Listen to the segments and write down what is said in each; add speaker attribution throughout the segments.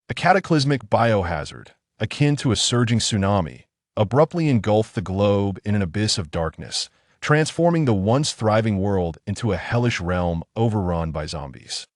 Speaker 1: A cataclysmic biohazard, akin to a surging tsunami, abruptly engulfed the globe in an abyss of darkness, transforming the once thriving world into a hellish realm overrun by zombies.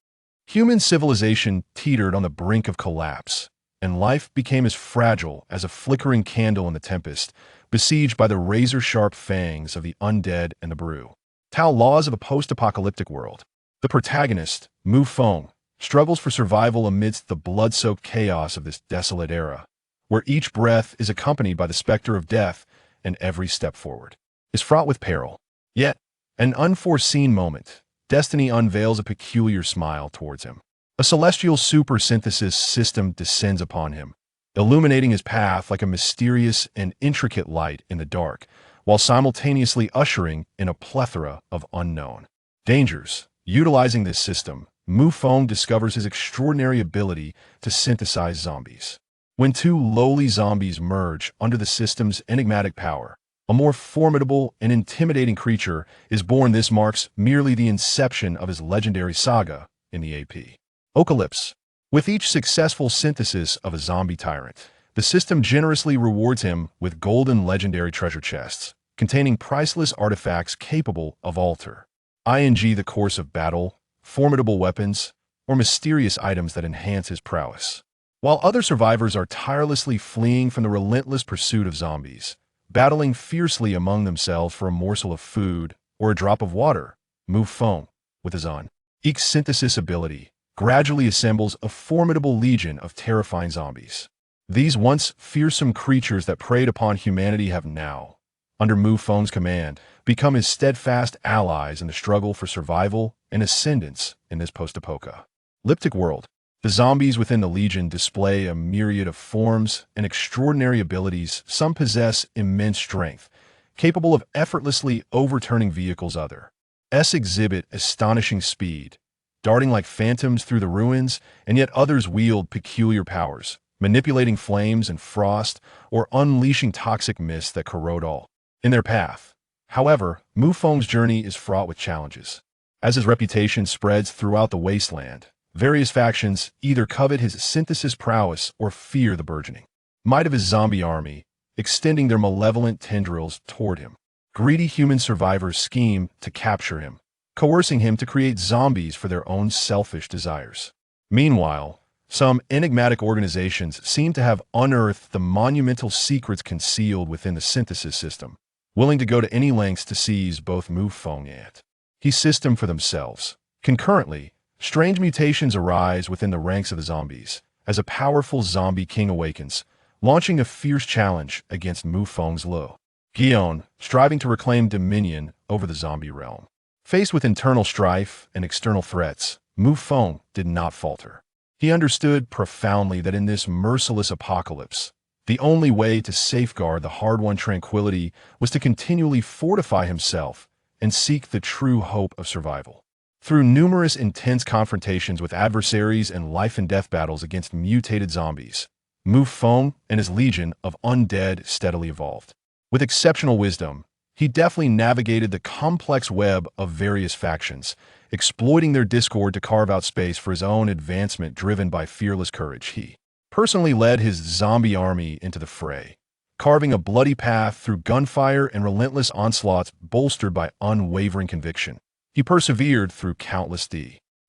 Speaker 1: Human civilization teetered on the brink of collapse, and life became as fragile as a flickering candle in the tempest, besieged by the razor-sharp fangs of the undead and the brew. Tao laws of a post-apocalyptic world. The protagonist, Mu Feng, struggles for survival amidst the blood-soaked chaos of this desolate era, where each breath is accompanied by the specter of death and every step forward is fraught with peril. Yet, an unforeseen moment, destiny unveils a peculiar smile towards him. A celestial super-synthesis system descends upon him, illuminating his path like a mysterious and intricate light in the dark, while simultaneously ushering in a plethora of unknown dangers. Utilizing this system, Mu Feng discovers his extraordinary ability to synthesize zombies. When two lowly zombies merge under the system's enigmatic power, a more formidable and intimidating creature is born. This marks merely the inception of his legendary saga in the AP. Apocalypse. With each successful synthesis of a zombie tyrant, the system generously rewards him with golden legendary treasure chests, containing priceless artifacts capable of alter the course of battle, formidable weapons, or mysterious items that enhance his prowess. While other survivors are tirelessly fleeing from the relentless pursuit of zombies, battling fiercely among themselves for a morsel of food or a drop of water, Mu Feng, with his unique synthesis ability, gradually assembles a formidable legion of terrifying zombies. These once fearsome creatures that preyed upon humanity have now, under Mu Feng's command, become his steadfast allies in the struggle for survival and ascendance in this post-apocalyptic world. The zombies within the Legion display a myriad of forms and extraordinary abilities. Some possess immense strength, capable of effortlessly overturning vehicles. Others exhibit astonishing speed, darting like phantoms through the ruins, and yet others wield peculiar powers, manipulating flames and frost or unleashing toxic mists that corrode all in their path. However, Mu Feng's journey is fraught with challenges. As his reputation spreads throughout the wasteland, various factions either covet his synthesis prowess or fear the burgeoning might of his zombie army, extending their malevolent tendrils toward him. Greedy human survivors scheme to capture him, coercing him to create zombies for their own selfish desires. Meanwhile, some enigmatic organizations seem to have unearthed the monumental secrets concealed within the synthesis system, willing to go to any lengths to seize both Mu Feng and his system for themselves. Concurrently, strange mutations arise within the ranks of the zombies, as a powerful zombie king awakens, launching a fierce challenge against Mu Feng's Legion, striving to reclaim dominion over the zombie realm. Faced with internal strife and external threats, Mu Feng did not falter. He understood profoundly that in this merciless apocalypse, the only way to safeguard the hard-won tranquility was to continually fortify himself and seek the true hope of survival. Through numerous intense confrontations with adversaries and life-and-death battles against mutated zombies, Mu Feng and his legion of undead steadily evolved. With exceptional wisdom, he deftly navigated the complex web of various factions, exploiting their discord to carve out space for his own advancement. Driven by fearless courage, he personally led his zombie army into the fray, carving a bloody path through gunfire and relentless onslaughts bolstered by unwavering conviction. He persevered through countless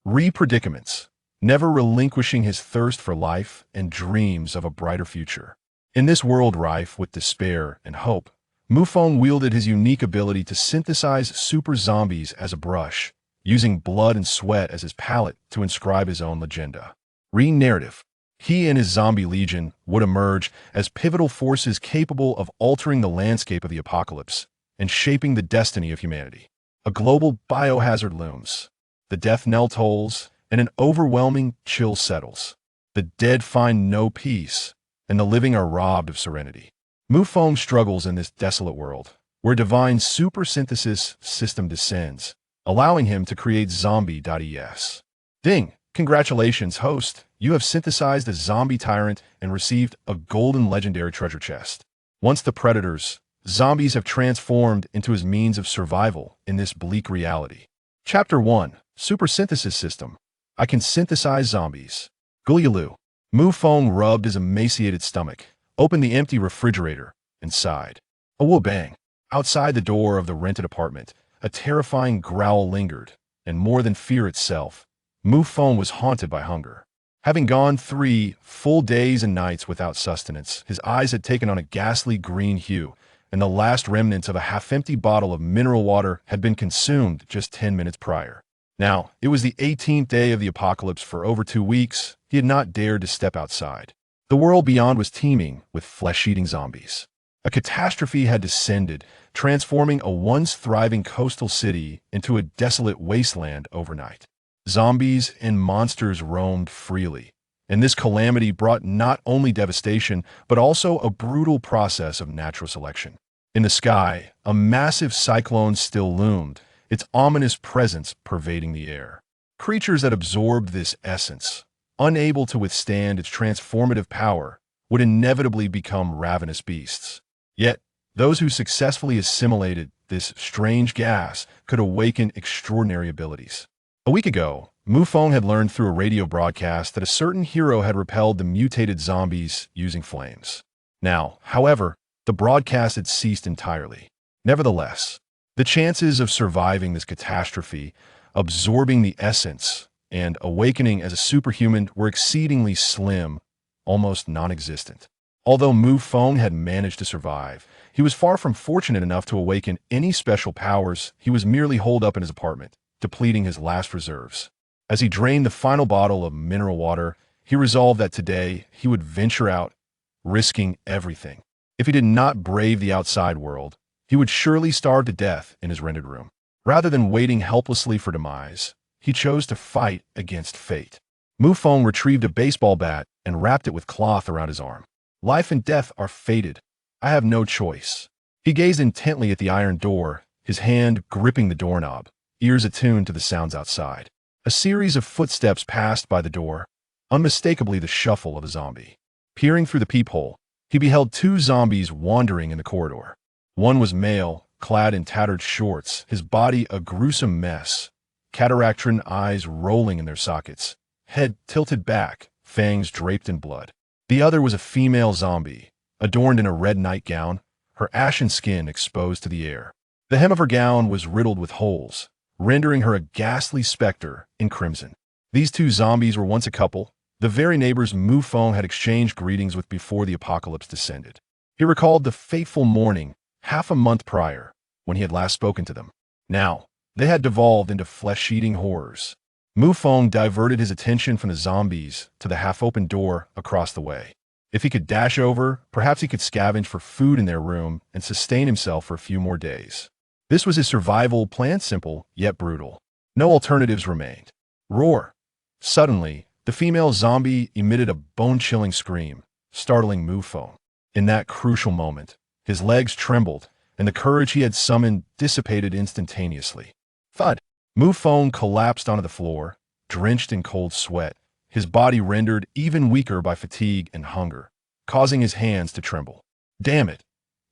Speaker 1: predicaments, never relinquishing his thirst for life and dreams of a brighter future. In this world rife with despair and hope, Mu Feng wielded his unique ability to synthesize super zombies as a brush, using blood and sweat as his palette to inscribe his own legenda. Narrative. He and his zombie legion would emerge as pivotal forces capable of altering the landscape of the apocalypse and shaping the destiny of humanity. A global biohazard looms. The death knell tolls, and an overwhelming chill settles. The dead find no peace, and the living are robbed of serenity. Mu Feng struggles in this desolate world, where divine super-synthesis system descends, allowing him to create Zombie.es. Ding! Congratulations, host! You have synthesized a zombie tyrant and received a golden legendary treasure chest. Once the predators, zombies have transformed into his means of survival in this bleak reality. Chapter 1. Super Synthesis System. I can synthesize zombies. Gulyalu. Mu Feng rubbed his emaciated stomach, opened the empty refrigerator, and sighed. A whoa-bang. Outside the door of the rented apartment, a terrifying growl lingered, and more than fear itself, Mu Feng was haunted by hunger. Having gone 3 full days and nights without sustenance, his eyes had taken on a ghastly green hue, and the last remnants of a half-empty bottle of mineral water had been consumed just 10 minutes prior. Now, it was the 18th day of the apocalypse. For over 2 weeks, he had not dared to step outside. The world beyond was teeming with flesh-eating zombies. A catastrophe had descended, transforming a once thriving coastal city into a desolate wasteland overnight. Zombies and monsters roamed freely, and this calamity brought not only devastation, but also a brutal process of natural selection. In the sky, a massive cyclone still loomed, its ominous presence pervading the air. Creatures that absorbed this essence, unable to withstand its transformative power, would inevitably become ravenous beasts. Yet, those who successfully assimilated this strange gas could awaken extraordinary abilities. A week ago, Mu Feng had learned through a radio broadcast that a certain hero had repelled the mutated zombies using flames. Now, however, the broadcast had ceased entirely. Nevertheless, the chances of surviving this catastrophe, absorbing the essence, and awakening as a superhuman were exceedingly slim, almost non-existent. Although Mu Feng had managed to survive, he was far from fortunate enough to awaken any special powers. He was merely holed up in his apartment, depleting his last reserves. As he drained the final bottle of mineral water, he resolved that today he would venture out, risking everything. If he did not brave the outside world, he would surely starve to death in his rented room. Rather than waiting helplessly for demise, he chose to fight against fate. Mu Feng retrieved a baseball bat and wrapped it with cloth around his arm. Life and death are fated. I have no choice. He gazed intently at the iron door, his hand gripping the doorknob, ears attuned to the sounds outside. A series of footsteps passed by the door, unmistakably the shuffle of a zombie. Peering through the peephole, he beheld 2 zombies wandering in the corridor. One was male, clad in tattered shorts, his body a gruesome mess, cataractran eyes rolling in their sockets, head tilted back, fangs draped in blood. The other was a female zombie, adorned in a red nightgown, her ashen skin exposed to the air. The hem of her gown was riddled with holes, rendering her a ghastly specter in crimson. These 2 zombies were once a couple, the very neighbors Mu Feng had exchanged greetings with before the apocalypse descended. He recalled the fateful morning, half a month prior, when he had last spoken to them. Now, they had devolved into flesh-eating horrors. Mu Feng diverted his attention from the zombies to the half-open door across the way. If he could dash over, perhaps he could scavenge for food in their room and sustain himself for a few more days. This was his survival plan, simple yet brutal. No alternatives remained. Roar! Suddenly, the female zombie emitted a bone-chilling scream, startling Mu Feng. In that crucial moment, his legs trembled, and the courage he had summoned dissipated instantaneously. Thud! Mu Feng collapsed onto the floor, drenched in cold sweat, his body rendered even weaker by fatigue and hunger, causing his hands to tremble. Damn it!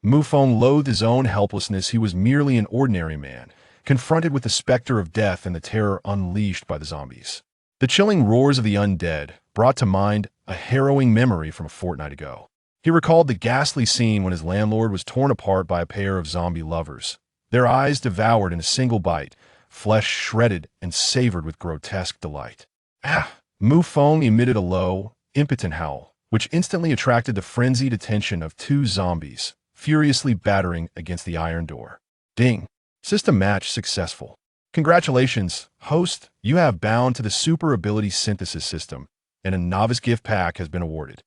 Speaker 1: Mu Feng loathed his own helplessness. He was merely an ordinary man, confronted with the specter of death and the terror unleashed by the zombies. The chilling roars of the undead brought to mind a harrowing memory from a fortnight ago. He recalled the ghastly scene when his landlord was torn apart by a pair of zombie lovers, their eyes devoured in a single bite, flesh shredded and savored with grotesque delight. Ah! Mu Feng emitted a low, impotent howl, which instantly attracted the frenzied attention of 2 zombies, furiously battering against the iron door. Ding! System match successful. Congratulations, host, you have bound to the super ability synthesis system, and a novice gift pack has been awarded.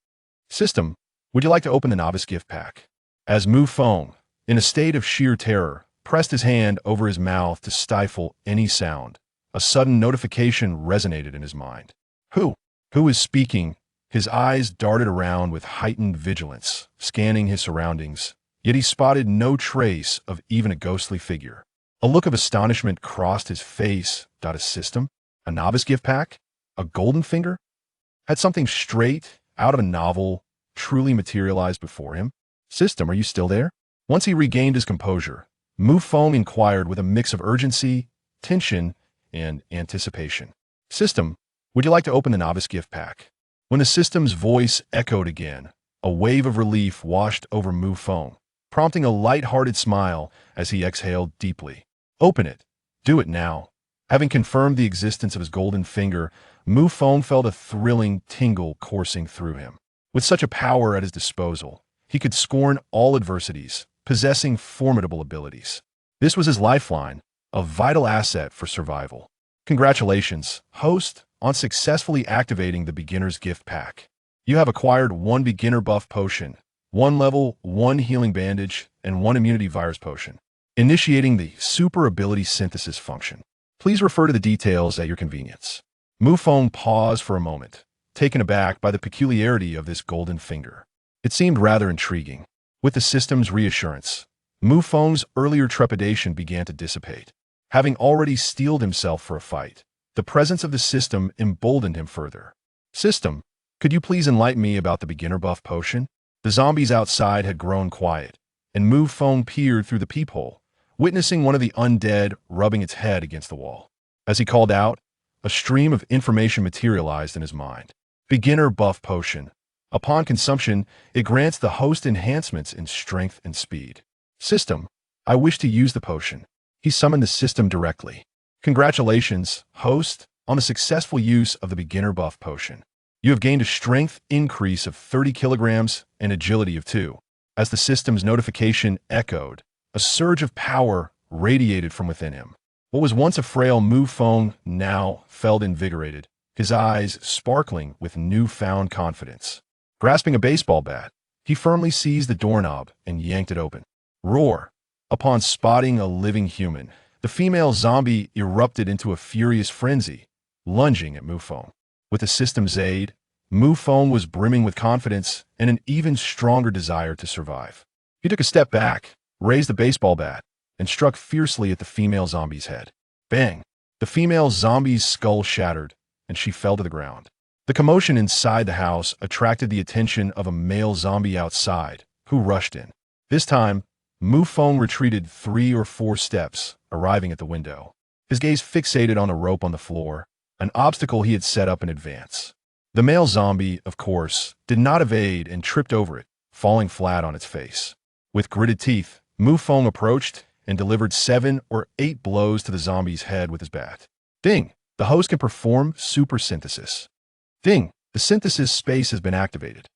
Speaker 1: System, would you like to open the novice gift pack? As Mu Feng, in a state of sheer terror, pressed his hand over his mouth to stifle any sound, a sudden notification resonated in his mind. Who is speaking? His eyes darted around with heightened vigilance, scanning his surroundings, yet he spotted no trace of even a ghostly figure. A look of astonishment crossed his face. A system? A novice gift pack? A golden finger? Had something straight out of a novel truly materialized before him? System, are you still there? Once he regained his composure, Mu Feng inquired with a mix of urgency, tension, and anticipation. System, would you like to open the novice gift pack? When the system's voice echoed again, a wave of relief washed over Mu Feng, prompting a light-hearted smile as he exhaled deeply. Open it. Do it now. Having confirmed the existence of his golden finger, Mu Feng felt a thrilling tingle coursing through him. With such a power at his disposal, he could scorn all adversities, possessing formidable abilities. This was his lifeline, a vital asset for survival. Congratulations, host, on successfully activating the beginner's gift pack. You have acquired 1 beginner buff potion, 1 level 1 healing bandage, and 1 immunity virus potion. Initiating the super ability synthesis function. Please refer to the details at your convenience. Mu Feng paused for a moment, taken aback by the peculiarity of this golden finger. It seemed rather intriguing. With the system's reassurance, Mu Feng's earlier trepidation began to dissipate. Having already steeled himself for a fight, the presence of the system emboldened him further. System, could you please enlighten me about the beginner buff potion? The zombies outside had grown quiet, and Mu Feng peered through the peephole, witnessing one of the undead rubbing its head against the wall. As he called out, a stream of information materialized in his mind. Beginner buff potion. Upon consumption, it grants the host enhancements in strength and speed. System, I wish to use the potion. He summoned the system directly. Congratulations, host, on the successful use of the beginner buff potion. You have gained a strength increase of 30 kilograms and agility of 2. As the system's notification echoed, a surge of power radiated from within him. What was once a frail Mu Feng now felt invigorated, his eyes sparkling with newfound confidence. Grasping a baseball bat, he firmly seized the doorknob and yanked it open. Roar! Upon spotting a living human, the female zombie erupted into a furious frenzy, lunging at Mu Feng. With the system's aid, Mu Feng was brimming with confidence and an even stronger desire to survive. He took a step back, raised the baseball bat, and struck fiercely at the female zombie's head. Bang! The female zombie's skull shattered, and she fell to the ground. The commotion inside the house attracted the attention of a male zombie outside, who rushed in. This time, Mu Feng retreated 3 or 4 steps, arriving at the window. His gaze fixated on a rope on the floor, an obstacle he had set up in advance. The male zombie, of course, did not evade and tripped over it, falling flat on its face. With gritted teeth, Mu Feng approached and delivered 7 or 8 blows to the zombie's head with his bat. Ding! The host can perform super synthesis. Ding! The synthesis space has been activated.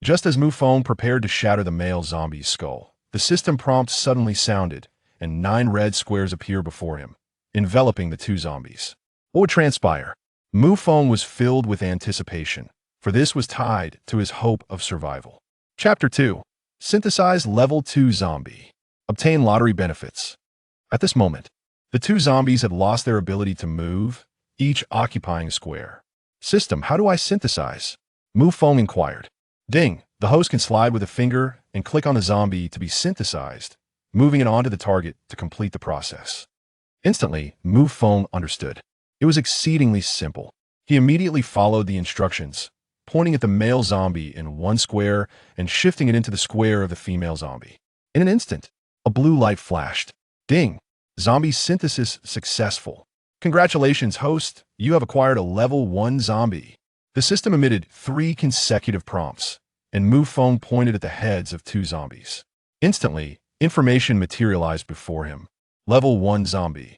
Speaker 1: Just as Mu Feng prepared to shatter the male zombie's skull, the system prompt suddenly sounded, and 9 red squares appeared before him, enveloping the 2 zombies. What would transpire? Mu Feng was filled with anticipation, for this was tied to his hope of survival. Chapter 2. Synthesize Level 2 Zombie. Obtain lottery benefits. At this moment, the 2 zombies had lost their ability to move, each occupying a square. System, how do I synthesize? Mu Feng inquired. Ding! The host can slide with a finger and click on the zombie to be synthesized, moving it onto the target to complete the process. Instantly, Mu Feng understood. It was exceedingly simple. He immediately followed the instructions, pointing at the male zombie in one square and shifting it into the square of the female zombie. In an instant, a blue light flashed. Ding! Zombie synthesis successful. Congratulations, host. You have acquired a level 1 zombie. The system emitted 3 consecutive prompts, and Mu Feng pointed at the heads of 2 zombies. Instantly, information materialized before him. Level 1 zombie.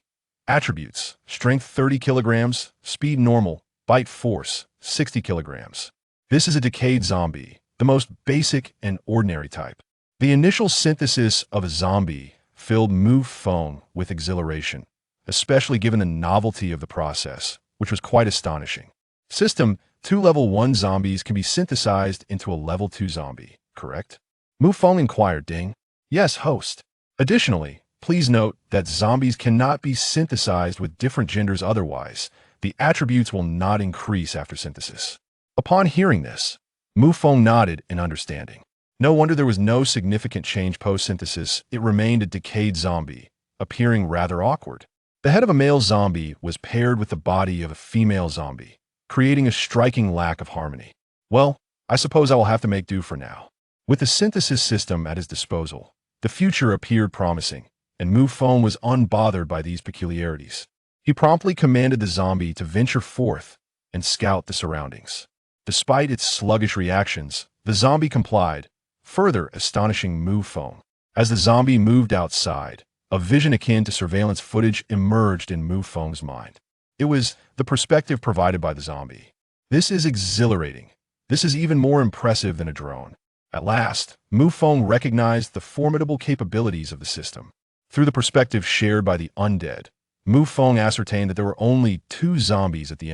Speaker 1: Attributes: strength 30 kilograms, speed normal, bite force 60 kilograms. This is a decayed zombie, the most basic and ordinary type. The initial synthesis of a zombie filled Mu Feng with exhilaration, especially given the novelty of the process, which was quite astonishing. System: 2 level 1 zombies can be synthesized into a level 2 zombie, correct? Mu Feng inquired. Ding. Yes, host. Additionally, please note that zombies cannot be synthesized with different genders otherwise. The attributes will not increase after synthesis. Upon hearing this, Mu Feng nodded in understanding. No wonder there was no significant change post-synthesis. It remained a decayed zombie, appearing rather awkward. The head of a male zombie was paired with the body of a female zombie, creating a striking lack of harmony. Well, I suppose I will have to make do for now. With the synthesis system at his disposal, the future appeared promising, and Mu Feng was unbothered by these peculiarities. He promptly commanded the zombie to venture forth and scout the surroundings. Despite its sluggish reactions, the zombie complied, further astonishing Mu Feng. As the zombie moved outside, a vision akin to surveillance footage emerged in Mu Feng's mind. It was the perspective provided by the zombie. This is exhilarating. This is even more impressive than a drone. At last, Mu Feng recognized the formidable capabilities of the system. Through the perspective shared by the undead, Mu Feng ascertained that there were only 2 zombies at the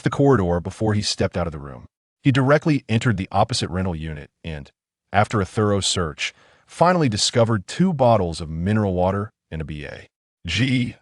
Speaker 1: the corridor before he stepped out of the room. He directly entered the opposite rental unit and, after a thorough search, finally discovered 2 bottles of mineral water and a bag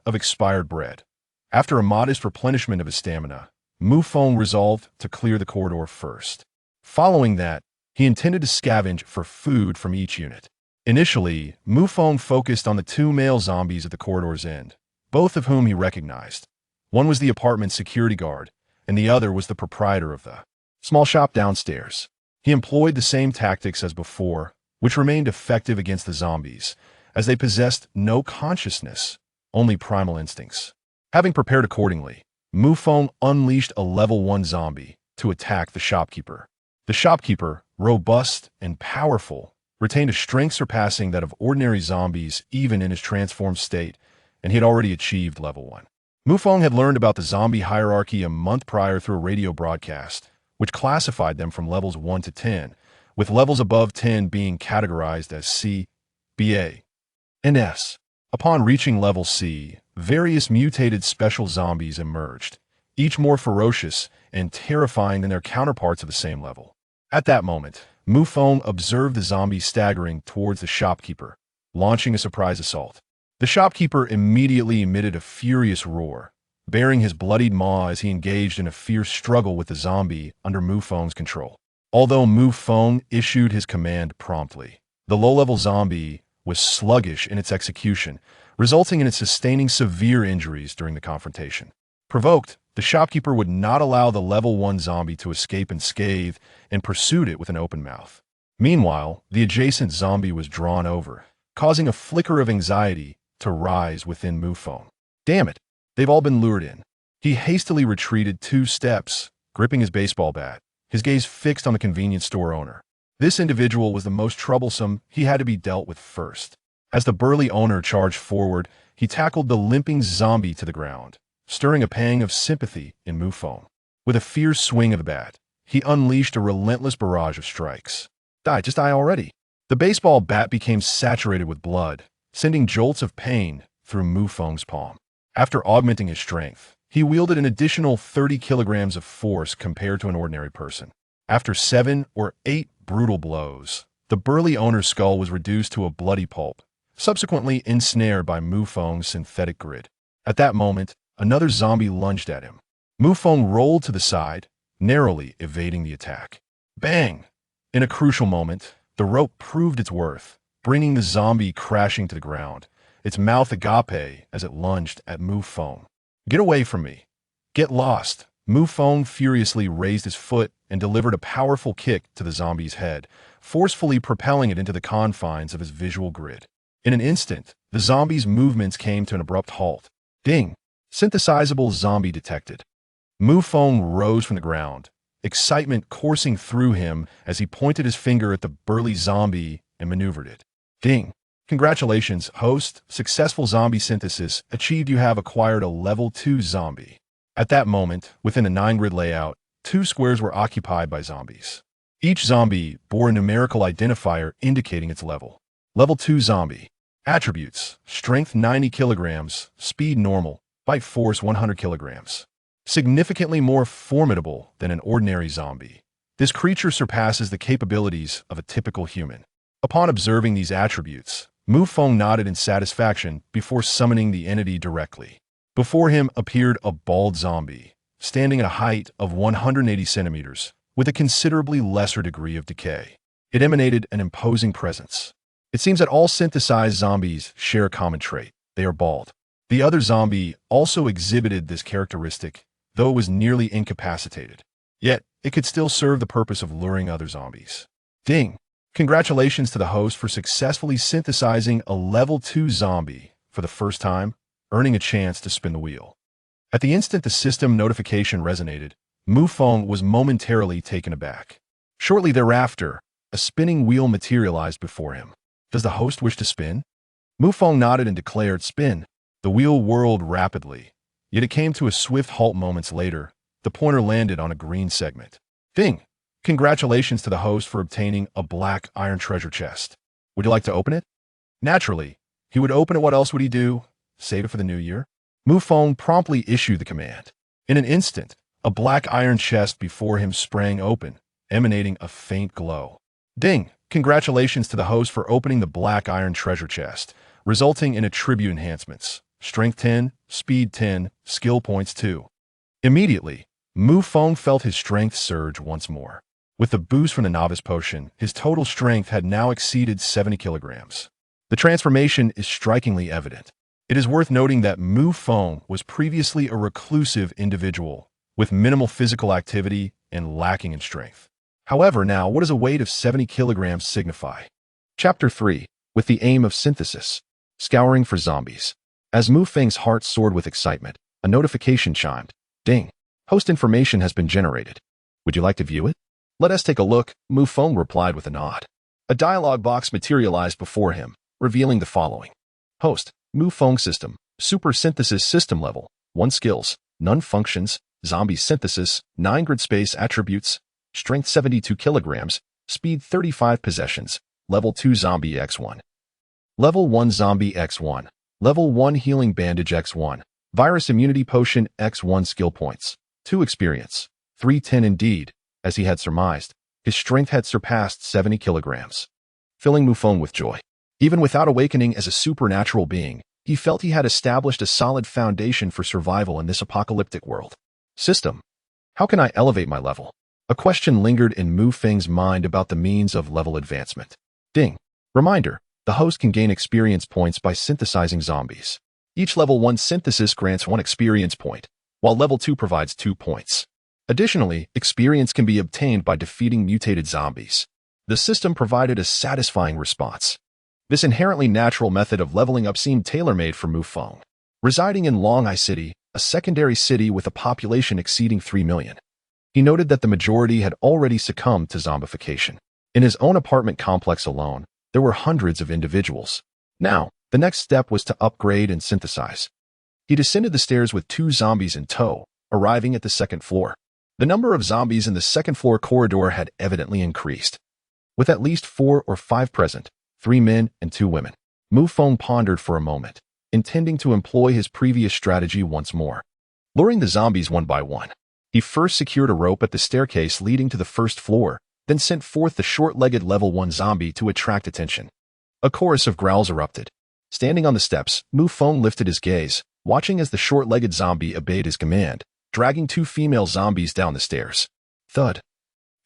Speaker 1: of expired bread. After a modest replenishment of his stamina, Mu Feng resolved to clear the corridor first. Following that, he intended to scavenge for food from each unit. Initially, Mu Feng focused on the 2 male zombies at the corridor's end, both of whom he recognized. One was the apartment's security guard, and the other was the proprietor of the small shop downstairs. He employed the same tactics as before, which remained effective against the zombies, as they possessed no consciousness, only primal instincts. Having prepared accordingly, Mu Feng unleashed a level 1 zombie to attack the shopkeeper. The shopkeeper, robust and powerful, retained a strength surpassing that of ordinary zombies even in his transformed state, and he had already achieved level 1. Mu Feng had learned about the zombie hierarchy a month prior through a radio broadcast, which classified them from levels 1 to 10, with levels above 10 being categorized as C, BA, and S. Upon reaching level C, various mutated special zombies emerged, each more ferocious and terrifying than their counterparts of the same level. At that moment, Mu Feng observed the zombie staggering towards the shopkeeper, launching a surprise assault. The shopkeeper immediately emitted a furious roar, baring his bloodied maw as he engaged in a fierce struggle with the zombie under Mu Feng's control. Although Mu Feng issued his command promptly, the low-level zombie was sluggish in its execution, resulting in it sustaining severe injuries during the confrontation. Provoked, the shopkeeper would not allow the level 1 zombie to escape unscathed and pursued it with an open mouth. Meanwhile, the adjacent zombie was drawn over, causing a flicker of anxiety to rise within Mu Feng. Damn it, they've all been lured in. He hastily retreated 2 steps, gripping his baseball bat, his gaze fixed on the convenience store owner. This individual was the most troublesome. He had to be dealt with first. As the burly owner charged forward, he tackled the limping zombie to the ground, stirring a pang of sympathy in Mu Feng. With a fierce swing of the bat, he unleashed a relentless barrage of strikes. Just die already. The baseball bat became saturated with blood, sending jolts of pain through Mu Feng's palm. After augmenting his strength, he wielded an additional 30 kilograms of force compared to an ordinary person. After 7 or 8 brutal blows, the burly owner's skull was reduced to a bloody pulp, subsequently ensnared by Mu Feng's synthetic grid. At that moment, another zombie lunged at him. Mu Feng rolled to the side, narrowly evading the attack. Bang! In a crucial moment, the rope proved its worth, bringing the zombie crashing to the ground, its mouth agape as it lunged at Mu Feng. Get away from me. Get lost. Mu Feng furiously raised his foot and delivered a powerful kick to the zombie's head, forcefully propelling it into the confines of his visual grid. In an instant, the zombie's movements came to an abrupt halt. Ding! Synthesizable zombie detected. Mu Feng rose from the ground, excitement coursing through him as he pointed his finger at the burly zombie and maneuvered it. Ding! Congratulations, host. Successful zombie synthesis achieved. You have acquired a level 2 zombie. At that moment, within a 9-grid layout, 2 squares were occupied by zombies. Each zombie bore a numerical identifier indicating its level. Level 2 zombie. Attributes: strength 90 kilograms, speed normal, bite force 100 kilograms. Significantly more formidable than an ordinary zombie, this creature surpasses the capabilities of a typical human. Upon observing these attributes, Mu Feng nodded in satisfaction before summoning the entity directly. Before him appeared a bald zombie, standing at a height of 180 centimeters, with a considerably lesser degree of decay. It emanated an imposing presence. It seems that all synthesized zombies share a common trait: they are bald. The other zombie also exhibited this characteristic, though it was nearly incapacitated. Yet, it could still serve the purpose of luring other zombies. Ding! Congratulations to the host for successfully synthesizing a level 2 zombie for the first time, earning a chance to spin the wheel. At the instant the system notification resonated, Mu Feng was momentarily taken aback. Shortly thereafter, a spinning wheel materialized before him. Does the host wish to spin? Mu Feng nodded and declared, "Spin." The wheel whirled rapidly, yet it came to a swift halt moments later. The pointer landed on a green segment. Ding! Congratulations to the host for obtaining a black iron treasure chest. Would you like to open it? Naturally, he would open it. What else would he do? Save it for the new year? Mu Feng promptly issued the command. In an instant, a black iron chest before him sprang open, emanating a faint glow. Ding! Congratulations to the host for opening the black iron treasure chest, resulting in attribute enhancements. Strength 10, Speed 10, Skill Points 2. Immediately, Mu Feng felt his strength surge once more. With the boost from the novice potion, his total strength had now exceeded 70 kilograms. The transformation is strikingly evident. It is worth noting that Mu Feng was previously a reclusive individual, with minimal physical activity and lacking in strength. However, now, what does a weight of 70 kilograms signify? Chapter 3. With the aim of synthesis. Scouring for zombies. As Mu Feng's heart soared with excitement, a notification chimed. Ding! Host information has been generated. Would you like to view it? Let us take a look, Mu Feng replied with a nod. A dialog box materialized before him, revealing the following. Host, Mu Feng System, Super Synthesis System Level, 1 Skills, None Functions, Zombie Synthesis, 9 Grid Space Attributes, Strength 72 kilograms, Speed 35 Possessions, Level 2 Zombie X1. Level 1 Zombie X1, Level 1 Healing Bandage X1, Virus Immunity Potion X1 Skill Points, 2 Experience, 310 Indeed, as he had surmised, his strength had surpassed 70 kilograms, filling Mu Feng with joy. Even without awakening as a supernatural being, he felt he had established a solid foundation for survival in this apocalyptic world. System. How can I elevate my level? A question lingered in Mu Feng's mind about the means of level advancement. Ding. Reminder. The host can gain experience points by synthesizing zombies. Each level 1 synthesis grants 1 experience point, while level 2 provides 2 points. Additionally, experience can be obtained by defeating mutated zombies. The system provided a satisfying response. This inherently natural method of leveling up seemed tailor-made for Mu Feng. Residing in Longhai City, a secondary city with a population exceeding 3 million. He noted that the majority had already succumbed to zombification. In his own apartment complex alone, there were hundreds of individuals. Now, the next step was to upgrade and synthesize. He descended the stairs with 2 zombies in tow, arriving at the 2nd floor. The number of zombies in the 2nd floor corridor had evidently increased. With at least 4 or 5 present, 3 men and 2 women, Mu Feng pondered for a moment, intending to employ his previous strategy once more. Luring the zombies one by one, he first secured a rope at the staircase leading to the 1st floor, then sent forth the short-legged level 1 zombie to attract attention. A chorus of growls erupted. Standing on the steps, Mu Feng lifted his gaze, watching as the short-legged zombie obeyed his command, dragging 2 female zombies down the stairs. Thud.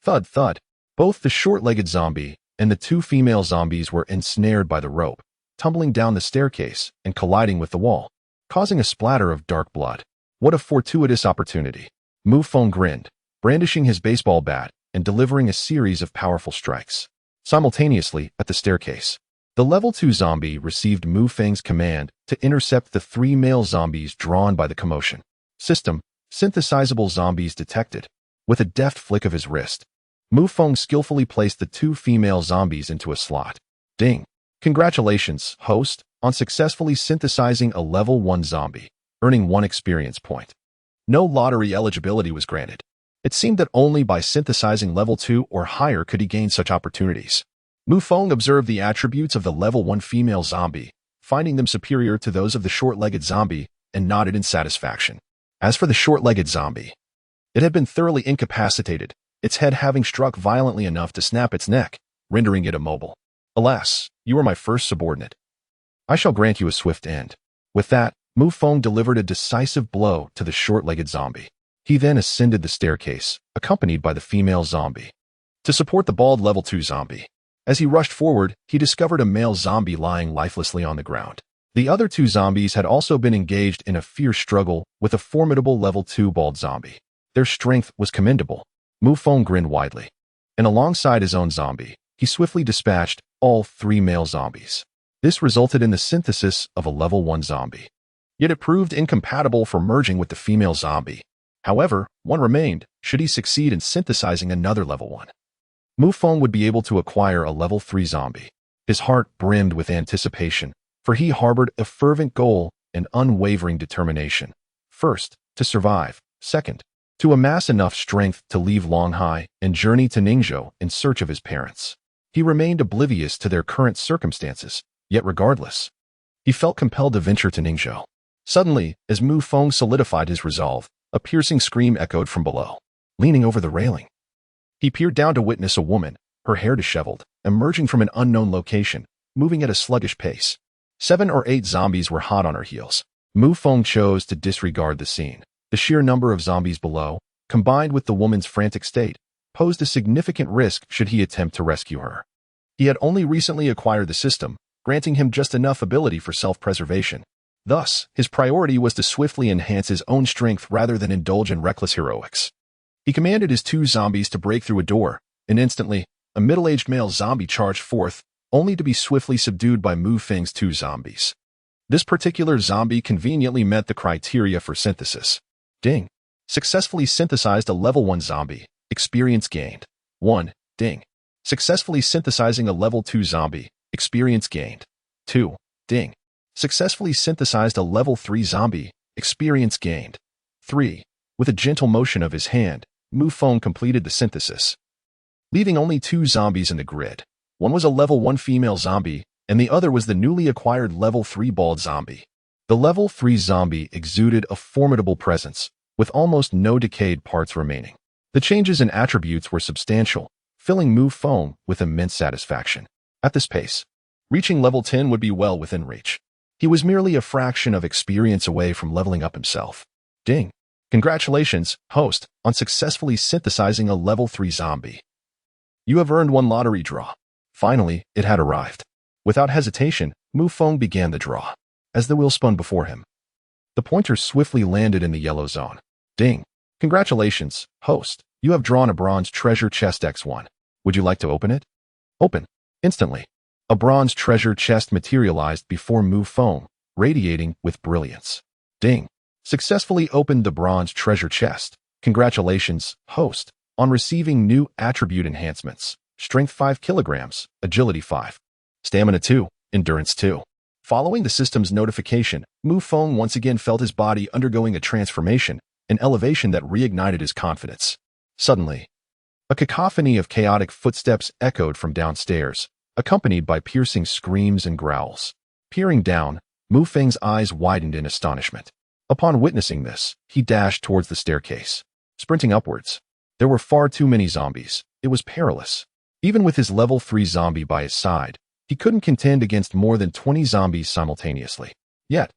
Speaker 1: Thud, thud. Both the short-legged zombie and the 2 female zombies were ensnared by the rope, tumbling down the staircase and colliding with the wall, causing a splatter of dark blood. What a fortuitous opportunity. Mu Feng grinned, brandishing his baseball bat and delivering a series of powerful strikes. Simultaneously, at the staircase, the level 2 zombie received Mu Feng's command to intercept the 3 male zombies drawn by the commotion. System. Synthesizable zombies detected. With a deft flick of his wrist, Mu Feng skillfully placed the 2 female zombies into a slot. Ding. Congratulations, host, on successfully synthesizing a level 1 zombie, earning 1 experience point. No lottery eligibility was granted. It seemed that only by synthesizing level 2 or higher could he gain such opportunities. Mu Feng observed the attributes of the level 1 female zombie, finding them superior to those of the short-legged zombie, and nodded in satisfaction. As for the short-legged zombie, it had been thoroughly incapacitated, its head having struck violently enough to snap its neck, rendering it immobile. Alas, you are my first subordinate. I shall grant you a swift end. With that, Mu Feng delivered a decisive blow to the short-legged zombie. He then ascended the staircase, accompanied by the female zombie, to support the bald level 2 zombie. As he rushed forward, he discovered a male zombie lying lifelessly on the ground. The other 2 zombies had also been engaged in a fierce struggle with a formidable level 2 bald zombie. Their strength was commendable. Mu Feng grinned widely, and alongside his own zombie, he swiftly dispatched all 3 male zombies. This resulted in the synthesis of a level 1 zombie. Yet it proved incompatible for merging with the female zombie. However, one remained, should he succeed in synthesizing another level 1. Mu Feng would be able to acquire a level 3 zombie. His heart brimmed with anticipation, for he harbored a fervent goal and unwavering determination. First, to survive. Second, to amass enough strength to leave Longhai and journey to Ningzhou in search of his parents. He remained oblivious to their current circumstances, yet regardless, he felt compelled to venture to Ningzhou. Suddenly, as Mu Feng solidified his resolve, a piercing scream echoed from below. Leaning over the railing, he peered down to witness a woman, her hair disheveled, emerging from an unknown location, moving at a sluggish pace. 7 or 8 zombies were hot on her heels. Mu Feng chose to disregard the scene. The sheer number of zombies below, combined with the woman's frantic state, posed a significant risk should he attempt to rescue her. He had only recently acquired the system, granting him just enough ability for self-preservation. Thus, his priority was to swiftly enhance his own strength rather than indulge in reckless heroics. He commanded his 2 zombies to break through a door, and instantly, a middle-aged male zombie charged forth, only to be swiftly subdued by Mu Feng's 2 zombies. This particular zombie conveniently met the criteria for synthesis. Ding. Successfully synthesized a level 1 zombie. Experience gained. 1. Ding. Successfully synthesizing a level 2 zombie. Experience gained. 2. Ding. Successfully synthesized a level 3 zombie. Experience gained. 3. With a gentle motion of his hand, Mu Feng completed the synthesis, leaving only 2 zombies in the grid. One was a level 1 female zombie, and the other was the newly acquired level 3 bald zombie. The level 3 zombie exuded a formidable presence, with almost no decayed parts remaining. The changes in attributes were substantial, filling Mu Feng with immense satisfaction. At this pace, reaching level 10 would be well within reach. He was merely a fraction of experience away from leveling up himself. Ding. Congratulations, host, on successfully synthesizing a level 3 zombie. You have earned 1 lottery draw. Finally, it had arrived. Without hesitation, Mu Feng began the draw. As the wheel spun before him, the pointer swiftly landed in the yellow zone. Ding. Congratulations, host. You have drawn a bronze treasure chest X1. Would you like to open it? Open. Instantly, a bronze treasure chest materialized before Mu Feng, radiating with brilliance. Ding. Successfully opened the bronze treasure chest. Congratulations, host, on receiving new attribute enhancements. Strength 5 kilograms, Agility 5, Stamina 2, Endurance 2. Following the system's notification, Mu Feng once again felt his body undergoing a transformation, an elevation that reignited his confidence. Suddenly, a cacophony of chaotic footsteps echoed from downstairs, accompanied by piercing screams and growls. Peering down, Mu Feng's eyes widened in astonishment. Upon witnessing this, he dashed towards the staircase. Sprinting upwards, there were far too many zombies. It was perilous. Even with his level 3 zombie by his side, he couldn't contend against more than 20 zombies simultaneously. Yet,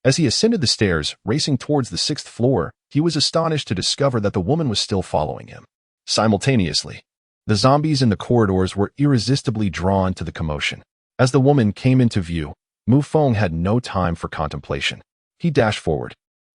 Speaker 1: as he ascended the stairs, racing towards the 6th floor, he was astonished to discover that the woman was still following him. Simultaneously, the zombies in the corridors were irresistibly drawn to the commotion. As the woman came into view, Mu Feng had no time for contemplation. He dashed forward,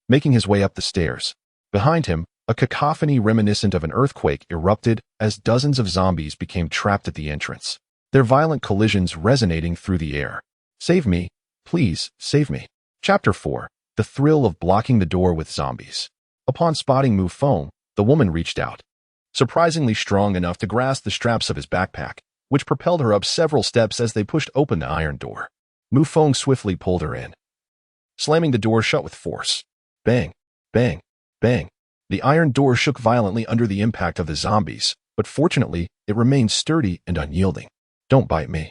Speaker 1: making his way up the stairs. Behind him, a cacophony reminiscent of an earthquake erupted as dozens of zombies became trapped at the entrance, their violent collisions resonating through the air. Save me, please, save me. Chapter 4. The thrill of blocking the door with zombies. Upon spotting Mu Feng, the woman reached out, surprisingly strong enough to grasp the straps of his backpack, which propelled her up several steps as they pushed open the iron door. Mu Feng swiftly pulled her in, slamming the door shut with force. Bang, bang, bang. The iron door shook violently under the impact of the zombies, but fortunately, it remained sturdy and unyielding. Don't bite me,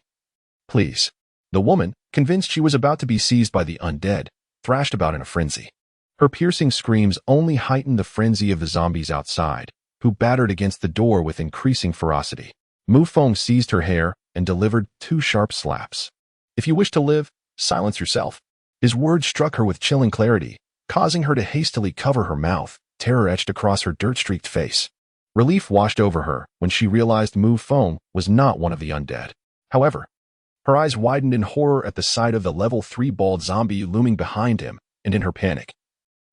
Speaker 1: please. The woman, convinced she was about to be seized by the undead, thrashed about in a frenzy. Her piercing screams only heightened the frenzy of the zombies outside, who battered against the door with increasing ferocity. Mu Feng seized her hair and delivered 2 sharp slaps. If you wish to live, silence yourself. His words struck her with chilling clarity, causing her to hastily cover her mouth, terror etched across her dirt-streaked face. Relief washed over her when she realized Mu Feng was not one of the undead. However, her eyes widened in horror at the sight of the level 3 bald zombie looming behind him, and in her panic,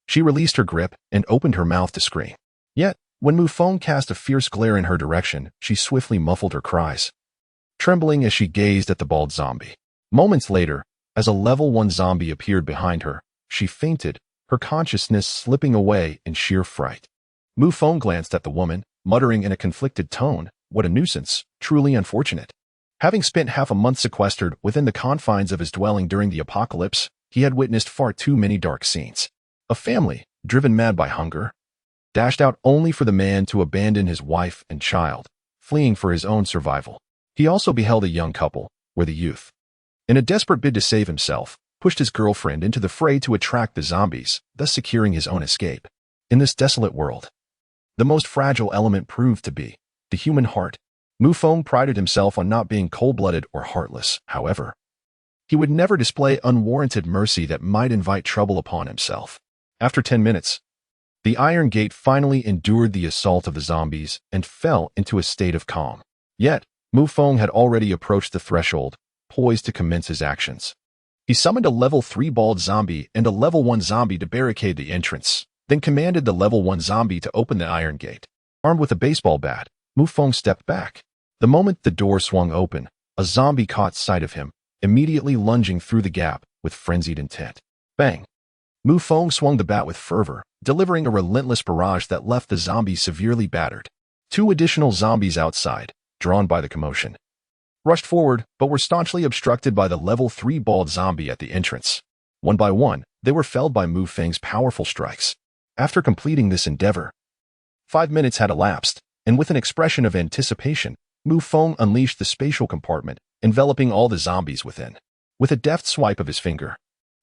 Speaker 1: she released her grip and opened her mouth to scream. Yet, when Mu Feng cast a fierce glare in her direction, she swiftly muffled her cries, trembling as she gazed at the bald zombie. Moments later, as a level 1 zombie appeared behind her, she fainted, her consciousness slipping away in sheer fright. Mu Feng glanced at the woman, muttering in a conflicted tone, "What a nuisance, truly unfortunate." Having spent half a month sequestered within the confines of his dwelling during the apocalypse, he had witnessed far too many dark scenes. A family, driven mad by hunger, dashed out only for the man to abandon his wife and child, fleeing for his own survival. He also beheld a young couple, where the youth, in a desperate bid to save himself, pushed his girlfriend into the fray to attract the zombies, thus securing his own escape. In this desolate world, the most fragile element proved to be the human heart. Mu Feng prided himself on not being cold-blooded or heartless, however. He would never display unwarranted mercy that might invite trouble upon himself. After 10 minutes, the iron gate finally endured the assault of the zombies and fell into a state of calm. Yet, Mu Feng had already approached the threshold, poised to commence his actions. He summoned a level 3 bald zombie and a level 1 zombie to barricade the entrance, then commanded the level 1 zombie to open the iron gate. Armed with a baseball bat, Mu Feng stepped back. The moment the door swung open, a zombie caught sight of him, immediately lunging through the gap with frenzied intent. Bang! Mu Feng swung the bat with fervor, delivering a relentless barrage that left the zombies severely battered. 2 additional zombies outside, drawn by the commotion, rushed forward but were staunchly obstructed by the level 3 bald zombie at the entrance. One by one, they were felled by Mu Feng's powerful strikes. After completing this endeavor, 5 minutes had elapsed, and with an expression of anticipation, Mu Feng unleashed the spatial compartment, enveloping all the zombies within. With a deft swipe of his finger,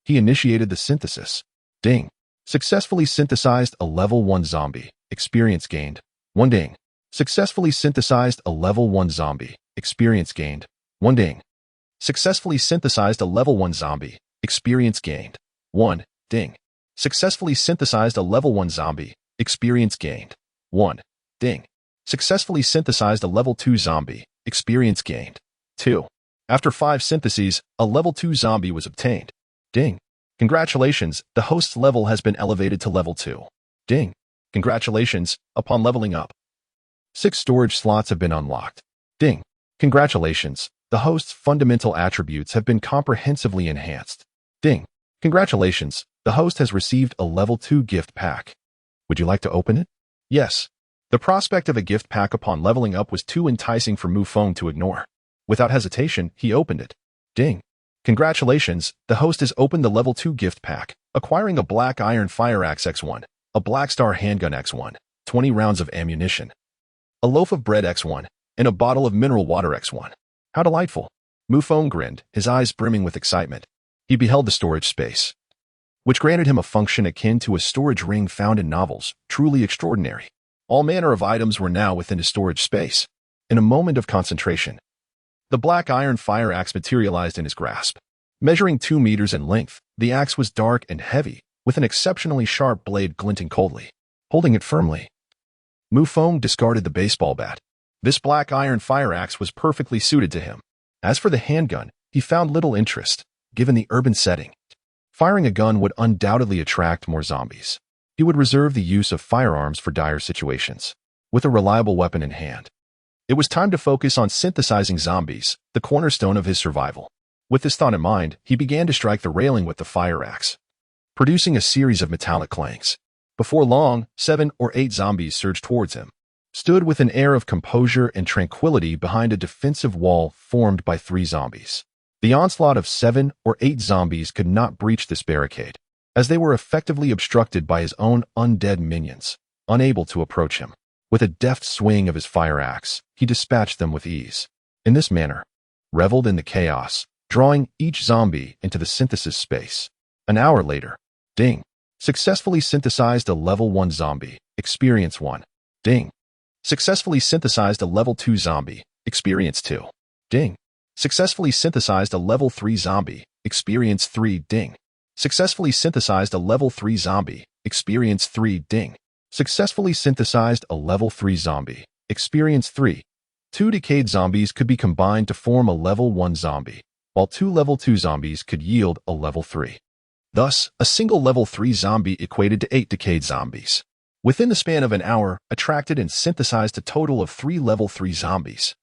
Speaker 1: he initiated the synthesis. Ding. Successfully synthesized a level 1 zombie. Experience gained. 1 ding. Successfully synthesized a level 1 zombie. Experience gained. 1 ding. Successfully synthesized a level 1 zombie. Experience gained. 1 ding. Successfully synthesized a level 1 zombie. Experience gained. 1 ding. Successfully synthesized a level 2 zombie. Experience gained. 2. After 5 syntheses, a level 2 zombie was obtained. Ding. Congratulations, the host's level has been elevated to level 2. Ding. Congratulations, upon leveling up, 6 storage slots have been unlocked. Ding. Congratulations, the host's fundamental attributes have been comprehensively enhanced. Ding. Congratulations, the host has received a level 2 gift pack. Would you like to open it? Yes. The prospect of a gift pack upon leveling up was too enticing for Mu Feng to ignore. Without hesitation, he opened it. Ding. Congratulations, the host has opened the level 2 gift pack, acquiring a black iron fire axe X1, a black star handgun X1, 20 rounds of ammunition, a loaf of bread X1, and a bottle of mineral water X1. How delightful. Mu Feng grinned, his eyes brimming with excitement. He beheld the storage space, which granted him a function akin to a storage ring found in novels, truly extraordinary. All manner of items were now within his storage space. In a moment of concentration, the black iron fire axe materialized in his grasp. Measuring 2 meters in length, the axe was dark and heavy, with an exceptionally sharp blade glinting coldly. Holding it firmly, Mu Feng discarded the baseball bat. This black iron fire axe was perfectly suited to him. As for the handgun, he found little interest, given the urban setting. Firing a gun would undoubtedly attract more zombies. He would reserve the use of firearms for dire situations. With a reliable weapon in hand, it was time to focus on synthesizing zombies, the cornerstone of his survival. With this thought in mind, he began to strike the railing with the fire axe, producing a series of metallic clangs. Before long, 7 or 8 zombies surged towards him, stood with an air of composure and tranquility behind a defensive wall formed by 3 zombies. The onslaught of 7 or 8 zombies could not breach this barricade, as they were effectively obstructed by his own undead minions, unable to approach him. With a deft swing of his fire axe, he dispatched them with ease. In this manner, reveled in the chaos, drawing each zombie into the synthesis space. An hour later, ding. Successfully synthesized a level 1 zombie. Experience 1. Ding. Successfully synthesized a level 2 zombie. Experience 2. Ding. Successfully synthesized a level 3 zombie. Experience 3. Ding. Successfully synthesized a level 3 zombie. Experience 3. Ding. Successfully synthesized a level 3 zombie. Experience 3. 2 decayed zombies could be combined to form a level 1 zombie, while 2 level 2 zombies could yield a level 3. Thus, a single level 3 zombie equated to 8 decayed zombies. Within the span of an hour, attracted and synthesized a total of 3 level 3 zombies.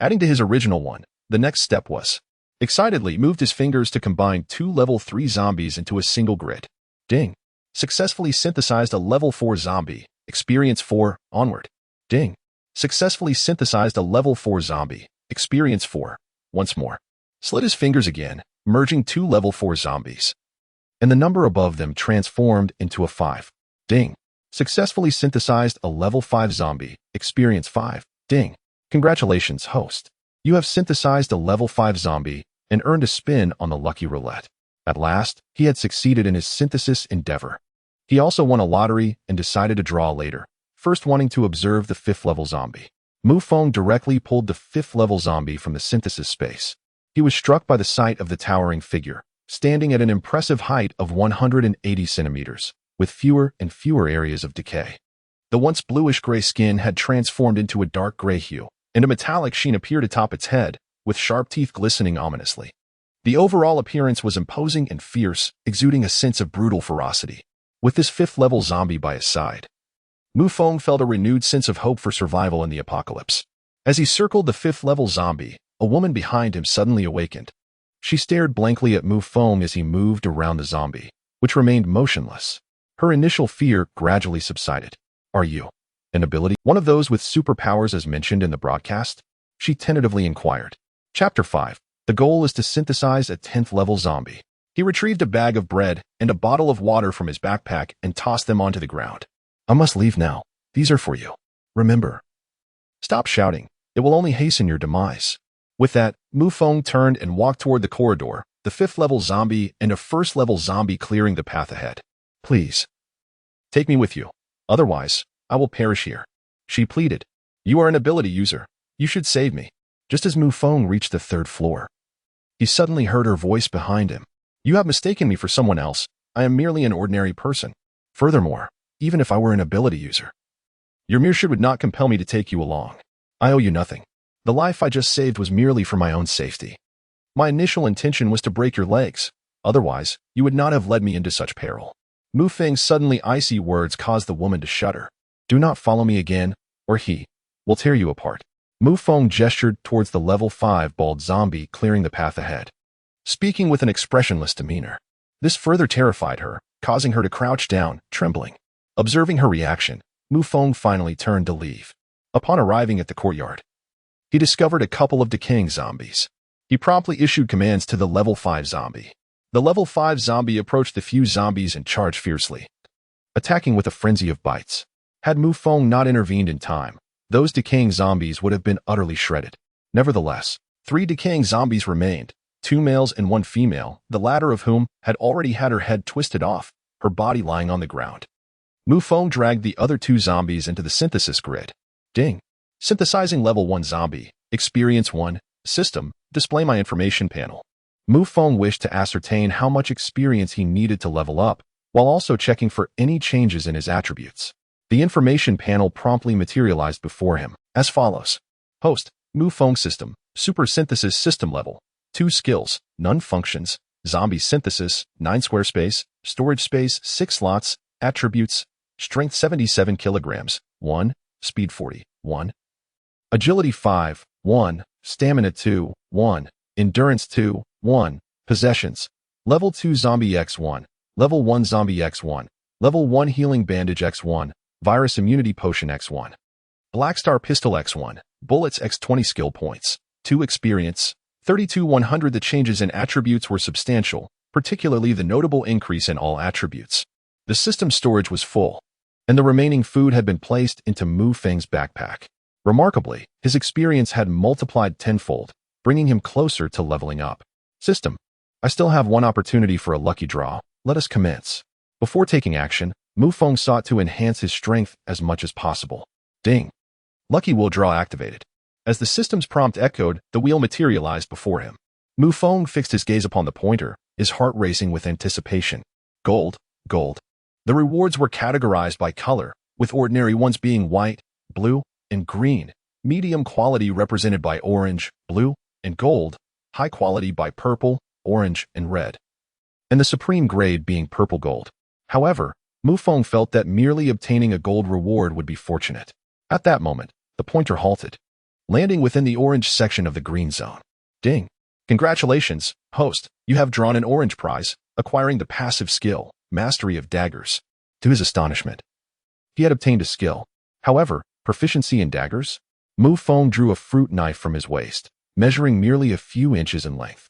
Speaker 1: Adding to his original one, the next step was, excitedly moved his fingers to combine 2 level 3 zombies into a single grid. Ding. Successfully synthesized a level 4 zombie. Experience 4, onward. Ding. Successfully synthesized a level 4 zombie. Experience 4, once more. Slit his fingers again, merging 2 level 4 zombies. And the number above them transformed into a 5. Ding. Successfully synthesized a level 5 zombie. Experience 5. Ding. Congratulations, host. You have synthesized a level 5 zombie and earned a spin on the lucky roulette. At last, he had succeeded in his synthesis endeavor. He also won a lottery and decided to draw later, first wanting to observe the 5th level zombie. Mu Feng directly pulled the 5th level zombie from the synthesis space. He was struck by the sight of the towering figure, standing at an impressive height of 180 centimeters, with fewer and fewer areas of decay. The once bluish-gray skin had transformed into a dark gray hue, and a metallic sheen appeared atop its head, with sharp teeth glistening ominously. The overall appearance was imposing and fierce, exuding a sense of brutal ferocity. With this 5th level zombie by his side, Mu Feng felt a renewed sense of hope for survival in the apocalypse. As he circled the 5th level zombie, a woman behind him suddenly awakened. She stared blankly at Mu Feng as he moved around the zombie, which remained motionless. Her initial fear gradually subsided. Are you an ability? One of those with superpowers as mentioned in the broadcast? She tentatively inquired. Chapter 5. The goal is to synthesize a 10th level zombie. He retrieved a bag of bread and a bottle of water from his backpack and tossed them onto the ground. I must leave now. These are for you. Remember. Stop shouting. It will only hasten your demise. With that, Mu Feng turned and walked toward the corridor, the 5th level zombie and a 1st level zombie clearing the path ahead. Please. Take me with you. Otherwise, I will perish here. She pleaded. You are an ability user. You should save me. Just as Mu Feng reached the 3rd floor, he suddenly heard her voice behind him. You have mistaken me for someone else. I am merely an ordinary person. Furthermore, even if I were an ability user, your mere shit would not compel me to take you along. I owe you nothing. The life I just saved was merely for my own safety. My initial intention was to break your legs. Otherwise, you would not have led me into such peril. Mu Feng's suddenly icy words caused the woman to shudder. Do not follow me again, or he will tear you apart. Mu Feng gestured towards the level 5 bald zombie clearing the path ahead, speaking with an expressionless demeanor. This further terrified her, causing her to crouch down, trembling. Observing her reaction, Mu Feng finally turned to leave. Upon arriving at the courtyard, he discovered a couple of decaying zombies. He promptly issued commands to the level 5 zombie. The level 5 zombie approached the few zombies and charged fiercely, attacking with a frenzy of bites. Had Mu Feng not intervened in time, those decaying zombies would have been utterly shredded. Nevertheless, 3 decaying zombies remained, 2 males and 1 female, the latter of whom had already had her head twisted off, her body lying on the ground. Mu Feng dragged the other 2 zombies into the synthesis grid. Ding. Synthesizing level 1 zombie. Experience 1. System. Display my information panel. Mu Feng wished to ascertain how much experience he needed to level up, while also checking for any changes in his attributes. The information panel promptly materialized before him, as follows. Host. Mu Feng system. Super synthesis system level. 2 skills. None functions. Zombie synthesis. 9 square space. Storage space. 6 slots. Attributes. Strength 77 kilograms. 1. Speed 40. 1. Agility 5. 1. Stamina 2. 1. Endurance 2. 1. Possessions. Level 2 Zombie X1. Level 1 Zombie X1. Level 1 Healing Bandage X1. Virus Immunity Potion X1. Black Star Pistol X1. Bullets X20 Skill Points. 2 Experience. 32-100. The changes in attributes were substantial, particularly the notable increase in all attributes. The system storage was full, and the remaining food had been placed into Mu Feng's backpack. Remarkably, his experience had multiplied tenfold, bringing him closer to leveling up. System. I still have one opportunity for a lucky draw. Let us commence. Before taking action, Mu Feng sought to enhance his strength as much as possible. Ding. Lucky wheel draw activated. As the system's prompt echoed, the wheel materialized before him. Mu Feng fixed his gaze upon the pointer, his heart racing with anticipation. Gold, gold. The rewards were categorized by color, with ordinary ones being white, blue, and green, medium quality represented by orange, blue, and gold, high quality by purple, orange, and red, and the supreme grade being purple gold. However, Mu Feng felt that merely obtaining a gold reward would be fortunate. At that moment, the pointer halted, landing within the orange section of the green zone. Ding. Congratulations, host, you have drawn an orange prize, acquiring the passive skill, mastery of daggers. To his astonishment, he had obtained a skill. However, proficiency in daggers? Mu Feng drew a fruit knife from his waist, measuring merely a few inches in length.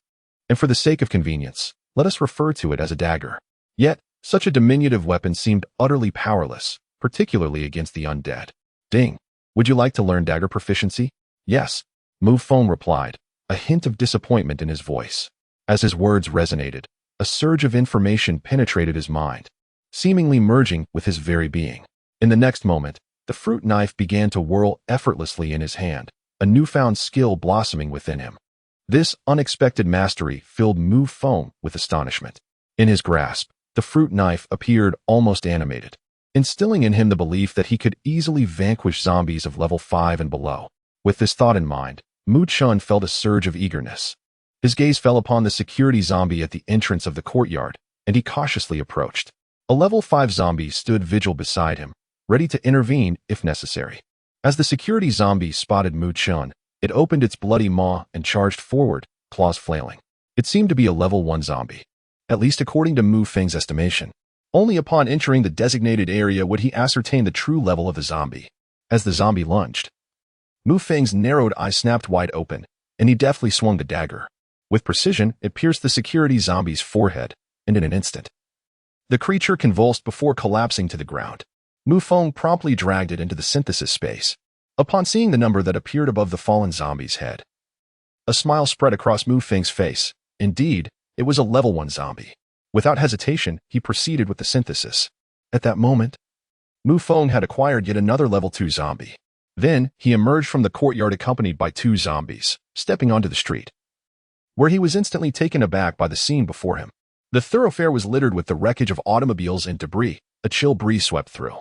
Speaker 1: And for the sake of convenience, let us refer to it as a dagger. Yet, such a diminutive weapon seemed utterly powerless, particularly against the undead. Ding. Would you like to learn dagger proficiency? Yes, Mu Feng replied, a hint of disappointment in his voice. As his words resonated, a surge of information penetrated his mind, seemingly merging with his very being. In the next moment, the fruit knife began to whirl effortlessly in his hand, a newfound skill blossoming within him. This unexpected mastery filled Mu Feng with astonishment. In his grasp, the fruit knife appeared almost animated, instilling in him the belief that he could easily vanquish zombies of level 5 and below. With this thought in mind, Mu Chun felt a surge of eagerness. His gaze fell upon the security zombie at the entrance of the courtyard, and he cautiously approached. A level 5 zombie stood vigil beside him, ready to intervene if necessary. As the security zombie spotted Mu Chun, it opened its bloody maw and charged forward, claws flailing. It seemed to be a level 1 zombie, at least according to Mu Feng's estimation. Only upon entering the designated area would he ascertain the true level of the zombie. As the zombie lunged, Mu Feng's narrowed eyes snapped wide open, and he deftly swung the dagger. With precision, it pierced the security zombie's forehead, and in an instant, the creature convulsed before collapsing to the ground. Mu Feng promptly dragged it into the synthesis space. Upon seeing the number that appeared above the fallen zombie's head, a smile spread across Mu Feng's face. Indeed, it was a level 1 zombie. Without hesitation, he proceeded with the synthesis. At that moment, Mu Feng had acquired yet another level 2 zombie. Then, he emerged from the courtyard accompanied by 2 zombies, stepping onto the street, where he was instantly taken aback by the scene before him. The thoroughfare was littered with the wreckage of automobiles and debris. A chill breeze swept through,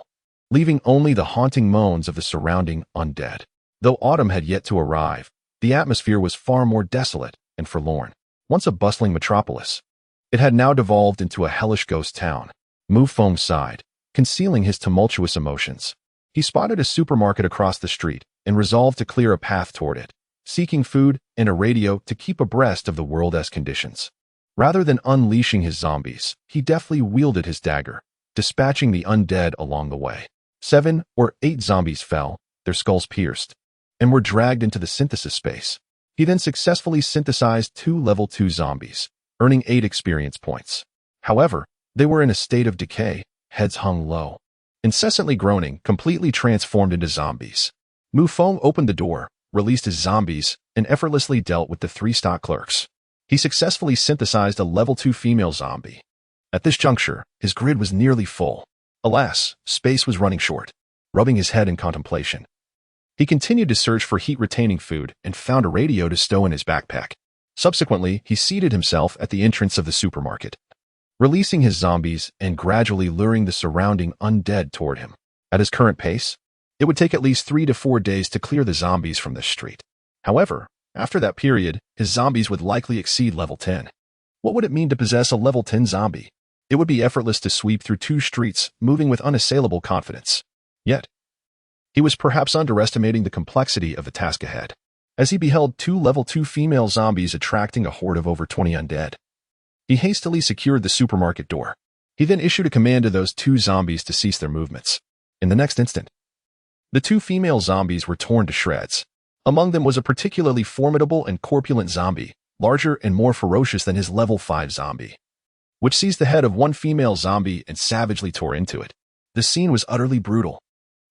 Speaker 1: leaving only the haunting moans of the surrounding undead. Though autumn had yet to arrive, the atmosphere was far more desolate and forlorn. Once a bustling metropolis, it had now devolved into a hellish ghost town. Mu Feng sighed, concealing his tumultuous emotions. He spotted a supermarket across the street and resolved to clear a path toward it, seeking food and a radio to keep abreast of the world's conditions. Rather than unleashing his zombies, he deftly wielded his dagger, dispatching the undead along the way. 7 or 8 zombies fell, their skulls pierced, and were dragged into the synthesis space. He then successfully synthesized 2 level 2 zombies, earning 8 experience points. However, they were in a state of decay, heads hung low, incessantly groaning, completely transformed into zombies. Mu Feng opened the door, released his zombies, and effortlessly dealt with the 3 stock clerks. He successfully synthesized a level 2 female zombie. At this juncture, his grid was nearly full. Alas, space was running short. Rubbing his head in contemplation, he continued to search for heat-retaining food and found a radio to stow in his backpack. Subsequently, he seated himself at the entrance of the supermarket, releasing his zombies and gradually luring the surrounding undead toward him. At his current pace, it would take at least 3 to 4 days to clear the zombies from the street. However, after that period, his zombies would likely exceed level 10. What would it mean to possess a level 10 zombie? It would be effortless to sweep through 2 streets, moving with unassailable confidence. Yet, he was perhaps underestimating the complexity of the task ahead, as he beheld 2 level 2 female zombies attracting a horde of over 20 undead. He hastily secured the supermarket door. He then issued a command to those 2 zombies to cease their movements. In the next instant, the 2 female zombies were torn to shreds. Among them was a particularly formidable and corpulent zombie, larger and more ferocious than his level 5 zombie, which seized the head of one female zombie and savagely tore into it. The scene was utterly brutal.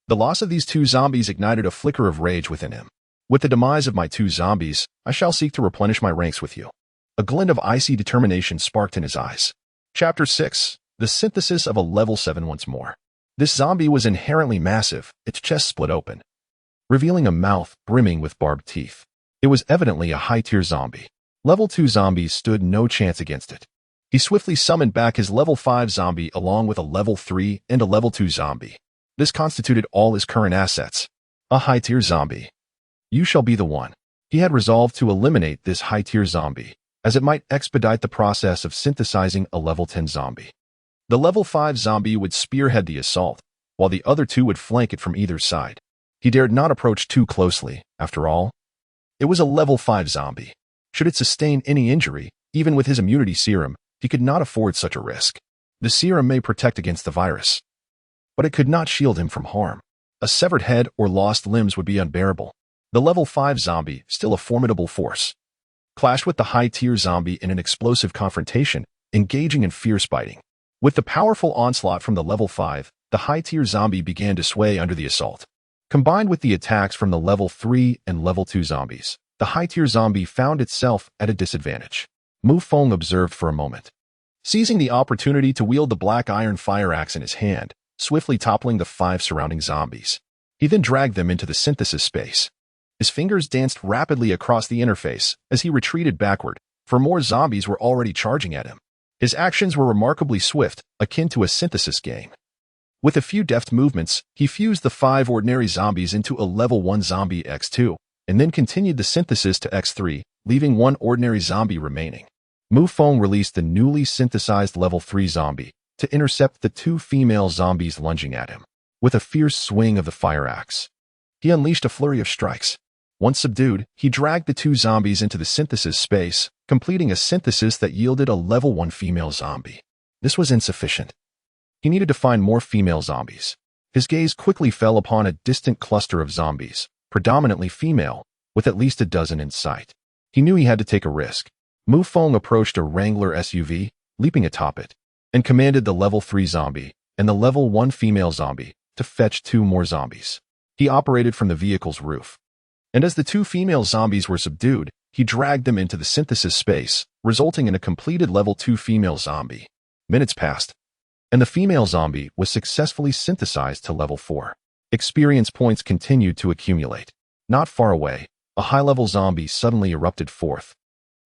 Speaker 1: The loss of these 2 zombies ignited a flicker of rage within him. With the demise of my 2 zombies, I shall seek to replenish my ranks with you. A glint of icy determination sparked in his eyes. Chapter 6. The synthesis of a level 7 once more. This zombie was inherently massive, its chest split open, revealing a mouth brimming with barbed teeth. It was evidently a high-tier zombie. Level 2 zombies stood no chance against it. He swiftly summoned back his level 5 zombie along with a level 3 and a level 2 zombie. This constituted all his current assets. A high-tier zombie. You shall be the one. He had resolved to eliminate this high-tier zombie, as it might expedite the process of synthesizing a level 10 zombie. The level 5 zombie would spearhead the assault, while the other 2 would flank it from either side. He dared not approach too closely, after all. It was a level 5 zombie. Should it sustain any injury, even with his immunity serum, he could not afford such a risk. The serum may protect against the virus, but it could not shield him from harm. A severed head or lost limbs would be unbearable. The level 5 zombie, still a formidable force, clashed with the high-tier zombie in an explosive confrontation, engaging in fierce biting. With the powerful onslaught from the level 5, the high-tier zombie began to sway under the assault. Combined with the attacks from the level 3 and level 2 zombies, the high-tier zombie found itself at a disadvantage. Mu Feng observed for a moment, seizing the opportunity to wield the black iron fire axe in his hand, swiftly toppling the 5 surrounding zombies. He then dragged them into the synthesis space. His fingers danced rapidly across the interface as he retreated backward, for more zombies were already charging at him. His actions were remarkably swift, akin to a synthesis game. With a few deft movements, he fused the 5 ordinary zombies into a level 1 zombie X2, and then continued the synthesis to X3, leaving 1 ordinary zombie remaining. Mu Feng released the newly synthesized level 3 zombie to intercept the 2 female zombies lunging at him. With a fierce swing of the fire axe, he unleashed a flurry of strikes. Once subdued, he dragged the 2 zombies into the synthesis space, completing a synthesis that yielded a level 1 female zombie. This was insufficient. He needed to find more female zombies. His gaze quickly fell upon a distant cluster of zombies, predominantly female, with at least a dozen in sight. He knew he had to take a risk. Mu Feng approached a Wrangler SUV, leaping atop it, and commanded the level 3 zombie and the level 1 female zombie to fetch 2 more zombies. He operated from the vehicle's roof, and as the 2 female zombies were subdued, he dragged them into the synthesis space, resulting in a completed level 2 female zombie. Minutes passed, and the female zombie was successfully synthesized to level 4. Experience points continued to accumulate. Not far away, a high-level zombie suddenly erupted forth,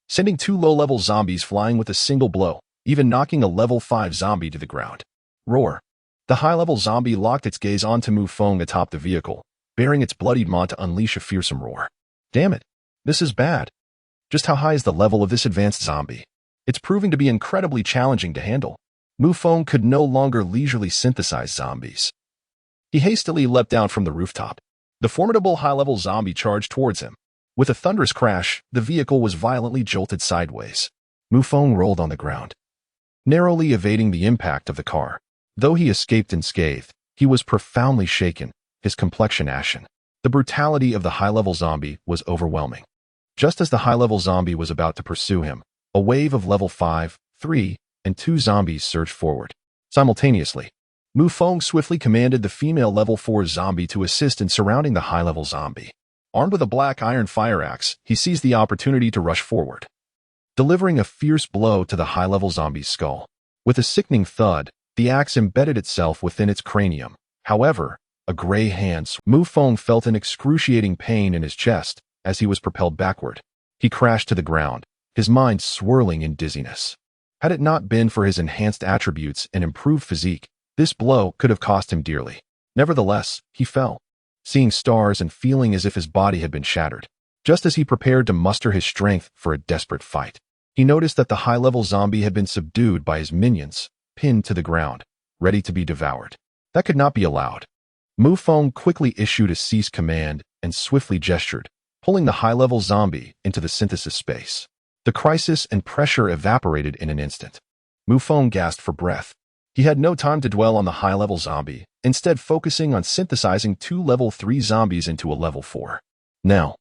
Speaker 1: sending 2 low-level zombies flying with a single blow, even knocking a level 5 zombie to the ground. Roar. The high-level zombie locked its gaze onto Mu Feng atop the vehicle, baring its bloodied maw to unleash a fearsome roar. Damn it. This is bad. Just how high is the level of this advanced zombie? It's proving to be incredibly challenging to handle. Mu Feng could no longer leisurely synthesize zombies. He hastily leapt down from the rooftop. The formidable high-level zombie charged towards him. With a thunderous crash, the vehicle was violently jolted sideways. Mu Feng rolled on the ground, narrowly evading the impact of the car. Though he escaped unscathed, he was profoundly shaken, his complexion ashen. The brutality of the high-level zombie was overwhelming. Just as the high-level zombie was about to pursue him, a wave of level 5, 3, and 2 zombies surged forward. Simultaneously, Mu Feng swiftly commanded the female level 4 zombie to assist in surrounding the high-level zombie. Armed with a black iron fire axe, he seized the opportunity to rush forward, delivering a fierce blow to the high-level zombie's skull. With a sickening thud, the axe embedded itself within its cranium. However, a gray hand. Mu Feng felt an excruciating pain in his chest as he was propelled backward. He crashed to the ground, his mind swirling in dizziness. Had it not been for his enhanced attributes and improved physique, this blow could have cost him dearly. Nevertheless, he fell, seeing stars and feeling as if his body had been shattered. Just as he prepared to muster his strength for a desperate fight, he noticed that the high-level zombie had been subdued by his minions, pinned to the ground, ready to be devoured. That could not be allowed. Mu Feng quickly issued a cease command and swiftly gestured, pulling the high-level zombie into the synthesis space. The crisis and pressure evaporated in an instant. Mu Feng gasped for breath. He had no time to dwell on the high-level zombie, instead focusing on synthesizing 2 level 3 zombies into a level 4. Now,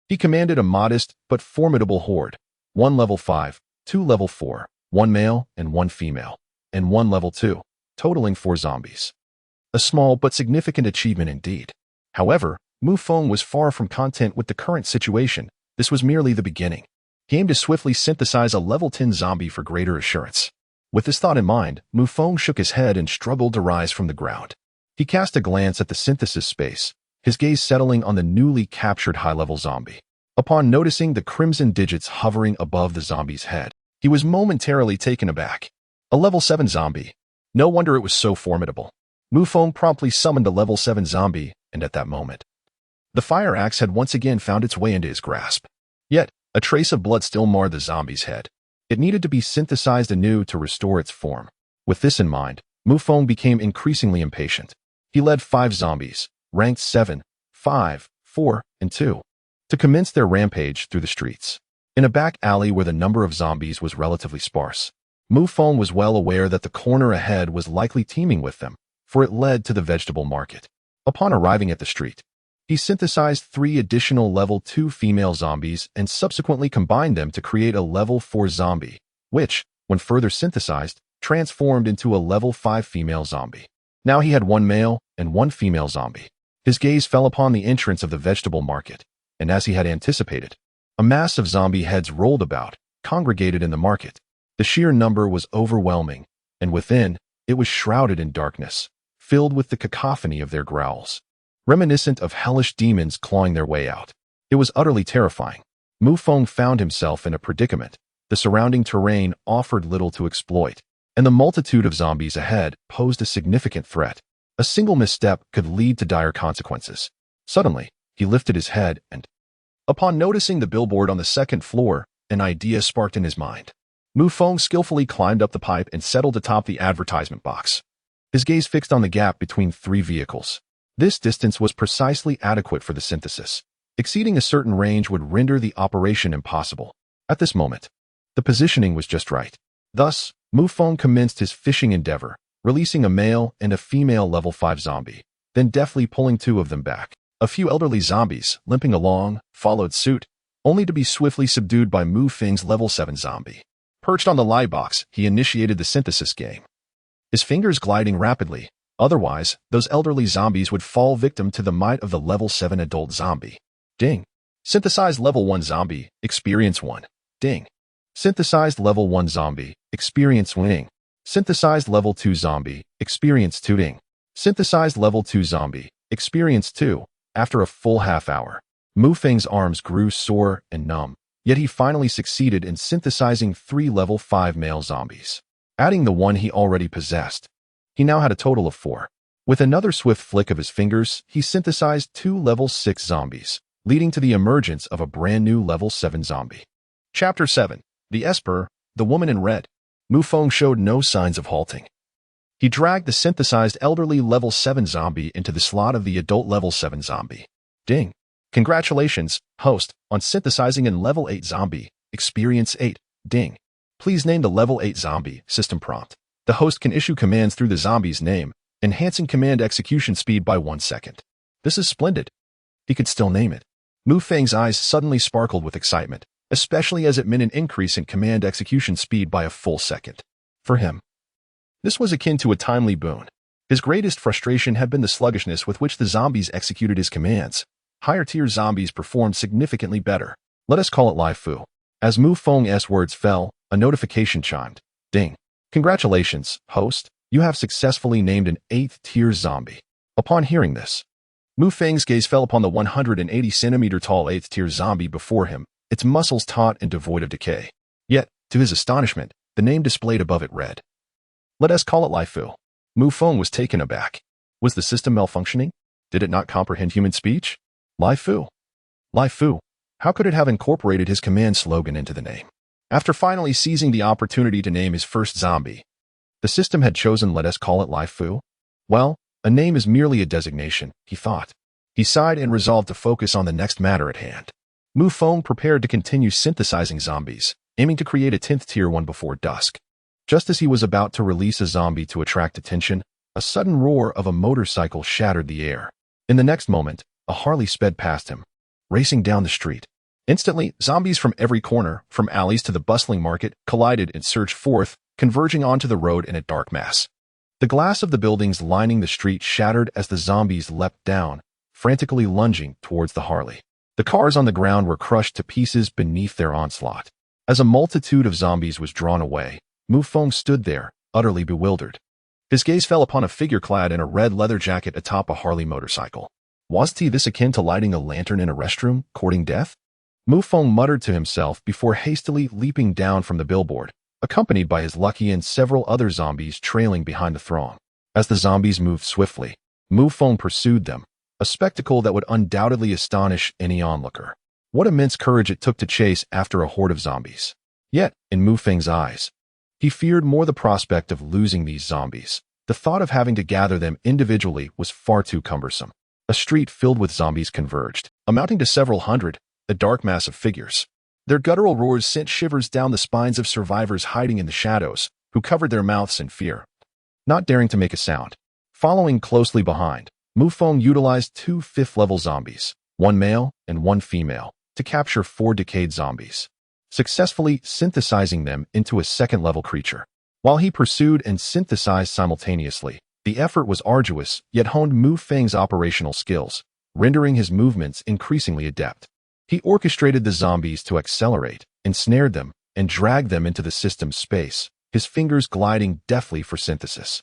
Speaker 1: he commanded a modest but formidable horde. 1 level 5, 2 level 4, 1 male and 1 female, and 1 level 2, totaling 4 zombies. A small but significant achievement indeed. However, Mu Feng was far from content with the current situation. This was merely the beginning. He aimed to swiftly synthesize a level 10 zombie for greater assurance. With this thought in mind, Mu Feng shook his head and struggled to rise from the ground. He cast a glance at the synthesis space, his gaze settling on the newly captured high-level zombie. Upon noticing the crimson digits hovering above the zombie's head, he was momentarily taken aback. A level 7 zombie. No wonder it was so formidable. Mu Feng promptly summoned the level 7 zombie, and at that moment, the fire axe had once again found its way into his grasp. Yet, a trace of blood still marred the zombie's head. It needed to be synthesized anew to restore its form. With this in mind, Mu Feng became increasingly impatient. He led 5 zombies, ranked 7, 5, 4, and 2, to commence their rampage through the streets. In a back alley where the number of zombies was relatively sparse, Mu Feng was well aware that the corner ahead was likely teeming with them, for it led to the vegetable market. Upon arriving at the street, he synthesized 3 additional level 2 female zombies and subsequently combined them to create a level 4 zombie, which, when further synthesized, transformed into a level 5 female zombie. Now he had 1 male and 1 female zombie. His gaze fell upon the entrance of the vegetable market, and as he had anticipated, a mass of zombie heads rolled about, congregated in the market. The sheer number was overwhelming, and within, it was shrouded in darkness, filled with the cacophony of their growls, reminiscent of hellish demons clawing their way out. It was utterly terrifying. Mu Feng found himself in a predicament. The surrounding terrain offered little to exploit, and the multitude of zombies ahead posed a significant threat. A single misstep could lead to dire consequences. Suddenly, he lifted his head and, upon noticing the billboard on the 2nd floor, an idea sparked in his mind. Mu Feng skillfully climbed up the pipe and settled atop the advertisement box. His gaze fixed on the gap between 3 vehicles. This distance was precisely adequate for the synthesis. Exceeding a certain range would render the operation impossible. At this moment, the positioning was just right. Thus, Mu Feng commenced his fishing endeavor, releasing a male and a female level 5 zombie, then deftly pulling 2 of them back. A few elderly zombies, limping along, followed suit, only to be swiftly subdued by Mu Feng's level 7 zombie. Perched on the light box, he initiated the synthesis game, his fingers gliding rapidly. Otherwise, those elderly zombies would fall victim to the might of the level 7 adult zombie. Ding. Synthesized level 1 zombie, experience 1. Ding. Synthesized level 1 zombie, experience 1. Ding. Synthesized level 2 zombie, experience 2. Ding. Synthesized level 2 zombie, experience 2. After a full half hour, Mu Feng's arms grew sore and numb, yet he finally succeeded in synthesizing 3 level 5 male zombies. Adding the 1 he already possessed, he now had a total of 4. With another swift flick of his fingers, he synthesized 2 level 6 zombies, leading to the emergence of a brand new level 7 zombie. Chapter 7. The Esper, the Woman in Red. Mu Feng showed no signs of halting. He dragged the synthesized elderly level 7 zombie into the slot of the adult level 7 zombie. Ding. Congratulations, host, on synthesizing in level 8 zombie, experience 8. Ding. Please name the level 8 zombie, system prompt. The host can issue commands through the zombie's name, enhancing command execution speed by 1 second. This is splendid. He could still name it. Mu Feng's eyes suddenly sparkled with excitement, especially as it meant an increase in command execution speed by a full second. For him, this was akin to a timely boon. His greatest frustration had been the sluggishness with which the zombies executed his commands. Higher-tier zombies performed significantly better. Let us call it Lai Fu. As Mu Feng's words fell, a notification chimed. Ding. Congratulations, host. You have successfully named an 8th-tier zombie. Upon hearing this, Mu Feng's gaze fell upon the 180-centimeter-tall 8th-tier zombie before him, its muscles taut and devoid of decay. Yet, to his astonishment, the name displayed above it read. Let us call it Lai Fu. Mu Feng was taken aback. Was the system malfunctioning? Did it not comprehend human speech? Lai Fu. Lai Fu. How could it have incorporated his command slogan into the name? After finally seizing the opportunity to name his first zombie, the system had chosen let us call it Lai Fu. Well, a name is merely a designation, he thought. He sighed and resolved to focus on the next matter at hand. Mu Feng prepared to continue synthesizing zombies, aiming to create a 10th-tier one before dusk. Just as he was about to release a zombie to attract attention, a sudden roar of a motorcycle shattered the air. In the next moment, a Harley sped past him, racing down the street. Instantly, zombies from every corner, from alleys to the bustling market, collided and surged forth, converging onto the road in a dark mass. The glass of the buildings lining the street shattered as the zombies leapt down, frantically lunging towards the Harley. The cars on the ground were crushed to pieces beneath their onslaught. As a multitude of zombies was drawn away, Mu Feng stood there, utterly bewildered. His gaze fell upon a figure clad in a red leather jacket atop a Harley motorcycle. Wasn't this akin to lighting a lantern in a restroom, courting death? Mu Feng muttered to himself before hastily leaping down from the billboard, accompanied by his lucky and several other zombies trailing behind the throng. As the zombies moved swiftly, Mu Feng pursued them, a spectacle that would undoubtedly astonish any onlooker. What immense courage it took to chase after a horde of zombies. Yet, in Mu Feng's eyes, he feared more the prospect of losing these zombies. The thought of having to gather them individually was far too cumbersome. A street filled with zombies converged, amounting to several hundred, a dark mass of figures. Their guttural roars sent shivers down the spines of survivors hiding in the shadows, who covered their mouths in fear, not daring to make a sound. Following closely behind, Mu Feng utilized two fifth-level zombies, one male and one female, to capture 4 decayed zombies, successfully synthesizing them into a second-level creature. While he pursued and synthesized simultaneously, the effort was arduous, yet honed Mu Feng's operational skills, rendering his movements increasingly adept. He orchestrated the zombies to accelerate, ensnared them, and dragged them into the system's space, his fingers gliding deftly for synthesis.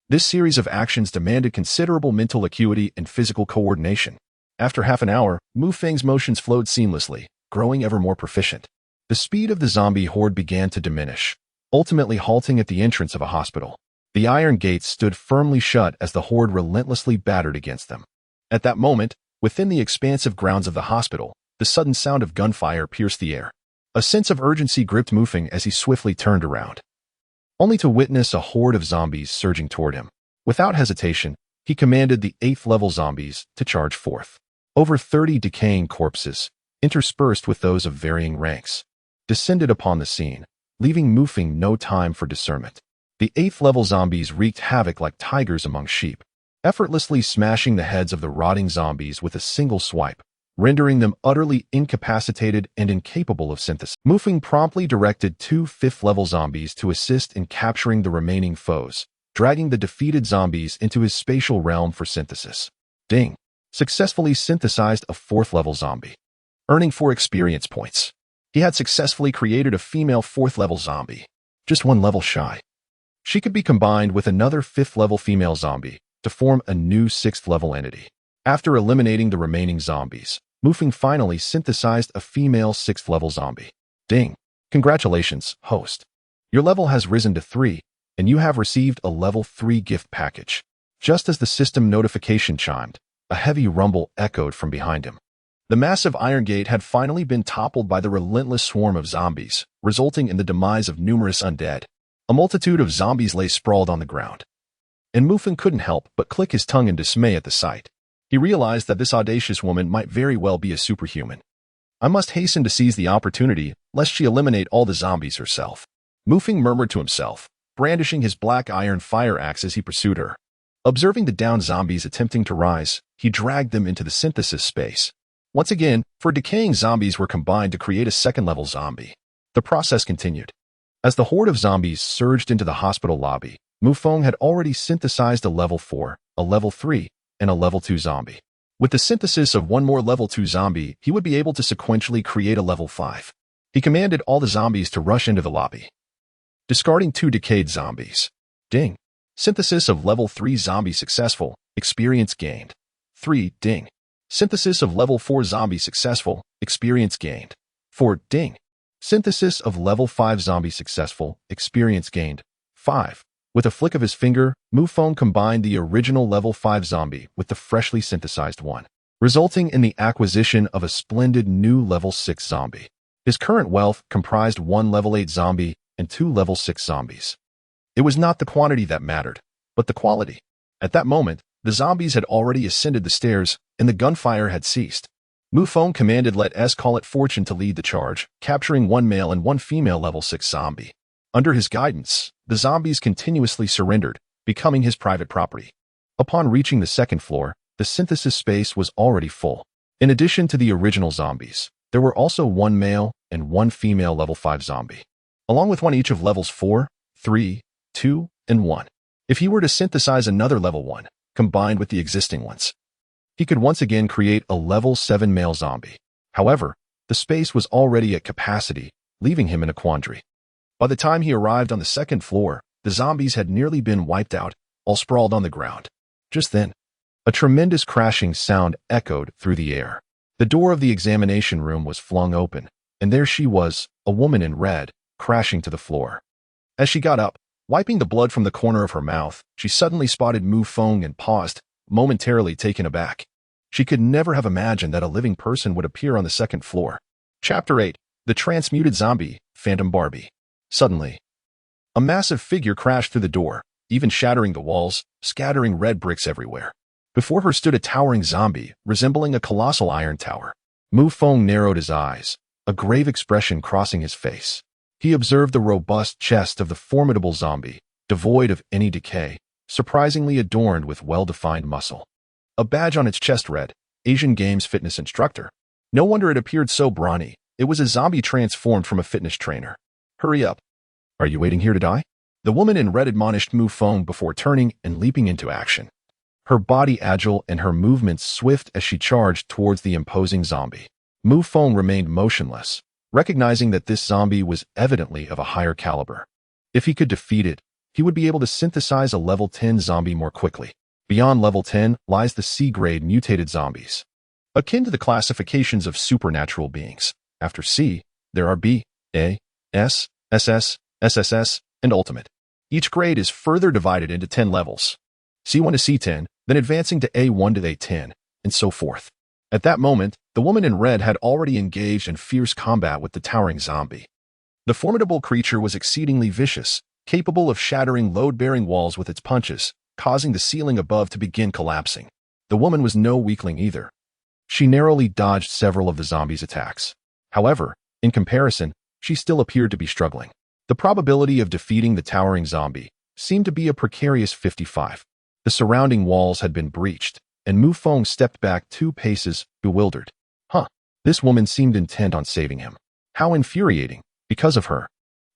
Speaker 1: This series of actions demanded considerable mental acuity and physical coordination. After half an hour, Mu Feng's motions flowed seamlessly, growing ever more proficient. The speed of the zombie horde began to diminish, ultimately halting at the entrance of a hospital. The iron gates stood firmly shut as the horde relentlessly battered against them. At that moment, within the expansive grounds of the hospital, the sudden sound of gunfire pierced the air. A sense of urgency gripped Mu Feng as he swiftly turned around, only to witness a horde of zombies surging toward him. Without hesitation, he commanded the 8th-level zombies to charge forth. Over 30 decaying corpses, interspersed with those of varying ranks, descended upon the scene, leaving Mu Feng no time for discernment. The 8th-level zombies wreaked havoc like tigers among sheep, effortlessly smashing the heads of the rotting zombies with a single swipe, rendering them utterly incapacitated and incapable of synthesis. Mu Feng promptly directed 2 5th-level zombies to assist in capturing the remaining foes, dragging the defeated zombies into his spatial realm for synthesis. Ding! Successfully synthesized a 4th-level zombie, earning 4 experience points. He had successfully created a female 4th-level zombie, just 1 level shy. She could be combined with another 5th-level female zombie to form a new 6th-level entity. After eliminating the remaining zombies, Mu Feng finally synthesized a female 6th-level zombie. Ding! Congratulations, host. Your level has risen to 3, and you have received a level 3 gift package. Just as the system notification chimed, a heavy rumble echoed from behind him. The massive iron gate had finally been toppled by the relentless swarm of zombies, resulting in the demise of numerous undead. A multitude of zombies lay sprawled on the ground, and Mu Feng couldn't help but click his tongue in dismay at the sight. He realized that this audacious woman might very well be a superhuman. I must hasten to seize the opportunity, lest she eliminate all the zombies herself. Mu Feng murmured to himself, brandishing his black iron fire axe as he pursued her. Observing the downed zombies attempting to rise, he dragged them into the synthesis space. Once again, 4 decaying zombies were combined to create a second-level zombie. The process continued. As the horde of zombies surged into the hospital lobby, Mu Feng had already synthesized a level 4, a level 3, and a level 2 zombie. With the synthesis of 1 more level 2 zombie, he would be able to sequentially create a level 5. He commanded all the zombies to rush into the lobby, discarding 2 decayed zombies. Ding! Synthesis of level 3 zombie successful, experience gained. 3, ding. Synthesis of level 4 zombie successful, experience gained. 4, ding. Synthesis of level 5 zombie successful, experience gained. 5. With a flick of his finger, Mu Feng combined the original level 5 zombie with the freshly synthesized one, resulting in the acquisition of a splendid new level 6 zombie. His current wealth comprised 1 level 8 zombie and 2 level 6 zombies. It was not the quantity that mattered, but the quality. At that moment, the zombies had already ascended the stairs, and the gunfire had ceased. Mu Feng commanded Let S call it Fortune to lead the charge, capturing 1 male and 1 female level 6 zombie. Under his guidance, the zombies continuously surrendered, becoming his private property. Upon reaching the 2nd floor, the synthesis space was already full. In addition to the original zombies, there were also 1 male and 1 female level 5 zombie, along with 1 each of levels 4, 3, 2, and 1. If he were to synthesize another level 1, combined with the existing ones, he could once again create a level 7 male zombie. However, the space was already at capacity, leaving him in a quandary. By the time he arrived on the 2nd floor, the zombies had nearly been wiped out, all sprawled on the ground. Just then, a tremendous crashing sound echoed through the air. The door of the examination room was flung open, and there she was, a woman in red, crashing to the floor. As she got up, wiping the blood from the corner of her mouth, she suddenly spotted Mu Feng and paused, momentarily taken aback. She could never have imagined that a living person would appear on the 2nd floor. Chapter 8. The Transmuted Zombie, Phantom Barbie. Suddenly, a massive figure crashed through the door, even shattering the walls, scattering red bricks everywhere. Before her stood a towering zombie, resembling a colossal iron tower. Mu Feng narrowed his eyes, a grave expression crossing his face. He observed the robust chest of the formidable zombie, devoid of any decay, surprisingly adorned with well-defined muscle. A badge on its chest read, Asian Games Fitness Instructor. No wonder it appeared so brawny. It was a zombie transformed from a fitness trainer. Hurry up. Are you waiting here to die? The woman in red admonished Mu Feng before turning and leaping into action. Her body agile and her movements swift as she charged towards the imposing zombie. Mu Feng remained motionless, recognizing that this zombie was evidently of a higher caliber. If he could defeat it, he would be able to synthesize a level 10 zombie more quickly. Beyond level 10 lies the C-grade mutated zombies, akin to the classifications of supernatural beings. After C, there are B, A, S, SS, SSS, and Ultimate. Each grade is further divided into 10 levels. C1 to C10, then advancing to A1 to A10, and so forth. At that moment, the woman in red had already engaged in fierce combat with the towering zombie. The formidable creature was exceedingly vicious, capable of shattering load-bearing walls with its punches, causing the ceiling above to begin collapsing. The woman was no weakling either. She narrowly dodged several of the zombie's attacks. However, in comparison, she still appeared to be struggling. The probability of defeating the towering zombie seemed to be a precarious 55. The surrounding walls had been breached, and Mu Feng stepped back 2 paces, bewildered. This woman seemed intent on saving him. How infuriating, because of her.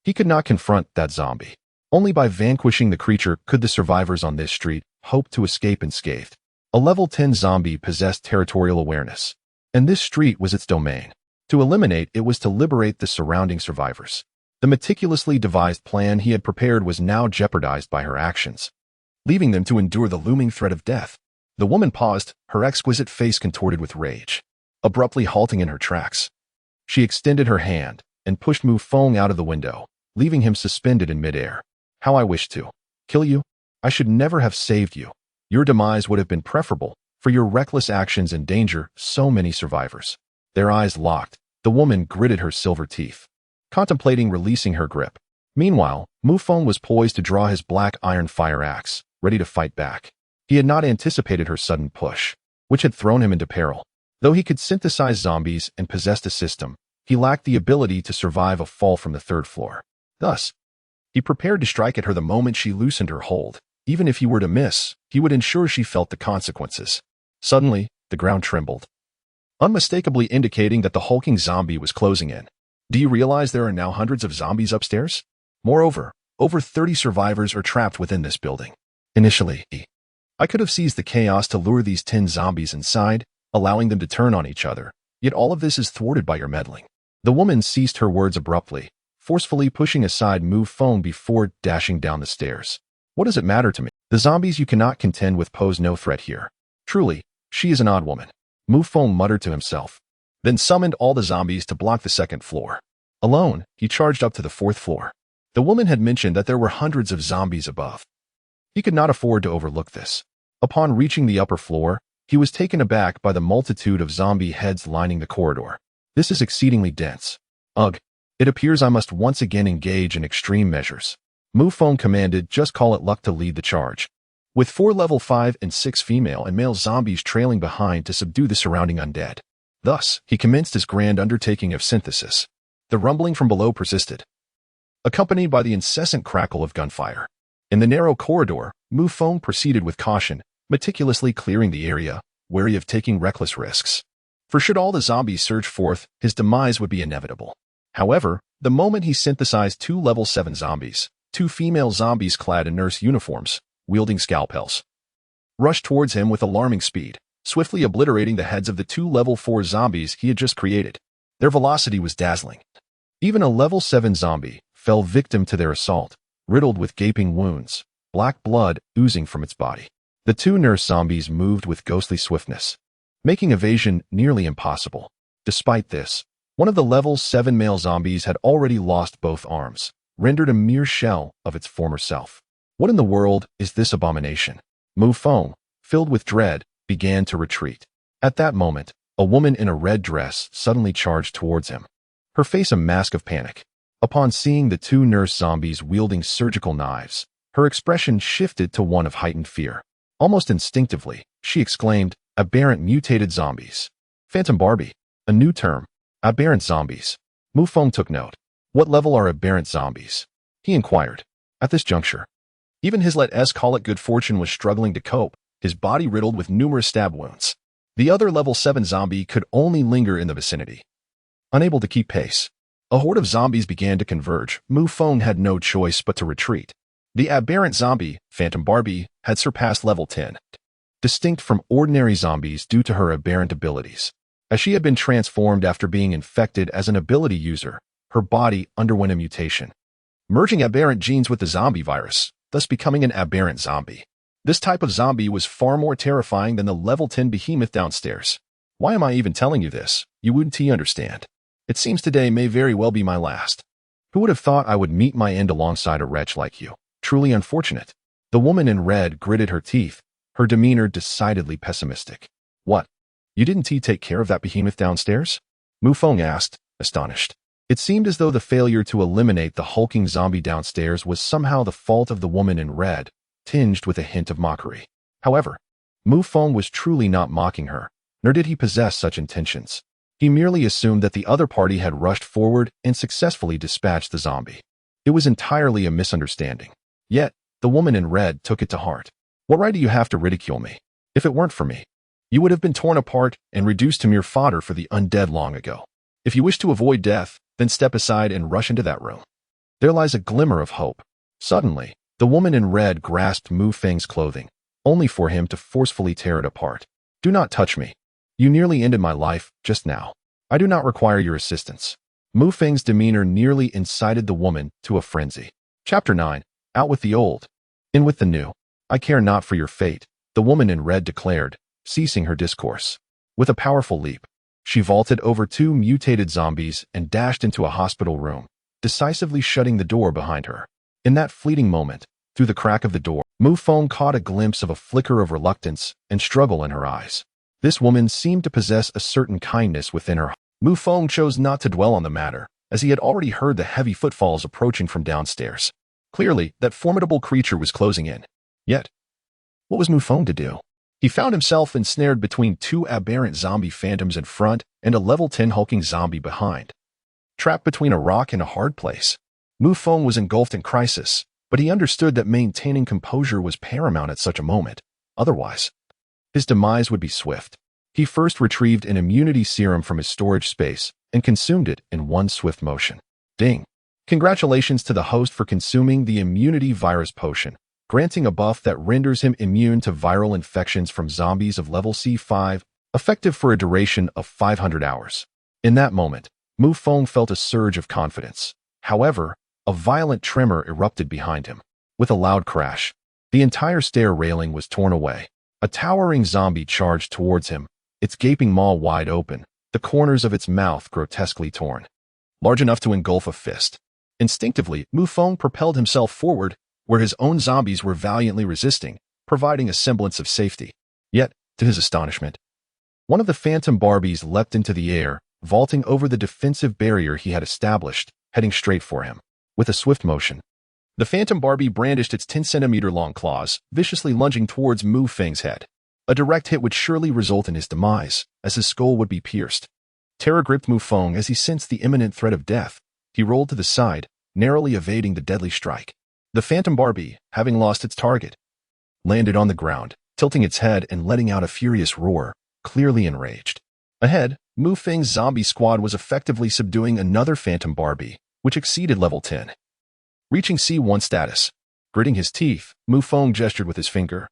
Speaker 1: He could not confront that zombie. Only by vanquishing the creature could the survivors on this street hope to escape unscathed. A level 10 zombie possessed territorial awareness, and this street was its domain. To eliminate it was to liberate the surrounding survivors. The meticulously devised plan he had prepared was now jeopardized by her actions, leaving them to endure the looming threat of death. The woman paused, her exquisite face contorted with rage, abruptly halting in her tracks. She extended her hand and pushed Mu Feng out of the window, leaving him suspended in midair. How I wish to kill you. I should never have saved you. Your demise would have been preferable, for your reckless actions endanger so many survivors. Their eyes locked. The woman gritted her silver teeth, contemplating releasing her grip. Meanwhile, Mu Feng was poised to draw his black iron fire axe, ready to fight back. He had not anticipated her sudden push, which had thrown him into peril. Though he could synthesize zombies and possessed a system, he lacked the ability to survive a fall from the 3rd floor. Thus, he prepared to strike at her the moment she loosened her hold. Even if he were to miss, he would ensure she felt the consequences. Suddenly, the ground trembled, unmistakably indicating that the hulking zombie was closing in. Do you realize there are now hundreds of zombies upstairs? Moreover, over 30 survivors are trapped within this building. Initially, I could have seized the chaos to lure these 10 zombies inside, allowing them to turn on each other. Yet all of this is thwarted by your meddling. The woman ceased her words abruptly, forcefully pushing aside Mu Feng before dashing down the stairs. What does it matter to me? The zombies you cannot contend with pose no threat here. Truly, she is an odd woman. Mu Feng muttered to himself, then summoned all the zombies to block the 2nd floor. Alone, he charged up to the 4th floor. The woman had mentioned that there were hundreds of zombies above. He could not afford to overlook this. Upon reaching the upper floor, he was taken aback by the multitude of zombie heads lining the corridor. This is exceedingly dense. Ugh, it appears I must once again engage in extreme measures. Mu Feng commanded, just call it luck to lead the charge. With 4 level 5 and 6 female and male zombies trailing behind to subdue the surrounding undead. Thus, he commenced his grand undertaking of synthesis. The rumbling from below persisted, accompanied by the incessant crackle of gunfire. In the narrow corridor, Mu Feng proceeded with caution, meticulously clearing the area, wary of taking reckless risks. For should all the zombies surge forth, his demise would be inevitable. However, the moment he synthesized 2 level 7 zombies, 2 female zombies clad in nurse uniforms, wielding scalpels, rushed towards him with alarming speed, swiftly obliterating the heads of the 2 level 4 zombies he had just created. Their velocity was dazzling. Even a level 7 zombie fell victim to their assault, riddled with gaping wounds, black blood oozing from its body. The 2 nurse zombies moved with ghostly swiftness, making evasion nearly impossible. Despite this, one of the level 7 male zombies had already lost both arms, rendered a mere shell of its former self. What in the world is this abomination? Mu Feng, filled with dread, began to retreat. At that moment, a woman in a red dress suddenly charged towards him, her face a mask of panic. Upon seeing the 2 nurse zombies wielding surgical knives, her expression shifted to one of heightened fear. Almost instinctively, she exclaimed, "Aberrant mutated zombies." Phantom Barbie, a new term. Aberrant zombies. Mu Feng took note. What level are aberrant zombies? He inquired. At this juncture, even his let's call it good fortune was struggling to cope, his body riddled with numerous stab wounds. The other level 7 zombie could only linger in the vicinity. Unable to keep pace, a horde of zombies began to converge. Mu Feng had no choice but to retreat. The aberrant zombie, Phantom Barbie, had surpassed level 10, distinct from ordinary zombies due to her aberrant abilities. As she had been transformed after being infected as an ability user, her body underwent a mutation, merging aberrant genes with the zombie virus, thus becoming an aberrant zombie. This type of zombie was far more terrifying than the level 10 behemoth downstairs. Why am I even telling you this? You wouldn't understand. It seems today may very well be my last. Who would have thought I would meet my end alongside a wretch like you? Truly unfortunate. The woman in red gritted her teeth, her demeanor decidedly pessimistic. What? You didn't take care of that behemoth downstairs? Mu Feng asked, astonished. It seemed as though the failure to eliminate the hulking zombie downstairs was somehow the fault of the woman in red, tinged with a hint of mockery. However, Mu Feng was truly not mocking her, nor did he possess such intentions. He merely assumed that the other party had rushed forward and successfully dispatched the zombie. It was entirely a misunderstanding. Yet, the woman in red took it to heart. What right do you have to ridicule me? If it weren't for me, you would have been torn apart and reduced to mere fodder for the undead long ago. If you wish to avoid death, then step aside and rush into that room. There lies a glimmer of hope. Suddenly, the woman in red grasped Mu Feng's clothing, only for him to forcefully tear it apart. Do not touch me. You nearly ended my life just now. I do not require your assistance. Mu Feng's demeanor nearly incited the woman to a frenzy. Chapter 9. Out with the old, in with the new. I care not for your fate, the woman in red declared, ceasing her discourse. With a powerful leap, she vaulted over 2 mutated zombies and dashed into a hospital room, decisively shutting the door behind her. In that fleeting moment, through the crack of the door, Mu Feng caught a glimpse of a flicker of reluctance and struggle in her eyes. This woman seemed to possess a certain kindness within her. Mu Feng chose not to dwell on the matter, as he had already heard the heavy footfalls approaching from downstairs. Clearly, that formidable creature was closing in. Yet, what was Mu Feng to do? He found himself ensnared between 2 aberrant zombie phantoms in front and a level 10 hulking zombie behind. Trapped between a rock and a hard place, Mu Feng was engulfed in crisis, but he understood that maintaining composure was paramount at such a moment. Otherwise, his demise would be swift. He first retrieved an immunity serum from his storage space and consumed it in one swift motion. Ding! Congratulations to the host for consuming the immunity virus potion, granting a buff that renders him immune to viral infections from zombies of level C5, effective for a duration of 500 hours. In that moment, Mu Feng felt a surge of confidence. However, a violent tremor erupted behind him. With a loud crash, the entire stair railing was torn away. A towering zombie charged towards him, its gaping maw wide open, the corners of its mouth grotesquely torn, large enough to engulf a fist. Instinctively, Mu Feng propelled himself forward, where his own zombies were valiantly resisting, providing a semblance of safety. Yet, to his astonishment, one of the Phantom Barbies leapt into the air, vaulting over the defensive barrier he had established, heading straight for him. With a swift motion, the Phantom Barbie brandished its 10-centimeter-long claws, viciously lunging towards Mu Feng's head. A direct hit would surely result in his demise, as his skull would be pierced. Terror gripped Mu Feng as he sensed the imminent threat of death. He rolled to the side, narrowly evading the deadly strike. The Phantom Barbie, having lost its target, landed on the ground, tilting its head and letting out a furious roar, clearly enraged. Ahead, Mu Feng's zombie squad was effectively subduing another Phantom Barbie, which exceeded level 10. Reaching C1 status. Gritting his teeth, Mu Feng gestured with his finger,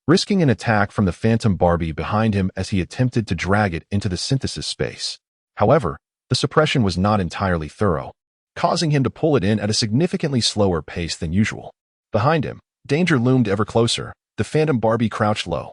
Speaker 1: risking an attack from the Phantom Barbie behind him as he attempted to drag it into the synthesis space. However, the suppression was not entirely thorough, causing him to pull it in at a significantly slower pace than usual. Behind him, danger loomed ever closer. The Phantom Barbie crouched low,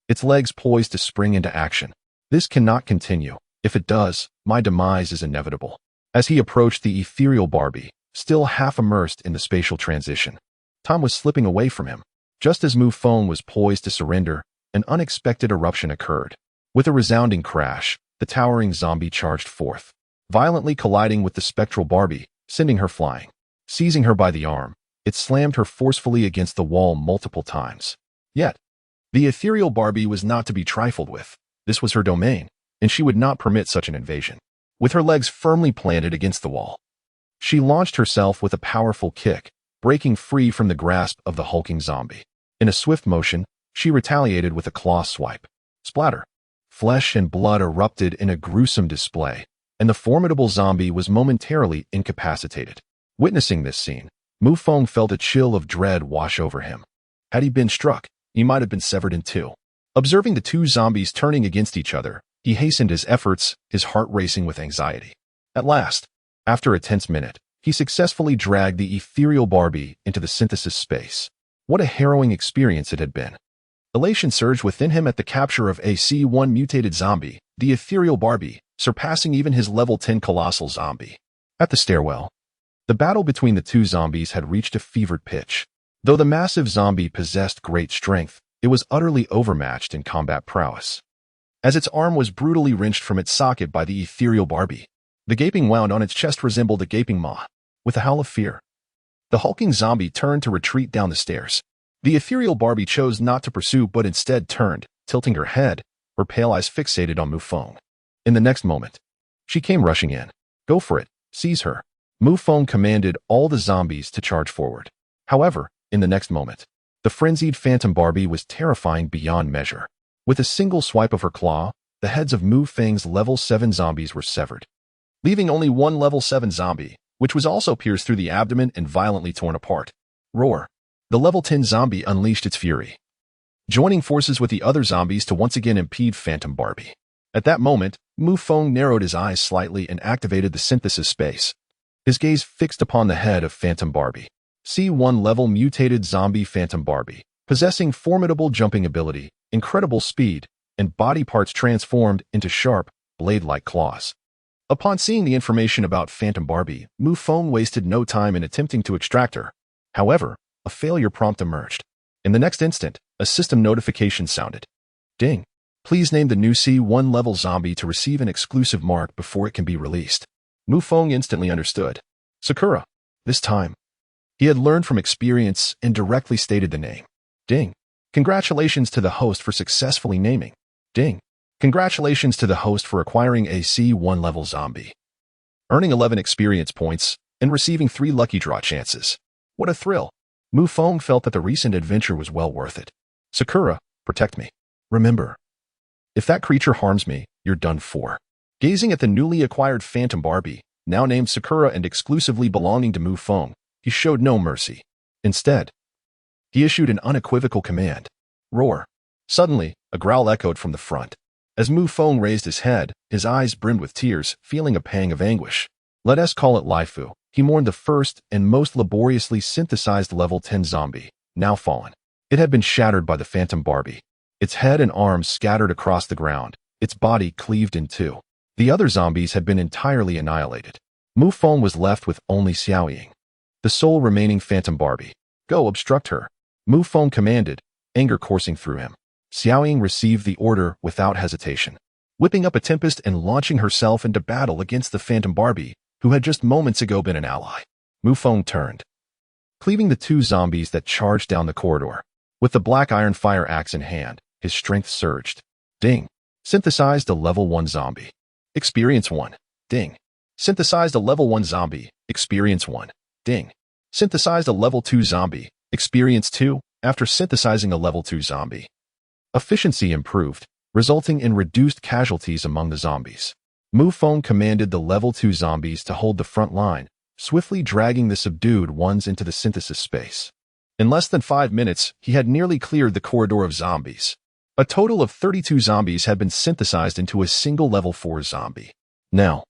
Speaker 1: its legs poised to spring into action. This cannot continue. If it does, my demise is inevitable. As he approached the ethereal Barbie, still half immersed in the spatial transition, time was slipping away from him. Just as Mu Feng was poised to surrender, an unexpected eruption occurred. With a resounding crash, the towering zombie charged forth, violently colliding with the spectral Barbie, sending her flying. Seizing her by the arm, it slammed her forcefully against the wall multiple times. Yet, the ethereal Barbie was not to be trifled with. This was her domain, and she would not permit such an invasion. With her legs firmly planted against the wall, She launched herself with a powerful kick, breaking free from the grasp of the hulking zombie. In a swift motion, she retaliated with a claw swipe. Splatter. Flesh and blood erupted in a gruesome display, and the formidable zombie was momentarily incapacitated. Witnessing this scene, Mu Feng felt a chill of dread wash over him. Had he been struck, he might have been severed in two. Observing the two zombies turning against each other, he hastened his efforts, his heart racing with anxiety. At last, after a tense minute, he successfully dragged the ethereal Barbie into the synthesis space. What a harrowing experience it had been. Elation surged within him at the capture of a C1 mutated zombie, the ethereal Barbie, surpassing even his level 10 colossal zombie. At the stairwell, the battle between the two zombies had reached a fevered pitch. Though the massive zombie possessed great strength, it was utterly overmatched in combat prowess. As its arm was brutally wrenched from its socket by the ethereal Barbie, the gaping wound on its chest resembled a gaping maw. With a howl of fear, the hulking zombie turned to retreat down the stairs. The ethereal Barbie chose not to pursue but instead turned, tilting her head, her pale eyes fixated on Mu Feng. In the next moment, she came rushing in. Go for it, seize her. Mu Feng commanded all the zombies to charge forward. However, in the next moment, the frenzied phantom Barbie was terrifying beyond measure. With a single swipe of her claw, the heads of Mu Feng's level 7 zombies were severed, leaving only one level 7 zombie, which was also pierced through the abdomen and violently torn apart. Roar. The level 10 zombie unleashed its fury, joining forces with the other zombies to once again impede Phantom Barbie. At that moment, Mu Feng narrowed his eyes slightly and activated the synthesis space. His gaze fixed upon the head of Phantom Barbie. C1 level mutated zombie Phantom Barbie, possessing formidable jumping ability, incredible speed, and body parts transformed into sharp, blade-like claws. Upon seeing the information about Phantom Barbie, Mu Feng wasted no time in attempting to extract her. However, a failure prompt emerged. In the next instant, a system notification sounded. Ding. Please name the new C1 level zombie to receive an exclusive mark before it can be released. Mu Feng instantly understood. Sakura. This time, he had learned from experience and directly stated the name. Ding. Congratulations to the host for successfully naming. Ding. Congratulations to the host for acquiring a C1 level zombie, earning 11 experience points, and receiving 3 lucky draw chances. What a thrill! Mu Feng felt that the recent adventure was well worth it. Sakura, protect me. Remember, if that creature harms me, you're done for. Gazing at the newly acquired Phantom Barbie, now named Sakura and exclusively belonging to Mu Feng, he showed no mercy. Instead, he issued an unequivocal command. Roar. Suddenly, a growl echoed from the front. As Mu Feng raised his head, his eyes brimmed with tears, feeling a pang of anguish. Let us call it Lifu. He mourned the first and most laboriously synthesized level 10 zombie, now fallen. It had been shattered by the Phantom Barbie. Its head and arms scattered across the ground, its body cleaved in two. The other zombies had been entirely annihilated. Mu Feng was left with only Xiaoying, the sole remaining Phantom Barbie. Go obstruct her. Mu Feng commanded, anger coursing through him. Xiaoying received the order without hesitation, whipping up a tempest and launching herself into battle against the Phantom Barbie, who had just moments ago been an ally. Mu Feng turned, cleaving the two zombies that charged down the corridor. With the black iron fire axe in hand, his strength surged. Ding. Synthesized a level 1 zombie. Experience 1. Ding. Synthesized a level 1 zombie. Experience 1. Ding. Synthesized a level 2 zombie. Experience 2. After synthesizing a level 2 zombie, efficiency improved, resulting in reduced casualties among the zombies. Mu Feng commanded the level 2 zombies to hold the front line, swiftly dragging the subdued ones into the synthesis space. In less than 5 minutes, he had nearly cleared the corridor of zombies. A total of 32 zombies had been synthesized into a single level 4 zombie. Now,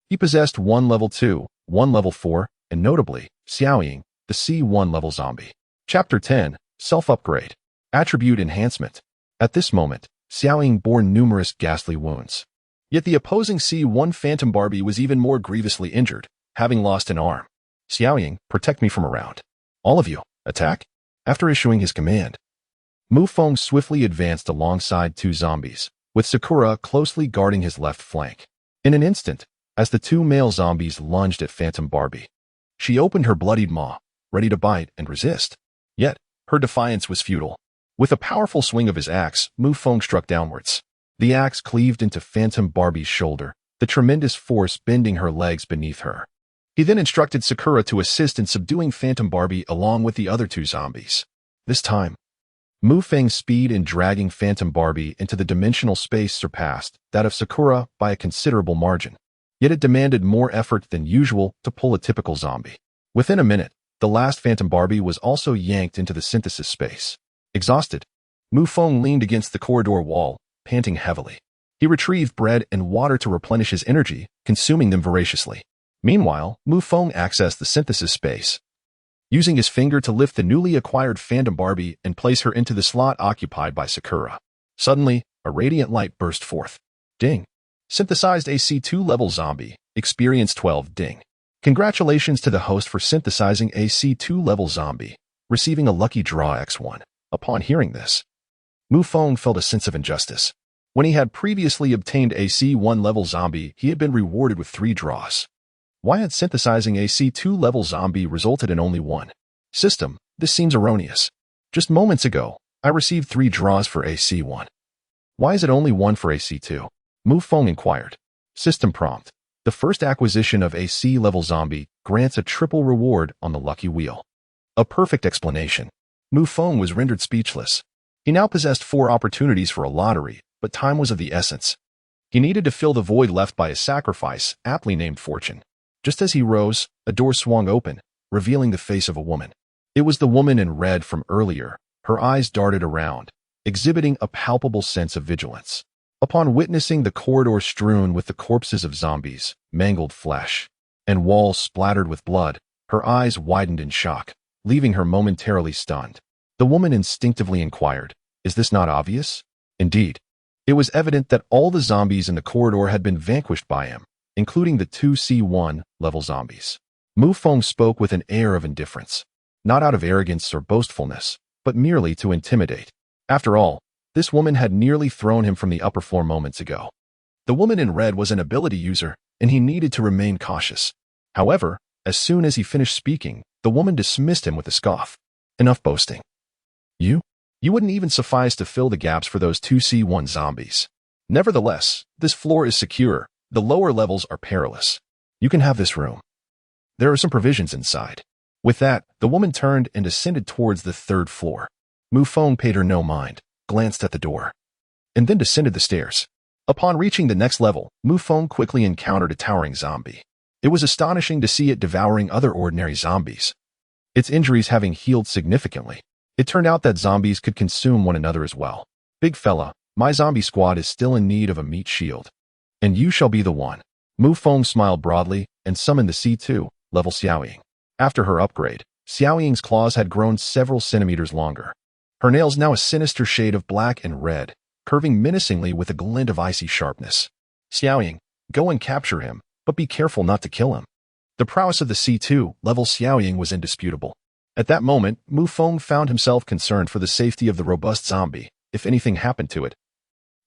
Speaker 1: he possessed 1 level 2, 1 level 4, and notably, Xiaoying, the C1 level zombie. Chapter 10, Self-Upgrade. Attribute Enhancement. At this moment, Xiaoying bore numerous ghastly wounds. Yet the opposing C1 Phantom Barbie was even more grievously injured, having lost an arm. Xiaoying, protect me from around. All of you, attack. After issuing his command, Mu Feng swiftly advanced alongside 2 zombies, with Sakura closely guarding his left flank. In an instant, as the 2 male zombies lunged at Phantom Barbie, she opened her bloodied maw, ready to bite and resist. Yet, her defiance was futile. With a powerful swing of his axe, Mu Feng struck downwards. The axe cleaved into Phantom Barbie's shoulder, the tremendous force bending her legs beneath her. He then instructed Sakura to assist in subduing Phantom Barbie along with the other two zombies. This time, Mu Feng's speed in dragging Phantom Barbie into the dimensional space surpassed that of Sakura by a considerable margin. Yet it demanded more effort than usual to pull a typical zombie. Within a minute, the last Phantom Barbie was also yanked into the synthesis space. Exhausted, Mu Feng leaned against the corridor wall, panting heavily. He retrieved bread and water to replenish his energy, consuming them voraciously. Meanwhile, Mu Feng accessed the synthesis space, using his finger to lift the newly acquired Phantom Barbie and place her into the slot occupied by Sakura. Suddenly, a radiant light burst forth. Ding. Synthesized AC2 level zombie. Experience 12 ding. Congratulations to the host for synthesizing AC2 level zombie, receiving a lucky draw X1. Upon hearing this, Mu Feng felt a sense of injustice. When he had previously obtained AC1 level zombie, he had been rewarded with 3 draws. Why had synthesizing AC2 level zombie resulted in only 1? System, this seems erroneous. Just moments ago, I received 3 draws for AC1. Why is it only 1 for AC2? Mu Feng inquired. System prompt. The first acquisition of AC level zombie grants a triple reward on the lucky wheel. A perfect explanation. Mu Feng was rendered speechless. He now possessed 4 opportunities for a lottery, but time was of the essence. He needed to fill the void left by his sacrifice, aptly named Fortune. Just as he rose, a door swung open, revealing the face of a woman. It was the woman in red from earlier. Her eyes darted around, exhibiting a palpable sense of vigilance. Upon witnessing the corridor strewn with the corpses of zombies, mangled flesh, and walls splattered with blood, her eyes widened in shock, leaving her momentarily stunned. The woman instinctively inquired, "Is this not obvious?" Indeed, it was evident that all the zombies in the corridor had been vanquished by him, including the 2 C1 level zombies. Mu Feng spoke with an air of indifference, not out of arrogance or boastfulness, but merely to intimidate. After all, this woman had nearly thrown him from the upper floor moments ago. The woman in red was an ability user, and he needed to remain cautious. However, as soon as he finished speaking, the woman dismissed him with a scoff. Enough boasting. You wouldn't even suffice to fill the gaps for those 2 C1 zombies. Nevertheless, this floor is secure. The lower levels are perilous. You can have this room. There are some provisions inside. With that, the woman turned and ascended towards the 3rd floor. Mu Feng paid her no mind, glanced at the door, and then descended the stairs. Upon reaching the next level, Mu Feng quickly encountered a towering zombie. It was astonishing to see it devouring other ordinary zombies. Its injuries having healed significantly, it turned out that zombies could consume one another as well. Big fella, my zombie squad is still in need of a meat shield. And you shall be the one. Mu Feng smiled broadly and summoned the C2 level Xiaoying. After her upgrade, Xiaoying's claws had grown several centimeters longer. Her nails now a sinister shade of black and red, curving menacingly with a glint of icy sharpness. Xiaoying, go and capture him, but be careful not to kill him. The prowess of the C2 level Xiaoying was indisputable. At that moment, Mu Feng found himself concerned for the safety of the robust zombie. If anything happened to it,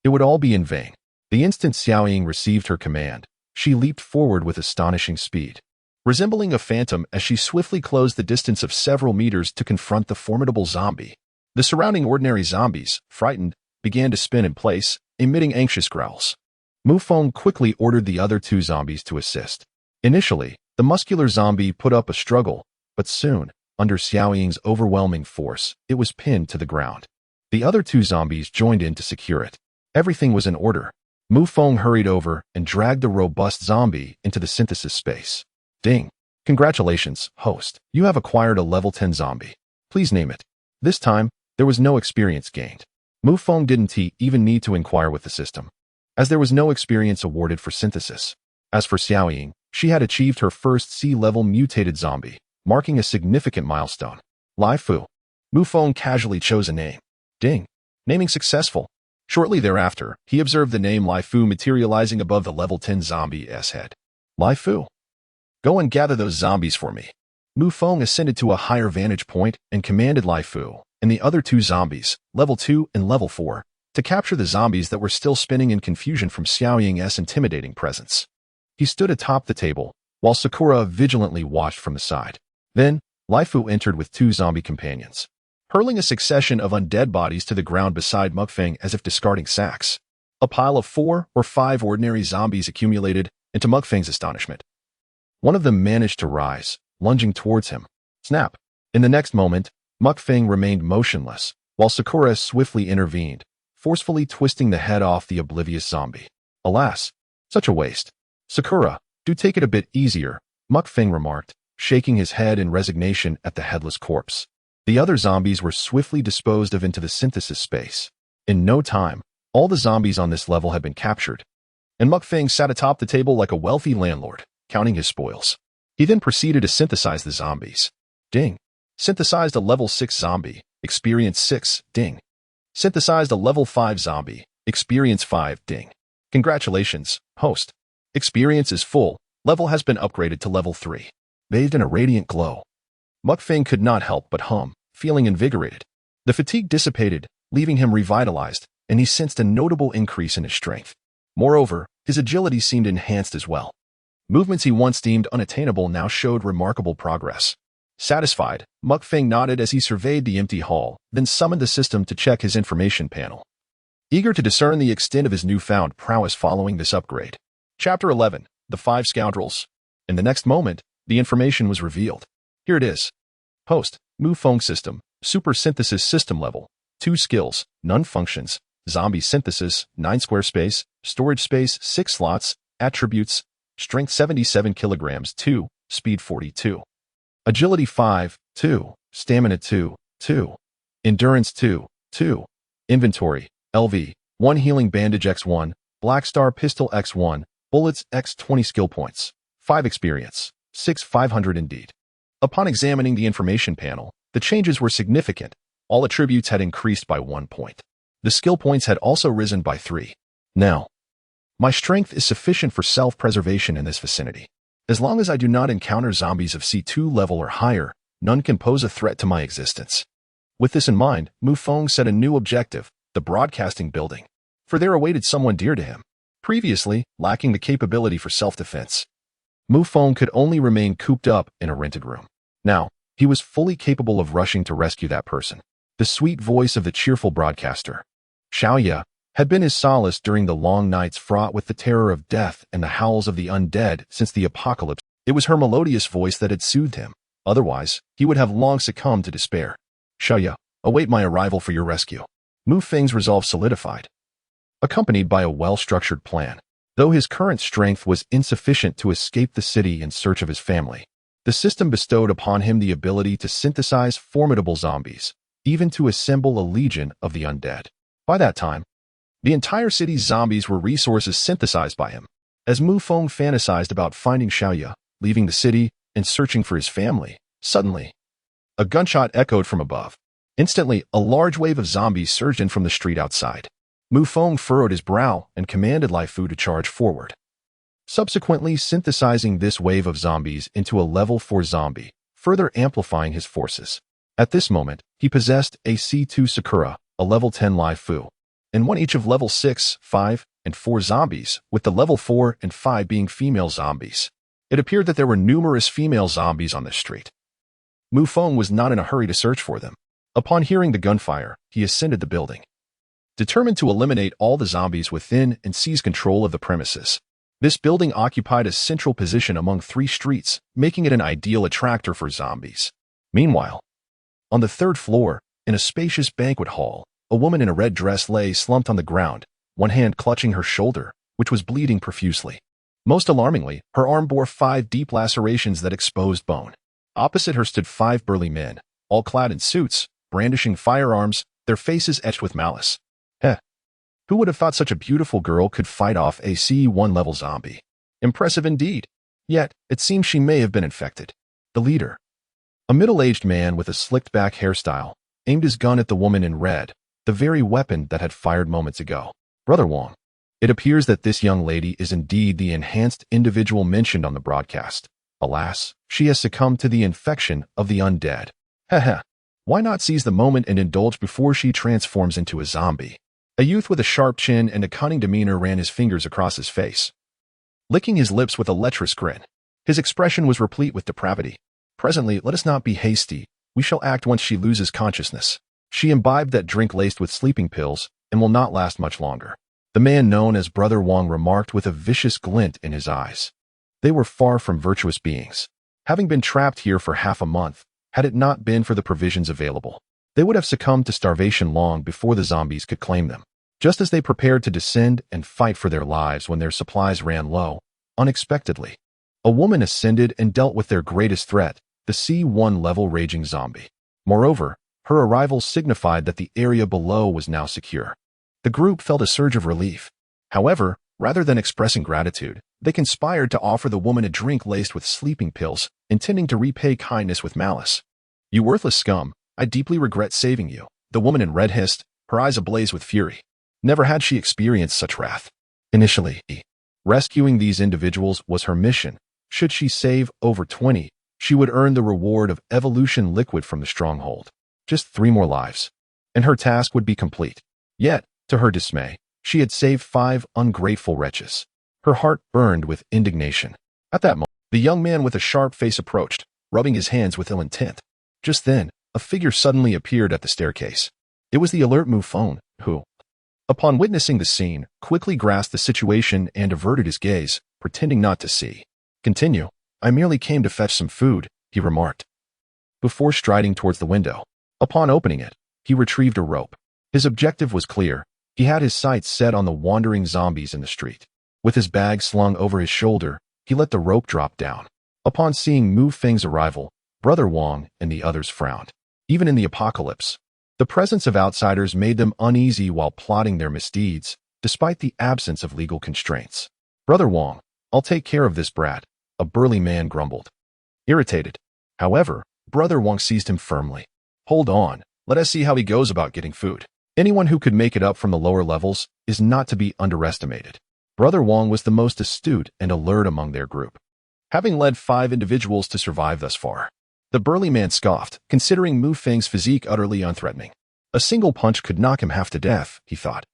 Speaker 1: it would all be in vain. The instant Xiaoying received her command, she leaped forward with astonishing speed, resembling a phantom as she swiftly closed the distance of several meters to confront the formidable zombie. The surrounding ordinary zombies, frightened, began to spin in place, emitting anxious growls. Mu Feng quickly ordered the other 2 zombies to assist. Initially, the muscular zombie put up a struggle, but soon, under Xiaoying's overwhelming force, it was pinned to the ground. The other 2 zombies joined in to secure it. Everything was in order. Mu Feng hurried over and dragged the robust zombie into the synthesis space. Ding. Congratulations, host. You have acquired a level 10 zombie. Please name it. This time, there was no experience gained. Mu Feng didn't even need to inquire with the system, as there was no experience awarded for synthesis. As for Xiaoying, she had achieved her first C-level mutated zombie, marking a significant milestone. Lai Fu. Mu Feng casually chose a name. Ding. Naming successful. Shortly thereafter, he observed the name Lai Fu materializing above the level 10 zombie's head. Lai Fu. Go and gather those zombies for me. Mu Feng ascended to a higher vantage point and commanded Lai Fu and the other 2 zombies, level 2 and level 4, to capture the zombies that were still spinning in confusion from Xiaoying's intimidating presence. He stood atop the table, while Sakura vigilantly watched from the side. Then, Lai Fu entered with 2 zombie companions, hurling a succession of undead bodies to the ground beside Mu Feng as if discarding sacks. A pile of 4 or 5 ordinary zombies accumulated, and to Mu Feng's astonishment, One of them managed to rise, lunging towards him. Snap! In the next moment, Mu Feng remained motionless, while Sakura swiftly intervened, forcefully twisting the head off the oblivious zombie. Alas, such a waste. Sakura, do take it a bit easier, Mu Feng remarked, shaking his head in resignation at the headless corpse. The other zombies were swiftly disposed of into the synthesis space. In no time, all the zombies on this level had been captured, and Mu Feng sat atop the table like a wealthy landlord, counting his spoils. He then proceeded to synthesize the zombies. Ding. Synthesized a level 6 zombie, experience 6, ding. Synthesized a level 5 zombie, experience 5, ding. Congratulations, host. Experience is full, level has been upgraded to level 3. Bathed in a radiant glow, Mu Feng could not help but hum, feeling invigorated. The fatigue dissipated, leaving him revitalized, and he sensed a notable increase in his strength. Moreover, his agility seemed enhanced as well. Movements he once deemed unattainable now showed remarkable progress. Satisfied, Mu Feng nodded as he surveyed the empty hall, then summoned the system to check his information panel. Eager to discern the extent of his newfound prowess following this upgrade. Chapter 11, The 5 Scoundrels. In the next moment, the information was revealed. Here it is. Host, Mu Feng System, Super Synthesis System Level, 2 skills, none functions, zombie synthesis, 9 square space, storage space, 6 slots, attributes, strength 77 kilograms, 2, speed 42. Agility 5, 2, stamina 2, 2, endurance 2, 2, inventory, LV, 1 healing bandage x1, black star pistol x1, bullets x20 skill points, 5 experience, 6 500 indeed. Upon examining the information panel, the changes were significant. All attributes had increased by 1 point. The skill points had also risen by 3. Now, my strength is sufficient for self-preservation in this vicinity. As long as I do not encounter zombies of C2 level or higher, none can pose a threat to my existence. With this in mind, Mu Feng set a new objective, the broadcasting building, for there awaited someone dear to him. Previously, lacking the capability for self-defense, Mu Feng could only remain cooped up in a rented room. Now, he was fully capable of rushing to rescue that person. The sweet voice of the cheerful broadcaster, Xiaoya, had been his solace during the long nights fraught with the terror of death and the howls of the undead since the apocalypse. It was her melodious voice that had soothed him. Otherwise, he would have long succumbed to despair. Xiaoya, await my arrival for your rescue. Mu Feng's resolve solidified, accompanied by a well-structured plan. Though his current strength was insufficient to escape the city in search of his family, the system bestowed upon him the ability to synthesize formidable zombies, even to assemble a legion of the undead. By that time, the entire city's zombies were resources synthesized by him. As Mu Feng fantasized about finding Xiaoya, leaving the city, and searching for his family, suddenly, a gunshot echoed from above. Instantly, a large wave of zombies surged in from the street outside. Mu Feng furrowed his brow and commanded Lai Fu to charge forward, subsequently synthesizing this wave of zombies into a level 4 zombie, further amplifying his forces. At this moment, he possessed a C2 Sakura, a level 10 Lai Fu, and one each of level 6, 5, and 4 zombies, with the level 4 and 5 being female zombies. It appeared that there were numerous female zombies on the street. Mu Feng was not in a hurry to search for them. Upon hearing the gunfire, he ascended the building, determined to eliminate all the zombies within and seize control of the premises. This building occupied a central position among 3 streets, making it an ideal attractor for zombies. Meanwhile, on the 3rd floor, in a spacious banquet hall, a woman in a red dress lay slumped on the ground, one hand clutching her shoulder, which was bleeding profusely. Most alarmingly, her arm bore 5 deep lacerations that exposed bone. Opposite her stood 5 burly men, all clad in suits, brandishing firearms, their faces etched with malice. Who would have thought such a beautiful girl could fight off a C1 level zombie? Impressive indeed. Yet, it seems she may have been infected. The leader, a middle-aged man with a slicked-back hairstyle, aimed his gun at the woman in red, the very weapon that had fired moments ago. Brother Wong. It appears that this young lady is indeed the enhanced individual mentioned on the broadcast. Alas, she has succumbed to the infection of the undead. Heh. Why not seize the moment and indulge before she transforms into a zombie? A youth with a sharp chin and a cunning demeanor ran his fingers across his face, licking his lips with a lecherous grin. His expression was replete with depravity. Presently, let us not be hasty. We shall act once she loses consciousness. She imbibed that drink laced with sleeping pills and will not last much longer. The man known as Brother Wong remarked with a vicious glint in his eyes. They were far from virtuous beings. Having been trapped here for half a month, had it not been for the provisions available, they would have succumbed to starvation long before the zombies could claim them. Just as they prepared to descend and fight for their lives when their supplies ran low, unexpectedly, a woman ascended and dealt with their greatest threat, the C1 level raging zombie. Moreover, her arrival signified that the area below was now secure. The group felt a surge of relief. However, rather than expressing gratitude, they conspired to offer the woman a drink laced with sleeping pills, intending to repay kindness with malice. "You worthless scum, I deeply regret saving you," the woman in red hissed, her eyes ablaze with fury. Never had she experienced such wrath. Initially, rescuing these individuals was her mission. Should she save over 20, she would earn the reward of evolution liquid from the stronghold. Just 3 more lives, and her task would be complete. Yet, to her dismay, she had saved 5 ungrateful wretches. Her heart burned with indignation. At that moment, the young man with a sharp face approached, rubbing his hands with ill intent. Just then, a figure suddenly appeared at the staircase. It was the alert Mu Feng, who, upon witnessing the scene, quickly grasped the situation and averted his gaze, pretending not to see. "Continue. I merely came to fetch some food," he remarked, before striding towards the window. Upon opening it, he retrieved a rope. His objective was clear. He had his sights set on the wandering zombies in the street. With his bag slung over his shoulder, he let the rope drop down. Upon seeing Mu Feng's arrival, Brother Wang and the others frowned. Even in the apocalypse, the presence of outsiders made them uneasy while plotting their misdeeds, despite the absence of legal constraints. "Brother Wang, I'll take care of this brat," a burly man grumbled. Irritated, however, Brother Wang seized him firmly. "Hold on, let us see how he goes about getting food. Anyone who could make it up from the lower levels is not to be underestimated." Brother Wang was the most astute and alert among their group, having led 5 individuals to survive thus far. The burly man scoffed, considering Mu Feng's physique utterly unthreatening. A single punch could knock him half to death, he thought,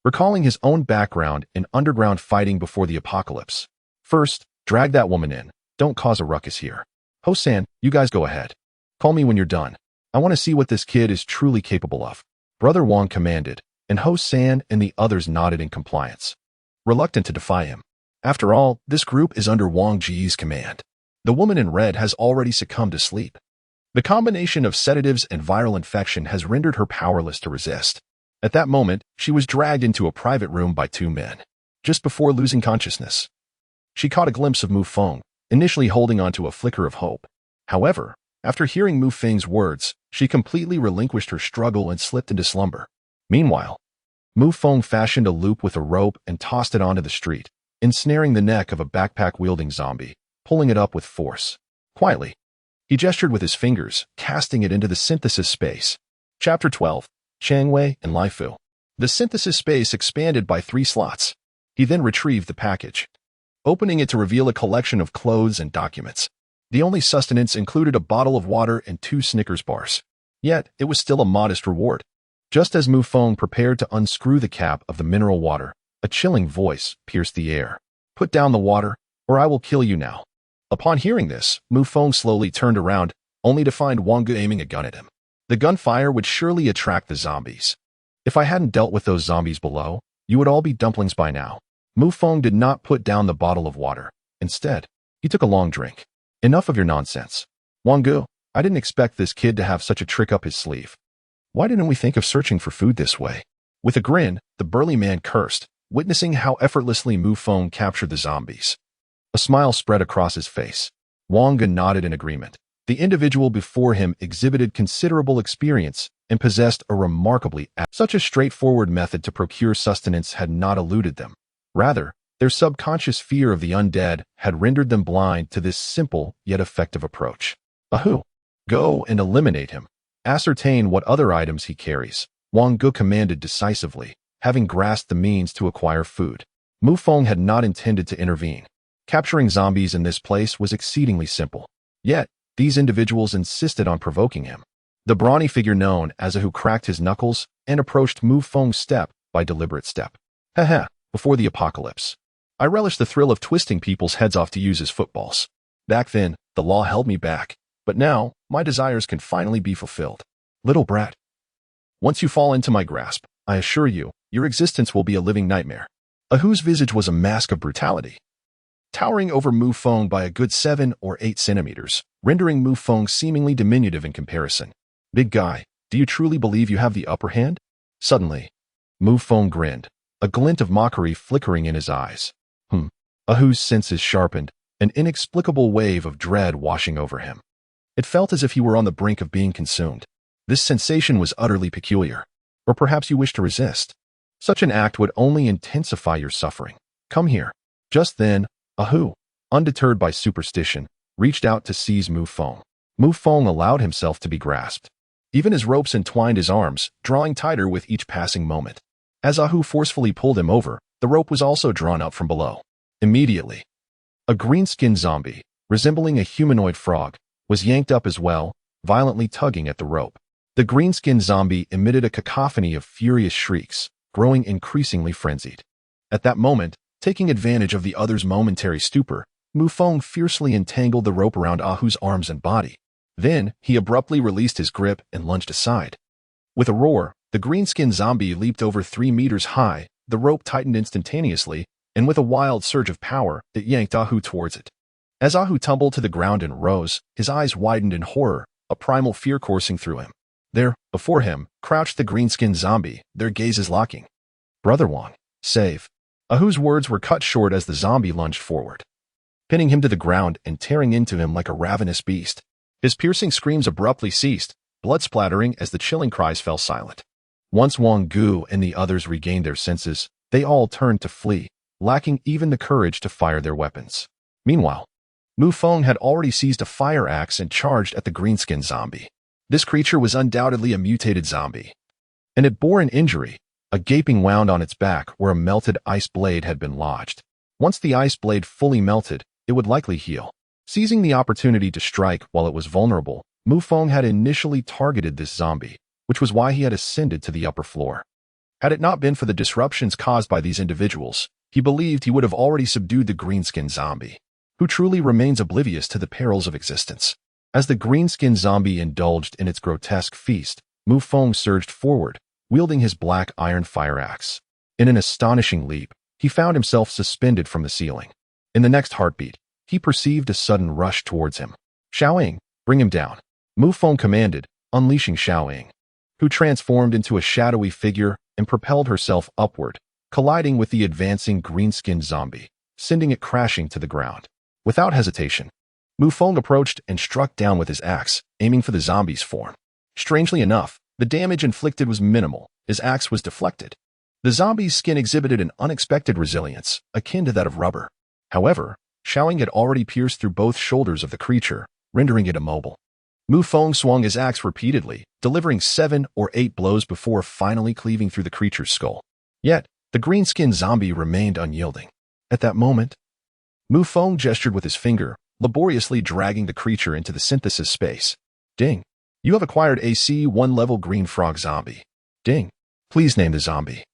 Speaker 1: recalling his own background in underground fighting before the apocalypse. "First, drag that woman in. Don't cause a ruckus here. Ho-san, you guys go ahead. Call me when you're done. I want to see what this kid is truly capable of," Brother Wang commanded, and Ho-san and the others nodded in compliance, reluctant to defy him. After all, this group is under Wang Ji's command. The woman in red has already succumbed to sleep. The combination of sedatives and viral infection has rendered her powerless to resist. At that moment, she was dragged into a private room by 2 men. Just before losing consciousness, she caught a glimpse of Mu Feng, initially holding onto a flicker of hope. However, after hearing Mu Feng's words, she completely relinquished her struggle and slipped into slumber. Meanwhile, Mu Feng fashioned a loop with a rope and tossed it onto the street, ensnaring the neck of a backpack-wielding zombie, pulling it up with force. Quietly, he gestured with his fingers, casting it into the synthesis space. Chapter 12. Changwei and Laifu. The synthesis space expanded by 3 slots. He then retrieved the package, opening it to reveal a collection of clothes and documents. The only sustenance included a bottle of water and 2 Snickers bars. Yet, it was still a modest reward. Just as Mu Feng prepared to unscrew the cap of the mineral water, a chilling voice pierced the air. "Put down the water, or I will kill you now." Upon hearing this, Mu Feng slowly turned around, only to find Wang Gu aiming a gun at him. The gunfire would surely attract the zombies. "If I hadn't dealt with those zombies below, you would all be dumplings by now." Mu Feng did not put down the bottle of water. Instead, he took a long drink. "Enough of your nonsense. Wang Gu, I didn't expect this kid to have such a trick up his sleeve. Why didn't we think of searching for food this way?" With a grin, the burly man cursed, witnessing how effortlessly Mu Feng captured the zombies. A smile spread across his face. Wang Gu nodded in agreement. The individual before him exhibited considerable experience and possessed a remarkably such a straightforward method to procure sustenance had not eluded them. Rather, their subconscious fear of the undead had rendered them blind to this simple yet effective approach. "Ahu! Go and eliminate him. Ascertain what other items he carries," Wang Gu commanded decisively, having grasped the means to acquire food. Mu Feng had not intended to intervene. Capturing zombies in this place was exceedingly simple. Yet, these individuals insisted on provoking him. The brawny figure known as Ahu cracked his knuckles and approached Mu Feng step by deliberate step. "Haha, before the apocalypse, I relished the thrill of twisting people's heads off to use as footballs. Back then, the law held me back, but now, my desires can finally be fulfilled. Little brat. Once you fall into my grasp, I assure you, your existence will be a living nightmare." Ahu's visage was a mask of brutality. towering over Mu Feng by a good 7 or 8 centimeters, rendering Mu Feng seemingly diminutive in comparison. Big guy, do you truly believe you have the upper hand? Suddenly, Mu Feng grinned, a glint of mockery flickering in his eyes. Ahu's senses sharpened, an inexplicable wave of dread washing over him. It felt as if he were on the brink of being consumed. This sensation was utterly peculiar. Or perhaps you wish to resist. Such an act would only intensify your suffering. Come here. Just then, Ahu, undeterred by superstition, reached out to seize Mu Feng. Mu Feng allowed himself to be grasped. Even his ropes entwined his arms, drawing tighter with each passing moment. As Ahu forcefully pulled him over, the rope was also drawn up from below. Immediately, a green-skinned zombie, resembling a humanoid frog, was yanked up as well, violently tugging at the rope. The green-skinned zombie emitted a cacophony of furious shrieks, growing increasingly frenzied. At that moment, taking advantage of the other's momentary stupor, Mu Feng fiercely entangled the rope around Ahu's arms and body. Then, he abruptly released his grip and lunged aside. With a roar, the green-skinned zombie leaped over 3 meters high, the rope tightened instantaneously, and with a wild surge of power, it yanked Ahu towards it. As Ahu tumbled to the ground and rose, his eyes widened in horror, a primal fear coursing through him. There, before him, crouched the green-skinned zombie, their gazes locking. Brother Wang, save. Ahu's words were cut short as the zombie lunged forward, pinning him to the ground and tearing into him like a ravenous beast. His piercing screams abruptly ceased, blood splattering as the chilling cries fell silent. Once Wang Gu and the others regained their senses, they all turned to flee, lacking even the courage to fire their weapons. Meanwhile, Mu Feng had already seized a fire axe and charged at the green-skinned zombie. This creature was undoubtedly a mutated zombie, and it bore an injury, a gaping wound on its back where a melted ice blade had been lodged. Once the ice blade fully melted, it would likely heal. Seizing the opportunity to strike while it was vulnerable, Mu Feng had initially targeted this zombie, which was why he had ascended to the upper floor. Had it not been for the disruptions caused by these individuals, he believed he would have already subdued the green-skinned zombie, who truly remains oblivious to the perils of existence. As the green-skinned zombie indulged in its grotesque feast, Mu Feng surged forward, wielding his black iron fire axe. In an astonishing leap, he found himself suspended from the ceiling. In the next heartbeat, he perceived a sudden rush towards him. Xiaoying, bring him down. Mu Feng commanded, unleashing Xiaoying, who transformed into a shadowy figure and propelled herself upward, colliding with the advancing green-skinned zombie, sending it crashing to the ground. Without hesitation, Mu Feng approached and struck down with his axe, aiming for the zombie's form. Strangely enough, the damage inflicted was minimal. His axe was deflected. The zombie's skin exhibited an unexpected resilience, akin to that of rubber. However, Xiaoying had already pierced through both shoulders of the creature, rendering it immobile. Mu Feng swung his axe repeatedly, delivering 7 or 8 blows before finally cleaving through the creature's skull. Yet, the green-skinned zombie remained unyielding. At that moment, Mu Feng gestured with his finger, laboriously dragging the creature into the synthesis space. Ding. You have acquired a C1 level green frog zombie. Ding. Please name the zombie.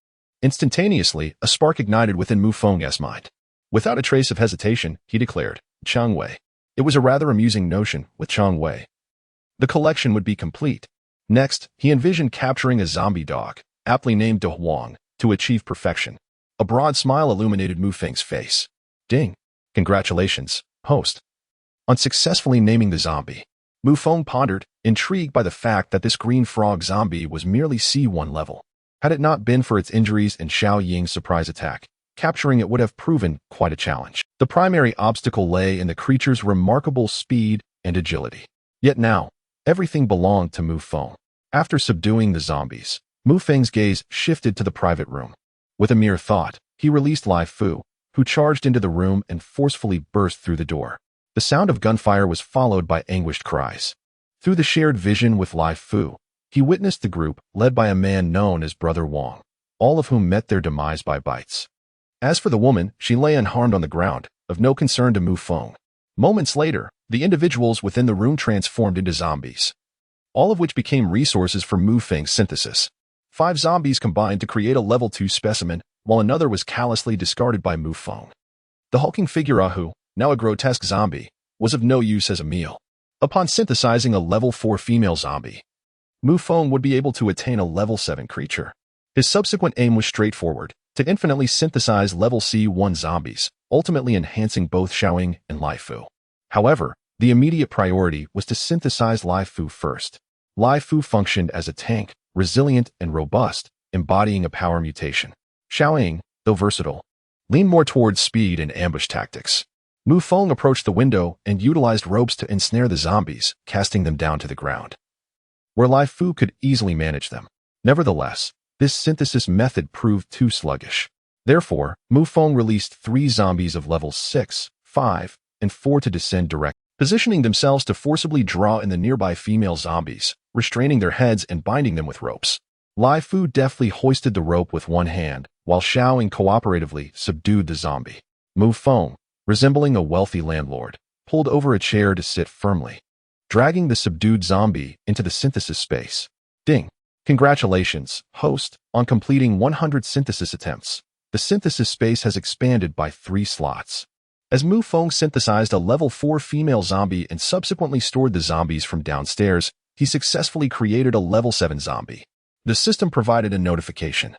Speaker 1: Instantaneously, a spark ignited within Mu Feng's mind. Without a trace of hesitation, he declared, Chang Wei. It was a rather amusing notion with Chang Wei. The collection would be complete. Next, he envisioned capturing a zombie dog, aptly named De Huang, to achieve perfection. A broad smile illuminated Mu Feng's face. Ding. Congratulations, host, on successfully naming the zombie. Mu Feng pondered, intrigued by the fact that this green frog zombie was merely C1 level. Had it not been for its injuries and Xiao Ying's surprise attack, capturing it would have proven quite a challenge. The primary obstacle lay in the creature's remarkable speed and agility. Yet now, everything belonged to Mu Feng. After subduing the zombies, Mu Feng's gaze shifted to the private room. With a mere thought, he released Lai Fu, who charged into the room and forcefully burst through the door. The sound of gunfire was followed by anguished cries. Through the shared vision with Lai Fu, he witnessed the group led by a man known as Brother Wang, all of whom met their demise by bites. As for the woman, she lay unharmed on the ground, of no concern to Mu Feng. Moments later, the individuals within the room transformed into zombies, all of which became resources for Mu Feng's synthesis. 5 zombies combined to create a level 2 specimen, while another was callously discarded by Mu Feng. The hulking figure Ahu, now a grotesque zombie, was of no use as a meal. Upon synthesizing a level 4 female zombie, Mu Feng would be able to attain a level 7 creature. His subsequent aim was straightforward, to infinitely synthesize level C1 zombies, ultimately enhancing both Xiaoying and Lai Fu. However, the immediate priority was to synthesize Lai Fu first. Lai Fu functioned as a tank, resilient and robust, embodying a power mutation. Xiaoying, though versatile, leaned more towards speed and ambush tactics. Mu Feng approached the window and utilized ropes to ensnare the zombies, casting them down to the ground, where Lai Fu could easily manage them. Nevertheless, this synthesis method proved too sluggish. Therefore, Mu Feng released 3 zombies of levels 6, 5, and 4 to descend directly, positioning themselves to forcibly draw in the nearby female zombies, restraining their heads and binding them with ropes. Lai Fu deftly hoisted the rope with one hand, while Xiaoying cooperatively subdued the zombie. Mu Feng, resembling a wealthy landlord, pulled over a chair to sit firmly, dragging the subdued zombie into the synthesis space. Ding! Congratulations, host, on completing 100 synthesis attempts. The synthesis space has expanded by 3 slots. As Mu Feng synthesized a level 4 female zombie and subsequently stored the zombies from downstairs, he successfully created a level 7 zombie. The system provided a notification,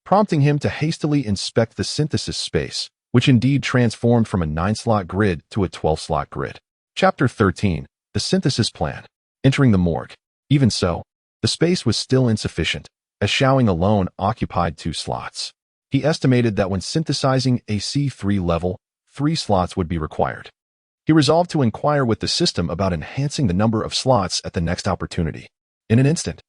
Speaker 1: prompting him to hastily inspect the synthesis space, which indeed transformed from a 9-slot grid to a 12-slot grid. Chapter 13, The Synthesis Plan. Entering the morgue. Even so, the space was still insufficient, as Xiaoying alone occupied 2 slots. He estimated that when synthesizing a C3 level, 3 slots would be required. He resolved to inquire with the system about enhancing the number of slots at the next opportunity. In an instant,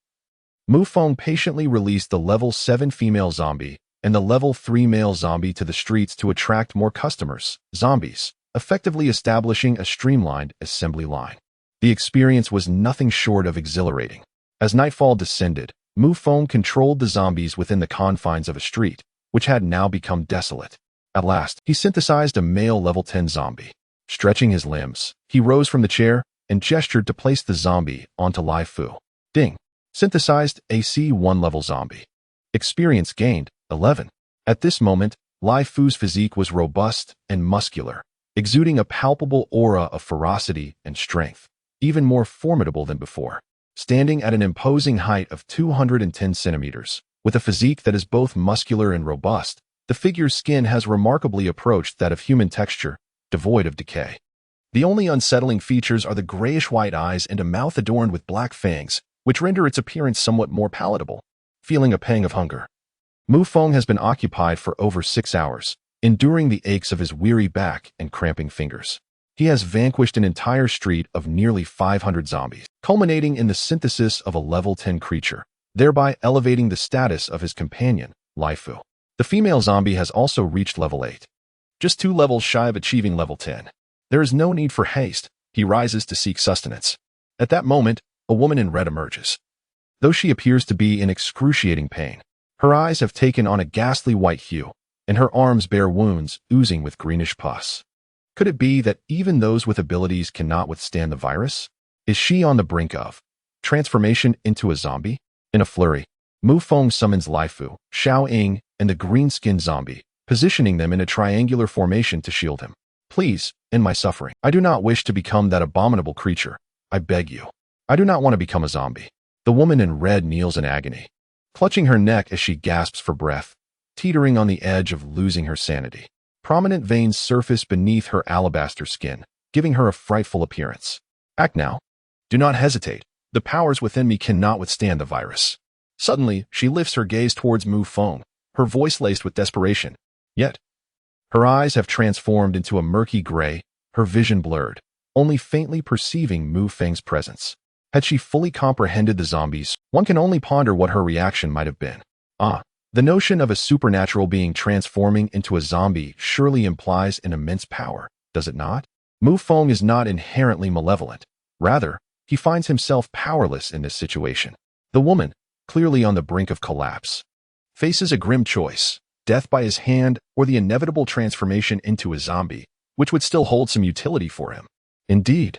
Speaker 1: Mu Feng patiently released the level 7 female zombie and the level 3 male zombie to the streets to attract more customers, zombies, effectively establishing a streamlined assembly line. The experience was nothing short of exhilarating. As nightfall descended, Mu Feng controlled the zombies within the confines of a street, which had now become desolate. At last, he synthesized a male level 10 zombie. Stretching his limbs, he rose from the chair and gestured to place the zombie onto Lai Fu. Ding! Synthesized a C1 level zombie. Experience gained, 11. At this moment, Lai Fu's physique was robust and muscular, exuding a palpable aura of ferocity and strength, even more formidable than before. Standing at an imposing height of 210 centimeters, with a physique that is both muscular and robust, the figure's skin has remarkably approached that of human texture, devoid of decay. The only unsettling features are the grayish-white eyes and a mouth adorned with black fangs, which render its appearance somewhat more palatable. Feeling a pang of hunger, Mu Feng has been occupied for over 6 hours, enduring the aches of his weary back and cramping fingers. He has vanquished an entire street of nearly 500 zombies, culminating in the synthesis of a level 10 creature, thereby elevating the status of his companion, Lai Fu. The female zombie has also reached level 8. Just 2 levels shy of achieving level 10. There is no need for haste. He rises to seek sustenance. At that moment, a woman in red emerges. Though she appears to be in excruciating pain, her eyes have taken on a ghastly white hue, and her arms bear wounds oozing with greenish pus. Could it be that even those with abilities cannot withstand the virus? Is she on the brink of transformation into a zombie? In a flurry, Mu Feng summons Lai Fu, Xiaoying, and the green-skinned zombie, positioning them in a triangular formation to shield him. Please, end my suffering. I do not wish to become that abominable creature. I beg you. I do not want to become a zombie. The woman in red kneels in agony, clutching her neck as she gasps for breath, teetering on the edge of losing her sanity. Prominent veins surface beneath her alabaster skin, giving her a frightful appearance. Act now. Do not hesitate. The powers within me cannot withstand the virus. Suddenly, she lifts her gaze towards Mu Feng, her voice laced with desperation. Yet, her eyes have transformed into a murky gray, her vision blurred, only faintly perceiving Mu Feng's presence. Had she fully comprehended the zombies, one can only ponder what her reaction might have been. The notion of a supernatural being transforming into a zombie surely implies an immense power, does it not? Mu Feng is not inherently malevolent. Rather, he finds himself powerless in this situation. The woman, clearly on the brink of collapse, faces a grim choice: death by his hand or the inevitable transformation into a zombie, which would still hold some utility for him. Indeed,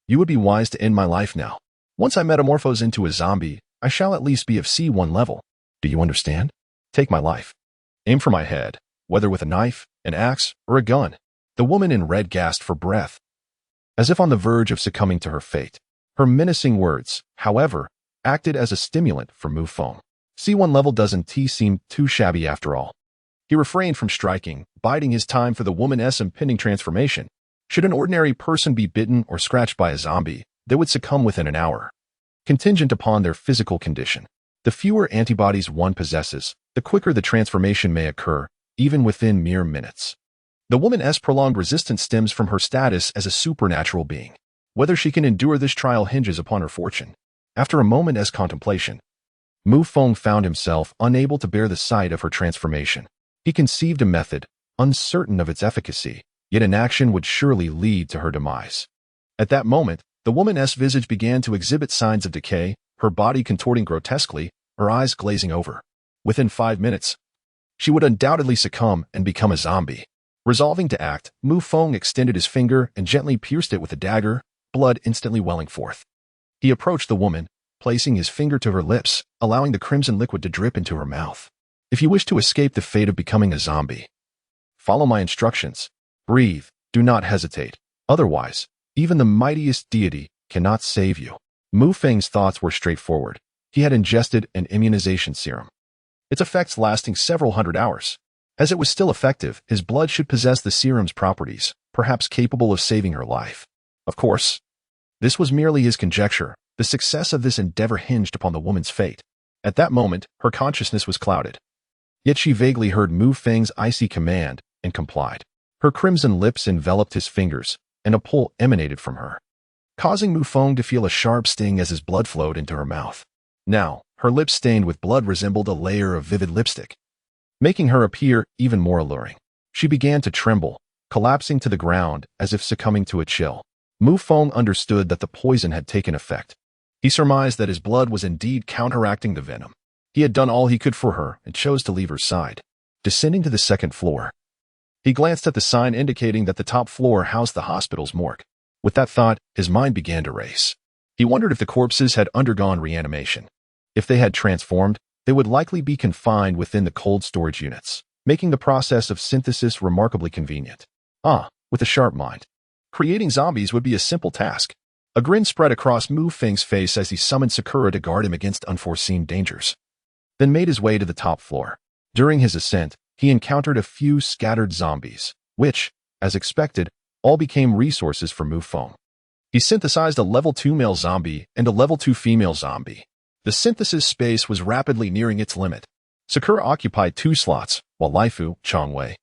Speaker 1: you would be wise to end my life now. Once I metamorphose into a zombie, I shall at least be of C1 level. Do you understand? Take my life. Aim for my head, whether with a knife, an axe, or a gun. The woman in red gasped for breath, as if on the verge of succumbing to her fate. Her menacing words, however, acted as a stimulant for Mu Feng. C1 level doesn't seem too shabby after all. He refrained from striking, biding his time for the woman's impending transformation. Should an ordinary person be bitten or scratched by a zombie, they would succumb within an hour. Contingent upon their physical condition. The fewer antibodies one possesses, the quicker the transformation may occur, even within mere minutes. The woman's prolonged resistance stems from her status as a supernatural being. Whether she can endure this trial hinges upon her fortune. After a moment's contemplation, Mu Feng found himself unable to bear the sight of her transformation. He conceived a method, uncertain of its efficacy, yet inaction would surely lead to her demise. At that moment, the woman's visage began to exhibit signs of decay, her body contorting grotesquely, her eyes glazing over. Within 5 minutes, she would undoubtedly succumb and become a zombie. Resolving to act, Mu Feng extended his finger and gently pierced it with a dagger, blood instantly welling forth. He approached the woman, placing his finger to her lips, allowing the crimson liquid to drip into her mouth. If you wish to escape the fate of becoming a zombie, follow my instructions. Breathe, do not hesitate. Otherwise, even the mightiest deity cannot save you. Mu Feng's thoughts were straightforward. He had ingested an immunization serum, its effects lasting several hundred hours. As it was still effective, his blood should possess the serum's properties, perhaps capable of saving her life. Of course, this was merely his conjecture. The success of this endeavor hinged upon the woman's fate. At that moment, her consciousness was clouded. Yet she vaguely heard Mu Feng's icy command and complied. Her crimson lips enveloped his fingers, and a pull emanated from her, causing Mu Feng to feel a sharp sting as his blood flowed into her mouth. Now, her lips stained with blood resembled a layer of vivid lipstick, making her appear even more alluring. She began to tremble, collapsing to the ground as if succumbing to a chill. Mu Feng understood that the poison had taken effect. He surmised that his blood was indeed counteracting the venom. He had done all he could for her and chose to leave her side. Descending to the second floor, he glanced at the sign indicating that the top floor housed the hospital's morgue. With that thought, his mind began to race. He wondered if the corpses had undergone reanimation. If they had transformed, they would likely be confined within the cold storage units, making the process of synthesis remarkably convenient. With a sharp mind, creating zombies would be a simple task. A grin spread across Mu Feng's face as he summoned Sakura to guard him against unforeseen dangers, then made his way to the top floor. During his ascent, he encountered a few scattered zombies, which, as expected, all became resources for Mu Feng. He synthesized a level 2 male zombie and a level 2 female zombie. The synthesis space was rapidly nearing its limit. Sakura occupied 2 slots, while Laifu, Changwei,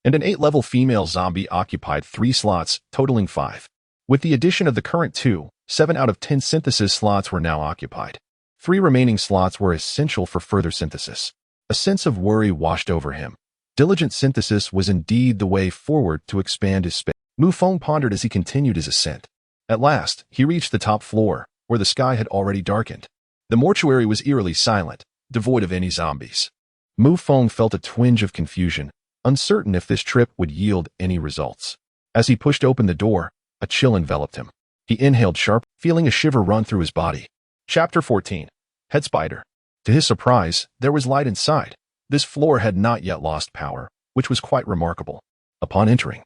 Speaker 1: and an 8-level female zombie occupied 3 slots, totaling 5. With the addition of the current 2, 7 out of 10 synthesis slots were now occupied. 3 remaining slots were essential for further synthesis. A sense of worry washed over him. Diligent synthesis was indeed the way forward to expand his space. Mu Feng pondered as he continued his ascent. At last, he reached the top floor, where the sky had already darkened. The mortuary was eerily silent, devoid of any zombies. Mu Feng felt a twinge of confusion, uncertain if this trip would yield any results. As he pushed open the door, a chill enveloped him. He inhaled sharp, feeling a shiver run through his body. Chapter 14. Head Spider. To his surprise, there was light inside. This floor had not yet lost power, which was quite remarkable. Upon entering,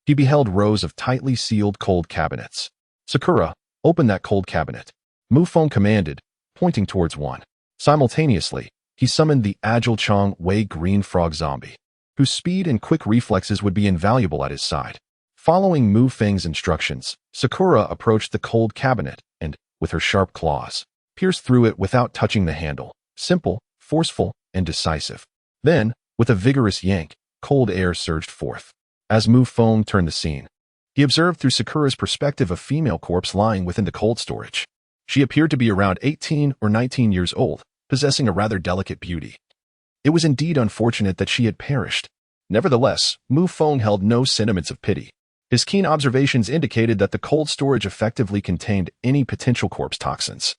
Speaker 1: he beheld rows of tightly sealed cold cabinets. Sakura, open that cold cabinet. Mu Feng commanded, pointing towards one. Simultaneously, he summoned the agile Chang Wei green frog zombie, whose speed and quick reflexes would be invaluable at his side. Following Mu Feng's instructions, Sakura approached the cold cabinet and, with her sharp claws, pierced through it without touching the handle. Simple, forceful, and decisive. Then, with a vigorous yank, cold air surged forth. As Mu Feng turned the scene, he observed through Sakura's perspective a female corpse lying within the cold storage. She appeared to be around 18 or 19 years old, possessing a rather delicate beauty. It was indeed unfortunate that she had perished. Nevertheless, Mu Feng held no sentiments of pity. His keen observations indicated that the cold storage effectively contained any potential corpse toxins,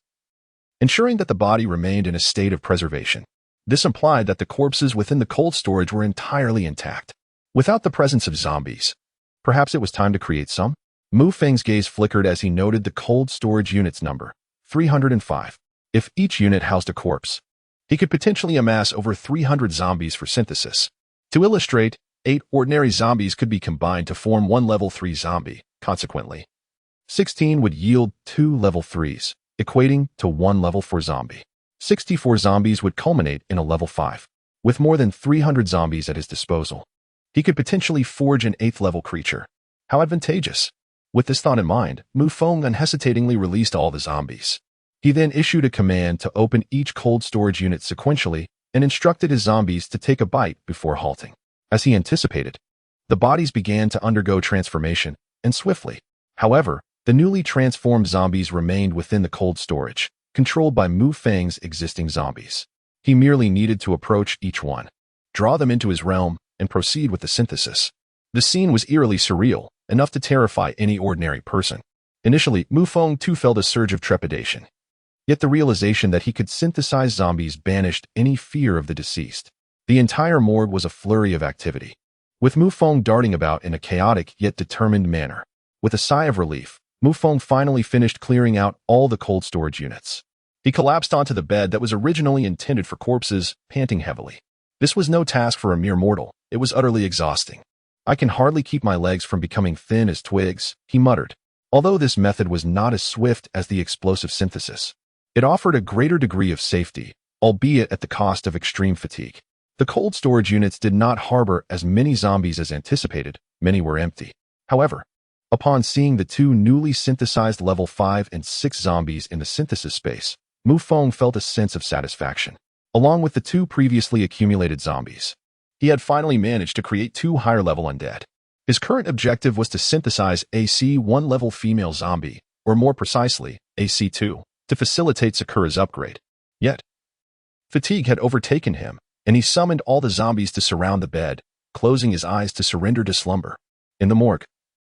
Speaker 1: ensuring that the body remained in a state of preservation. This implied that the corpses within the cold storage were entirely intact, without the presence of zombies. Perhaps it was time to create some? Mu Feng's gaze flickered as he noted the cold storage unit's number, 305. If each unit housed a corpse, he could potentially amass over 300 zombies for synthesis. To illustrate, 8 ordinary zombies could be combined to form one level 3 zombie. Consequently, 16 would yield 2 level 3s, equating to 1 level 4 zombie. 64 zombies would culminate in a level 5. With more than 300 zombies at his disposal, he could potentially forge an 8th-level creature. How advantageous! With this thought in mind, Mu Feng unhesitatingly released all the zombies. He then issued a command to open each cold storage unit sequentially and instructed his zombies to take a bite before halting. As he anticipated, the bodies began to undergo transformation, and swiftly. However, the newly transformed zombies remained within the cold storage, controlled by Mu Feng's existing zombies. He merely needed to approach each one, draw them into his realm, and proceed with the synthesis. The scene was eerily surreal, enough to terrify any ordinary person. Initially, Mu Feng too felt a surge of trepidation. Yet the realization that he could synthesize zombies banished any fear of the deceased. The entire morgue was a flurry of activity, with Mu Feng darting about in a chaotic yet determined manner. With a sigh of relief, Mu Feng finally finished clearing out all the cold storage units. He collapsed onto the bed that was originally intended for corpses, panting heavily. This was no task for a mere mortal. It was utterly exhausting. I can hardly keep my legs from becoming thin as twigs, he muttered. Although this method was not as swift as the explosive synthesis, it offered a greater degree of safety, albeit at the cost of extreme fatigue. The cold storage units did not harbor as many zombies as anticipated. Many were empty. However, upon seeing the two newly synthesized level 5 and 6 zombies in the synthesis space, Mu Feng felt a sense of satisfaction. Along with the two previously accumulated zombies, he had finally managed to create 2 higher-level undead. His current objective was to synthesize a C1 level female zombie, or more precisely, a C2, to facilitate Sakura's upgrade. Yet, fatigue had overtaken him, and he summoned all the zombies to surround the bed, closing his eyes to surrender to slumber. In the morgue,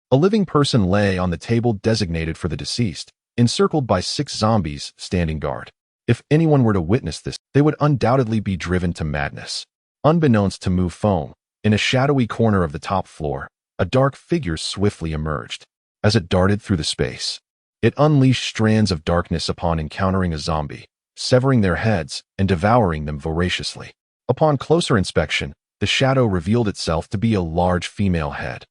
Speaker 1: a living person lay on the table designated for the deceased, encircled by 6 zombies standing guard. If anyone were to witness this, they would undoubtedly be driven to madness. Unbeknownst to Mu Feng, in a shadowy corner of the top floor, a dark figure swiftly emerged. As it darted through the space, it unleashed strands of darkness upon encountering a zombie, severing their heads and devouring them voraciously. Upon closer inspection, the shadow revealed itself to be a large female head,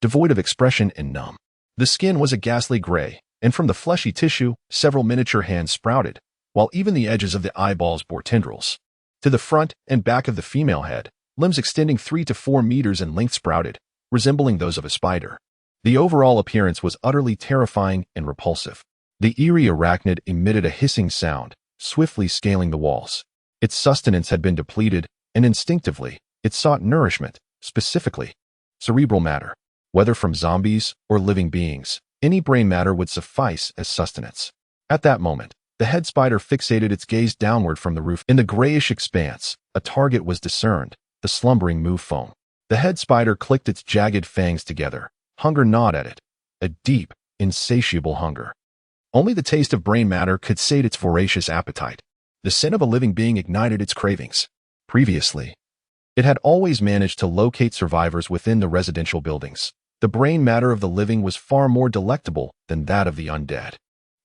Speaker 1: devoid of expression and numb. The skin was a ghastly gray, and from the fleshy tissue, several miniature hands sprouted, while even the edges of the eyeballs bore tendrils. To the front and back of the female head, limbs extending 3 to 4 meters in length sprouted, resembling those of a spider. The overall appearance was utterly terrifying and repulsive. The eerie arachnid emitted a hissing sound, swiftly scaling the walls. Its sustenance had been depleted, and instinctively, it sought nourishment, specifically cerebral matter. Whether from zombies or living beings, any brain matter would suffice as sustenance. At that moment, the head spider fixated its gaze downward from the roof. In the grayish expanse, a target was discerned, the slumbering Mu Feng. The head spider clicked its jagged fangs together. Hunger gnawed at it, a deep, insatiable hunger. Only the taste of brain matter could sate its voracious appetite. The scent of a living being ignited its cravings. Previously, it had always managed to locate survivors within the residential buildings. The brain matter of the living was far more delectable than that of the undead.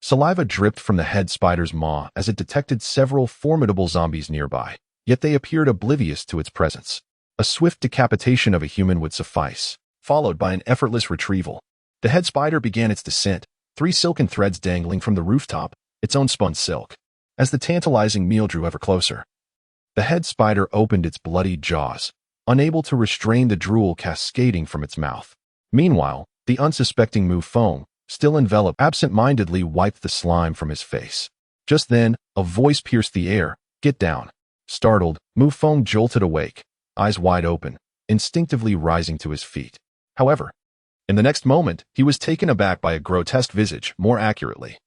Speaker 1: Saliva dripped from the head spider's maw as it detected several formidable zombies nearby, yet they appeared oblivious to its presence. A swift decapitation of a human would suffice, followed by an effortless retrieval. The head spider began its descent, 3 silken threads dangling from the rooftop, its own spun silk. As the tantalizing meal drew ever closer, the head spider opened its bloody jaws, unable to restrain the drool cascading from its mouth. Meanwhile, the unsuspecting Mu Feng, still enveloped, absent-mindedly wiped the slime from his face. Just then, a voice pierced the air. "Get down." Startled, Mu Feng jolted awake, eyes wide open, instinctively rising to his feet. However, in the next moment, he was taken aback by a grotesque visage, more accurately,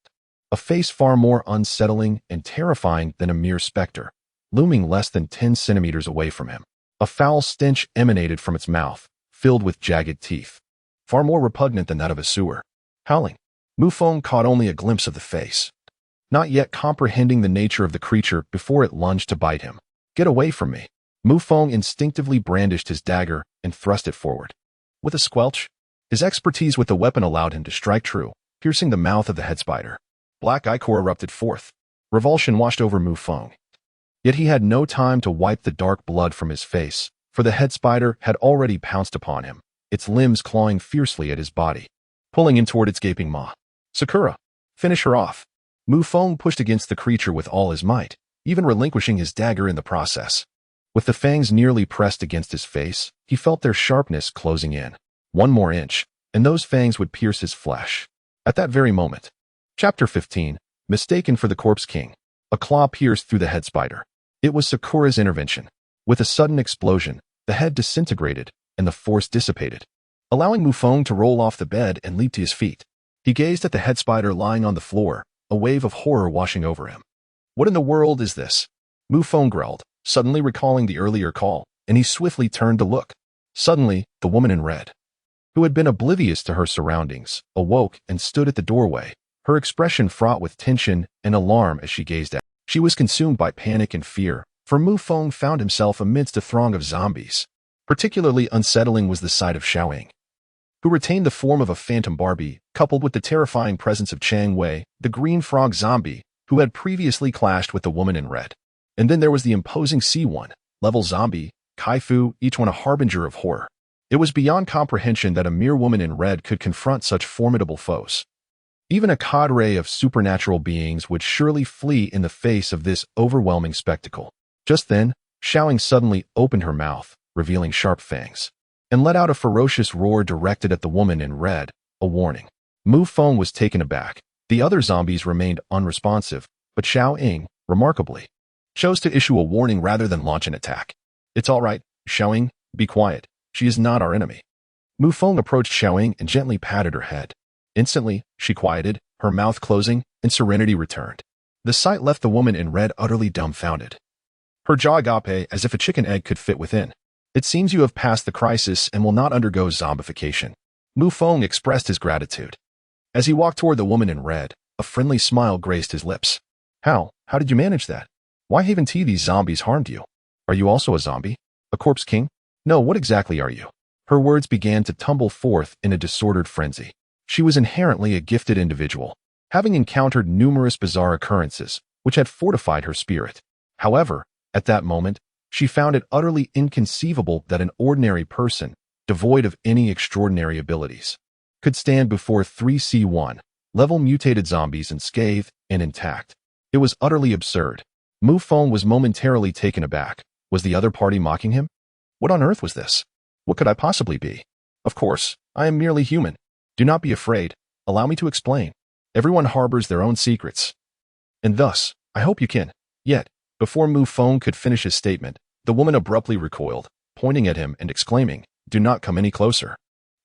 Speaker 1: a face far more unsettling and terrifying than a mere specter, looming less than 10 centimeters away from him. A foul stench emanated from its mouth, filled with jagged teeth, far more repugnant than that of a sewer. Howling, Mu Feng caught only a glimpse of the face, not yet comprehending the nature of the creature before it lunged to bite him. "Get away from me." Mu Feng instinctively brandished his dagger and thrust it forward. With a squelch, his expertise with the weapon allowed him to strike true, piercing the mouth of the head spider. Black ichor erupted forth. Revulsion washed over Mu Feng. Yet he had no time to wipe the dark blood from his face, for the head spider had already pounced upon him, its limbs clawing fiercely at his body, pulling him toward its gaping maw. "Sakura, finish her off." Mu Feng pushed against the creature with all his might, even relinquishing his dagger in the process. With the fangs nearly pressed against his face, he felt their sharpness closing in. One more inch, and those fangs would pierce his flesh. At that very moment. Chapter 15. Mistaken for the Corpse King. A claw pierced through the head spider. It was Sakura's intervention. With a sudden explosion, the head disintegrated, and the force dissipated, allowing Mu Feng to roll off the bed and leap to his feet. He gazed at the head spider lying on the floor, a wave of horror washing over him. What in the world is this? Mu Feng growled, suddenly recalling the earlier call, and he swiftly turned to look. Suddenly, the woman in red, who had been oblivious to her surroundings, awoke and stood at the doorway, her expression fraught with tension and alarm as she gazed at. She was consumed by panic and fear, for Mu Feng found himself amidst a throng of zombies. Particularly unsettling was the sight of Xiaoying, who retained the form of a phantom Barbie, coupled with the terrifying presence of Chang Wei, the green frog zombie, who had previously clashed with the woman in red. And then there was the imposing C1 level zombie, Kaifu, each one a harbinger of horror. It was beyond comprehension that a mere woman in red could confront such formidable foes. Even a cadre of supernatural beings would surely flee in the face of this overwhelming spectacle. Just then, Xiaoying suddenly opened her mouth, revealing sharp fangs, and let out a ferocious roar directed at the woman in red, a warning. Mu Feng was taken aback. The other zombies remained unresponsive, but Xiaoying, remarkably, chose to issue a warning rather than launch an attack. It's all right, Xiaoying, be quiet. She is not our enemy. Mu Feng approached Xiaoying and gently patted her head. Instantly, she quieted, her mouth closing, and serenity returned. The sight left the woman in red utterly dumbfounded. Her jaw agape as if a chicken egg could fit within. It seems you have passed the crisis and will not undergo zombification. Mu Feng expressed his gratitude. As he walked toward the woman in red, a friendly smile graced his lips. How did you manage that? Why haven't these zombies harmed you? Are you also a zombie? A corpse king? No, what exactly are you? Her words began to tumble forth in a disordered frenzy. She was inherently a gifted individual, having encountered numerous bizarre occurrences, which had fortified her spirit. However, at that moment, she found it utterly inconceivable that an ordinary person, devoid of any extraordinary abilities, could stand before 3C1 level mutated zombies unscathed and intact. It was utterly absurd. Mu Feng was momentarily taken aback. Was the other party mocking him? What on earth was this? What could I possibly be? Of course, I am merely human. Do not be afraid. Allow me to explain. Everyone harbors their own secrets. And thus, I hope you can. Yet, before Mu Feng could finish his statement, the woman abruptly recoiled, pointing at him and exclaiming, "Do not come any closer.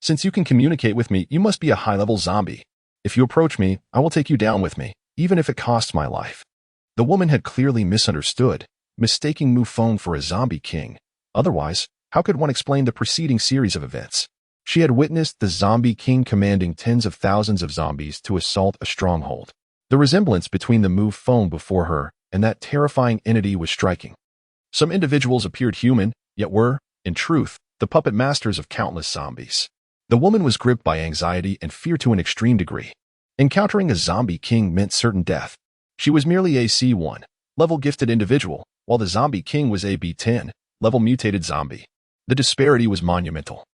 Speaker 1: Since you can communicate with me, you must be a high-level zombie. If you approach me, I will take you down with me, even if it costs my life." The woman had clearly misunderstood, mistaking Mu Feng for a zombie king. Otherwise, how could one explain the preceding series of events? She had witnessed the zombie king commanding tens of thousands of zombies to assault a stronghold. The resemblance between the Mu Feng before her and that terrifying entity was striking. Some individuals appeared human, yet were, in truth, the puppet masters of countless zombies. The woman was gripped by anxiety and fear to an extreme degree. Encountering a zombie king meant certain death. She was merely a C1 level gifted individual, while the zombie king was a B10 level mutated zombie. The disparity was monumental.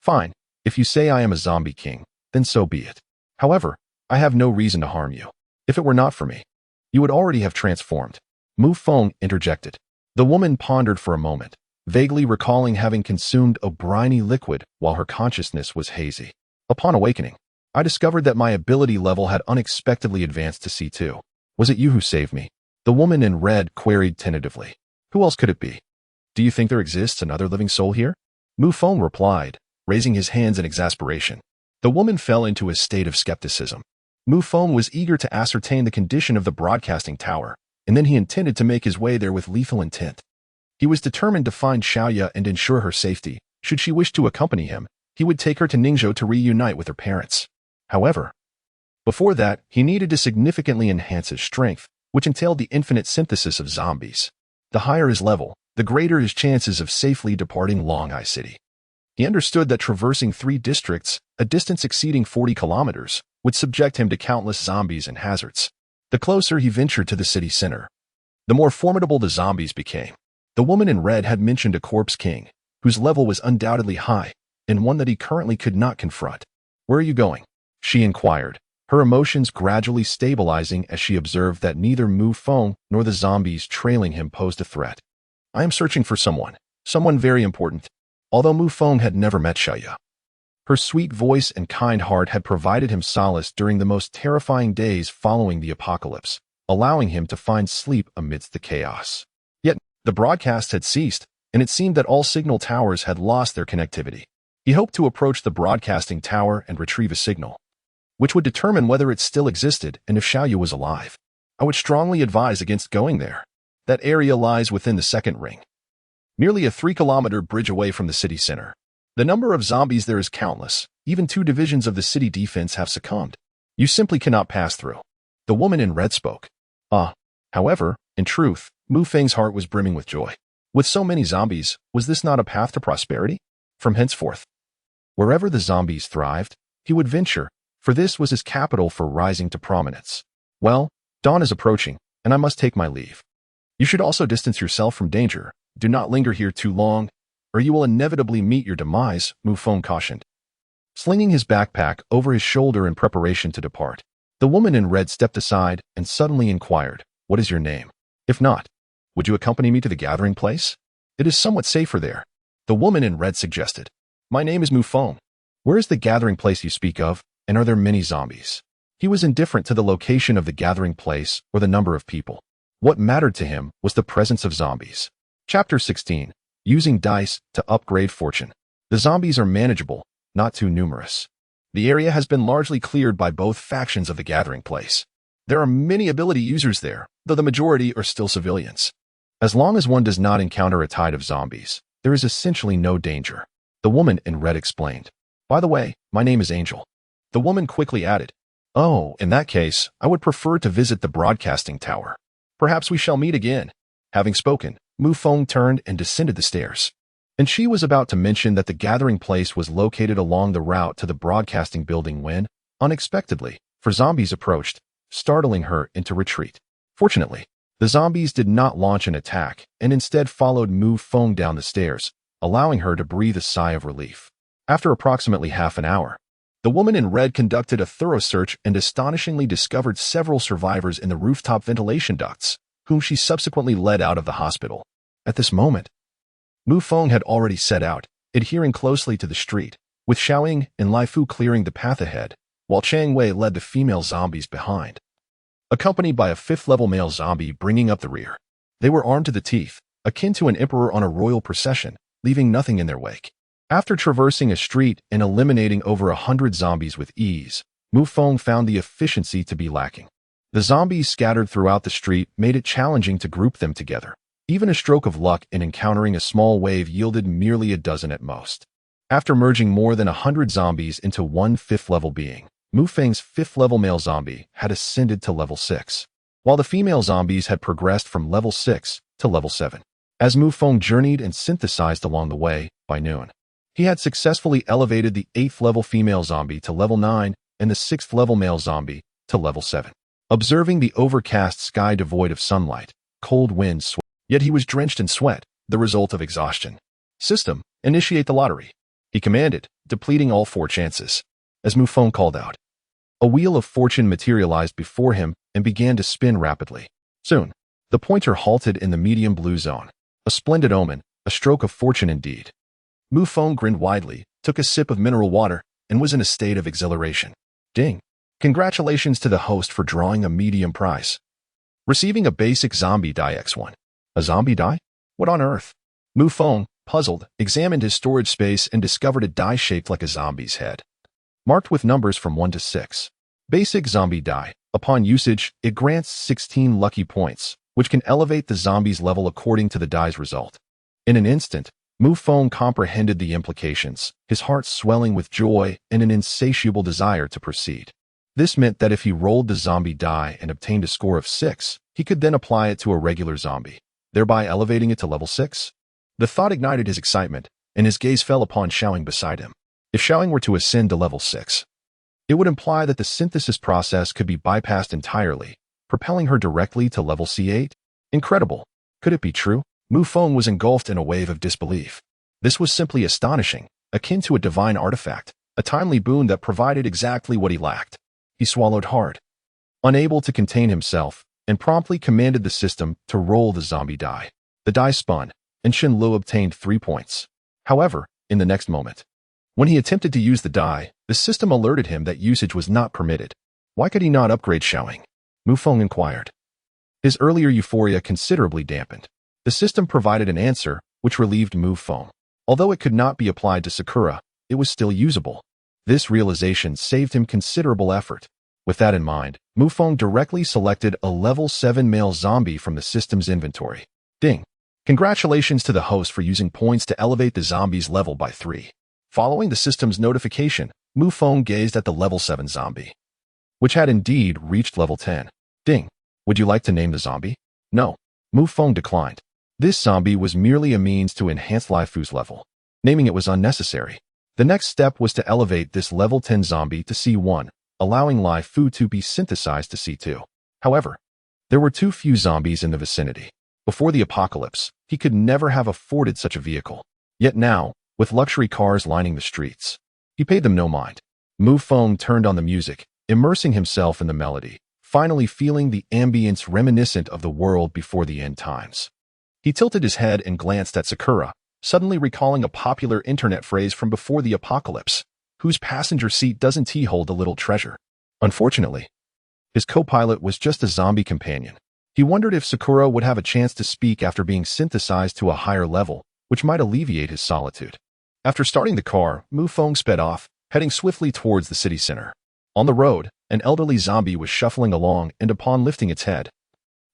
Speaker 1: Fine. If you say I am a zombie king, then so be it. However, I have no reason to harm you. If it were not for me, you would already have transformed. Mu Feng interjected. The woman pondered for a moment, vaguely recalling having consumed a briny liquid while her consciousness was hazy. Upon awakening, I discovered that my ability level had unexpectedly advanced to C2. Was it you who saved me? The woman in red queried tentatively. Who else could it be? Do you think there exists another living soul here? Mu Feng replied, raising his hands in exasperation. The woman fell into a state of skepticism. Mu Feng was eager to ascertain the condition of the broadcasting tower, and then he intended to make his way there with lethal intent. He was determined to find Xiaoya and ensure her safety. Should she wish to accompany him, he would take her to Ningzhou to reunite with her parents. However, before that, he needed to significantly enhance his strength, which entailed the infinite synthesis of zombies. The higher his level, the greater his chances of safely departing Longhai City. He understood that traversing 3 districts, a distance exceeding 40 kilometers, would subject him to countless zombies and hazards. The closer he ventured to the city center, the more formidable the zombies became. The woman in red had mentioned a corpse king, whose level was undoubtedly high, and one that he currently could not confront. "Where are you going?" she inquired, her emotions gradually stabilizing as she observed that neither Mu Feng nor the zombies trailing him posed a threat. I am searching for someone very important. Although Mu Feng had never met Xiaoya, her sweet voice and kind heart had provided him solace during the most terrifying days following the apocalypse, allowing him to find sleep amidst the chaos. Yet, the broadcast had ceased, and it seemed that all signal towers had lost their connectivity. He hoped to approach the broadcasting tower and retrieve a signal, which would determine whether it still existed and if Xiaoya was alive. I would strongly advise against going there. That area lies within the second ring, nearly a 3-kilometer bridge away from the city center. The number of zombies there is countless. Even 2 divisions of the city defense have succumbed. You simply cannot pass through. The woman in red spoke. However, in truth, Mu Feng's heart was brimming with joy. With so many zombies, was this not a path to prosperity? From henceforth, wherever the zombies thrived, he would venture, for this was his capital for rising to prominence. Well, dawn is approaching, and I must take my leave. You should also distance yourself from danger. Do not linger here too long, or you will inevitably meet your demise, Mu Feng cautioned. Slinging his backpack over his shoulder in preparation to depart, the woman in red stepped aside and suddenly inquired, "What is your name? If not, would you accompany me to the gathering place? It is somewhat safer there," the woman in red suggested. "My name is Mu Feng. Where is the gathering place you speak of, and are there many zombies?" He was indifferent to the location of the gathering place or the number of people. What mattered to him was the presence of zombies. Chapter 16. Using dice to upgrade fortune. The zombies are manageable, not too numerous. The area has been largely cleared by both factions of the gathering place. There are many ability users there, though the majority are still civilians. As long as one does not encounter a tide of zombies, there is essentially no danger, the woman in red explained. By the way, my name is Angel. The woman quickly added, "Oh, in that case, I would prefer to visit the broadcasting tower. Perhaps we shall meet again." Having spoken, Mu Feng turned and descended the stairs. And she was about to mention that the gathering place was located along the route to the broadcasting building when, unexpectedly, zombies approached, startling her into retreat. Fortunately, the zombies did not launch an attack and instead followed Mu Feng down the stairs, allowing her to breathe a sigh of relief. After approximately half an hour, the woman in red conducted a thorough search and astonishingly discovered several survivors in the rooftop ventilation ducts, whom she subsequently led out of the hospital. At this moment, Mu Feng had already set out, adhering closely to the street, with Xiaoying and Lai Fu clearing the path ahead, while Chang Wei led the female zombies behind, accompanied by a 5th-level male zombie bringing up the rear. They were armed to the teeth, akin to an emperor on a royal procession, leaving nothing in their wake. After traversing a street and eliminating over 100 zombies with ease, Mu Feng found the efficiency to be lacking. The zombies scattered throughout the street made it challenging to group them together. Even a stroke of luck in encountering a small wave yielded merely a dozen at most. After merging more than 100 zombies into one 5th-level being, Mu Feng's 5th-level male zombie had ascended to level 6, while the female zombies had progressed from level 6 to level 7. As Mu Feng journeyed and synthesized along the way, by noon, he had successfully elevated the 8th-level female zombie to level 9 and the 6th-level male zombie to level 7. Observing the overcast sky devoid of sunlight, cold winds swept, yet he was drenched in sweat, the result of exhaustion. "System, initiate the lottery," he commanded, depleting all 4 chances. As Mu Feng called out, a wheel of fortune materialized before him and began to spin rapidly. Soon, the pointer halted in the medium blue zone. A splendid omen, a stroke of fortune indeed. Mu Feng grinned widely, took a sip of mineral water, and was in a state of exhilaration. Ding! Congratulations to the host for drawing a medium prize. Receiving a basic zombie die X1. A zombie die? What on earth? Mu Feng, puzzled, examined his storage space and discovered a die shaped like a zombie's head, marked with numbers from 1 to 6. Basic zombie die. Upon usage, it grants 16 lucky points, which can elevate the zombie's level according to the die's result. In an instant, Mu Feng comprehended the implications, his heart swelling with joy and an insatiable desire to proceed. This meant that if he rolled the zombie die and obtained a score of 6, he could then apply it to a regular zombie, thereby elevating it to level 6. The thought ignited his excitement, and his gaze fell upon Xiaoying beside him. If Xiaoying were to ascend to level 6, it would imply that the synthesis process could be bypassed entirely, propelling her directly to level C8. Incredible. Could it be true? Mu Feng was engulfed in a wave of disbelief. This was simply astonishing, akin to a divine artifact, a timely boon that provided exactly what he lacked. He swallowed hard, unable to contain himself, and promptly commanded the system to roll the zombie die. The die spun, and Shen Lu obtained 3 points. However, in the next moment, when he attempted to use the die, the system alerted him that usage was not permitted. Why could he not upgrade Xiaoying? Mu Feng inquired. His earlier euphoria considerably dampened. The system provided an answer, which relieved Mu Feng. Although it could not be applied to Sakura, it was still usable. This realization saved him considerable effort. With that in mind, Mu Feng directly selected a level 7 male zombie from the system's inventory. Ding! Congratulations to the host for using points to elevate the zombie's level by 3. Following the system's notification, Mu Feng gazed at the level 7 zombie, which had indeed reached level 10. Ding! Would you like to name the zombie? No. Mu Feng declined. This zombie was merely a means to enhance Lai Fu's level. Naming it was unnecessary. The next step was to elevate this level 10 zombie to C1, allowing Lai Fu to be synthesized to C2. However, there were too few zombies in the vicinity. Before the apocalypse, he could never have afforded such a vehicle. Yet now, with luxury cars lining the streets, he paid them no mind. Mu Feng turned on the music, immersing himself in the melody, finally feeling the ambience reminiscent of the world before the end times. He tilted his head and glanced at Sakura, suddenly recalling a popular internet phrase from before the apocalypse, whose passenger seat doesn't he hold a little treasure? Unfortunately, his co-pilot was just a zombie companion. He wondered if Sakura would have a chance to speak after being synthesized to a higher level, which might alleviate his solitude. After starting the car, Mu Feng sped off, heading swiftly towards the city center. On the road, an elderly zombie was shuffling along, and upon lifting its head,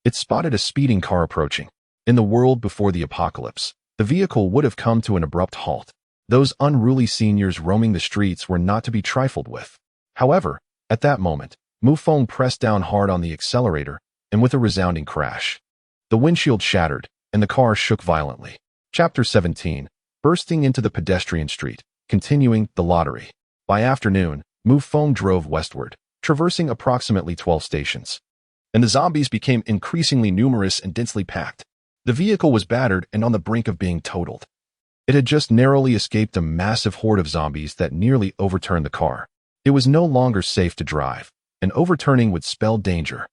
Speaker 1: it spotted a speeding car approaching. In the world before the apocalypse, the vehicle would have come to an abrupt halt. Those unruly seniors roaming the streets were not to be trifled with. However, at that moment, Mu Feng pressed down hard on the accelerator, and with a resounding crash, the windshield shattered, and the car shook violently. Chapter 17. Bursting into the pedestrian street, continuing the lottery. By afternoon, Mu Feng drove westward, traversing approximately 12 stations, and the zombies became increasingly numerous and densely packed. The vehicle was battered and on the brink of being totaled. It had just narrowly escaped a massive horde of zombies that nearly overturned the car. It was no longer safe to drive, and overturning would spell danger.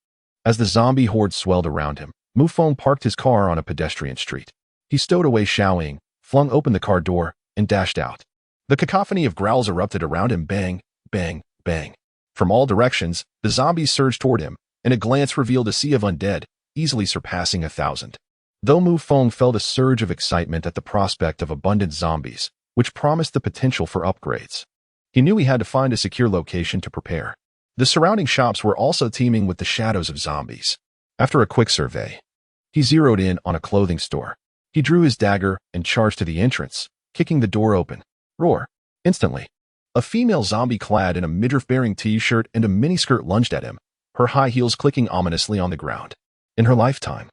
Speaker 1: As the zombie horde swelled around him, Mu Feng parked his car on a pedestrian street. He stowed away Xiaoying, flung open the car door, and dashed out. The cacophony of growls erupted around him. Bang, bang, bang. From all directions, the zombies surged toward him, and a glance revealed a sea of undead, easily surpassing 1,000. Though Mu Feng felt a surge of excitement at the prospect of abundant zombies, which promised the potential for upgrades, he knew he had to find a secure location to prepare. The surrounding shops were also teeming with the shadows of zombies. After a quick survey, he zeroed in on a clothing store. He drew his dagger and charged to the entrance, kicking the door open. Roar! Instantly, a female zombie clad in a midriff-bearing t-shirt and a miniskirt lunged at him, her high heels clicking ominously on the ground. In her lifetime,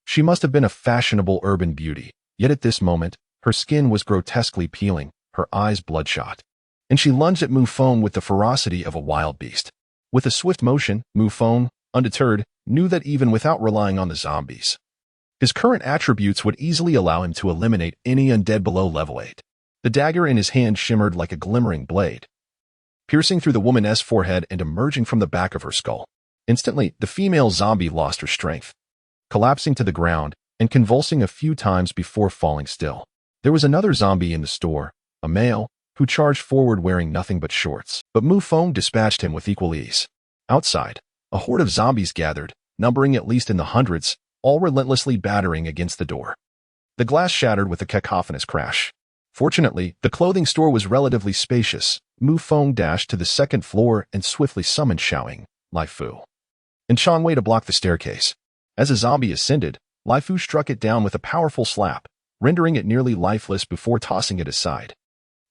Speaker 1: she must have been a fashionable urban beauty, yet at this moment, her skin was grotesquely peeling, her eyes bloodshot, and she lunged at Mu Feng with the ferocity of a wild beast. With a swift motion, Mu Feng, undeterred, knew that even without relying on the zombies, his current attributes would easily allow him to eliminate any undead below level 8. The dagger in his hand shimmered like a glimmering blade, piercing through the woman's forehead and emerging from the back of her skull. Instantly, the female zombie lost her strength, collapsing to the ground and convulsing a few times before falling still. There was another zombie in the store, a male, who charged forward wearing nothing but shorts, but Mu Feng dispatched him with equal ease. Outside, a horde of zombies gathered, numbering at least in the hundreds, all relentlessly battering against the door. The glass shattered with a cacophonous crash. Fortunately, the clothing store was relatively spacious. Mu Feng dashed to the second floor and swiftly summoned Xiaoying, Lai Fu, and Changwei to block the staircase. As a zombie ascended, Lai Fu struck it down with a powerful slap, rendering it nearly lifeless before tossing it aside.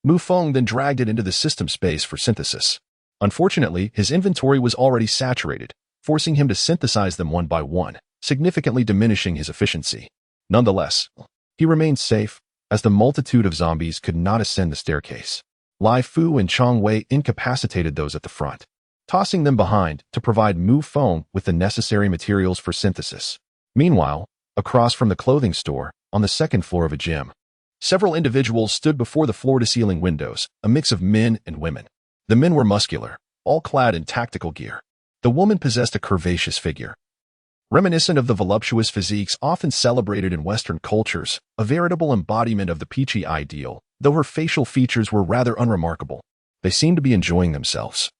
Speaker 1: Mu Feng then dragged it into the system space for synthesis. Unfortunately, his inventory was already saturated, forcing him to synthesize them one by one, significantly diminishing his efficiency. Nonetheless, he remained safe, as the multitude of zombies could not ascend the staircase. Lai Fu and Changwei incapacitated those at the front, tossing them behind to provide Mu Feng with the necessary materials for synthesis. Meanwhile, across from the clothing store, on the second floor of a gym, several individuals stood before the floor-to-ceiling windows, a mix of men and women. The men were muscular, all clad in tactical gear. The woman possessed a curvaceous figure, Reminiscent of the voluptuous physiques often celebrated in Western cultures, a veritable embodiment of the peachy ideal, though her facial features were rather unremarkable. They seemed to be enjoying themselves,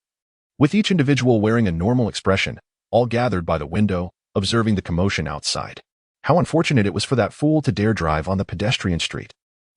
Speaker 1: with each individual wearing a normal expression, all gathered by the window, observing the commotion outside. How unfortunate it was for that fool to dare drive on the pedestrian street.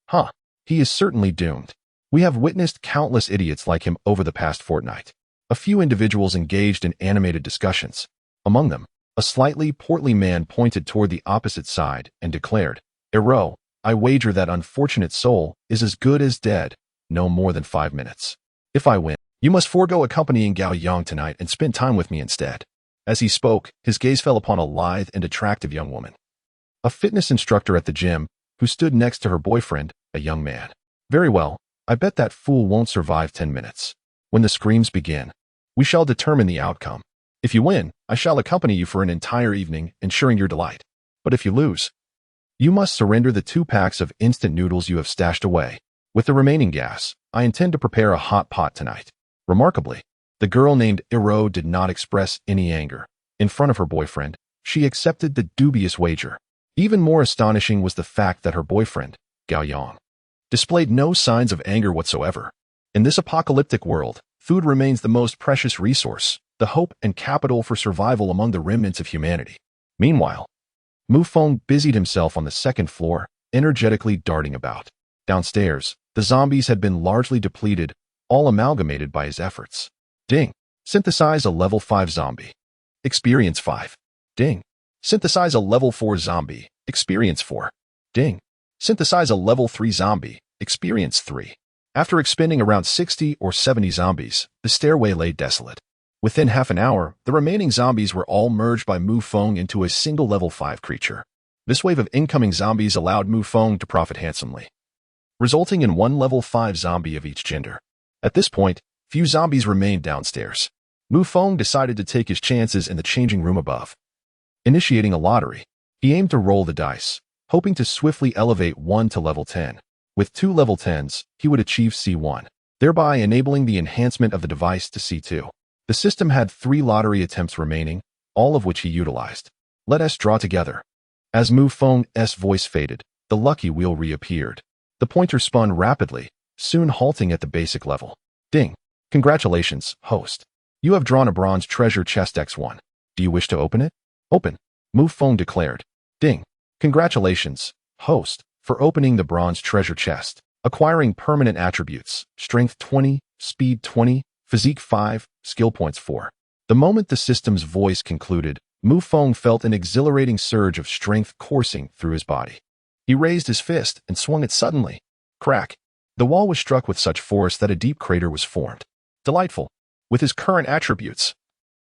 Speaker 1: Huh, he is certainly doomed. We have witnessed countless idiots like him over the past fortnight. A few individuals engaged in animated discussions. Among them, a slightly portly man pointed toward the opposite side and declared, "Ero, I wager that unfortunate soul is as good as dead, no more than 5 minutes. If I win, you must forego accompanying Gao Yang tonight and spend time with me instead." As he spoke, his gaze fell upon a lithe and attractive young woman, a fitness instructor at the gym, who stood next to her boyfriend, a young man. "Very well, I bet that fool won't survive 10 minutes. When the screams begin, we shall determine the outcome. If you win, I shall accompany you for an entire evening, ensuring your delight. But if you lose, you must surrender the 2 packs of instant noodles you have stashed away. With the remaining gas, I intend to prepare a hot pot tonight." Remarkably, the girl named Ero did not express any anger. In front of her boyfriend, she accepted the dubious wager. Even more astonishing was the fact that her boyfriend, Gao Yang, displayed no signs of anger whatsoever. In this apocalyptic world, food remains the most precious resource, the hope and capital for survival among the remnants of humanity. Meanwhile, Mu Feng busied himself on the second floor, energetically darting about. Downstairs, the zombies had been largely depleted, all amalgamated by his efforts. Ding. Synthesize a level 5 zombie. Experience 5. Ding. Synthesize a level 4 zombie. Experience 4. Ding. Synthesize a level 3 zombie. Experience 3. After expending around 60 or 70 zombies, the stairway lay desolate. Within half an hour, the remaining zombies were all merged by Mu Feng into a single level 5 creature. This wave of incoming zombies allowed Mu Feng to profit handsomely, resulting in 1 level 5 zombie of each gender. At this point, few zombies remained downstairs. Mu Feng decided to take his chances in the changing room above. Initiating a lottery, he aimed to roll the dice, hoping to swiftly elevate 1 to level 10. With 2 level 10s, he would achieve C1, thereby enabling the enhancement of the device to C2. The system had 3 lottery attempts remaining, all of which he utilized. "Let us draw together." As Mu Feng's voice faded, the lucky wheel reappeared. The pointer spun rapidly, soon halting at the basic level. "Ding. Congratulations, host. You have drawn a bronze treasure chest X1. Do you wish to open it?" "Open," Mu Feng declared. "Ding. Congratulations, host, for opening the bronze treasure chest, acquiring permanent attributes, strength 20, speed 20, physique 5, skill points 4. The moment the system's voice concluded, Mu Feng felt an exhilarating surge of strength coursing through his body. He raised his fist and swung it suddenly. Crack. The wall was struck with such force that a deep crater was formed. Delightful. With his current attributes,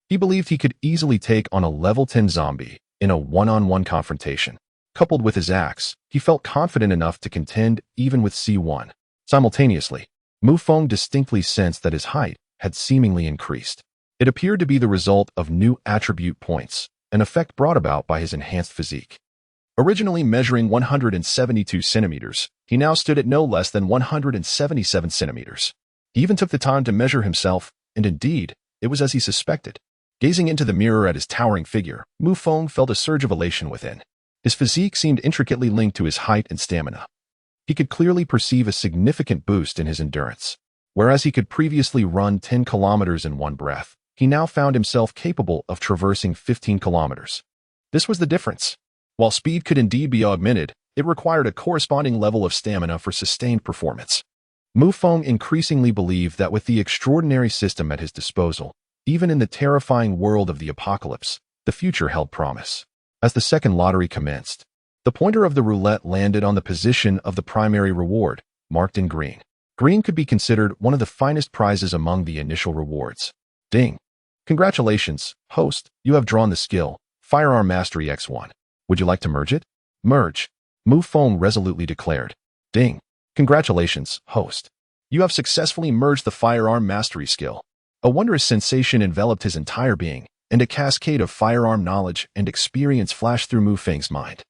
Speaker 1: he believed he could easily take on a level 10 zombie in a one-on-one confrontation. Coupled with his axe, he felt confident enough to contend even with C1. Simultaneously, Mu Feng distinctly sensed that his height had seemingly increased. It appeared to be the result of new attribute points, an effect brought about by his enhanced physique. Originally measuring 172 centimeters, he now stood at no less than 177 centimeters. He even took the time to measure himself, and indeed, it was as he suspected. Gazing into the mirror at his towering figure, Mu Feng felt a surge of elation within. His physique seemed intricately linked to his height and stamina. He could clearly perceive a significant boost in his endurance. Whereas he could previously run 10 kilometers in one breath, he now found himself capable of traversing 15 kilometers. This was the difference. While speed could indeed be augmented, it required a corresponding level of stamina for sustained performance. Mu Feng increasingly believed that with the extraordinary system at his disposal, even in the terrifying world of the apocalypse, the future held promise. As the second lottery commenced, the pointer of the roulette landed on the position of the primary reward, marked in green. Green could be considered one of the finest prizes among the initial rewards. Ding. Congratulations, host, you have drawn the skill, Firearm Mastery X1. Would you like to merge it? Merge. Mu Feng resolutely declared. Ding. Congratulations, host. You have successfully merged the Firearm Mastery skill. A wondrous sensation enveloped his entire being, and a cascade of firearm knowledge and experience flashed through Mu Feng's mind.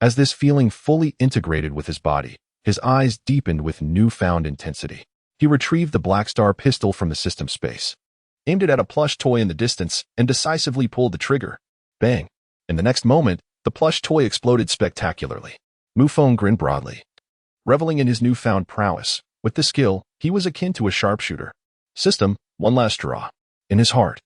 Speaker 1: As this feeling fully integrated with his body, his eyes deepened with newfound intensity. He retrieved the Black Star pistol from the system space, aimed it at a plush toy in the distance, and decisively pulled the trigger. Bang! In the next moment, the plush toy exploded spectacularly. Mu Feng grinned broadly, reveling in his newfound prowess. With this skill, he was akin to a sharpshooter. System, one last draw. In his heart,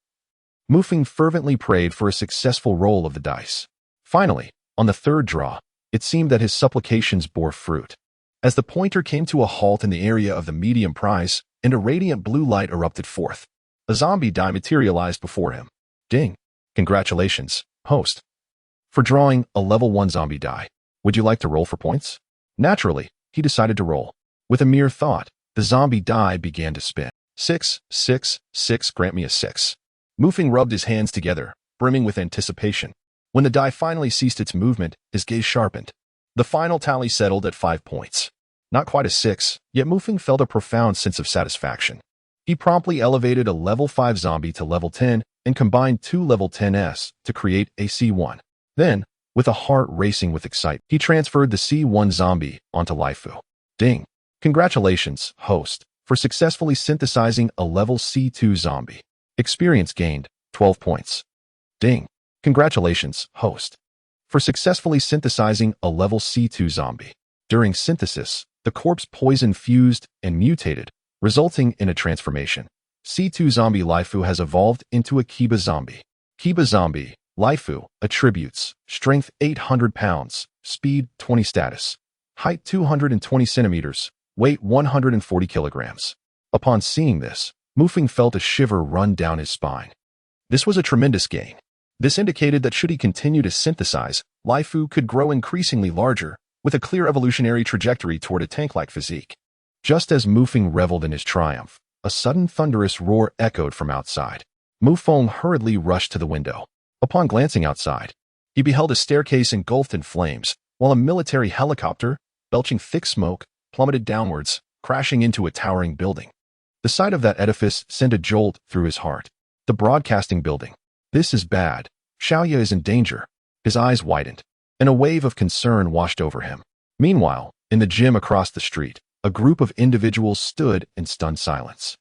Speaker 1: Mu Feng fervently prayed for a successful roll of the dice. Finally, on the third draw, it seemed that his supplications bore fruit. As the pointer came to a halt in the area of the medium prize, and a radiant blue light erupted forth, a zombie die materialized before him. Ding! Congratulations, host, for drawing a level 1 zombie die. Would you like to roll for points? Naturally, he decided to roll. With a mere thought, the zombie die began to spin. 6, 6, 6, grant me a 6. Mu Feng rubbed his hands together, brimming with anticipation. When the die finally ceased its movement, his gaze sharpened. The final tally settled at 5 points. Not quite a 6, yet Mu Feng felt a profound sense of satisfaction. He promptly elevated a level 5 zombie to level 10 and combined 2 level 10s to create a C1. Then, with a heart racing with excitement, he transferred the C1 zombie onto Laifu. Ding! Congratulations, host, for successfully synthesizing a level C2 zombie. Experience gained, 12 points. Ding! Congratulations, host, for successfully synthesizing a level C2 zombie. During synthesis, the corpse poison fused and mutated, resulting in a transformation. C2 zombie Laifu has evolved into a Kiba zombie. Kiba zombie, Laifu, attributes, strength 800 pounds, speed 20 status, height 220 centimeters, weight 140 kilograms. Upon seeing this, Mu Feng felt a shiver run down his spine. This was a tremendous gain. This indicated that should he continue to synthesize, Laifu could grow increasingly larger, with a clear evolutionary trajectory toward a tank-like physique. Just as Mu Feng reveled in his triumph, a sudden thunderous roar echoed from outside. Mu Feng hurriedly rushed to the window. Upon glancing outside, he beheld a staircase engulfed in flames, while a military helicopter, belching thick smoke, plummeted downwards, crashing into a towering building. The sight of that edifice sent a jolt through his heart. The broadcasting building. This is bad. Xiaoya is in danger. His eyes widened, and a wave of concern washed over him. Meanwhile, in the gym across the street, a group of individuals stood in stunned silence.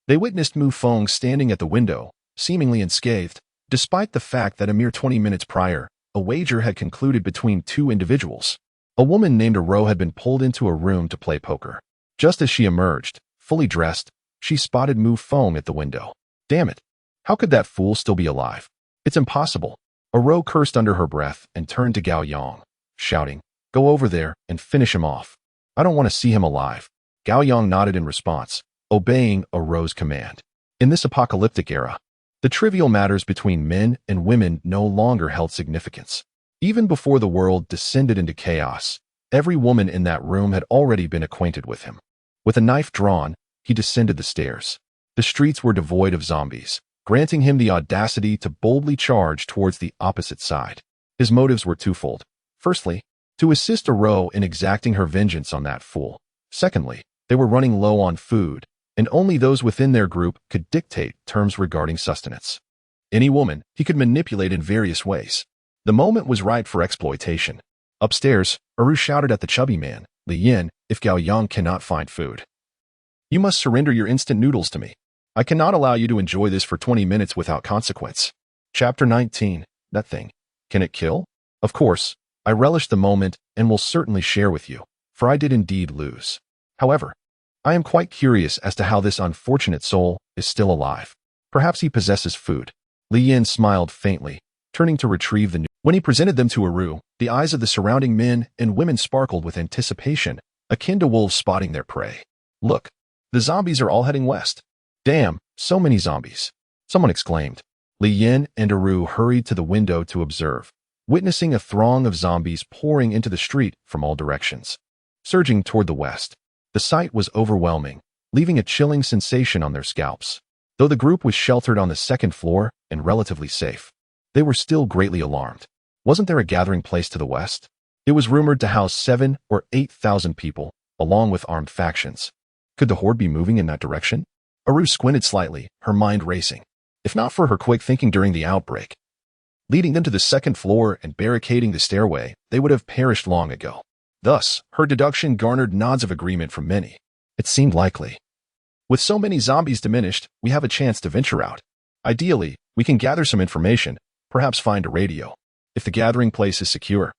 Speaker 1: They witnessed Mu Feng standing at the window, seemingly unscathed, despite the fact that a mere 20 minutes prior, a wager had concluded between two individuals. A woman named Aro had been pulled into a room to play poker. Just as she emerged, fully dressed, she spotted Mu Feng at the window. Damn it! How could that fool still be alive? It's impossible. Aro cursed under her breath and turned to Gao Yang, shouting, "Go over there and finish him off. I don't want to see him alive." Gao Yang nodded in response, obeying Aro's command. In this apocalyptic era, the trivial matters between men and women no longer held significance. Even before the world descended into chaos, every woman in that room had already been acquainted with him. With a knife drawn, he descended the stairs. The streets were devoid of zombies, granting him the audacity to boldly charge towards the opposite side. His motives were twofold. Firstly, to assist Aro in exacting her vengeance on that fool. Secondly, they were running low on food, and only those within their group could dictate terms regarding sustenance. Any woman he could manipulate in various ways. The moment was ripe for exploitation. Upstairs, Aro shouted at the chubby man, Li Yin, if Gao Yang cannot find food. "You must surrender your instant noodles to me. I cannot allow you to enjoy this for 20 minutes without consequence." Chapter 19. That thing. Can it kill? Of course, I relish the moment and will certainly share with you, for I did indeed lose. However, I am quite curious as to how this unfortunate soul is still alive. Perhaps he possesses food. Li Yin smiled faintly, turning to retrieve the noodles. When he presented them to Aro, the eyes of the surrounding men and women sparkled with anticipation, akin to wolves spotting their prey. "Look, the zombies are all heading west." "Damn, so many zombies," someone exclaimed. Li Yin and Aro hurried to the window to observe, witnessing a throng of zombies pouring into the street from all directions. Surging toward the west, the sight was overwhelming, leaving a chilling sensation on their scalps. Though the group was sheltered on the second floor and relatively safe, they were still greatly alarmed. Wasn't there a gathering place to the west? It was rumored to house 7,000 or 8,000 people, along with armed factions. Could the horde be moving in that direction? Aro squinted slightly, her mind racing. If not for her quick thinking during the outbreak, leading them to the second floor and barricading the stairway, they would have perished long ago. Thus, her deduction garnered nods of agreement from many. It seemed likely. With so many zombies diminished, we have a chance to venture out. Ideally, we can gather some information, perhaps find a radio. If the gathering place is secure,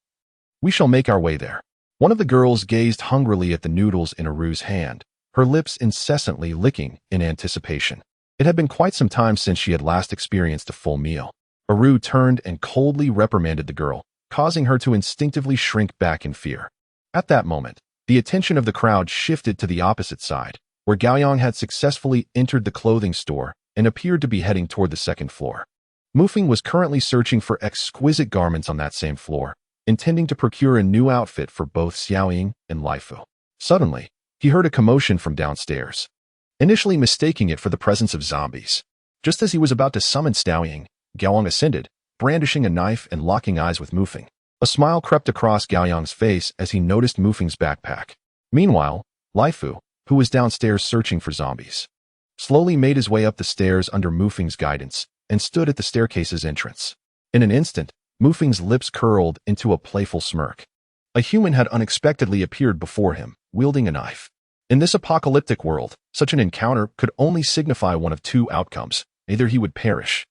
Speaker 1: we shall make our way there. One of the girls gazed hungrily at the noodles in Aru's hand, her lips incessantly licking in anticipation. It had been quite some time since she had last experienced a full meal. Aru turned and coldly reprimanded the girl, causing her to instinctively shrink back in fear. At that moment, the attention of the crowd shifted to the opposite side, where Gaoyang had successfully entered the clothing store and appeared to be heading toward the second floor. Mu Feng was currently searching for exquisite garments on that same floor, intending to procure a new outfit for both Xiaoying and Laifu. Suddenly, he heard a commotion from downstairs, initially mistaking it for the presence of zombies. Just as he was about to summon Xiaoying, Gaoyang ascended, brandishing a knife and locking eyes with Mu Feng. A smile crept across Gaoyang's face as he noticed Mu Feng's backpack. Meanwhile, Laifu, who was downstairs searching for zombies, slowly made his way up the stairs under Mu Feng's guidance and stood at the staircase's entrance. In an instant, Mu Feng's lips curled into a playful smirk. A human had unexpectedly appeared before him, wielding a knife. In this apocalyptic world, such an encounter could only signify one of two outcomes. Either he would perish,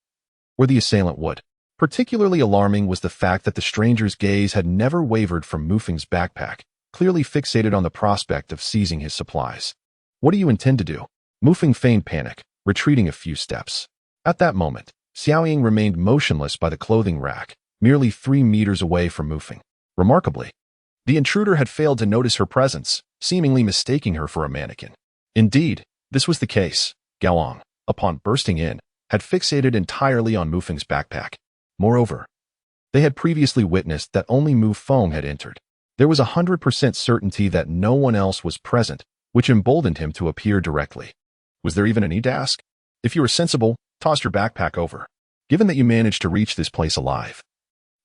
Speaker 1: or the assailant would. Particularly alarming was the fact that the stranger's gaze had never wavered from Mu Feng's backpack, clearly fixated on the prospect of seizing his supplies. What do you intend to do? Mu Feng feigned panic, retreating a few steps. At that moment, Xiaoying remained motionless by the clothing rack, merely 3 meters away from Mu Feng. Remarkably, the intruder had failed to notice her presence, seemingly mistaking her for a mannequin. Indeed, this was the case. Gaoyang, upon bursting in, had fixated entirely on Mu Feng's backpack. Moreover, they had previously witnessed that only Mu Feng had entered. There was 100% certainty that no one else was present, which emboldened him to appear directly. Was there even a need to ask? If you were sensible, toss your backpack over. Given that you managed to reach this place alive,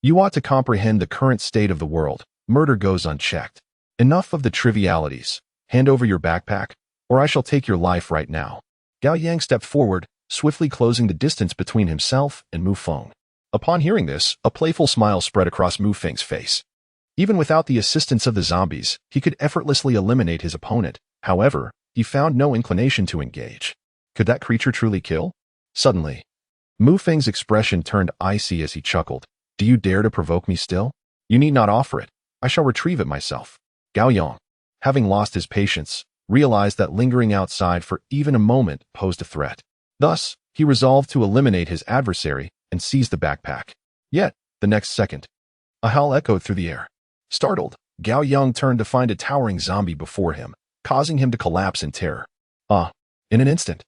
Speaker 1: you ought to comprehend the current state of the world. Murder goes unchecked. Enough of the trivialities. Hand over your backpack, or I shall take your life right now. Gaoyang stepped forward, swiftly closing the distance between himself and Mu Feng. Upon hearing this, a playful smile spread across Mu Feng's face. Even without the assistance of the zombies, he could effortlessly eliminate his opponent. However, he found no inclination to engage. Could that creature truly kill? Suddenly, Mu Feng's expression turned icy as he chuckled. Do you dare to provoke me still? You need not offer it. I shall retrieve it myself. Gaoyang, having lost his patience, realized that lingering outside for even a moment posed a threat. Thus, he resolved to eliminate his adversary and seize the backpack. Yet, the next second, a howl echoed through the air. Startled, Gaoyang turned to find a towering zombie before him, causing him to collapse in terror. In an instant,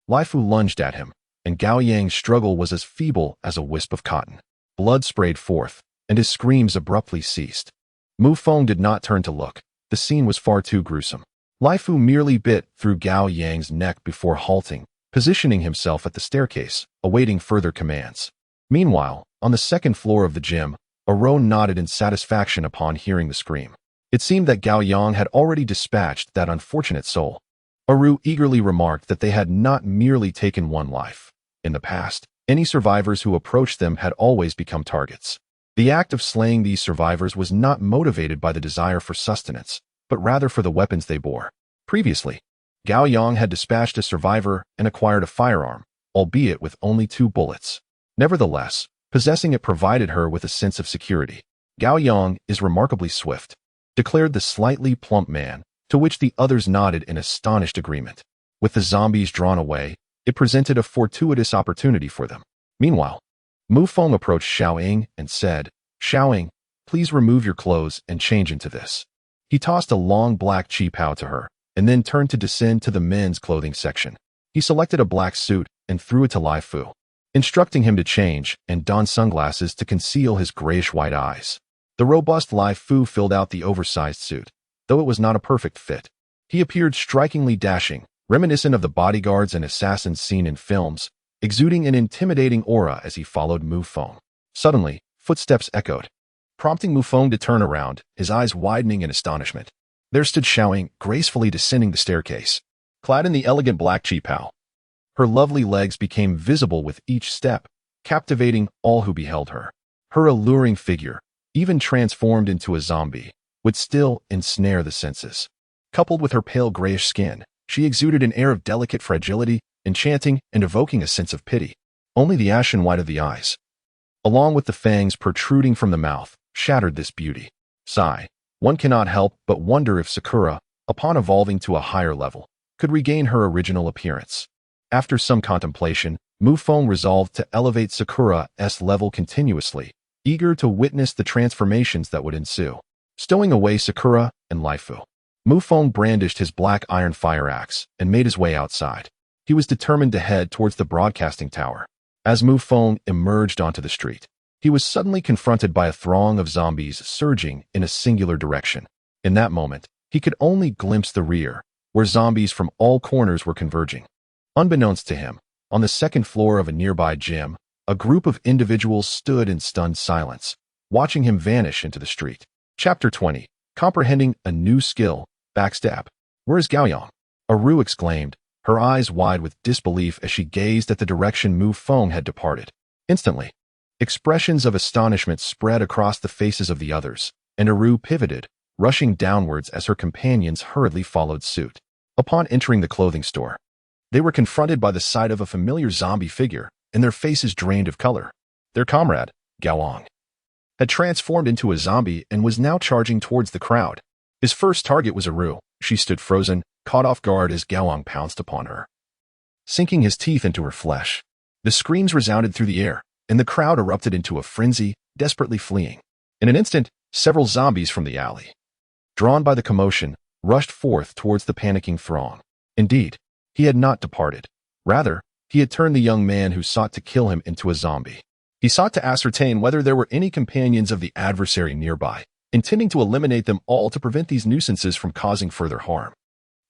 Speaker 1: Laifu lunged at him, and Gaoyang's struggle was as feeble as a wisp of cotton. Blood sprayed forth, and his screams abruptly ceased. Mu Feng did not turn to look. The scene was far too gruesome. Laifu merely bit through Gaoyang's neck before halting, positioning himself at the staircase, awaiting further commands. Meanwhile, on the second floor of the gym, Aru nodded in satisfaction upon hearing the scream. It seemed that Gaoyang had already dispatched that unfortunate soul. Aru eagerly remarked that they had not merely taken one life. In the past, any survivors who approached them had always become targets. The act of slaying these survivors was not motivated by the desire for sustenance, but rather for the weapons they bore. Previously, Gaoyang had dispatched a survivor and acquired a firearm, albeit with only 2 bullets. Nevertheless, possessing it provided her with a sense of security. Gaoyang is remarkably swift, declared the slightly plump man, to which the others nodded in astonished agreement. With the zombies drawn away, it presented a fortuitous opportunity for them. Meanwhile, Mu Feng approached Xiaoying and said, Xiaoying, please remove your clothes and change into this. He tossed a long black qipao to her, and then turned to descend to the men's clothing section. He selected a black suit and threw it to Laifu, instructing him to change and don sunglasses to conceal his grayish-white eyes. The robust Laifu filled out the oversized suit, though it was not a perfect fit. He appeared strikingly dashing, reminiscent of the bodyguards and assassins seen in films, exuding an intimidating aura as he followed Mu Feng. Suddenly, footsteps echoed, prompting Mu Feng to turn around, his eyes widening in astonishment. There stood Xiaoying, gracefully descending the staircase, clad in the elegant black qipao. Her lovely legs became visible with each step, captivating all who beheld her. Her alluring figure, even transformed into a zombie, would still ensnare the senses. Coupled with her pale grayish skin, she exuded an air of delicate fragility, enchanting and evoking a sense of pity. Only the ashen white of the eyes, along with the fangs protruding from the mouth, shattered this beauty. Sigh. One cannot help but wonder if Sakura, upon evolving to a higher level, could regain her original appearance. After some contemplation, Mu Feng resolved to elevate Sakura's level continuously, eager to witness the transformations that would ensue. Stowing away Sakura and Laifu, Mu Feng brandished his black iron fire axe and made his way outside. He was determined to head towards the broadcasting tower. As Mu Feng emerged onto the street, he was suddenly confronted by a throng of zombies surging in a singular direction. In that moment, he could only glimpse the rear, where zombies from all corners were converging. Unbeknownst to him, on the second floor of a nearby gym, a group of individuals stood in stunned silence, watching him vanish into the street. Chapter 20. Comprehending a new skill, backstab. Where is Gaoyang? Aru exclaimed, her eyes wide with disbelief as she gazed at the direction Mu Feng had departed. Instantly, expressions of astonishment spread across the faces of the others, and Aru pivoted, rushing downwards as her companions hurriedly followed suit. Upon entering the clothing store, they were confronted by the sight of a familiar zombie figure, and their faces drained of color. Their comrade, Gaoyang, had transformed into a zombie and was now charging towards the crowd. His first target was Aru. She stood frozen, caught off guard as Gaoyang pounced upon her, sinking his teeth into her flesh. The screams resounded through the air, and the crowd erupted into a frenzy, desperately fleeing. In an instant, several zombies from the alley, drawn by the commotion, rushed forth towards the panicking throng. Indeed, he had not departed. Rather, he had turned the young man who sought to kill him into a zombie. He sought to ascertain whether there were any companions of the adversary nearby, intending to eliminate them all to prevent these nuisances from causing further harm.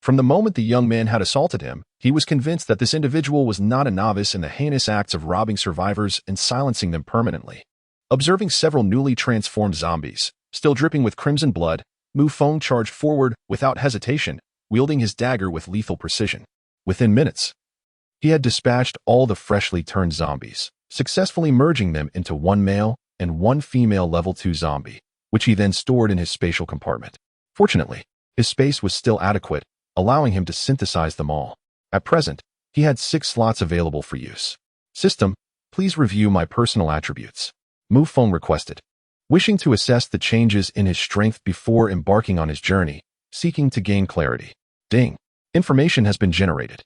Speaker 1: From the moment the young man had assaulted him, he was convinced that this individual was not a novice in the heinous acts of robbing survivors and silencing them permanently. Observing several newly transformed zombies, still dripping with crimson blood, Mu Feng charged forward without hesitation, wielding his dagger with lethal precision. Within minutes, he had dispatched all the freshly turned zombies, successfully merging them into one male and one female level 2 zombie, which he then stored in his spatial compartment. Fortunately, his space was still adequate, allowing him to synthesize them all. At present, he had 6 slots available for use. System, please review my personal attributes, Mu Feng requested, wishing to assess the changes in his strength before embarking on his journey, seeking to gain clarity. Ding. Information has been generated.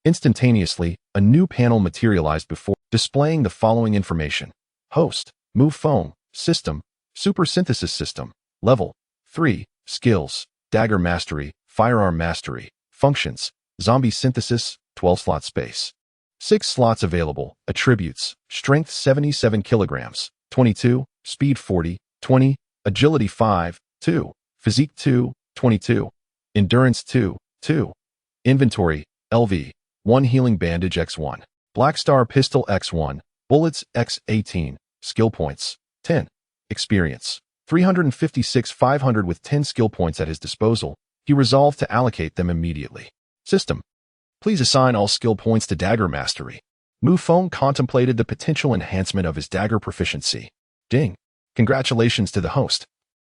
Speaker 1: Instantaneously, a new panel materialized before, displaying the following information. Host, Mu Feng. System, Super Synthesis System. Level 3. Skills, Dagger Mastery, Firearm Mastery. Functions, Zombie Synthesis, 12 slot space. 6 slots available. Attributes, Strength 77 kilograms, 22, Speed 40, 20, Agility 5, 2, Physique 2, 22, Endurance 2, 2. Inventory, LV, 1 Healing Bandage X1, Black Star Pistol X1, Bullets X18, Skill Points, 10. Experience, 356,500 with 10 skill points at his disposal. He resolved to allocate them immediately. System, please assign all skill points to Dagger Mastery. Mu Feng contemplated the potential enhancement of his dagger proficiency. Ding. Congratulations to the host.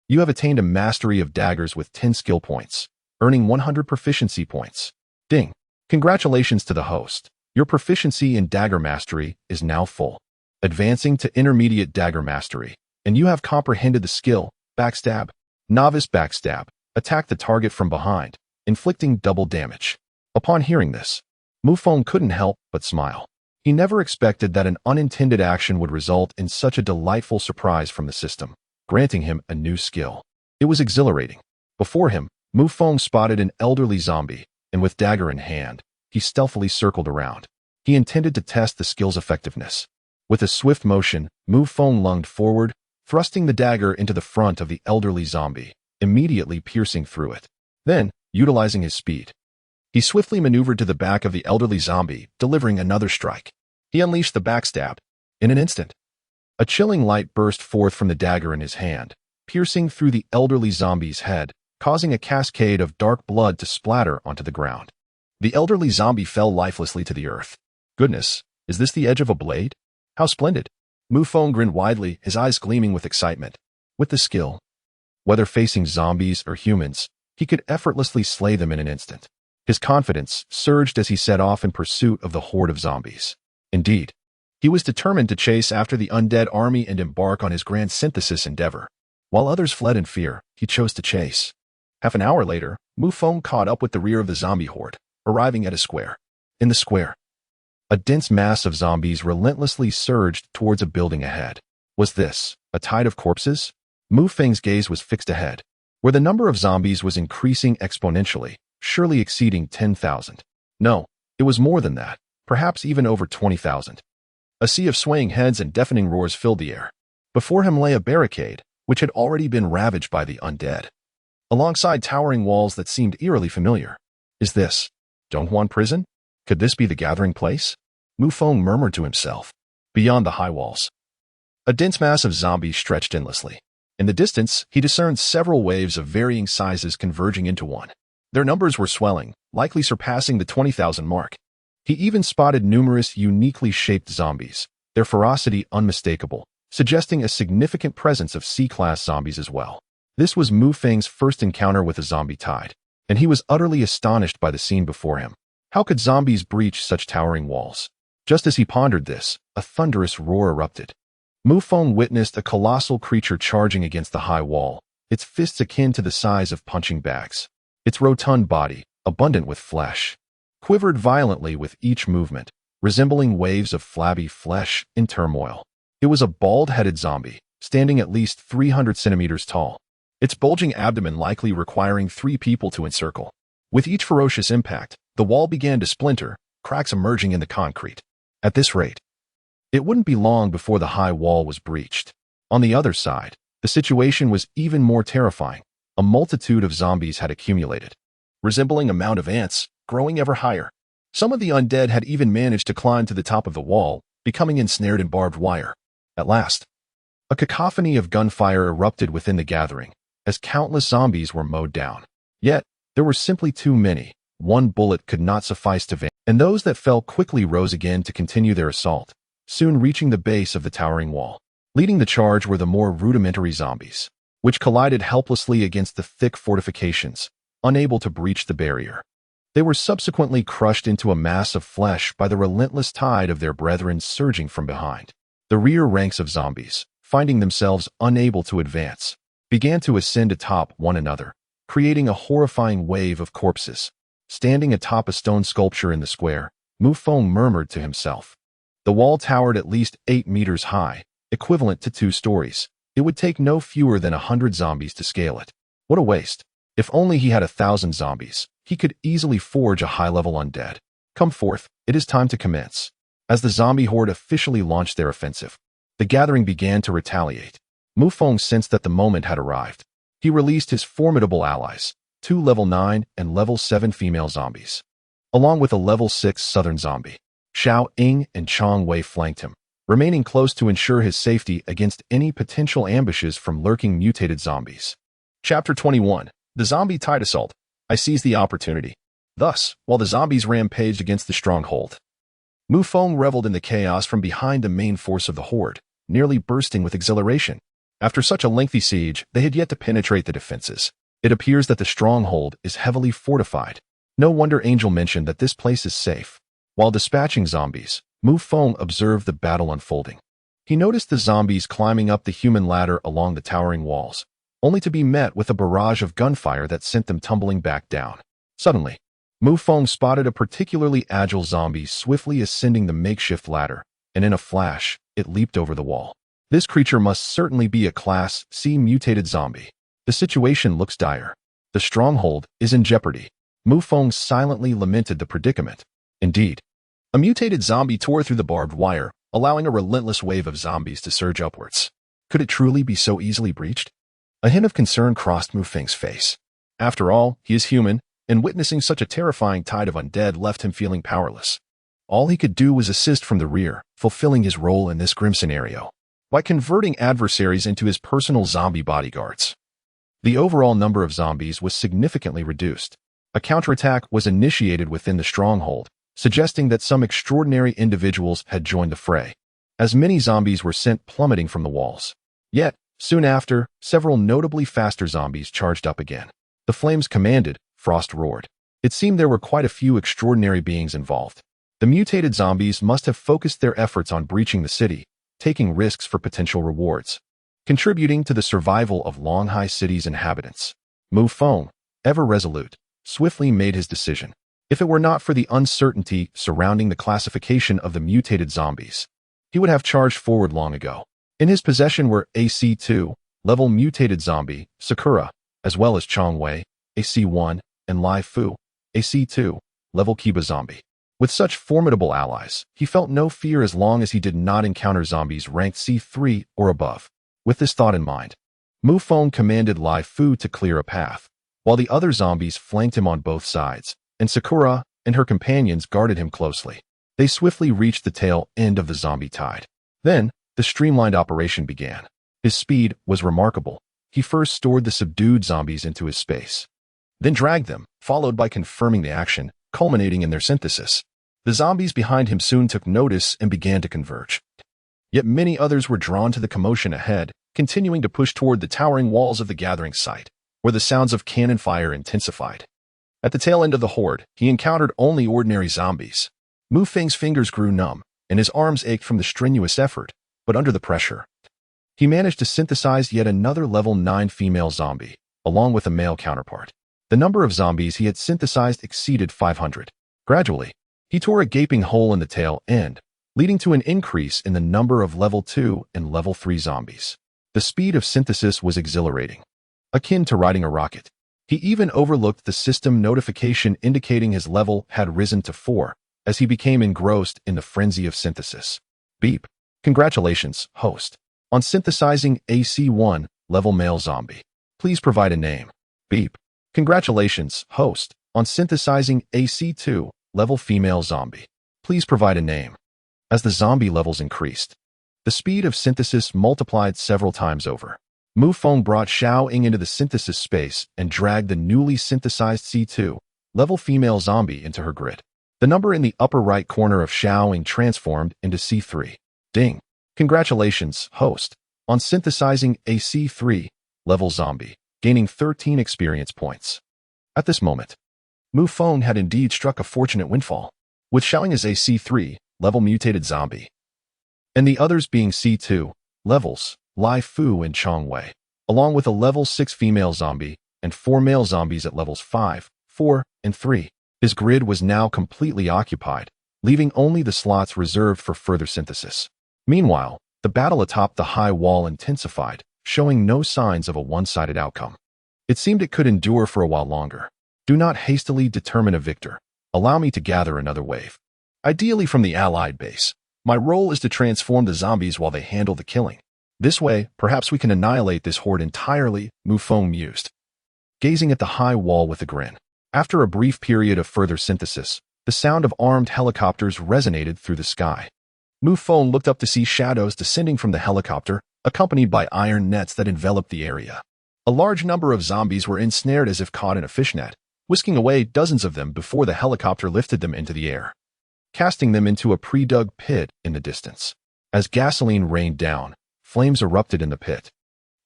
Speaker 1: You have attained a mastery of daggers with 10 skill points, earning 100 proficiency points. Ding. Congratulations to the host. Your proficiency in dagger mastery is now full. Advancing to intermediate dagger mastery, and you have comprehended the skill, backstab. Novice backstab. Attack the target from behind, inflicting double damage. Upon hearing this, Mu Feng couldn't help but smile. He never expected that an unintended action would result in such a delightful surprise from the system, granting him a new skill. It was exhilarating. Before him, Mu Feng spotted an elderly zombie, and with dagger in hand, he stealthily circled around. He intended to test the skill's effectiveness. With a swift motion, Mu Feng lunged forward, thrusting the dagger into the front of the elderly zombie, immediately piercing through it. Then, utilizing his speed, he swiftly maneuvered to the back of the elderly zombie, delivering another strike. He unleashed the backstab. In an instant, a chilling light burst forth from the dagger in his hand, piercing through the elderly zombie's head, causing a cascade of dark blood to splatter onto the ground. The elderly zombie fell lifelessly to the earth. Goodness, is this the edge of a blade? How splendid! Mu Feng grinned widely, his eyes gleaming with excitement. With the skill, whether facing zombies or humans, he could effortlessly slay them in an instant. His confidence surged as he set off in pursuit of the horde of zombies. Indeed, He was determined to chase after the undead army and embark on his grand synthesis endeavor. While others fled in fear, he chose to chase. Half an hour later, Mu Feng caught up with the rear of the zombie horde, arriving at a square. In the square, a dense mass of zombies relentlessly surged towards a building ahead. Was this a tide of corpses? Mu Feng's gaze was fixed ahead, where the number of zombies was increasing exponentially, surely exceeding 10,000. No, it was more than that, perhaps even over 20,000. A sea of swaying heads and deafening roars filled the air. Before him lay a barricade, which had already been ravaged by the undead, alongside towering walls that seemed eerily familiar. Is this Donghuan prison? Could this be the gathering place? Mu Feng murmured to himself. Beyond the high walls, a dense mass of zombies stretched endlessly. In the distance, he discerned several waves of varying sizes converging into one. Their numbers were swelling, likely surpassing the 20,000 mark. He even spotted numerous uniquely shaped zombies, their ferocity unmistakable, suggesting a significant presence of C-class zombies as well. This was Mu Feng's first encounter with a zombie tide, and he was utterly astonished by the scene before him. How could zombies breach such towering walls? Just as he pondered this, a thunderous roar erupted. Mu Feng witnessed a colossal creature charging against the high wall, its fists akin to the size of punching bags. Its rotund body, abundant with flesh, quivered violently with each movement, resembling waves of flabby flesh in turmoil. It was a bald-headed zombie, standing at least 300 centimeters tall, its bulging abdomen likely requiring 3 people to encircle. With each ferocious impact, the wall began to splinter, cracks emerging in the concrete. At this rate, it wouldn't be long before the high wall was breached. On the other side, the situation was even more terrifying. A multitude of zombies had accumulated, resembling a mound of ants, growing ever higher. Some of the undead had even managed to climb to the top of the wall, becoming ensnared in barbed wire. At last, a cacophony of gunfire erupted within the gathering, as countless zombies were mowed down. Yet, there were simply too many. One bullet could not suffice to vanquish, and those that fell quickly rose again to continue their assault, soon reaching the base of the towering wall. Leading the charge were the more rudimentary zombies, which collided helplessly against the thick fortifications, unable to breach the barrier. They were subsequently crushed into a mass of flesh by the relentless tide of their brethren surging from behind. The rear ranks of zombies, finding themselves unable to advance, began to ascend atop one another, creating a horrifying wave of corpses. Standing atop a stone sculpture in the square, Mu Feng murmured to himself. The wall towered at least 8 meters high, equivalent to 2 stories. It would take no fewer than 100 zombies to scale it. What a waste. If only he had 1,000 zombies, he could easily forge a high-level undead. Come forth, it is time to commence. As the zombie horde officially launched their offensive, the gathering began to retaliate. Mu Feng sensed that the moment had arrived. He released his formidable allies, 2 level 9 and level 7 female zombies, along with a level 6 southern zombie. Xiao Ying and Chong Wei flanked him, remaining close to ensure his safety against any potential ambushes from lurking mutated zombies. Chapter 21. The Zombie Tide Assault. I seized the opportunity. Thus, while the zombies rampaged against the stronghold, Mu Feng reveled in the chaos from behind the main force of the horde, nearly bursting with exhilaration. After such a lengthy siege, they had yet to penetrate the defenses. It appears that the stronghold is heavily fortified. No wonder Angel mentioned that this place is safe. While dispatching zombies, Mu Feng observed the battle unfolding. He noticed the zombies climbing up the human ladder along the towering walls, only to be met with a barrage of gunfire that sent them tumbling back down. Suddenly, Mu Feng spotted a particularly agile zombie swiftly ascending the makeshift ladder, and in a flash, it leaped over the wall. This creature must certainly be a Class C mutated zombie. The situation looks dire. The stronghold is in jeopardy. Mu Feng silently lamented the predicament. Indeed, a mutated zombie tore through the barbed wire, allowing a relentless wave of zombies to surge upwards. Could it truly be so easily breached? A hint of concern crossed Mu Feng's face. After all, he is human, and witnessing such a terrifying tide of undead left him feeling powerless. All he could do was assist from the rear, fulfilling his role in this grim scenario by converting adversaries into his personal zombie bodyguards. The overall number of zombies was significantly reduced. A counterattack was initiated within the stronghold, suggesting that some extraordinary individuals had joined the fray, as many zombies were sent plummeting from the walls. Yet, soon after, several notably faster zombies charged up again. The flames commanded, Frost roared. It seemed there were quite a few extraordinary beings involved. The mutated zombies must have focused their efforts on breaching the city, taking risks for potential rewards, contributing to the survival of Longhai City's inhabitants. Mu Feng, ever resolute, swiftly made his decision. If it were not for the uncertainty surrounding the classification of the mutated zombies, he would have charged forward long ago. In his possession were AC2, level mutated zombie, Sakura, as well as Chongwei, AC1, and Lai Fu, AC2, level Kiba zombie. With such formidable allies, he felt no fear as long as he did not encounter zombies ranked C3 or above. With this thought in mind, Mu Feng commanded Lai Fu to clear a path, while the other zombies flanked him on both sides, and Sakura and her companions guarded him closely. They swiftly reached the tail end of the zombie tide. Then, the streamlined operation began. His speed was remarkable. He first stored the subdued zombies into his space, then dragged them, followed by confirming the action, culminating in their synthesis. The zombies behind him soon took notice and began to converge. Yet many others were drawn to the commotion ahead, continuing to push toward the towering walls of the gathering site, where the sounds of cannon fire intensified. At the tail end of the horde, he encountered only ordinary zombies. Mu Feng's fingers grew numb, and his arms ached from the strenuous effort, but under the pressure, he managed to synthesize yet another level 9 female zombie, along with a male counterpart. The number of zombies he had synthesized exceeded 500. Gradually, he tore a gaping hole in the tail end, leading to an increase in the number of level 2 and level 3 zombies. The speed of synthesis was exhilarating, akin to riding a rocket. He even overlooked the system notification indicating his level had risen to 4, as he became engrossed in the frenzy of synthesis. Beep. Congratulations, host, on synthesizing AC1, level male zombie. Please provide a name. Beep. Congratulations, host, on synthesizing AC2, level female zombie. Please provide a name. As the zombie levels increased, the speed of synthesis multiplied several times over. Mu Feng brought Xiao Ying into the synthesis space and dragged the newly synthesized C2, level female zombie into her grid. The number in the upper right corner of Xiao Ying transformed into C3. Ding. Congratulations, host, on synthesizing a C3, level zombie, gaining 13 experience points. At this moment, Mu Feng had indeed struck a fortunate windfall, with Xiao Ying as a C3, level mutated zombie, and the others being C2, levels, Lai Fu and Chongwei, along with a level 6 female zombie and 4 male zombies at levels 5, 4, and 3. His grid was now completely occupied, leaving only the slots reserved for further synthesis. Meanwhile, the battle atop the high wall intensified, showing no signs of a one-sided outcome. It seemed it could endure for a while longer. Do not hastily determine a victor. Allow me to gather another wave. Ideally from the allied base. My role is to transform the zombies while they handle the killing. This way, perhaps we can annihilate this horde entirely, Mu Feng mused, gazing at the high wall with a grin. After a brief period of further synthesis, the sound of armed helicopters resonated through the sky. Mu Feng looked up to see shadows descending from the helicopter, accompanied by iron nets that enveloped the area. A large number of zombies were ensnared as if caught in a fishnet, whisking away dozens of them before the helicopter lifted them into the air, casting them into a pre-dug pit in the distance. As gasoline rained down, flames erupted in the pit,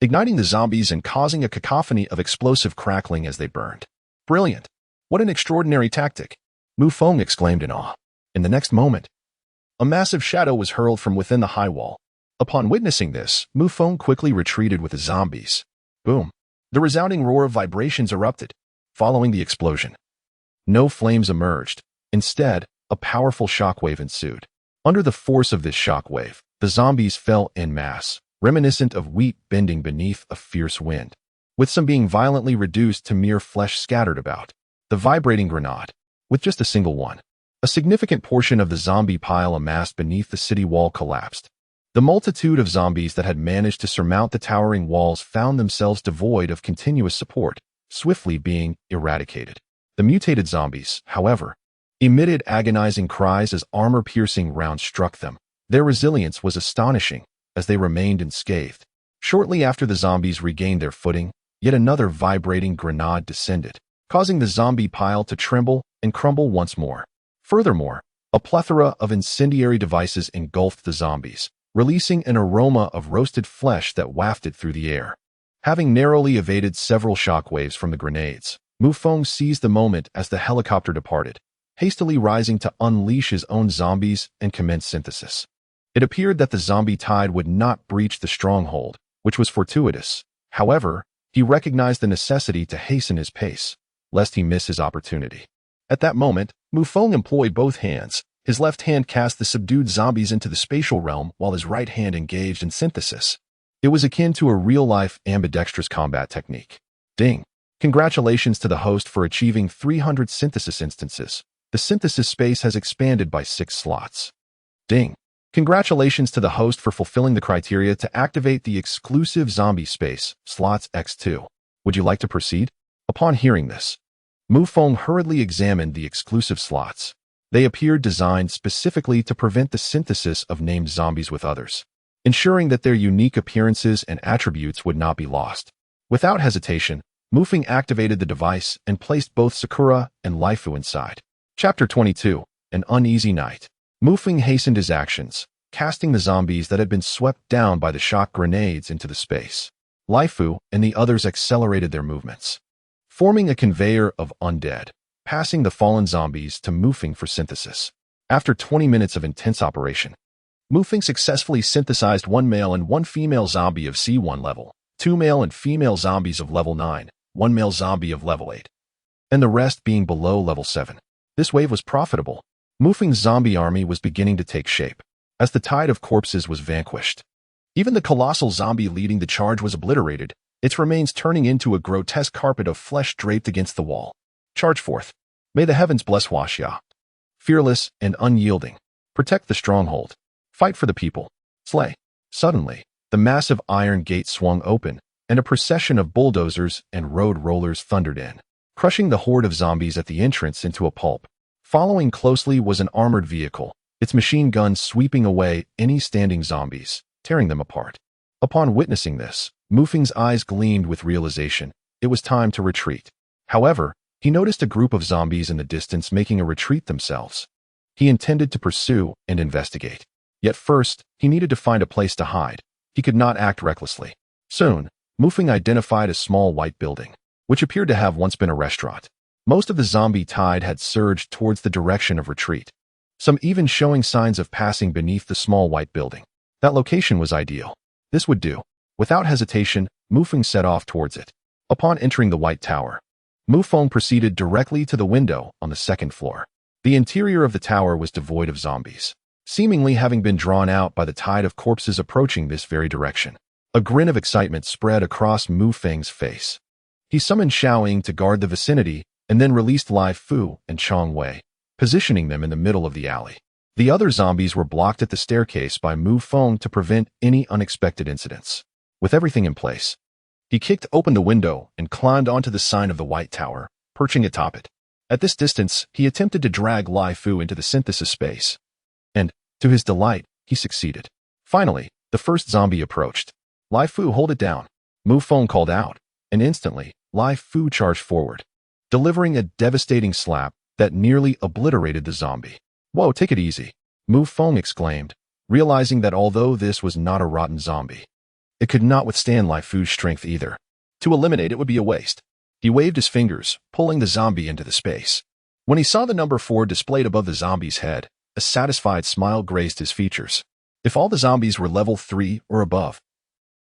Speaker 1: igniting the zombies and causing a cacophony of explosive crackling as they burned. Brilliant! What an extraordinary tactic! Mu Feng exclaimed in awe. In the next moment, a massive shadow was hurled from within the high wall. Upon witnessing this, Mu Feng quickly retreated with the zombies. Boom! The resounding roar of vibrations erupted, following the explosion. No flames emerged. Instead, a powerful shockwave ensued. Under the force of this shockwave, the zombies fell en masse, reminiscent of wheat bending beneath a fierce wind, with some being violently reduced to mere flesh scattered about. The vibrating grenade, with just a single one. A significant portion of the zombie pile amassed beneath the city wall collapsed. The multitude of zombies that had managed to surmount the towering walls found themselves devoid of continuous support, swiftly being eradicated. The mutated zombies, however, emitted agonizing cries as armor-piercing rounds struck them. Their resilience was astonishing, as they remained unscathed. Shortly after the zombies regained their footing, yet another vibrating grenade descended, causing the zombie pile to tremble and crumble once more. Furthermore, a plethora of incendiary devices engulfed the zombies, releasing an aroma of roasted flesh that wafted through the air. Having narrowly evaded several shockwaves from the grenades, Mu Feng seized the moment as the helicopter departed, hastily rising to unleash his own zombies and commence synthesis. It appeared that the zombie tide would not breach the stronghold, which was fortuitous. However, he recognized the necessity to hasten his pace, lest he miss his opportunity. At that moment, Mu Feng employed both hands. His left hand cast the subdued zombies into the spatial realm while his right hand engaged in synthesis. It was akin to a real-life ambidextrous combat technique. Ding! Congratulations to the host for achieving 300 synthesis instances. The synthesis space has expanded by 6 slots. Ding! Congratulations to the host for fulfilling the criteria to activate the exclusive zombie space, slots X2. Would you like to proceed? Upon hearing this, Mu Feng hurriedly examined the exclusive slots. They appeared designed specifically to prevent the synthesis of named zombies with others, ensuring that their unique appearances and attributes would not be lost. Without hesitation, Mu Feng activated the device and placed both Sakura and Laifu inside. Chapter 22, An Uneasy Night. Mu Feng hastened his actions, casting the zombies that had been swept down by the shock grenades into the space. Laifu and the others accelerated their movements, forming a conveyor of undead, passing the fallen zombies to Mu Feng for synthesis. After 20 minutes of intense operation, Mu Feng successfully synthesized 1 male and 1 female zombie of C1 level, 2 male and female zombies of level 9, 1 male zombie of level 8, and the rest being below level 7. This wave was profitable. Mu Feng's zombie army was beginning to take shape, as the tide of corpses was vanquished. Even the colossal zombie leading the charge was obliterated, its remains turning into a grotesque carpet of flesh draped against the wall. Charge forth. May the heavens bless Huaxia. Fearless and unyielding. Protect the stronghold. Fight for the people. Slay. Suddenly, the massive iron gate swung open, and a procession of bulldozers and road rollers thundered in, crushing the horde of zombies at the entrance into a pulp. Following closely was an armored vehicle, its machine guns sweeping away any standing zombies, tearing them apart. Upon witnessing this, Mu Feng's eyes gleamed with realization. It was time to retreat. However, he noticed a group of zombies in the distance making a retreat themselves. He intended to pursue and investigate. Yet first, he needed to find a place to hide. He could not act recklessly. Soon, Mu Feng identified a small white building, which appeared to have once been a restaurant. Most of the zombie tide had surged towards the direction of retreat, some even showing signs of passing beneath the small white building. That location was ideal. This would do. Without hesitation, Mu Feng set off towards it. Upon entering the white tower, Mu Feng proceeded directly to the window on the 2nd floor. The interior of the tower was devoid of zombies, seemingly having been drawn out by the tide of corpses approaching this very direction. A grin of excitement spread across Mu Feng's face. He summoned Xiaoying to guard the vicinity and then released Lai Fu and Chong Wei, positioning them in the middle of the alley. The other zombies were blocked at the staircase by Mu Feng to prevent any unexpected incidents. With everything in place, he kicked open the window and climbed onto the sign of the White Tower, perching atop it. At this distance, he attempted to drag Lai Fu into the synthesis space, and, to his delight, he succeeded. Finally, the first zombie approached. Lai Fu, hold it down. Mu Feng called out, and instantly, Lai Fu charged forward, delivering a devastating slap that nearly obliterated the zombie. Whoa, take it easy, Mu Feng exclaimed, realizing that although this was not a rotten zombie, it could not withstand Lai Fu's strength either. To eliminate it would be a waste. He waved his fingers, pulling the zombie into the space. When he saw the number 4 displayed above the zombie's head, a satisfied smile graced his features. If all the zombies were level 3 or above,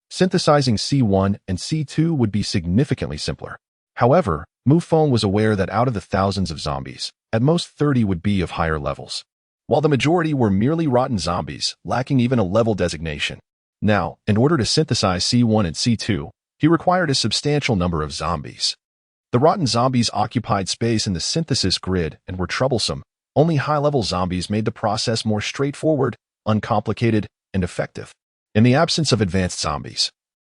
Speaker 1: synthesizing C1 and C2 would be significantly simpler. However, Mu Feng was aware that out of the thousands of zombies, at most 30 would be of higher levels, while the majority were merely rotten zombies, lacking even a level designation. Now, in order to synthesize C1 and C2, he required a substantial number of zombies. The rotten zombies occupied space in the synthesis grid and were troublesome. Only high-level zombies made the process more straightforward, uncomplicated, and effective. In the absence of advanced zombies,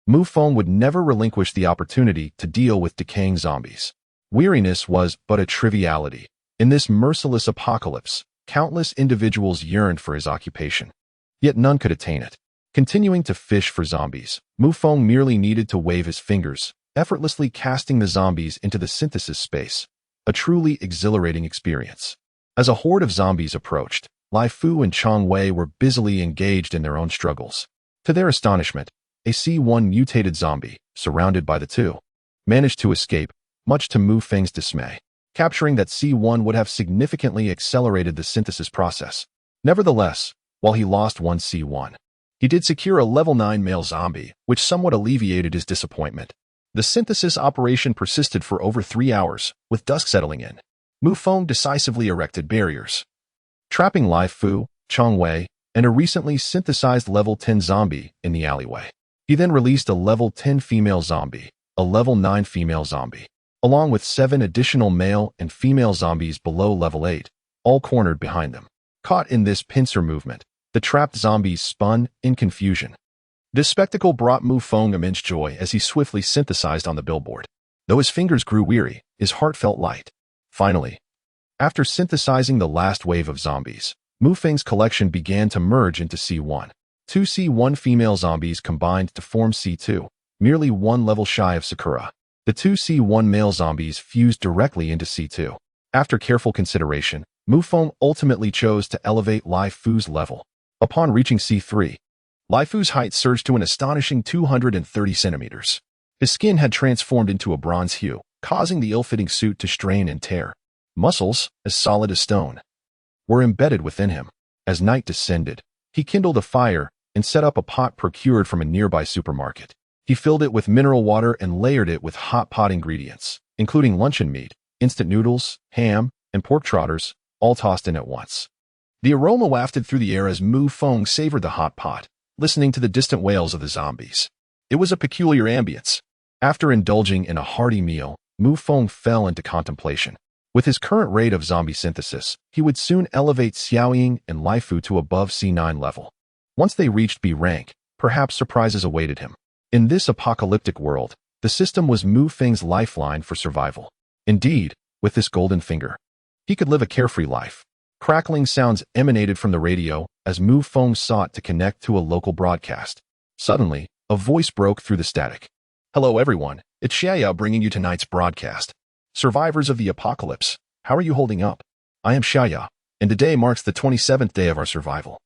Speaker 1: Mu Feng would never relinquish the opportunity to deal with decaying zombies. Weariness was but a triviality. In this merciless apocalypse, countless individuals yearned for his occupation, yet none could attain it. Continuing to fish for zombies, Mu Feng merely needed to wave his fingers, effortlessly casting the zombies into the synthesis space, a truly exhilarating experience. As a horde of zombies approached, Lai Fu and Chong Wei were busily engaged in their own struggles. To their astonishment, a C1 mutated zombie, surrounded by the two, managed to escape, much to Mu Feng's dismay. Capturing that C1 would have significantly accelerated the synthesis process. Nevertheless, while he lost one C1, he did secure a level 9 male zombie, which somewhat alleviated his disappointment. The synthesis operation persisted for over 3 hours, with dusk settling in. Mu Feng decisively erected barriers, trapping Lai Fu, Chong Wei, and a recently synthesized level 10 zombie in the alleyway. He then released a level 10 female zombie, a level 9 female zombie, along with 7 additional male and female zombies below level 8, all cornered behind them. Caught in this pincer movement, the trapped zombies spun in confusion. This spectacle brought Mu Feng immense joy as he swiftly synthesized on the billboard. Though his fingers grew weary, his heart felt light. Finally, after synthesizing the last wave of zombies, Mu Feng's collection began to merge into C1. 2 C1 female zombies combined to form C2, merely one level shy of Sakura. The 2 C1 male zombies fused directly into C2. After careful consideration, Mu Feng ultimately chose to elevate Lai Fu's level. Upon reaching C3, Lai Fu's height surged to an astonishing 230 centimeters. His skin had transformed into a bronze hue, causing the ill-fitting suit to strain and tear. Muscles, as solid as stone, were embedded within him. As night descended, he kindled a fire and set up a pot procured from a nearby supermarket. He filled it with mineral water and layered it with hot pot ingredients, including luncheon meat, instant noodles, ham, and pork trotters, all tossed in at once. The aroma wafted through the air as Mu Feng savored the hot pot, listening to the distant wails of the zombies. It was a peculiar ambience. After indulging in a hearty meal, Mu Feng fell into contemplation. With his current rate of zombie synthesis, he would soon elevate Xiaoying and Lai Fu to above C9 level. Once they reached B rank, perhaps surprises awaited him. In this apocalyptic world, the system was Mu Feng's lifeline for survival. Indeed, with this golden finger, he could live a carefree life. Crackling sounds emanated from the radio as Mu Feng sought to connect to a local broadcast. Suddenly, a voice broke through the static. "Hello everyone, it's Xiaya bringing you tonight's broadcast. Survivors of the apocalypse, how are you holding up? I am Xiaya, and today marks the 27th day of our survival.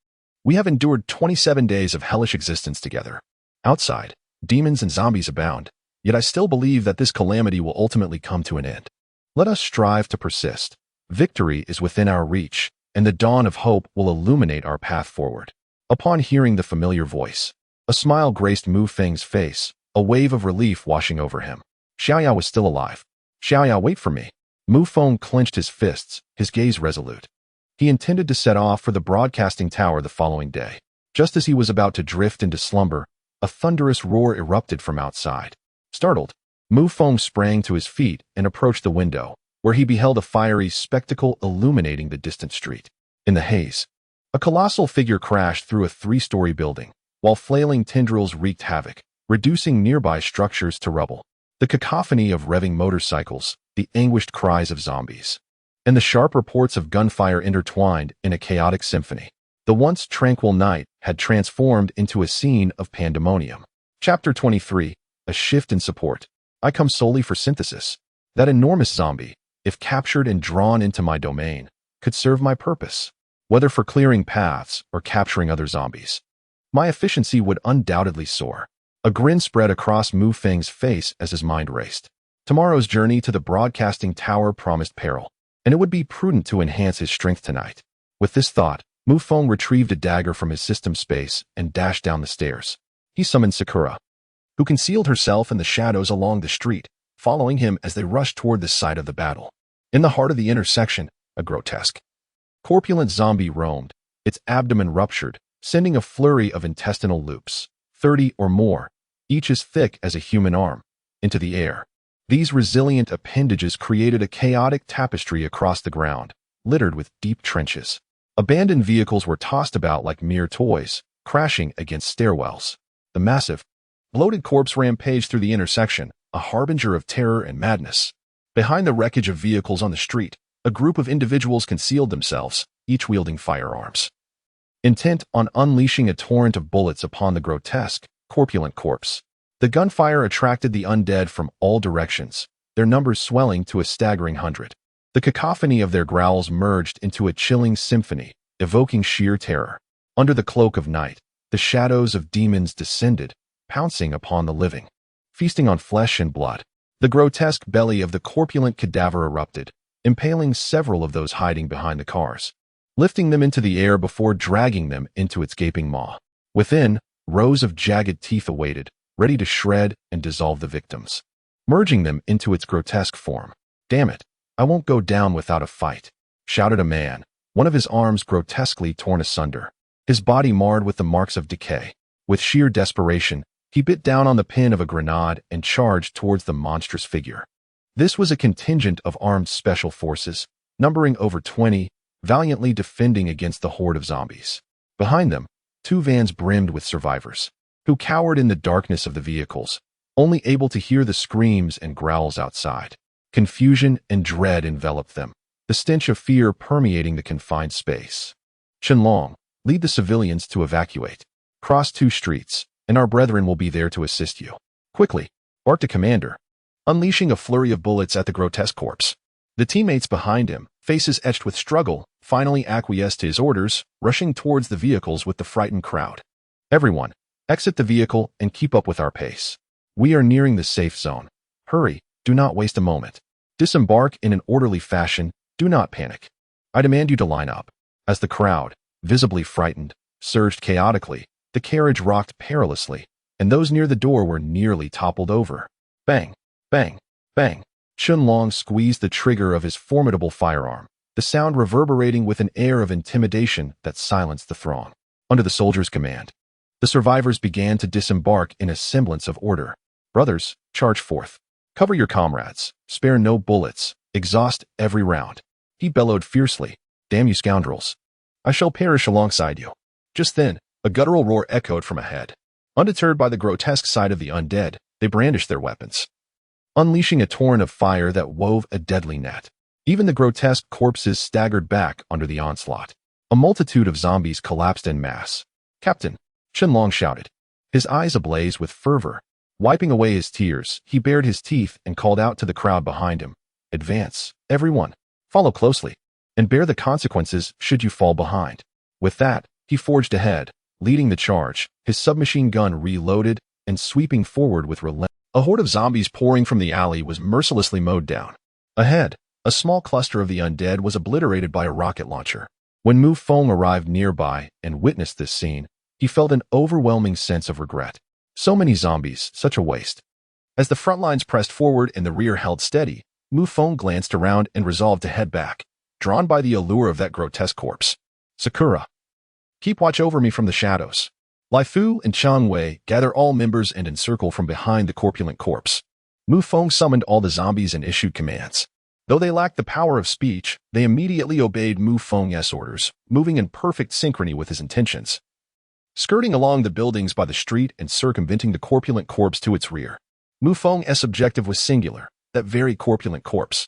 Speaker 1: We have endured 27 days of hellish existence together. Outside, demons and zombies abound, yet I still believe that this calamity will ultimately come to an end. Let us strive to persist. Victory is within our reach, and the dawn of hope will illuminate our path forward." Upon hearing the familiar voice, a smile graced Mu Feng's face, a wave of relief washing over him. Xiaoya was still alive. "Xiaoya, wait for me." Mu Feng clenched his fists, his gaze resolute. He intended to set off for the broadcasting tower the following day. Just as he was about to drift into slumber, a thunderous roar erupted from outside. Startled, Mu Feng sprang to his feet and approached the window, where he beheld a fiery spectacle illuminating the distant street. In the haze, a colossal figure crashed through a 3-story building, while flailing tendrils wreaked havoc, reducing nearby structures to rubble. The cacophony of revving motorcycles, the anguished cries of zombies, and the sharp reports of gunfire intertwined in a chaotic symphony. The once tranquil night had transformed into a scene of pandemonium. Chapter 23, A Shift in Support. I come solely for synthesis. That enormous zombie, if captured and drawn into my domain, could serve my purpose, whether for clearing paths or capturing other zombies. My efficiency would undoubtedly soar. A grin spread across Mu Feng's face as his mind raced. Tomorrow's journey to the broadcasting tower promised peril, and it would be prudent to enhance his strength tonight. With this thought, Mu Feng retrieved a dagger from his system space and dashed down the stairs. He summoned Sakura, who concealed herself in the shadows along the street, following him as they rushed toward the site of the battle. In the heart of the intersection, a grotesque, corpulent zombie roamed, its abdomen ruptured, sending a flurry of intestinal loops, 30 or more, each as thick as a human arm, into the air. These resilient appendages created a chaotic tapestry across the ground, littered with deep trenches. Abandoned vehicles were tossed about like mere toys, crashing against stairwells. The massive, bloated corpse rampaged through the intersection, a harbinger of terror and madness. Behind the wreckage of vehicles on the street, a group of individuals concealed themselves, each wielding firearms, intent on unleashing a torrent of bullets upon the grotesque, corpulent corpse. The gunfire attracted the undead from all directions, their numbers swelling to a staggering 100. The cacophony of their growls merged into a chilling symphony, evoking sheer terror. Under the cloak of night, the shadows of demons descended, pouncing upon the living, feasting on flesh and blood. The grotesque belly of the corpulent cadaver erupted, impaling several of those hiding behind the cars, lifting them into the air before dragging them into its gaping maw. Within, rows of jagged teeth awaited, ready to shred and dissolve the victims, merging them into its grotesque form. "Damn it, I won't go down without a fight," shouted a man, one of his arms grotesquely torn asunder, his body marred with the marks of decay. With sheer desperation, he bit down on the pin of a grenade and charged towards the monstrous figure. This was a contingent of armed special forces, numbering over 20, valiantly defending against the horde of zombies. Behind them, 2 vans brimmed with survivors, who cowered in the darkness of the vehicles, only able to hear the screams and growls outside. Confusion and dread enveloped them, the stench of fear permeating the confined space. "Qianlong, lead the civilians to evacuate. Cross 2 streets, and our brethren will be there to assist you. Quickly," barked a commander, unleashing a flurry of bullets at the grotesque corpse. The teammates behind him, faces etched with struggle, finally acquiesced to his orders, rushing towards the vehicles with the frightened crowd. "Everyone, exit the vehicle and keep up with our pace. We are nearing the safe zone. Hurry, do not waste a moment. Disembark in an orderly fashion, do not panic. I demand you to line up." As the crowd, visibly frightened, surged chaotically, the carriage rocked perilously, and those near the door were nearly toppled over. Bang, bang, bang. Qianlong squeezed the trigger of his formidable firearm, the sound reverberating with an air of intimidation that silenced the throng. Under the soldier's command, the survivors began to disembark in a semblance of order. "Brothers, charge forth. Cover your comrades. Spare no bullets. Exhaust every round." He bellowed fiercely. "Damn you scoundrels. I shall perish alongside you." Just then, a guttural roar echoed from ahead. Undeterred by the grotesque sight of the undead, they brandished their weapons, unleashing a torrent of fire that wove a deadly net. Even the grotesque corpses staggered back under the onslaught. A multitude of zombies collapsed en masse. "Captain," Qianlong shouted, his eyes ablaze with fervor. Wiping away his tears, he bared his teeth and called out to the crowd behind him. "Advance, everyone. Follow closely, and bear the consequences should you fall behind." With that, he forged ahead, leading the charge, his submachine gun reloaded and sweeping forward with relentless. A horde of zombies pouring from the alley was mercilessly mowed down. Ahead, a small cluster of the undead was obliterated by a rocket launcher. When Mu Feng arrived nearby and witnessed this scene, he felt an overwhelming sense of regret. So many zombies, such a waste. As the front lines pressed forward and the rear held steady, Mu Feng glanced around and resolved to head back, drawn by the allure of that grotesque corpse. "Sakura, keep watch over me from the shadows. Lai Fu and Chang Wei, gather all members and encircle from behind the corpulent corpse." Mu Feng summoned all the zombies and issued commands. Though they lacked the power of speech, they immediately obeyed Mu Feng's orders, moving in perfect synchrony with his intentions. Skirting along the buildings by the street and circumventing the corpulent corpse to its rear, Mu Feng's objective was singular, that very corpulent corpse.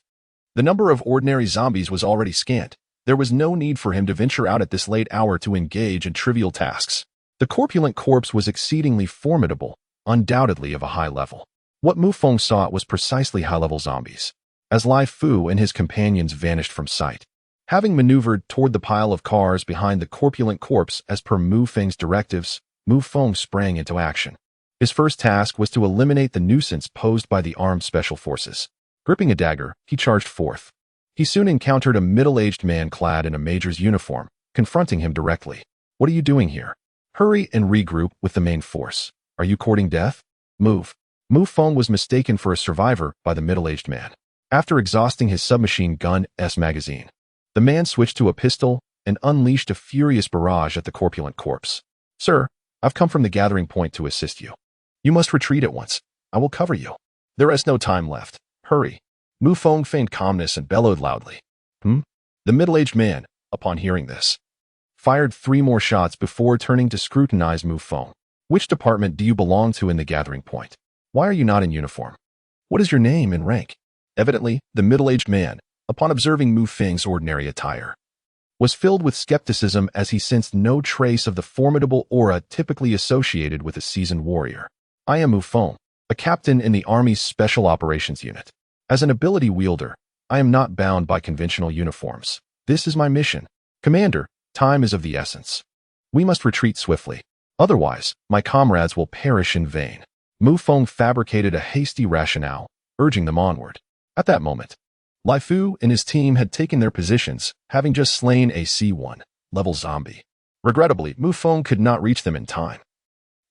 Speaker 1: The number of ordinary zombies was already scant. There was no need for him to venture out at this late hour to engage in trivial tasks. The corpulent corpse was exceedingly formidable, undoubtedly of a high level. What Mu Feng saw was precisely high-level zombies. As Lai Fu and his companions vanished from sight, having maneuvered toward the pile of cars behind the corpulent corpse as per Mu Feng's directives, Mu Feng sprang into action. His first task was to eliminate the nuisance posed by the armed special forces. Gripping a dagger, he charged forth. He soon encountered a middle-aged man clad in a major's uniform, confronting him directly. "What are you doing here? Hurry and regroup with the main force. Are you courting death? Move." Mu Feng was mistaken for a survivor by the middle-aged man. After exhausting his submachine gun's magazine, the man switched to a pistol and unleashed a furious barrage at the corpulent corpse. "Sir, I've come from the gathering point to assist you. You must retreat at once. I will cover you. There is no time left. Hurry." Mu Feng feigned calmness and bellowed loudly. The middle-aged man, upon hearing this, fired 3 more shots before turning to scrutinize Mu Feng. "Which department do you belong to in the gathering point? Why are you not in uniform? What is your name and rank?" Evidently, the middle-aged man, upon observing Mu Feng's ordinary attire, was filled with skepticism as he sensed no trace of the formidable aura typically associated with a seasoned warrior. "I am Mu Feng, a captain in the Army's Special Operations Unit. As an ability wielder, I am not bound by conventional uniforms. This is my mission. Commander, time is of the essence. We must retreat swiftly. Otherwise, my comrades will perish in vain." Mu Feng fabricated a hasty rationale, urging them onward. At that moment, Lai Fu and his team had taken their positions, having just slain a C1 level zombie. Regrettably, Mu Feng could not reach them in time.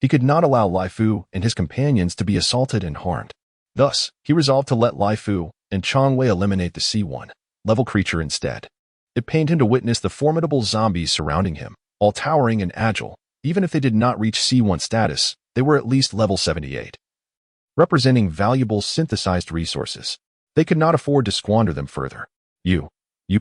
Speaker 1: He could not allow Lai Fu and his companions to be assaulted and harmed. Thus, he resolved to let Lai Fu and Chang Wei eliminate the C1 level creature instead. It pained him to witness the formidable zombies surrounding him, all towering and agile. Even if they did not reach C1 status, they were at least level 78. Representing valuable synthesized resources. They could not afford to squander them further. You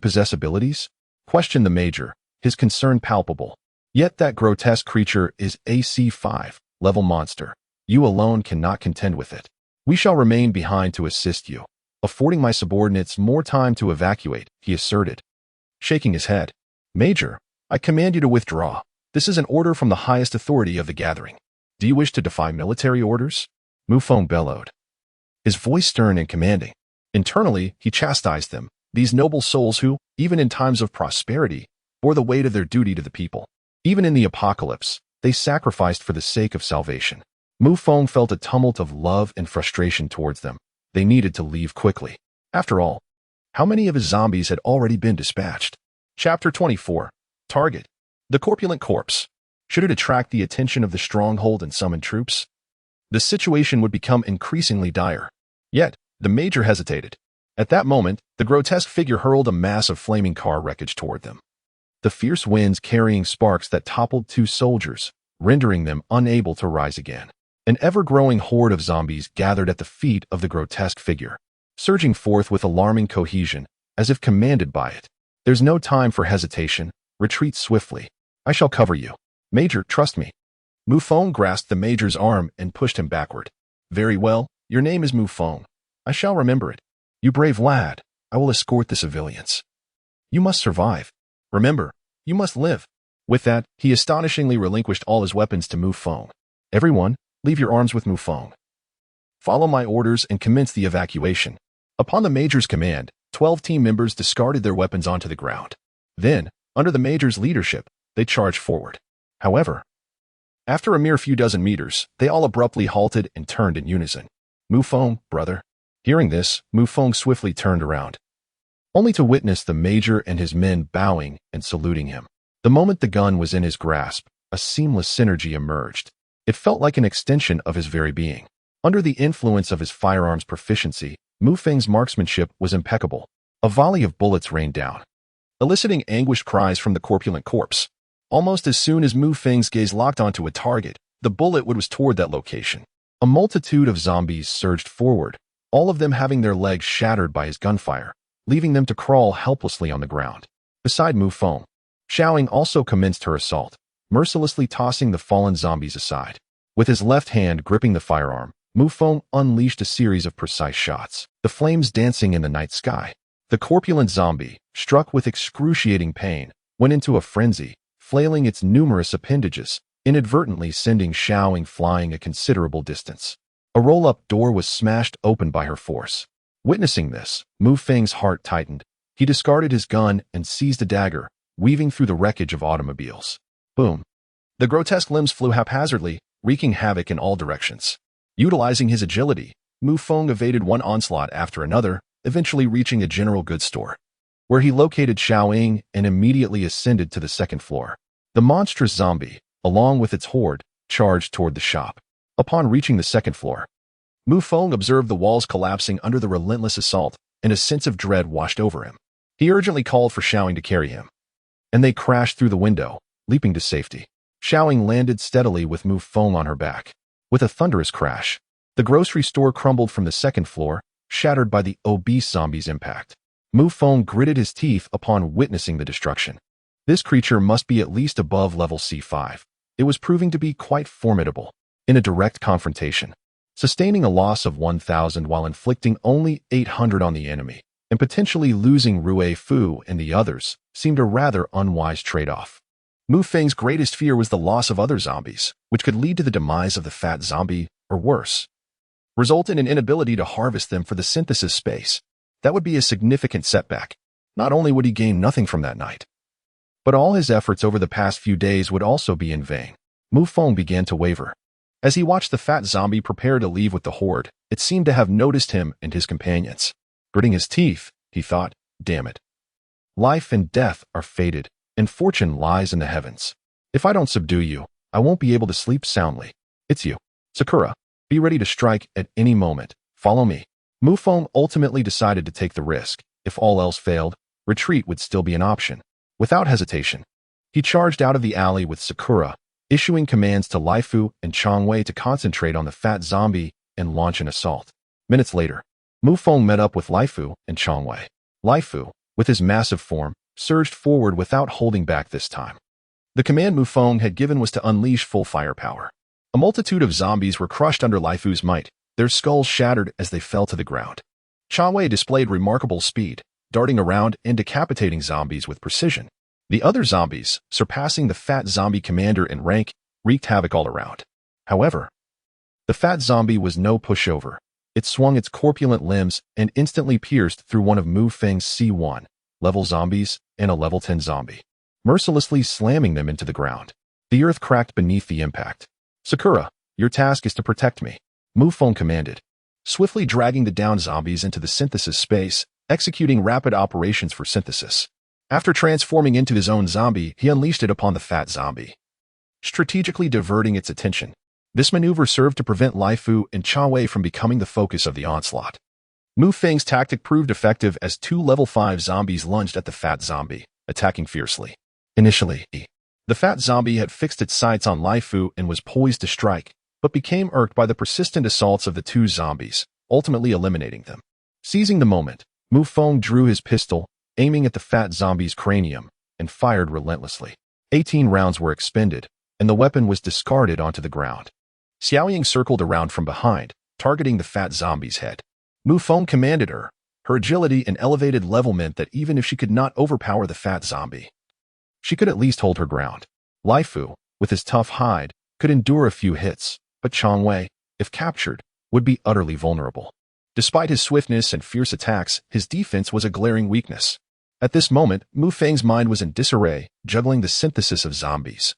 Speaker 1: possess abilities? Questioned the Major, his concern palpable. Yet that grotesque creature is a C5 level monster. You alone cannot contend with it. We shall remain behind to assist you, affording my subordinates more time to evacuate, he asserted. Shaking his head. Major, I command you to withdraw. This is an order from the highest authority of the gathering. Do you wish to defy military orders? Mu Feng bellowed, his voice stern and commanding. Internally, he chastised them, these noble souls who, even in times of prosperity, bore the weight of their duty to the people. Even in the apocalypse, they sacrificed for the sake of salvation. Mu Feng felt a tumult of love and frustration towards them. They needed to leave quickly. After all, how many of his zombies had already been dispatched? Chapter 24. Target. The corpulent corpse. Should it attract the attention of the stronghold and summon troops? The situation would become increasingly dire. Yet, the Major hesitated. At that moment, the grotesque figure hurled a mass of flaming car wreckage toward them. The fierce winds carrying sparks that toppled two soldiers, rendering them unable to rise again. An ever-growing horde of zombies gathered at the feet of the grotesque figure, surging forth with alarming cohesion, as if commanded by it. There's no time for hesitation. Retreat swiftly. I shall cover you. Major, trust me. Mu Feng grasped the Major's arm and pushed him backward. Very well, your name is Mu Feng. I shall remember it. You brave lad, I will escort the civilians. You must survive. Remember, you must live. With that, he astonishingly relinquished all his weapons to Mu Feng. Everyone, leave your arms with Mu Feng. Follow my orders and commence the evacuation. Upon the Major's command, 12 team members discarded their weapons onto the ground. Then, under the Major's leadership, they charged forward. However, after a mere few dozen meters, they all abruptly halted and turned in unison. Mu Feng, brother. Hearing this, Mu Feng swiftly turned around, only to witness the Major and his men bowing and saluting him. The moment the gun was in his grasp, a seamless synergy emerged. It felt like an extension of his very being. Under the influence of his firearms proficiency, Mu Feng's marksmanship was impeccable. A volley of bullets rained down, eliciting anguished cries from the corpulent corpse. Almost as soon as Mu Feng's gaze locked onto a target, the bullet was toward that location. A multitude of zombies surged forward, all of them having their legs shattered by his gunfire, leaving them to crawl helplessly on the ground. Beside Mu Feng, Xiaoying also commenced her assault, mercilessly tossing the fallen zombies aside. With his left hand gripping the firearm, Mu Feng unleashed a series of precise shots, the flames dancing in the night sky. The corpulent zombie, struck with excruciating pain, went into a frenzy, flailing its numerous appendages, inadvertently sending Xiaoying flying a considerable distance. A roll-up door was smashed open by her force. Witnessing this, Mu Feng's heart tightened. He discarded his gun and seized a dagger, weaving through the wreckage of automobiles. Boom. The grotesque limbs flew haphazardly, wreaking havoc in all directions. Utilizing his agility, Mu Feng evaded one onslaught after another, eventually reaching a general goods store, where he located Xiaoying and immediately ascended to the second floor. The monstrous zombie, along with its horde, charged toward the shop. Upon reaching the second floor, Mu Feng observed the walls collapsing under the relentless assault, and a sense of dread washed over him. He urgently called for Xiaoying to carry him, and they crashed through the window, leaping to safety. Xiaoying landed steadily with Mu Feng on her back. With a thunderous crash, the grocery store crumbled from the second floor, shattered by the obese zombie's impact. Mu Feng gritted his teeth upon witnessing the destruction. This creature must be at least above level C5. It was proving to be quite formidable. In a direct confrontation, sustaining a loss of 1,000 while inflicting only 800 on the enemy, and potentially losing Rui Fu and the others, seemed a rather unwise trade-off. Mu Feng's greatest fear was the loss of other zombies, which could lead to the demise of the fat zombie, or worse, result in an inability to harvest them for the synthesis space. That would be a significant setback. Not only would he gain nothing from that night, but all his efforts over the past few days would also be in vain. Mu Feng began to waver. As he watched the fat zombie prepare to leave with the horde, it seemed to have noticed him and his companions. Gritting his teeth, he thought. Damn it. Life and death are fated, and fortune lies in the heavens. If I don't subdue you, I won't be able to sleep soundly. It's you. Sakura, be ready to strike at any moment. Follow me. Mu Feng ultimately decided to take the risk. If all else failed, retreat would still be an option. Without hesitation, he charged out of the alley with Sakura, issuing commands to Lai Fu and Chang Wei to concentrate on the fat zombie and launch an assault. Minutes later, Mu Feng met up with Lai Fu and Chang Wei. Lai Fu, with his massive form, surged forward without holding back this time. The command Mu Feng had given was to unleash full firepower. A multitude of zombies were crushed under Lai Fu's might, their skulls shattered as they fell to the ground. Chang Wei displayed remarkable speed, darting around and decapitating zombies with precision. The other zombies, surpassing the fat zombie commander in rank, wreaked havoc all around. However, the fat zombie was no pushover. It swung its corpulent limbs and instantly pierced through one of Mu Feng's C1 level zombies and a level 10 zombie, mercilessly slamming them into the ground. The earth cracked beneath the impact. Sakura, your task is to protect me, Mu Feng commanded, swiftly dragging the downed zombies into the synthesis space, executing rapid operations for synthesis. After transforming into his own zombie, he unleashed it upon the fat zombie, strategically diverting its attention. This maneuver served to prevent Lai Fu and Chang Wei from becoming the focus of the onslaught. Mu Feng's tactic proved effective as two level 5 zombies lunged at the fat zombie, attacking fiercely. Initially, the fat zombie had fixed its sights on Lai Fu and was poised to strike, but became irked by the persistent assaults of the two zombies, ultimately eliminating them. Seizing the moment, Mu Feng drew his pistol, aiming at the fat zombie's cranium, and fired relentlessly. 18 rounds were expended, and the weapon was discarded onto the ground. Xiaoying circled around from behind, targeting the fat zombie's head. Mu Feng commanded her. Her agility and elevated level meant that even if she could not overpower the fat zombie, she could at least hold her ground. Lai Fu, with his tough hide, could endure a few hits, but Chang Wei, if captured, would be utterly vulnerable. Despite his swiftness and fierce attacks, his defense was a glaring weakness. At this moment, Mu Feng's mind was in disarray, juggling the synthesis of zombies,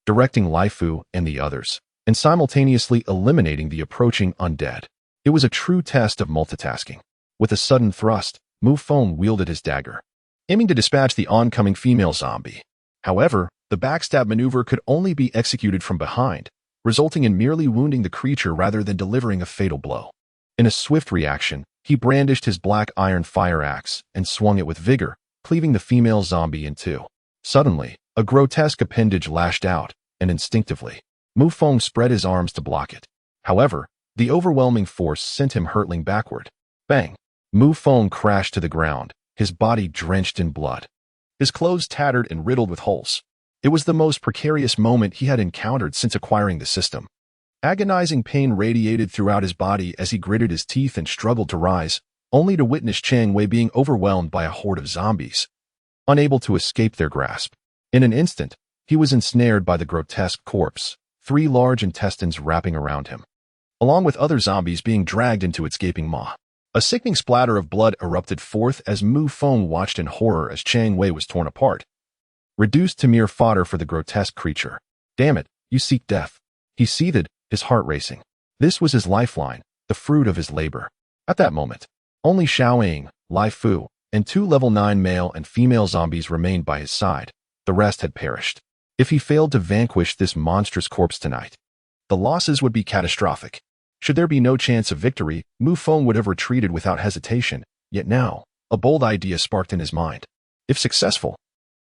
Speaker 1: directing Lai Fu and the others, and simultaneously eliminating the approaching undead. It was a true test of multitasking. With a sudden thrust, Mu Feng wielded his dagger, aiming to dispatch the oncoming female zombie. However, the backstab maneuver could only be executed from behind, resulting in merely wounding the creature rather than delivering a fatal blow. In a swift reaction, he brandished his black iron fire axe and swung it with vigor, cleaving the female zombie in two. Suddenly, a grotesque appendage lashed out, and instinctively, Mu Feng spread his arms to block it. However, the overwhelming force sent him hurtling backward. Bang! Mu Feng crashed to the ground, his body drenched in blood, his clothes tattered and riddled with holes. It was the most precarious moment he had encountered since acquiring the system. Agonizing pain radiated throughout his body as he gritted his teeth and struggled to rise, only to witness Chang Wei being overwhelmed by a horde of zombies, unable to escape their grasp. In an instant, he was ensnared by the grotesque corpse, 3 large intestines wrapping around him, along with other zombies being dragged into its gaping maw. A sickening splatter of blood erupted forth as Mu Feng watched in horror as Chang Wei was torn apart, reduced to mere fodder for the grotesque creature. Damn it, you seek death. He seethed, his heart racing. This was his lifeline, the fruit of his labor. At that moment, only Xiaoying, Lai Fu, and 2 level 9 male and female zombies remained by his side. The rest had perished. If he failed to vanquish this monstrous corpse tonight, the losses would be catastrophic. Should there be no chance of victory, Mu Feng would have retreated without hesitation. Yet now, a bold idea sparked in his mind. If successful,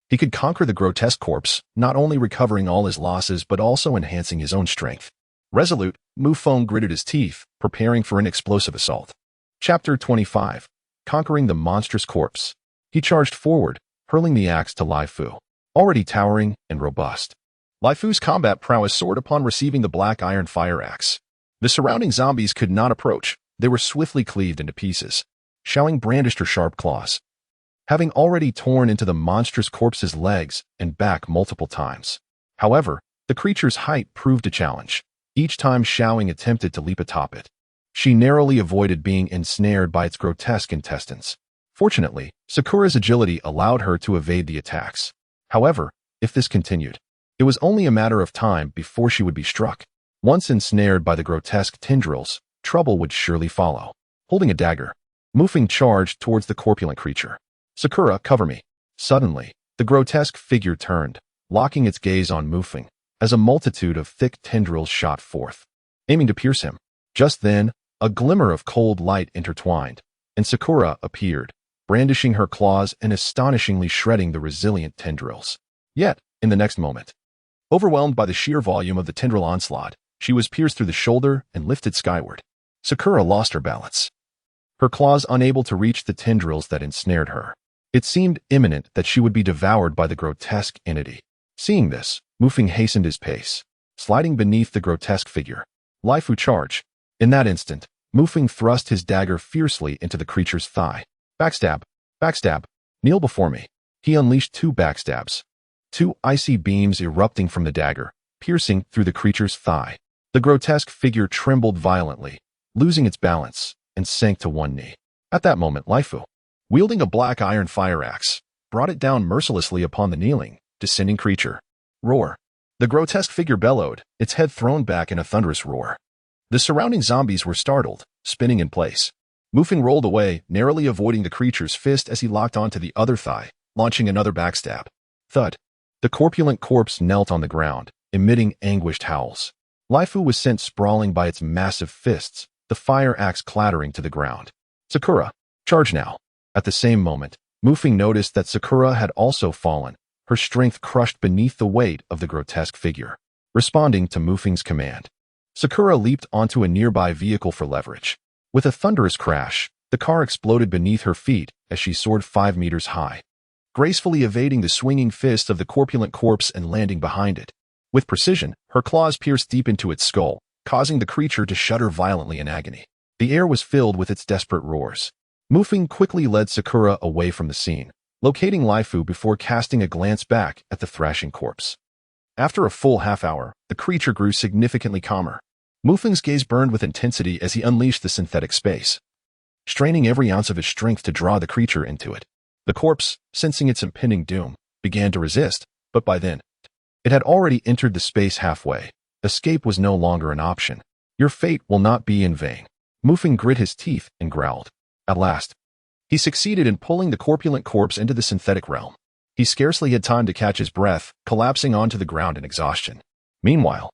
Speaker 1: he could conquer the grotesque corpse, not only recovering all his losses but also enhancing his own strength. Resolute, Mu Feng gritted his teeth, preparing for an explosive assault. Chapter 25. Conquering the monstrous corpse. He charged forward, hurling the axe to Lai Fu, already towering and robust. Lai Fu's combat prowess soared upon receiving the black iron fire axe. The surrounding zombies could not approach. They were swiftly cleaved into pieces. Xiaoying brandished her sharp claws, having already torn into the monstrous corpse's legs and back multiple times. However, the creature's height proved a challenge. Each time Xiaoying attempted to leap atop it, she narrowly avoided being ensnared by its grotesque intestines. Fortunately, Sakura's agility allowed her to evade the attacks. However, if this continued, it was only a matter of time before she would be struck. Once ensnared by the grotesque tendrils, trouble would surely follow. Holding a dagger, Mu Feng charged towards the corpulent creature. "Sakura, cover me." Suddenly, the grotesque figure turned, locking its gaze on Mu Feng, as a multitude of thick tendrils shot forth, aiming to pierce him. Just then, a glimmer of cold light intertwined, and Sakura appeared, brandishing her claws and astonishingly shredding the resilient tendrils. Yet, in the next moment, overwhelmed by the sheer volume of the tendril onslaught, she was pierced through the shoulder and lifted skyward. Sakura lost her balance, her claws unable to reach the tendrils that ensnared her. It seemed imminent that she would be devoured by the grotesque entity. Seeing this, Mu Feng hastened his pace, sliding beneath the grotesque figure. Lifu charge. In that instant, Mu Feng thrust his dagger fiercely into the creature's thigh. Backstab! Backstab! Kneel before me. He unleashed 2 backstabs. 2 icy beams erupting from the dagger, piercing through the creature's thigh. The grotesque figure trembled violently, losing its balance, and sank to one knee. At that moment, Lifu, wielding a black iron fire axe, brought it down mercilessly upon the kneeling, descending creature. Roar. The grotesque figure bellowed, its head thrown back in a thunderous roar. The surrounding zombies were startled, spinning in place. Mu Feng rolled away, narrowly avoiding the creature's fist as he locked onto the other thigh, launching another backstab. Thud. The corpulent corpse knelt on the ground, emitting anguished howls. Lifu was sent sprawling by its massive fists, the fire axe clattering to the ground. Sakura, charge now. At the same moment, Mu Feng noticed that Sakura had also fallen, her strength crushed beneath the weight of the grotesque figure. Responding to Mu Feng's command, Sakura leaped onto a nearby vehicle for leverage. With a thunderous crash, the car exploded beneath her feet as she soared 5 meters high, gracefully evading the swinging fist of the corpulent corpse and landing behind it. With precision, her claws pierced deep into its skull, causing the creature to shudder violently in agony. The air was filled with its desperate roars. Mu Feng quickly led Sakura away from the scene, locating Lifu before casting a glance back at the thrashing corpse. After a full half-hour, the creature grew significantly calmer. Mu Feng's gaze burned with intensity as he unleashed the synthetic space, straining every ounce of his strength to draw the creature into it. The corpse, sensing its impending doom, began to resist, but by then, it had already entered the space halfway. Escape was no longer an option. Your fate will not be in vain. Mu Feng grit his teeth and growled. At last, he succeeded in pulling the corpulent corpse into the synthetic realm. He scarcely had time to catch his breath, collapsing onto the ground in exhaustion. Meanwhile,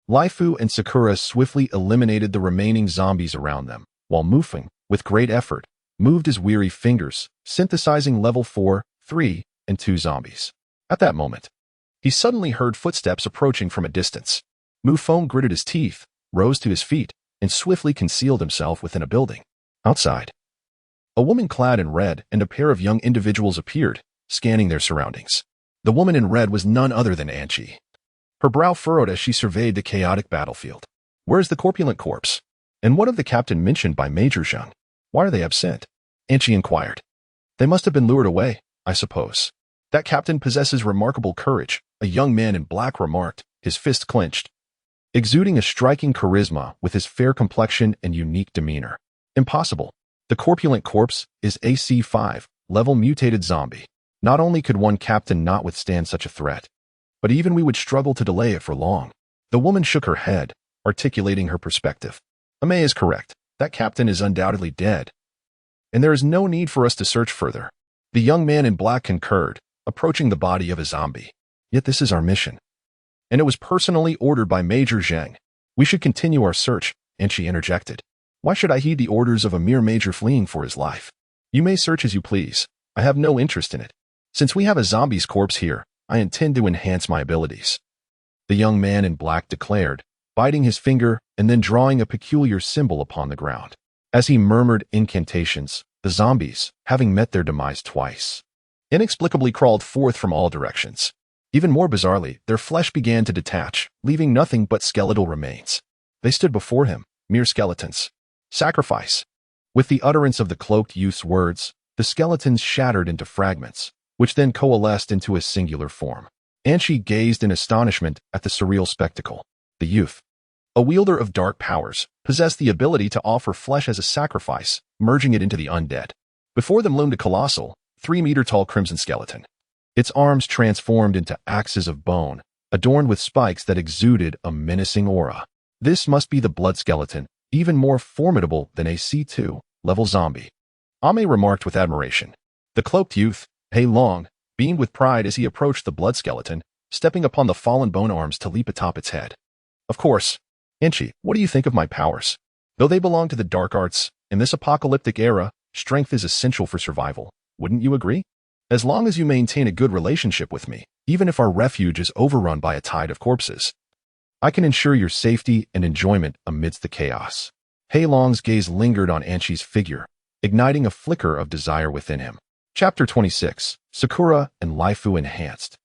Speaker 1: Lifu and Sakura swiftly eliminated the remaining zombies around them, while Mu Feng, with great effort, moved his weary fingers, synthesizing level 4, 3, and 2 zombies. At that moment, he suddenly heard footsteps approaching from a distance. Mu Feng gritted his teeth, rose to his feet, and swiftly concealed himself within a building. Outside, a woman clad in red and a pair of young individuals appeared, scanning their surroundings. The woman in red was none other than Anchi. Her brow furrowed as she surveyed the chaotic battlefield. Where is the corpulent corpse? And what of the captain mentioned by Major Zheng? Why are they absent? Anchi inquired. They must have been lured away, I suppose. That captain possesses remarkable courage, a young man in black remarked, his fist clenched, exuding a striking charisma with his fair complexion and unique demeanor. Impossible. The corpulent corpse is AC5, level mutated zombie. Not only could one captain not withstand such a threat, but even we would struggle to delay it for long. The woman shook her head, articulating her perspective. Ame is correct. That captain is undoubtedly dead, and there is no need for us to search further. The young man in black concurred, approaching the body of a zombie. Yet this is our mission, and it was personally ordered by Major Zheng. We should continue our search, and she interjected. Why should I heed the orders of a mere major fleeing for his life? You may search as you please. I have no interest in it. Since we have a zombie's corpse here, I intend to enhance my abilities. The young man in black declared, biting his finger and then drawing a peculiar symbol upon the ground. As he murmured incantations, the zombies, having met their demise twice, inexplicably crawled forth from all directions. Even more bizarrely, their flesh began to detach, leaving nothing but skeletal remains. They stood before him, mere skeletons. Sacrifice. With the utterance of the cloaked youth's words, the skeletons shattered into fragments, which then coalesced into a singular form. Anchi gazed in astonishment at the surreal spectacle. The youth, a wielder of dark powers, possessed the ability to offer flesh as a sacrifice, merging it into the undead. Before them loomed a colossal, 3-meter-tall crimson skeleton. Its arms transformed into axes of bone, adorned with spikes that exuded a menacing aura. This must be the blood skeleton, even more formidable than a C2 level zombie. Ame remarked with admiration. The cloaked youth, Hei Long, beamed with pride as he approached the blood skeleton, stepping upon the fallen bone arms to leap atop its head. Of course. Enchi, what do you think of my powers? Though they belong to the dark arts, in this apocalyptic era, strength is essential for survival. Wouldn't you agree? As long as you maintain a good relationship with me, even if our refuge is overrun by a tide of corpses, I can ensure your safety and enjoyment amidst the chaos. Hei Long's gaze lingered on Enchi's figure, igniting a flicker of desire within him. Chapter 26. Sakura and Laifu Enhanced.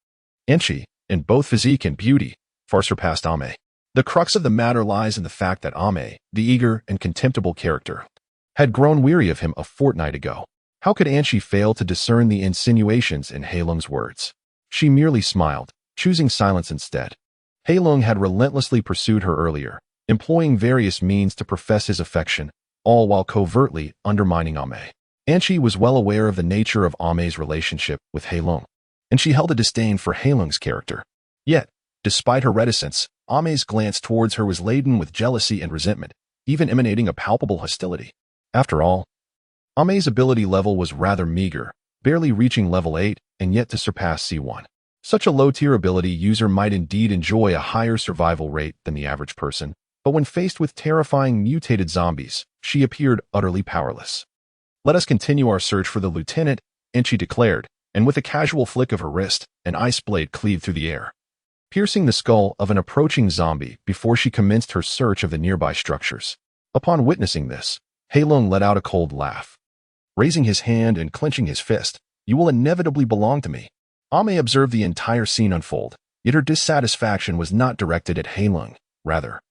Speaker 1: Enchi, in both physique and beauty, far surpassed Ame. The crux of the matter lies in the fact that Ame, the eager and contemptible character, had grown weary of him a fortnight ago. How could Enchi fail to discern the insinuations in Hei Long's words? She merely smiled, choosing silence instead. Hei Long had relentlessly pursued her earlier, employing various means to profess his affection, all while covertly undermining Ame. Enchi was well aware of the nature of Ame's relationship with Hei Long, and she held a disdain for Hei Long's character. Yet, despite her reticence, Ame's glance towards her was laden with jealousy and resentment, even emanating a palpable hostility. After all, Ame's ability level was rather meager, barely reaching level 8 and yet to surpass C1. Such a low-tier ability user might indeed enjoy a higher survival rate than the average person, but when faced with terrifying mutated zombies, she appeared utterly powerless. Let us continue our search for the lieutenant, Enchi declared, and with a casual flick of her wrist, an ice blade cleaved through the air, piercing the skull of an approaching zombie before she commenced her search of the nearby structures. Upon witnessing this, Hei Long let out a cold laugh. Raising his hand and clenching his fist, "You will inevitably belong to me." Ame observed the entire scene unfold, yet her dissatisfaction was not directed at Hei Long. Rather,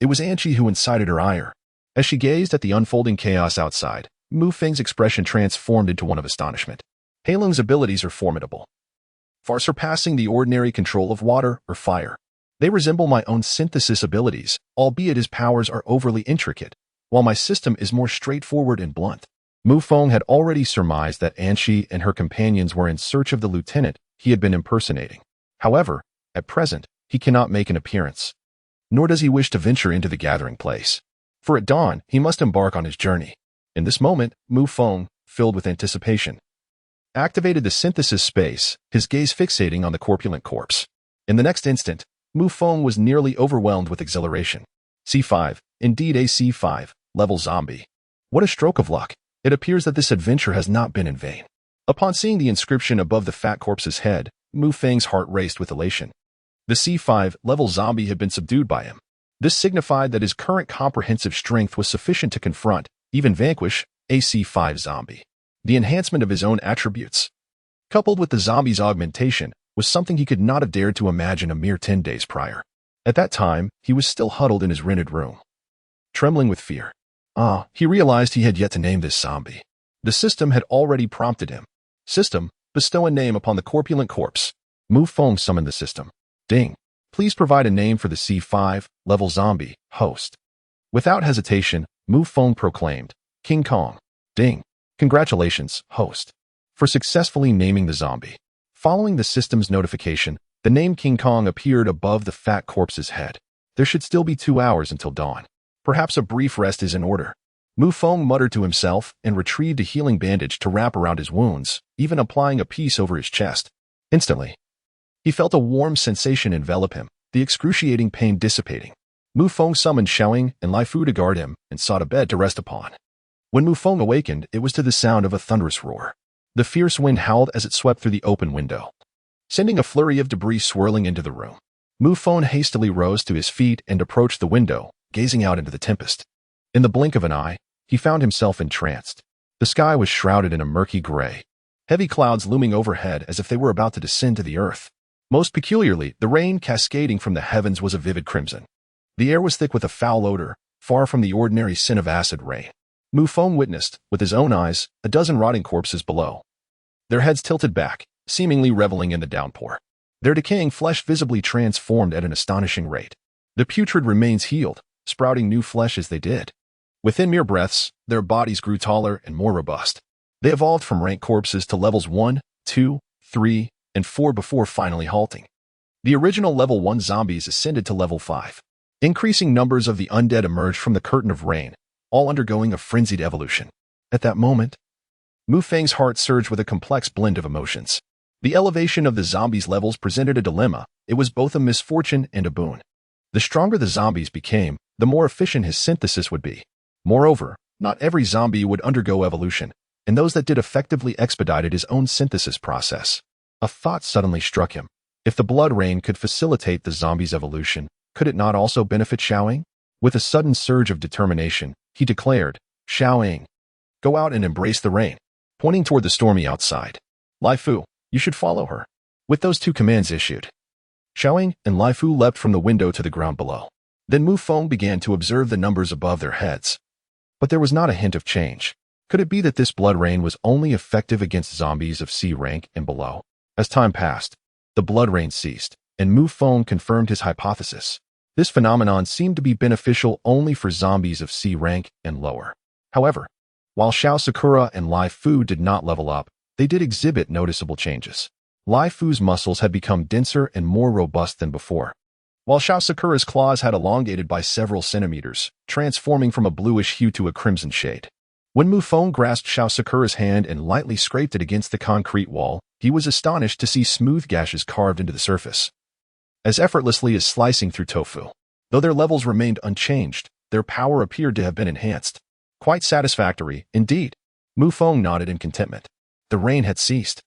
Speaker 1: it was Enchi who incited her ire. As she gazed at the unfolding chaos outside, Mu Feng's expression transformed into one of astonishment. Hei Long's abilities are formidable, far surpassing the ordinary control of water or fire. They resemble my own synthesis abilities, albeit his powers are overly intricate, while my system is more straightforward and blunt. Mu Feng had already surmised that Enchi and her companions were in search of the lieutenant he had been impersonating. However, at present, he cannot make an appearance, nor does he wish to venture into the gathering place. For at dawn, he must embark on his journey. In this moment, Mu Feng, filled with anticipation, activated the synthesis space, his gaze fixating on the corpulent corpse. In the next instant, Mu Feng was nearly overwhelmed with exhilaration. C5, indeed a C5, level zombie. What a stroke of luck. It appears that this adventure has not been in vain. Upon seeing the inscription above the fat corpse's head, Mu Feng's heart raced with elation. The C5 level zombie had been subdued by him. This signified that his current comprehensive strength was sufficient to confront, even vanquish, a C5 zombie. The enhancement of his own attributes, coupled with the zombie's augmentation, was something he could not have dared to imagine a mere 10 days prior. At that time, he was still huddled in his rented room, trembling with fear. He realized he had yet to name this zombie. The system had already prompted him. System, bestow a name upon the corpulent corpse. Mu Feng summoned the system. Ding. Please provide a name for the C5 level zombie, host. Without hesitation, Mu Feng proclaimed, King Kong. Ding. Congratulations, host, for successfully naming the zombie. Following the system's notification, the name King Kong appeared above the fat corpse's head. There should still be 2 hours until dawn. Perhaps a brief rest is in order. Mu Feng muttered to himself and retrieved a healing bandage to wrap around his wounds, even applying a piece over his chest. Instantly, he felt a warm sensation envelop him, the excruciating pain dissipating. Mu Feng summoned Xiaoying and Laifu to guard him and sought a bed to rest upon. When Mu Feng awakened, it was to the sound of a thunderous roar. The fierce wind howled as it swept through the open window, sending a flurry of debris swirling into the room. Mu Feng hastily rose to his feet and approached the window, gazing out into the tempest. In the blink of an eye, he found himself entranced. The sky was shrouded in a murky gray, heavy clouds looming overhead as if they were about to descend to the earth. Most peculiarly, the rain cascading from the heavens was a vivid crimson. The air was thick with a foul odor, far from the ordinary sin of acid rain. Mu Feng witnessed, with his own eyes, a dozen rotting corpses below, their heads tilted back, seemingly reveling in the downpour. Their decaying flesh visibly transformed at an astonishing rate. The putrid remains healed, sprouting new flesh as they did. Within mere breaths, their bodies grew taller and more robust. They evolved from rank corpses to levels 1, 2, 3, and 4 before finally halting. The original level 1 zombies ascended to level 5. Increasing numbers of the undead emerged from the curtain of rain, all undergoing a frenzied evolution. At that moment, Mu Feng's heart surged with a complex blend of emotions. The elevation of the zombies' levels presented a dilemma. It was both a misfortune and a boon. The stronger the zombies became, the more efficient his synthesis would be. Moreover, not every zombie would undergo evolution, and those that did effectively expedited his own synthesis process. A thought suddenly struck him. If the blood rain could facilitate the zombie's evolution, could it not also benefit Xiaoying? With a sudden surge of determination, he declared, "Xiaoying, go out and embrace the rain," pointing toward the stormy outside. "Lai Fu, you should follow her." With those two commands issued, Xiaoying and Lai Fu leapt from the window to the ground below. Then Mu Feng began to observe the numbers above their heads. But there was not a hint of change. Could it be that this blood rain was only effective against zombies of C rank and below? As time passed, the blood rain ceased, and Mu Feng confirmed his hypothesis. This phenomenon seemed to be beneficial only for zombies of C rank and lower. However, while Xiao Sakura and Lai Fu did not level up, they did exhibit noticeable changes. Lai Fu's muscles had become denser and more robust than before, while Xiao Sakura's claws had elongated by several centimeters, transforming from a bluish hue to a crimson shade. When Mu Feng grasped Xiao Sakura's hand and lightly scraped it against the concrete wall, he was astonished to see smooth gashes carved into the surface, as effortlessly as slicing through tofu. Though their levels remained unchanged, their power appeared to have been enhanced. Quite satisfactory, indeed. Mu Feng nodded in contentment. The rain had ceased.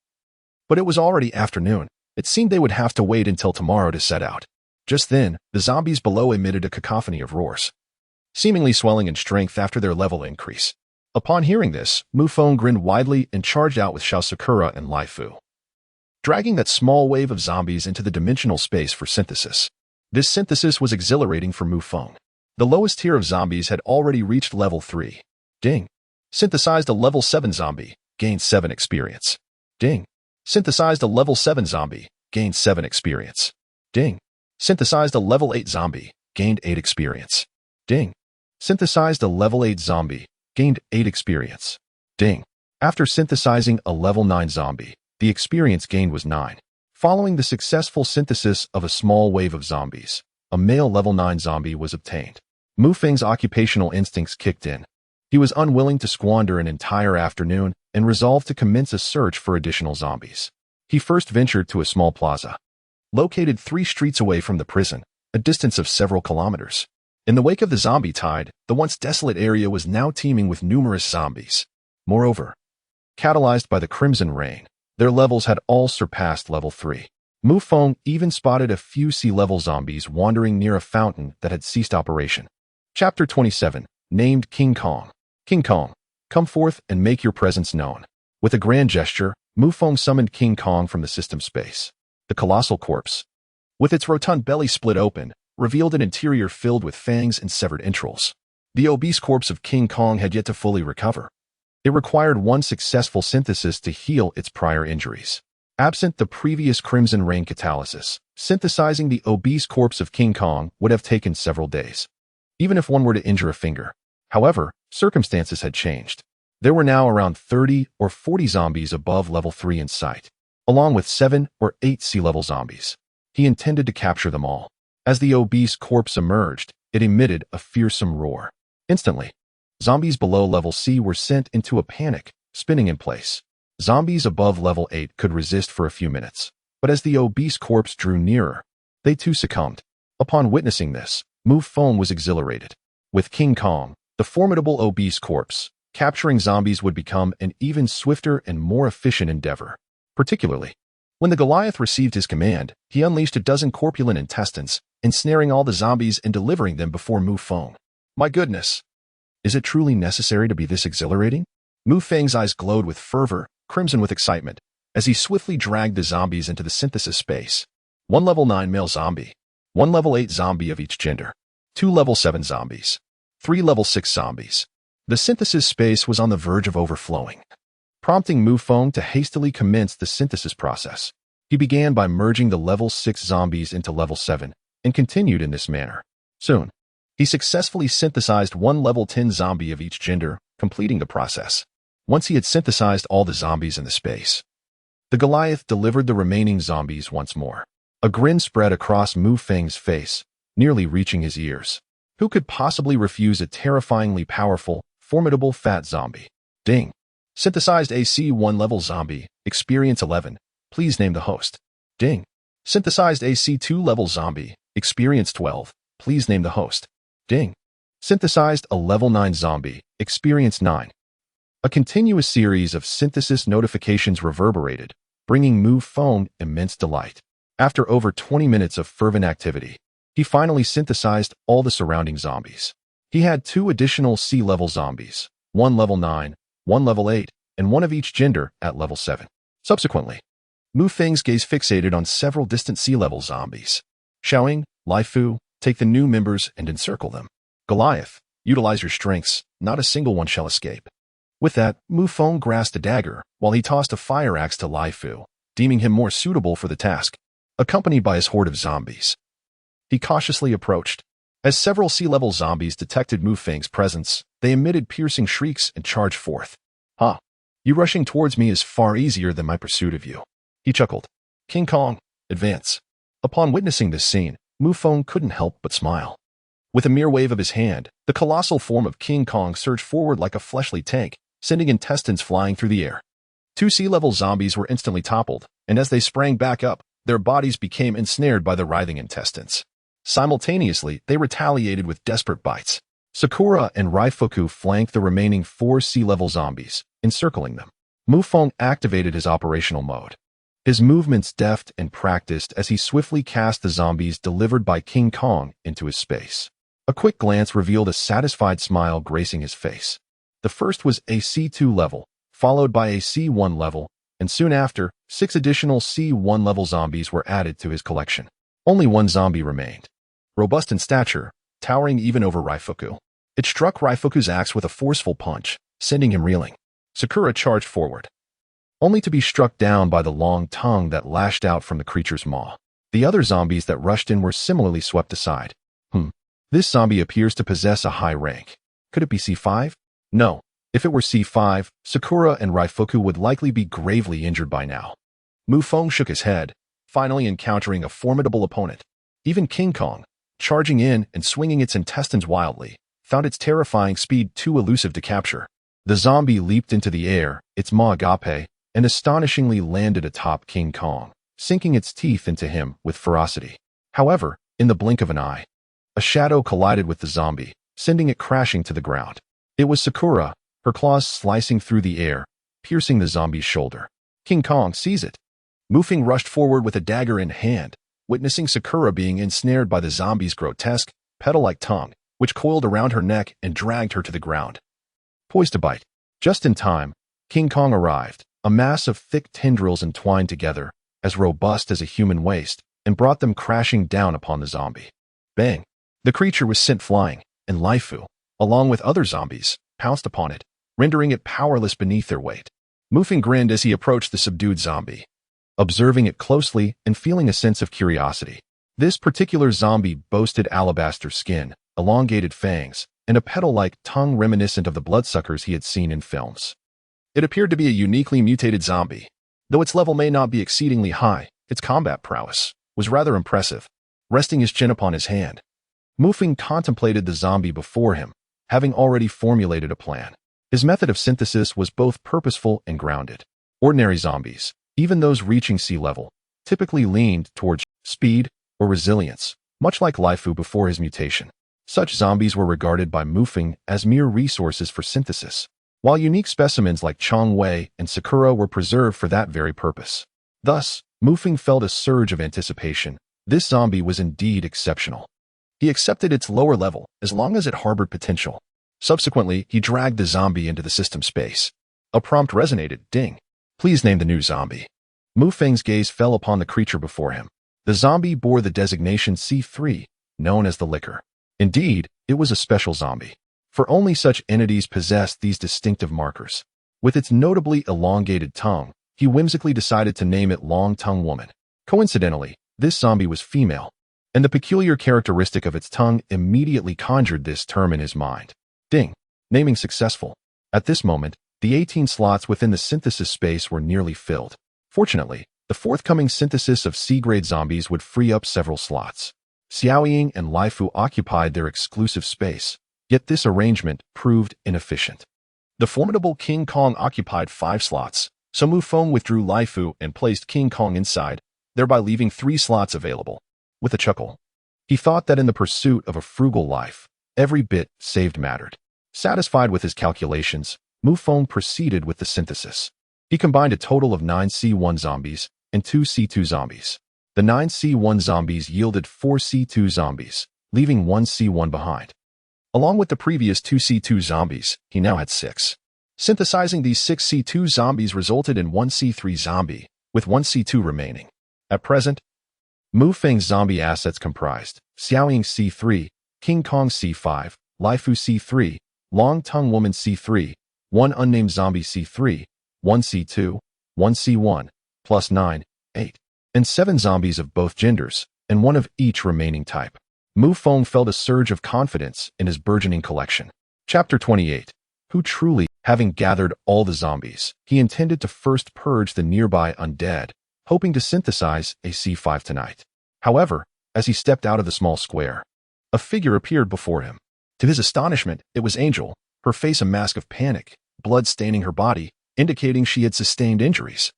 Speaker 1: But it was already afternoon. It seemed they would have to wait until tomorrow to set out. Just then, the zombies below emitted a cacophony of roars, seemingly swelling in strength after their level increase. Upon hearing this, Mu Feng grinned widely and charged out with Xiao Sakura and Lai Fu, dragging that small wave of zombies into the dimensional space for synthesis. This synthesis was exhilarating for Mu Feng. The lowest tier of zombies had already reached level 3. Ding. Synthesized a level 7 zombie, gained 7 experience. Ding. Synthesized a level 7 zombie, gained 7 experience. Ding. Synthesized a level 8 zombie, gained 8 experience. Ding. Synthesized a level 8 zombie, gained 8 experience. Ding. After synthesizing a level 9 zombie, the experience gained was 9. Following the successful synthesis of a small wave of zombies, a male level 9 zombie was obtained. Mu Feng's occupational instincts kicked in. He was unwilling to squander an entire afternoon and resolved to commence a search for additional zombies. He first ventured to a small plaza, located 3 streets away from the prison, a distance of several kilometers. In the wake of the zombie tide, the once desolate area was now teeming with numerous zombies. Moreover, catalyzed by the crimson rain, their levels had all surpassed level 3. Mu Feng even spotted a few sea-level zombies wandering near a fountain that had ceased operation. Chapter 27, named King Kong. King Kong, come forth and make your presence known. With a grand gesture, Mu Feng summoned King Kong from the system space. The colossal corpse, with its rotund belly split open, revealed an interior filled with fangs and severed entrails. The obese corpse of King Kong had yet to fully recover. It required one successful synthesis to heal its prior injuries. Absent the previous crimson rain catalysis, synthesizing the obese corpse of King Kong would have taken several days, even if one were to injure a finger. However, circumstances had changed. There were now around 30 or 40 zombies above level 3 in sight, along with 7 or 8 sea-level zombies. He intended to capture them all. As the obese corpse emerged, it emitted a fearsome roar. Instantly, zombies below level C were sent into a panic, spinning in place. Zombies above level 8 could resist for a few minutes, but as the obese corpse drew nearer, they too succumbed. Upon witnessing this, Mu Feng was exhilarated. With King Kong, the formidable obese corpse, capturing zombies would become an even swifter and more efficient endeavor. Particularly, when the Goliath received his command, he unleashed a dozen corpulent intestines, ensnaring all the zombies and delivering them before Mu Feng. My goodness! Is it truly necessary to be this exhilarating? Mu Feng's eyes glowed with fervor, crimson with excitement, as he swiftly dragged the zombies into the synthesis space. 1 level 9 male zombie, 1 level 8 zombie of each gender, 2 level 7 zombies, 3 level 6 zombies. The synthesis space was on the verge of overflowing, prompting Mu Feng to hastily commence the synthesis process. He began by merging the level 6 zombies into level 7, and continued in this manner. Soon, he successfully synthesized 1 level 10 zombie of each gender, completing the process. Once he had synthesized all the zombies in the space, the Goliath delivered the remaining zombies once more. A grin spread across Mu Feng's face, nearly reaching his ears. Who could possibly refuse a terrifyingly powerful, formidable fat zombie? Ding. Synthesized AC1 level zombie, experience 11. Please name the host. Ding. Synthesized AC2 level zombie, experience 12. Please name the host. Ding. Synthesized a level 9 zombie, experience 9. A continuous series of synthesis notifications reverberated, bringing Mu Feng immense delight. After over 20 minutes of fervent activity, he finally synthesized all the surrounding zombies. He had 2 additional C-level zombies, 1 level 9, 1 level 8, and 1 of each gender at level 7. Subsequently, Mu Feng's gaze fixated on several distant C-level zombies. Xiaoying, Lai Fu, take the new members and encircle them. Goliath, utilize your strengths, not a single one shall escape. With that, Mu Feng grasped a dagger, while he tossed a fire axe to Lai Fu, deeming him more suitable for the task. Accompanied by his horde of zombies, he cautiously approached. As several C-level zombies detected Mu Feng's presence, they emitted piercing shrieks and charged forth. "Ha! You rushing towards me is far easier than my pursuit of you." He chuckled. "King Kong, advance." Upon witnessing this scene, Mu Feng couldn't help but smile. With a mere wave of his hand, the colossal form of King Kong surged forward like a fleshly tank, sending intestines flying through the air. 2 C-level zombies were instantly toppled, and as they sprang back up, their bodies became ensnared by the writhing intestines. Simultaneously, they retaliated with desperate bites. Sakura and Raifuku flanked the remaining 4 C-level zombies, encircling them. Mu Feng activated his operational mode. His movements deft and practiced as he swiftly cast the zombies delivered by King Kong into his space. A quick glance revealed a satisfied smile gracing his face. The first was a C2 level, followed by a C1 level, and soon after, 6 additional C1 level zombies were added to his collection. Only 1 zombie remained. Robust in stature, towering even over Raifuku. It struck Raifuku's axe with a forceful punch, sending him reeling. Sakura charged forward, only to be struck down by the long tongue that lashed out from the creature's maw. The other zombies that rushed in were similarly swept aside. This zombie appears to possess a high rank. Could it be C5? No. If it were C5, Sakura and Raifuku would likely be gravely injured by now. Mu Feng shook his head, finally encountering a formidable opponent. Even King Kong, charging in and swinging its intestines wildly, found its terrifying speed too elusive to capture. The zombie leaped into the air, its maw agape, and astonishingly landed atop King Kong, sinking its teeth into him with ferocity. However, in the blink of an eye, a shadow collided with the zombie, sending it crashing to the ground. It was Sakura, her claws slicing through the air, piercing the zombie's shoulder. King Kong sees it. Mu Feng rushed forward with a dagger in hand, witnessing Sakura being ensnared by the zombie's grotesque, petal-like tongue, which coiled around her neck and dragged her to the ground. Poised to bite. Just in time, King Kong arrived, a mass of thick tendrils entwined together, as robust as a human waist, and brought them crashing down upon the zombie. Bang! The creature was sent flying, and Lai Fu, along with other zombies, pounced upon it, rendering it powerless beneath their weight. Mu Feng grinned as he approached the subdued zombie, observing it closely and feeling a sense of curiosity. This particular zombie boasted alabaster skin, elongated fangs, and a petal-like tongue reminiscent of the bloodsuckers he had seen in films. It appeared to be a uniquely mutated zombie. Though its level may not be exceedingly high, its combat prowess was rather impressive. Resting his chin upon his hand, Mu Feng contemplated the zombie before him, having already formulated a plan. His method of synthesis was both purposeful and grounded. Ordinary zombies, even those reaching sea level, typically leaned towards speed or resilience, much like Lai Fu before his mutation. Such zombies were regarded by Mu Feng as mere resources for synthesis, while unique specimens like Chong Wei and Sakura were preserved for that very purpose. Thus, Mu Feng felt a surge of anticipation. This zombie was indeed exceptional. He accepted its lower level as long as it harbored potential. Subsequently, he dragged the zombie into the system space. A prompt resonated. Ding. Please name the new zombie. Mu Feng's gaze fell upon the creature before him. The zombie bore the designation C3, known as the Liquor. Indeed, it was a special zombie, for only such entities possessed these distinctive markers. With its notably elongated tongue, he whimsically decided to name it Long Tongue Woman. Coincidentally, this zombie was female, and the peculiar characteristic of its tongue immediately conjured this term in his mind. Ding. Naming successful. At this moment, the 18 slots within the synthesis space were nearly filled. Fortunately, the forthcoming synthesis of C-grade zombies would free up several slots. Xiaoying and Lai Fu occupied their exclusive space, yet this arrangement proved inefficient. The formidable King Kong occupied 5 slots, so Mu Feng withdrew Lai Fu and placed King Kong inside, thereby leaving 3 slots available. With a chuckle, he thought that in the pursuit of a frugal life, every bit saved mattered. Satisfied with his calculations, Mu Feng proceeded with the synthesis. He combined a total of 9 C1 zombies and 2 C2 zombies. The 9 C1 zombies yielded 4 C2 zombies, leaving 1 C1 behind. Along with the previous 2 C2 zombies, he now had 6. Synthesizing these 6 C2 zombies resulted in 1 C3 zombie, with 1 C2 remaining. At present, Mu Feng's zombie assets comprised Xiaoying C3, King Kong C5, Lai Fu C3, Long Tongue Woman C3, 1 unnamed zombie C3, 1 C2, 1 C1, plus 9, 8, and 7 zombies of both genders, and 1 of each remaining type. Mu Feng felt a surge of confidence in his burgeoning collection. Chapter 28. Who truly, having gathered all the zombies, he intended to first purge the nearby undead, hoping to synthesize a C5 tonight. However, as he stepped out of the small square, a figure appeared before him. To his astonishment, it was Angel, her face a mask of panic, blood staining her body, indicating she had sustained injuries.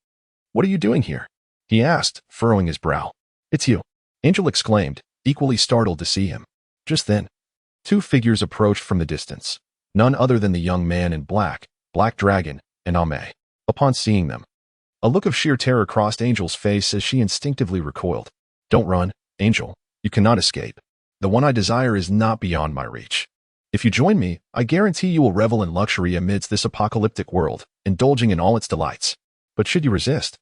Speaker 1: "What are you doing here?" he asked, furrowing his brow. "It's you," Angel exclaimed, equally startled to see him. Just then, 2 figures approached from the distance, none other than the young man in black, Black Dragon, and Ame. Upon seeing them, a look of sheer terror crossed Angel's face as she instinctively recoiled. "Don't run, Angel. You cannot escape. The one I desire is not beyond my reach. If you join me, I guarantee you will revel in luxury amidst this apocalyptic world, indulging in all its delights. But should you resist,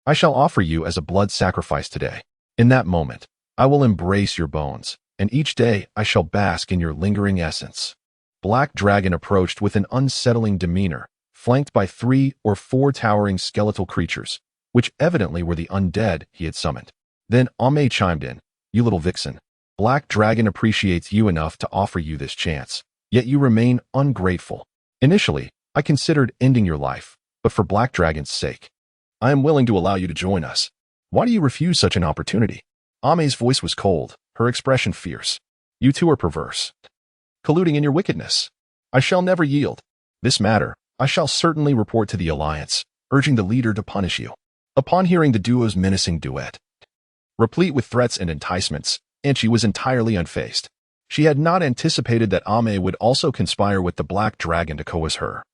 Speaker 1: I shall offer you as a blood sacrifice today. In that moment, I will embrace your bones, and each day I shall bask in your lingering essence." Black Dragon approached with an unsettling demeanor, flanked by 3 or 4 towering skeletal creatures, which evidently were the undead he had summoned. Then Ame chimed in, "You little vixen. Black Dragon appreciates you enough to offer you this chance, yet you remain ungrateful. Initially, I considered ending your life, but for Black Dragon's sake, I am willing to allow you to join us. Why do you refuse such an opportunity?" Ame's voice was cold, her expression fierce. "You two are perverse, colluding in your wickedness. I shall never yield. This matter, I shall certainly report to the Alliance, urging the leader to punish you." Upon hearing the duo's menacing duet, replete with threats and enticements, Anchi was entirely unfazed. She had not anticipated that Ame would also conspire with the Black Dragon to coerce her,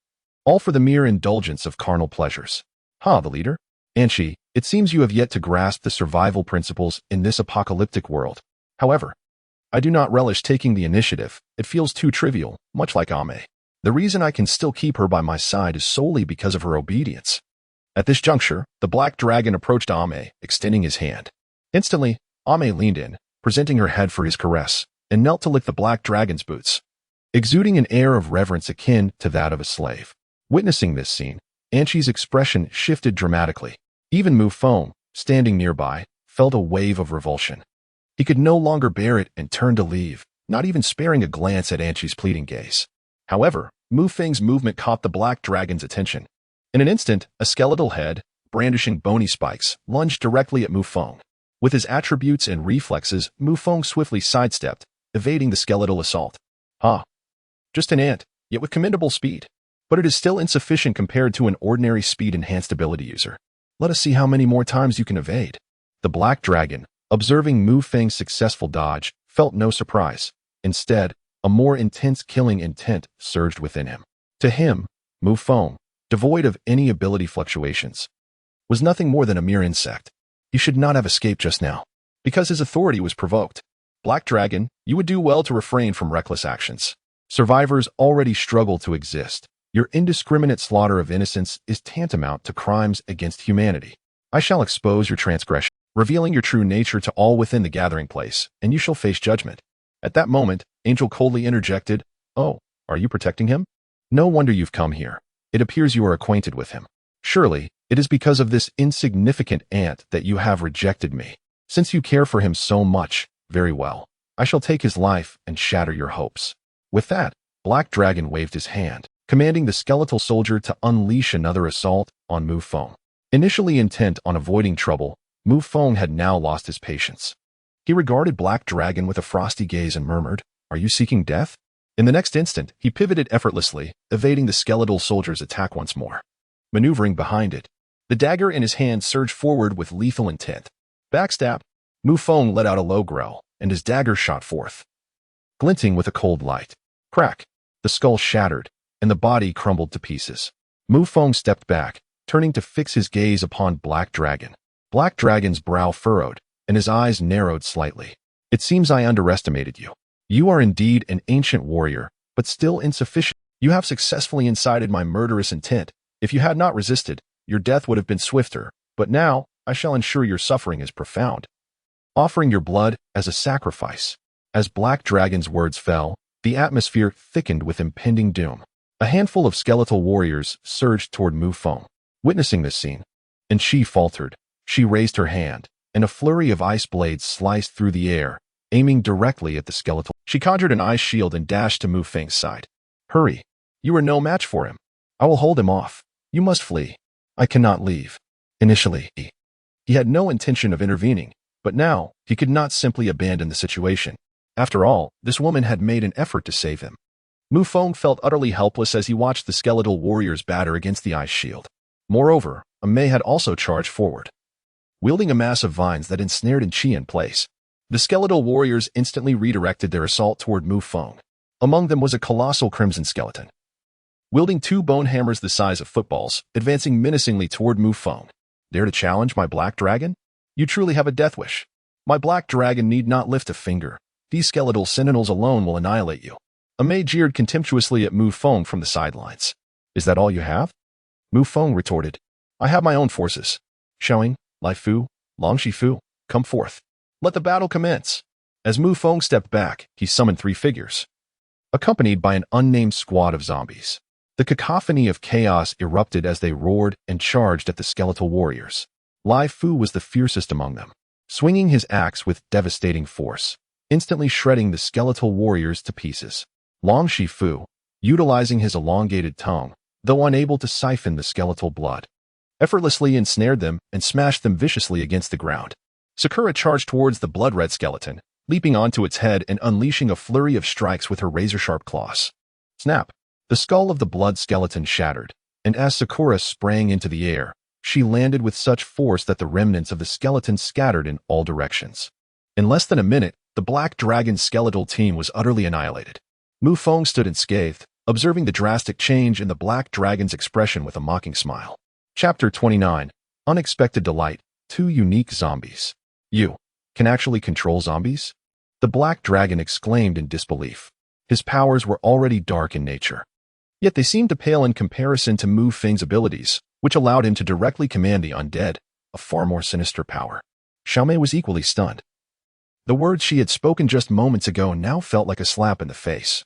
Speaker 1: all for the mere indulgence of carnal pleasures. The leader? Anchi, it seems you have yet to grasp the survival principles in this apocalyptic world. However, I do not relish taking the initiative. It feels too trivial, much like Ame. The reason I can still keep her by my side is solely because of her obedience. At this juncture, the Black Dragon approached Ame, extending his hand. Instantly, Ame leaned in, presenting her head for his caress, and knelt to lick the Black Dragon's boots, exuding an air of reverence akin to that of a slave. Witnessing this scene, Anchi's expression shifted dramatically. Even Mu Feng, standing nearby, felt a wave of revulsion. He could no longer bear it and turned to leave, not even sparing a glance at Anchi's pleading gaze. However, Mu Feng's movement caught the Black Dragon's attention. In an instant, a skeletal head, brandishing bony spikes, lunged directly at Mu Feng. With his attributes and reflexes, Mu Feng swiftly sidestepped, evading the skeletal assault. Just an ant, yet with commendable speed. But it is still insufficient compared to an ordinary speed-enhanced ability user. Let us see how many more times you can evade. The Black Dragon, observing Mu Feng's successful dodge, felt no surprise. Instead, a more intense killing intent surged within him. To him, Mu Feng, devoid of any ability fluctuations, was nothing more than a mere insect. He should not have escaped just now, because his authority was provoked. Black Dragon, you would do well to refrain from reckless actions. Survivors already struggle to exist. Your indiscriminate slaughter of innocents is tantamount to crimes against humanity. I shall expose your transgression, revealing your true nature to all within the gathering place, and you shall face judgment. At that moment, Angel coldly interjected, "Oh, are you protecting him? No wonder you've come here. It appears you are acquainted with him. Surely, it is because of this insignificant ant that you have rejected me. Since you care for him so much, very well. I shall take his life and shatter your hopes." With that, Black Dragon waved his hand, commanding the skeletal soldier to unleash another assault on Mu Feng. Initially intent on avoiding trouble, Mu Feng had now lost his patience. He regarded Black Dragon with a frosty gaze and murmured, "Are you seeking death?" In the next instant, he pivoted effortlessly, evading the skeletal soldier's attack once more. Maneuvering behind it, the dagger in his hand surged forward with lethal intent. Backstab! Mu Feng let out a low growl, and his dagger shot forth. Glinting with a cold light. Crack! The skull shattered, and the body crumbled to pieces. Mu Feng stepped back, turning to fix his gaze upon Black Dragon. Black Dragon's brow furrowed, and his eyes narrowed slightly. It seems I underestimated you. You are indeed an ancient warrior, but still insufficient. You have successfully incited my murderous intent. If you had not resisted, your death would have been swifter, but now I shall ensure your suffering is profound. Offering your blood as a sacrifice. As Black Dragon's words fell, the atmosphere thickened with impending doom. A handful of skeletal warriors surged toward Mu Feng, witnessing this scene. And she faltered. She raised her hand, and a flurry of ice blades sliced through the air, aiming directly at the skeletal. She conjured an ice shield and dashed to Mu Feng's side. Hurry. You are no match for him. I will hold him off. You must flee. I cannot leave. Initially, he had no intention of intervening, but now he could not simply abandon the situation. After all, this woman had made an effort to save him. Mu Feng felt utterly helpless as he watched the skeletal warriors batter against the ice shield. Moreover, a Mei had also charged forward. Wielding a mass of vines that ensnared Chi in place, the skeletal warriors instantly redirected their assault toward Mu Feng. Among them was a colossal crimson skeleton, wielding 2 bone hammers the size of footballs, advancing menacingly toward Mu Feng. Dare to challenge my Black Dragon? You truly have a death wish. My Black Dragon need not lift a finger. These skeletal sentinels alone will annihilate you. A Mei jeered contemptuously at Mu Feng from the sidelines. Is that all you have? Mu Feng retorted. I have my own forces. Xiaoying, Lai Fu, Long Shifu, come forth. Let the battle commence. As Mu Feng stepped back, he summoned 3 figures, accompanied by an unnamed squad of zombies. The cacophony of chaos erupted as they roared and charged at the skeletal warriors. Lai Fu was the fiercest among them, swinging his axe with devastating force, instantly shredding the skeletal warriors to pieces. Long Shifu, utilizing his elongated tongue, though unable to siphon the skeletal blood, effortlessly ensnared them and smashed them viciously against the ground. Sakura charged towards the blood-red skeleton, leaping onto its head and unleashing a flurry of strikes with her razor-sharp claws. Snap! The skull of the blood skeleton shattered, and as Sakura sprang into the air, she landed with such force that the remnants of the skeleton scattered in all directions. In less than a minute, the Black Dragon's skeletal team was utterly annihilated. Mu Feng stood unscathed, observing the drastic change in the Black Dragon's expression with a mocking smile. Chapter 29. Unexpected Delight. 2 unique zombies. You can actually control zombies? The Black Dragon exclaimed in disbelief. His powers were already dark in nature, yet they seemed to pale in comparison to Mu Feng's abilities, which allowed him to directly command the undead, a far more sinister power. Xiaomei was equally stunned. The words she had spoken just moments ago now felt like a slap in the face,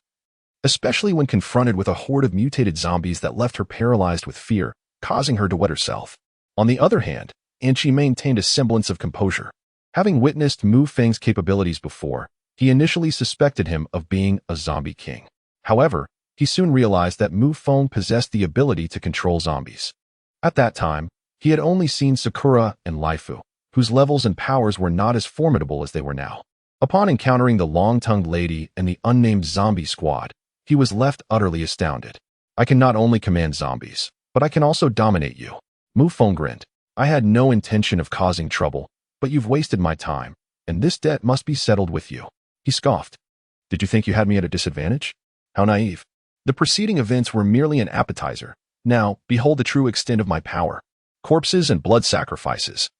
Speaker 1: especially when confronted with a horde of mutated zombies that left her paralyzed with fear, causing her to wet herself. On the other hand, she maintained a semblance of composure. Having witnessed Mu Feng's capabilities before, he initially suspected him of being a zombie king. However, he soon realized that Mu Feng possessed the ability to control zombies. At that time, he had only seen Sakura and Lai Fu, whose levels and powers were not as formidable as they were now. Upon encountering the long-tongued lady and the unnamed zombie squad, he was left utterly astounded. I can not only command zombies, but I can also dominate you. Mu Feng grinned. I had no intention of causing trouble, but you've wasted my time, and this debt must be settled with you. He scoffed. Did you think you had me at a disadvantage? How naive. The preceding events were merely an appetizer. Now, behold the true extent of my power. Corpses and blood sacrifices.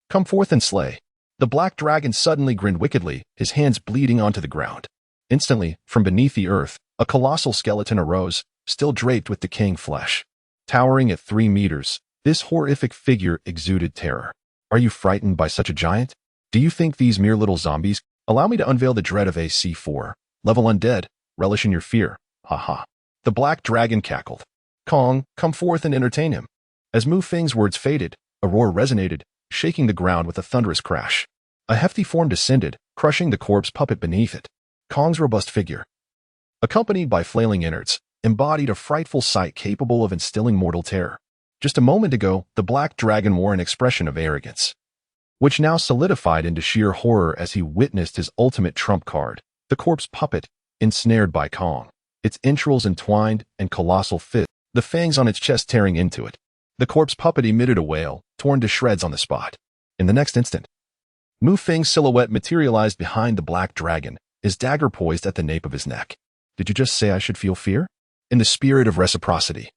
Speaker 1: Come forth and slay. The Black Dragon suddenly grinned wickedly, his hands bleeding onto the ground. Instantly, from beneath the earth, a colossal skeleton arose, still draped with decaying flesh. Towering at 3 meters, this horrific figure exuded terror. Are you frightened by such a giant? Do you think these mere little zombies? Allow me to unveil the dread of AC4. Level undead. Relish in your fear. Ha ha. The Black Dragon cackled. Kong, come forth and entertain him. As Mu Feng's words faded, a roar resonated, shaking the ground with a thunderous crash. A hefty form descended, crushing the corpse puppet beneath it. Kong's robust figure, accompanied by flailing innards, embodied a frightful sight capable of instilling mortal terror. Just a moment ago, the Black Dragon wore an expression of arrogance, which now solidified into sheer horror as he witnessed his ultimate trump card, the corpse puppet, ensnared by Kong. its entrails entwined and colossal fist, the fangs on its chest tearing into it. The corpse puppet emitted a wail, torn to shreds on the spot. In the next instant, Mu Feng's silhouette materialized behind the black dragon, his dagger poised at the nape of his neck. Did you just say I should feel fear? In the spirit of reciprocity,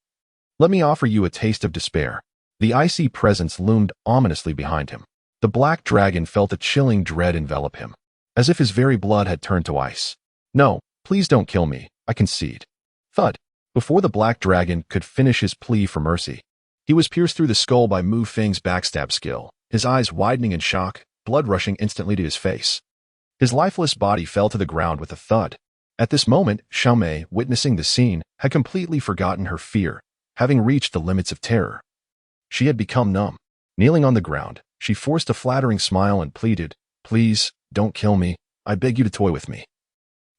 Speaker 1: let me offer you a taste of despair. The icy presence loomed ominously behind him. The black dragon felt a chilling dread envelop him, as if his very blood had turned to ice. No, please don't kill me, I concede. Thud. Before the black dragon could finish his plea for mercy, he was pierced through the skull by Mu Feng's backstab skill, his eyes widening in shock, blood rushing instantly to his face. His lifeless body fell to the ground with a thud. At this moment, Xiaomei, witnessing the scene, had completely forgotten her fear, having reached the limits of terror. She had become numb. Kneeling on the ground, she forced a flattering smile and pleaded, "Please, don't kill me. I beg you to toy with me.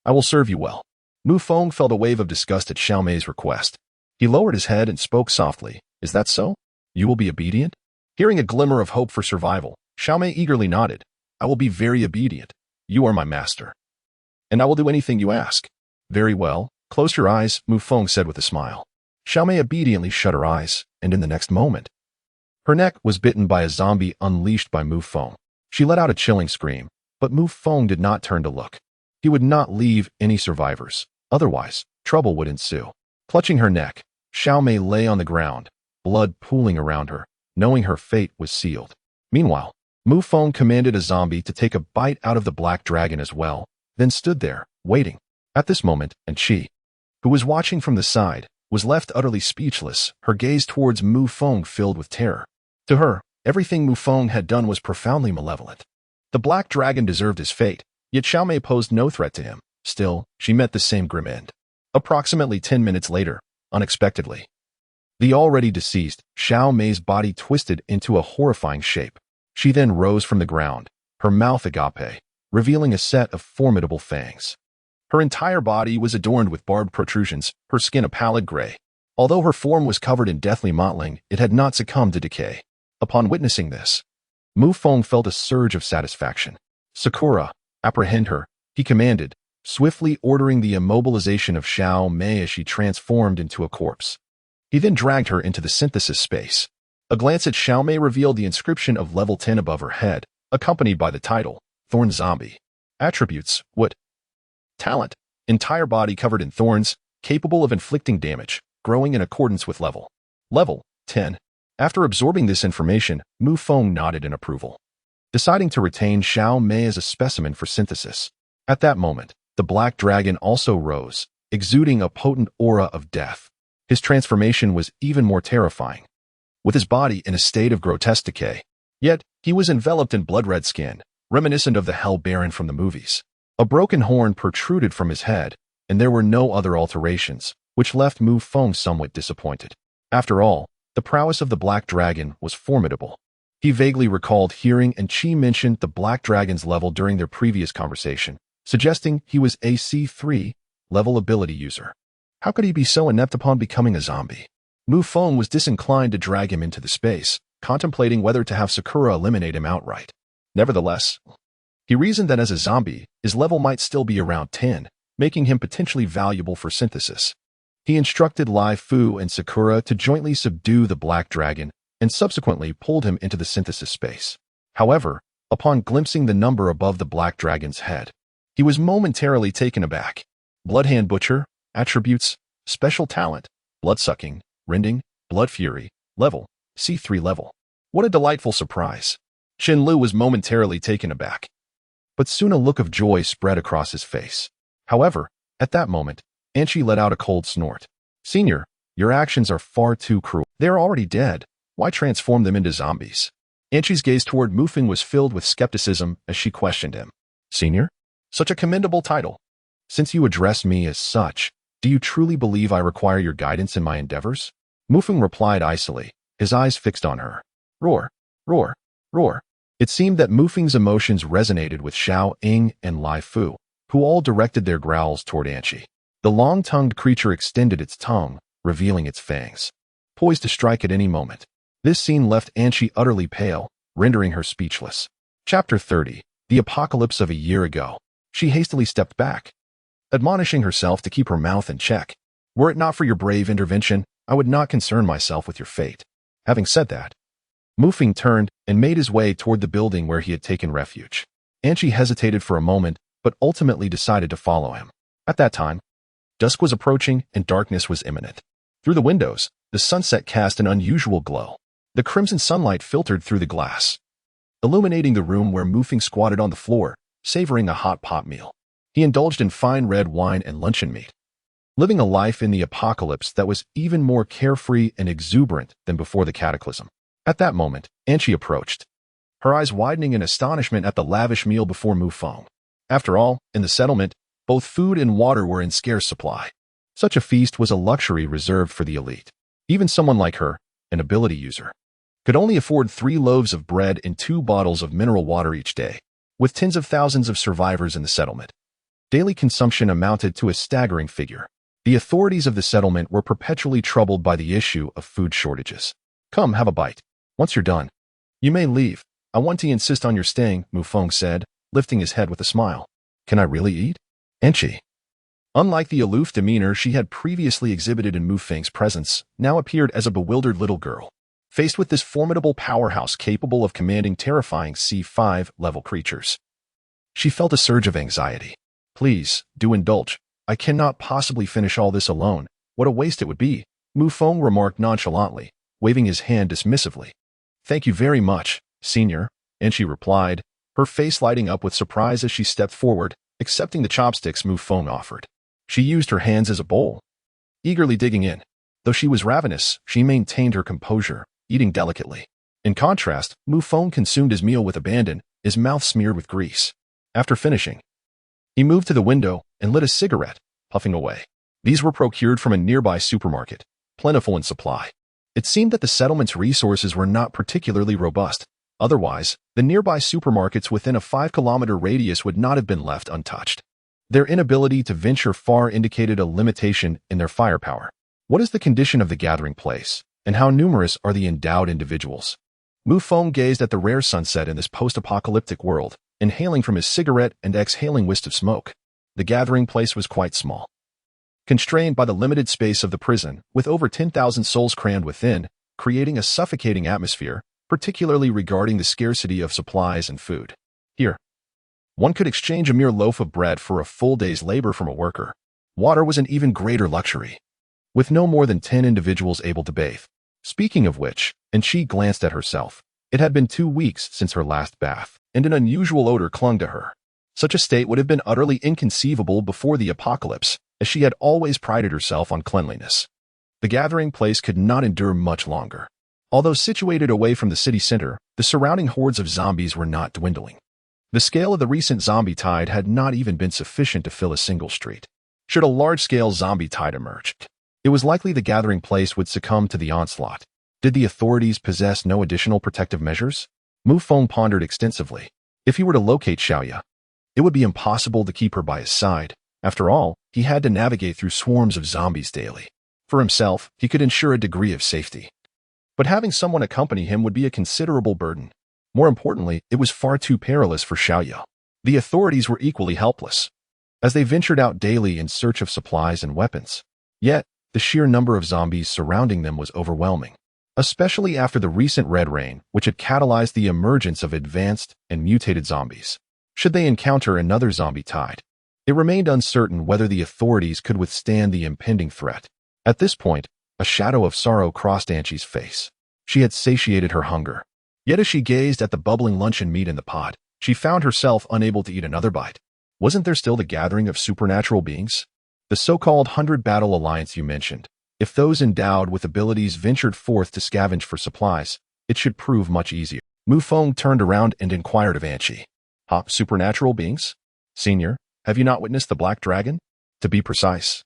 Speaker 1: I will serve you well." Mu Feng felt a wave of disgust at Xiaomei's request. He lowered his head and spoke softly, "Is that so? You will be obedient?" Hearing a glimmer of hope for survival, Xiaomei eagerly nodded. "I will be very obedient. You are my master. And I will do anything you ask." "Very well. Close your eyes," Mu Feng said with a smile. Xiaomei obediently shut her eyes, and in the next moment, her neck was bitten by a zombie unleashed by Mu Feng. She let out a chilling scream, but Mu Feng did not turn to look. He would not leave any survivors. Otherwise, trouble would ensue. Clutching her neck, Xiaomei lay on the ground, blood pooling around her, knowing her fate was sealed. Meanwhile, Mu Feng commanded a zombie to take a bite out of the black dragon as well, then stood there, waiting. At this moment, and she, who was watching from the side, was left utterly speechless, her gaze towards Mu Feng filled with terror. To her, everything Mu Feng had done was profoundly malevolent. The black dragon deserved his fate, yet Xiaomei posed no threat to him. Still, she met the same grim end. Approximately 10 minutes later, unexpectedly, the already deceased Xiaomei's body twisted into a horrifying shape. She then rose from the ground, her mouth agape, revealing a set of formidable fangs. Her entire body was adorned with barbed protrusions, her skin a pallid gray. Although her form was covered in deathly mottling, it had not succumbed to decay. Upon witnessing this, Mu Feng felt a surge of satisfaction. "Sakura, apprehend her," he commanded, swiftly ordering the immobilization of Xiaomei as she transformed into a corpse. He then dragged her into the synthesis space. A glance at Xiaomei revealed the inscription of level 10 above her head, accompanied by the title, Thorn Zombie. Attributes, what? Talent, entire body covered in thorns, capable of inflicting damage, growing in accordance with level. Level 10. After absorbing this information, Mu Feng nodded in approval, deciding to retain Xiaomei as a specimen for synthesis. At that moment, the black dragon also rose, exuding a potent aura of death. His transformation was even more terrifying, with his body in a state of grotesque decay. Yet, he was enveloped in blood-red skin, reminiscent of the Hell Baron from the movies. A broken horn protruded from his head, and there were no other alterations, which left Mu Feng somewhat disappointed. After all, the prowess of the black dragon was formidable. He vaguely recalled hearing and Qi mention the black dragon's level during their previous conversation, suggesting he was a C3 level ability user. How could he be so inept upon becoming a zombie? Mu Feng was disinclined to drag him into the space, contemplating whether to have Sakura eliminate him outright. Nevertheless, he reasoned that as a zombie, his level might still be around 10, making him potentially valuable for synthesis. He instructed Lai Fu and Sakura to jointly subdue the black dragon and subsequently pulled him into the synthesis space. However, upon glimpsing the number above the black dragon's head, he was momentarily taken aback. Bloodhand Butcher, attributes, special talent, blood-sucking, rending, blood fury, level, C3 level. What a delightful surprise. Chen Lu was momentarily taken aback, but soon a look of joy spread across his face. However, at that moment, Anchi let out a cold snort. "Senior, your actions are far too cruel. They are already dead. Why transform them into zombies?" Anchi's gaze toward Mu Feng was filled with skepticism as she questioned him. "Senior? Such a commendable title. Since you address me as such, do you truly believe I require your guidance in my endeavors?" Mu Feng replied icily, his eyes fixed on her. Roar, roar, roar. It seemed that Mu Feng's emotions resonated with Xiao Ying and Lai Fu, who all directed their growls toward Anchi. The long-tongued creature extended its tongue, revealing its fangs, poised to strike at any moment. This scene left Anchi utterly pale, rendering her speechless. Chapter 30. The Apocalypse of a Year Ago. She hastily stepped back, admonishing herself to keep her mouth in check. Were it not for your brave intervention, I would not concern myself with your fate. Having said that, Mu Feng turned and made his way toward the building where he had taken refuge. Anchi hesitated for a moment, but ultimately decided to follow him. At that time, dusk was approaching and darkness was imminent. Through the windows, the sunset cast an unusual glow. The crimson sunlight filtered through the glass, illuminating the room where Mu Feng squatted on the floor, savoring a hot pot meal. He indulged in fine red wine and luncheon meat, living a life in the apocalypse that was even more carefree and exuberant than before the cataclysm. At that moment, Anchi approached, her eyes widening in astonishment at the lavish meal before Mu Feng. After all, in the settlement, both food and water were in scarce supply. Such a feast was a luxury reserved for the elite. Even someone like her, an ability user, could only afford 3 loaves of bread and 2 bottles of mineral water each day. With tens of thousands of survivors in the settlement, daily consumption amounted to a staggering figure. The authorities of the settlement were perpetually troubled by the issue of food shortages. Come, have a bite. Once you're done, you may leave. I want to insist on your staying, Mu Feng said, lifting his head with a smile. Can I really eat? Anchi, unlike the aloof demeanor she had previously exhibited in Mu Feng's presence, now appeared as a bewildered little girl, faced with this formidable powerhouse capable of commanding terrifying C5 level creatures. She felt a surge of anxiety. Please, do indulge. I cannot possibly finish all this alone. What a waste it would be, Mu Feng remarked nonchalantly, waving his hand dismissively. Thank you very much, Senior, Anchi replied, her face lighting up with surprise as she stepped forward, accepting the chopsticks Mu Feng offered. She used her hands as a bowl, eagerly digging in. Though she was ravenous, she maintained her composure, eating delicately. In contrast, Mu Feng consumed his meal with abandon, his mouth smeared with grease. After finishing, he moved to the window and lit a cigarette, puffing away. These were procured from a nearby supermarket, plentiful in supply. It seemed that the settlement's resources were not particularly robust. Otherwise, the nearby supermarkets within a 5-kilometer radius would not have been left untouched. Their inability to venture far indicated a limitation in their firepower. What is the condition of the gathering place, and how numerous are the endowed individuals? Mu Feng gazed at the rare sunset in this post-apocalyptic world, inhaling from his cigarette and exhaling wisps of smoke. The gathering place was quite small, constrained by the limited space of the prison, with over 10,000 souls crammed within, creating a suffocating atmosphere, particularly regarding the scarcity of supplies and food. Here, one could exchange a mere loaf of bread for a full day's labor from a worker. Water was an even greater luxury, with no more than 10 individuals able to bathe. Speaking of which, and she glanced at herself, it had been 2 weeks since her last bath, and an unusual odor clung to her. Such a state would have been utterly inconceivable before the apocalypse, as she had always prided herself on cleanliness. The gathering place could not endure much longer. Although situated away from the city center, the surrounding hordes of zombies were not dwindling. The scale of the recent zombie tide had not even been sufficient to fill a single street. Should a large-scale zombie tide emerge, it was likely the gathering place would succumb to the onslaught. Did the authorities possess no additional protective measures? Mu Feng pondered extensively. If he were to locate Xiaoya, it would be impossible to keep her by his side. After all, he had to navigate through swarms of zombies daily. For himself, he could ensure a degree of safety, but having someone accompany him would be a considerable burden. More importantly, it was far too perilous for Xiaoya. The authorities were equally helpless, as they ventured out daily in search of supplies and weapons. Yet, the sheer number of zombies surrounding them was overwhelming, especially after the recent red rain, which had catalyzed the emergence of advanced and mutated zombies. Should they encounter another zombie tide, it remained uncertain whether the authorities could withstand the impending threat. At this point, a shadow of sorrow crossed Anchi's face. She had satiated her hunger. Yet as she gazed at the bubbling luncheon meat in the pot, she found herself unable to eat another bite. Wasn't there still the gathering of supernatural beings? The so-called 100 Battle Alliance you mentioned. If those endowed with abilities ventured forth to scavenge for supplies, it should prove much easier. Mu Feng turned around and inquired of Anchi. Supernatural beings? Senior, have you not witnessed the Black Dragon? To be precise,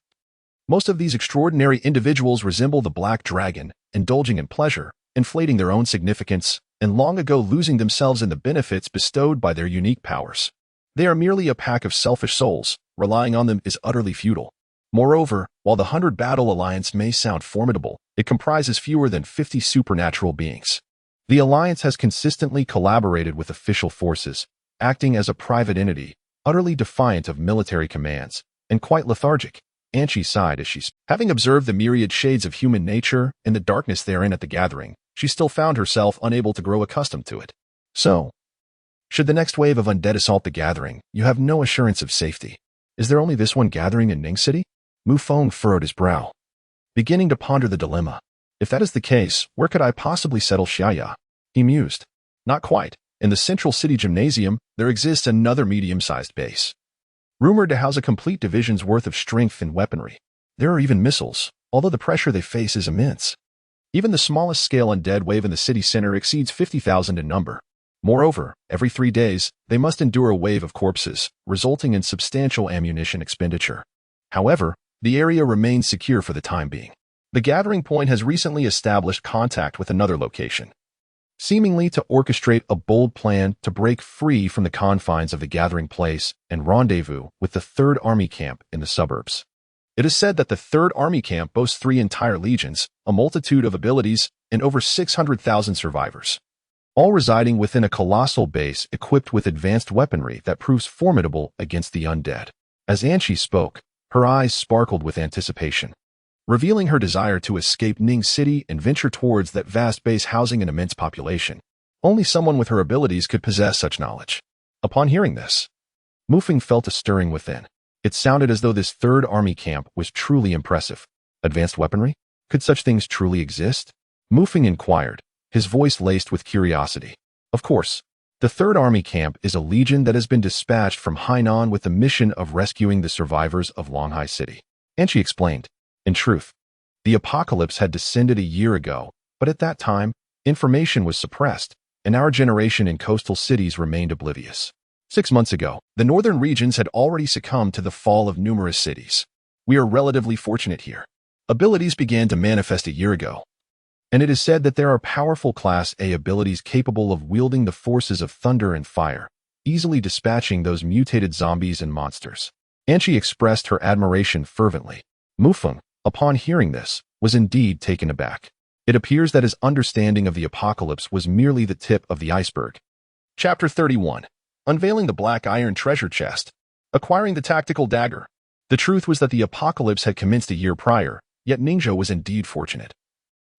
Speaker 1: most of these extraordinary individuals resemble the Black Dragon, indulging in pleasure, inflating their own significance, and long ago losing themselves in the benefits bestowed by their unique powers. They are merely a pack of selfish souls. Relying on them is utterly futile. Moreover, while the 100 Battle Alliance may sound formidable, it comprises fewer than 50 supernatural beings. The Alliance has consistently collaborated with official forces, acting as a private entity, utterly defiant of military commands, and quite lethargic. Anchi sighed as having observed the myriad shades of human nature and the darkness therein at the gathering, she still found herself unable to grow accustomed to it. So, should the next wave of undead assault the gathering, you have no assurance of safety. Is there only this one gathering in Ning City? Mu Feng furrowed his brow, beginning to ponder the dilemma. If that is the case, where could I possibly settle Xiaya? He mused. Not quite. In the central city gymnasium, there exists another medium-sized base, rumored to house a complete division's worth of strength and weaponry. There are even missiles, although the pressure they face is immense. Even the smallest scale undead wave in the city center exceeds 50,000 in number. Moreover, every 3 days, they must endure a wave of corpses, resulting in substantial ammunition expenditure. However, the area remains secure for the time being. The gathering point has recently established contact with another location, seemingly to orchestrate a bold plan to break free from the confines of the gathering place and rendezvous with the 3rd Army Camp in the suburbs. It is said that the 3rd Army Camp boasts 3 entire legions, a multitude of abilities, and over 600,000 survivors, all residing within a colossal base equipped with advanced weaponry that proves formidable against the undead. As Anchi spoke, her eyes sparkled with anticipation, revealing her desire to escape Ning City and venture towards that vast base housing an immense population. Only someone with her abilities could possess such knowledge. Upon hearing this, Mu Feng felt a stirring within. It sounded as though this 3rd Army Camp was truly impressive. Advanced weaponry? Could such things truly exist? Mu Feng inquired, his voice laced with curiosity. Of course, the 3rd Army Camp is a legion that has been dispatched from Hainan with the mission of rescuing the survivors of Longhai City. And she explained, in truth, the apocalypse had descended a year ago, but at that time, information was suppressed, and our generation in coastal cities remained oblivious. 6 months ago, the northern regions had already succumbed to the fall of numerous cities. We are relatively fortunate here. Abilities began to manifest a year ago, and it is said that there are powerful Class A abilities capable of wielding the forces of thunder and fire, easily dispatching those mutated zombies and monsters. Anchi expressed her admiration fervently. Mu Feng, upon hearing this, was indeed taken aback. It appears that his understanding of the apocalypse was merely the tip of the iceberg. Chapter 31. Unveiling the Black Iron Treasure Chest. Acquiring the Tactical Dagger. The truth was that the apocalypse had commenced a year prior, yet Ningzhou was indeed fortunate,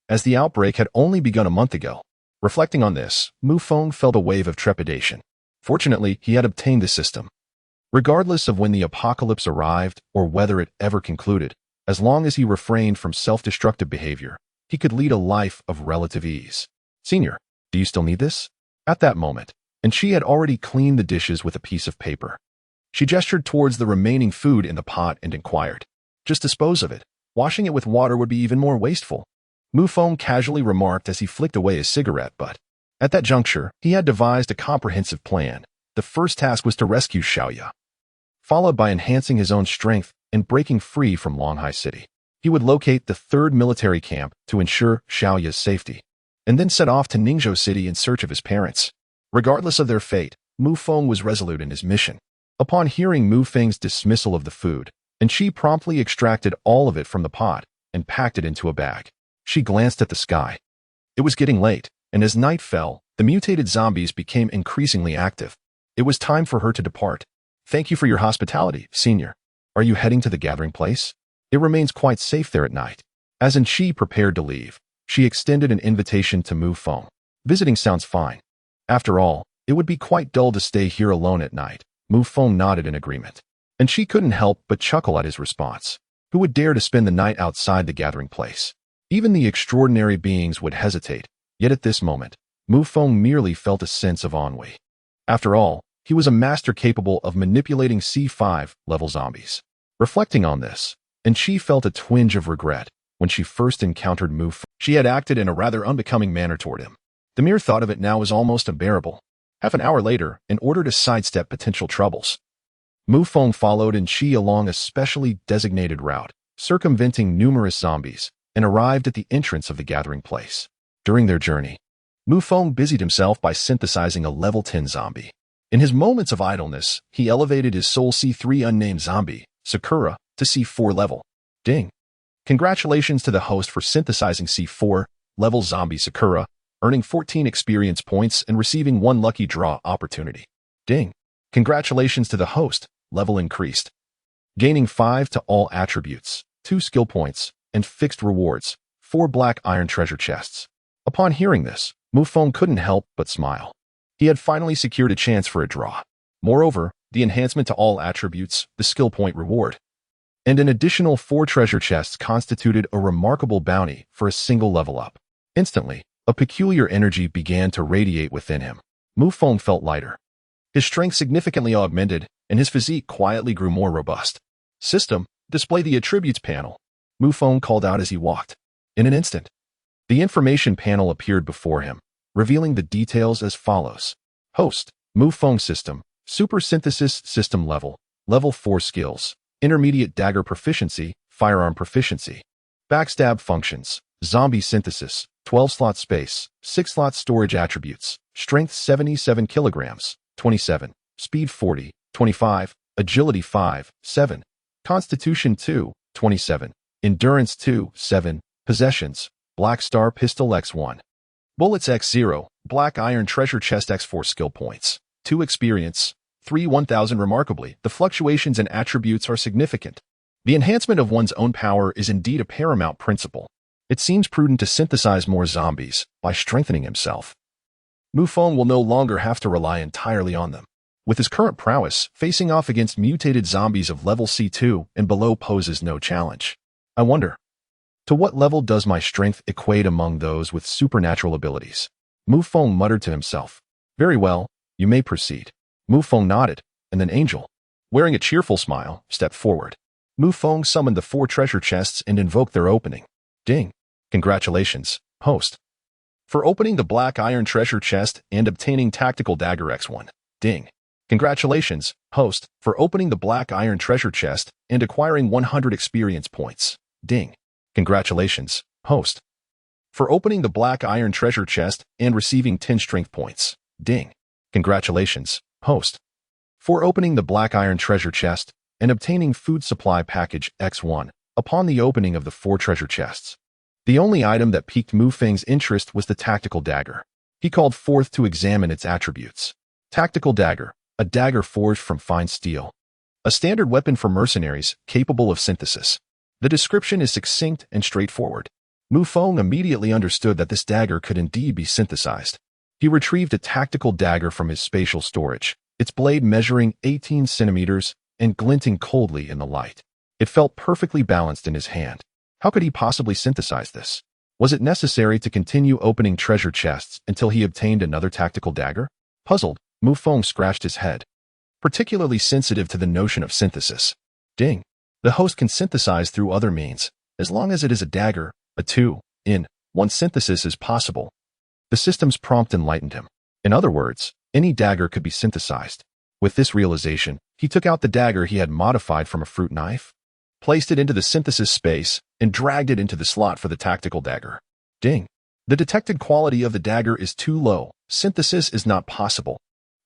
Speaker 1: as the outbreak had only begun a month ago. Reflecting on this, Mu Feng felt a wave of trepidation. Fortunately, he had obtained the system. Regardless of when the apocalypse arrived or whether it ever concluded, as long as he refrained from self-destructive behavior, he could lead a life of relative ease. Senior, do you still need this? At that moment, and she had already cleaned the dishes with a piece of paper. She gestured towards the remaining food in the pot and inquired, just dispose of it. Washing it with water would be even more wasteful. Mu Feng casually remarked as he flicked away his cigarette butt. At that juncture, he had devised a comprehensive plan. The first task was to rescue Xiaoya, followed by enhancing his own strength and breaking free from Longhai City. He would locate the 3rd military camp to ensure Xiaoya's safety, and then set off to Ningzhou City in search of his parents. Regardless of their fate, Mu Feng was resolute in his mission. Upon hearing Mu Feng's dismissal of the food, and she promptly extracted all of it from the pot and packed it into a bag. She glanced at the sky. It was getting late, and as night fell, the mutated zombies became increasingly active. It was time for her to depart. Thank you for your hospitality, Senior. Are you heading to the gathering place? It remains quite safe there at night. As Shi prepared to leave, she extended an invitation to Mu Feng. Visiting sounds fine. After all, it would be quite dull to stay here alone at night. Mu Feng nodded in agreement, and she couldn't help but chuckle at his response. Who would dare to spend the night outside the gathering place? Even the extraordinary beings would hesitate, yet at this moment, Mu Feng merely felt a sense of ennui. After all, he was a master capable of manipulating C5-level zombies. Reflecting on this, and she felt a twinge of regret when she first encountered Mu Feng. She had acted in a rather unbecoming manner toward him. The mere thought of it now was almost unbearable. Half an hour later, in order to sidestep potential troubles, Mu Feng followed Shi along a specially designated route, circumventing numerous zombies, and arrived at the entrance of the gathering place. During their journey, Mu Feng busied himself by synthesizing a level 10 zombie. In his moments of idleness, he elevated his soul C3 unnamed zombie, Sakura, to C4 level. Ding. Congratulations to the host for synthesizing C4 level zombie Sakura, earning 14 experience points and receiving 1 lucky draw opportunity. Ding. Congratulations to the host, level increased. gaining 5 to all attributes, 2 skill points, and fixed rewards, 4 black iron treasure chests. Upon hearing this, Mu Feng couldn't help but smile. He had finally secured a chance for a draw. Moreover, the enhancement to all attributes, the skill point reward, and an additional 4 treasure chests constituted a remarkable bounty for a single level up. Instantly, a peculiar energy began to radiate within him. Mu Feng felt lighter. His strength significantly augmented, and his physique quietly grew more robust. System, display the attributes panel, Mu Feng called out as he walked. In an instant, the information panel appeared before him, revealing the details as follows. Host, Mu Feng system, super synthesis system level, level 4 skills, intermediate dagger proficiency, firearm proficiency, backstab functions, zombie synthesis, 12-slot space, 6-slot storage attributes, strength 77 kilograms, 27, speed 40, 25, agility 5, 7, constitution 2, 27, endurance 2, 7, possessions, black star pistol x1, bullets x0, black iron treasure chest x4 skill points, 2 experience, 3 1000. Remarkably, the fluctuations in attributes are significant. The enhancement of one's own power is indeed a paramount principle. It seems prudent to synthesize more zombies by strengthening himself. Mu Feng will no longer have to rely entirely on them. With his current prowess, facing off against mutated zombies of level C2 and below poses no challenge. I wonder, to what level does my strength equate among those with supernatural abilities? Mu Feng muttered to himself. Very well, you may proceed. Mu Feng nodded, and then Angel, wearing a cheerful smile, stepped forward. Mu Feng summoned the 4 treasure chests and invoked their opening. Ding. Congratulations, host, for opening the black iron treasure chest and obtaining tactical dagger x1. Ding. Congratulations, host, for opening the black iron treasure chest and acquiring 100 experience points. Ding. Congratulations, host, for opening the black iron treasure chest and receiving 10 strength points. Ding. Congratulations, host, for opening the black iron treasure chest and obtaining food supply package X1 upon the opening of the 4 treasure chests. The only item that piqued Mu Feng's interest was the tactical dagger. He called forth to examine its attributes. Tactical dagger, a dagger forged from fine steel. A standard weapon for mercenaries capable of synthesis. The description is succinct and straightforward. Mu Feng immediately understood that this dagger could indeed be synthesized. He retrieved a tactical dagger from his spatial storage, its blade measuring 18 centimeters and glinting coldly in the light. It felt perfectly balanced in his hand. How could he possibly synthesize this? Was it necessary to continue opening treasure chests until he obtained another tactical dagger? Puzzled, Mu Feng scratched his head, particularly sensitive to the notion of synthesis. Ding. The host can synthesize through other means, as long as it is a dagger, a 2-in-1 synthesis is possible. The system's prompt enlightened him. In other words, any dagger could be synthesized. With this realization, he took out the dagger he had modified from a fruit knife, placed it into the synthesis space, and dragged it into the slot for the tactical dagger. Ding. The detected quality of the dagger is too low. Synthesis is not possible.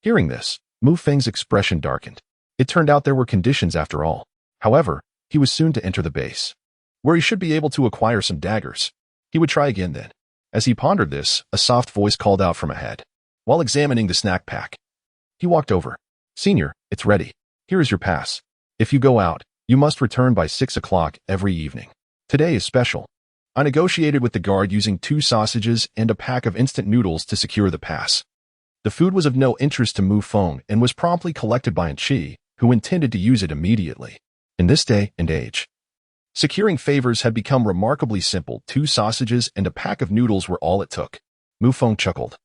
Speaker 1: Hearing this, Mu Feng's expression darkened. It turned out there were conditions after all. However, he was soon to enter the base, where he should be able to acquire some daggers. He would try again then. As he pondered this, a soft voice called out from ahead. While examining the snack pack, he walked over. Senior, it's ready. Here is your pass. If you go out, you must return by 6 o'clock every evening. Today is special. I negotiated with the guard using 2 sausages and a pack of instant noodles to secure the pass. The food was of no interest to Mu Feng and was promptly collected by Anqi, who intended to use it immediately. In this day and age, securing favors had become remarkably simple. 2 sausages and a pack of noodles were all it took. Mu Feng chuckled,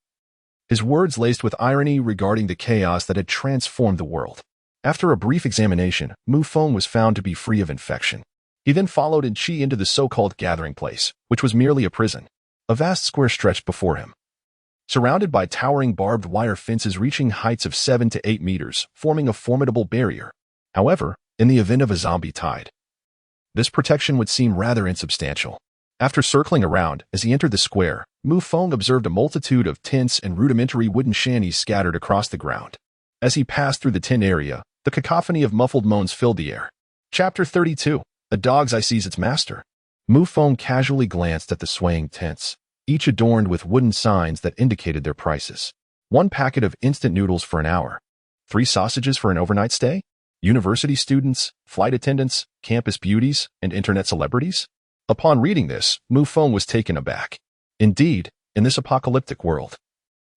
Speaker 1: his words laced with irony regarding the chaos that had transformed the world. After a brief examination, Mu Feng was found to be free of infection. He then followed Anqi into the so-called gathering place, which was merely a prison. A vast square stretched before him, surrounded by towering barbed wire fences reaching heights of 7 to 8 meters, forming a formidable barrier. However, in the event of a zombie tide, this protection would seem rather insubstantial. After circling around, as he entered the square, Mu Feng observed a multitude of tents and rudimentary wooden shanties scattered across the ground. As he passed through the tent area, the cacophony of muffled moans filled the air. Chapter 32. A dog's eye sees its master. Mu Feng casually glanced at the swaying tents, each adorned with wooden signs that indicated their prices. 1 packet of instant noodles for an hour. 3 sausages for an overnight stay? University students, flight attendants, campus beauties, and internet celebrities? Upon reading this, Mu Feng was taken aback. Indeed, in this apocalyptic world,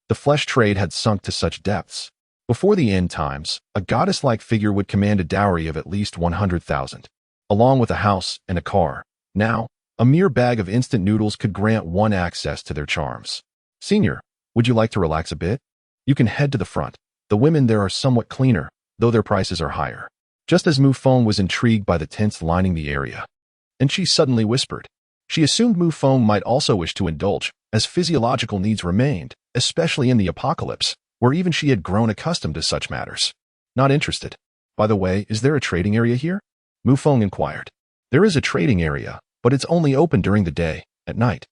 Speaker 1: the flesh trade had sunk to such depths. Before the end times, a goddess-like figure would command a dowry of at least 100,000, along with a house and a car. Now, a mere bag of instant noodles could grant one access to their charms. Senior, would you like to relax a bit? You can head to the front. The women there are somewhat cleaner, though their prices are higher. Just as Mu Feng was intrigued by the tents lining the area, and she suddenly whispered. She assumed Mu Feng might also wish to indulge, as physiological needs remained, especially in the apocalypse, where even she had grown accustomed to such matters. Not interested. By the way, is there a trading area here? Mu Feng inquired. There is a trading area, but it's only open during the day. At night,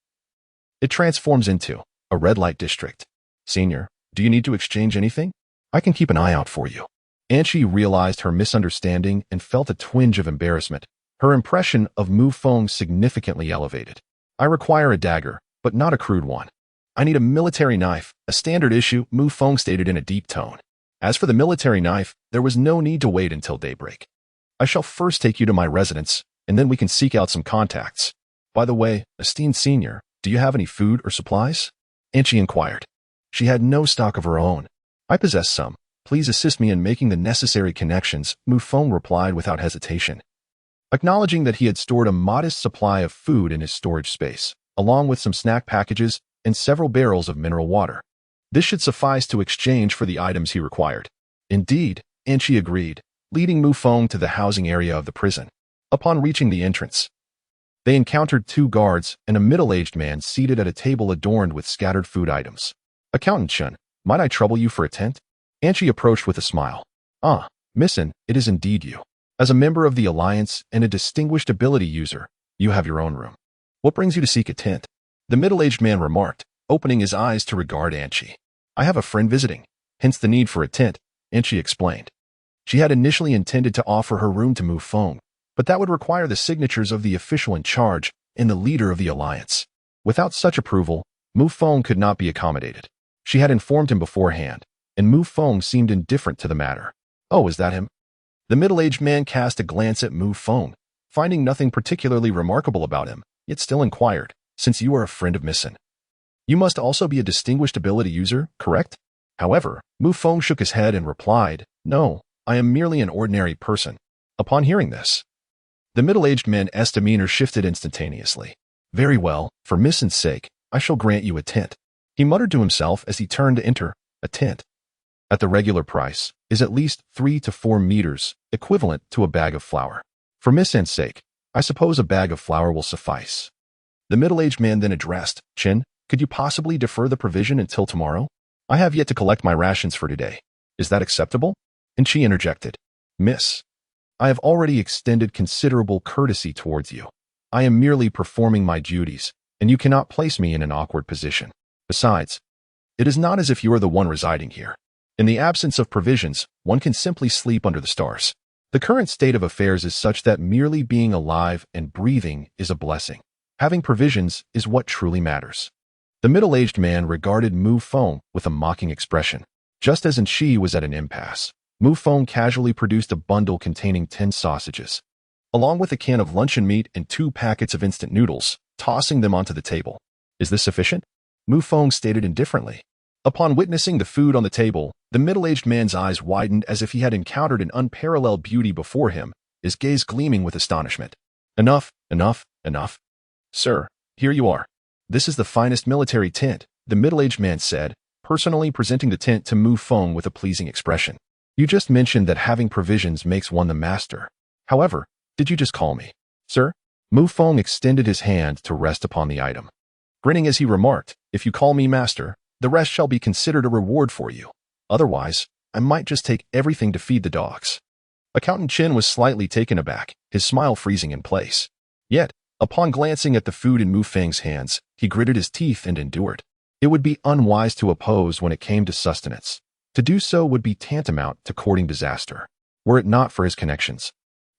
Speaker 1: it transforms into a red light district. Senior, do you need to exchange anything? I can keep an eye out for you. And she realized her misunderstanding and felt a twinge of embarrassment. Her impression of Mu Feng significantly elevated. I require a dagger, but not a crude one. I need a military knife, a standard issue, Mu Feng stated in a deep tone. As for the military knife, there was no need to wait until daybreak. I shall first take you to my residence, and then we can seek out some contacts. By the way, esteemed senior, do you have any food or supplies? And she inquired. She had no stock of her own. I possess some. Please assist me in making the necessary connections, Mu Feng replied without hesitation, acknowledging that he had stored a modest supply of food in his storage space, along with some snack packages and several barrels of mineral water. This should suffice to exchange for the items he required. Indeed, and she agreed, leading Mu Feng to the housing area of the prison. Upon reaching the entrance, they encountered two guards and a middle-aged man seated at a table adorned with scattered food items. Accountant Chun, might I trouble you for a tent? And she approached with a smile. Ah, Missin, it is indeed you. As a member of the Alliance and a distinguished ability user, you have your own room. What brings you to seek a tent? The middle-aged man remarked, opening his eyes to regard Anchi. I have a friend visiting, hence the need for a tent, Anchi explained. She had initially intended to offer her room to Mu Feng, but that would require the signatures of the official in charge and the leader of the Alliance. Without such approval, Mu Feng could not be accommodated. She had informed him beforehand, and Mu Feng seemed indifferent to the matter. Oh, is that him? The middle-aged man cast a glance at Mu Feng, finding nothing particularly remarkable about him, yet still inquired, since you are a friend of Missin, you must also be a distinguished ability user, correct? However, Mu Feng shook his head and replied, no, I am merely an ordinary person. Upon hearing this, the middle-aged man's demeanor shifted instantaneously. Very well, for Missin's sake, I shall grant you a tent. He muttered to himself as he turned to enter. A tent, at the regular price, is at least 3 to 4 meters, equivalent to a bag of flour. For Missin's sake, I suppose a bag of flour will suffice. The middle-aged man then addressed, Chin, could you possibly defer the provision until tomorrow? I have yet to collect my rations for today. Is that acceptable? And she interjected, Miss, I have already extended considerable courtesy towards you. I am merely performing my duties, and you cannot place me in an awkward position. Besides, it is not as if you are the one residing here. In the absence of provisions, one can simply sleep under the stars. The current state of affairs is such that merely being alive and breathing is a blessing. Having provisions is what truly matters. The middle-aged man regarded Mu Feng with a mocking expression. Just as Shi was at an impasse, Mu Feng casually produced a bundle containing 10 sausages, along with a can of luncheon meat and 2 packets of instant noodles, tossing them onto the table. Is this sufficient? Mu Feng stated indifferently. Upon witnessing the food on the table, the middle-aged man's eyes widened as if he had encountered an unparalleled beauty before him, his gaze gleaming with astonishment. Enough, enough, enough. Sir, here you are. This is the finest military tent, the middle-aged man said, personally presenting the tent to Mu Feng with a pleasing expression. You just mentioned that having provisions makes one the master. However, did you just call me, sir? Mu Feng extended his hand to rest upon the item, grinning as he remarked, if you call me master, the rest shall be considered a reward for you. Otherwise, I might just take everything to feed the dogs. Accountant Chin was slightly taken aback, his smile freezing in place. Yet, upon glancing at the food in Mu Feng's hands, he gritted his teeth and endured. It would be unwise to oppose when it came to sustenance. To do so would be tantamount to courting disaster. Were it not for his connections,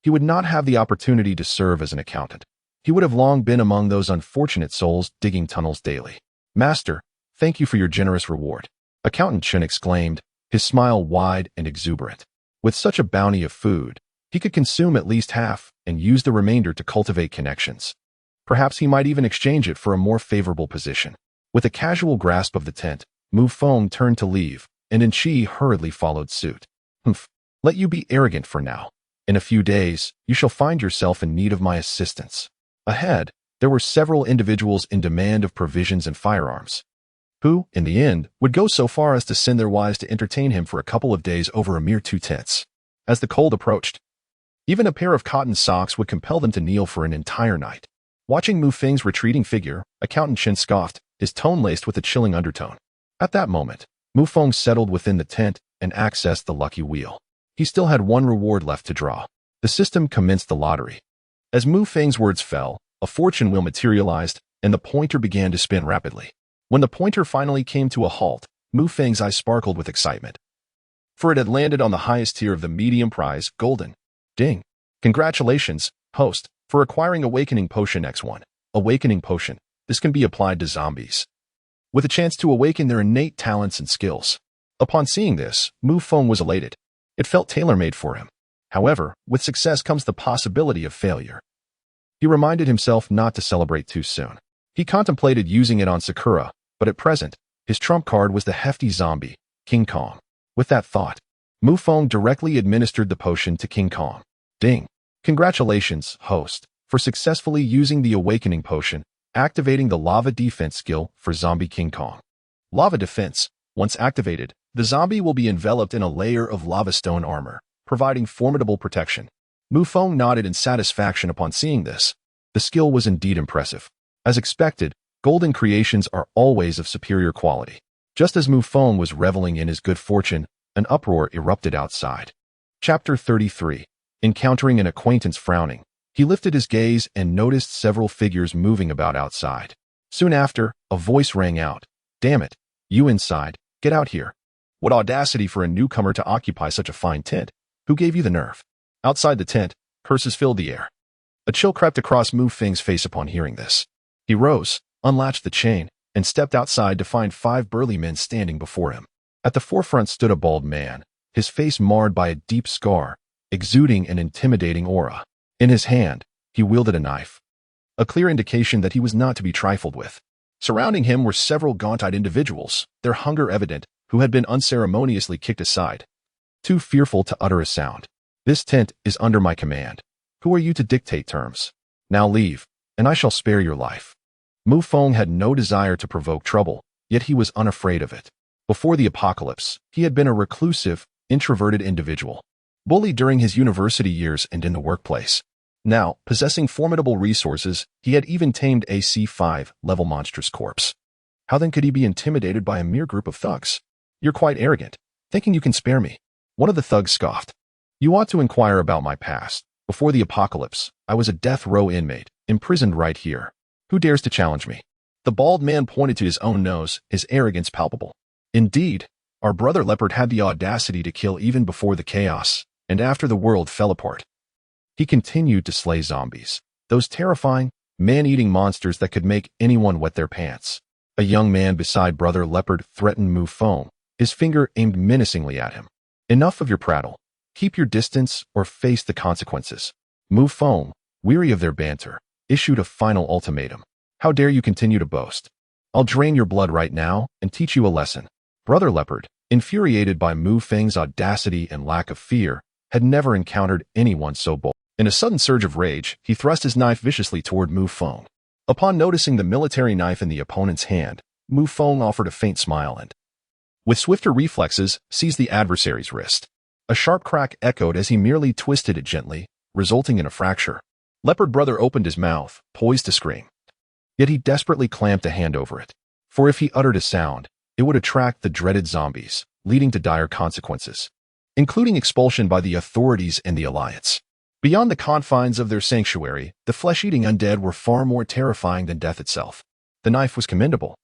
Speaker 1: he would not have the opportunity to serve as an accountant. He would have long been among those unfortunate souls digging tunnels daily. Master, thank you for your generous reward. Accountant Chen exclaimed, his smile wide and exuberant. With such a bounty of food, he could consume at least half and use the remainder to cultivate connections. Perhaps he might even exchange it for a more favorable position. With a casual grasp of the tent, Mu Feng turned to leave, and Chi hurriedly followed suit. Humph, let you be arrogant for now. In a few days, you shall find yourself in need of my assistance. Ahead, there were several individuals in demand of provisions and firearms, who, in the end, would go so far as to send their wives to entertain him for a couple of days over a mere 2 tents. As the cold approached, even a pair of cotton socks would compel them to kneel for an entire night. Watching Mu Feng's retreating figure, Accountant Chen scoffed, his tone laced with a chilling undertone. At that moment, Mu Feng settled within the tent and accessed the lucky wheel. He still had one reward left to draw. The system commenced the lottery. As Mu Feng's words fell, a fortune wheel materialized, and the pointer began to spin rapidly. When the pointer finally came to a halt, Mu Feng's eyes sparkled with excitement, for it had landed on the highest tier of the medium prize, golden. Ding! Congratulations, host, for acquiring Awakening Potion X1. Awakening Potion. This can be applied to zombies, with a chance to awaken their innate talents and skills. Upon seeing this, Mu Feng was elated. It felt tailor-made for him. However, with success comes the possibility of failure. He reminded himself not to celebrate too soon. He contemplated using it on Sakura, but at present, his trump card was the hefty zombie, King Kong. With that thought, Mu Feng directly administered the potion to King Kong. Ding! Congratulations, host, for successfully using the Awakening Potion, activating the Lava Defense skill for Zombie King Kong. Lava Defense. Once activated, the zombie will be enveloped in a layer of lava stone armor, providing formidable protection. Mu Feng nodded in satisfaction upon seeing this. The skill was indeed impressive. As expected, golden creations are always of superior quality. Just as Mu Feng was reveling in his good fortune, an uproar erupted outside. Chapter 33. Encountering an acquaintance frowning, he lifted his gaze and noticed several figures moving about outside. Soon after, a voice rang out. Damn it, you inside, get out here. What audacity for a newcomer to occupy such a fine tent. Who gave you the nerve? Outside the tent, curses filled the air. A chill crept across Mu Feng's face upon hearing this. He rose, unlatched the chain, and stepped outside to find 5 burly men standing before him. At the forefront stood a bald man, his face marred by a deep scar, exuding an intimidating aura. In his hand, he wielded a knife, a clear indication that he was not to be trifled with. Surrounding him were several gaunt-eyed individuals, their hunger evident, who had been unceremoniously kicked aside, too fearful to utter a sound. This tent is under my command. Who are you to dictate terms? Now leave, and I shall spare your life. Mu Feng had no desire to provoke trouble, yet he was unafraid of it. Before the apocalypse, he had been a reclusive, introverted individual, bullied during his university years and in the workplace. Now, possessing formidable resources, he had even tamed a C5 level monstrous corpse. How then could he be intimidated by a mere group of thugs? You're quite arrogant, thinking you can spare me. One of the thugs scoffed. You ought to inquire about my past. Before the apocalypse, I was a death row inmate, imprisoned right here. Who dares to challenge me? The bald man pointed to his own nose, his arrogance palpable. Indeed, our brother Leopard had the audacity to kill even before the chaos, and after the world fell apart. He continued to slay zombies, those terrifying, man-eating monsters that could make anyone wet their pants. A young man beside brother Leopard threatened Mu Feng, his finger aimed menacingly at him. Enough of your prattle. Keep your distance or face the consequences. Mu Feng, weary of their banter, issued a final ultimatum. How dare you continue to boast? I'll drain your blood right now and teach you a lesson. Brother Leopard, infuriated by Mu Feng's audacity and lack of fear, had never encountered anyone so bold. In a sudden surge of rage, he thrust his knife viciously toward Mu Feng. Upon noticing the military knife in the opponent's hand, Mu Feng offered a faint smile and, with swifter reflexes, seized the adversary's wrist. A sharp crack echoed as he merely twisted it gently, resulting in a fracture. Leopard Brother opened his mouth, poised to scream. Yet he desperately clamped a hand over it, for if he uttered a sound, it would attract the dreaded zombies, leading to dire consequences, including expulsion by the authorities and the Alliance. Beyond the confines of their sanctuary, the flesh-eating undead were far more terrifying than death itself. The knife was commendable.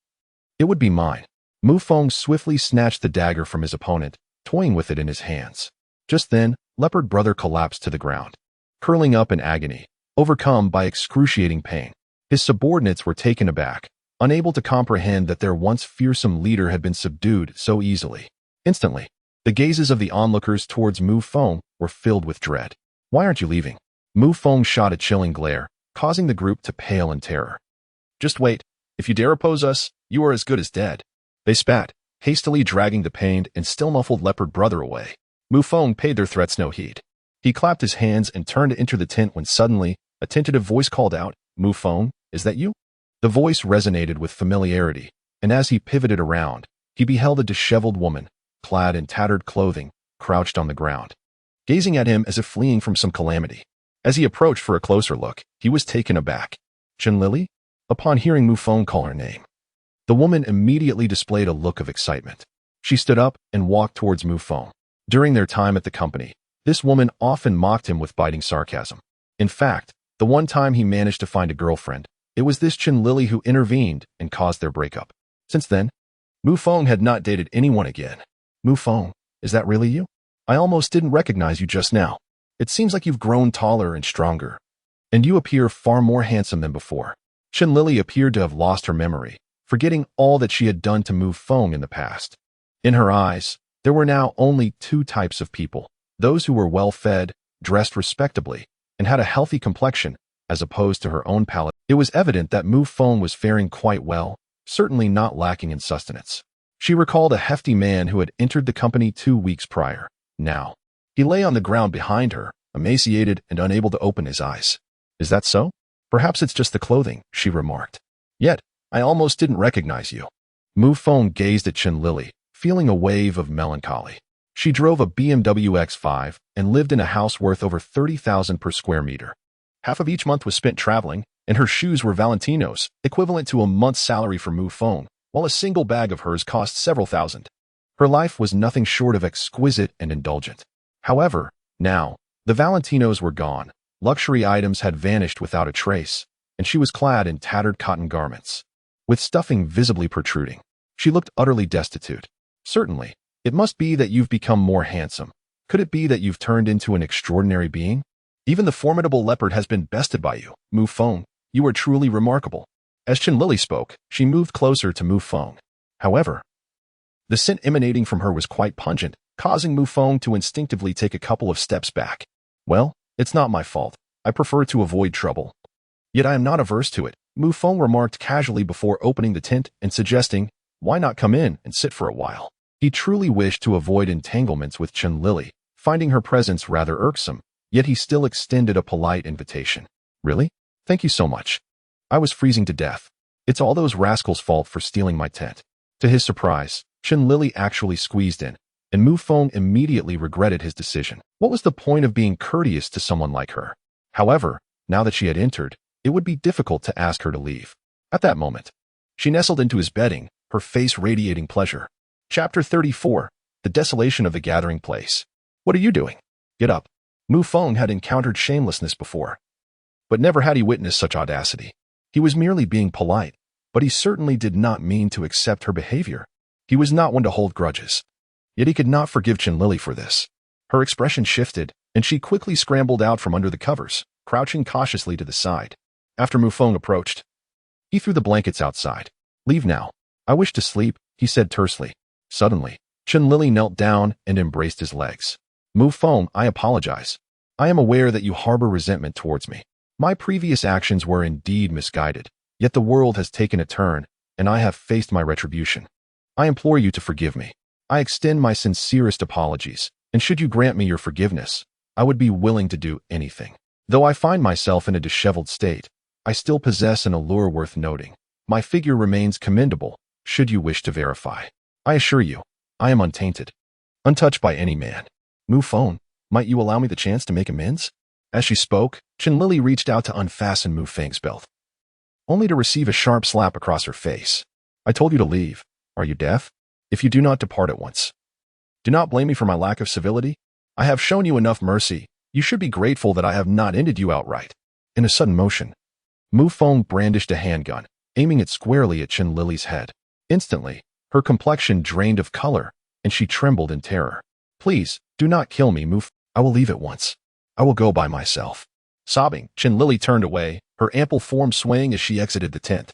Speaker 1: It would be mine. Mu Feng swiftly snatched the dagger from his opponent, toying with it in his hands. Just then, Leopard Brother collapsed to the ground, curling up in agony, overcome by excruciating pain. His subordinates were taken aback, unable to comprehend that their once fearsome leader had been subdued so easily. Instantly, The gazes of the onlookers towards Mu Feng were filled with dread. Why aren't you leaving? Mu Feng shot a chilling glare, causing the group to pale in terror. Just wait. If you dare oppose us, you are as good as dead. They spat, hastily dragging the pained and still muffled leopard brother away. Mu Feng paid their threats no heed. He clapped his hands and turned to enter the tent when suddenly, a tentative voice called out, "Mu Feng, is that you?" The voice resonated with familiarity, and as he pivoted around, he beheld a disheveled woman, clad in tattered clothing, crouched on the ground, gazing at him as if fleeing from some calamity. As he approached for a closer look, he was taken aback. Chen Lili? Upon hearing Mu Feng call her name, the woman immediately displayed a look of excitement. She stood up and walked towards Mu Feng. During their time at the company, this woman often mocked him with biting sarcasm. In fact, the one time he managed to find a girlfriend, it was this Chen Lili who intervened and caused their breakup. Since then, Mu Feng had not dated anyone again. Mu Feng, is that really you? I almost didn't recognize you just now. It seems like you've grown taller and stronger. And you appear far more handsome than before. Chen Lili appeared to have lost her memory, forgetting all that she had done to Mu Feng in the past. In her eyes, there were now only two types of people, those who were well-fed, dressed respectably, and had a healthy complexion, as opposed to her own palate. It was evident that Mu Feng was faring quite well, certainly not lacking in sustenance. She recalled a hefty man who had entered the company 2 weeks prior. Now, he lay on the ground behind her, emaciated and unable to open his eyes. Is that so? Perhaps it's just the clothing, she remarked. Yet, I almost didn't recognize you. Mu Feng gazed at Chen Lili, feeling a wave of melancholy. She drove a BMW X5 and lived in a house worth over 30,000 per square meter. Half of each month was spent traveling, and her shoes were Valentinos, equivalent to a month's salary for Mu Feng, while a single bag of hers cost several thousand. Her life was nothing short of exquisite and indulgent. However, now, the Valentinos were gone, luxury items had vanished without a trace, and she was clad in tattered cotton garments, with stuffing visibly protruding. She looked utterly destitute. Certainly, it must be that you've become more handsome. Could it be that you've turned into an extraordinary being? Even the formidable leopard has been bested by you, Mu Feng. You are truly remarkable. As Chen Lili spoke, she moved closer to Mu Feng. However, the scent emanating from her was quite pungent, causing Mu Feng to instinctively take a couple of steps back. Well, it's not my fault. I prefer to avoid trouble. Yet I am not averse to it, Mu Feng remarked casually before opening the tent and suggesting, why not come in and sit for a while? He truly wished to avoid entanglements with Chen Lili, finding her presence rather irksome, yet he still extended a polite invitation. Really? Thank you so much. I was freezing to death. It's all those rascals' fault for stealing my tent. To his surprise, Chen Lili actually squeezed in, and Mu Feng immediately regretted his decision. What was the point of being courteous to someone like her? However, now that she had entered, it would be difficult to ask her to leave. At that moment, she nestled into his bedding, her face radiating pleasure. Chapter 34. The Desolation of the Gathering Place. What are you doing? Get up. Mu Feng had encountered shamelessness before, but never had he witnessed such audacity. He was merely being polite, but he certainly did not mean to accept her behavior. He was not one to hold grudges. Yet he could not forgive Chen Lili for this. Her expression shifted, and she quickly scrambled out from under the covers, crouching cautiously to the side. After Mu Feng approached, he threw the blankets outside. Leave now. I wish to sleep, he said tersely. Suddenly, Chen Lili knelt down and embraced his legs. Mu Feng, I apologize. I am aware that you harbor resentment towards me. My previous actions were indeed misguided, yet the world has taken a turn, and I have faced my retribution. I implore you to forgive me. I extend my sincerest apologies, and should you grant me your forgiveness, I would be willing to do anything. Though I find myself in a disheveled state, I still possess an allure worth noting. My figure remains commendable, should you wish to verify. I assure you, I am untainted, untouched by any man. Mu Feng, might you allow me the chance to make amends? As she spoke, Chen Lili reached out to unfasten Mu Feng's belt, only to receive a sharp slap across her face. I told you to leave. Are you deaf? If you do not depart at once. Do not blame me for my lack of civility. I have shown you enough mercy. You should be grateful that I have not ended you outright. In a sudden motion, Mu Feng brandished a handgun, aiming it squarely at Chen Lili's head. Instantly, her complexion drained of color, and she trembled in terror. Please, do not kill me, Mu Feng. I will leave at once. I will go by myself. Sobbing, Chen Lili turned away, her ample form swaying as she exited the tent.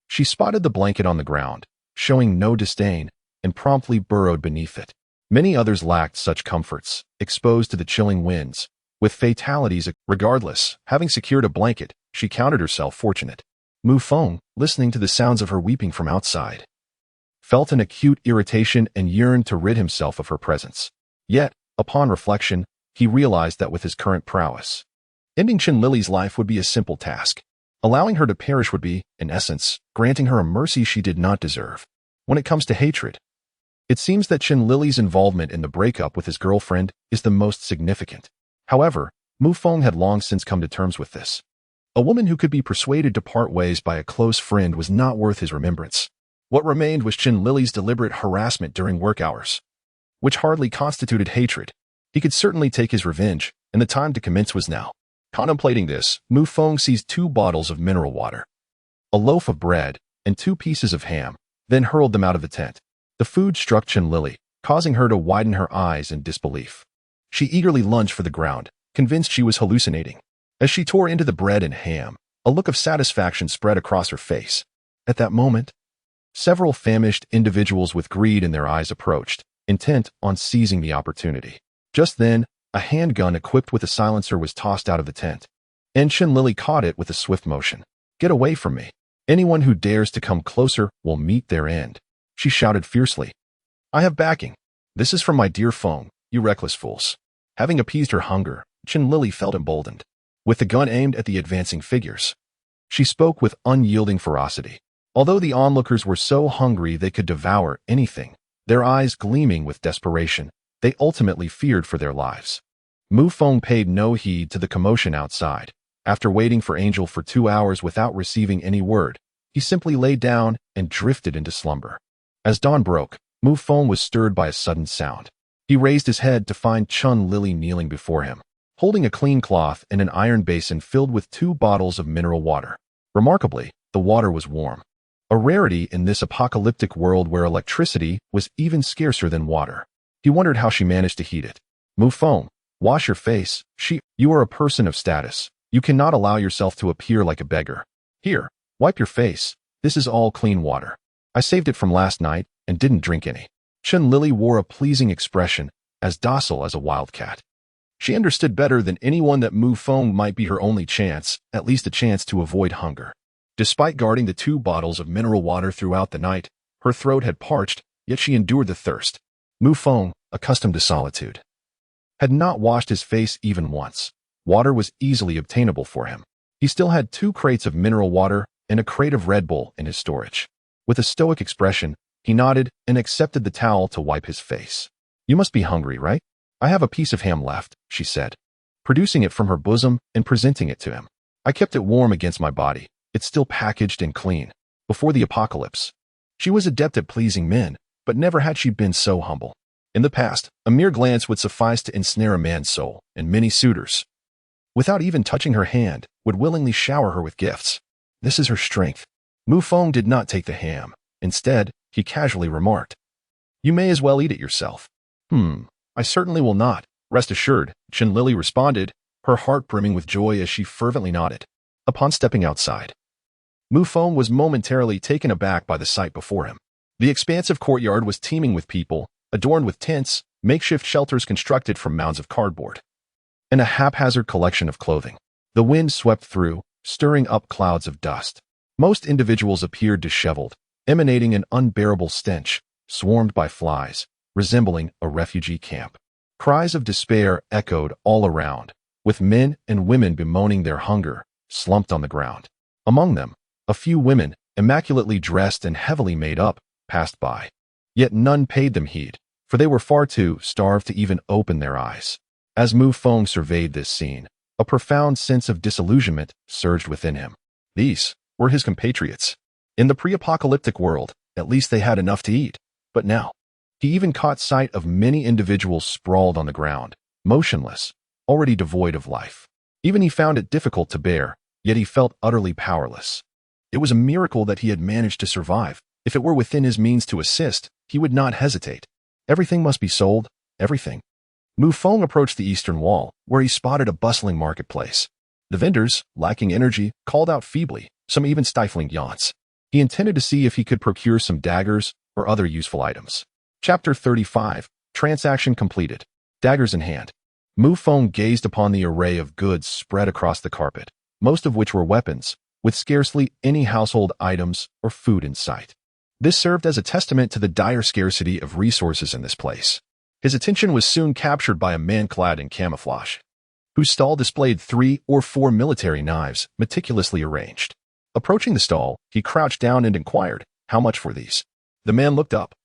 Speaker 1: She spotted the blanket on the ground, showing no disdain, and promptly burrowed beneath it. Many others lacked such comforts, exposed to the chilling winds, with fatalities. Regardless, having secured a blanket, she counted herself fortunate. Mu Feng, listening to the sounds of her weeping from outside, felt an acute irritation and yearned to rid himself of her presence. Yet, upon reflection, he realized that with his current prowess, ending Chen Lily's life would be a simple task. Allowing her to perish would be, in essence, granting her a mercy she did not deserve. When it comes to hatred, it seems that Chen Lily's involvement in the breakup with his girlfriend is the most significant. However, Mu Feng had long since come to terms with this. A woman who could be persuaded to part ways by a close friend was not worth his remembrance. What remained was Chen Lily's deliberate harassment during work hours, which hardly constituted hatred. He could certainly take his revenge, and the time to commence was now. Contemplating this, Mu Feng seized 2 bottles of mineral water, a loaf of bread, and 2 pieces of ham, then hurled them out of the tent. The food struck Chen Lily, causing her to widen her eyes in disbelief. She eagerly lunged for the ground, convinced she was hallucinating. As she tore into the bread and ham, a look of satisfaction spread across her face. At that moment, several famished individuals with greed in their eyes approached, intent on seizing the opportunity. Just then, a handgun equipped with a silencer was tossed out of the tent, and Chen Lily caught it with a swift motion. "Get away from me. Anyone who dares to come closer will meet their end," she shouted fiercely. "I have backing. This is from my dear Feng, you reckless fools." Having appeased her hunger, Chen Lily felt emboldened. With the gun aimed at the advancing figures, she spoke with unyielding ferocity. Although the onlookers were so hungry they could devour anything, their eyes gleaming with desperation, they ultimately feared for their lives. Mu Feng paid no heed to the commotion outside. After waiting for Angel for 2 hours without receiving any word, he simply lay down and drifted into slumber. As dawn broke, Mu Feng was stirred by a sudden sound. He raised his head to find Chen Lily kneeling before him, holding a clean cloth and an iron basin filled with 2 bottles of mineral water. Remarkably, the water was warm, a rarity in this apocalyptic world where electricity was even scarcer than water. He wondered how she managed to heat it. "Mu Feng, wash your face. You are a person of status. You cannot allow yourself to appear like a beggar. Here, wipe your face. This is all clean water. I saved it from last night and didn't drink any." Chen Lily wore a pleasing expression, as docile as a wildcat. She understood better than anyone that Mu Feng might be her only chance, at least a chance to avoid hunger. Despite guarding the 2 bottles of mineral water throughout the night, her throat had parched, yet she endured the thirst. Mu Feng, accustomed to solitude, had not washed his face even once. Water was easily obtainable for him. He still had 2 crates of mineral water and a crate of Red Bull in his storage. With a stoic expression, he nodded and accepted the towel to wipe his face. "You must be hungry, right? I have a piece of ham left," she said, producing it from her bosom and presenting it to him. "I kept it warm against my body. It's still packaged and clean. Before the apocalypse, she was adept at pleasing men, but never had she been so humble. In the past, a mere glance would suffice to ensnare a man's soul, and many suitors, without even touching her hand, would willingly shower her with gifts. This is her strength." Mu Feng did not take the ham. Instead, he casually remarked, "You may as well eat it yourself." I certainly will not, rest assured," Chen Lily responded, her heart brimming with joy as she fervently nodded. Upon stepping outside, Mu Feng was momentarily taken aback by the sight before him. The expansive courtyard was teeming with people, adorned with tents, makeshift shelters constructed from mounds of cardboard, and a haphazard collection of clothing. The wind swept through, stirring up clouds of dust. Most individuals appeared disheveled, emanating an unbearable stench, swarmed by flies, resembling a refugee camp. Cries of despair echoed all around, with men and women bemoaning their hunger, slumped on the ground. Among them, a few women, immaculately dressed and heavily made up, passed by. Yet none paid them heed, for they were far too starved to even open their eyes. As Mu Feng surveyed this scene, a profound sense of disillusionment surged within him. These were his compatriots. In the pre-apocalyptic world, at least they had enough to eat. But now, he even caught sight of many individuals sprawled on the ground, motionless, already devoid of life. Even he found it difficult to bear, yet he felt utterly powerless. It was a miracle that he had managed to survive. If it were within his means to assist, he would not hesitate. Everything must be sold, everything. Mu Feng approached the eastern wall, where he spotted a bustling marketplace. The vendors, lacking energy, called out feebly, some even stifling yawns. He intended to see if he could procure some daggers or other useful items. Chapter 35. Transaction completed. Daggers in hand. Mu Feng gazed upon the array of goods spread across the carpet, most of which were weapons, with scarcely any household items or food in sight. This served as a testament to the dire scarcity of resources in this place. His attention was soon captured by a man clad in camouflage, whose stall displayed 3 or 4 military knives meticulously arranged. Approaching the stall, he crouched down and inquired, "How much for these?" The man looked up,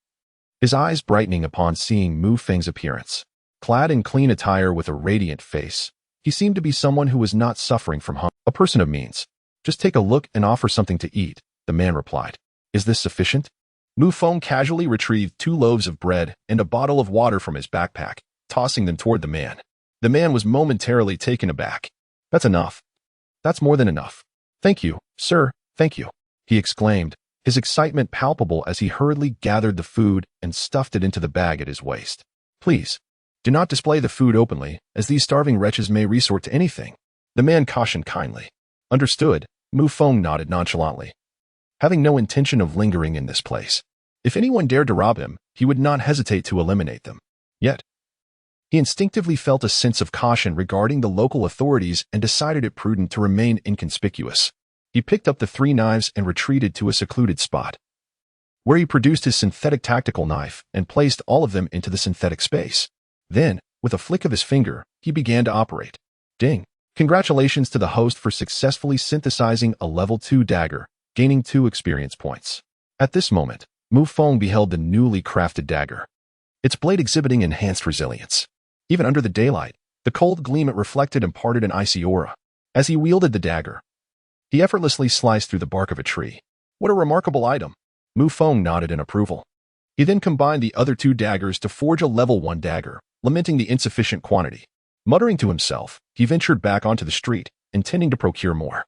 Speaker 1: his eyes brightening upon seeing Mu Feng's appearance. Clad in clean attire with a radiant face, he seemed to be someone who was not suffering from hunger. "A person of means. Just take a look and offer something to eat," the man replied. "Is this sufficient?" Mu Feng casually retrieved 2 loaves of bread and a bottle of water from his backpack, tossing them toward the man. The man was momentarily taken aback. "That's enough. That's more than enough. Thank you, sir, thank you," he exclaimed, his excitement palpable as he hurriedly gathered the food and stuffed it into the bag at his waist. "Please, do not display the food openly, as these starving wretches may resort to anything," the man cautioned kindly. "Understood," Mu Feng nodded nonchalantly, having no intention of lingering in this place. If anyone dared to rob him, he would not hesitate to eliminate them. Yet, he instinctively felt a sense of caution regarding the local authorities and decided it prudent to remain inconspicuous. He picked up the 3 knives and retreated to a secluded spot, where he produced his synthetic tactical knife and placed all of them into the synthetic space. Then, with a flick of his finger, he began to operate. Ding! Congratulations to the host for successfully synthesizing a level 2 dagger, gaining 2 experience points. At this moment, Mu Feng beheld the newly crafted dagger, its blade exhibiting enhanced resilience. Even under the daylight, the cold gleam it reflected imparted an icy aura. As he wielded the dagger, he effortlessly sliced through the bark of a tree. "What a remarkable item!" Mu Feng nodded in approval. He then combined the other 2 daggers to forge a level 1 dagger, lamenting the insufficient quantity. Muttering to himself, he ventured back onto the street, intending to procure more.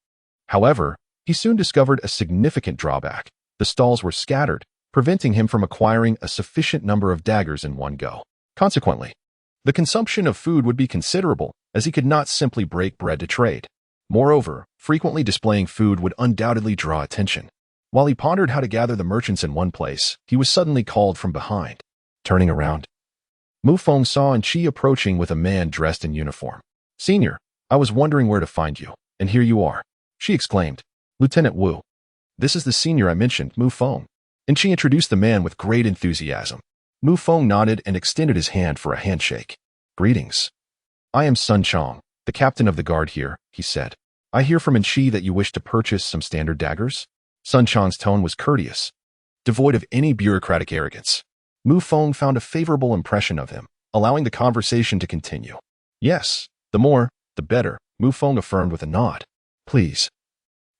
Speaker 1: However, he soon discovered a significant drawback. The stalls were scattered, preventing him from acquiring a sufficient number of daggers in one go. Consequently, the consumption of food would be considerable, as he could not simply break bread to trade. Moreover, frequently displaying food would undoubtedly draw attention. While he pondered how to gather the merchants in one place, he was suddenly called from behind. Turning around, Mu Feng saw Chi approaching with a man dressed in uniform. "Senior, I was wondering where to find you, and here you are," she exclaimed. "Lieutenant Wu. This is the senior I mentioned, Mu Feng." And she introduced the man with great enthusiasm. Mu Feng nodded and extended his hand for a handshake. "Greetings. I am Sun Chong, the captain of the guard here," he said. "I hear from Chi that you wish to purchase some standard daggers." Sun Chong's tone was courteous, devoid of any bureaucratic arrogance. Mu Feng found a favorable impression of him, allowing the conversation to continue. "Yes, the more, the better," Mu Feng affirmed with a nod. "Please,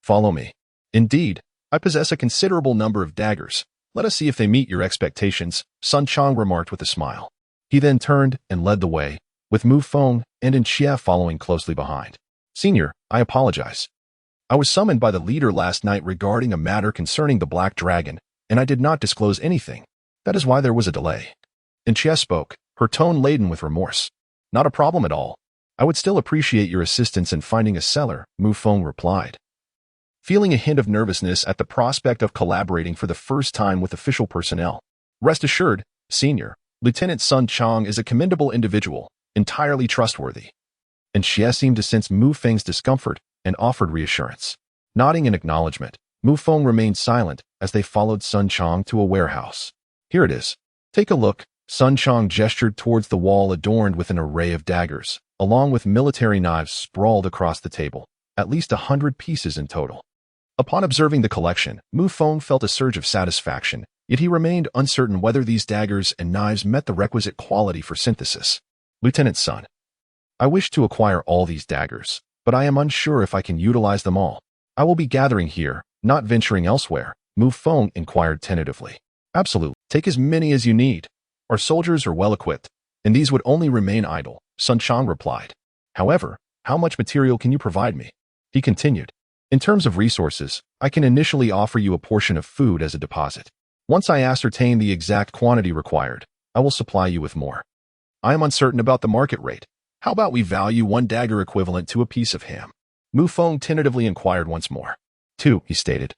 Speaker 1: follow me. Indeed, I possess a considerable number of daggers. Let us see if they meet your expectations," Sun Chong remarked with a smile. He then turned and led the way, with Mu Feng and Xie following closely behind. "Senior, I apologize. I was summoned by the leader last night regarding a matter concerning the Black Dragon, and I did not disclose anything. That is why there was a delay." Xie spoke, her tone laden with remorse. "Not a problem at all. I would still appreciate your assistance in finding a seller," Mu Feng replied, feeling a hint of nervousness at the prospect of collaborating for the first time with official personnel. "Rest assured, Senior, Lieutenant Sun Chong is a commendable individual, entirely trustworthy." And Xie seemed to sense Mu Feng's discomfort and offered reassurance. Nodding in acknowledgement, Mu Feng remained silent as they followed Sun Chong to a warehouse. "Here it is. Take a look." Sun Chong gestured towards the wall adorned with an array of daggers, along with military knives sprawled across the table, at least 100 pieces in total. Upon observing the collection, Mu Feng felt a surge of satisfaction, yet he remained uncertain whether these daggers and knives met the requisite quality for synthesis. "Lieutenant Sun, I wish to acquire all these daggers, but I am unsure if I can utilize them all. I will be gathering here, not venturing elsewhere," Mu Feng inquired tentatively. "Absolutely. Take as many as you need. Our soldiers are well equipped, and these would only remain idle," Sun Chong replied. "However, how much material can you provide me?" he continued. "In terms of resources, I can initially offer you a portion of food as a deposit. Once I ascertain the exact quantity required, I will supply you with more. I am uncertain about the market rate. How about we value 1 dagger equivalent to a piece of ham?" Mu Feng tentatively inquired once more. "2, he stated.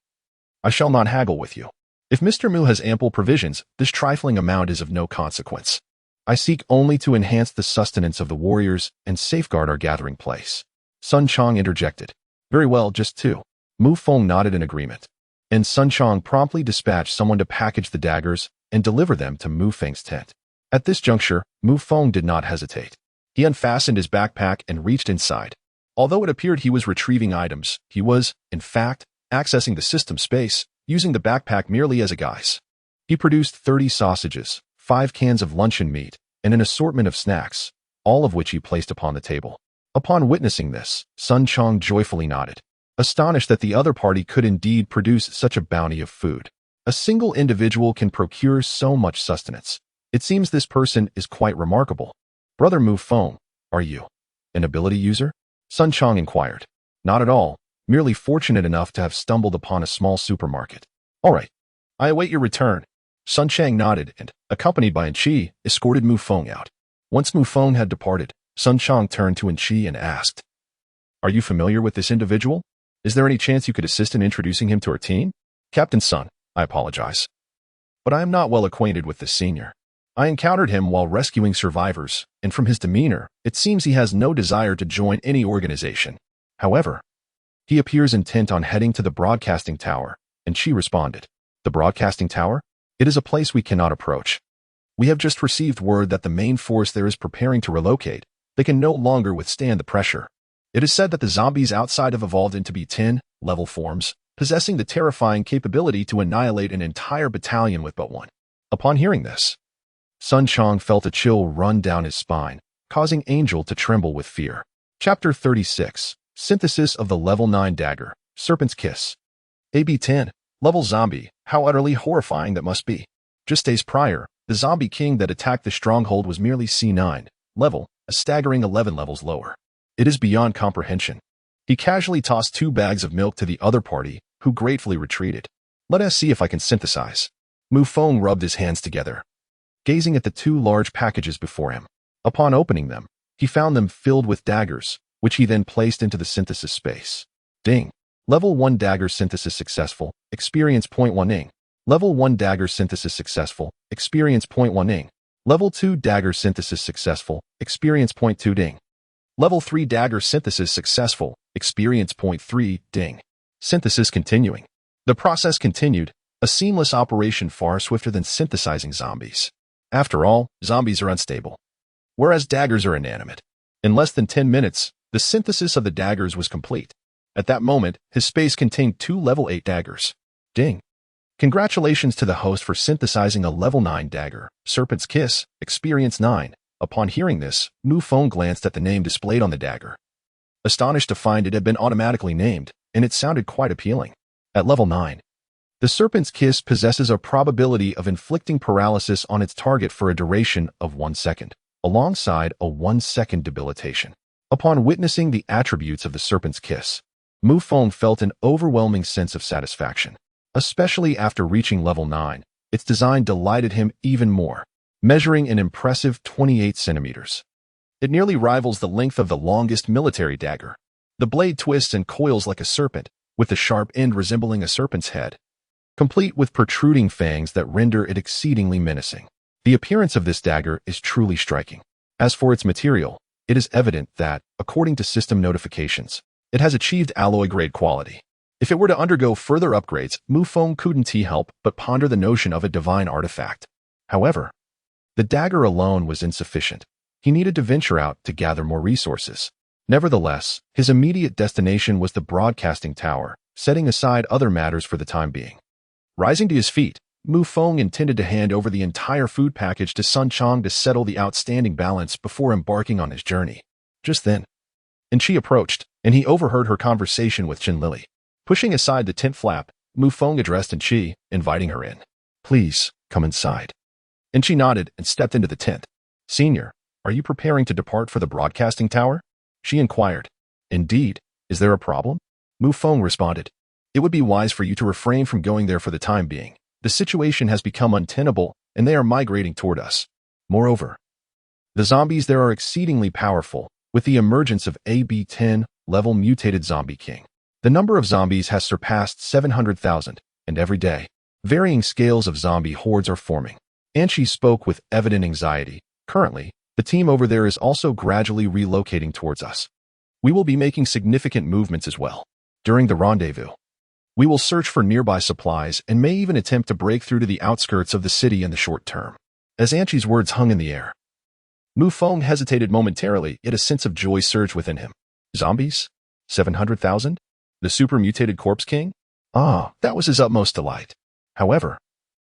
Speaker 1: "I shall not haggle with you. If Mr. Mu has ample provisions, this trifling amount is of no consequence." I seek only to enhance the sustenance of the warriors and safeguard our gathering place. Sun Chong interjected. Very well, just two. Mu Feng nodded in agreement, and Sun Chong promptly dispatched someone to package the daggers and deliver them to Mu Feng's tent. At this juncture, Mu Feng did not hesitate. He unfastened his backpack and reached inside. Although it appeared he was retrieving items, he was, in fact, accessing the system space, using the backpack merely as a guise. He produced 30 sausages, 5 cans of luncheon meat, and an assortment of snacks, all of which he placed upon the table. Upon witnessing this, Sun Chong joyfully nodded, astonished that the other party could indeed produce such a bounty of food. A single individual can procure so much sustenance. It seems this person is quite remarkable. Brother Mu Feng, are you an ability user? Sun Chong inquired. Not at all, merely fortunate enough to have stumbled upon a small supermarket. All right, I await your return. Sun Chang nodded and, accompanied by Enchi, escorted Mu Feng out. Once Mu Feng had departed, Sun Chang turned to Enchi and asked, Are you familiar with this individual? Is there any chance you could assist in introducing him to our team? Captain Sun, I apologize, but I am not well acquainted with this senior. I encountered him while rescuing survivors, and from his demeanor, it seems he has no desire to join any organization. However, he appears intent on heading to the broadcasting tower, and she responded, The broadcasting tower? It is a place we cannot approach. We have just received word that the main force there is preparing to relocate. They can no longer withstand the pressure. It is said that the zombies outside have evolved into B10 level forms, possessing the terrifying capability to annihilate an entire battalion with but one. Upon hearing this, Sun Chong felt a chill run down his spine, causing Angel to tremble with fear. Chapter 36. Synthesis of the Level 9 Dagger, Serpent's Kiss. AB10, level zombie, how utterly horrifying that must be. Just days prior, the zombie king that attacked the stronghold was merely C9 level, a staggering 11 levels lower. It is beyond comprehension. He casually tossed 2 bags of milk to the other party, who gratefully retreated. Let us see if I can synthesize. Mu Feng rubbed his hands together, gazing at the 2 large packages before him. Upon opening them, he found them filled with daggers, which he then placed into the synthesis space. Ding. Level 1 dagger synthesis successful, experience 0.1 ing. Level 1 dagger synthesis successful, experience 0.1 ing. Level 2 dagger synthesis successful, experience 0.2 ding. Level 3 dagger synthesis successful, experience 0.3 ding. Synthesis continuing. The process continued, a seamless operation far swifter than synthesizing zombies. After all, zombies are unstable, whereas daggers are inanimate. In less than 10 minutes, the synthesis of the daggers was complete. At that moment, his space contained 2 level 8 daggers. Ding. Congratulations to the host for synthesizing a level 9 dagger, Serpent's Kiss, experience 9. Upon hearing this, Mu Feng glanced at the name displayed on the dagger, astonished to find it had been automatically named, and it sounded quite appealing. At level 9, the Serpent's Kiss possesses a probability of inflicting paralysis on its target for a duration of 1 second, alongside a 1-second debilitation. Upon witnessing the attributes of the Serpent's Kiss, Mu Feng felt an overwhelming sense of satisfaction. Especially after reaching level 9, its design delighted him even more, measuring an impressive 28 centimeters. It nearly rivals the length of the longest military dagger. The blade twists and coils like a serpent, with the sharp end resembling a serpent's head, complete with protruding fangs that render it exceedingly menacing. The appearance of this dagger is truly striking. As for its material, it is evident that, according to system notifications, it has achieved alloy-grade quality. If it were to undergo further upgrades, Mu Feng couldn't help but ponder the notion of a divine artifact. However, the dagger alone was insufficient. He needed to venture out to gather more resources. Nevertheless, his immediate destination was the broadcasting tower, setting aside other matters for the time being. Rising to his feet, Mu Feng intended to hand over the entire food package to Sun Chong to settle the outstanding balance before embarking on his journey. Just then, Enchi approached, and he overheard her conversation with Chen Lily. Pushing aside the tent flap, Mu Feng addressed Enchi, inviting her in. Please, come inside. Enchi nodded and stepped into the tent. Senior, are you preparing to depart for the broadcasting tower? She inquired. Indeed. Is there a problem? Mu Feng responded. It would be wise for you to refrain from going there for the time being. The situation has become untenable, and they are migrating toward us. Moreover, the zombies there are exceedingly powerful, with the emergence of AB10 level mutated zombie king. The number of zombies has surpassed 700,000, and every day, varying scales of zombie hordes are forming. And she spoke with evident anxiety, Currently, the team over there is also gradually relocating towards us. We will be making significant movements as well. During the rendezvous, we will search for nearby supplies and may even attempt to break through to the outskirts of the city in the short term. As Anshi's words hung in the air, Mu Feng hesitated momentarily, yet a sense of joy surged within him. Zombies? 700,000? The super-mutated Corpse King? Ah, that was his utmost delight. However,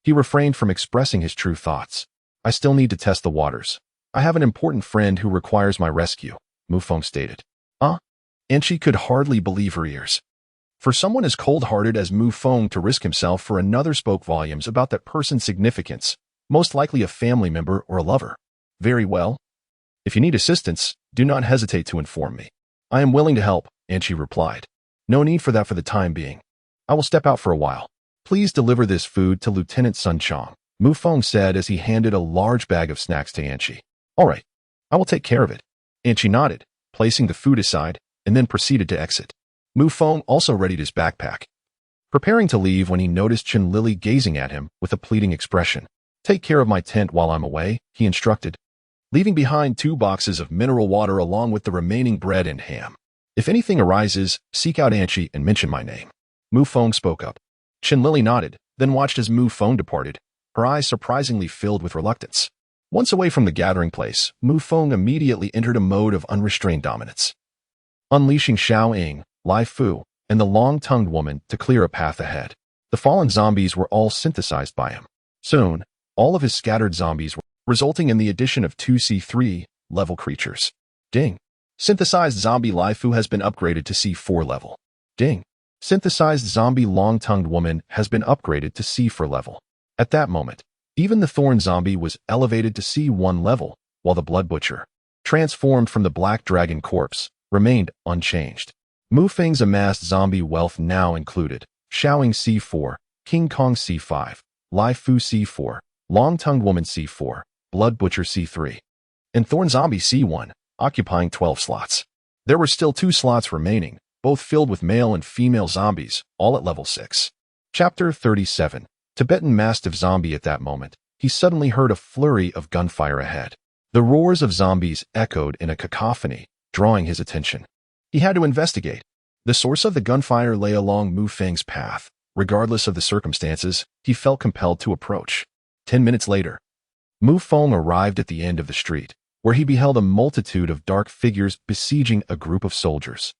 Speaker 1: he refrained from expressing his true thoughts. I still need to test the waters. I have an important friend who requires my rescue, Mu Feng stated. Anshi could hardly believe her ears. For someone as cold-hearted as Mu Feng to risk himself for another spoke volumes about that person's significance, most likely a family member or a lover. Very well. If you need assistance, do not hesitate to inform me. I am willing to help, Anshi replied. No need for that for the time being. I will step out for a while. Please deliver this food to Lieutenant Sun Chong, Mu Feng said as he handed a large bag of snacks to Anshi. All right, I will take care of it. Anshi nodded, placing the food aside, and then proceeded to exit. Mu Feng also readied his backpack, preparing to leave when he noticed Chen Lily gazing at him with a pleading expression. Take care of my tent while I'm away, he instructed, leaving behind 2 boxes of mineral water along with the remaining bread and ham. If anything arises, seek out Anshi and mention my name. Mu Feng spoke up. Chen Lily nodded, then watched as Mu Feng departed, her eyes surprisingly filled with reluctance. Once away from the gathering place, Mu Feng immediately entered a mode of unrestrained dominance, unleashing Xiao Ying, Lai Fu, and the long-tongued woman to clear a path ahead. The fallen zombies were all synthesized by him. Soon, all of his scattered zombies were resulting in the addition of 2 C3 level creatures. Ding. Synthesized zombie Lai Fu has been upgraded to C4 level. Ding. Synthesized zombie long-tongued woman has been upgraded to C4 level. At that moment, even the thorn zombie was elevated to C1 level, while the blood butcher, transformed from the black dragon corpse, remained unchanged. Mu Feng's amassed zombie wealth now included Xiaoying C4, King Kong C5, Lai Fu C4, Long-Tongued Woman C4, Blood Butcher C3, and Thorn Zombie C1, occupying 12 slots. There were still 2 slots remaining, both filled with male and female zombies, all at level 6. Chapter 37. Tibetan Mastiff Zombie. At that moment, he suddenly heard a flurry of gunfire ahead. The roars of zombies echoed in a cacophony, drawing his attention. He had to investigate. The source of the gunfire lay along Mu Feng's path. Regardless of the circumstances, he felt compelled to approach. 10 minutes later, Mu Feng arrived at the end of the street, where he beheld a multitude of dark figures besieging a group of soldiers.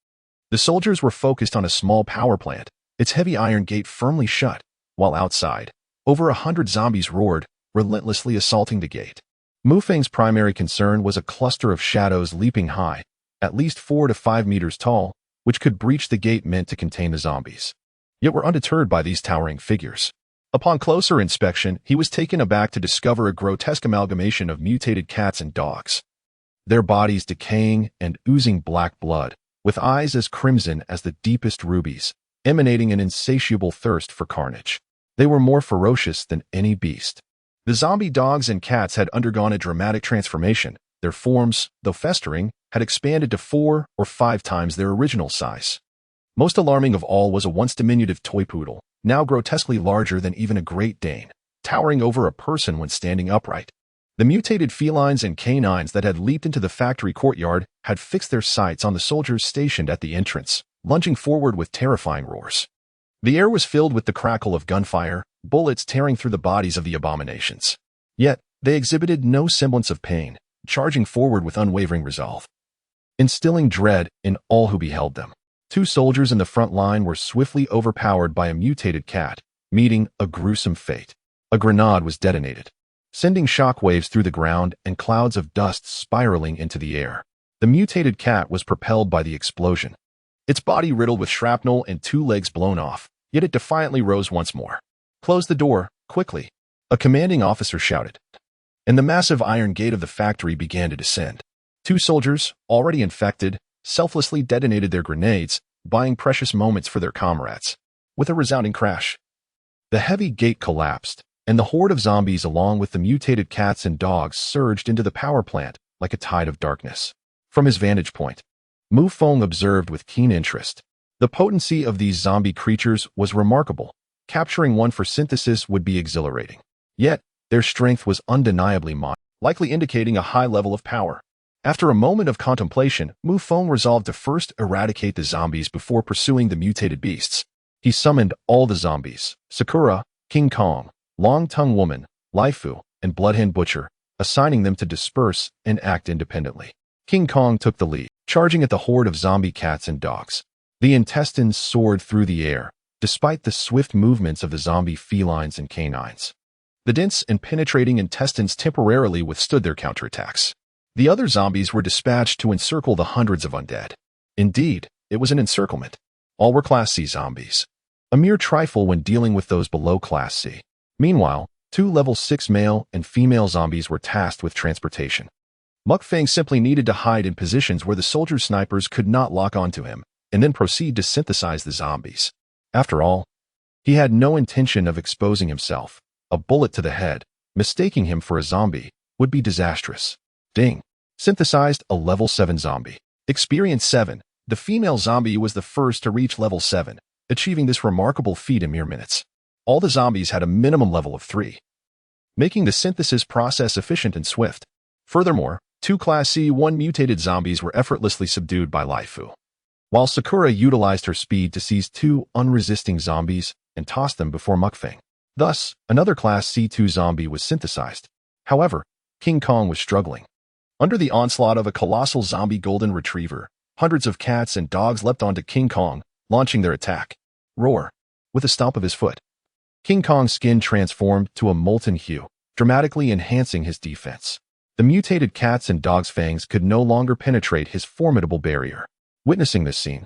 Speaker 1: The soldiers were focused on a small power plant, its heavy iron gate firmly shut, while outside, over 100 zombies roared, relentlessly assaulting the gate. Mu Feng's primary concern was a cluster of shadows leaping high, at least 4 to 5 meters tall, which could breach the gate meant to contain the zombies. Yet were undeterred by these towering figures. Upon closer inspection, he was taken aback to discover a grotesque amalgamation of mutated cats and dogs, their bodies decaying and oozing black blood, with eyes as crimson as the deepest rubies, emanating an insatiable thirst for carnage. They were more ferocious than any beast. The zombie dogs and cats had undergone a dramatic transformation. Their forms, though festering, had expanded to 4 or 5 times their original size. Most alarming of all was a once diminutive toy poodle, now grotesquely larger than even a Great Dane, towering over a person when standing upright. The mutated felines and canines that had leaped into the factory courtyard had fixed their sights on the soldiers stationed at the entrance, lunging forward with terrifying roars. The air was filled with the crackle of gunfire, bullets tearing through the bodies of the abominations. Yet, they exhibited no semblance of pain, charging forward with unwavering resolve, instilling dread in all who beheld them. 2 soldiers in the front line were swiftly overpowered by a mutated cat, meeting a gruesome fate. A grenade was detonated, sending shockwaves through the ground and clouds of dust spiraling into the air. The mutated cat was propelled by the explosion, its body riddled with shrapnel and 2 legs blown off, yet it defiantly rose once more. Close the door, quickly, a commanding officer shouted, and the massive iron gate of the factory began to descend. 2 soldiers, already infected, selflessly detonated their grenades, buying precious moments for their comrades. With a resounding crash, the heavy gate collapsed, and the horde of zombies along with the mutated cats and dogs surged into the power plant like a tide of darkness. From his vantage point, Mu Feng observed with keen interest. The potency of these zombie creatures was remarkable. Capturing one for synthesis would be exhilarating. Yet, their strength was undeniably modest. likely indicating a high level of power. After a moment of contemplation, Mu Feng resolved to first eradicate the zombies before pursuing the mutated beasts. He summoned all the zombies: Sakura, King Kong, Long-Tongue Woman, Laifu, and Bloodhand Butcher, assigning them to disperse and act independently. King Kong took the lead, charging at the horde of zombie cats and dogs. The intestines soared through the air, despite the swift movements of the zombie felines and canines. The dense and penetrating intestines temporarily withstood their counterattacks. The other zombies were dispatched to encircle the hundreds of undead. Indeed, it was an encirclement. All were Class C zombies, a mere trifle when dealing with those below Class C. Meanwhile, 2 level 6 male and female zombies were tasked with transportation. Mu Feng simply needed to hide in positions where the soldier snipers could not lock onto him, and then proceed to synthesize the zombies. After all, he had no intention of exposing himself. A bullet to the head, mistaking him for a zombie, would be disastrous. Ding. Synthesized a level 7 zombie. Experience 7. The female zombie was the first to reach level 7, achieving this remarkable feat in mere minutes. All the zombies had a minimum level of 3, making the synthesis process efficient and swift. Furthermore, 2 Class C1 mutated zombies were effortlessly subdued by Laifu, while Sakura utilized her speed to seize 2 unresisting zombies and toss them before Mu Feng. Thus, another Class C2 zombie was synthesized. However, King Kong was struggling. Under the onslaught of a colossal zombie golden retriever, hundreds of cats and dogs leapt onto King Kong, launching their attack. Roar. With a stomp of his foot, King Kong's skin transformed to a molten hue, dramatically enhancing his defense. The mutated cats and dogs' fangs could no longer penetrate his formidable barrier. Witnessing this scene,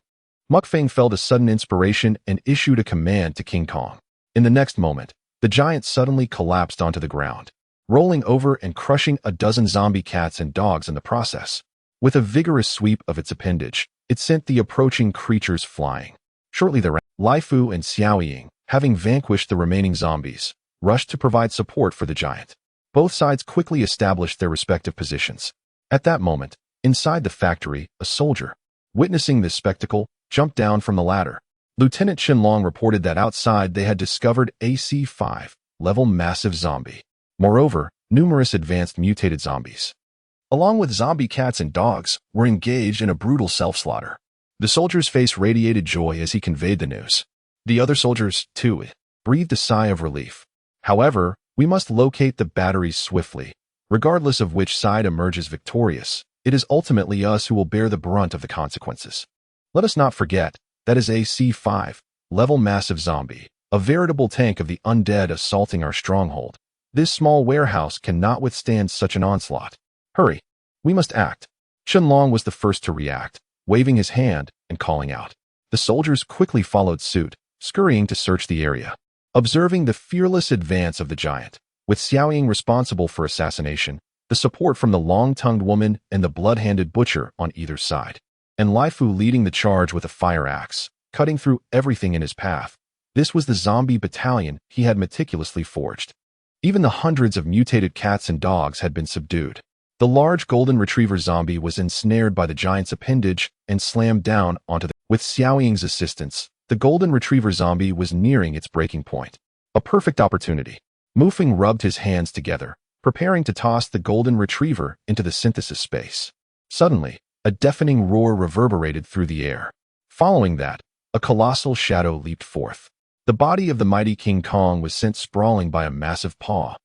Speaker 1: Mu Feng felt a sudden inspiration and issued a command to King Kong. In the next moment, the giant suddenly collapsed onto the ground, rolling over and crushing a dozen zombie cats and dogs in the process. With a vigorous sweep of its appendage, it sent the approaching creatures flying. Shortly thereafter, Laifu and Xiaoying, having vanquished the remaining zombies, rushed to provide support for the giant. Both sides quickly established their respective positions. At that moment, inside the factory, a soldier, witnessing this spectacle, jumped down from the ladder. Lieutenant Shenlong reported that outside they had discovered a C5 level massive zombie. Moreover, numerous advanced mutated zombies, along with zombie cats and dogs, were engaged in a brutal self-slaughter. The soldier's face radiated joy as he conveyed the news. The other soldiers, too, breathed a sigh of relief. However, we must locate the batteries swiftly. Regardless of which side emerges victorious, it is ultimately us who will bear the brunt of the consequences. Let us not forget, that is a C5 level massive zombie, a veritable tank of the undead assaulting our stronghold. This small warehouse cannot withstand such an onslaught. Hurry, we must act. Shenlong was the first to react, waving his hand and calling out. The soldiers quickly followed suit, scurrying to search the area. Observing the fearless advance of the giant, with Xiaoying responsible for assassination, the support from the long-tongued woman and the blood-handed butcher on either side, and Laifu leading the charge with a fire axe, cutting through everything in his path. This was the zombie battalion he had meticulously forged. Even the hundreds of mutated cats and dogs had been subdued. The large golden retriever zombie was ensnared by the giant's appendage and slammed down onto the... With Xiaoying's assistance, the golden retriever zombie was nearing its breaking point. A perfect opportunity. Mu Feng rubbed his hands together, preparing to toss the golden retriever into the synthesis space. Suddenly, a deafening roar reverberated through the air. Following that, a colossal shadow leaped forth. The body of the mighty King Kong was sent sprawling by a massive paw,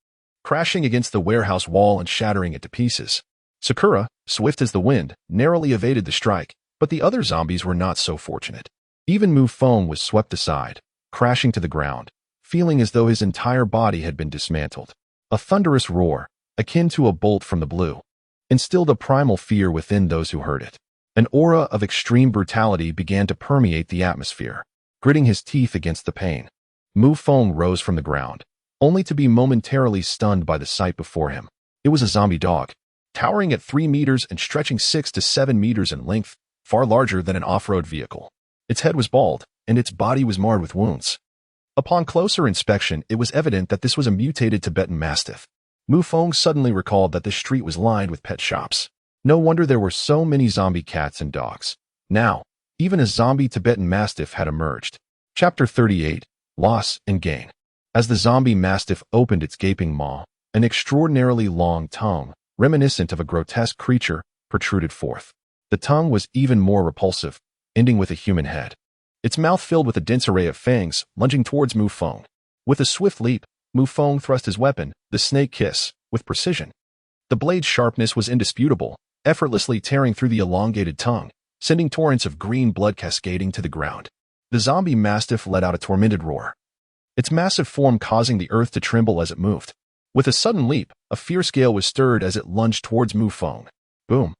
Speaker 1: crashing against the warehouse wall and shattering it to pieces. Sakura, swift as the wind, narrowly evaded the strike, but the other zombies were not so fortunate. Even Mu Feng was swept aside, crashing to the ground, feeling as though his entire body had been dismantled. A thunderous roar, akin to a bolt from the blue, instilled a primal fear within those who heard it. An aura of extreme brutality began to permeate the atmosphere. Gritting his teeth against the pain, Mu Feng rose from the ground, only to be momentarily stunned by the sight before him. It was a zombie dog, towering at 3 meters and stretching 6 to 7 meters in length, far larger than an off-road vehicle. Its head was bald, and its body was marred with wounds. Upon closer inspection, it was evident that this was a mutated Tibetan Mastiff. Mu Feng suddenly recalled that the street was lined with pet shops. No wonder there were so many zombie cats and dogs. Now, even a zombie Tibetan Mastiff had emerged. Chapter 38, Loss and Gain. As the zombie Mastiff opened its gaping maw, an extraordinarily long tongue, reminiscent of a grotesque creature, protruded forth. The tongue was even more repulsive, ending with a human head. Its mouth filled with a dense array of fangs, lunging towards Mu Feng. With a swift leap, Mu Feng thrust his weapon, the snake kiss, with precision. The blade's sharpness was indisputable, effortlessly tearing through the elongated tongue, sending torrents of green blood cascading to the ground. The zombie mastiff let out a tormented roar, its massive form causing the earth to tremble as it moved. With a sudden leap, a fierce gale was stirred as it lunged towards Mu Feng. Boom!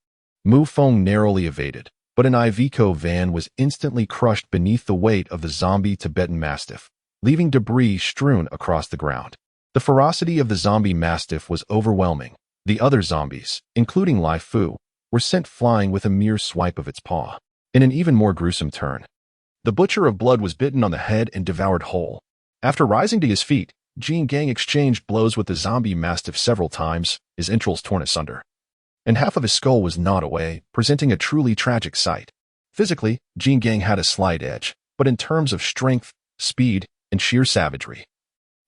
Speaker 1: Mu Feng narrowly evaded, but an Iveco van was instantly crushed beneath the weight of the zombie Tibetan Mastiff, leaving debris strewn across the ground. The ferocity of the zombie Mastiff was overwhelming. The other zombies, including Lai Fu, were sent flying with a mere swipe of its paw. In an even more gruesome turn, the Butcher of Blood was bitten on the head and devoured whole. After rising to his feet, Jin Gang exchanged blows with the zombie Mastiff several times, his entrails torn asunder, and half of his skull was gnawed away, presenting a truly tragic sight. Physically, Jin Gang had a slight edge, but in terms of strength, speed, and sheer savagery,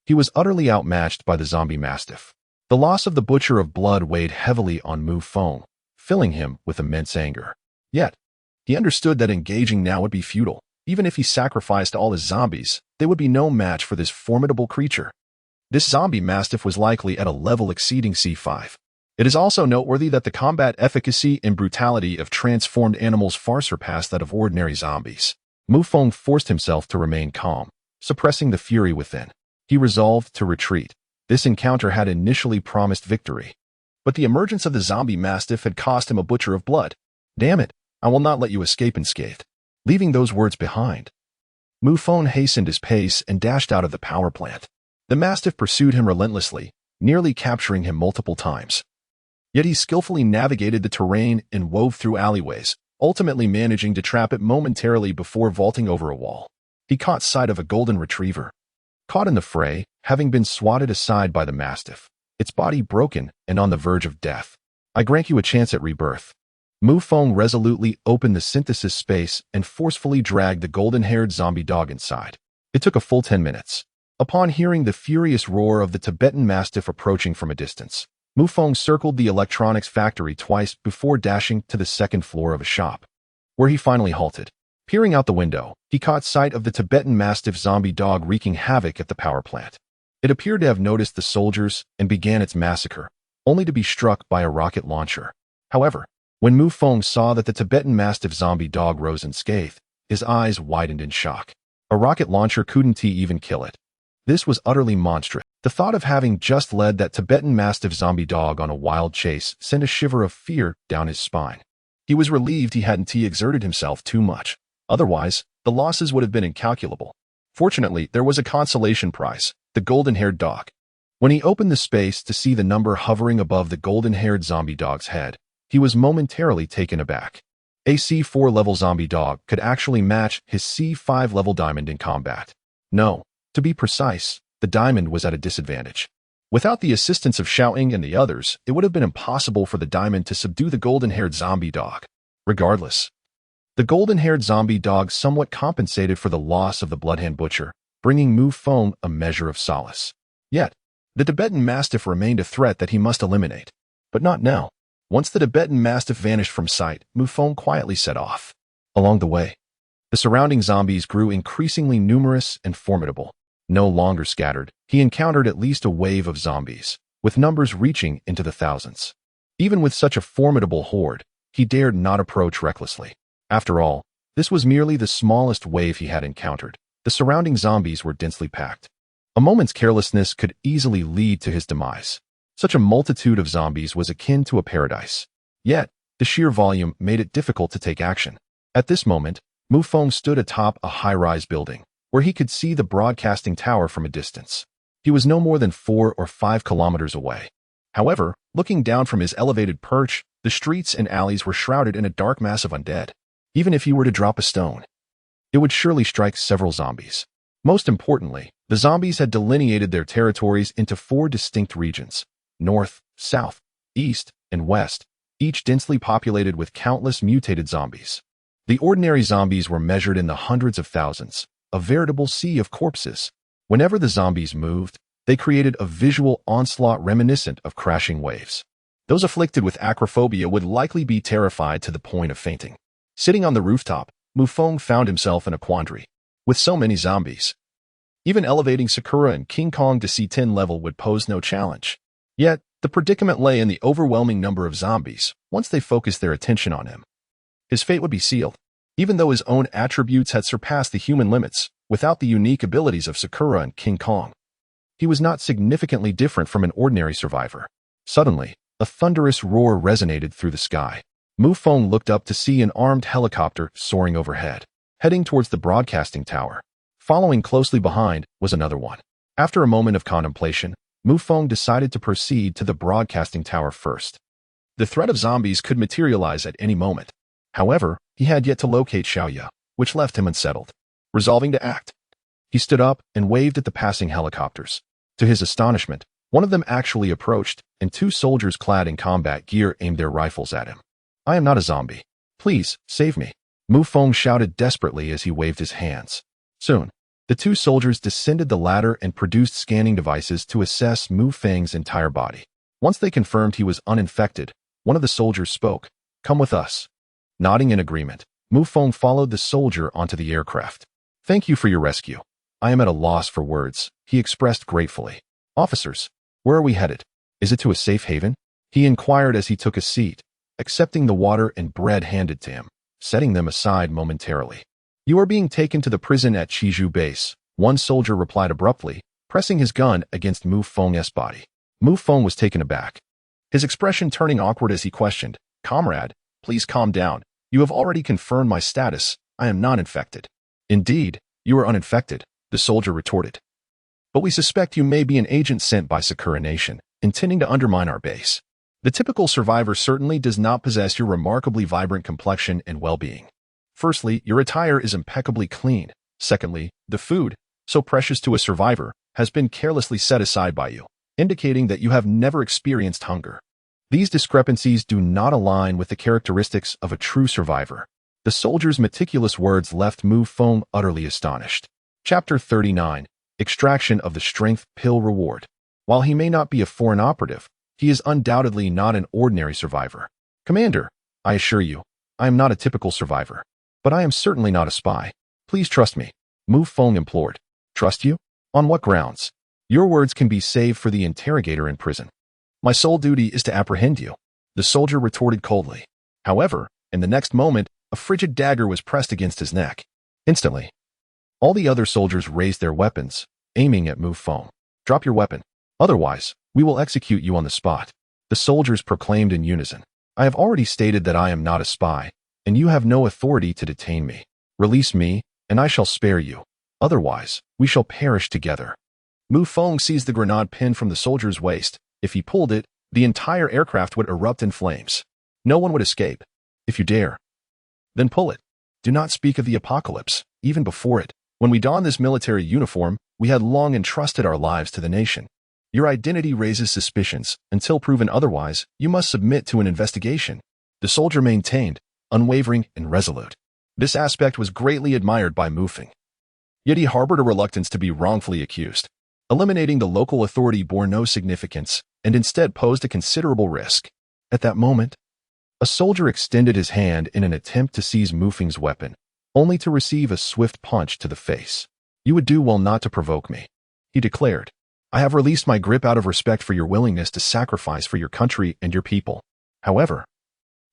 Speaker 1: he was utterly outmatched by the zombie Mastiff. The loss of the Butcher of Blood weighed heavily on Mu Feng, filling him with immense anger. Yet, he understood that engaging now would be futile. Even if he sacrificed all his zombies, they would be no match for this formidable creature. This zombie Mastiff was likely at a level exceeding C5. It is also noteworthy that the combat efficacy and brutality of transformed animals far surpassed that of ordinary zombies. Mu Feng forced himself to remain calm, suppressing the fury within. He resolved to retreat. This encounter had initially promised victory, but the emergence of the zombie Mastiff had cost him a Butcher of Blood. Damn it, I will not let you escape unscathed. Leaving those words behind, Mu Feng hastened his pace and dashed out of the power plant. The Mastiff pursued him relentlessly, nearly capturing him multiple times. Yet he skillfully navigated the terrain and wove through alleyways, ultimately managing to trap it momentarily before vaulting over a wall. He caught sight of a golden retriever, caught in the fray, having been swatted aside by the Mastiff, its body broken and on the verge of death. I grant you a chance at rebirth. Mu Feng resolutely opened the synthesis space and forcefully dragged the golden-haired zombie dog inside. It took a full 10 minutes. Upon hearing the furious roar of the Tibetan Mastiff approaching from a distance, Mu Feng circled the electronics factory twice before dashing to the second floor of a shop, where he finally halted. Peering out the window, he caught sight of the Tibetan Mastiff zombie dog wreaking havoc at the power plant. It appeared to have noticed the soldiers and began its massacre, only to be struck by a rocket launcher. However, when Mu Feng saw that the Tibetan Mastiff zombie dog rose unscathed, his eyes widened in shock. A rocket launcher couldn't even kill it. This was utterly monstrous. The thought of having just led that Tibetan Mastiff zombie dog on a wild chase sent a shiver of fear down his spine. He was relieved he hadn't exerted himself too much. Otherwise, the losses would have been incalculable. Fortunately, there was a consolation prize, the golden-haired dog. When he opened the space to see the number hovering above the golden-haired zombie dog's head, he was momentarily taken aback. A C4 level zombie dog could actually match his C5 level diamond in combat. No, to be precise, the diamond was at a disadvantage. Without the assistance of Shouting and the others, it would have been impossible for the diamond to subdue the golden-haired zombie dog. Regardless, the golden-haired zombie dog somewhat compensated for the loss of the Bloodhand Butcher, bringing Mu Feng a measure of solace. Yet, the Tibetan Mastiff remained a threat that he must eliminate. But not now. Once the Tibetan Mastiff vanished from sight, Mu Feng quietly set off. Along the way, the surrounding zombies grew increasingly numerous and formidable. No longer scattered, he encountered at least a wave of zombies, with numbers reaching into the thousands. Even with such a formidable horde, he dared not approach recklessly. After all, this was merely the smallest wave he had encountered. The surrounding zombies were densely packed. A moment's carelessness could easily lead to his demise. Such a multitude of zombies was akin to a paradise. Yet, the sheer volume made it difficult to take action. At this moment, Mu Feng stood atop a high-rise building, where he could see the broadcasting tower from a distance. He was no more than 4 or 5 kilometers away. However, looking down from his elevated perch, the streets and alleys were shrouded in a dark mass of undead. Even if he were to drop a stone, it would surely strike several zombies. Most importantly, the zombies had delineated their territories into 4 distinct regions: north, south, east, and west, each densely populated with countless mutated zombies. The ordinary zombies were measured in the hundreds of thousands, a veritable sea of corpses. Whenever the zombies moved, they created a visual onslaught reminiscent of crashing waves. Those afflicted with acrophobia would likely be terrified to the point of fainting. Sitting on the rooftop, Mu Feng found himself in a quandary. With so many zombies, even elevating Sakura and King Kong to C10 level would pose no challenge. Yet, the predicament lay in the overwhelming number of zombies once they focused their attention on him. His fate would be sealed. Even though his own attributes had surpassed the human limits, without the unique abilities of Sakura and King Kong, he was not significantly different from an ordinary survivor. Suddenly, a thunderous roar resonated through the sky. Mu Feng looked up to see an armed helicopter soaring overhead, heading towards the broadcasting tower. Following closely behind was another one. After a moment of contemplation, Mu Feng decided to proceed to the broadcasting tower first. The threat of zombies could materialize at any moment. However, he had yet to locate Xiaoya, which left him unsettled. Resolving to act, he stood up and waved at the passing helicopters. To his astonishment, one of them actually approached, and two soldiers clad in combat gear aimed their rifles at him. "I am not a zombie. Please, save me," Mu Feng shouted desperately as he waved his hands. Soon, the two soldiers descended the ladder and produced scanning devices to assess Mu Feng's entire body. Once they confirmed he was uninfected, one of the soldiers spoke, "Come with us." Nodding in agreement, Mu Feng followed the soldier onto the aircraft. "Thank you for your rescue. I am at a loss for words," he expressed gratefully. "Officers, where are we headed? Is it to a safe haven?" he inquired as he took a seat, accepting the water and bread handed to him, setting them aside momentarily. "You are being taken to the prison at Chizhou base," one soldier replied abruptly, pressing his gun against Mu Feng's body. Mu Feng was taken aback, his expression turning awkward as he questioned, "Comrade, please calm down. You have already confirmed my status. I am not infected." "Indeed, you are uninfected," the soldier retorted. "But we suspect you may be an agent sent by Sakura Nation, intending to undermine our base. The typical survivor certainly does not possess your remarkably vibrant complexion and well-being. Firstly, your attire is impeccably clean. Secondly, the food, so precious to a survivor, has been carelessly set aside by you, indicating that you have never experienced hunger. These discrepancies do not align with the characteristics of a true survivor." The soldier's meticulous words left Mu Feng utterly astonished. Chapter 39. Extraction of the Strength Pill Reward. While he may not be a foreign operative, he is undoubtedly not an ordinary survivor. "Commander, I assure you, I am not a typical survivor. But I am certainly not a spy. Please trust me," Mu Feng implored. "Trust you? On what grounds? Your words can be saved for the interrogator in prison." "My sole duty is to apprehend you," the soldier retorted coldly. However, in the next moment, a frigid dagger was pressed against his neck. Instantly, all the other soldiers raised their weapons, aiming at Mu Feng. "Drop your weapon. Otherwise, we will execute you on the spot," the soldiers proclaimed in unison. "I have already stated that I am not a spy, and you have no authority to detain me. Release me, and I shall spare you. Otherwise, we shall perish together." Mu Feng seized the grenade pin from the soldier's waist. If he pulled it, the entire aircraft would erupt in flames. No one would escape. "If you dare, then pull it. Do not speak of the apocalypse, even before it. When we donned this military uniform, we had long entrusted our lives to the nation. Your identity raises suspicions. Until proven otherwise, you must submit to an investigation," the soldier maintained, unwavering and resolute. This aspect was greatly admired by Mu Feng. Yet he harbored a reluctance to be wrongfully accused. Eliminating the local authority bore no significance, and instead posed a considerable risk. At that moment, a soldier extended his hand in an attempt to seize Mu Feng's weapon, only to receive a swift punch to the face. "You would do well not to provoke me," he declared. "I have released my grip out of respect for your willingness to sacrifice for your country and your people. However,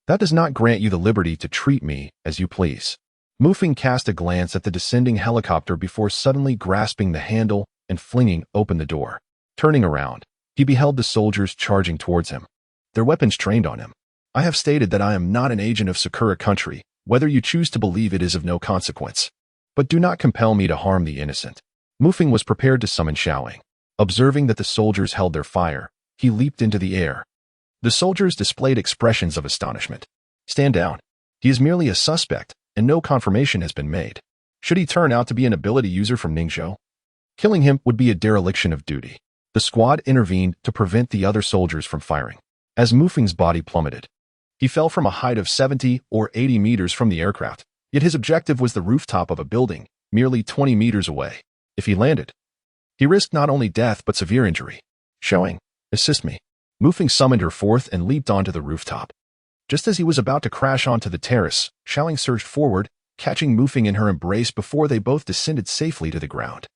Speaker 1: that does not grant you the liberty to treat me as you please." Mu Feng cast a glance at the descending helicopter before suddenly grasping the handle and flinging open the door. Turning around, he beheld the soldiers charging towards him, their weapons trained on him. "I have stated that I am not an agent of Sakura country. Whether you choose to believe it is of no consequence. But do not compel me to harm the innocent." Mu Feng was prepared to summon Xiaoying. Observing that the soldiers held their fire, he leaped into the air. The soldiers displayed expressions of astonishment. "Stand down. He is merely a suspect, and no confirmation has been made. Should he turn out to be an ability user from Ningzhou, killing him would be a dereliction of duty." The squad intervened to prevent the other soldiers from firing. As Mu Feng's body plummeted, he fell from a height of 70 or 80 meters from the aircraft, yet his objective was the rooftop of a building, merely 20 meters away. If he landed, he risked not only death but severe injury. "Xiaoying, assist me," Mu Feng summoned her forth and leaped onto the rooftop. Just as he was about to crash onto the terrace, Xiaoling surged forward, catching Mu Feng in her embrace before they both descended safely to the ground.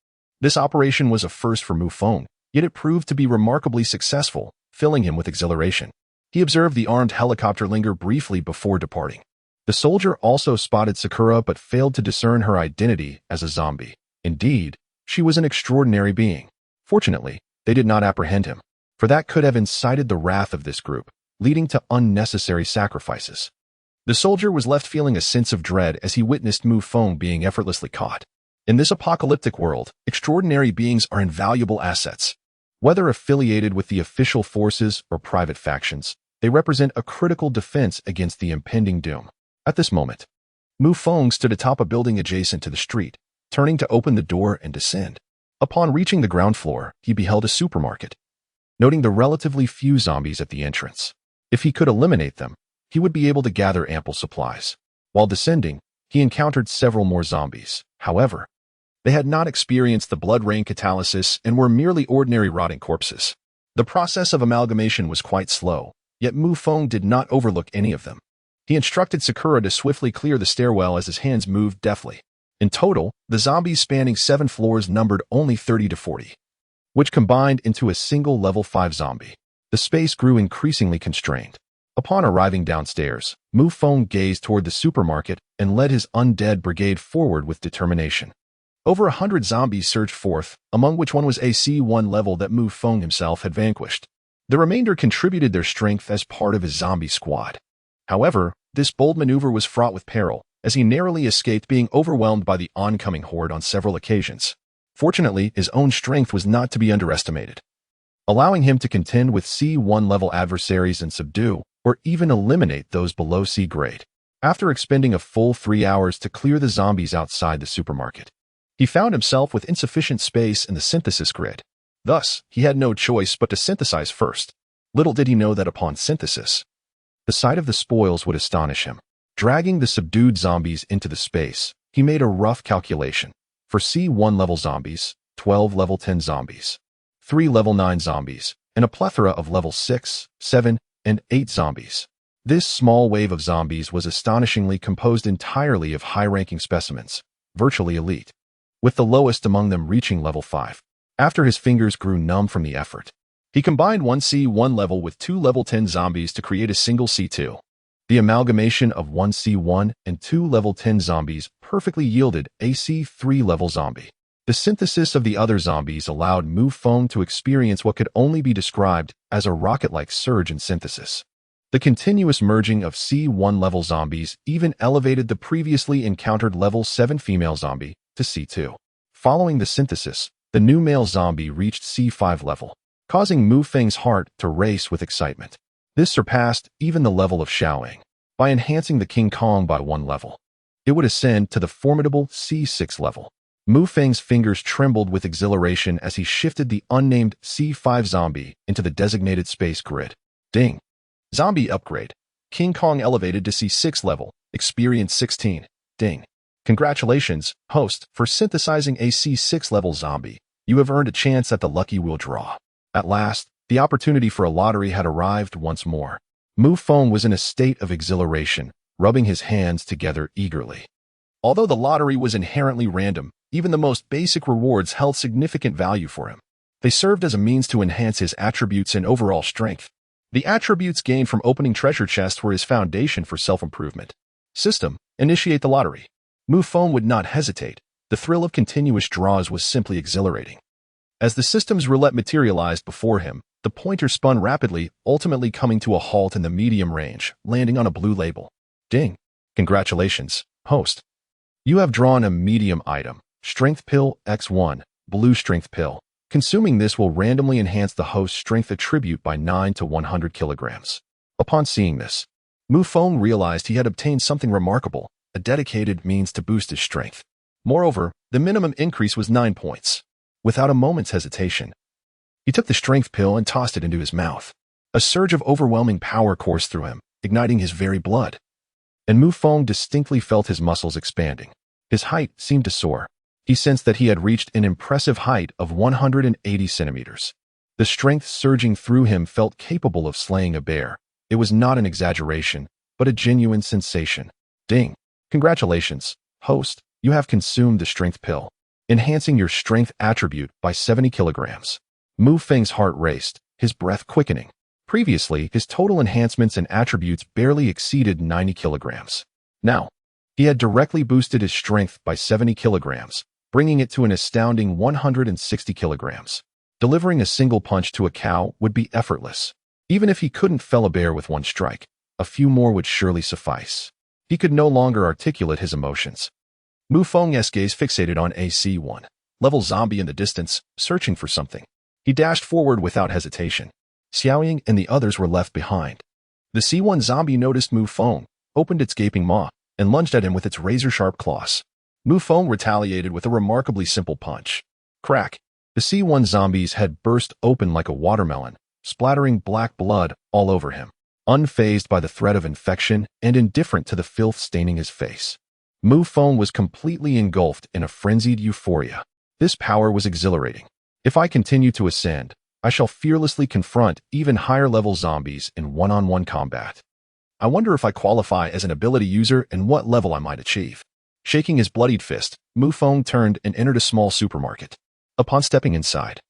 Speaker 1: This operation was a first for Mu Feng, yet it proved to be remarkably successful, filling him with exhilaration. He observed the armed helicopter linger briefly before departing. The soldier also spotted Sakura but failed to discern her identity as a zombie. Indeed, she was an extraordinary being. Fortunately, they did not apprehend him, for that could have incited the wrath of this group, leading to unnecessary sacrifices. The soldier was left feeling a sense of dread as he witnessed Mu Feng being effortlessly caught. In this apocalyptic world, extraordinary beings are invaluable assets. Whether affiliated with the official forces or private factions, they represent a critical defense against the impending doom. At this moment, Mu Feng stood atop a building adjacent to the street, turning to open the door and descend. Upon reaching the ground floor, he beheld a supermarket. Noting the relatively few zombies at the entrance, if he could eliminate them, he would be able to gather ample supplies. While descending, he encountered several more zombies. However, they had not experienced the blood rain catalysis and were merely ordinary rotting corpses. The process of amalgamation was quite slow, yet Mu Feng did not overlook any of them. He instructed Sakura to swiftly clear the stairwell as his hands moved deftly. In total, the zombies spanning 7 floors numbered only 30 to 40, which combined into a single level 5 zombie. The space grew increasingly constrained. Upon arriving downstairs, Mu Feng gazed toward the supermarket and led his undead brigade forward with determination. Over 100 zombies surged forth, among which one was a C1 level that Mu Feng himself had vanquished. The remainder contributed their strength as part of his zombie squad. However, this bold maneuver was fraught with peril, as he narrowly escaped being overwhelmed by the oncoming horde on several occasions. Fortunately, his own strength was not to be underestimated, allowing him to contend with C1 level adversaries and subdue, or even eliminate those below C grade. After expending a full 3 hours to clear the zombies outside the supermarket, he found himself with insufficient space in the synthesis grid. Thus, he had no choice but to synthesize first. Little did he know that upon synthesis, the sight of the spoils would astonish him. Dragging the subdued zombies into the space, he made a rough calculation. For C1 level zombies, 12 level 10 zombies, 3 level 9 zombies, and a plethora of level 6, 7, and 8 zombies. This small wave of zombies was astonishingly composed entirely of high-ranking specimens, virtually elite, with the lowest among them reaching level 5. After his fingers grew numb from the effort, he combined one C1 level with 2 level 10 zombies to create a single C2. The amalgamation of one C1 and 2 level 10 zombies perfectly yielded a C3 level zombie. The synthesis of the other zombies allowed Mu Feng to experience what could only be described as a rocket-like surge in synthesis. The continuous merging of C1 level zombies even elevated the previously encountered level 7 female zombie to C2. Following the synthesis, the new male zombie reached C5 level, causing Mu Feng's heart to race with excitement. This surpassed even the level of Xiaoling. By enhancing the King Kong by 1 level, it would ascend to the formidable C6 level. Mu Feng's fingers trembled with exhilaration as he shifted the unnamed C5 zombie into the designated space grid. Ding. Zombie upgrade. King Kong elevated to C6 level. Experience 16. Ding. Congratulations, host, for synthesizing a C6 level zombie. You have earned a chance at the lucky wheel draw. At last, the opportunity for a lottery had arrived once more. Mu Feng was in a state of exhilaration, rubbing his hands together eagerly. Although the lottery was inherently random, even the most basic rewards held significant value for him. They served as a means to enhance his attributes and overall strength. The attributes gained from opening treasure chests were his foundation for self-improvement. System, initiate the lottery. Mu Feng would not hesitate. The thrill of continuous draws was simply exhilarating. As the system's roulette materialized before him, the pointer spun rapidly, ultimately coming to a halt in the medium range, landing on a blue label. Ding. Congratulations, host. You have drawn a medium item, Strength Pill X1, Blue Strength Pill. Consuming this will randomly enhance the host's strength attribute by 9 to 100 kilograms. Upon seeing this, Mu Feng realized he had obtained something remarkable, a dedicated means to boost his strength. Moreover, the minimum increase was 9 points. Without a moment's hesitation, he took the strength pill and tossed it into his mouth. A surge of overwhelming power coursed through him, igniting his very blood. And Mu Feng distinctly felt his muscles expanding. His height seemed to soar. He sensed that he had reached an impressive height of 180 centimeters. The strength surging through him felt capable of slaying a bear. It was not an exaggeration, but a genuine sensation. Ding! Congratulations, host, you have consumed the strength pill, enhancing your strength attribute by 70 kilograms. Mu Feng's heart raced, his breath quickening. Previously, his total enhancements and attributes barely exceeded 90 kilograms. Now, he had directly boosted his strength by 70 kilograms, bringing it to an astounding 160 kilograms. Delivering a single punch to a cow would be effortless. Even if he couldn't fell a bear with one strike, a few more would surely suffice. He could no longer articulate his emotions. Mu Feng's gaze fixated on a C1 level zombie in the distance, searching for something. He dashed forward without hesitation. Xiaoying and the others were left behind. The C1 zombie noticed Mu Feng, opened its gaping maw, and lunged at him with its razor-sharp claws. Mu Feng retaliated with a remarkably simple punch. Crack! The C1 zombie's head burst open like a watermelon, splattering black blood all over him. Unfazed by the threat of infection and indifferent to the filth staining his face, Mu Feng was completely engulfed in a frenzied euphoria. This power was exhilarating. If I continue to ascend, I shall fearlessly confront even higher-level zombies in one-on-one combat. I wonder if I qualify as an ability user and what level I might achieve. Shaking his bloodied fist, Mu Feng turned and entered a small supermarket. Upon stepping inside,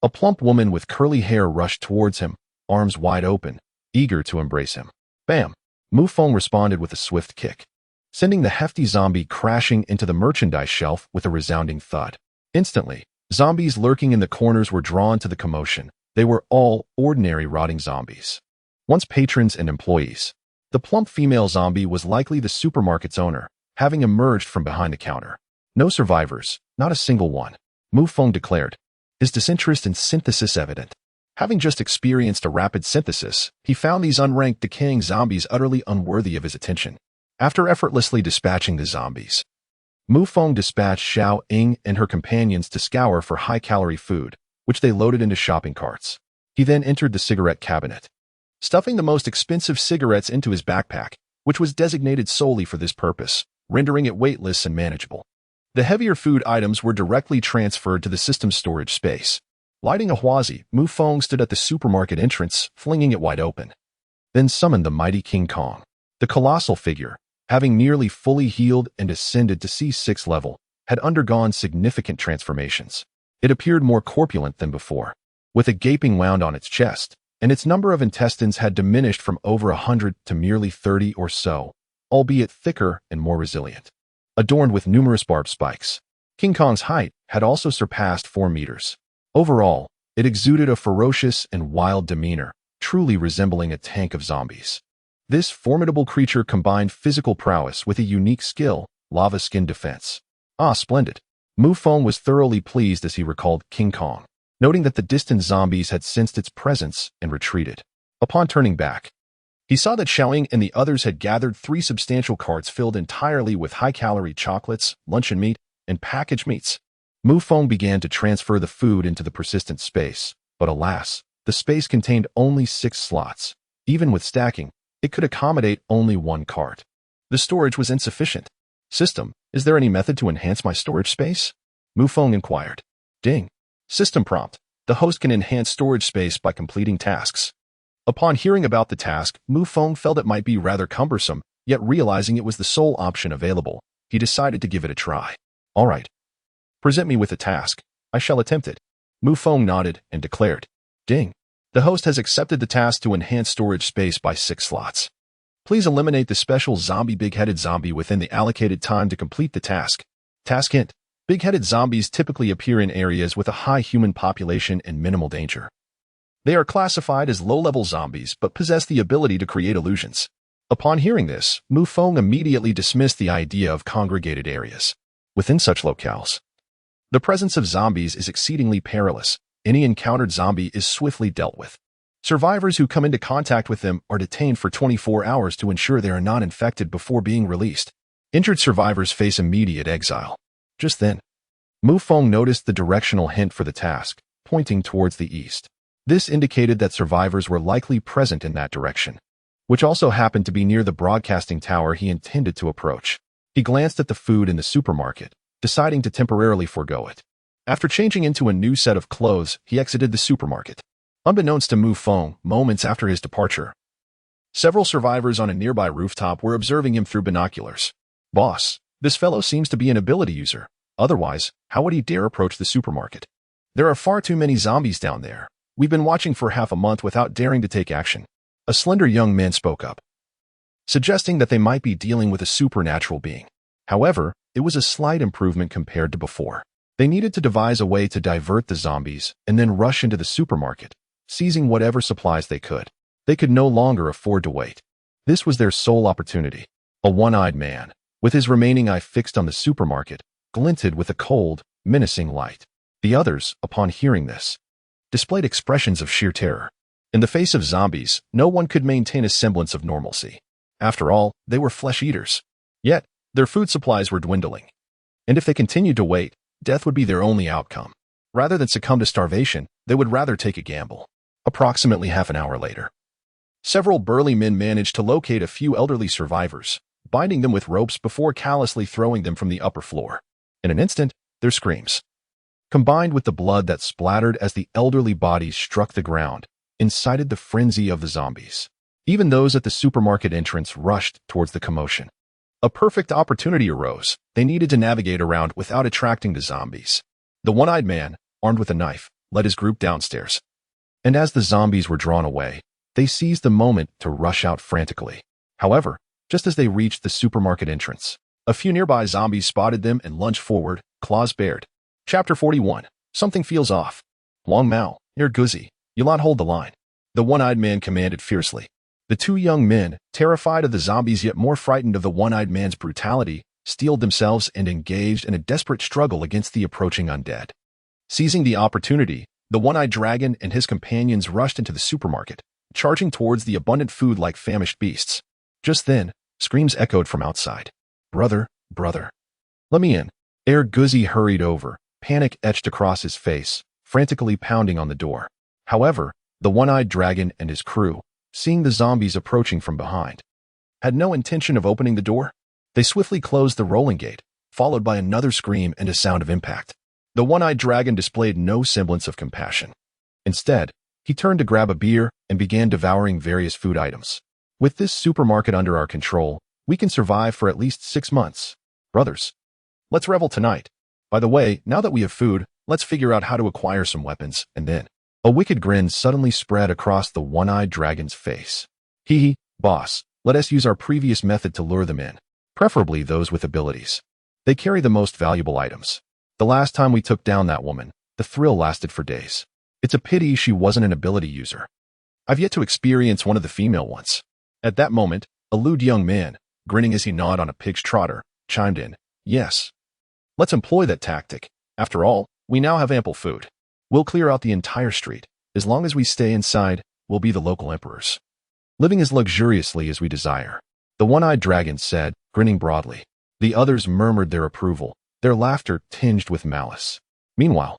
Speaker 1: a plump woman with curly hair rushed towards him, arms wide open, eager to embrace him. Bam! Mu Feng responded with a swift kick, sending the hefty zombie crashing into the merchandise shelf with a resounding thud. Instantly, zombies lurking in the corners were drawn to the commotion. They were all ordinary rotting zombies. Once patrons and employees. The plump female zombie was likely the supermarket's owner, having emerged from behind the counter. No survivors, not a single one, Mu Feng declared, his disinterest in synthesis evident. Having just experienced a rapid synthesis, he found these unranked decaying zombies utterly unworthy of his attention. After effortlessly dispatching the zombies, Mu Feng dispatched Xiao Ying and her companions to scour for high-calorie food, which they loaded into shopping carts. He then entered the cigarette cabinet, stuffing the most expensive cigarettes into his backpack, which was designated solely for this purpose, rendering it weightless and manageable. The heavier food items were directly transferred to the system's storage space. Lighting a huazi, Mu Feng stood at the supermarket entrance, flinging it wide open. Then summoned the mighty King Kong. The colossal figure, having nearly fully healed and ascended to C6 level, had undergone significant transformations. It appeared more corpulent than before, with a gaping wound on its chest, and its number of intestines had diminished from over 100 to merely 30 or so, albeit thicker and more resilient. Adorned with numerous barbed spikes, King Kong's height had also surpassed 4 meters. Overall, it exuded a ferocious and wild demeanor, truly resembling a tank of zombies. This formidable creature combined physical prowess with a unique skill, lava skin defense. Ah, splendid. Mu Feng was thoroughly pleased as he recalled King Kong, noting that the distant zombies had sensed its presence and retreated. Upon turning back, he saw that Xiaoying and the others had gathered 3 substantial carts filled entirely with high-calorie chocolates, luncheon meat, and packaged meats. Mu Feng began to transfer the food into the persistent space, but alas, the space contained only 6 slots. Even with stacking, it could accommodate only 1 cart. The storage was insufficient. System, is there any method to enhance my storage space? Mu Feng inquired. Ding. System prompt. The host can enhance storage space by completing tasks. Upon hearing about the task, Mu Feng felt it might be rather cumbersome, yet realizing it was the sole option available, he decided to give it a try. All right. Present me with the task. I shall attempt it. Mu Feng nodded and declared. Ding. The host has accepted the task to enhance storage space by 6 slots. Please eliminate the special zombie big-headed zombie within the allocated time to complete the task. Task hint. Big-headed zombies typically appear in areas with a high human population and minimal danger. They are classified as low-level zombies but possess the ability to create illusions. Upon hearing this, Mu Feng immediately dismissed the idea of congregated areas. Within such locales, the presence of zombies is exceedingly perilous. Any encountered zombie is swiftly dealt with. Survivors who come into contact with them are detained for 24 hours to ensure they are not infected before being released. Injured survivors face immediate exile. Just then, Mu Feng noticed the directional hint for the task, pointing towards the east. This indicated that survivors were likely present in that direction, which also happened to be near the broadcasting tower he intended to approach. He glanced at the food in the supermarket, deciding to temporarily forego it. After changing into a new set of clothes, he exited the supermarket. Unbeknownst to Mu Feng, moments after his departure, several survivors on a nearby rooftop were observing him through binoculars. Boss, this fellow seems to be an ability user. Otherwise, how would he dare approach the supermarket? There are far too many zombies down there. We've been watching for half a month without daring to take action. A slender young man spoke up, suggesting that they might be dealing with a supernatural being. However, it was a slight improvement compared to before. They needed to devise a way to divert the zombies and then rush into the supermarket, seizing whatever supplies they could. They could no longer afford to wait. This was their sole opportunity. A one-eyed man, with his remaining eye fixed on the supermarket, glinted with a cold, menacing light. The others, upon hearing this, displayed expressions of sheer terror. In the face of zombies, no one could maintain a semblance of normalcy. After all, they were flesh-eaters. Yet, their food supplies were dwindling. And if they continued to wait, death would be their only outcome. Rather than succumb to starvation, they would rather take a gamble. Approximately half an hour later, several burly men managed to locate a few elderly survivors, binding them with ropes before callously throwing them from the upper floor. In an instant, their screams, combined with the blood that splattered as the elderly bodies struck the ground, incited the frenzy of the zombies. Even those at the supermarket entrance rushed towards the commotion. A perfect opportunity arose. They needed to navigate around without attracting the zombies. The one-eyed man, armed with a knife, led his group downstairs. And as the zombies were drawn away, they seized the moment to rush out frantically. However, just as they reached the supermarket entrance, a few nearby zombies spotted them and lunged forward, claws bared. Chapter 41. Something feels off. Long Mao, you're Guzzi. You lot hold the line. The one-eyed man commanded fiercely. The two young men, terrified of the zombies yet more frightened of the one-eyed man's brutality, steeled themselves and engaged in a desperate struggle against the approaching undead. Seizing the opportunity, the one-eyed dragon and his companions rushed into the supermarket, charging towards the abundant food like famished beasts. Just then, screams echoed from outside. Brother, brother. Let me in. Ere Guzzi hurried over, panic etched across his face, frantically pounding on the door. However, the one-eyed dragon and his crew, seeing the zombies approaching from behind, had no intention of opening the door. They swiftly closed the rolling gate, followed by another scream and a sound of impact. The one-eyed dragon displayed no semblance of compassion. Instead, he turned to grab a beer and began devouring various food items. With this supermarket under our control, we can survive for at least 6 months. Brothers, let's revel tonight. By the way, now that we have food, let's figure out how to acquire some weapons, and then. A wicked grin suddenly spread across the one-eyed dragon's face. Hee hee, boss, let us use our previous method to lure them in, preferably those with abilities. They carry the most valuable items. The last time we took down that woman, the thrill lasted for days. It's a pity she wasn't an ability user. I've yet to experience one of the female ones. At that moment, a lewd young man, grinning as he gnawed on a pig's trotter, chimed in. Yes. Let's employ that tactic. After all, we now have ample food. We'll clear out the entire street. As long as we stay inside, we'll be the local emperors, living as luxuriously as we desire. The one-eyed dragon said, grinning broadly. The others murmured their approval, their laughter tinged with malice. Meanwhile,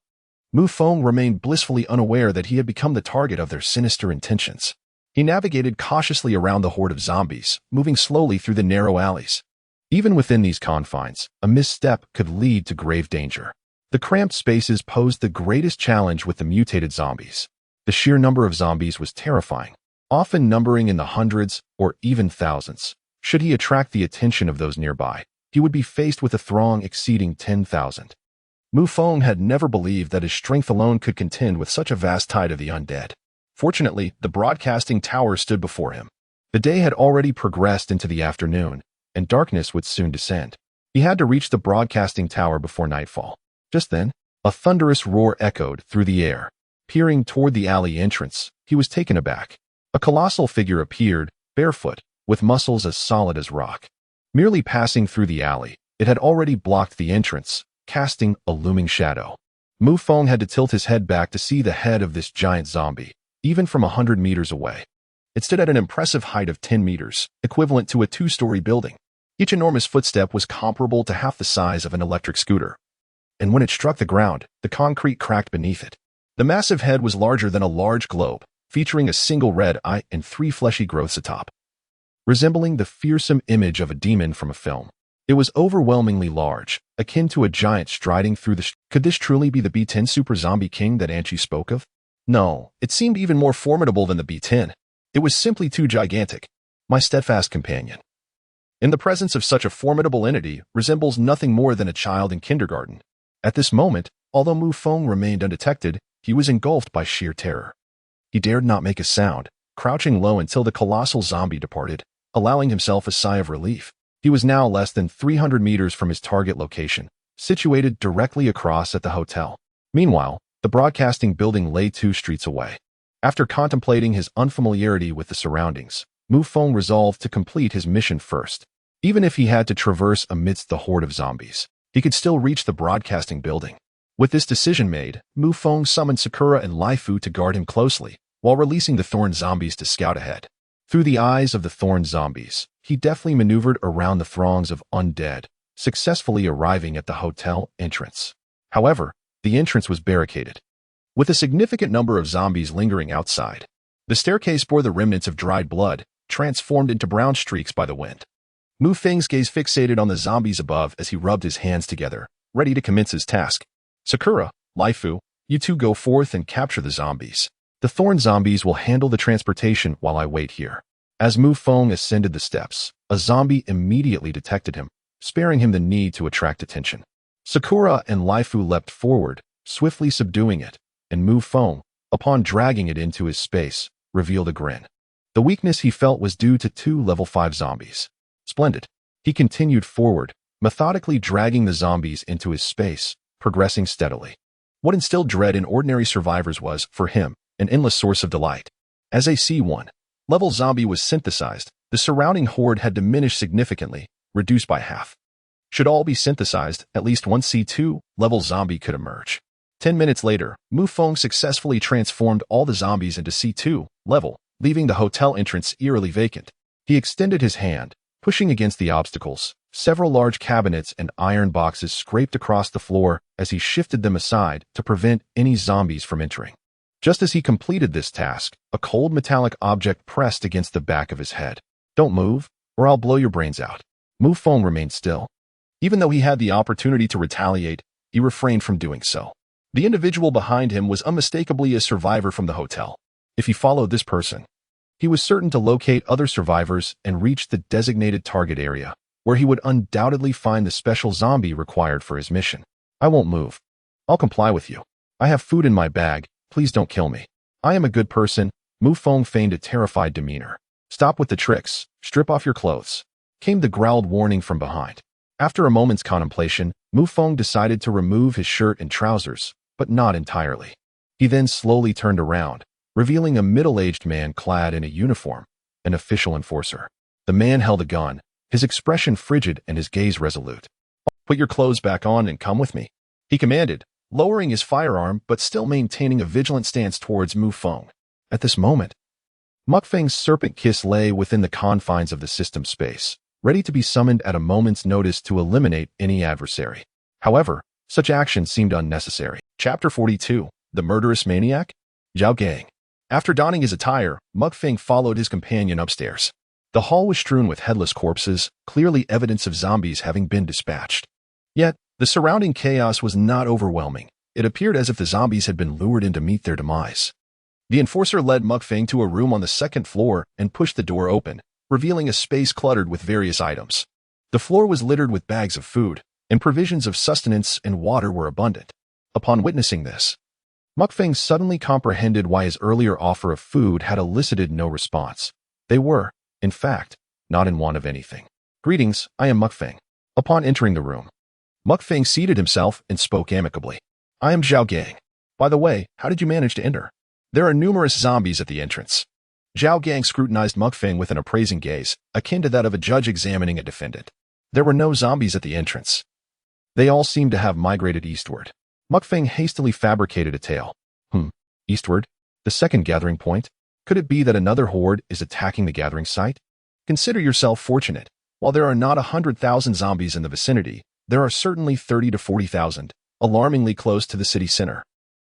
Speaker 1: Mu Feng remained blissfully unaware that he had become the target of their sinister intentions. He navigated cautiously around the horde of zombies, moving slowly through the narrow alleys. Even within these confines, a misstep could lead to grave danger. The cramped spaces posed the greatest challenge with the mutated zombies. The sheer number of zombies was terrifying, often numbering in the hundreds or even thousands. Should he attract the attention of those nearby, he would be faced with a throng exceeding 10,000. Mu Feng had never believed that his strength alone could contend with such a vast tide of the undead. Fortunately, the broadcasting tower stood before him. The day had already progressed into the afternoon, and darkness would soon descend. He had to reach the broadcasting tower before nightfall. Just then, a thunderous roar echoed through the air. Peering toward the alley entrance, he was taken aback. A colossal figure appeared, barefoot, with muscles as solid as rock. Merely passing through the alley, it had already blocked the entrance, casting a looming shadow. Mu Feng had to tilt his head back to see the head of this giant zombie, even from 100 meters away. It stood at an impressive height of 10 meters, equivalent to a 2-story building. Each enormous footstep was comparable to half the size of an electric scooter. And when it struck the ground, the concrete cracked beneath it. The massive head was larger than a large globe, featuring a single red eye and 3 fleshy growths atop, resembling the fearsome image of a demon from a film. It was overwhelmingly large, akin to a giant striding through the... Could this truly be the B-10 Super Zombie King that Anchi spoke of? No, it seemed even more formidable than the B-10. It was simply too gigantic. My steadfast companion, in the presence of such a formidable entity, resembles nothing more than a child in kindergarten. At this moment, although Mu Feng remained undetected, he was engulfed by sheer terror. He dared not make a sound, crouching low until the colossal zombie departed, allowing himself a sigh of relief. He was now less than 300 meters from his target location, situated directly across at the hotel. Meanwhile, the broadcasting building lay 2 streets away. After contemplating his unfamiliarity with the surroundings, Mu Feng resolved to complete his mission first. Even if he had to traverse amidst the horde of zombies, he could still reach the broadcasting building. With this decision made, Mu Feng summoned Sakura and Laifu to guard him closely, while releasing the thorn zombies to scout ahead. Through the eyes of the thorn zombies, he deftly maneuvered around the throngs of undead, successfully arriving at the hotel entrance. However, the entrance was barricaded, with a significant number of zombies lingering outside. The staircase bore the remnants of dried blood, transformed into brown streaks by the wind. Mu Feng's gaze fixated on the zombies above as he rubbed his hands together, ready to commence his task. Sakura, Laifu, you two go forth and capture the zombies. The thorn zombies will handle the transportation while I wait here. As Mu Feng ascended the steps, a zombie immediately detected him, sparing him the need to attract attention. Sakura and Laifu leapt forward, swiftly subduing it, and Mu Feng, upon dragging it into his space, revealed a grin. The weakness he felt was due to 2 level 5 zombies. Splendid. He continued forward, methodically dragging the zombies into his space, progressing steadily. What instilled dread in ordinary survivors was, for him, an endless source of delight. As a C1 level zombie was synthesized, the surrounding horde had diminished significantly, reduced by half. Should all be synthesized, at least one C2 level zombie could emerge. 10 minutes later, Mu Feng successfully transformed all the zombies into C2 level, leaving the hotel entrance eerily vacant. He extended his hand, pushing against the obstacles. Several large cabinets and iron boxes scraped across the floor as he shifted them aside to prevent any zombies from entering. Just as he completed this task, a cold metallic object pressed against the back of his head. Don't move, or I'll blow your brains out. Mu Feng remained still. Even though he had the opportunity to retaliate, he refrained from doing so. The individual behind him was unmistakably a survivor from the hotel. If he followed this person, he was certain to locate other survivors and reach the designated target area, where he would undoubtedly find the special zombie required for his mission. I won't move. I'll comply with you. I have food in my bag. Please don't kill me. I am a good person. Mu Feng feigned a terrified demeanor. Stop with the tricks. Strip off your clothes. Came the growled warning from behind. After a moment's contemplation, Mu Feng decided to remove his shirt and trousers, but not entirely. He then slowly turned around, revealing a middle-aged man clad in a uniform, an official enforcer. The man held a gun, his expression frigid and his gaze resolute. Put your clothes back on and come with me, he commanded, lowering his firearm but still maintaining a vigilant stance towards Mu Feng. At this moment, Mu Feng's serpent kiss lay within the confines of the system space, ready to be summoned at a moment's notice to eliminate any adversary. However, such action seemed unnecessary. Chapter 42, The Murderous Maniac? Zhao Gang. After donning his attire, Mu Feng followed his companion upstairs. The hall was strewn with headless corpses, clearly evidence of zombies having been dispatched. Yet, the surrounding chaos was not overwhelming. It appeared as if the zombies had been lured in to meet their demise. The enforcer led Mu Feng to a room on the 2nd floor and pushed the door open, revealing a space cluttered with various items. The floor was littered with bags of food, and provisions of sustenance and water were abundant. Upon witnessing this, Mu Feng suddenly comprehended why his earlier offer of food had elicited no response. They were, in fact, not in want of anything. Greetings, I am Mu Feng. Upon entering the room, Mu Feng seated himself and spoke amicably. I am Zhao Gang. By the way, how did you manage to enter? There are numerous zombies at the entrance. Zhao Gang scrutinized Mu Feng with an appraising gaze, akin to that of a judge examining a defendant. There were no zombies at the entrance. They all seemed to have migrated eastward. Mu Feng hastily fabricated a tale. Eastward? The second gathering point? Could it be that another horde is attacking the gathering site? Consider yourself fortunate. While there are not 100,000 zombies in the vicinity, there are certainly 30 to 40,000, alarmingly close to the city center.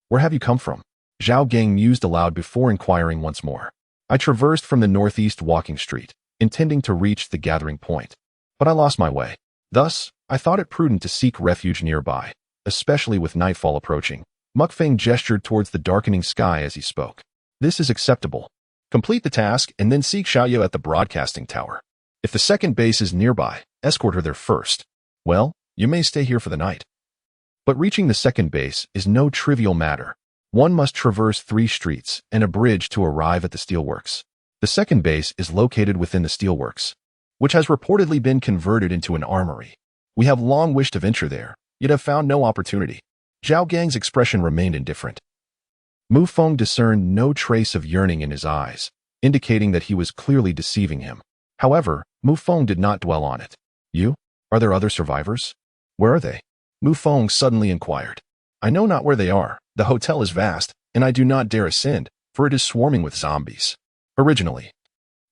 Speaker 1: Where have you come from? Zhao Gang mused aloud before inquiring once more. I traversed from the northeast walking street, intending to reach the gathering point. But I lost my way. Thus, I thought it prudent to seek refuge nearby, especially with nightfall approaching. Mu Feng gestured towards the darkening sky as he spoke. This is acceptable. Complete the task and then seek Xiaoyu at the broadcasting tower. If the second base is nearby, escort her there first. Well, you may stay here for the night. But reaching the second base is no trivial matter. One must traverse 3 streets and a bridge to arrive at the steelworks. The second base is located within the steelworks, which has reportedly been converted into an armory. We have long wished to venture there, yet have found no opportunity. Zhao Gang's expression remained indifferent. Mu Feng discerned no trace of yearning in his eyes, indicating that he was clearly deceiving him. However, Mu Feng did not dwell on it. You? Are there other survivors? Where are they? Mu Feng suddenly inquired. I know not where they are. The hotel is vast, and I do not dare ascend, for it is swarming with zombies. Originally,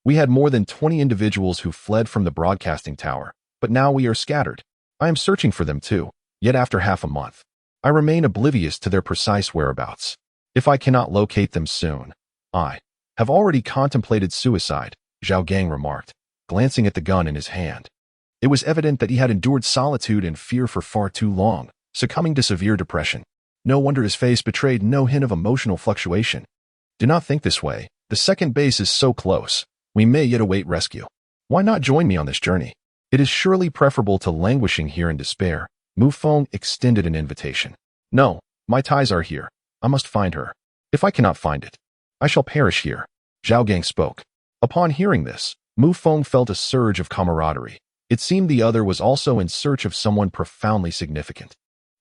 Speaker 1: we had more than 20 individuals who fled from the broadcasting tower, but now we are scattered. I am searching for them too, yet after half a month, I remain oblivious to their precise whereabouts. If I cannot locate them soon, I have already contemplated suicide, Zhao Gang remarked, glancing at the gun in his hand. It was evident that he had endured solitude and fear for far too long, succumbing to severe depression. No wonder his face betrayed no hint of emotional fluctuation. Do not think this way. The second base is so close. We may yet await rescue. Why not join me on this journey? It is surely preferable to languishing here in despair. Mu Feng extended an invitation. No, my ties are here. I must find her. If I cannot find it, I shall perish here. Zhao Gang spoke. Upon hearing this, Mu Feng felt a surge of camaraderie. It seemed the other was also in search of someone profoundly significant.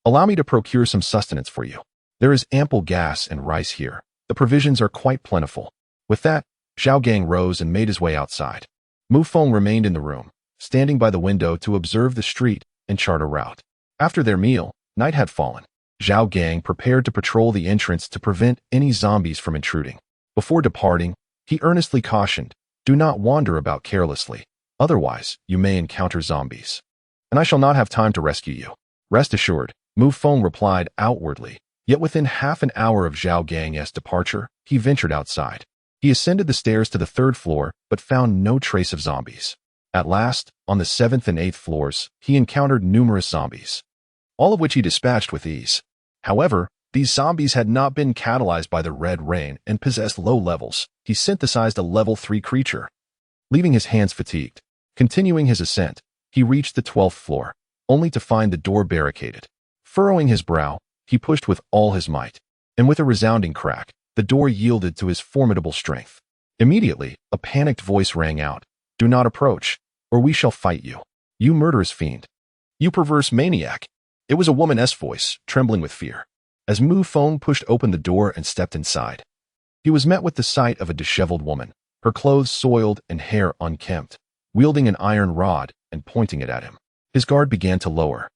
Speaker 1: Allow me to procure some sustenance for you. There is ample gas and rice here. The provisions are quite plentiful. With that, Zhao Gang rose and made his way outside. Mu Feng remained in the room, standing by the window to observe the street and chart a route. After their meal, night had fallen. Zhao Gang prepared to patrol the entrance to prevent any zombies from intruding. Before departing, he earnestly cautioned, do not wander about carelessly. Otherwise, you may encounter zombies. And I shall not have time to rescue you. Rest assured, Mu Feng replied outwardly. Yet within half an hour of Zhao Gang's departure, he ventured outside. He ascended the stairs to the 3rd floor, but found no trace of zombies. At last, on the 7th and 8th floors, he encountered numerous zombies, all of which he dispatched with ease. However, these zombies had not been catalyzed by the red rain and possessed low levels. He synthesized a level 3 creature. Leaving his hands fatigued, continuing his ascent, he reached the 12th floor, only to find the door barricaded. Furrowing his brow, he pushed with all his might, and with a resounding crack, the door yielded to his formidable strength. Immediately, a panicked voice rang out, do not approach, or we shall fight you. You murderous fiend. You perverse maniac. It was a woman's voice, trembling with fear. As Mu Feng pushed open the door and stepped inside, he was met with the sight of a disheveled woman, her clothes soiled and hair unkempt, wielding an iron rod and pointing it at him. His guard began to lower.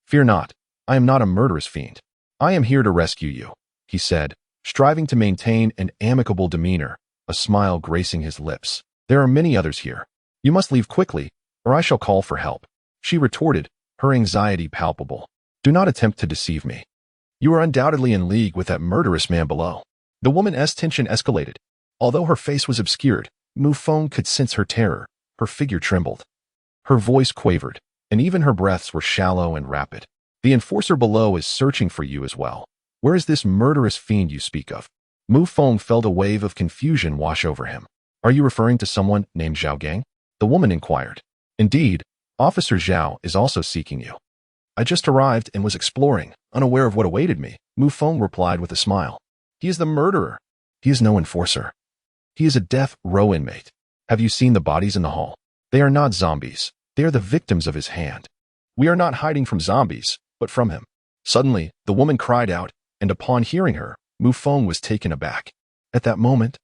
Speaker 1: Fear not, I am not a murderous fiend. I am here to rescue you, he said, striving to maintain an amicable demeanor, a smile gracing his lips. There are many others here. You must leave quickly, or I shall call for help. She retorted, her anxiety palpable. Do not attempt to deceive me. You are undoubtedly in league with that murderous man below. The woman's tension escalated. Although her face was obscured, Mu Feng could sense her terror. Her figure trembled. Her voice quavered, and even her breaths were shallow and rapid. The enforcer below is searching for you as well. Where is this murderous fiend you speak of? Mu Feng felt a wave of confusion wash over him. Are you referring to someone named Zhao Gang? The woman inquired. Indeed, Officer Zhao is also seeking you. I just arrived and was exploring, unaware of what awaited me, Mu Feng replied with a smile. He is the murderer. He is no enforcer. He is a death row inmate. Have you seen the bodies in the hall? They are not zombies. They are the victims of his hand. We are not hiding from zombies, but from him. Suddenly, the woman cried out, and upon hearing her, Mu Feng was taken aback. At that moment,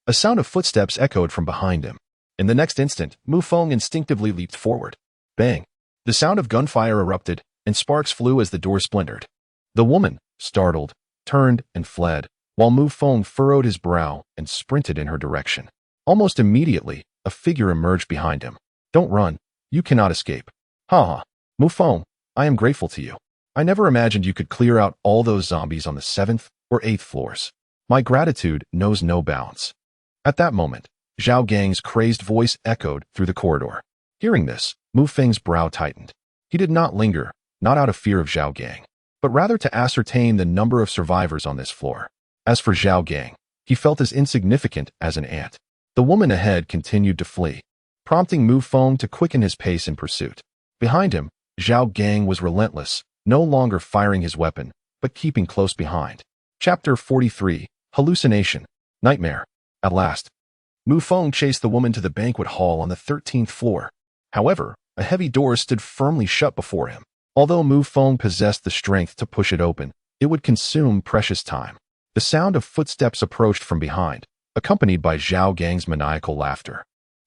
Speaker 1: a sound of footsteps echoed from behind him. In the next instant, Mu Feng instinctively leaped forward. Bang! The sound of gunfire erupted, and sparks flew as the door splintered. The woman, startled, turned and fled, while Mu Feng furrowed his brow and sprinted in her direction. Almost immediately, a figure emerged behind him. Don't run. You cannot escape. Ha ha. Mu Feng, I am grateful to you. I never imagined you could clear out all those zombies on the 7th or 8th floors. My gratitude knows no bounds. At that moment, Zhao Gang's crazed voice echoed through the corridor. Hearing this, Mu Feng's brow tightened. He did not linger, not out of fear of Zhao Gang, but rather to ascertain the number of survivors on this floor. As for Zhao Gang, he felt as insignificant as an ant. The woman ahead continued to flee, prompting Mu Feng to quicken his pace in pursuit. Behind him, Zhao Gang was relentless, no longer firing his weapon, but keeping close behind. Chapter 43, Hallucination, Nightmare. At last, Mu Feng chased the woman to the banquet hall on the 13th floor. However, a heavy door stood firmly shut before him. Although Mu Feng possessed the strength to push it open, it would consume precious time. The sound of footsteps approached from behind, accompanied by Zhao Gang's maniacal laughter.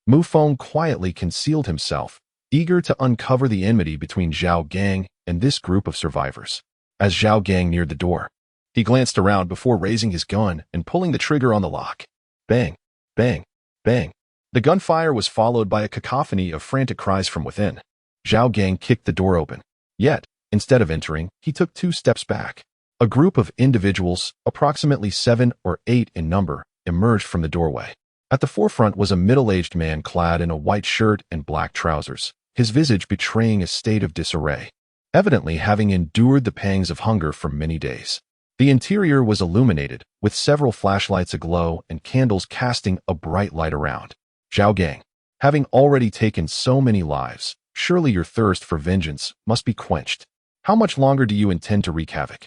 Speaker 1: Mu Feng quietly concealed himself, eager to uncover the enmity between Zhao Gang and this group of survivors. As Zhao Gang neared the door, he glanced around before raising his gun and pulling the trigger on the lock. Bang, bang, bang. The gunfire was followed by a cacophony of frantic cries from within. Zhao Gang kicked the door open. Yet, instead of entering, he took 2 steps back. A group of individuals, approximately 7 or 8 in number, emerged from the doorway. At the forefront was a middle-aged man clad in a white shirt and black trousers, his visage betraying a state of disarray, evidently having endured the pangs of hunger for many days. The interior was illuminated, with several flashlights aglow and candles casting a bright light around. Zhao Gang, having already taken so many lives, surely your thirst for vengeance must be quenched. How much longer do you intend to wreak havoc?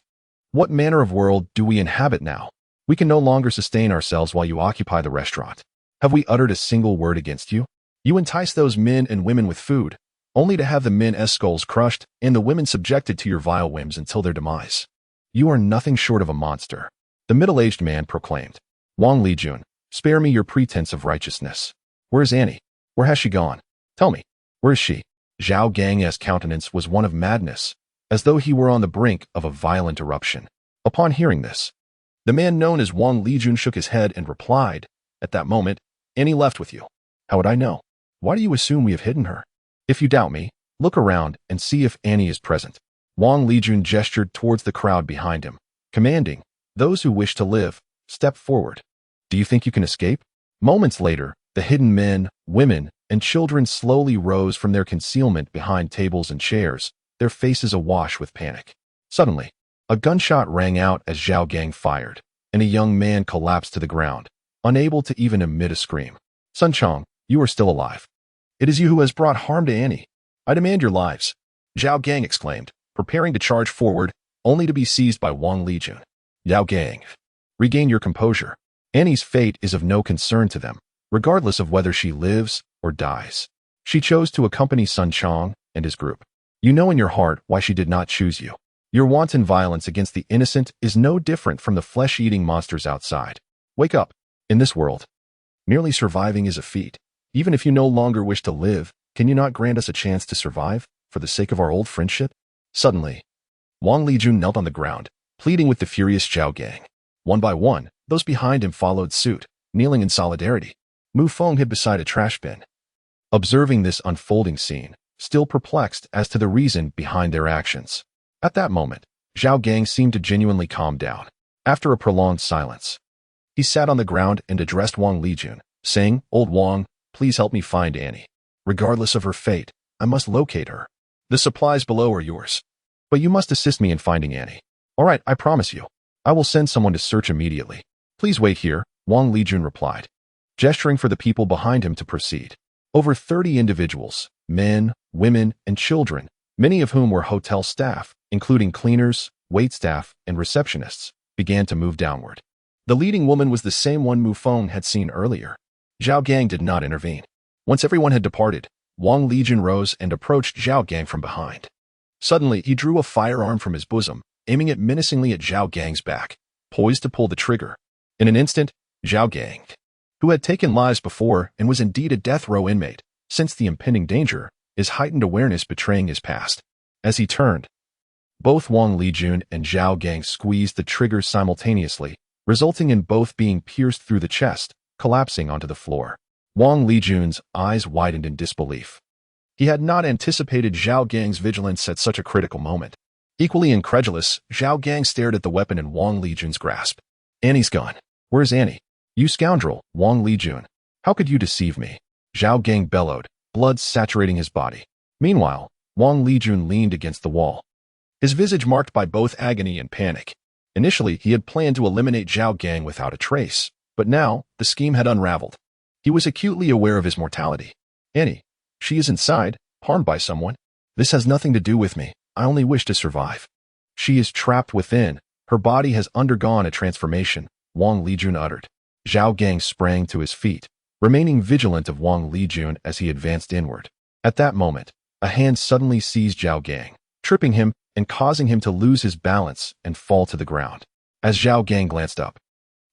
Speaker 1: What manner of world do we inhabit now? We can no longer sustain ourselves while you occupy the restaurant. Have we uttered a single word against you? You entice those men and women with food, only to have the men's skulls crushed and the women subjected to your vile whims until their demise. You are nothing short of a monster, the middle-aged man proclaimed. Wang Lijun, spare me your pretense of righteousness. Where is Annie? Where has she gone? Tell me, where is she? Zhao Gang's countenance was one of madness, as though he were on the brink of a violent eruption. Upon hearing this, the man known as Wang Lijun shook his head and replied, at that moment, Annie left with you. How would I know? Why do you assume we have hidden her? If you doubt me, look around and see if Annie is present. Wang Lijun gestured towards the crowd behind him, commanding, those who wish to live, step forward. Do you think you can escape? Moments later, the hidden men, women, and children slowly rose from their concealment behind tables and chairs, their faces awash with panic. Suddenly, a gunshot rang out as Zhao Gang fired, and a young man collapsed to the ground, unable to even emit a scream. Sun Chong, you are still alive. It is you who has brought harm to Annie. I demand your lives. Zhao Gang exclaimed, preparing to charge forward, only to be seized by Wang Lijun. Zhao Gang, regain your composure. Annie's fate is of no concern to them, regardless of whether she lives or dies. She chose to accompany Sun Chong and his group. You know in your heart why she did not choose you. Your wanton violence against the innocent is no different from the flesh-eating monsters outside. Wake up. In this world, merely surviving is a feat. Even if you no longer wish to live, can you not grant us a chance to survive, for the sake of our old friendship? Suddenly, Wang Lijun knelt on the ground, pleading with the furious Zhao Gang. One by one, those behind him followed suit, kneeling in solidarity. Mu Feng hid beside a trash bin. Observing this unfolding scene, still perplexed as to the reason behind their actions. At that moment, Zhao Gang seemed to genuinely calm down. After a prolonged silence, he sat on the ground and addressed Wang Lijun, saying, Old Wang, please help me find Annie. Regardless of her fate, I must locate her. The supplies below are yours. But you must assist me in finding Annie. All right, I promise you. I will send someone to search immediately. Please wait here, Wang Lijun replied, gesturing for the people behind him to proceed. Over 30 individuals, men, women, and children, many of whom were hotel staff, including cleaners, waitstaff, and receptionists, began to move downward. The leading woman was the same one Mu Feng had seen earlier. Zhao Gang did not intervene. Once everyone had departed, Wang Lijun rose and approached Zhao Gang from behind. Suddenly, he drew a firearm from his bosom, aiming it menacingly at Zhao Gang's back, poised to pull the trigger. In an instant, Zhao Gang, who had taken lives before and was indeed a death row inmate, sensed the impending danger, his heightened awareness betraying his past. As he turned, both Wang Lijun and Zhao Gang squeezed the triggers simultaneously, resulting in both being pierced through the chest, collapsing onto the floor. Wang Lijun's eyes widened in disbelief. He had not anticipated Zhao Gang's vigilance at such a critical moment. Equally incredulous, Zhao Gang stared at the weapon in Wang Lijun's grasp. Annie's gone. Where's Annie? You scoundrel, Wang Lijun. How could you deceive me? Zhao Gang bellowed, blood saturating his body. Meanwhile, Wang Lijun leaned against the wall, his visage marked by both agony and panic. Initially, he had planned to eliminate Zhao Gang without a trace, but now the scheme had unraveled. He was acutely aware of his mortality. Annie, she is inside, harmed by someone. This has nothing to do with me. I only wish to survive. She is trapped within. Her body has undergone a transformation, Wang Lijun uttered. Zhao Gang sprang to his feet, remaining vigilant of Wang Lijun as he advanced inward. At that moment, a hand suddenly seized Zhao Gang, tripping him and causing him to lose his balance and fall to the ground. As Zhao Gang glanced up,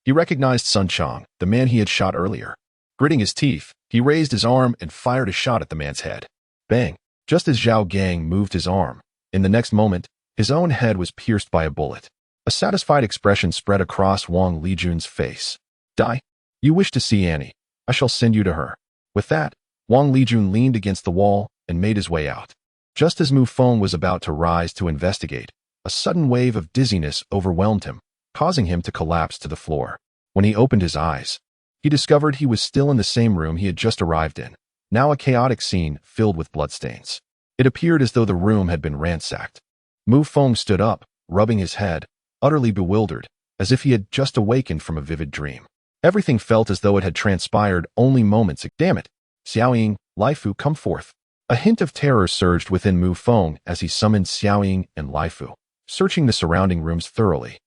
Speaker 1: he recognized Sun Chang, the man he had shot earlier. Gritting his teeth, he raised his arm and fired a shot at the man's head. Bang! Just as Zhao Gang moved his arm, in the next moment, his own head was pierced by a bullet. A satisfied expression spread across Wang Lijun's face. Die? You wish to see Annie. I shall send you to her. With that, Wang Lijun leaned against the wall and made his way out. Just as Mu Feng was about to rise to investigate, a sudden wave of dizziness overwhelmed him, causing him to collapse to the floor. When he opened his eyes, he discovered he was still in the same room he had just arrived in, now a chaotic scene filled with bloodstains. It appeared as though the room had been ransacked. Mu Feng stood up, rubbing his head, utterly bewildered, as if he had just awakened from a vivid dream. Everything felt as though it had transpired only moments ago. Damn it! Xiaoying, Laifu, come forth. A hint of terror surged within Mu Feng as he summoned Xiaoying and Laifu, searching the surrounding rooms thoroughly.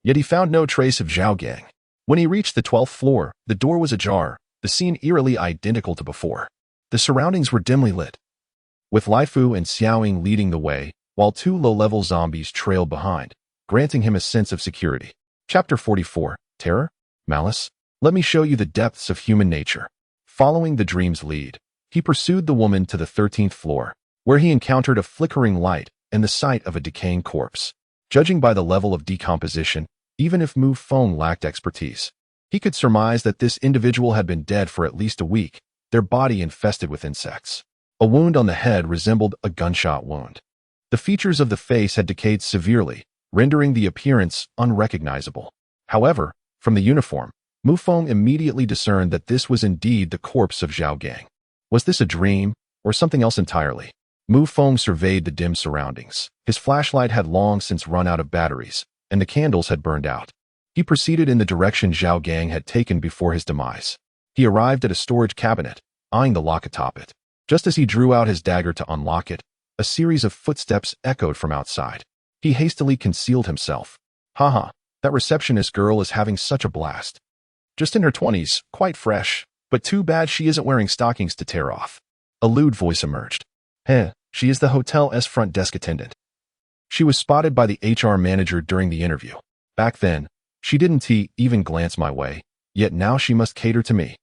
Speaker 1: Yet he found no trace of Zhao Gang. When he reached the 12th floor, the door was ajar, the scene eerily identical to before. The surroundings were dimly lit, with Laifu and Xiaoying leading the way, while two low-level zombies trailed behind, granting him a sense of security. Chapter 44, Terror? Malice? Let me show you the depths of human nature. Following the dream's lead, he pursued the woman to the 13th floor, where he encountered a flickering light and the sight of a decaying corpse. Judging by the level of decomposition, even if Mu Feng lacked expertise, he could surmise that this individual had been dead for at least a week, their body infested with insects. A wound on the head resembled a gunshot wound. The features of the face had decayed severely, rendering the appearance unrecognizable. However, from the uniform, Mu Feng immediately discerned that this was indeed the corpse of Zhao Gang. Was this a dream, or something else entirely? Mu Feng surveyed the dim surroundings. His flashlight had long since run out of batteries, and the candles had burned out. He proceeded in the direction Zhao Gang had taken before his demise. He arrived at a storage cabinet, eyeing the lock atop it. Just as he drew out his dagger to unlock it, a series of footsteps echoed from outside. He hastily concealed himself. Haha, that receptionist girl is having such a blast. Just in her 20s, quite fresh, but too bad she isn't wearing stockings to tear off. A lewd voice emerged. She is the hotel's front desk attendant. She was spotted by the HR manager during the interview. Back then, she didn't even glance my way, yet now she must cater to me.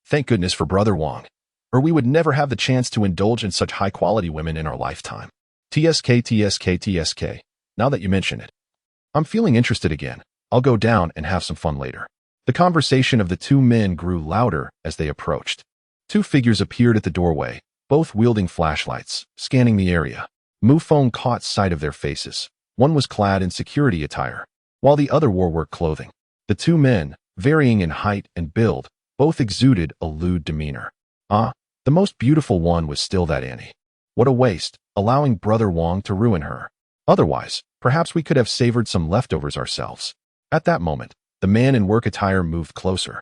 Speaker 1: Thank goodness for Brother Wang, or we would never have the chance to indulge in such high-quality women in our lifetime. TSK. Now that you mention it, I'm feeling interested again. I'll go down and have some fun later. The conversation of the two men grew louder as they approached. Two figures appeared at the doorway, both wielding flashlights, scanning the area. Mu Feng caught sight of their faces. One was clad in security attire, while the other wore work clothing. The two men, varying in height and build, both exuded a lewd demeanor. The most beautiful one was still that Annie. What a waste, allowing Brother Wang to ruin her. Otherwise, perhaps we could have savored some leftovers ourselves. At that moment, the man in work attire moved closer,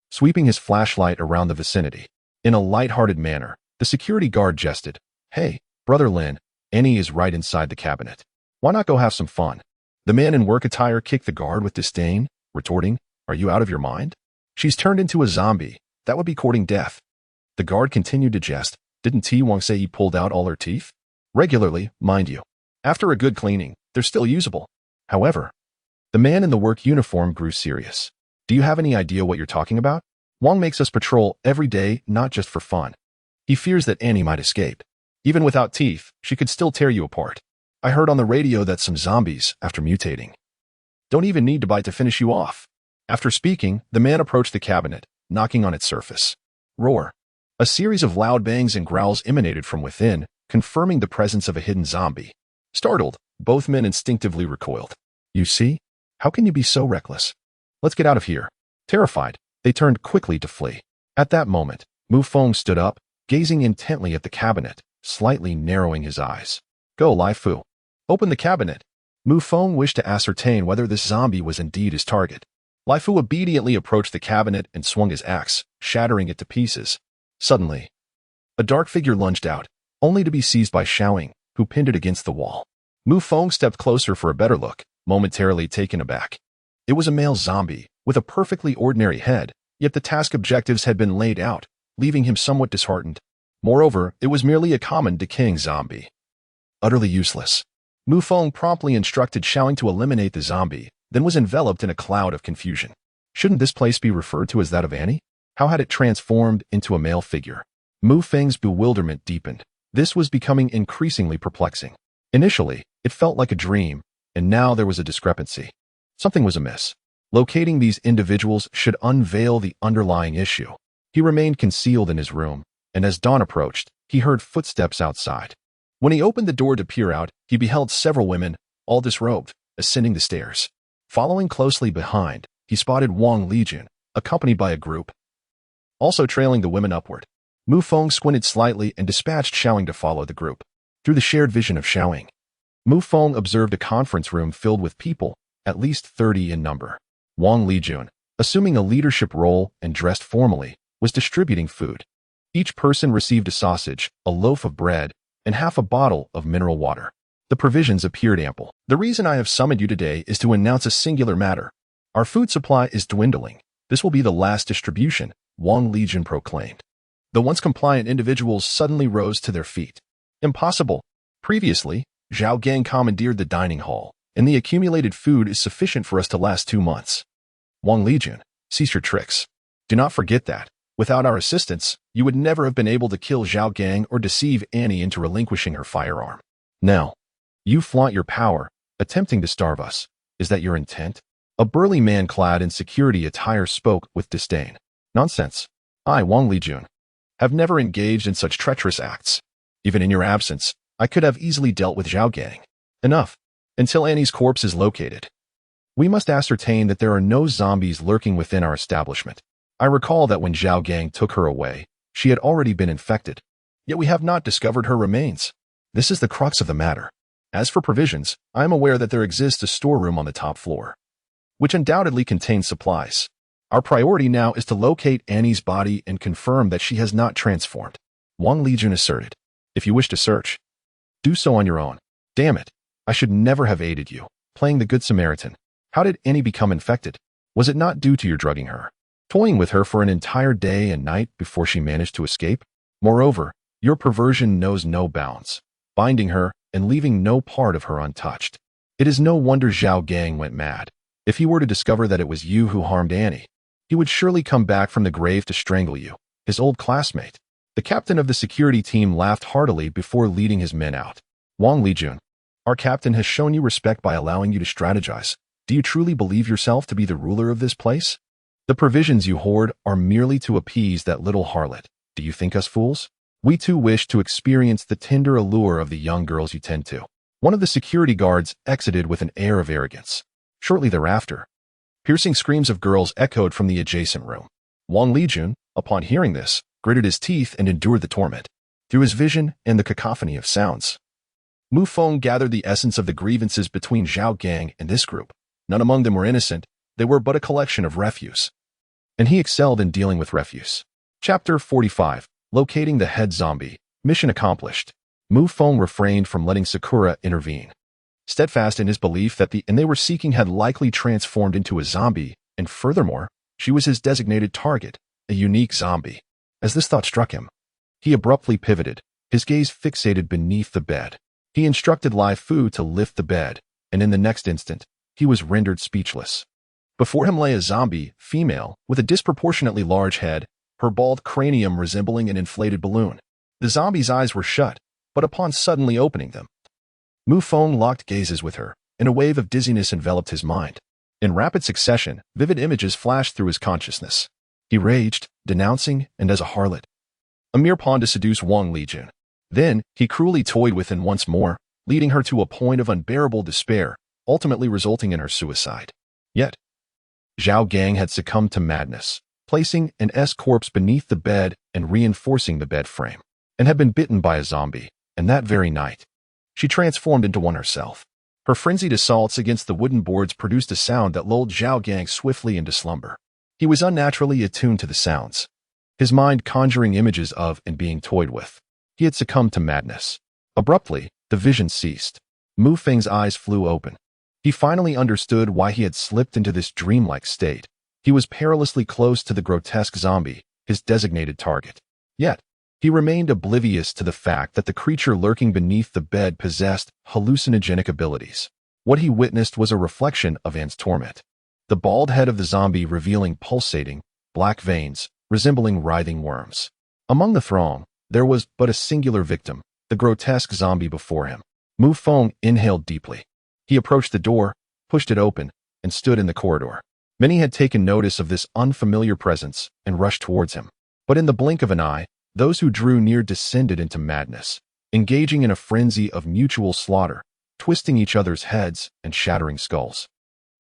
Speaker 1: sweeping his flashlight around the vicinity. In a light-hearted manner, the security guard jested, Hey, Brother Lin, Annie is right inside the cabinet. Why not go have some fun? The man in work attire kicked the guard with disdain, retorting, Are you out of your mind? She's turned into a zombie. That would be courting death. The guard continued to jest. Didn't T. Wang say he pulled out all her teeth? Regularly, mind you. After a good cleaning, they're still usable. However, the man in the work uniform grew serious. Do you have any idea what you're talking about? Wang makes us patrol every day, not just for fun. He fears that Annie might escape. Even without teeth, she could still tear you apart. I heard on the radio that some zombies, after mutating, don't even need to bite to finish you off. After speaking, the man approached the cabinet, knocking on its surface. Roar. A series of loud bangs and growls emanated from within, confirming the presence of a hidden zombie. Startled, both men instinctively recoiled. You see? How can you be so reckless? Let's get out of here. Terrified, they turned quickly to flee. At that moment, Mu Feng stood up, gazing intently at the cabinet, slightly narrowing his eyes. Go, Laifu. Open the cabinet. Mu Feng wished to ascertain whether this zombie was indeed his target. Lai Fu obediently approached the cabinet and swung his axe, shattering it to pieces. Suddenly, a dark figure lunged out, only to be seized by Xiaoying, who pinned it against the wall. Mu Feng stepped closer for a better look, momentarily taken aback. It was a male zombie, with a perfectly ordinary head, yet the task objectives had been laid out, leaving him somewhat disheartened. Moreover, it was merely a common decaying zombie. Utterly useless. Mu Feng promptly instructed Xiaoying to eliminate the zombie, then was enveloped in a cloud of confusion. Shouldn't this place be referred to as that of Annie? How had it transformed into a male figure? Mu Feng's bewilderment deepened. This was becoming increasingly perplexing. Initially, it felt like a dream, and now there was a discrepancy. Something was amiss. Locating these individuals should unveil the underlying issue. He remained concealed in his room, and as dawn approached, he heard footsteps outside. When he opened the door to peer out, he beheld several women, all disrobed, ascending the stairs. Following closely behind, he spotted Wang Lijun, accompanied by a group, also trailing the women upward. Mu Feng squinted slightly and dispatched Xiaoying to follow the group. Through the shared vision of Xiaoying, Mu Feng observed a conference room filled with people, at least 30 in number. Wang Lijun, assuming a leadership role and dressed formally, was distributing food. Each person received a sausage, a loaf of bread, and half a bottle of mineral water. The provisions appeared ample. The reason I have summoned you today is to announce a singular matter. Our food supply is dwindling. This will be the last distribution, Wang Lijun proclaimed. The once compliant individuals suddenly rose to their feet. Impossible. Previously, Zhao Gang commandeered the dining hall, and the accumulated food is sufficient for us to last 2 months. Wang Lijun, cease your tricks. Do not forget that, without our assistance, you would never have been able to kill Zhao Gang or deceive Annie into relinquishing her firearm. Now, you flaunt your power, attempting to starve us. Is that your intent? A burly man clad in security attire spoke with disdain. Nonsense. I, Wang Lijun, have never engaged in such treacherous acts. Even in your absence, I could have easily dealt with Zhao Gang. Enough. Until Annie's corpse is located. We must ascertain that there are no zombies lurking within our establishment. I recall that when Zhao Gang took her away, she had already been infected. Yet we have not discovered her remains. This is the crux of the matter. As for provisions, I am aware that there exists a storeroom on the top floor, which undoubtedly contains supplies. Our priority now is to locate Annie's body and confirm that she has not transformed. Wang Lijun asserted. If you wish to search, do so on your own. Damn it. I should never have aided you, playing the Good Samaritan. How did Annie become infected? Was it not due to your drugging her, toying with her for an entire day and night before she managed to escape? Moreover, your perversion knows no bounds, binding her and leaving no part of her untouched. It is no wonder Zhao Gang went mad. If he were to discover that it was you who harmed Annie, he would surely come back from the grave to strangle you, his old classmate. The captain of the security team laughed heartily before leading his men out. Wang Lijun, our captain has shown you respect by allowing you to strategize. Do you truly believe yourself to be the ruler of this place? The provisions you hoard are merely to appease that little harlot. Do you think us fools? We too wish to experience the tender allure of the young girls you tend to. One of the security guards exited with an air of arrogance. Shortly thereafter, piercing screams of girls echoed from the adjacent room. Wang Lijun, upon hearing this, gritted his teeth and endured the torment. Through his vision and the cacophony of sounds, Mu Feng gathered the essence of the grievances between Zhao Gang and this group. None among them were innocent. They were but a collection of refuse. And he excelled in dealing with refuse. Chapter 45. Locating the head zombie. Mission accomplished. Mu Feng refrained from letting Sakura intervene. Steadfast in his belief that the they were seeking had likely transformed into a zombie, and furthermore, she was his designated target, a unique zombie. As this thought struck him, he abruptly pivoted, his gaze fixated beneath the bed. He instructed Lai Fu to lift the bed, and in the next instant, he was rendered speechless. Before him lay a zombie, female, with a disproportionately large head, her bald cranium resembling an inflated balloon. The zombie's eyes were shut, but upon suddenly opening them, Mu Feng locked gazes with her, and a wave of dizziness enveloped his mind. In rapid succession, vivid images flashed through his consciousness. He raged, denouncing, and as a harlot, a mere pawn to seduce Wang Lijun. Then, he cruelly toyed with her once more, leading her to a point of unbearable despair, ultimately resulting in her suicide. Yet, Zhao Gang had succumbed to madness, placing an corpse beneath the bed and reinforcing the bed frame, and had been bitten by a zombie, and that very night. She transformed into one herself. Her frenzied assaults against the wooden boards produced a sound that lulled Zhao Gang swiftly into slumber. He was unnaturally attuned to the sounds, his mind conjuring images of and being toyed with. He had succumbed to madness. Abruptly, the vision ceased. Mu Feng's eyes flew open. He finally understood why he had slipped into this dreamlike state. He was perilously close to the grotesque zombie, his designated target. Yet, he remained oblivious to the fact that the creature lurking beneath the bed possessed hallucinogenic abilities. What he witnessed was a reflection of Anne's torment. The bald head of the zombie revealing pulsating, black veins, resembling writhing worms. Among the throng, there was but a singular victim, the grotesque zombie before him. Mu Feng inhaled deeply. He approached the door, pushed it open, and stood in the corridor. Many had taken notice of this unfamiliar presence and rushed towards him. But in the blink of an eye, those who drew near descended into madness, engaging in a frenzy of mutual slaughter, twisting each other's heads and shattering skulls.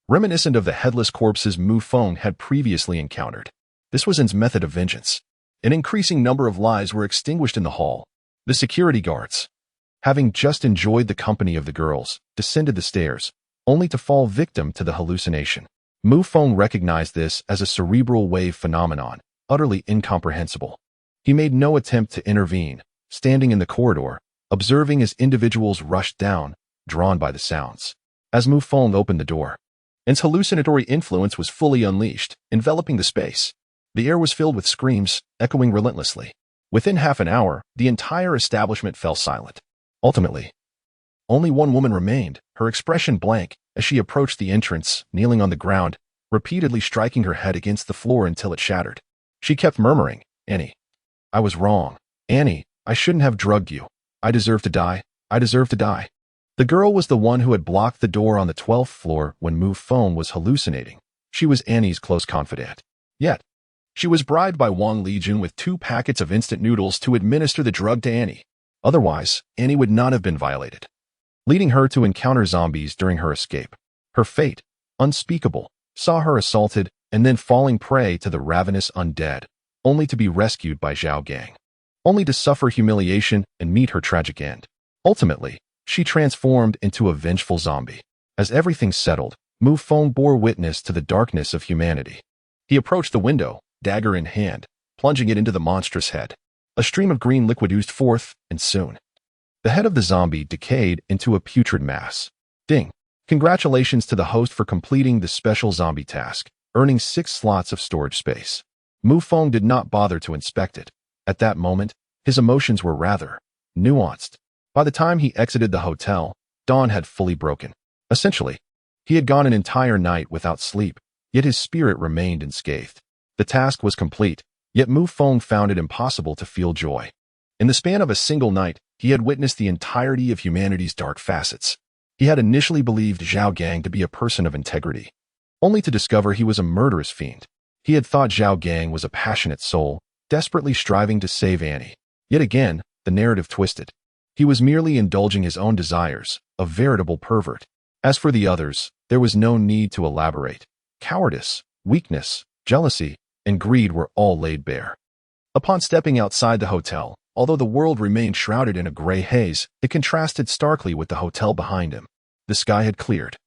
Speaker 1: Reminiscent of the headless corpses Mu Feng had previously encountered, this was Anne's method of vengeance. An increasing number of lives were extinguished in the hall. The security guards, having just enjoyed the company of the girls, descended the stairs, only to fall victim to the hallucination. Mu Feng recognized this as a cerebral wave phenomenon, utterly incomprehensible. He made no attempt to intervene, standing in the corridor, observing as individuals rushed down, drawn by the sounds. As Mu Feng opened the door, Anne's hallucinatory influence was fully unleashed, enveloping the space. The air was filled with screams, echoing relentlessly. Within half an hour, the entire establishment fell silent. Ultimately, only one woman remained, her expression blank, as she approached the entrance, kneeling on the ground, repeatedly striking her head against the floor until it shattered. She kept murmuring, "Annie, I was wrong. Annie, I shouldn't have drugged you. I deserve to die. I deserve to die." The girl was the one who had blocked the door on the 12th floor when Mu Feng was hallucinating. She was Annie's close confidant. Yet, she was bribed by Wang Legion with 2 packets of instant noodles to administer the drug to Annie. Otherwise, Annie would not have been violated, leading her to encounter zombies during her escape. Her fate, unspeakable, saw her assaulted and then falling prey to the ravenous undead, only to be rescued by Zhao Gang, only to suffer humiliation and meet her tragic end. Ultimately, she transformed into a vengeful zombie. As everything settled, Mu Feng bore witness to the darkness of humanity. He approached the window, dagger in hand, plunging it into the monstrous head. A stream of green liquid oozed forth, and soon, the head of the zombie decayed into a putrid mass. Ding! Congratulations to the host for completing the special zombie task, earning 6 slots of storage space. Mu Feng did not bother to inspect it. At that moment, his emotions were rather nuanced. By the time he exited the hotel, dawn had fully broken. Essentially, he had gone an entire night without sleep, yet his spirit remained unscathed. The task was complete, yet Mu Feng found it impossible to feel joy. In the span of a single night, he had witnessed the entirety of humanity's dark facets. He had initially believed Zhao Gang to be a person of integrity, only to discover he was a murderous fiend. He had thought Zhao Gang was a passionate soul, desperately striving to save Annie. Yet again, the narrative twisted. He was merely indulging his own desires, a veritable pervert. As for the others, there was no need to elaborate. Cowardice, weakness, jealousy, and greed were all laid bare. Upon stepping outside the hotel, although the world remained shrouded in a gray haze, it contrasted starkly with the hotel behind him. The sky had cleared,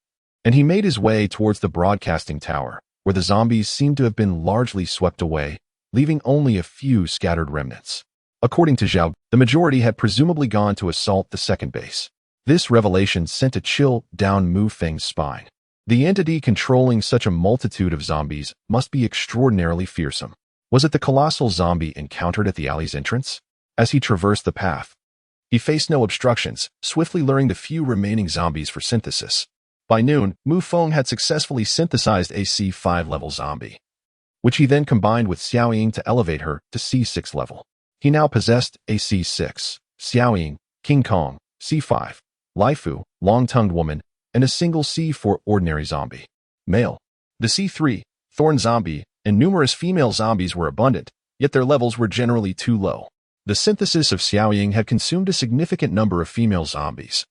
Speaker 1: and he made his way towards the broadcasting tower, where the zombies seemed to have been largely swept away, leaving only a few scattered remnants. According to Zhao, the majority had presumably gone to assault the second base. This revelation sent a chill down Mu Feng's spine. The entity controlling such a multitude of zombies must be extraordinarily fearsome. Was it the colossal zombie encountered at the alley's entrance? As he traversed the path, he faced no obstructions, swiftly luring the few remaining zombies for synthesis. By noon, Mu Feng had successfully synthesized a C5 level zombie, which he then combined with Xiaoying to elevate her to C6 level. He now possessed a C6, Xiaoying, King Kong, C5, Laifu, long-tongued woman, and a single C4 ordinary zombie. Male. The C3, thorn zombie, and numerous female zombies were abundant, yet their levels were generally too low. The synthesis of Xiaoying had consumed a significant number of female zombies,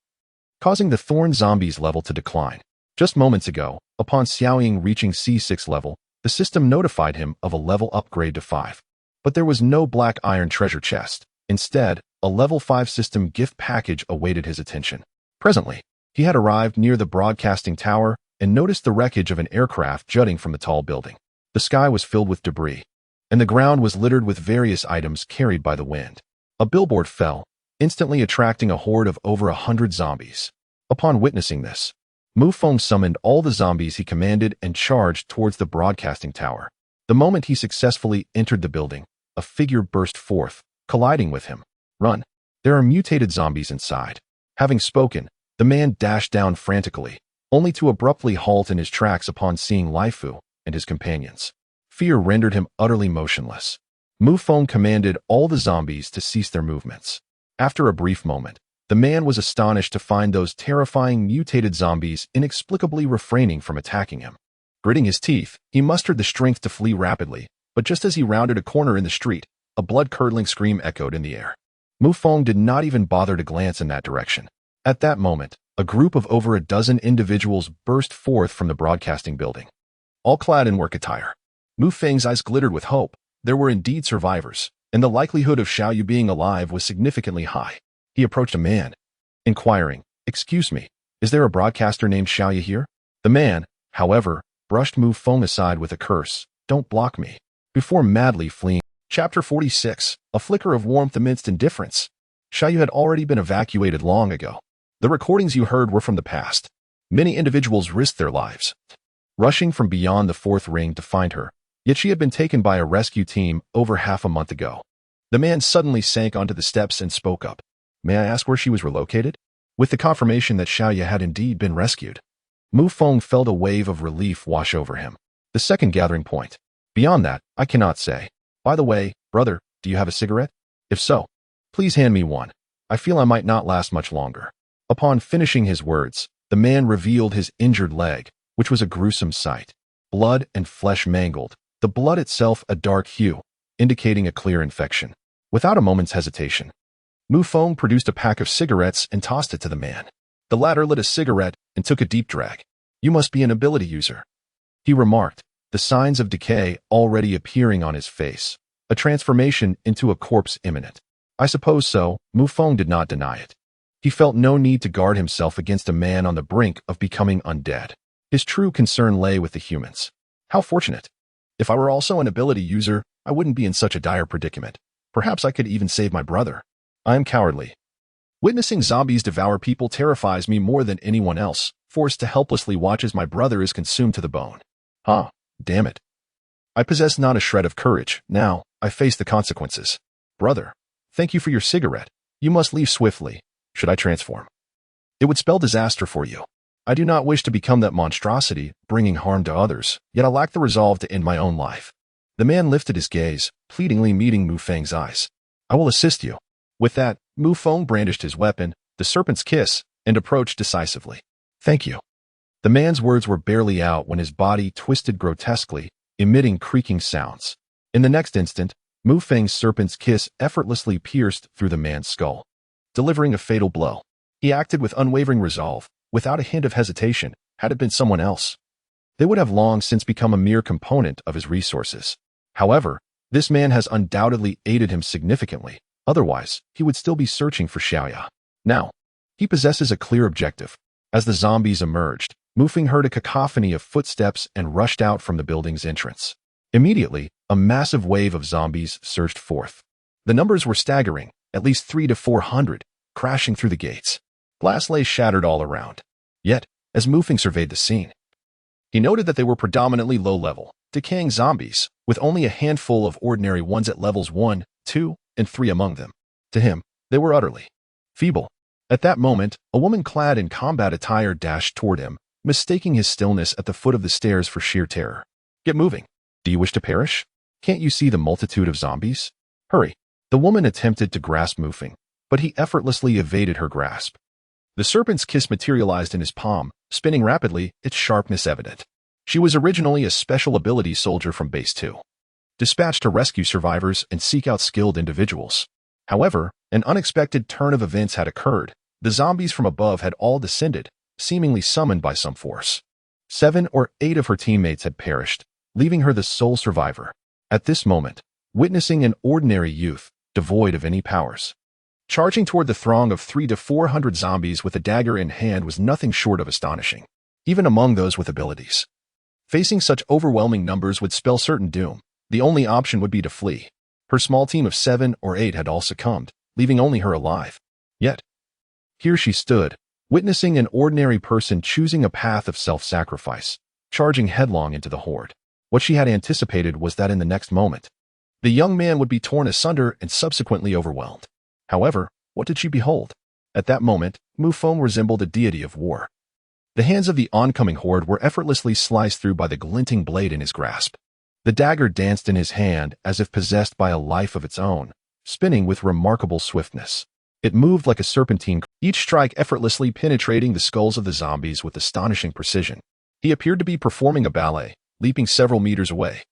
Speaker 1: causing the thorn zombie's level to decline. Just moments ago, upon Xiaoying reaching C6 level, the system notified him of a level upgrade to 5. But there was no black iron treasure chest. Instead, a level 5 system gift package awaited his attention. Presently, he had arrived near the broadcasting tower and noticed the wreckage of an aircraft jutting from the tall building. The sky was filled with debris, and the ground was littered with various items carried by the wind. A billboard fell, instantly attracting a horde of over 100 zombies. Upon witnessing this, Mu Feng summoned all the zombies he commanded and charged towards the broadcasting tower. The moment he successfully entered the building, a figure burst forth, colliding with him. "Run! There are mutated zombies inside." Having spoken, the man dashed down frantically, only to abruptly halt in his tracks upon seeing Laifu and his companions. Fear rendered him utterly motionless. Mu Feng commanded all the zombies to cease their movements. After a brief moment, the man was astonished to find those terrifying mutated zombies inexplicably refraining from attacking him. Gritting his teeth, he mustered the strength to flee rapidly, but just as he rounded a corner in the street, a blood-curdling scream echoed in the air. Mu Feng did not even bother to glance in that direction. At that moment, a group of over a dozen individuals burst forth from the broadcasting building, all clad in work attire. Mu Feng's eyes glittered with hope. There were indeed survivors, and the likelihood of Xiaoyu being alive was significantly high. He approached a man, inquiring, "Excuse me, is there a broadcaster named Xiaoyu here?" The man, however, brushed Mu Feng aside with a curse, "Don't block me," before madly fleeing. Chapter 46, a flicker of warmth amidst indifference. Xiaoyu had already been evacuated long ago. The recordings you heard were from the past. Many individuals risked their lives, rushing from beyond the fourth ring to find her, yet she had been taken by a rescue team over half a month ago. The man suddenly sank onto the steps and spoke up. "May I ask where she was relocated?" With the confirmation that Xiaoyu had indeed been rescued, Mu Feng felt a wave of relief wash over him. The second gathering point. Beyond that, I cannot say. By the way, brother, do you have a cigarette? If so, please hand me one. I feel I might not last much longer. Upon finishing his words, the man revealed his injured leg, which was a gruesome sight. Blood and flesh mangled, the blood itself a dark hue, indicating a clear infection. Without a moment's hesitation, Mu Feng produced a pack of cigarettes and tossed it to the man. The latter lit a cigarette and took a deep drag. "You must be an ability user," he remarked, the signs of decay already appearing on his face, a transformation into a corpse imminent. "I suppose so," Mu Feng did not deny it. He felt no need to guard himself against a man on the brink of becoming undead. His true concern lay with the humans. How fortunate. If I were also an ability user, I wouldn't be in such a dire predicament. Perhaps I could even save my brother. I am cowardly. Witnessing zombies devour people terrifies me more than anyone else, forced to helplessly watch as my brother is consumed to the bone. Damn it. I possess not a shred of courage. Now, I face the consequences. Brother, thank you for your cigarette. You must leave swiftly. Should I transform? It would spell disaster for you. I do not wish to become that monstrosity, bringing harm to others, yet I lack the resolve to end my own life. The man lifted his gaze, pleadingly meeting Mu Feng's eyes. "I will assist you." With that, Mu Feng brandished his weapon, the serpent's kiss, and approached decisively. "Thank you." The man's words were barely out when his body twisted grotesquely, emitting creaking sounds. In the next instant, Mu Feng's serpent's kiss effortlessly pierced through the man's skull, delivering a fatal blow. He acted with unwavering resolve, without a hint of hesitation. Had it been someone else, they would have long since become a mere component of his resources. However, this man has undoubtedly aided him significantly. Otherwise, he would still be searching for Xiaoyu. Now, he possesses a clear objective. As the zombies emerged, Mu Feng heard a cacophony of footsteps and rushed out from the building's entrance. Immediately, a massive wave of zombies surged forth. The numbers were staggering, at least 300 to 400, crashing through the gates. Glass lay shattered all around. Yet, as Mu Feng surveyed the scene, he noted that they were predominantly low-level, decaying zombies, with only a handful of ordinary ones at levels 1, 2, and 3 among them. To him, they were utterly feeble. At that moment, a woman clad in combat attire dashed toward him, mistaking his stillness at the foot of the stairs for sheer terror. "Get moving. Do you wish to perish? Can't you see the multitude of zombies? Hurry." The woman attempted to grasp Mu Feng, but he effortlessly evaded her grasp. The serpent's kiss materialized in his palm, spinning rapidly, its sharpness evident. She was originally a special ability soldier from Base 2, dispatched to rescue survivors and seek out skilled individuals. However, an unexpected turn of events had occurred. The zombies from above had all descended, seemingly summoned by some force. 7 or 8 of her teammates had perished, leaving her the sole survivor. At this moment, witnessing an ordinary youth, devoid of any powers, Charging toward the throng of 300 to 400 zombies with a dagger in hand was nothing short of astonishing, even among those with abilities. Facing such overwhelming numbers would spell certain doom. The only option would be to flee. Her small team of 7 or 8 had all succumbed, leaving only her alive. Yet, here she stood, witnessing an ordinary person choosing a path of self-sacrifice, charging headlong into the horde. What she had anticipated was that in the next moment, the young man would be torn asunder and subsequently overwhelmed. However, what did she behold? At that moment, Mu Feng resembled a deity of war. The hands of the oncoming horde were effortlessly sliced through by the glinting blade in his grasp. The dagger danced in his hand as if possessed by a life of its own, spinning with remarkable swiftness. It moved like a serpentine, each strike effortlessly penetrating the skulls of the zombies with astonishing precision. He appeared to be performing a ballet, leaping several meters away,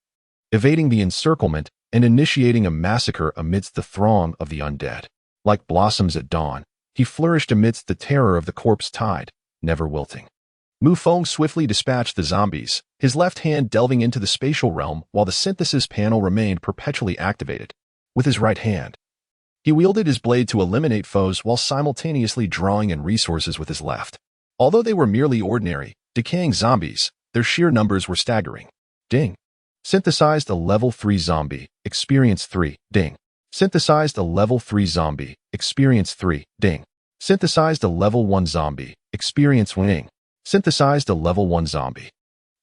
Speaker 1: evading the encirclement and initiating a massacre amidst the throng of the undead. Like blossoms at dawn, he flourished amidst the terror of the corpse tide, never wilting. Mu Feng swiftly dispatched the zombies, his left hand delving into the spatial realm while the synthesis panel remained perpetually activated. With his right hand, he wielded his blade to eliminate foes while simultaneously drawing in resources with his left. Although they were merely ordinary, decaying zombies, their sheer numbers were staggering. Ding. Synthesized a level 3 zombie, experience 3, ding. Synthesized a level 3 zombie, experience 3, ding. Synthesized a level 1 zombie, experience 1, ding. Synthesized a level 1 zombie,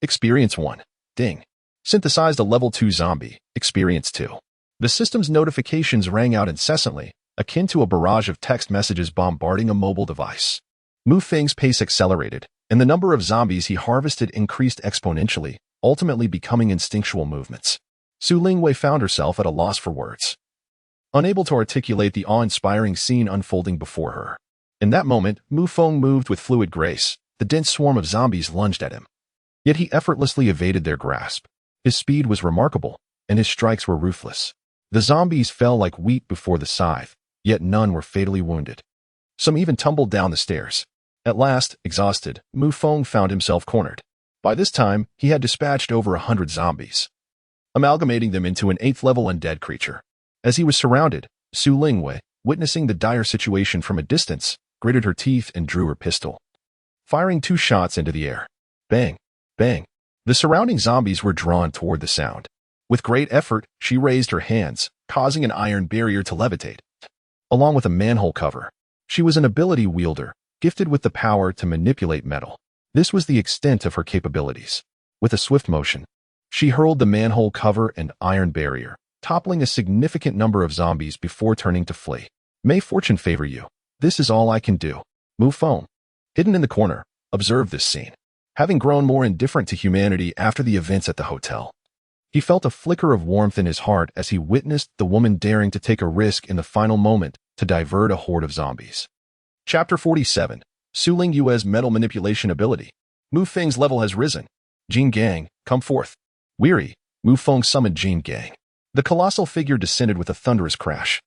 Speaker 1: experience 1, ding. Synthesized a level 2 zombie, experience 2. The system's notifications rang out incessantly, akin to a barrage of text messages bombarding a mobile device. Mu Feng's pace accelerated, and the number of zombies he harvested increased exponentially, ultimately becoming instinctual movements. Su Lingwei found herself at a loss for words, unable to articulate the awe-inspiring scene unfolding before her. In that moment, Mu Feng moved with fluid grace. The dense swarm of zombies lunged at him. Yet he effortlessly evaded their grasp. His speed was remarkable, and his strikes were ruthless. The zombies fell like wheat before the scythe, yet none were fatally wounded. Some even tumbled down the stairs. At last, exhausted, Mu Feng found himself cornered. By this time, he had dispatched over 100 zombies, amalgamating them into an 8th-level undead creature. As he was surrounded, Su Lingwei, witnessing the dire situation from a distance, gritted her teeth and drew her pistol, firing 2 shots into the air. Bang! Bang! The surrounding zombies were drawn toward the sound. With great effort, she raised her hands, causing an iron barrier to levitate, along with a manhole cover. She was an ability wielder, gifted with the power to manipulate metal. This was the extent of her capabilities. With a swift motion, she hurled the manhole cover and iron barrier, toppling a significant number of zombies before turning to flee. May fortune favor you. This is all I can do. Mu Feng, hidden in the corner, observed this scene. Having grown more indifferent to humanity after the events at the hotel, he felt a flicker of warmth in his heart as he witnessed the woman daring to take a risk in the final moment to divert a horde of zombies. Chapter 47. Su Lingyue's Metal Manipulation Ability. Mu Feng's level has risen. Jin Gang, come forth. Weary, Mu Feng summoned Jin Gang. The colossal figure descended with a thunderous crash,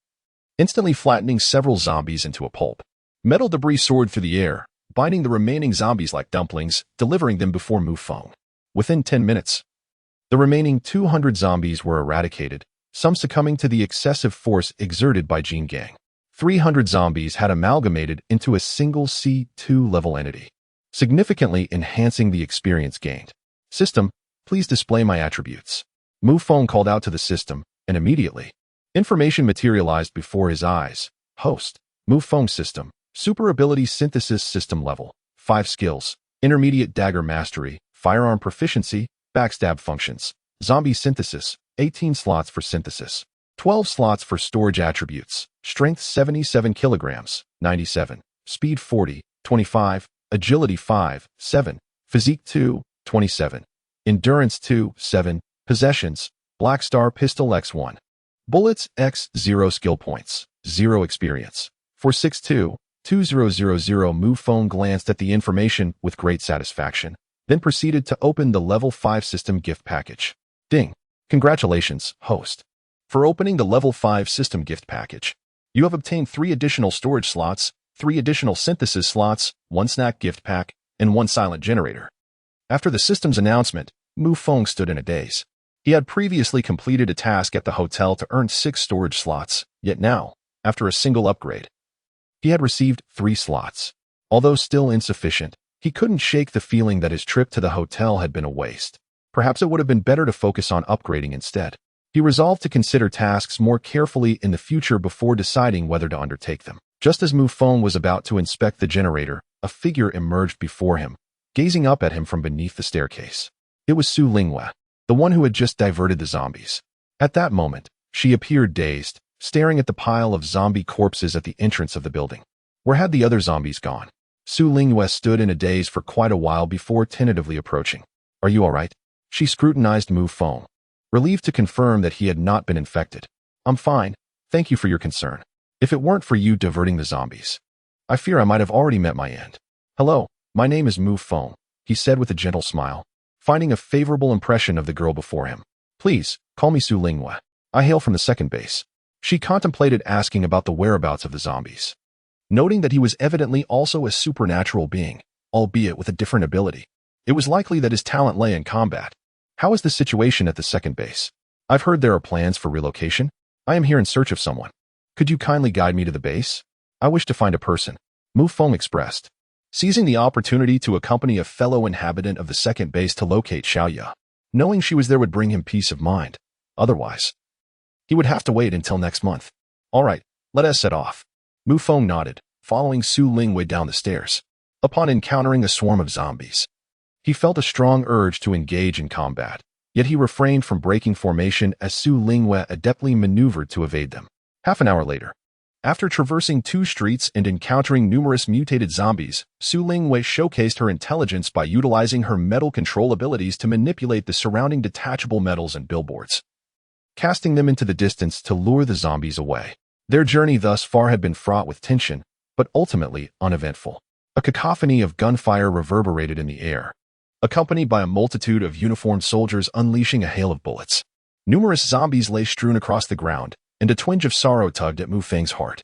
Speaker 1: instantly flattening several zombies into a pulp. Metal debris soared through the air, biting the remaining zombies like dumplings, delivering them before Mu Feng. Within 10 minutes, the remaining 200 zombies were eradicated, some succumbing to the excessive force exerted by Jin Gang. 300 zombies had amalgamated into a single C2 level entity, significantly enhancing the experience gained. System, please display my attributes. Mu Feng called out to the system, and immediately, information materialized before his eyes. Host, Mu Feng system, super ability synthesis system level, 5 skills, intermediate dagger mastery, firearm proficiency, backstab functions, zombie synthesis, 18 slots for synthesis, 12 slots for storage attributes, strength 77 kilograms, 97, speed 40, 25, agility 5, 7, physique 2, 27, endurance 2, 7, possessions, Black Star Pistol X1. Bullets X 0 skill points, 0 experience. 462, 2000 Mu Feng glanced at the information with great satisfaction, then proceeded to open the level 5 system gift package. Ding. Congratulations, host, for opening the level 5 system gift package. You have obtained 3 additional storage slots, 3 additional synthesis slots, 1 snack gift pack, and 1 silent generator. After the system's announcement, Mu Feng stood in a daze. He had previously completed a task at the hotel to earn 6 storage slots, yet now, after a single upgrade, He had received 3 slots. Although still insufficient, he couldn't shake the feeling that his trip to the hotel had been a waste. Perhaps it would have been better to focus on upgrading instead. He resolved to consider tasks more carefully in the future before deciding whether to undertake them. Just as Mu Feng was about to inspect the generator, a figure emerged before him, gazing up at him from beneath the staircase. It was Su Lingwe, the one who had just diverted the zombies. At that moment, she appeared dazed, staring at the pile of zombie corpses at the entrance of the building. Where had the other zombies gone? Su Lingwe stood in a daze for quite a while before tentatively approaching. Are you all right? She scrutinized Mu Feng, relieved to confirm that he had not been infected. I'm fine, thank you for your concern. If it weren't for you diverting the zombies, I fear I might have already met my end. Hello, my name is Mu Feng, he said with a gentle smile, finding a favorable impression of the girl before him. Please, call me Su Lingwe. I hail from the second base. She contemplated asking about the whereabouts of the zombies, noting that he was evidently also a supernatural being, albeit with a different ability. It was likely that his talent lay in combat. How is the situation at the second base? I've heard there are plans for relocation. I am here in search of someone. Could you kindly guide me to the base? I wish to find a person, Mu Feng expressed, seizing the opportunity to accompany a fellow inhabitant of the second base to locate Xiaoya. Knowing she was there would bring him peace of mind. Otherwise, he would have to wait until next month. All right, let us set off. Mu Feng nodded, following Su Lingwe down the stairs. Upon encountering a swarm of zombies, he felt a strong urge to engage in combat, yet he refrained from breaking formation as Su Lingwe adeptly maneuvered to evade them. Half an hour later, after traversing 2 streets and encountering numerous mutated zombies, Su Lingwe showcased her intelligence by utilizing her metal control abilities to manipulate the surrounding detachable metals and billboards, casting them into the distance to lure the zombies away. Their journey thus far had been fraught with tension, but ultimately uneventful. A cacophony of gunfire reverberated in the air, accompanied by a multitude of uniformed soldiers unleashing a hail of bullets. Numerous zombies lay strewn across the ground, and a twinge of sorrow tugged at Mu Feng's heart.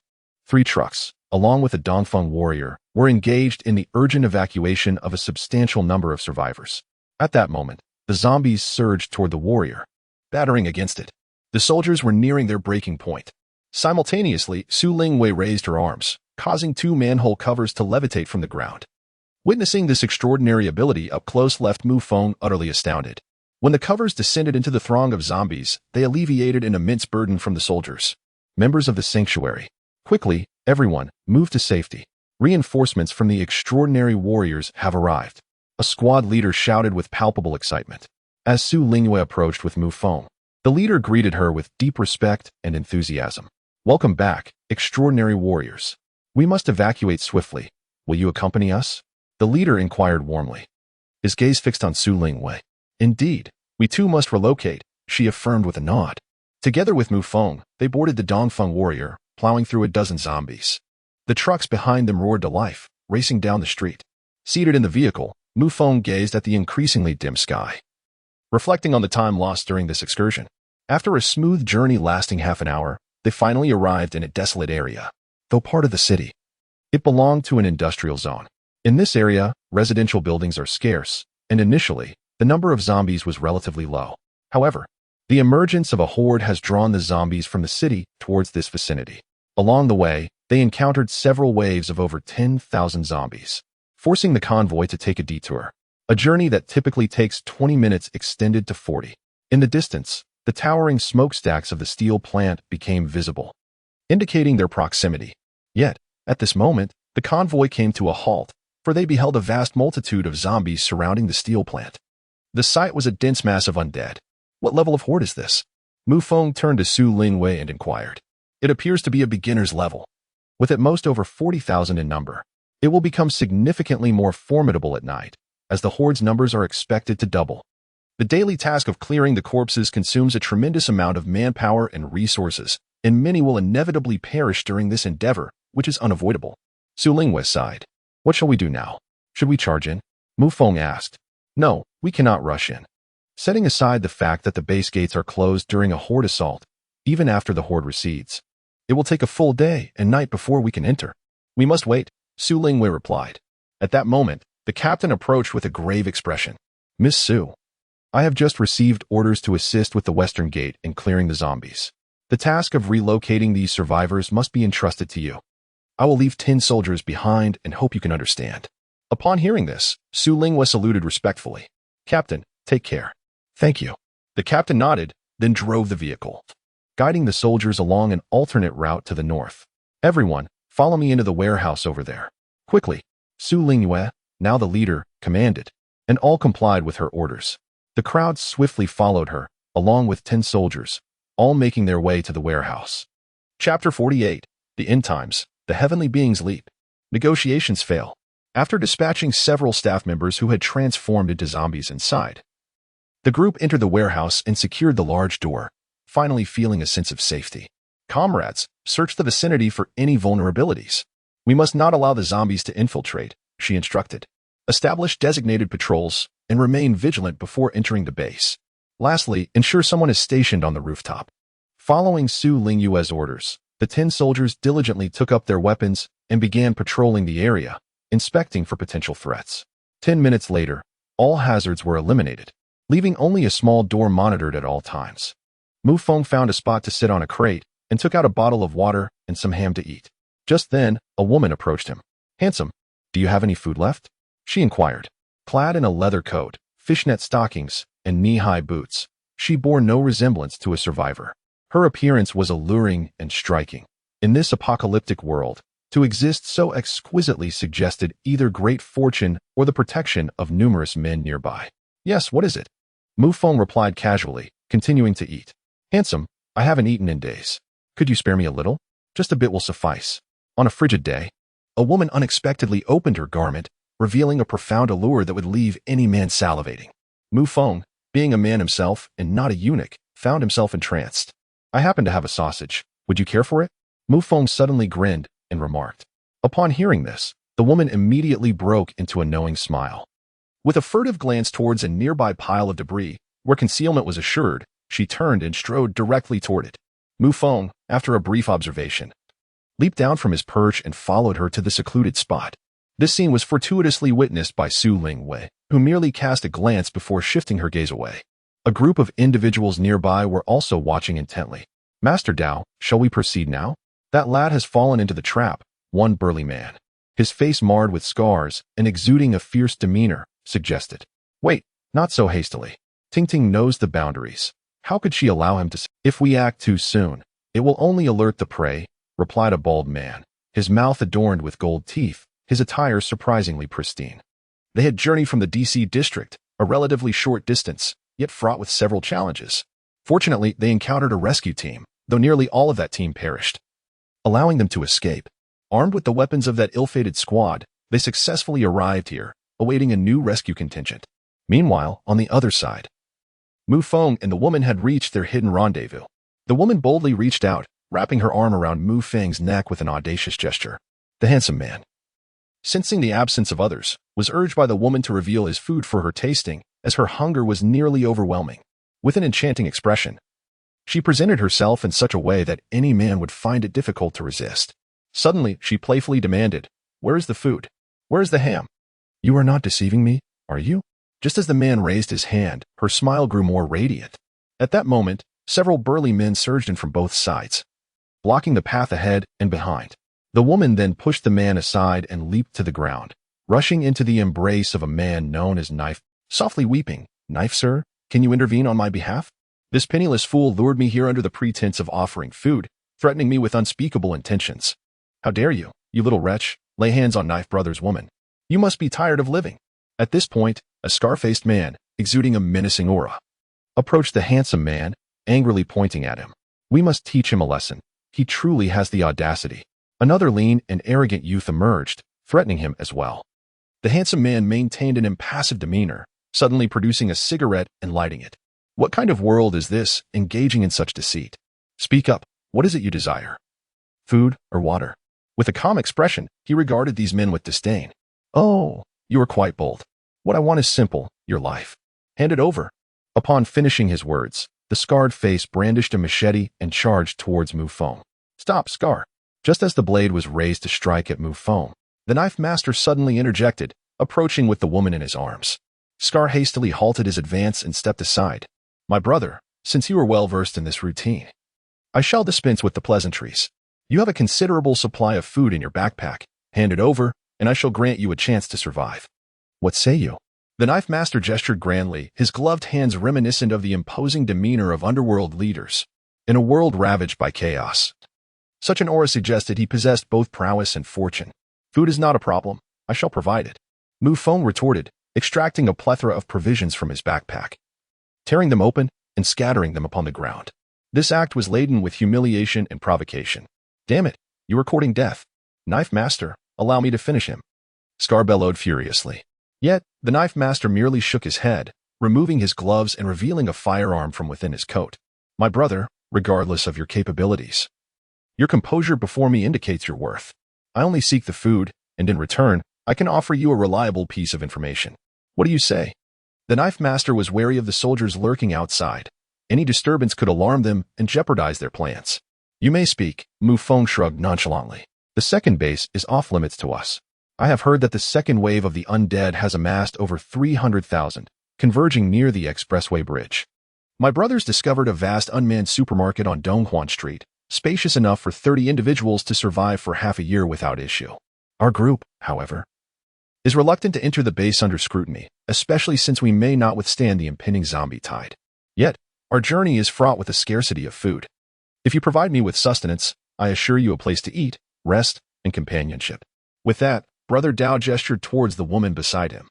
Speaker 1: 3 trucks, along with a Dongfeng warrior, were engaged in the urgent evacuation of a substantial number of survivors. At that moment, the zombies surged toward the warrior, battering against it. The soldiers were nearing their breaking point. Simultaneously, Su Lingwe raised her arms, causing 2 manhole covers to levitate from the ground. Witnessing this extraordinary ability up close left Mu Feng utterly astounded. When the covers descended into the throng of zombies, they alleviated an immense burden from the soldiers. Members of the sanctuary. Quickly, everyone, move to safety. Reinforcements from the extraordinary warriors have arrived. A squad leader shouted with palpable excitement. As Su Lingwe approached with Mu Feng, the leader greeted her with deep respect and enthusiasm. Welcome back, extraordinary warriors. We must evacuate swiftly. Will you accompany us? The leader inquired warmly, his gaze fixed on Su Lingwe. Indeed, we too must relocate, she affirmed with a nod. Together with Mu Feng, they boarded the Dongfeng warrior, plowing through a dozen zombies. The trucks behind them roared to life, racing down the street. Seated in the vehicle, Mu Feng gazed at the increasingly dim sky, reflecting on the time lost during this excursion. After a smooth journey lasting half an hour, they finally arrived in a desolate area, though part of the city. It belonged to an industrial zone. In this area, residential buildings are scarce, and initially, the number of zombies was relatively low. However, the emergence of a horde has drawn the zombies from the city towards this vicinity. Along the way, they encountered several waves of over 10,000 zombies, forcing the convoy to take a detour. A journey that typically takes 20 minutes extended to 40. In the distance, the towering smokestacks of the steel plant became visible, indicating their proximity. Yet, at this moment, the convoy came to a halt, for they beheld a vast multitude of zombies surrounding the steel plant. The sight was a dense mass of undead. What level of horde is this? Mu Feng turned to Su Lingwe and inquired. It appears to be a beginner's level. With at most over 40,000 in number, it will become significantly more formidable at night, as the horde's numbers are expected to double. The daily task of clearing the corpses consumes a tremendous amount of manpower and resources, and many will inevitably perish during this endeavor, which is unavoidable. Su Lingwe sighed. What shall we do now? Should we charge in? Mu Feng asked. No, we cannot rush in. Setting aside the fact that the base gates are closed during a horde assault, even after the horde recedes, it will take a full day and night before we can enter. We must wait, Su Lingwe replied. At that moment, the captain approached with a grave expression. Miss Su, I have just received orders to assist with the western gate in clearing the zombies. The task of relocating these survivors must be entrusted to you. I will leave 10 soldiers behind and hope you can understand. Upon hearing this, Su Lingwa saluted respectfully. Captain, take care. Thank you. The captain nodded, then drove the vehicle, guiding the soldiers along an alternate route to the north. Everyone, follow me into the warehouse over there. Quickly, Su Lingwa, now the leader, commanded, and all complied with her orders. The crowd swiftly followed her, along with 10 soldiers, all making their way to the warehouse. Chapter 48. The End Times. The Heavenly Beings Leap. Negotiations fail. After dispatching several staff members who had transformed into zombies inside, the group entered the warehouse and secured the large door, finally feeling a sense of safety. Comrades, search the vicinity for any vulnerabilities. We must not allow the zombies to infiltrate, she instructed. Establish designated patrols and remain vigilant before entering the base. Lastly, ensure someone is stationed on the rooftop. Following Su Lingwa's orders, the 10 soldiers diligently took up their weapons and began patrolling the area, inspecting for potential threats. 10 minutes later, all hazards were eliminated, leaving only a small door monitored at all times. Mu Feng found a spot to sit on a crate and took out a bottle of water and some ham to eat. Just then, a woman approached him. Handsome, do you have any food left? She inquired. Clad in a leather coat, fishnet stockings, and knee-high boots, she bore no resemblance to a survivor. Her appearance was alluring and striking. In this apocalyptic world, to exist so exquisitely suggested either great fortune or the protection of numerous men nearby. Yes, what is it? Mu Feng replied casually, continuing to eat. Handsome, I haven't eaten in days. Could you spare me a little? Just a bit will suffice. On a frigid day, a woman unexpectedly opened her garment, revealing a profound allure that would leave any man salivating. Mu Feng, being a man himself and not a eunuch, found himself entranced. I happen to have a sausage. Would you care for it? Mu Feng suddenly grinned and remarked. Upon hearing this, the woman immediately broke into a knowing smile. With a furtive glance towards a nearby pile of debris, where concealment was assured, she turned and strode directly toward it. Mu Feng, after a brief observation, leaped down from his perch and followed her to the secluded spot. This scene was fortuitously witnessed by Su Lingwa, who merely cast a glance before shifting her gaze away. A group of individuals nearby were also watching intently. Master Dao, shall we proceed now? That lad has fallen into the trap, one burly man, his face marred with scars and exuding a fierce demeanor, suggested. Wait, not so hastily. Ting Ting knows the boundaries. How could she allow him to? If we act too soon, it will only alert the prey, replied a bald man, his mouth adorned with gold teeth, his attire surprisingly pristine. They had journeyed from the DC district, a relatively short distance, yet fraught with several challenges. Fortunately, they encountered a rescue team, though nearly all of that team perished, allowing them to escape. Armed with the weapons of that ill-fated squad, they successfully arrived here, awaiting a new rescue contingent. Meanwhile, on the other side, Mu Feng and the woman had reached their hidden rendezvous. The woman boldly reached out, wrapping her arm around Mu Feng's neck with an audacious gesture. The handsome man, sensing the absence of others, was urged by the woman to reveal his food for her tasting, as her hunger was nearly overwhelming. With an enchanting expression, she presented herself in such a way that any man would find it difficult to resist. Suddenly, she playfully demanded, "Where is the food? Where is the ham? You are not deceiving me, are you?" Just as the man raised his hand, her smile grew more radiant. At that moment, several burly men surged in from both sides, blocking the path ahead and behind. The woman then pushed the man aside and leaped to the ground, rushing into the embrace of a man known as Knife, softly weeping. "Knife, sir, can you intervene on my behalf? This penniless fool lured me here under the pretense of offering food, threatening me with unspeakable intentions. How dare you, you little wretch, lay hands on Knife Brothers' woman? You must be tired of living." At this point, a scar-faced man, exuding a menacing aura, approached the handsome man, angrily pointing at him. "We must teach him a lesson. He truly has the audacity." Another lean and arrogant youth emerged, threatening him as well. The handsome man maintained an impassive demeanor, suddenly producing a cigarette and lighting it. What kind of world is this, engaging in such deceit? Speak up, what is it you desire? Food or water? With a calm expression, he regarded these men with disdain. "Oh, you are quite bold. What I want is simple, your life. Hand it over." Upon finishing his words, the scarred face brandished a machete and charged towards Mu Feng. "Stop, Scar." Just as the blade was raised to strike at Mu Feng, the knife master suddenly interjected, approaching with the woman in his arms. Scar hastily halted his advance and stepped aside. "My brother, since you are well versed in this routine, I shall dispense with the pleasantries. You have a considerable supply of food in your backpack. Hand it over, and I shall grant you a chance to survive. What say you? The knife master gestured grandly, his gloved hands reminiscent of the imposing demeanor of underworld leaders. In a world ravaged by chaos, such an aura suggested he possessed both prowess and fortune. Food is not a problem. I shall provide it. Mu Feng retorted, extracting a plethora of provisions from his backpack, tearing them open and scattering them upon the ground. This act was laden with humiliation and provocation. Damn it, you are courting death. Knife master, allow me to finish him. Scar bellowed furiously. Yet, the knife master merely shook his head, removing his gloves and revealing a firearm from within his coat. My brother, regardless of your capabilities, your composure before me indicates your worth. I only seek the food, and in return, I can offer you a reliable piece of information. What do you say? The knife master was wary of the soldiers lurking outside. Any disturbance could alarm them and jeopardize their plans. You may speak, Mu Feng shrugged nonchalantly. The second base is off-limits to us. I have heard that the second wave of the undead has amassed over 300,000, converging near the expressway bridge. My brothers discovered a vast unmanned supermarket on Donghuan Street, spacious enough for 30 individuals to survive for half a year without issue. Our group, however, is reluctant to enter the base under scrutiny, especially since we may not withstand the impending zombie tide. Yet, our journey is fraught with a scarcity of food. If you provide me with sustenance, I assure you a place to eat, rest, and companionship. With that, Brother Dao gestured towards the woman beside him,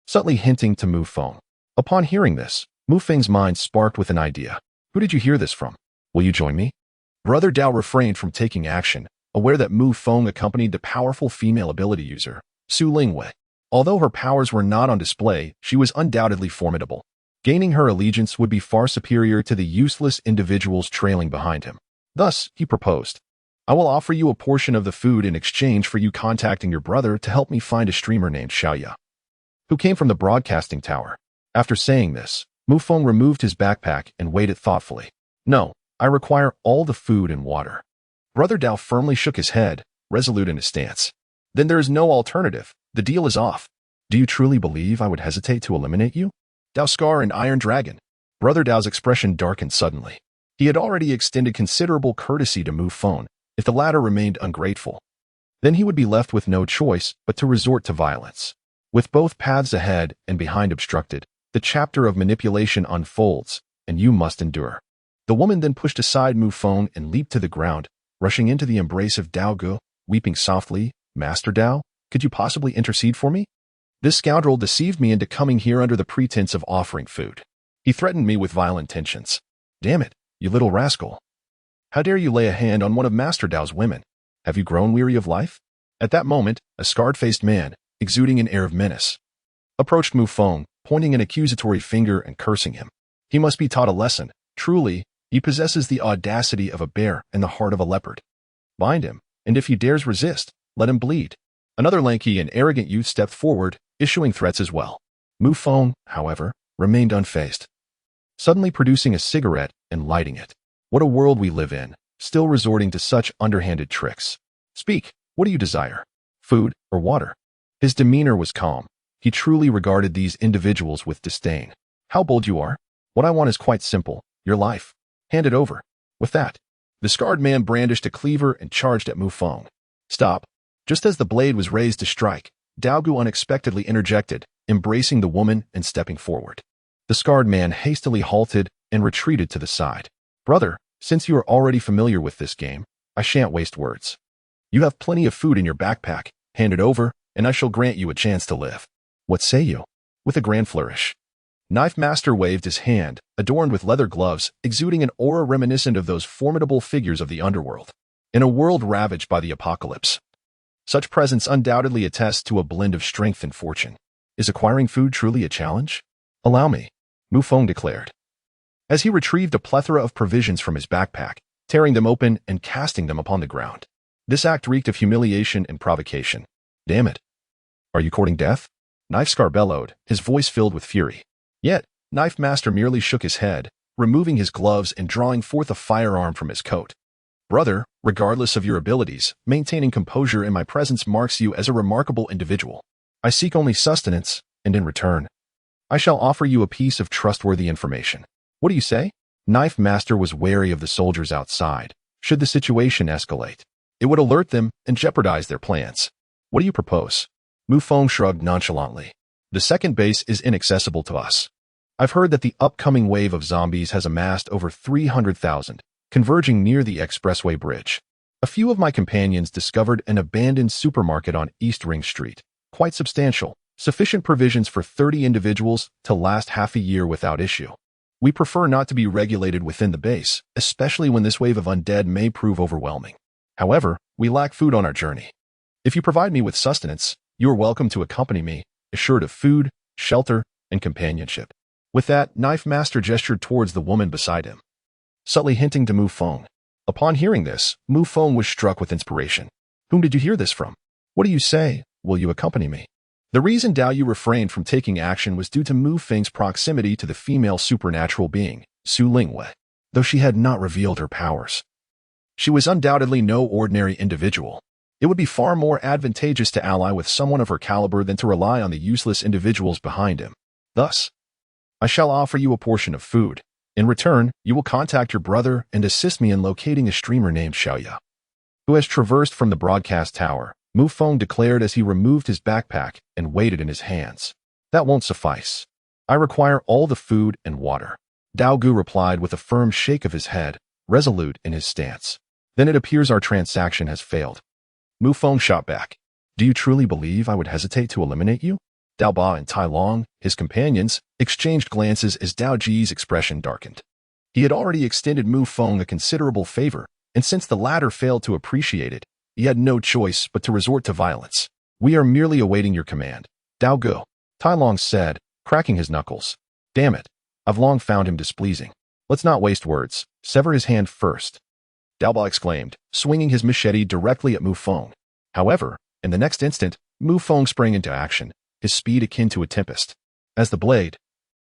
Speaker 1: subtly hinting to Mu Feng. Upon hearing this, Mu Feng's mind sparked with an idea. Who did you hear this from? Will you join me? Brother Dao refrained from taking action, aware that Mu Feng accompanied the powerful female ability user, Su Lingwei. Although her powers were not on display, she was undoubtedly formidable. Gaining her allegiance would be far superior to the useless individuals trailing behind him. Thus, he proposed, I will offer you a portion of the food in exchange for you contacting your brother to help me find a streamer named Xiaoya, who came from the broadcasting tower. After saying this, Mu Feng removed his backpack and weighed it thoughtfully. No, I require all the food and water. Brother Dao firmly shook his head, resolute in his stance. Then there is no alternative. The deal is off. Do you truly believe I would hesitate to eliminate you? Dao Scar and Iron Dragon. Brother Dao's expression darkened suddenly. He had already extended considerable courtesy to Mu Feng. If the latter remained ungrateful, then he would be left with no choice but to resort to violence. With both paths ahead and behind obstructed, the chapter of manipulation unfolds, and you must endure. The woman then pushed aside Mu Feng and leaped to the ground, rushing into the embrace of Dao Gu, weeping softly, Master Dao, could you possibly intercede for me? This scoundrel deceived me into coming here under the pretense of offering food. He threatened me with vile intentions. Damn it, you little rascal. How dare you lay a hand on one of Master Dao's women? Have you grown weary of life? At that moment, a scarred-faced man, exuding an air of menace, approached Mu Feng, pointing an accusatory finger and cursing him. He must be taught a lesson. Truly, he possesses the audacity of a bear and the heart of a leopard. Bind him, and if he dares resist, let him bleed. Another lanky and arrogant youth stepped forward, issuing threats as well. Mu Feng, however, remained unfazed, suddenly producing a cigarette and lighting it. What a world we live in, still resorting to such underhanded tricks. Speak, what do you desire? Food or water? His demeanor was calm. He truly regarded these individuals with disdain. How bold you are. What I want is quite simple, your life. Hand it over. With that, the scarred man brandished a cleaver and charged at Mu Feng. Stop. Just as the blade was raised to strike, Dao Gu unexpectedly interjected, embracing the woman and stepping forward. The scarred man hastily halted and retreated to the side. Brother, since you are already familiar with this game, I shan't waste words. You have plenty of food in your backpack. Hand it over, and I shall grant you a chance to live. What say you? With a grand flourish, Knife Master waved his hand, adorned with leather gloves, exuding an aura reminiscent of those formidable figures of the underworld. In a world ravaged by the apocalypse, such presence undoubtedly attests to a blend of strength and fortune. Is acquiring food truly a challenge? Allow me, Mu Feng declared, as he retrieved a plethora of provisions from his backpack, tearing them open and casting them upon the ground. This act reeked of humiliation and provocation. Damn it. Are you courting death? Knife Scar bellowed, his voice filled with fury. Yet, Knife Master merely shook his head, removing his gloves and drawing forth a firearm from his coat. Brother, regardless of your abilities, maintaining composure in my presence marks you as a remarkable individual. I seek only sustenance, and in return, I shall offer you a piece of trustworthy information. What do you say? Knife Master was wary of the soldiers outside, should the situation escalate. It would alert them and jeopardize their plans. What do you propose? Mu Feng shrugged nonchalantly. The second base is inaccessible to us. I've heard that the upcoming wave of zombies has amassed over 300,000, converging near the expressway bridge. A few of my companions discovered an abandoned supermarket on East Ring Street. Quite substantial, sufficient provisions for 30 individuals to last half a year without issue. We prefer not to be regulated within the base, especially when this wave of undead may prove overwhelming. However, we lack food on our journey. If you provide me with sustenance, you are welcome to accompany me, assured of food, shelter, and companionship. With that, Knife Master gestured towards the woman beside him, subtly hinting to Mu Feng. Upon hearing this, Mu Feng was struck with inspiration. Whom did you hear this from? What do you say? Will you accompany me? The reason Dao Yu refrained from taking action was due to Mu Feng's proximity to the female supernatural being, Su Lingwei, though she had not revealed her powers. She was undoubtedly no ordinary individual. It would be far more advantageous to ally with someone of her caliber than to rely on the useless individuals behind him. Thus, I shall offer you a portion of food. In return, you will contact your brother and assist me in locating a streamer named Xiaoya, who has traversed from the broadcast tower, Mu Feng declared as he removed his backpack and weighed it in his hands. That won't suffice. I require all the food and water. Dao Gu replied with a firm shake of his head, resolute in his stance. Then it appears our transaction has failed. Mu Feng shot back. Do you truly believe I would hesitate to eliminate you? Dao Ba and Tai Long, his companions, exchanged glances as Dao Ji's expression darkened. He had already extended Mu Feng a considerable favor, and since the latter failed to appreciate it, he had no choice but to resort to violence. We are merely awaiting your command. Dao Gu, Tai Long said, cracking his knuckles. Damn it, I've long found him displeasing. Let's not waste words. Sever his hand first. Dao Ba exclaimed, swinging his machete directly at Mu Feng. However, in the next instant, Mu Feng sprang into action, his speed akin to a tempest. As the blade,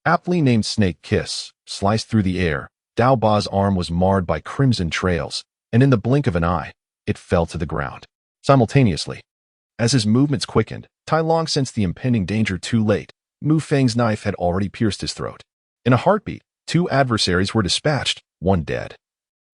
Speaker 1: aptly named Snake Kiss, sliced through the air, Dao Ba's arm was marred by crimson trails, and in the blink of an eye, it fell to the ground. Simultaneously, as his movements quickened, Tai Long sensed the impending danger too late. Mu Feng's knife had already pierced his throat. In a heartbeat, two adversaries were dispatched, one dead,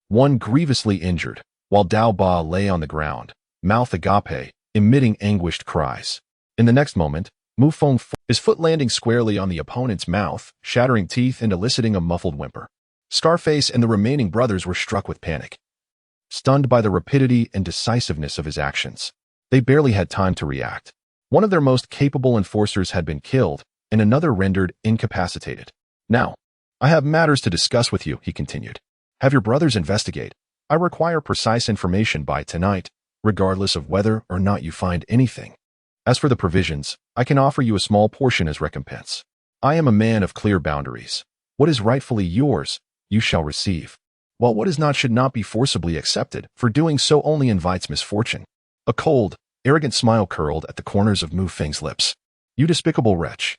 Speaker 1: one grievously injured, while Dao Ba lay on the ground, mouth agape, emitting anguished cries. In the next moment, Mu Feng, his foot landing squarely on the opponent's mouth, shattering teeth and eliciting a muffled whimper. Scarface and the remaining brothers were struck with panic, stunned by the rapidity and decisiveness of his actions. They barely had time to react. One of their most capable enforcers had been killed, and another rendered incapacitated. Now, I have matters to discuss with you, he continued. Have your brothers investigate. I require precise information by tonight, regardless of whether or not you find anything. As for the provisions, I can offer you a small portion as recompense. I am a man of clear boundaries. What is rightfully yours, you shall receive, while what is not should not be forcibly accepted, for doing so only invites misfortune. A cold, arrogant smile curled at the corners of Mu Feng's lips. You despicable wretch.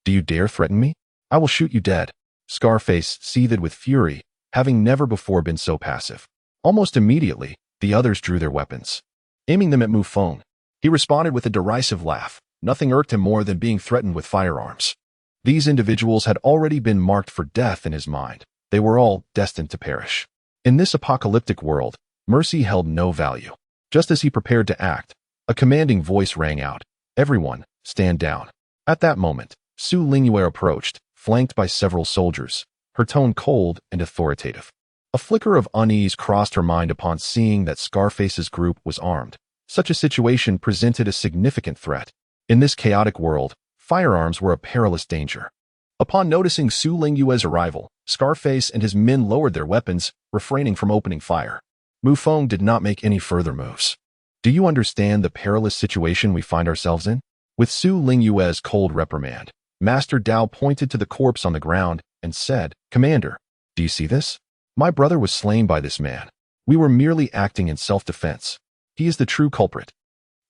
Speaker 1: Do you dare threaten me? I will shoot you dead. Scarface seethed with fury, having never before been so passive. Almost immediately, the others drew their weapons, aiming them at Mu Feng. He responded with a derisive laugh. Nothing irked him more than being threatened with firearms. These individuals had already been marked for death in his mind. They were all destined to perish. In this apocalyptic world, mercy held no value. Just as he prepared to act, a commanding voice rang out. Everyone, stand down. At that moment, Su Lingyue approached, flanked by several soldiers, her tone cold and authoritative. A flicker of unease crossed her mind upon seeing that Scarface's group was armed. Such a situation presented a significant threat. In this chaotic world, firearms were a perilous danger. Upon noticing Su Lingyue's arrival, Scarface and his men lowered their weapons, refraining from opening fire. Mu Feng did not make any further moves. Do you understand the perilous situation we find ourselves in? With Su Lingyue's cold reprimand, Master Dao pointed to the corpse on the ground and said, Commander, do you see this? My brother was slain by this man. We were merely acting in self-defense. He is the true culprit.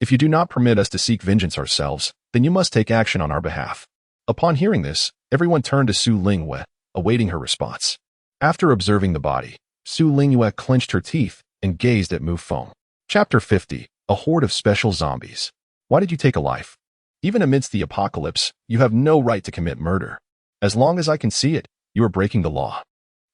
Speaker 1: If you do not permit us to seek vengeance ourselves, then you must take action on our behalf. Upon hearing this, everyone turned to Su Lingyue, awaiting her response. After observing the body, Su Lingyue clenched her teeth and gazed at Mu Feng. Chapter 50, A Horde of Special Zombies. Why did you take a life? Even amidst the apocalypse, you have no right to commit murder. As long as I can see it, you are breaking the law.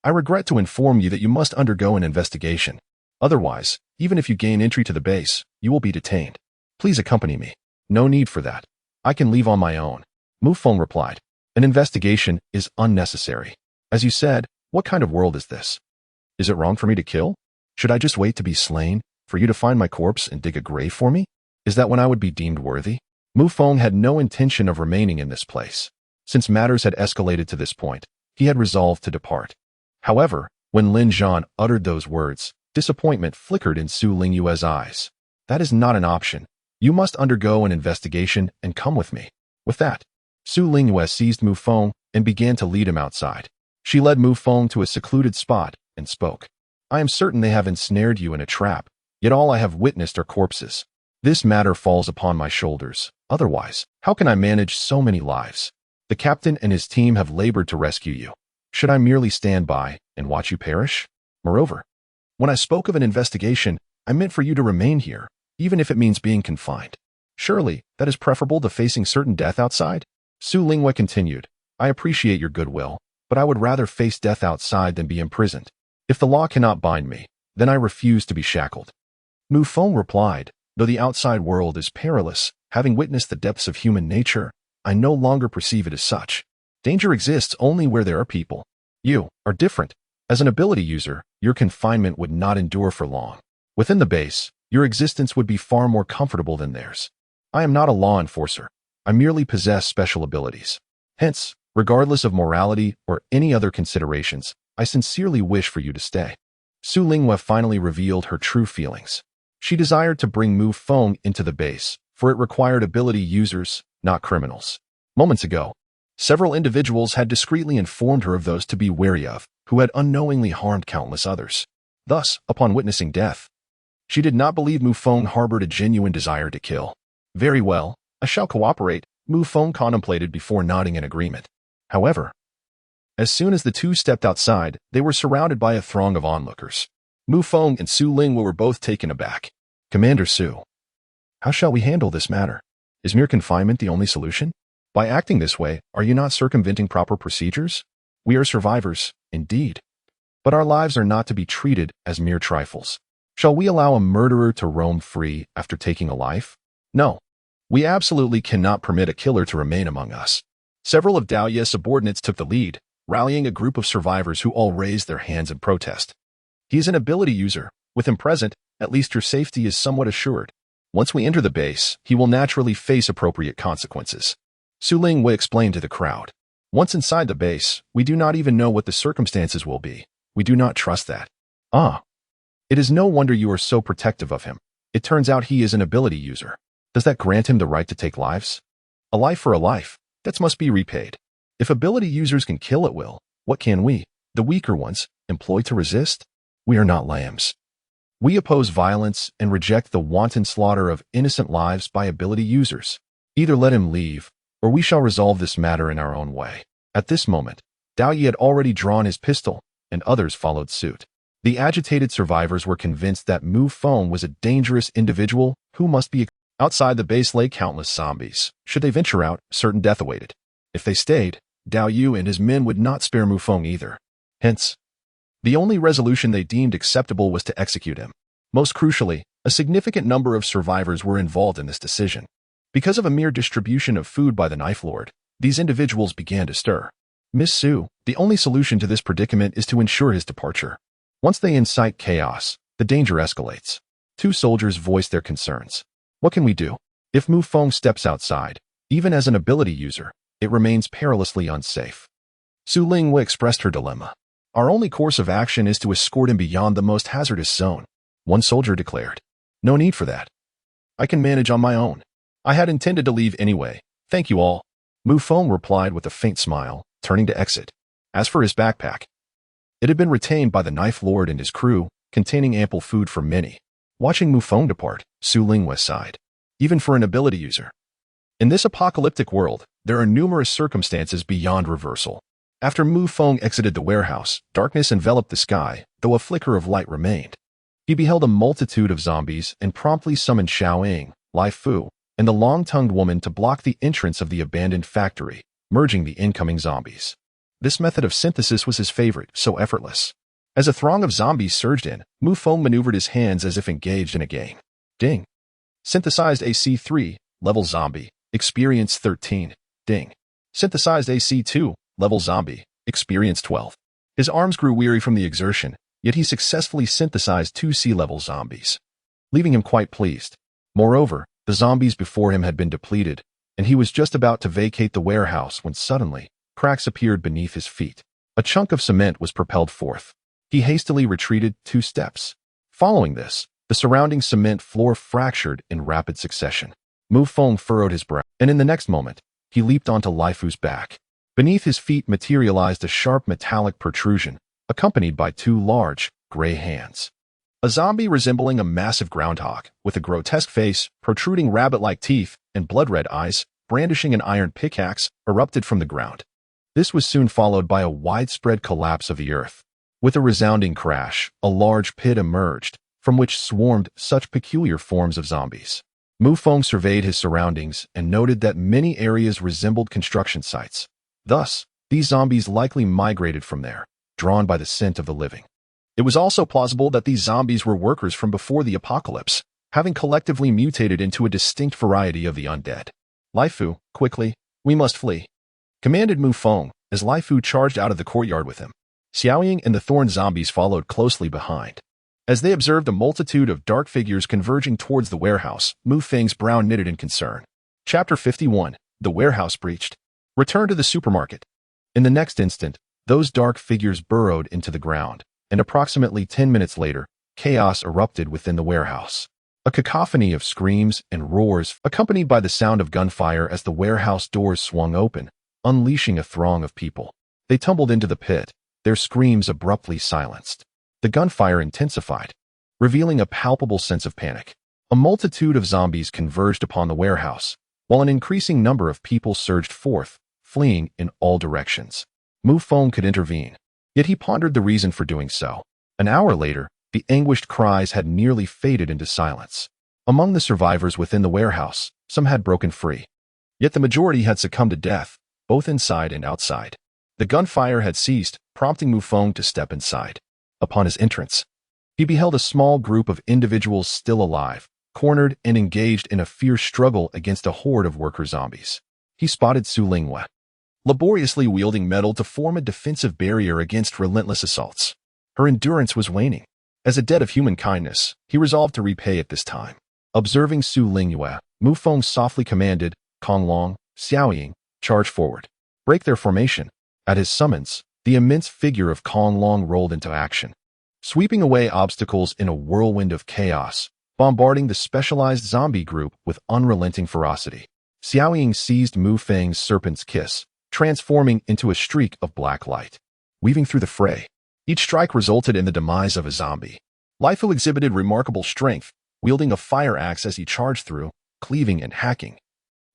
Speaker 1: I regret to inform you that you must undergo an investigation. Otherwise, Even if you gain entry to the base, you will be detained. Please accompany me. No need for that. I can leave on my own. Mu Feng replied. An investigation is unnecessary. As you said, what kind of world is this? Is it wrong for me to kill? Should I just wait to be slain, for you to find my corpse and dig a grave for me? Is that when I would be deemed worthy? Mu Feng had no intention of remaining in this place. Since matters had escalated to this point, he had resolved to depart. However, when Lin Zhan uttered those words, disappointment flickered in Su Lingyue's eyes. That is not an option. You must undergo an investigation and come with me. With that, Su Lingyue seized Mu Feng and began to lead him outside. She led Mu Feng to a secluded spot and spoke. I am certain they have ensnared you in a trap, yet all I have witnessed are corpses. This matter falls upon my shoulders. Otherwise, how can I manage so many lives? The captain and his team have labored to rescue you. Should I merely stand by and watch you perish? Moreover, when I spoke of an investigation, I meant for you to remain here, even if it means being confined. Surely, that is preferable to facing certain death outside? Su Lingyue continued. I appreciate your goodwill, but I would rather face death outside than be imprisoned. If the law cannot bind me, then I refuse to be shackled. Mu Feng replied, though the outside world is perilous, having witnessed the depths of human nature, I no longer perceive it as such. Danger exists only where there are people. You are different. As an ability user, your confinement would not endure for long. Within the base, your existence would be far more comfortable than theirs. I am not a law enforcer. I merely possess special abilities. Hence, regardless of morality or any other considerations, I sincerely wish for you to stay. Su Lingyue finally revealed her true feelings. She desired to bring Mu Feng into the base, for it required ability users, not criminals. Moments ago, several individuals had discreetly informed her of those to be wary of, who had unknowingly harmed countless others. Thus, upon witnessing death, she did not believe Mu Feng harbored a genuine desire to kill. Very well, I shall cooperate, Mu Feng contemplated before nodding in agreement. However, as soon as the two stepped outside, they were surrounded by a throng of onlookers. Mu Feng and Su Lingyue were both taken aback. Commander Su, how shall we handle this matter? Is mere confinement the only solution? By acting this way, are you not circumventing proper procedures? We are survivors, indeed. But our lives are not to be treated as mere trifles. Shall we allow a murderer to roam free after taking a life? No. We absolutely cannot permit a killer to remain among us. Several of Dao Ye's subordinates took the lead, rallying a group of survivors who all raised their hands in protest. He is an ability user. With him present, at least your safety is somewhat assured. Once we enter the base, he will naturally face appropriate consequences. Su Lingyue explained to the crowd. Once inside the base, we do not even know what the circumstances will be. We do not trust that. Ah. It is no wonder you are so protective of him. It turns out he is an ability user. Does that grant him the right to take lives? A life for a life. That must be repaid. If ability users can kill at will, what can we, the weaker ones, employ to resist? We are not lambs. We oppose violence and reject the wanton slaughter of innocent lives by ability users. Either let him leave, or we shall resolve this matter in our own way. At this moment, Dao Ye had already drawn his pistol, and others followed suit. The agitated survivors were convinced that Mu Feng was a dangerous individual who must be outside the base lay countless zombies. Should they venture out, certain death awaited. If they stayed, Dao Yu and his men would not spare Mu Feng either. Hence, the only resolution they deemed acceptable was to execute him. Most crucially, a significant number of survivors were involved in this decision. Because of a mere distribution of food by the Knife Lord, these individuals began to stir. Miss Su, the only solution to this predicament is to ensure his departure. Once they incite chaos, the danger escalates. Two soldiers voiced their concerns. What can we do? If Mu Feng steps outside, even as an ability user, it remains perilously unsafe. Su Lingyue expressed her dilemma. Our only course of action is to escort him beyond the most hazardous zone, one soldier declared. No need for that. I can manage on my own. I had intended to leave anyway. Thank you all. Mu Feng replied with a faint smile, turning to exit. As for his backpack, it had been retained by the Knife Lord and his crew, containing ample food for many. Watching Mu Feng depart, Su Lingyue sighed. Even for an ability user. In this apocalyptic world, there are numerous circumstances beyond reversal. After Mu Feng exited the warehouse, darkness enveloped the sky, though a flicker of light remained. He beheld a multitude of zombies and promptly summoned Xiao Ying, Lai Fu, and the long-tongued woman to block the entrance of the abandoned factory, merging the incoming zombies. This method of synthesis was his favorite, so effortless. As a throng of zombies surged in, Mu Feng maneuvered his hands as if engaged in a game. Ding. Synthesized AC3, level zombie, experience 13. Ding. Synthesized AC2, level zombie, experience 12. His arms grew weary from the exertion, yet he successfully synthesized 2 C-level zombies, leaving him quite pleased. Moreover, the zombies before him had been depleted, and he was just about to vacate the warehouse when suddenly, cracks appeared beneath his feet. A chunk of cement was propelled forth. He hastily retreated 2 steps. Following this, the surrounding cement floor fractured in rapid succession. Mu Feng furrowed his brow, and in the next moment, he leaped onto Laifu's back. Beneath his feet materialized a sharp metallic protrusion, accompanied by 2 large, gray hands. A zombie resembling a massive groundhog, with a grotesque face, protruding rabbit-like teeth, and blood-red eyes, brandishing an iron pickaxe, erupted from the ground. This was soon followed by a widespread collapse of the earth. With a resounding crash, a large pit emerged, from which swarmed such peculiar forms of zombies. Mu Feng surveyed his surroundings and noted that many areas resembled construction sites. Thus, these zombies likely migrated from there, drawn by the scent of the living. It was also plausible that these zombies were workers from before the apocalypse, having collectively mutated into a distinct variety of the undead. Laifu, quickly, we must flee, commanded Mu Feng, as Laifu charged out of the courtyard with him. Xiaoying and the thorn zombies followed closely behind. As they observed a multitude of dark figures converging towards the warehouse, Mu Feng's brow knitted in concern. Chapter 51, The Warehouse Breached. Return to the supermarket. In the next instant, those dark figures burrowed into the ground, and approximately 10 minutes later, chaos erupted within the warehouse. A cacophony of screams and roars, accompanied by the sound of gunfire as the warehouse doors swung open, unleashing a throng of people. They tumbled into the pit, their screams abruptly silenced. The gunfire intensified, revealing a palpable sense of panic. A multitude of zombies converged upon the warehouse, while an increasing number of people surged forth, fleeing in all directions. Mu Feng could intervene, yet he pondered the reason for doing so. An hour later, the anguished cries had nearly faded into silence. Among the survivors within the warehouse, some had broken free. Yet the majority had succumbed to death, both inside and outside. The gunfire had ceased, prompting Mu Feng to step inside. Upon his entrance, he beheld a small group of individuals still alive, cornered and engaged in a fierce struggle against a horde of worker zombies. He spotted Su Lingwe, laboriously wielding metal to form a defensive barrier against relentless assaults. Her endurance was waning. As a debt of human kindness, he resolved to repay it this time. Observing Su Lingwe, Mu Feng softly commanded, Kong Long, Xiaoying, charge forward. Break their formation. At his summons, the immense figure of Kong Long rolled into action, sweeping away obstacles in a whirlwind of chaos, bombarding the specialized zombie group with unrelenting ferocity. Xiaoying seized Mu Feng's serpent's kiss, transforming into a streak of black light, weaving through the fray. Each strike resulted in the demise of a zombie. Laifu exhibited remarkable strength, wielding a fire axe as he charged through, cleaving and hacking,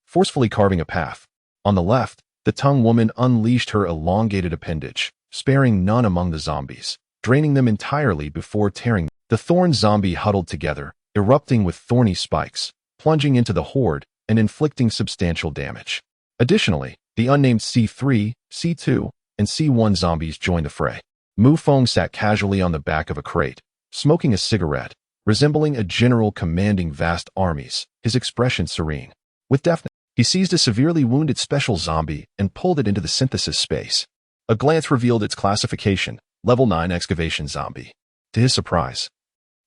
Speaker 1: forcefully carving a path. On the left, the tongue woman unleashed her elongated appendage, sparing none among the zombies, draining them entirely before tearing. The thorn zombie huddled together, erupting with thorny spikes, plunging into the horde and inflicting substantial damage. Additionally, the unnamed C3, C2, and C1 zombies joined the fray. Mu Feng sat casually on the back of a crate, smoking a cigarette, resembling a general commanding vast armies, his expression serene. With deftness, he seized a severely wounded special zombie and pulled it into the synthesis space. A glance revealed its classification, level 9 excavation zombie. To his surprise,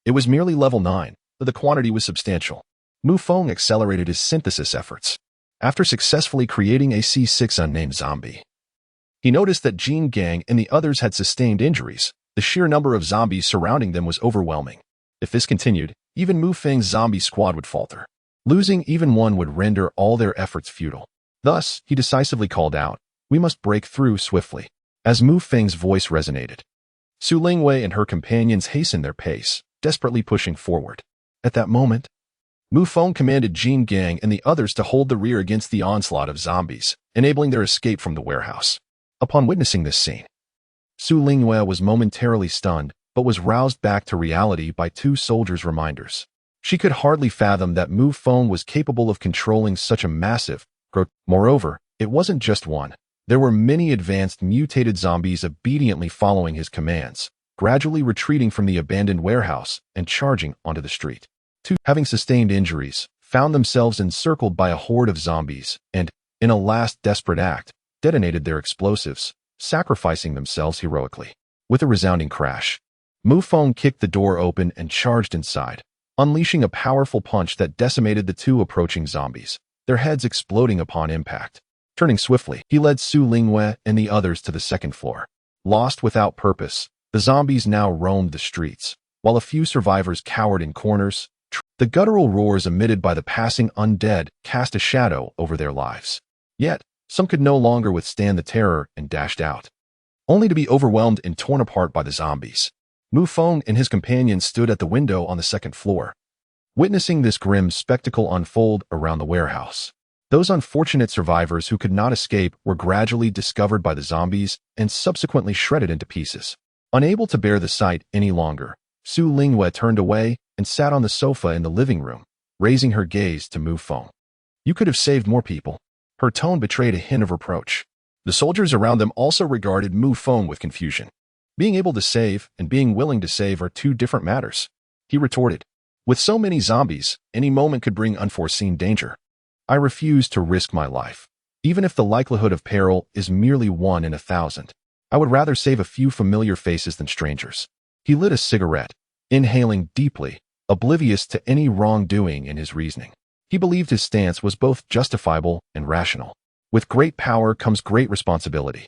Speaker 1: it was merely level 9, but the quantity was substantial. Mu Feng accelerated his synthesis efforts. After successfully creating a C6 unnamed zombie, he noticed that Jin Gang and the others had sustained injuries. The sheer number of zombies surrounding them was overwhelming. If this continued, even Mu Feng's zombie squad would falter. Losing even one would render all their efforts futile. Thus, he decisively called out, "We must break through swiftly." As Mu Feng's voice resonated, Su Lingwe and her companions hastened their pace, desperately pushing forward. At that moment, Mu Feng commanded Jin Gang and the others to hold the rear against the onslaught of zombies, enabling their escape from the warehouse. Upon witnessing this scene, Su Lingwe was momentarily stunned, but was roused back to reality by 2 soldiers' reminders. She could hardly fathom that Mu Feng was capable of controlling such a massive growth. Moreover, it wasn't just one. There were many advanced mutated zombies obediently following his commands, gradually retreating from the abandoned warehouse and charging onto the street. Two, having sustained injuries, found themselves encircled by a horde of zombies and, in a last desperate act, detonated their explosives, sacrificing themselves heroically. With a resounding crash, Mu Feng kicked the door open and charged inside, unleashing a powerful punch that decimated the two approaching zombies, their heads exploding upon impact. Turning swiftly, he led Su Lingwei and the others to the second floor. Lost without purpose, the zombies now roamed the streets, while a few survivors cowered in corners. The guttural roars emitted by the passing undead cast a shadow over their lives. Yet, some could no longer withstand the terror and dashed out, only to be overwhelmed and torn apart by the zombies. Mu Feng and his companions stood at the window on the second floor, witnessing this grim spectacle unfold around the warehouse. Those unfortunate survivors who could not escape were gradually discovered by the zombies and subsequently shredded into pieces. Unable to bear the sight any longer, Su Lingwei turned away and sat on the sofa in the living room, raising her gaze to Mu Feng. "You could have saved more people." Her tone betrayed a hint of reproach. The soldiers around them also regarded Mu Feng with confusion. Being able to save and being willing to save are two different matters. He retorted, "With so many zombies, any moment could bring unforeseen danger. I refuse to risk my life, even if the likelihood of peril is merely 1 in 1,000. I would rather save a few familiar faces than strangers." He lit a cigarette, inhaling deeply, oblivious to any wrongdoing in his reasoning. He believed his stance was both justifiable and rational. With great power comes great responsibility.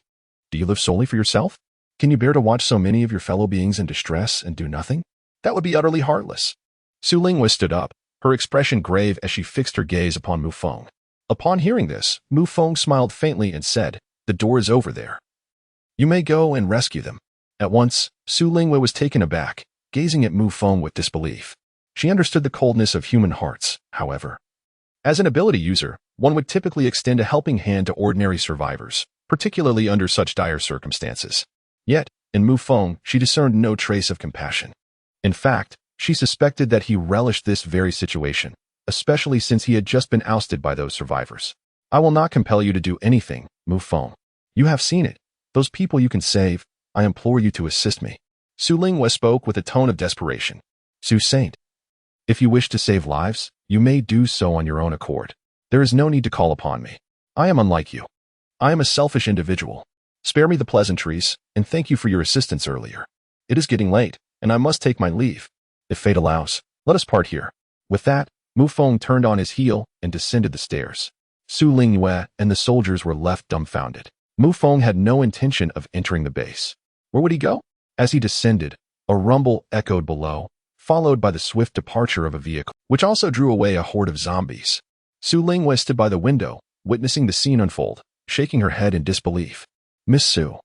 Speaker 1: Do you live solely for yourself? Can you bear to watch so many of your fellow beings in distress and do nothing? That would be utterly heartless. Su Lingwei stood up, her expression grave as she fixed her gaze upon Mu Feng. Upon hearing this, Mu Feng smiled faintly and said, "The door is over there. You may go and rescue them." At once, Su Lingwei was taken aback, gazing at Mu Feng with disbelief. She understood the coldness of human hearts, however. As an ability user, one would typically extend a helping hand to ordinary survivors, particularly under such dire circumstances. Yet, in Mu Feng, she discerned no trace of compassion. In fact, she suspected that he relished this very situation, especially since he had just been ousted by those survivors. "I will not compel you to do anything, Mu Feng. You have seen it. Those people you can save, I implore you to assist me." Su Lingwei spoke with a tone of desperation. "Su Saint, if you wish to save lives, you may do so on your own accord. There is no need to call upon me. I am unlike you. I am a selfish individual. Spare me the pleasantries, and thank you for your assistance earlier. It is getting late, and I must take my leave. If fate allows, let us part here." With that, Mu Feng turned on his heel and descended the stairs. Su Lingwei and the soldiers were left dumbfounded. Mu Feng had no intention of entering the base. Where would he go? As he descended, a rumble echoed below, followed by the swift departure of a vehicle, which also drew away a horde of zombies. Su Lingwei stood by the window, witnessing the scene unfold, shaking her head in disbelief. "Miss Su,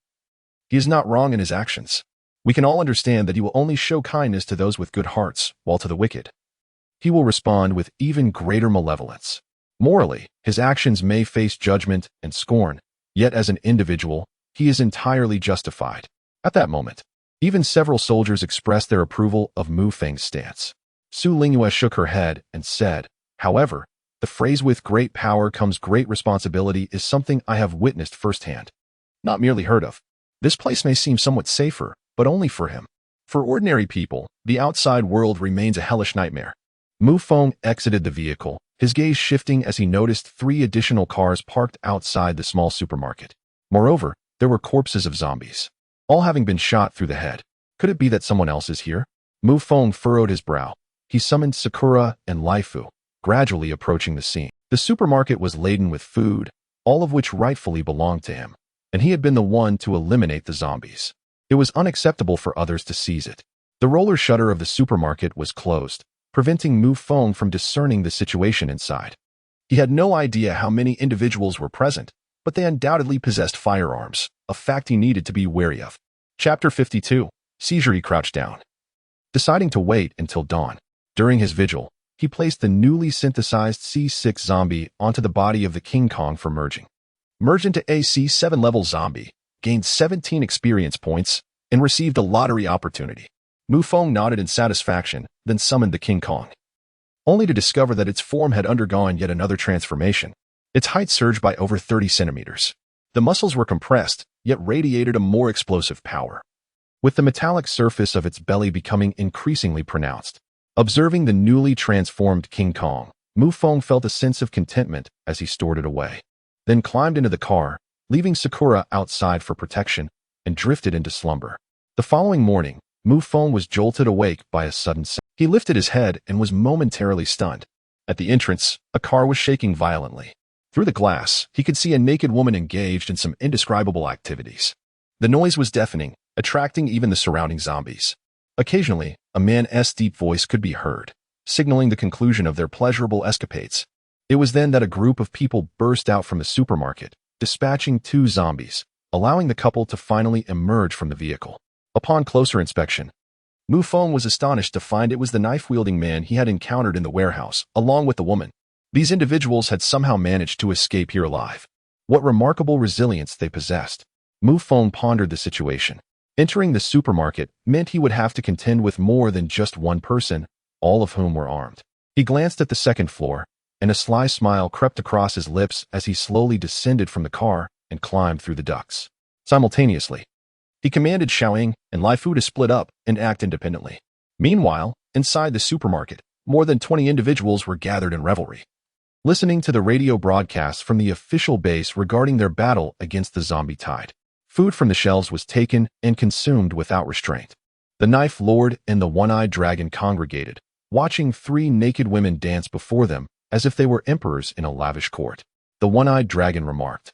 Speaker 1: he is not wrong in his actions. We can all understand that he will only show kindness to those with good hearts, while to the wicked, he will respond with even greater malevolence. Morally, his actions may face judgment and scorn, yet as an individual, he is entirely justified." At that moment, even several soldiers expressed their approval of Mu Feng's stance. Su Lingwei shook her head and said, "However, the phrase 'with great power comes great responsibility' is something I have witnessed firsthand, not merely heard of. This place may seem somewhat safer, but only for him. For ordinary people, the outside world remains a hellish nightmare." Mu Feng exited the vehicle, his gaze shifting as he noticed 3 additional cars parked outside the small supermarket. Moreover, there were corpses of zombies, all having been shot through the head. Could it be that someone else is here? Mu Feng furrowed his brow. He summoned Sakura and Laifu, gradually approaching the scene. The supermarket was laden with food, all of which rightfully belonged to him, and he had been the one to eliminate the zombies. It was unacceptable for others to seize it. The roller shutter of the supermarket was closed, preventing Mu Feng from discerning the situation inside. He had no idea how many individuals were present, but they undoubtedly possessed firearms, a fact he needed to be wary of. Chapter 52. Seizure. He crouched down, deciding to wait until dawn. During his vigil, he placed the newly synthesized C6 zombie onto the body of the King Kong for merging. Merged into a C7 level zombie, gained 17 experience points, and received a lottery opportunity. Mu Feng nodded in satisfaction, then summoned the King Kong, only to discover that its form had undergone yet another transformation. Its height surged by over 30 centimeters. The muscles were compressed, yet radiated a more explosive power. with the metallic surface of its belly becoming increasingly pronounced. Observing the newly transformed King Kong, Mu Feng felt a sense of contentment as he stored it away, then climbed into the car, leaving Sakura outside for protection, and drifted into slumber. The following morning, Mu Feng was jolted awake by a sudden sound. He lifted his head and was momentarily stunned. At the entrance, a car was shaking violently. Through the glass, he could see a naked woman engaged in some indescribable activities. The noise was deafening, attracting even the surrounding zombies. Occasionally, a man's deep voice could be heard, signaling the conclusion of their pleasurable escapades. It was then that a group of people burst out from the supermarket, dispatching 2 zombies, allowing the couple to finally emerge from the vehicle. Upon closer inspection, Mu Feng was astonished to find it was the knife-wielding man he had encountered in the warehouse, along with the woman. These individuals had somehow managed to escape here alive. What remarkable resilience they possessed. Mu Feng pondered the situation. Entering the supermarket meant he would have to contend with more than just one person, all of whom were armed. He glanced at the second floor, and a sly smile crept across his lips as he slowly descended from the car and climbed through the ducts. Simultaneously, he commanded Xiaoying and Lai Fu to split up and act independently. Meanwhile, inside the supermarket, more than 20 individuals were gathered in revelry, listening to the radio broadcasts from the official base regarding their battle against the zombie tide. Food from the shelves was taken and consumed without restraint. The Knife Lord and the One-Eyed Dragon congregated, watching 3 naked women dance before them as if they were emperors in a lavish court. The One-Eyed Dragon remarked,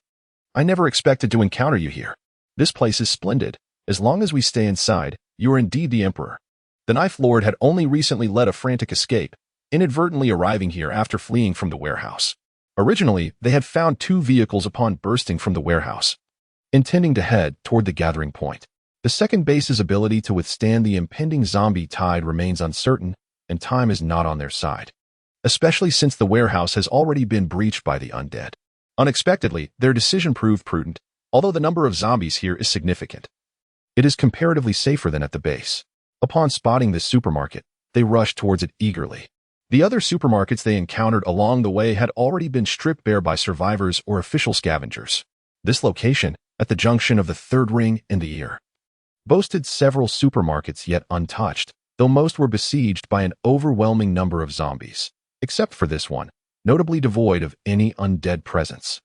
Speaker 1: "I never expected to encounter you here. This place is splendid. As long as we stay inside, you are indeed the emperor." The Knife Lord had only recently led a frantic escape, inadvertently arriving here after fleeing from the warehouse. Originally, they had found 2 vehicles upon bursting from the warehouse, intending to head toward the gathering point. The second base's ability to withstand the impending zombie tide remains uncertain, and time is not on their side, especially since the warehouse has already been breached by the undead. Unexpectedly, their decision proved prudent, although the number of zombies here is significant. It is comparatively safer than at the base. Upon spotting this supermarket, they rushed towards it eagerly. The other supermarkets they encountered along the way had already been stripped bare by survivors or official scavengers. This location, at the junction of the third ring and the ear, boasted several supermarkets yet untouched, though most were besieged by an overwhelming number of zombies, except for this one, notably devoid of any undead presence.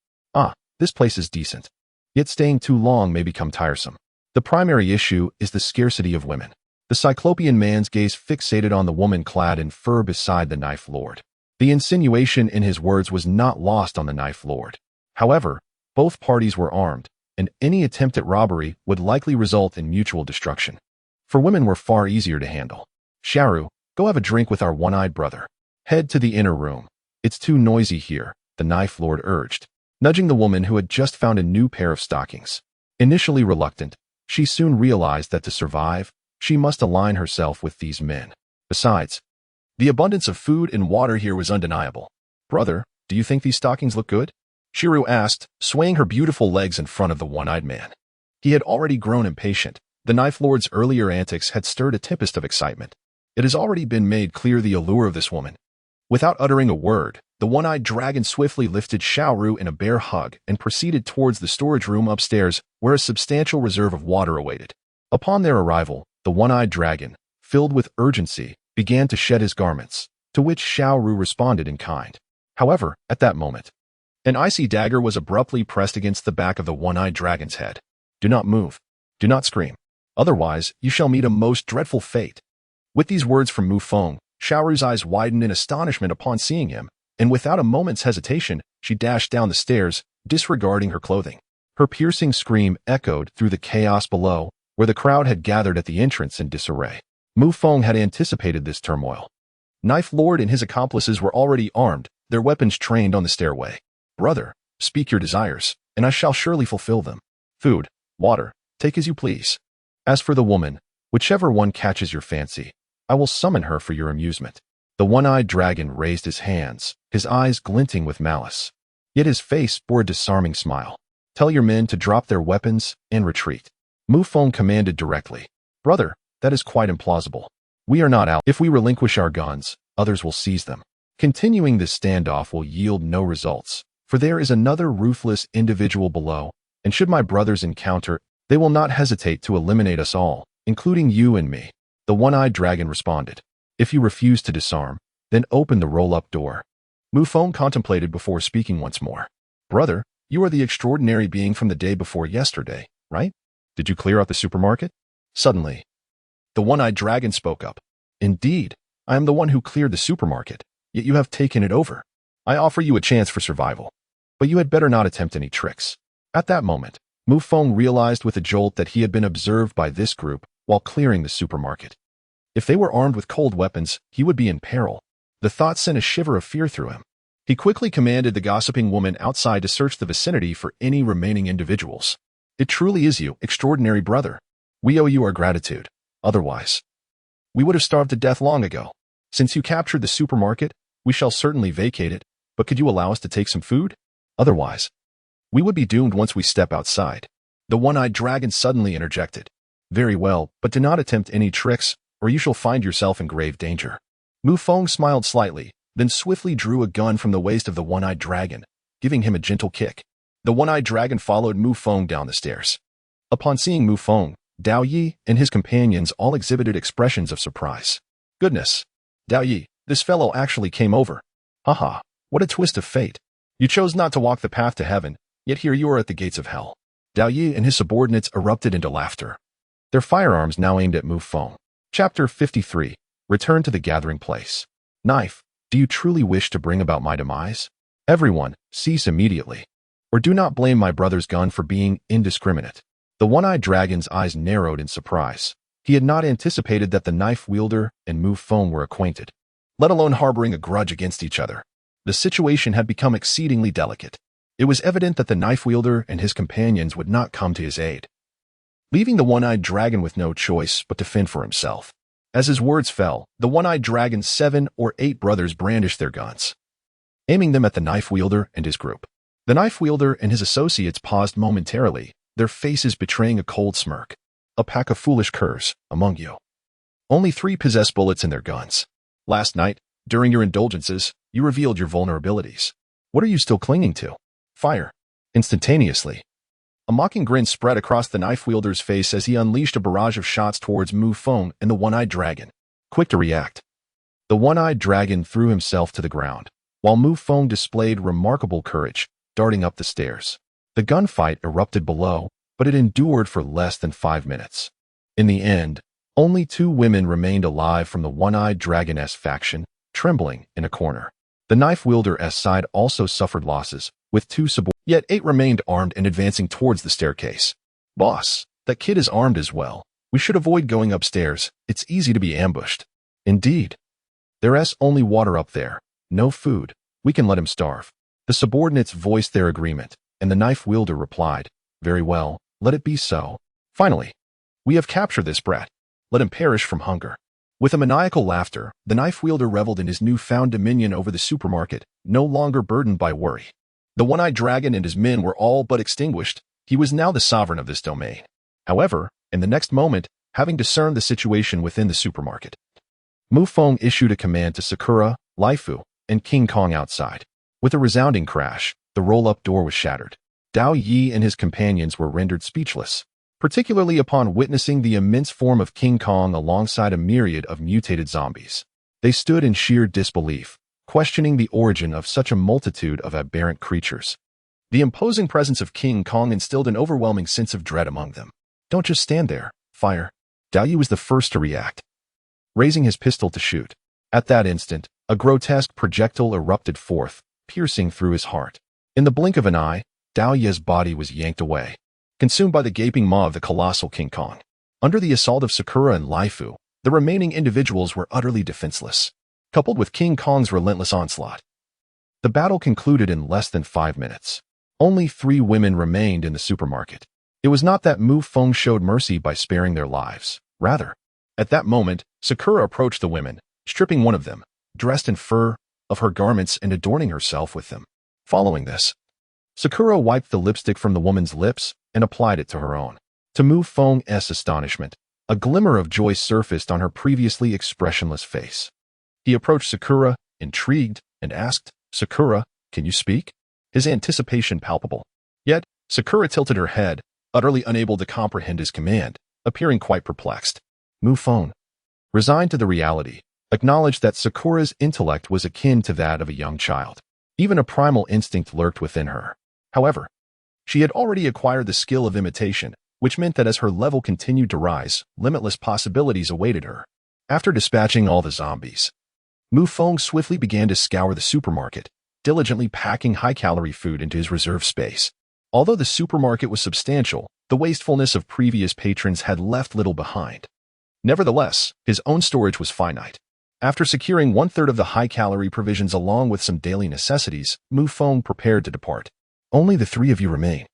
Speaker 1: This place is decent, yet staying too long may become tiresome. The primary issue is the scarcity of women. The Cyclopean man's gaze fixated on the woman clad in fur beside the Knife Lord. The insinuation in his words was not lost on the Knife Lord. However, both parties were armed, and any attempt at robbery would likely result in mutual destruction. For women were far easier to handle. "Sharu, go have a drink with our one-eyed brother. Head to the inner room. It's too noisy here," the Knife Lord urged, nudging the woman who had just found a new pair of stockings. Initially reluctant, she soon realized that to survive, she must align herself with these men. Besides, the abundance of food and water here was undeniable. "Brother, do you think these stockings look good?" Shiru asked, swaying her beautiful legs in front of the one-eyed man. He had already grown impatient. The Knife Lord's earlier antics had stirred a tempest of excitement. It has already been made clear the allure of this woman. Without uttering a word, the one-eyed dragon swiftly lifted Xiaoru in a bear hug and proceeded towards the storage room upstairs, where a substantial reserve of water awaited. Upon their arrival, the one-eyed dragon, filled with urgency, began to shed his garments, to which Xiaoru responded in kind. However, at that moment, an icy dagger was abruptly pressed against the back of the one-eyed dragon's head. "Do not move. Do not scream. Otherwise, you shall meet a most dreadful fate." With these words from Mu Feng, Xiaoru's eyes widened in astonishment upon seeing him, and without a moment's hesitation, she dashed down the stairs, disregarding her clothing. Her piercing scream echoed through the chaos below, where the crowd had gathered at the entrance in disarray. Mu Feng had anticipated this turmoil. Knife Lord and his accomplices were already armed, their weapons trained on the stairway. "Brother, speak your desires, and I shall surely fulfill them. Food, water, take as you please. As for the woman, whichever one catches your fancy, I will summon her for your amusement." The one-eyed dragon raised his hands, his eyes glinting with malice. Yet his face bore a disarming smile. "Tell your men to drop their weapons and retreat." Mu Feng commanded directly. "Brother, that is quite implausible. We are not out. If we relinquish our guns, others will seize them. Continuing this standoff will yield no results, for there is another ruthless individual below, and should my brothers encounter, they will not hesitate to eliminate us all, including you and me. The one-eyed dragon responded. If you refuse to disarm, then open the roll-up door. Mu Feng contemplated before speaking once more. Brother, you are the extraordinary being from the day before yesterday, right? Did you clear out the supermarket? Suddenly, the one-eyed dragon spoke up. Indeed, I am the one who cleared the supermarket, yet you have taken it over. I offer you a chance for survival, but you had better not attempt any tricks. At that moment, Mu Feng realized with a jolt that he had been observed by this group while clearing the supermarket. If they were armed with cold weapons, he would be in peril. The thought sent a shiver of fear through him. He quickly commanded the gossiping woman outside to search the vicinity for any remaining individuals. It truly is you, extraordinary brother. We owe you our gratitude. Otherwise, we would have starved to death long ago. Since you captured the supermarket, we shall certainly vacate it, but could you allow us to take some food? Otherwise, we would be doomed once we step outside. The one-eyed dragon suddenly interjected. Very well, but do not attempt any tricks, or you shall find yourself in grave danger. Mu Feng smiled slightly, then swiftly drew a gun from the waist of the one-eyed dragon, giving him a gentle kick. The one-eyed dragon followed Mu Feng down the stairs. Upon seeing Mu Feng, Dao Yi and his companions all exhibited expressions of surprise. Goodness! Dao Yi, this fellow actually came over. Haha, what a twist of fate. You chose not to walk the path to heaven, yet here you are at the gates of hell. Dao Yi and his subordinates erupted into laughter. Their firearms now aimed at Mu Feng. Chapter 53. Return to the gathering place. Knife, do you truly wish to bring about my demise? Everyone, cease immediately. Or do not blame my brother's gun for being indiscriminate. The one-eyed dragon's eyes narrowed in surprise. He had not anticipated that the knife wielder and Mu Feng were acquainted, let alone harboring a grudge against each other. The situation had become exceedingly delicate. It was evident that the knife wielder and his companions would not come to his aid, leaving the one-eyed dragon with no choice but to fend for himself. As his words fell, the one-eyed dragon's 7 or 8 brothers brandished their guns, aiming them at the knife wielder and his group. The knife wielder and his associates paused momentarily, their faces betraying a cold smirk. A pack of foolish curs, among you. Only 3 possess bullets in their guns. Last night, during your indulgences, you revealed your vulnerabilities. What are you still clinging to? Fire. Instantaneously, a mocking grin spread across the knife wielder's face as he unleashed a barrage of shots towards Mu Feng and the one-eyed dragon. Quick to react, the one-eyed dragon threw himself to the ground, while Mu Feng displayed remarkable courage, darting up the stairs. The gunfight erupted below, but it endured for less than 5 minutes. In the end, only 2 women remained alive from the one-eyed dragoness faction, trembling in a corner. The knife wielder's side also suffered losses, with 2 subordinates, yet 8 remained armed and advancing towards the staircase. Boss, that kid is armed as well. We should avoid going upstairs. It's easy to be ambushed. Indeed. There's only water up there. No food. We can let him starve. The subordinates voiced their agreement, and the knife wielder replied, very well, let it be so. Finally, we have captured this brat. Let him perish from hunger. With a maniacal laughter, the knife wielder reveled in his newfound dominion over the supermarket, no longer burdened by worry. The one-eyed dragon and his men were all but extinguished. He was now the sovereign of this domain. However, in the next moment, having discerned the situation within the supermarket, Mu Feng issued a command to Sakura, Laifu, and King Kong outside. With a resounding crash, the roll-up door was shattered. Dao Yi and his companions were rendered speechless, particularly upon witnessing the immense form of King Kong alongside a myriad of mutated zombies. They stood in sheer disbelief, questioning the origin of such a multitude of aberrant creatures. The imposing presence of King Kong instilled an overwhelming sense of dread among them. Don't just stand there, fire. Dao Yi was the first to react, raising his pistol to shoot. At that instant, a grotesque projectile erupted forth, piercing through his heart. In the blink of an eye, Dao Yi's body was yanked away, consumed by the gaping maw of the colossal King Kong. Under the assault of Sakura and Laifu, the remaining individuals were utterly defenseless, coupled with King Kong's relentless onslaught. The battle concluded in less than 5 minutes. Only 3 women remained in the supermarket. It was not that Mu Feng showed mercy by sparing their lives. Rather, at that moment, Sakura approached the women, stripping one of them, dressed in fur, of her garments and adorning herself with them. Following this, Sakura wiped the lipstick from the woman's lips and applied it to her own. To Mu Feng's astonishment, a glimmer of joy surfaced on her previously expressionless face. He approached Sakura, intrigued, and asked, Sakura, can you speak? His anticipation palpable. Yet, Sakura tilted her head, utterly unable to comprehend his command. appearing quite perplexed. Mu Feng, resigned to the reality, acknowledged that Sakura's intellect was akin to that of a young child. Even a primal instinct lurked within her. However, she had already acquired the skill of imitation, which meant that as her level continued to rise, limitless possibilities awaited her. After dispatching all the zombies, Mu Feng swiftly began to scour the supermarket, diligently packing high-calorie food into his reserve space. Although the supermarket was substantial, the wastefulness of previous patrons had left little behind. Nevertheless, his own storage was finite. After securing one-third of the high-calorie provisions along with some daily necessities, Mu Feng prepared to depart. Only the three of you remain.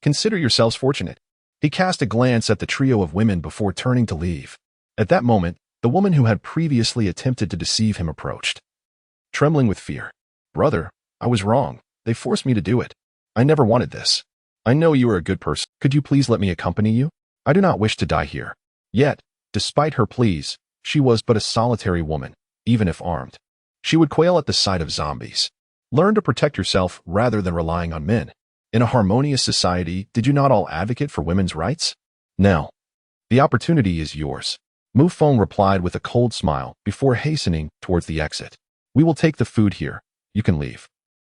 Speaker 1: Consider yourselves fortunate. He cast a glance at the trio of women before turning to leave. At that moment, the woman who had previously attempted to deceive him approached. Trembling with fear. Brother, I was wrong. They forced me to do it. I never wanted this. I know you are a good person. Could you please let me accompany you? I do not wish to die here. Yet, despite her pleas, she was but a solitary woman, even if armed. She would quail at the sight of zombies. Learn to protect yourself rather than relying on men. In a harmonious society, did you not all advocate for women's rights? Now, the opportunity is yours. Mu Feng replied with a cold smile before hastening towards the exit. We will take the food here. You can leave.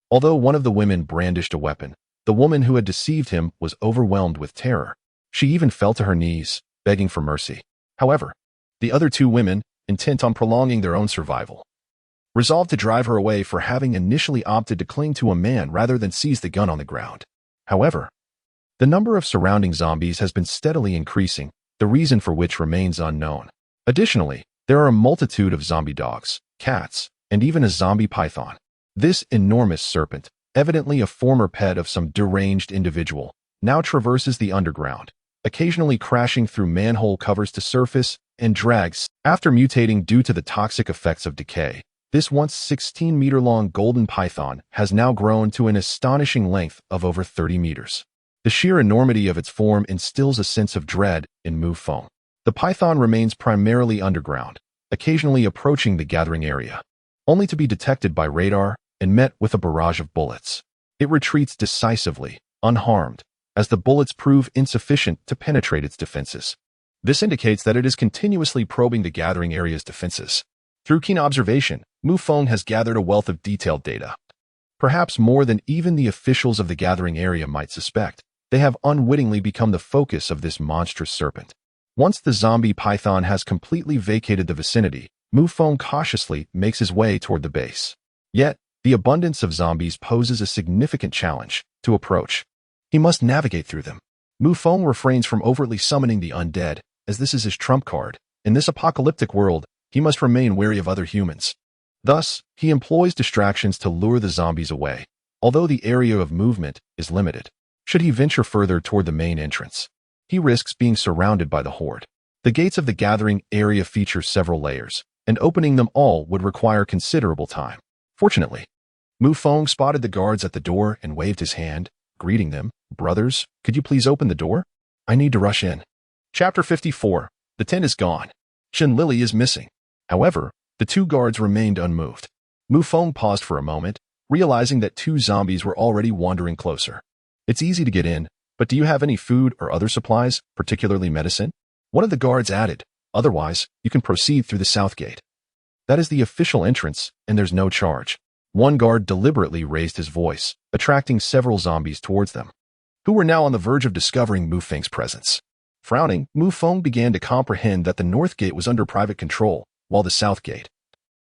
Speaker 1: Although one of the women brandished a weapon, the woman who had deceived him was overwhelmed with terror. She even fell to her knees, begging for mercy. However, the other two women, intent on prolonging their own survival, resolved to drive her away for having initially opted to cling to a man rather than seize the gun on the ground. However, the number of surrounding zombies has been steadily increasing, the reason for which remains unknown. Additionally, there are a multitude of zombie dogs, cats, and even a zombie python. This enormous serpent, evidently a former pet of some deranged individual, now traverses the underground, occasionally crashing through manhole covers to surface and drags. After mutating due to the toxic effects of decay, this once 16-meter-long golden python has now grown to an astonishing length of over 30 meters. The sheer enormity of its form instills a sense of dread in Mu Feng. The python remains primarily underground, occasionally approaching the gathering area, only to be detected by radar and met with a barrage of bullets. It retreats decisively, unharmed, as the bullets prove insufficient to penetrate its defenses. This indicates that it is continuously probing the gathering area's defenses. Through keen observation, Mu Feng has gathered a wealth of detailed data. Perhaps more than even the officials of the gathering area might suspect, they have unwittingly become the focus of this monstrous serpent. Once the zombie python has completely vacated the vicinity, Mu Feng cautiously makes his way toward the base. Yet, the abundance of zombies poses a significant challenge to approach. He must navigate through them. Mu Feng refrains from overtly summoning the undead, as this is his trump card. In this apocalyptic world, he must remain wary of other humans. Thus, he employs distractions to lure the zombies away, although the area of movement is limited. Should he venture further toward the main entrance, he risks being surrounded by the horde. The gates of the gathering area feature several layers, and opening them all would require considerable time. Fortunately, Mu Feng spotted the guards at the door and waved his hand, greeting them. Brothers, could you please open the door? I need to rush in. Chapter 54. The tent is gone. Shen Lily is missing. However, the two guards remained unmoved. Mu Feng paused for a moment, realizing that two zombies were already wandering closer. It's easy to get in, but do you have any food or other supplies, particularly medicine? One of the guards added, otherwise, you can proceed through the south gate. That is the official entrance, and there's no charge. One guard deliberately raised his voice, attracting several zombies towards them, who were now on the verge of discovering Mu Feng's presence. Frowning, Mu Feng began to comprehend that the north gate was under private control, while the south gate,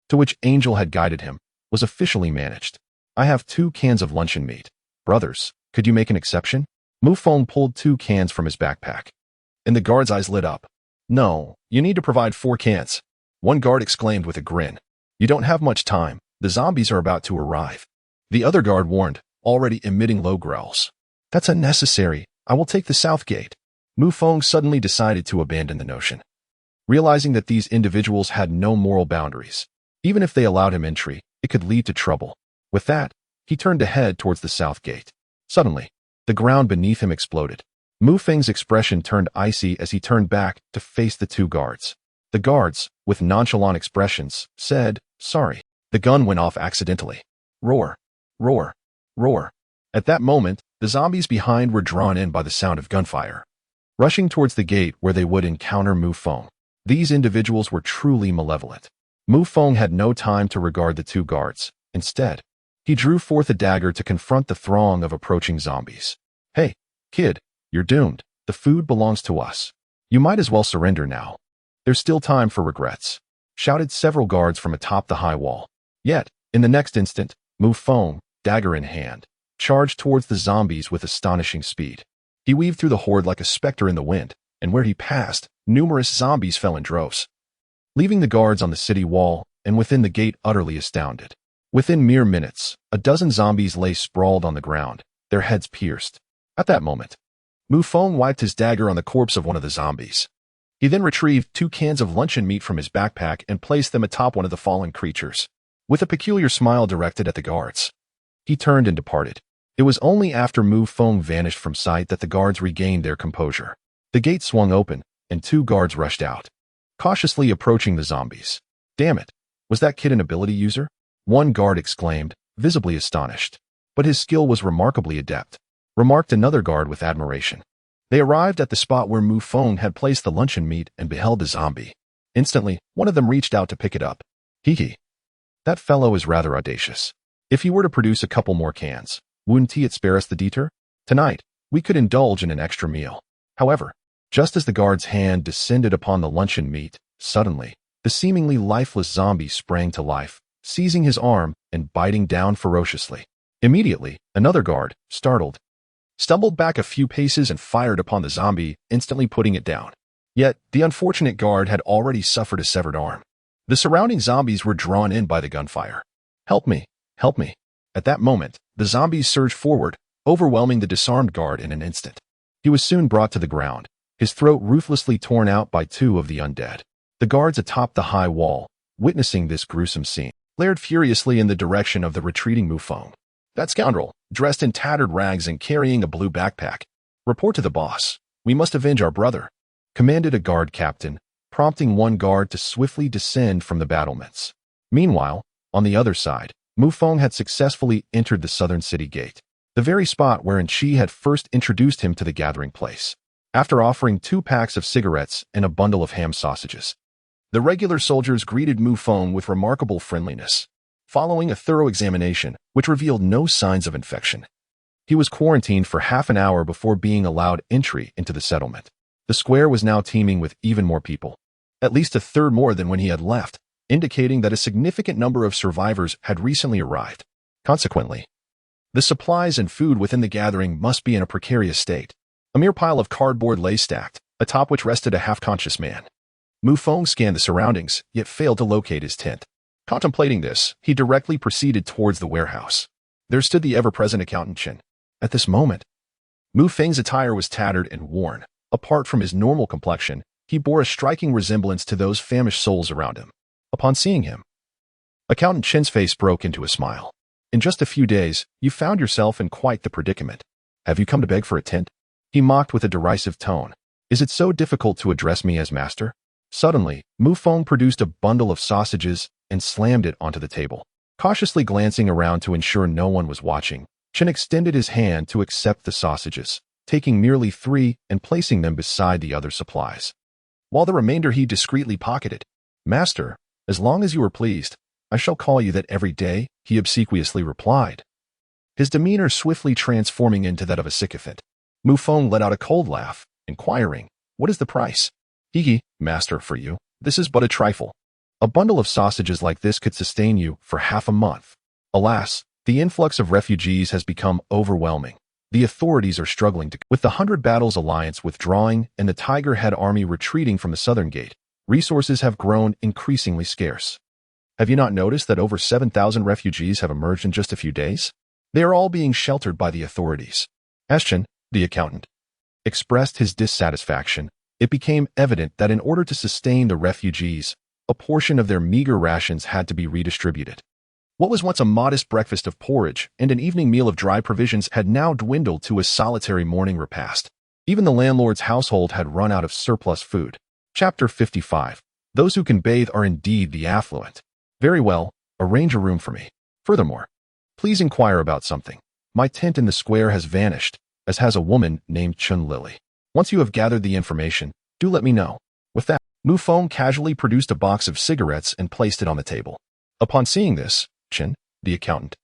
Speaker 1: to which Angel had guided him, was officially managed. I have 2 cans of luncheon meat. Brothers, could you make an exception? Mu Feng pulled 2 cans from his backpack, and the guard's eyes lit up. No, you need to provide 4 cans. One guard exclaimed with a grin. You don't have much time. The zombies are about to arrive. The other guard warned, already emitting low growls. That's unnecessary. I will take the south gate. Mu Feng suddenly decided to abandon the notion, realizing that these individuals had no moral boundaries. Even if they allowed him entry, it could lead to trouble. With that, he turned to head towards the south gate. Suddenly, the ground beneath him exploded. Mu Feng's expression turned icy as he turned back to face the 2 guards. The guards, with nonchalant expressions, said, sorry. The gun went off accidentally. Roar, roar, roar. At that moment, the zombies behind were drawn in by the sound of gunfire. rushing towards the gate where they would encounter Mu Feng. These individuals were truly malevolent. Mu Feng had no time to regard the two guards. Instead, he drew forth a dagger to confront the throng of approaching zombies. "Hey, kid, you're doomed. The food belongs to us. You might as well surrender now. There's still time for regrets," shouted several guards from atop the high wall. Yet, in the next instant, Mu Feng, dagger in hand, charged towards the zombies with astonishing speed. He weaved through the horde like a specter in the wind, and where he passed, numerous zombies fell in droves, leaving the guards on the city wall and within the gate utterly astounded. Within mere minutes, a dozen zombies lay sprawled on the ground, their heads pierced. At that moment, Mu Feng wiped his dagger on the corpse of one of the zombies. He then retrieved 2 cans of luncheon meat from his backpack and placed them atop one of the fallen creatures. With a peculiar smile directed at the guards, he turned and departed. It was only after Mu Feng vanished from sight that the guards regained their composure. The gate swung open, and 2 guards rushed out, cautiously approaching the zombies. "Damn it, was that kid an ability user?" one guard exclaimed, visibly astonished. "But his skill was remarkably adept," remarked another guard with admiration. They arrived at the spot where Mu Feng had placed the luncheon meat and beheld the zombie. Instantly, one of them reached out to pick it up. "Hee. That fellow is rather audacious. If he were to produce a couple more cans, wouldn't it spare us the detour? Tonight, we could indulge in an extra meal." However, just as the guard's hand descended upon the luncheon meat, suddenly, the seemingly lifeless zombie sprang to life, seizing his arm and biting down ferociously. Immediately, another guard, startled, stumbled back a few paces and fired upon the zombie, instantly putting it down. Yet, the unfortunate guard had already suffered a severed arm. The surrounding zombies were drawn in by the gunfire. "Help me! Help me!" At that moment, the zombies surged forward, overwhelming the disarmed guard in an instant. He was soon brought to the ground, his throat ruthlessly torn out by 2 of the undead. The guards atop the high wall, witnessing this gruesome scene, glared furiously in the direction of the retreating Mu Feng. "That scoundrel, dressed in tattered rags and carrying a blue backpack. Report to the boss. We must avenge our brother," commanded a guard captain, prompting one guard to swiftly descend from the battlements. Meanwhile, on the other side, Mu Feng had successfully entered the southern city gate, the very spot wherein she had first introduced him to the gathering place. After offering 2 packs of cigarettes and a bundle of ham sausages, the regular soldiers greeted Mu Feng with remarkable friendliness. Following a thorough examination, which revealed no signs of infection, he was quarantined for half an hour before being allowed entry into the settlement. The square was now teeming with even more people, at least a third more than when he had left, indicating that a significant number of survivors had recently arrived. Consequently, the supplies and food within the gathering must be in a precarious state. A mere pile of cardboard lay stacked, atop which rested a half-conscious man. Mu Feng scanned the surroundings, yet failed to locate his tent. Contemplating this, he directly proceeded towards the warehouse. There stood the ever-present accountant Chen. At this moment, Mu Feng's attire was tattered and worn. Apart from his normal complexion, he bore a striking resemblance to those famished souls around him. Upon seeing him, Accountant Chen's face broke into a smile. "In just a few days, you found yourself in quite the predicament. Have you come to beg for a tent?" He mocked with a derisive tone. "Is it so difficult to address me as master?" Suddenly, Mu Feng produced a bundle of sausages and slammed it onto the table. Cautiously glancing around to ensure no one was watching, Chen extended his hand to accept the sausages, taking merely 3 and placing them beside the other supplies, while the remainder he discreetly pocketed. "Master, as long as you are pleased, I shall call you that every day," he obsequiously replied, his demeanor swiftly transforming into that of a sycophant. Mu Feng let out a cold laugh, inquiring, "What is the price?" "Hee, master, for you, this is but a trifle. A bundle of sausages like this could sustain you for half a month." Alas, the influx of refugees has become overwhelming. The authorities are struggling with the 100 Battles Alliance withdrawing and the Tiger Head Army retreating from the southern gate. Resources have grown increasingly scarce. Have you not noticed that over 7,000 refugees have emerged in just a few days? They are all being sheltered by the authorities. As Chen, the accountant, expressed his dissatisfaction, it became evident that in order to sustain the refugees, a portion of their meager rations had to be redistributed. What was once a modest breakfast of porridge and an evening meal of dry provisions had now dwindled to a solitary morning repast. Even the landlord's household had run out of surplus food. Chapter 55. Those who can bathe are indeed the affluent. Very well, arrange a room for me. Furthermore, please inquire about something. My tent in the square has vanished, as has a woman named Chun Lily. Once you have gathered the information, do let me know. With that, Mu Feng casually produced a box of cigarettes and placed it on the table. Upon seeing this, Chen, the accountant,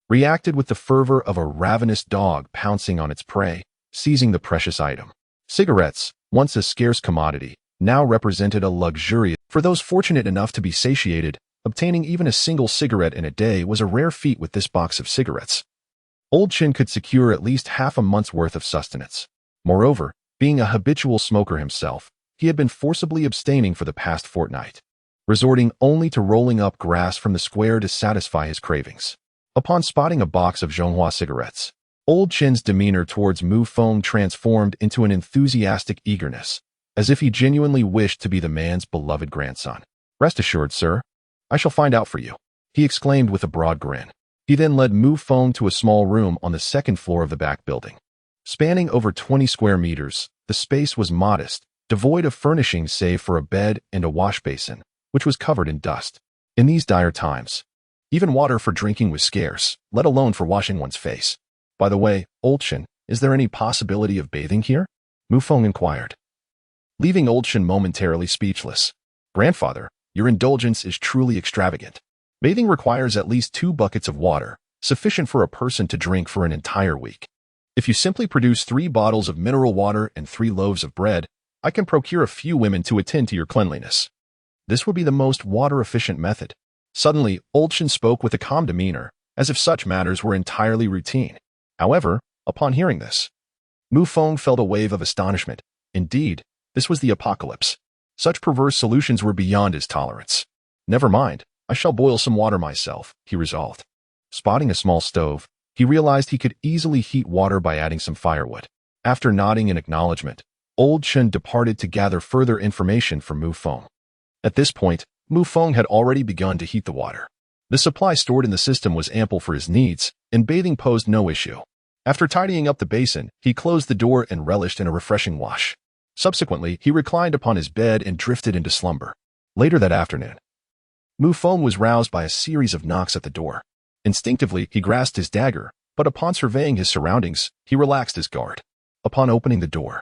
Speaker 1: reacted with the fervor of a ravenous dog pouncing on its prey, seizing the precious item. Cigarettes, once a scarce commodity, now represented a luxury. For those fortunate enough to be satiated, obtaining even a single cigarette in a day was a rare feat with this box of cigarettes. Old Chen could secure at least half a month's worth of sustenance. Moreover, being a habitual smoker himself, he had been forcibly abstaining for the past fortnight, resorting only to rolling up grass from the square to satisfy his cravings. Upon spotting a box of Zhonghua cigarettes, Old Chen's demeanor towards Mu Feng transformed into an enthusiastic eagerness, as if he genuinely wished to be the man's beloved grandson. "Rest assured, sir, I shall find out for you," he exclaimed with a broad grin. He then led Mu Feng to a small room on the second floor of the back building. Spanning over 20 square meters, the space was modest, devoid of furnishings save for a bed and a wash basin, which was covered in dust. In these dire times, even water for drinking was scarce, let alone for washing one's face. "By the way, Old Chen, is there any possibility of bathing here?" Mu Feng inquired, leaving Old Chen momentarily speechless. "Grandfather, your indulgence is truly extravagant. Bathing requires at least 2 buckets of water, sufficient for a person to drink for an entire week. If you simply produce 3 bottles of mineral water and 3 loaves of bread, I can procure a few women to attend to your cleanliness. This would be the most water-efficient method." Suddenly, Old Chen spoke with a calm demeanor, as if such matters were entirely routine. However, upon hearing this, Mu Feng felt a wave of astonishment. Indeed, this was the apocalypse. Such perverse solutions were beyond his tolerance. "Never mind, I shall boil some water myself," he resolved. Spotting a small stove, he realized he could easily heat water by adding some firewood. After nodding in acknowledgement, Old Chen departed to gather further information from Mu Feng. At this point, Mu Feng had already begun to heat the water. The supply stored in the system was ample for his needs, and bathing posed no issue. After tidying up the basin, he closed the door and relished in a refreshing wash. Subsequently, he reclined upon his bed and drifted into slumber. Later that afternoon, Mu Feng was roused by a series of knocks at the door. Instinctively, he grasped his dagger, but upon surveying his surroundings, he relaxed his guard. Upon opening the door,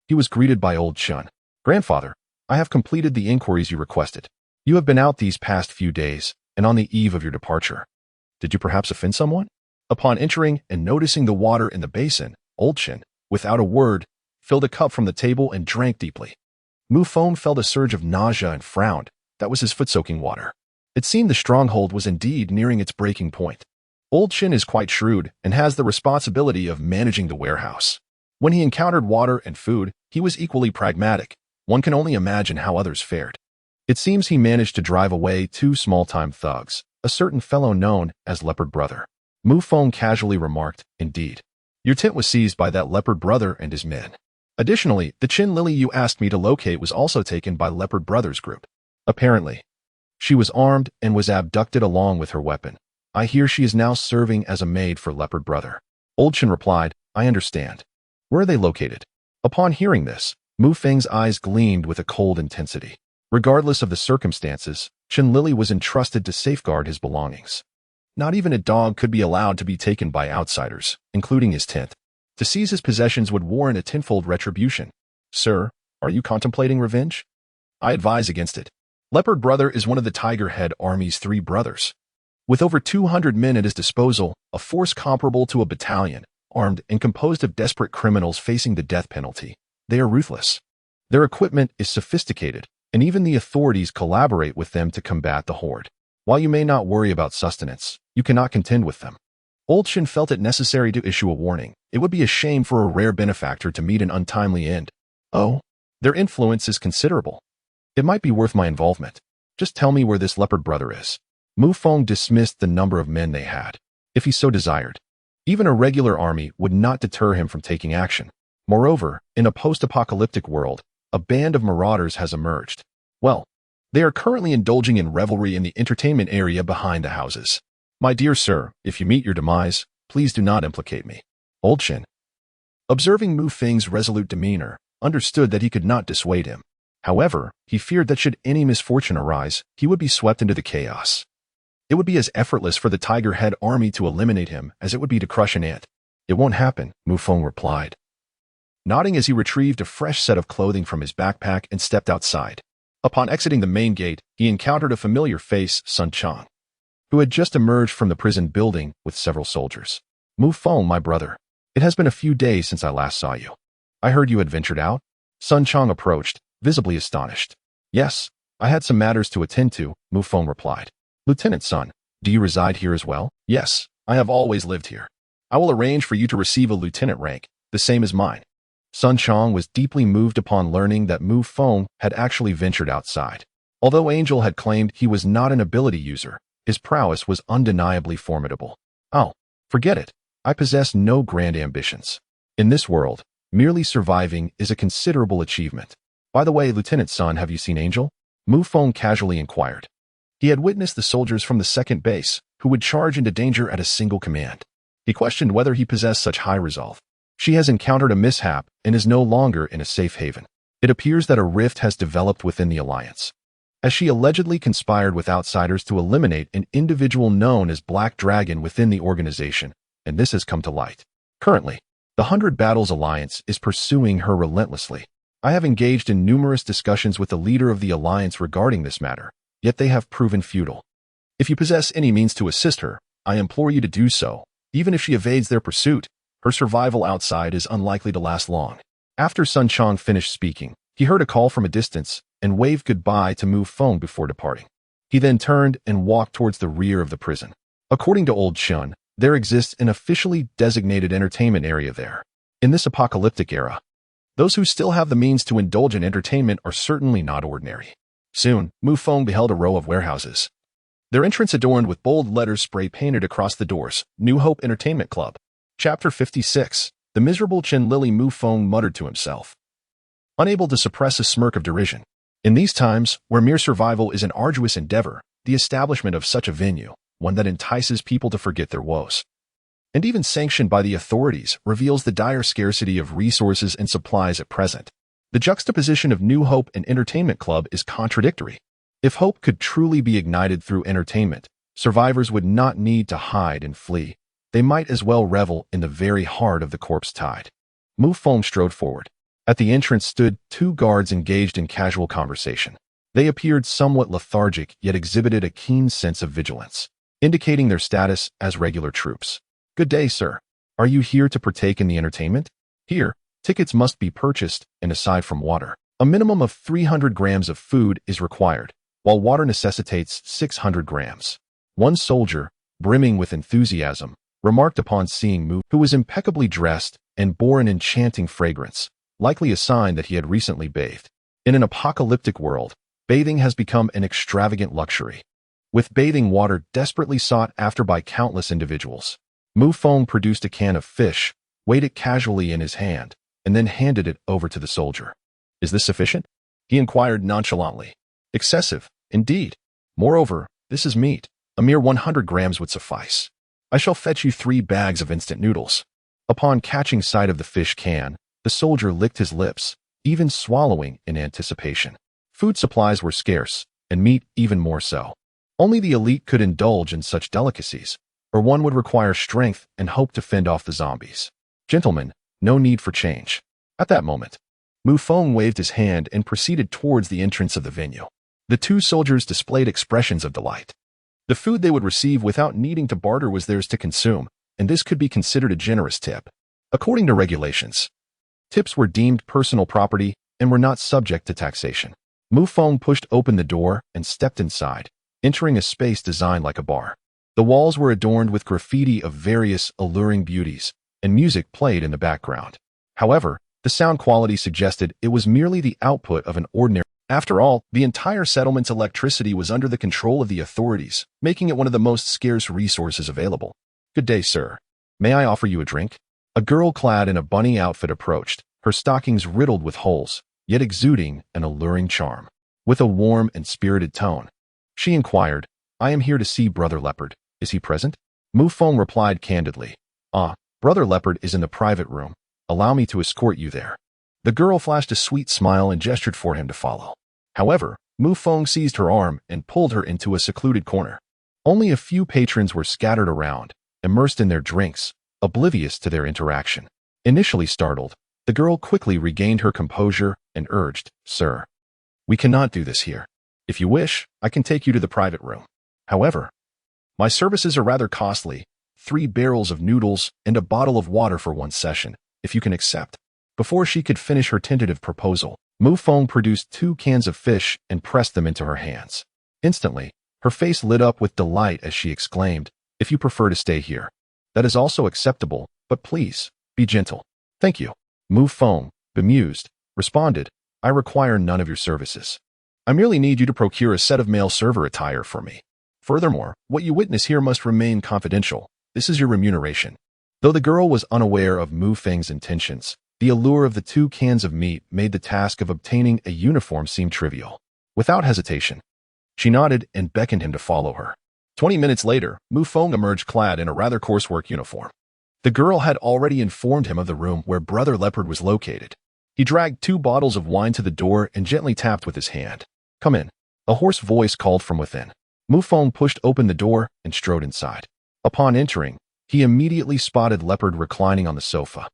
Speaker 1: he was greeted by Old Chen. "Grandfather, I have completed the inquiries you requested. You have been out these past few days, and on the eve of your departure. Did you perhaps offend someone?" Upon entering and noticing the water in the basin, Old Chen, without a word, filled a cup from the table and drank deeply. Mu Feng felt a surge of nausea and frowned. That was his foot-soaking water. It seemed the stronghold was indeed nearing its breaking point. Old Chen is quite shrewd and has the responsibility of managing the warehouse. When he encountered water and food, he was equally pragmatic. One can only imagine how others fared. It seems he managed to drive away 2 small-time thugs, a certain fellow known as Leopard Brother. Mu Feng casually remarked, "Indeed. Your tent was seized by that Leopard Brother and his men. Additionally, the Chin Lily you asked me to locate was also taken by Leopard Brother's group. Apparently, she was armed and was abducted along with her weapon. I hear she is now serving as a maid for Leopard Brother." Old Chen replied, "I understand. Where are they located?" Upon hearing this, Mu Feng's eyes gleamed with a cold intensity. Regardless of the circumstances, Chin Lily was entrusted to safeguard his belongings. Not even a dog could be allowed to be taken by outsiders, including his tent. To seize his possessions would warrant a tenfold retribution. "Sir, are you contemplating revenge?" "I advise against it. Leopard Brother is one of the Tiger Head Army's 3 brothers. With over 200 men at his disposal, a force comparable to a battalion, armed and composed of desperate criminals facing the death penalty, they are ruthless. Their equipment is sophisticated, and even the authorities collaborate with them to combat the horde. While you may not worry about sustenance, you cannot contend with them." Old Chen felt it necessary to issue a warning. It would be a shame for a rare benefactor to meet an untimely end. "Oh, their influence is considerable. It might be worth my involvement. Just tell me where this Leopard Brother is." Mu Feng dismissed the number of men they had, if he so desired. Even a regular army would not deter him from taking action. Moreover, in a post-apocalyptic world, a band of marauders has emerged. Well, they are currently indulging in revelry in the entertainment area behind the houses. "My dear sir, if you meet your demise, please do not implicate me." Old Chen, observing Mu Feng's resolute demeanor, understood that he could not dissuade him. However, he feared that should any misfortune arise, he would be swept into the chaos. It would be as effortless for the Tiger Head Army to eliminate him as it would be to crush an ant. "It won't happen," Mu Feng replied. nodding as he retrieved a fresh set of clothing from his backpack and stepped outside. Upon exiting the main gate, he encountered a familiar face, Sun Chang, who had just emerged from the prison building with several soldiers. Mu Feng, my brother. It has been a few days since I last saw you. I heard you had ventured out. Sun Chang approached, visibly astonished. Yes, I had some matters to attend to, Mu Feng replied. Lieutenant Sun, do you reside here as well? Yes, I have always lived here. I will arrange for you to receive a lieutenant rank, the same as mine. Sun Chang was deeply moved upon learning that Mu Feng had actually ventured outside. Although Angel had claimed he was not an ability user, his prowess was undeniably formidable. Oh, forget it. I possess no grand ambitions. In this world, merely surviving is a considerable achievement. By the way, Lieutenant Sun, have you seen Angel? Mu Feng casually inquired. He had witnessed the soldiers from the second base, who would charge into danger at a single command. He questioned whether he possessed such high resolve. She has encountered a mishap and is no longer in a safe haven. It appears that a rift has developed within the alliance, as she allegedly conspired with outsiders to eliminate an individual known as Black Dragon within the organization, and this has come to light. Currently, the 100 Battles Alliance is pursuing her relentlessly. I have engaged in numerous discussions with the leader of the alliance regarding this matter, yet they have proven futile. If you possess any means to assist her, I implore you to do so. Even if she evades their pursuit, her survival outside is unlikely to last long. After Sun Chang finished speaking, he heard a call from a distance and waved goodbye to Mu Feng before departing. He then turned and walked towards the rear of the prison. According to Old Chun, there exists an officially designated entertainment area there. In this apocalyptic era, those who still have the means to indulge in entertainment are certainly not ordinary. Soon, Mu Feng beheld a row of warehouses, their entrance adorned with bold letters spray-painted across the doors, New Hope Entertainment Club. Chapter 56. The miserable Chen Lily. Mu Feng muttered to himself, unable to suppress a smirk of derision. In these times, where mere survival is an arduous endeavor, the establishment of such a venue, one that entices people to forget their woes, and even sanctioned by the authorities, reveals the dire scarcity of resources and supplies at present. The juxtaposition of New Hope and Entertainment Club is contradictory. If hope could truly be ignited through entertainment, survivors would not need to hide and flee. They might as well revel in the very heart of the corpse tide. Mu Feng strode forward. At the entrance stood 2 guards engaged in casual conversation. They appeared somewhat lethargic, yet exhibited a keen sense of vigilance, indicating their status as regular troops. Good day, sir. Are you here to partake in the entertainment? Here, tickets must be purchased, and aside from water, a minimum of 300 grams of food is required, while water necessitates 600 grams. One soldier, brimming with enthusiasm, remarked upon seeing Mu, who was impeccably dressed and bore an enchanting fragrance, likely a sign that he had recently bathed. In an apocalyptic world, bathing has become an extravagant luxury, with bathing water desperately sought after by countless individuals. Mu Feng produced a can of fish, weighed it casually in his hand, and then handed it over to the soldier. Is this sufficient? He inquired nonchalantly. Excessive, indeed. Moreover, this is meat. A mere 100 grams would suffice. I shall fetch you 3 bags of instant noodles. Upon catching sight of the fish can, the soldier licked his lips, even swallowing in anticipation. Food supplies were scarce, and meat even more so. Only the elite could indulge in such delicacies, or one would require strength and hope to fend off the zombies. Gentlemen, no need for change. At that moment, Mu Feng waved his hand and proceeded towards the entrance of the venue. The 2 soldiers displayed expressions of delight. The food they would receive without needing to barter was theirs to consume, and this could be considered a generous tip. According to regulations, tips were deemed personal property and were not subject to taxation. Mu Feng pushed open the door and stepped inside, entering a space designed like a bar. The walls were adorned with graffiti of various alluring beauties, and music played in the background. However, the sound quality suggested it was merely the output of an ordinary. After all, the entire settlement's electricity was under the control of the authorities, making it one of the most scarce resources available. Good day, sir. May I offer you a drink? A girl clad in a bunny outfit approached, her stockings riddled with holes, yet exuding an alluring charm. With a warm and spirited tone, she inquired, I am here to see Brother Leopard. Is he present? Mu Feng replied candidly, Brother Leopard is in the private room. Allow me to escort you there. The girl flashed a sweet smile and gestured for him to follow. However, Mu Feng seized her arm and pulled her into a secluded corner. Only a few patrons were scattered around, immersed in their drinks, oblivious to their interaction. Initially startled, The girl quickly regained her composure and urged, "Sir, we cannot do this here. If you wish, I can take you to the private room. However, my services are rather costly, 3 barrels of noodles and a bottle of water for 1 session, if you can accept." Before she could finish her tentative proposal, Mu Feng produced 2 cans of fish and pressed them into her hands. Instantly, her face lit up with delight as she exclaimed, "If you prefer to stay here, that is also acceptable, but please, be gentle." "Thank you." Mu Feng, bemused, responded, "I require none of your services. I merely need you to procure a set of male server attire for me. Furthermore, what you witness here must remain confidential. This is your remuneration." Though the girl was unaware of Mu Feng's intentions, the allure of the 2 cans of meat made the task of obtaining a uniform seem trivial. Without hesitation, she nodded and beckoned him to follow her. 20 minutes later, Mu Feng emerged clad in a rather coarse work uniform. The girl had already informed him of the room where Brother Leopard was located. He dragged 2 bottles of wine to the door and gently tapped with his hand. "Come in." A hoarse voice called from within. Mu Feng pushed open the door and strode inside. Upon entering, he immediately spotted Leopard reclining on the sofa,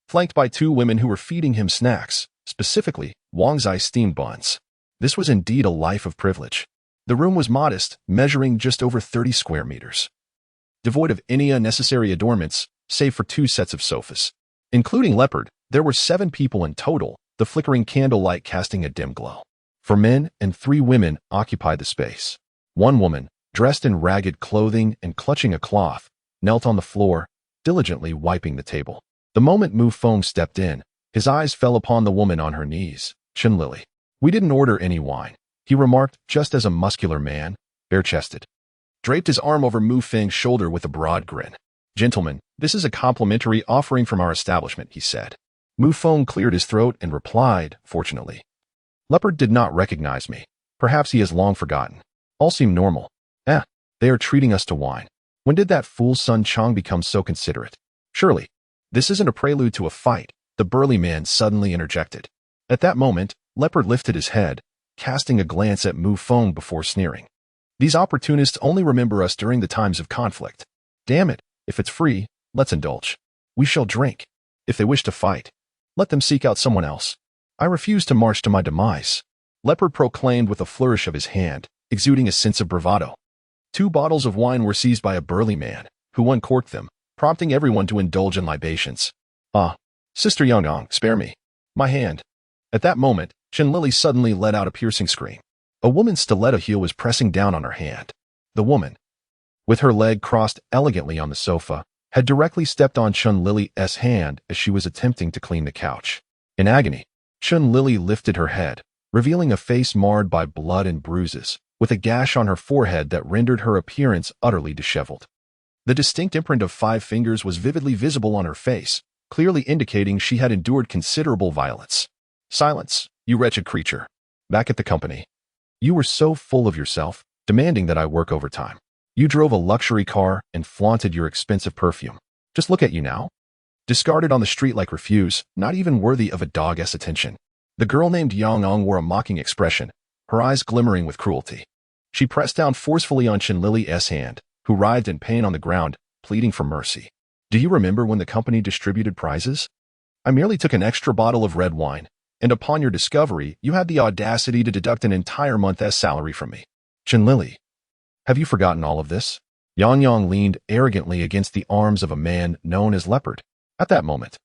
Speaker 1: flanked by 2 women who were feeding him snacks, specifically Wang's Eye steamed buns. This was indeed a life of privilege. The room was modest, measuring just over 30 square meters, devoid of any unnecessary adornments, save for 2 sets of sofas. Including Leopard, there were 7 people in total, the flickering candlelight casting a dim glow. 4 men and 3 women occupied the space. One woman, dressed in ragged clothing and clutching a cloth, knelt on the floor, diligently wiping the table. The moment Mu Feng stepped in, his eyes fell upon the woman on her knees, Chen Lily. "We didn't order any wine," he remarked, just as a muscular man, bare-chested, draped his arm over Mu Feng's shoulder with a broad grin. "Gentlemen, this is a complimentary offering from our establishment," he said. Mu Feng cleared his throat and replied, "Fortunately, Leopard did not recognize me. Perhaps he has long forgotten. All seem normal. They are treating us to wine. When did that fool Sun Chong become so considerate? Surely, this isn't a prelude to a fight," the burly man suddenly interjected. At that moment, Leopard lifted his head, casting a glance at Mu Feng before sneering. "These opportunists only remember us during the times of conflict. Damn it, if it's free, let's indulge. We shall drink. If they wish to fight, let them seek out someone else. I refuse to march to my demise," Leopard proclaimed with a flourish of his hand, exuding a sense of bravado. 2 bottles of wine were seized by a burly man, who uncorked them, prompting everyone to indulge in libations. "Ah, Sister Yang, spare me. My hand." At that moment, Chen Lily suddenly let out a piercing scream. A woman's stiletto heel was pressing down on her hand. The woman, with her leg crossed elegantly on the sofa, had directly stepped on Chen Lily's hand as she was attempting to clean the couch. In agony, Chen Lily lifted her head, revealing a face marred by blood and bruises, with a gash on her forehead that rendered her appearance utterly disheveled. The distinct imprint of 5 fingers was vividly visible on her face, clearly indicating she had endured considerable violence. "Silence, you wretched creature. Back at the company. You were so full of yourself, demanding that I work overtime. You drove a luxury car and flaunted your expensive perfume. Just look at you now. Discarded on the street like refuse, not even worthy of a dog's attention." The girl named Yang wore a mocking expression, her eyes glimmering with cruelty. She pressed down forcefully on Chen Lily's hand, who writhed in pain on the ground, pleading for mercy. "Do you remember when the company distributed prizes? I merely took an extra bottle of red wine, and upon your discovery, you had the audacity to deduct an entire month's salary from me. Chen Lily, have you forgotten all of this?" Yang leaned arrogantly against the arms of a man known as Leopard. At that moment,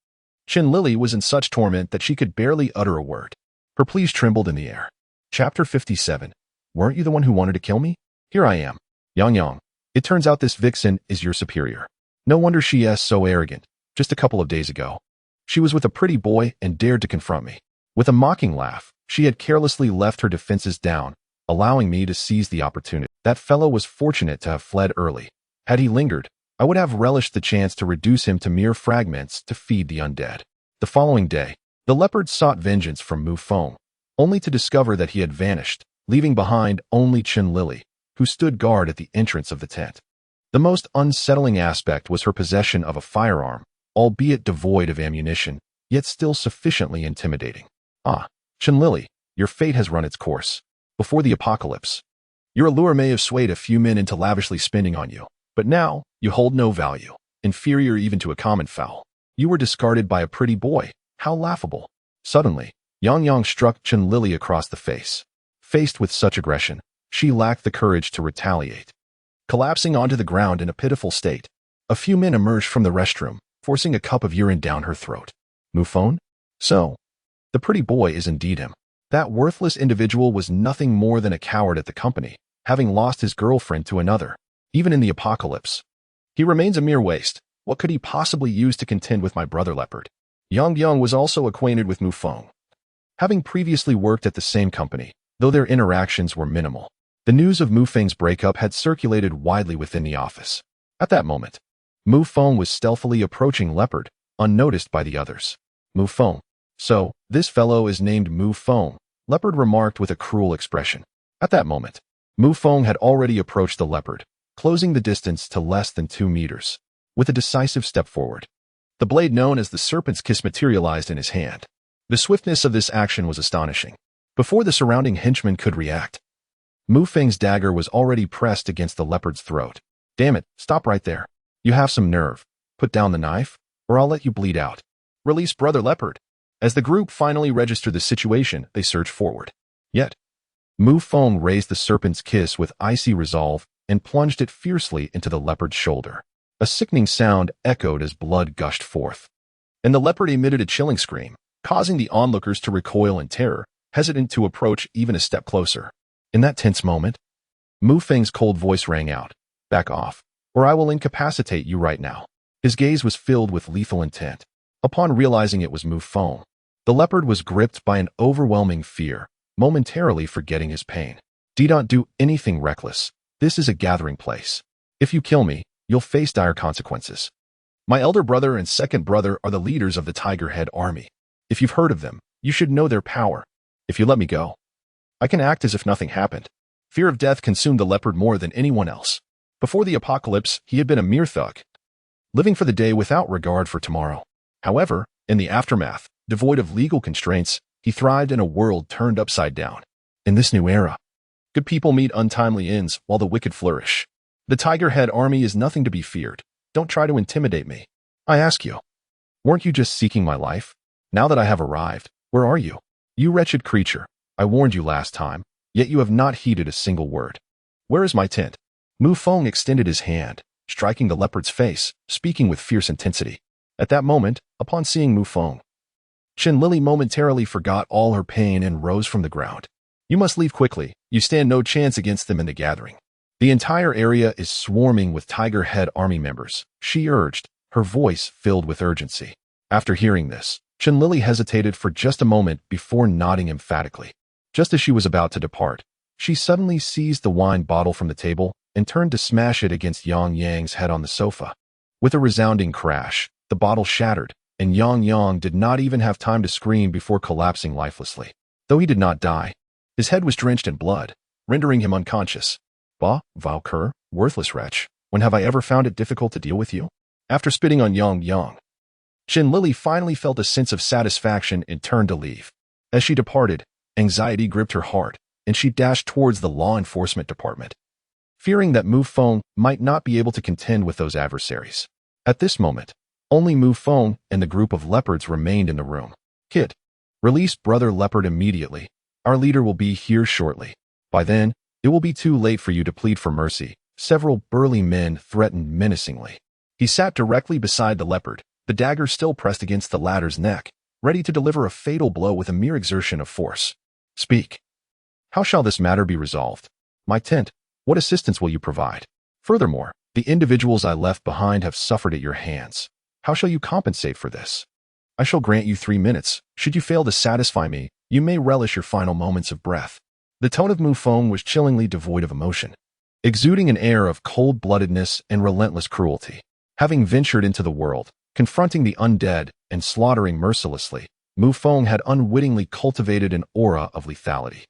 Speaker 1: Chen Lily was in such torment that she could barely utter a word. Her pleas trembled in the air. Chapter 57. "Weren't you the one who wanted to kill me? Here I am. Yang, it turns out this vixen is your superior. No wonder she is so arrogant. Just a couple of days ago, she was with a pretty boy and dared to confront me. With a mocking laugh, she had carelessly left her defenses down, allowing me to seize the opportunity. That fellow was fortunate to have fled early. Had he lingered, I would have relished the chance to reduce him to mere fragments to feed the undead." The following day, the Leopard sought vengeance from Mu Feng, only to discover that he had vanished, leaving behind only Chen Lily, who stood guard at the entrance of the tent. The most unsettling aspect was her possession of a firearm, albeit devoid of ammunition, yet still sufficiently intimidating. "Ah, Chen Lily, your fate has run its course. Before the apocalypse, your allure may have swayed a few men into lavishly spending on you, but now you hold no value, inferior even to a common fowl. You were discarded by a pretty boy, How laughable. Suddenly, Yang Yang struck Chen Lili across the face. Faced with such aggression, she lacked the courage to retaliate. Collapsing onto the ground in a pitiful state, a few men emerged from the restroom, forcing a cup of urine down her throat. Mu Feng? So, the pretty boy is indeed him. That worthless individual was nothing more than a coward at the company, having lost his girlfriend to another. Even in the apocalypse, he remains a mere waste. What could he possibly use to contend with my brother leopard? Yang Yang was also acquainted with Mu Feng, having previously worked at the same company, though their interactions were minimal. The news of Mu Feng's breakup had circulated widely within the office. At that moment, Mu Feng was stealthily approaching Leopard, unnoticed by the others. Mu Feng. So, this fellow is named Mu Feng, Leopard remarked with a cruel expression. At that moment, Mu Feng had already approached the Leopard, closing the distance to less than 2 meters. With a decisive step forward, the blade known as the Serpent's Kiss materialized in his hand. The swiftness of this action was astonishing. Before the surrounding henchmen could react, Mu Feng's dagger was already pressed against the leopard's throat. Damn it, stop right there. You have some nerve. Put down the knife, or I'll let you bleed out. Release Brother Leopard. As the group finally registered the situation, they surged forward. Yet, Mu Feng raised the Serpent's Kiss with icy resolve and plunged it fiercely into the leopard's shoulder. A sickening sound echoed as blood gushed forth, and the leopard emitted a chilling scream, causing the onlookers to recoil in terror, hesitant to approach even a step closer. In that tense moment, Mu Feng's cold voice rang out, "Back off, or I will incapacitate you right now." His gaze was filled with lethal intent. Upon realizing it was Mu Feng, the leopard was gripped by an overwhelming fear, momentarily forgetting his pain. Do not do anything reckless. This is a gathering place. If you kill me, you'll face dire consequences. My elder brother and second brother are the leaders of the Tiger Head Army. If you've heard of them, you should know their power. If you let me go, I can act as if nothing happened. Fear of death consumed the leopard more than anyone else. Before the apocalypse, he had been a mere thug, living for the day without regard for tomorrow. However, in the aftermath, devoid of legal constraints, he thrived in a world turned upside down. In this new era, good people meet untimely ends while the wicked flourish. The Tiger Head Army is nothing to be feared. Don't try to intimidate me. I ask you, weren't you just seeking my life? Now that I have arrived, where are you? You wretched creature, I warned you last time, yet you have not heeded a single word. Where is my tent? Mu Feng extended his hand, striking the leopard's face, speaking with fierce intensity. At that moment, upon seeing Mu Feng, Chen Lili momentarily forgot all her pain and rose from the ground. You must leave quickly. You stand no chance against them in the gathering. The entire area is swarming with Tiger Head Army members, she urged, her voice filled with urgency. After hearing this, Chen Lili hesitated for just a moment before nodding emphatically. Just as she was about to depart, she suddenly seized the wine bottle from the table and turned to smash it against Yang Yang's head on the sofa. With a resounding crash, the bottle shattered, and Yang Yang did not even have time to scream before collapsing lifelessly. Though he did not die, his head was drenched in blood, rendering him unconscious. Bah, vile cur, worthless wretch, when have I ever found it difficult to deal with you? After spitting on Yang Yang, Chen Lili finally felt a sense of satisfaction and turned to leave. As she departed, anxiety gripped her heart, and she dashed towards the law enforcement department, fearing that Mu Feng might not be able to contend with those adversaries. At this moment, only Mu Feng and the group of leopards remained in the room. Kid, release Brother Leopard immediately. Our leader will be here shortly. By then, it will be too late for you to plead for mercy. Several burly men threatened menacingly. He sat directly beside the leopard, the dagger still pressed against the latter's neck, ready to deliver a fatal blow with a mere exertion of force. Speak. How shall this matter be resolved? My tent, what assistance will you provide? Furthermore, the individuals I left behind have suffered at your hands. How shall you compensate for this? I shall grant you 3 minutes. Should you fail to satisfy me, you may relish your final moments of breath. The tone of Mu Feng was chillingly devoid of emotion, exuding an air of cold-bloodedness and relentless cruelty. Having ventured into the world, confronting the undead and slaughtering mercilessly, Mu Feng had unwittingly cultivated an aura of lethality.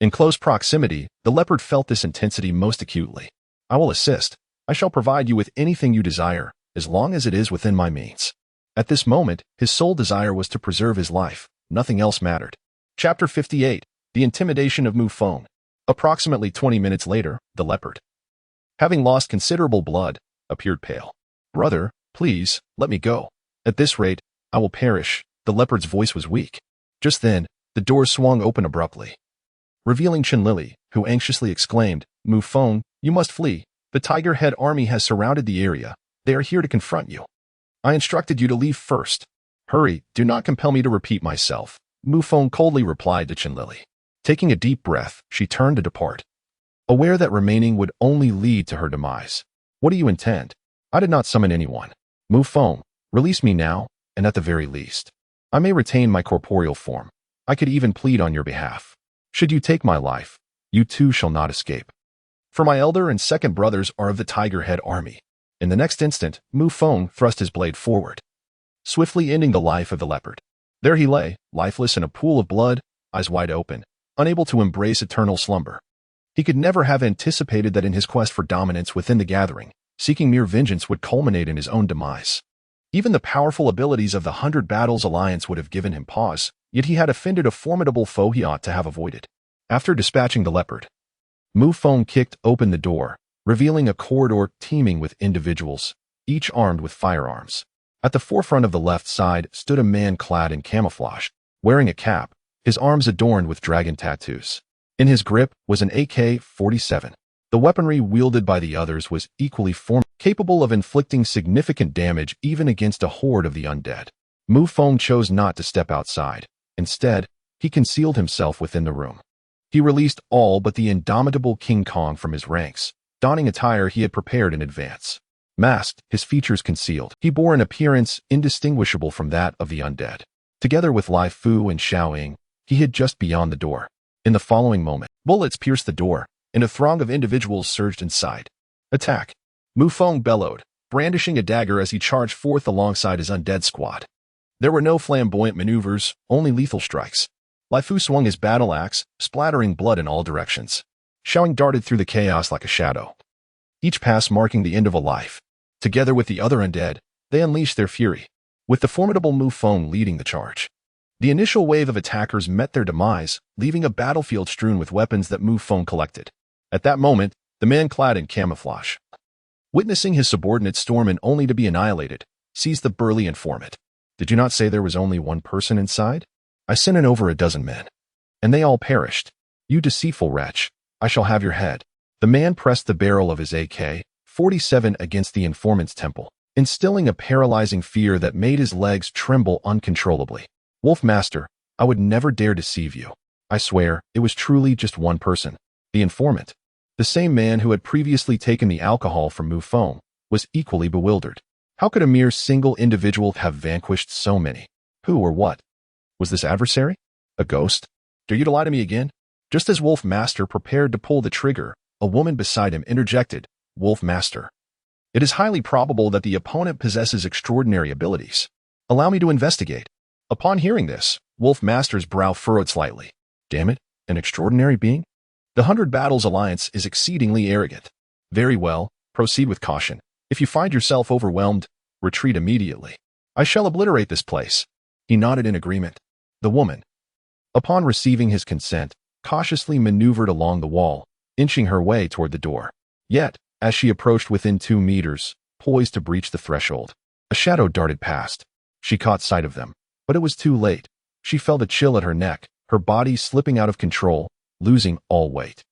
Speaker 1: In close proximity, the leopard felt this intensity most acutely. I will assist. I shall provide you with anything you desire, as long as it is within my means. At this moment, his sole desire was to preserve his life. Nothing else mattered. Chapter 58. The Intimidation of Mu Feng. Approximately 20 minutes later, the leopard, having lost considerable blood, appeared pale. Brother, please, let me go. At this rate, I will perish. The leopard's voice was weak. Just then, the door swung open abruptly, revealing Chen Lily, who anxiously exclaimed, "Mu Feng, you must flee. The Tiger Head army has surrounded the area. They are here to confront you. I instructed you to leave first. Hurry, do not compel me to repeat myself," Mu Feng coldly replied to Chen Lily. Taking a deep breath, she turned to depart, aware that remaining would only lead to her demise. "What do you intend? I did not summon anyone. Mu Feng, release me now, and at the very least, I may retain my corporeal form. I could even plead on your behalf. Should you take my life, you too shall not escape. For my elder and second brothers are of the Tiger Head army." In the next instant, Mu Feng thrust his blade forward, swiftly ending the life of the leopard. There he lay, lifeless in a pool of blood, eyes wide open, unable to embrace eternal slumber. He could never have anticipated that in his quest for dominance within the gathering, seeking mere vengeance would culminate in his own demise. Even the powerful abilities of the 100 Battles Alliance would have given him pause, yet he had offended a formidable foe he ought to have avoided. After dispatching the leopard, Mu Feng kicked open the door, revealing a corridor teeming with individuals, each armed with firearms. At the forefront of the left side stood a man clad in camouflage, wearing a cap, his arms adorned with dragon tattoos. In his grip was an AK-47. The weaponry wielded by the others was equally capable of inflicting significant damage even against a horde of the undead. Mu Feng chose not to step outside. Instead, he concealed himself within the room. He released all but the indomitable King Kong from his ranks, donning attire he had prepared in advance. Masked, his features concealed, he bore an appearance indistinguishable from that of the undead. Together with Lai Fu and Xiaoying, he hid just beyond the door. In the following moment, bullets pierced the door, and a throng of individuals surged inside. "Attack!" Mu Feng bellowed, brandishing a dagger as he charged forth alongside his undead squad. There were no flamboyant maneuvers, only lethal strikes. Lai Fu swung his battle axe, splattering blood in all directions. Xiaoying darted through the chaos like a shadow, each pass marking the end of a life. Together with the other undead, they unleashed their fury, with the formidable Mu Feng leading the charge. The initial wave of attackers met their demise, leaving a battlefield strewn with weapons that Mu Feng collected. At that moment, the man clad in camouflage, witnessing his subordinate storm and only to be annihilated, seized the burly informant. "Did you not say there was only one person inside? I sent in over a dozen men, and they all perished. You deceitful wretch, I shall have your head." The man pressed the barrel of his AK-47 against the informant's temple, instilling a paralyzing fear that made his legs tremble uncontrollably. "Wolf Master, I would never dare deceive you. I swear, it was truly just one person." The informant, the same man who had previously taken the alcohol from Mu Feng, was equally bewildered. How could a mere single individual have vanquished so many? Who or what? Was this adversary? A ghost? Dare you to lie to me again? Just as Wolf Master prepared to pull the trigger, a woman beside him interjected, "Wolf Master, it is highly probable that the opponent possesses extraordinary abilities. Allow me to investigate." Upon hearing this, Wolf Master's brow furrowed slightly. Damn it, an extraordinary being? The 100 Battles Alliance is exceedingly arrogant. Very well, proceed with caution. If you find yourself overwhelmed, retreat immediately. I shall obliterate this place. He nodded in agreement. The woman, upon receiving his consent, cautiously maneuvered along the wall, inching her way toward the door. Yet, as she approached within 2 meters, poised to breach the threshold, a shadow darted past. She caught sight of them, but it was too late. She felt a chill at her neck, her body slipping out of control, losing all weight.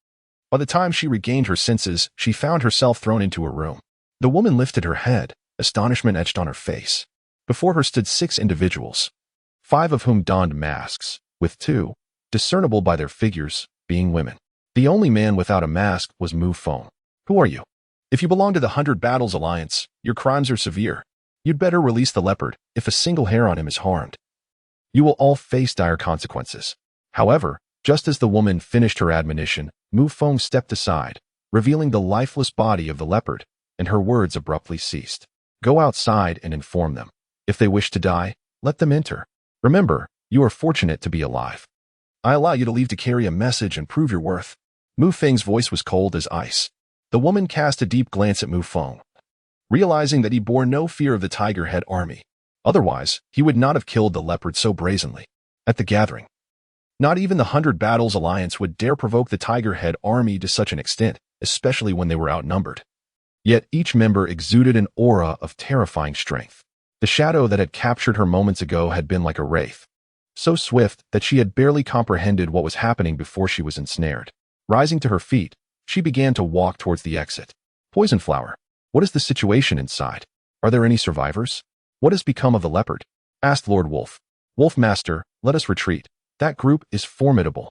Speaker 1: By the time she regained her senses, she found herself thrown into a room. The woman lifted her head, astonishment etched on her face. Before her stood 6 individuals, 5 of whom donned masks, with 2, discernible by their figures, being women. The only man without a mask was Mu Feng. "Who are you? If you belong to the 100 Battles Alliance, your crimes are severe. You'd better release the leopard if a single hair on him is harmed. You will all face dire consequences." However, just as the woman finished her admonition, Mu Feng stepped aside, revealing the lifeless body of the leopard, and her words abruptly ceased. "Go outside and inform them. If they wish to die, let them enter. Remember, you are fortunate to be alive. I allow you to leave to carry a message and prove your worth." Mu Feng's voice was cold as ice. The woman cast a deep glance at Mu Feng, realizing that he bore no fear of the Tiger Head army. Otherwise, he would not have killed the leopard so brazenly. At the gathering, not even the 100 Battles Alliance would dare provoke the Tiger Head army to such an extent, especially when they were outnumbered. Yet each member exuded an aura of terrifying strength. The shadow that had captured her moments ago had been like a wraith, so swift that she had barely comprehended what was happening before she was ensnared. Rising to her feet, she began to walk towards the exit. Poison flower, what is the situation inside? Are there any survivors? What has become of the leopard? Asked Lord Wolf. Wolf Master, let us retreat. That group is formidable.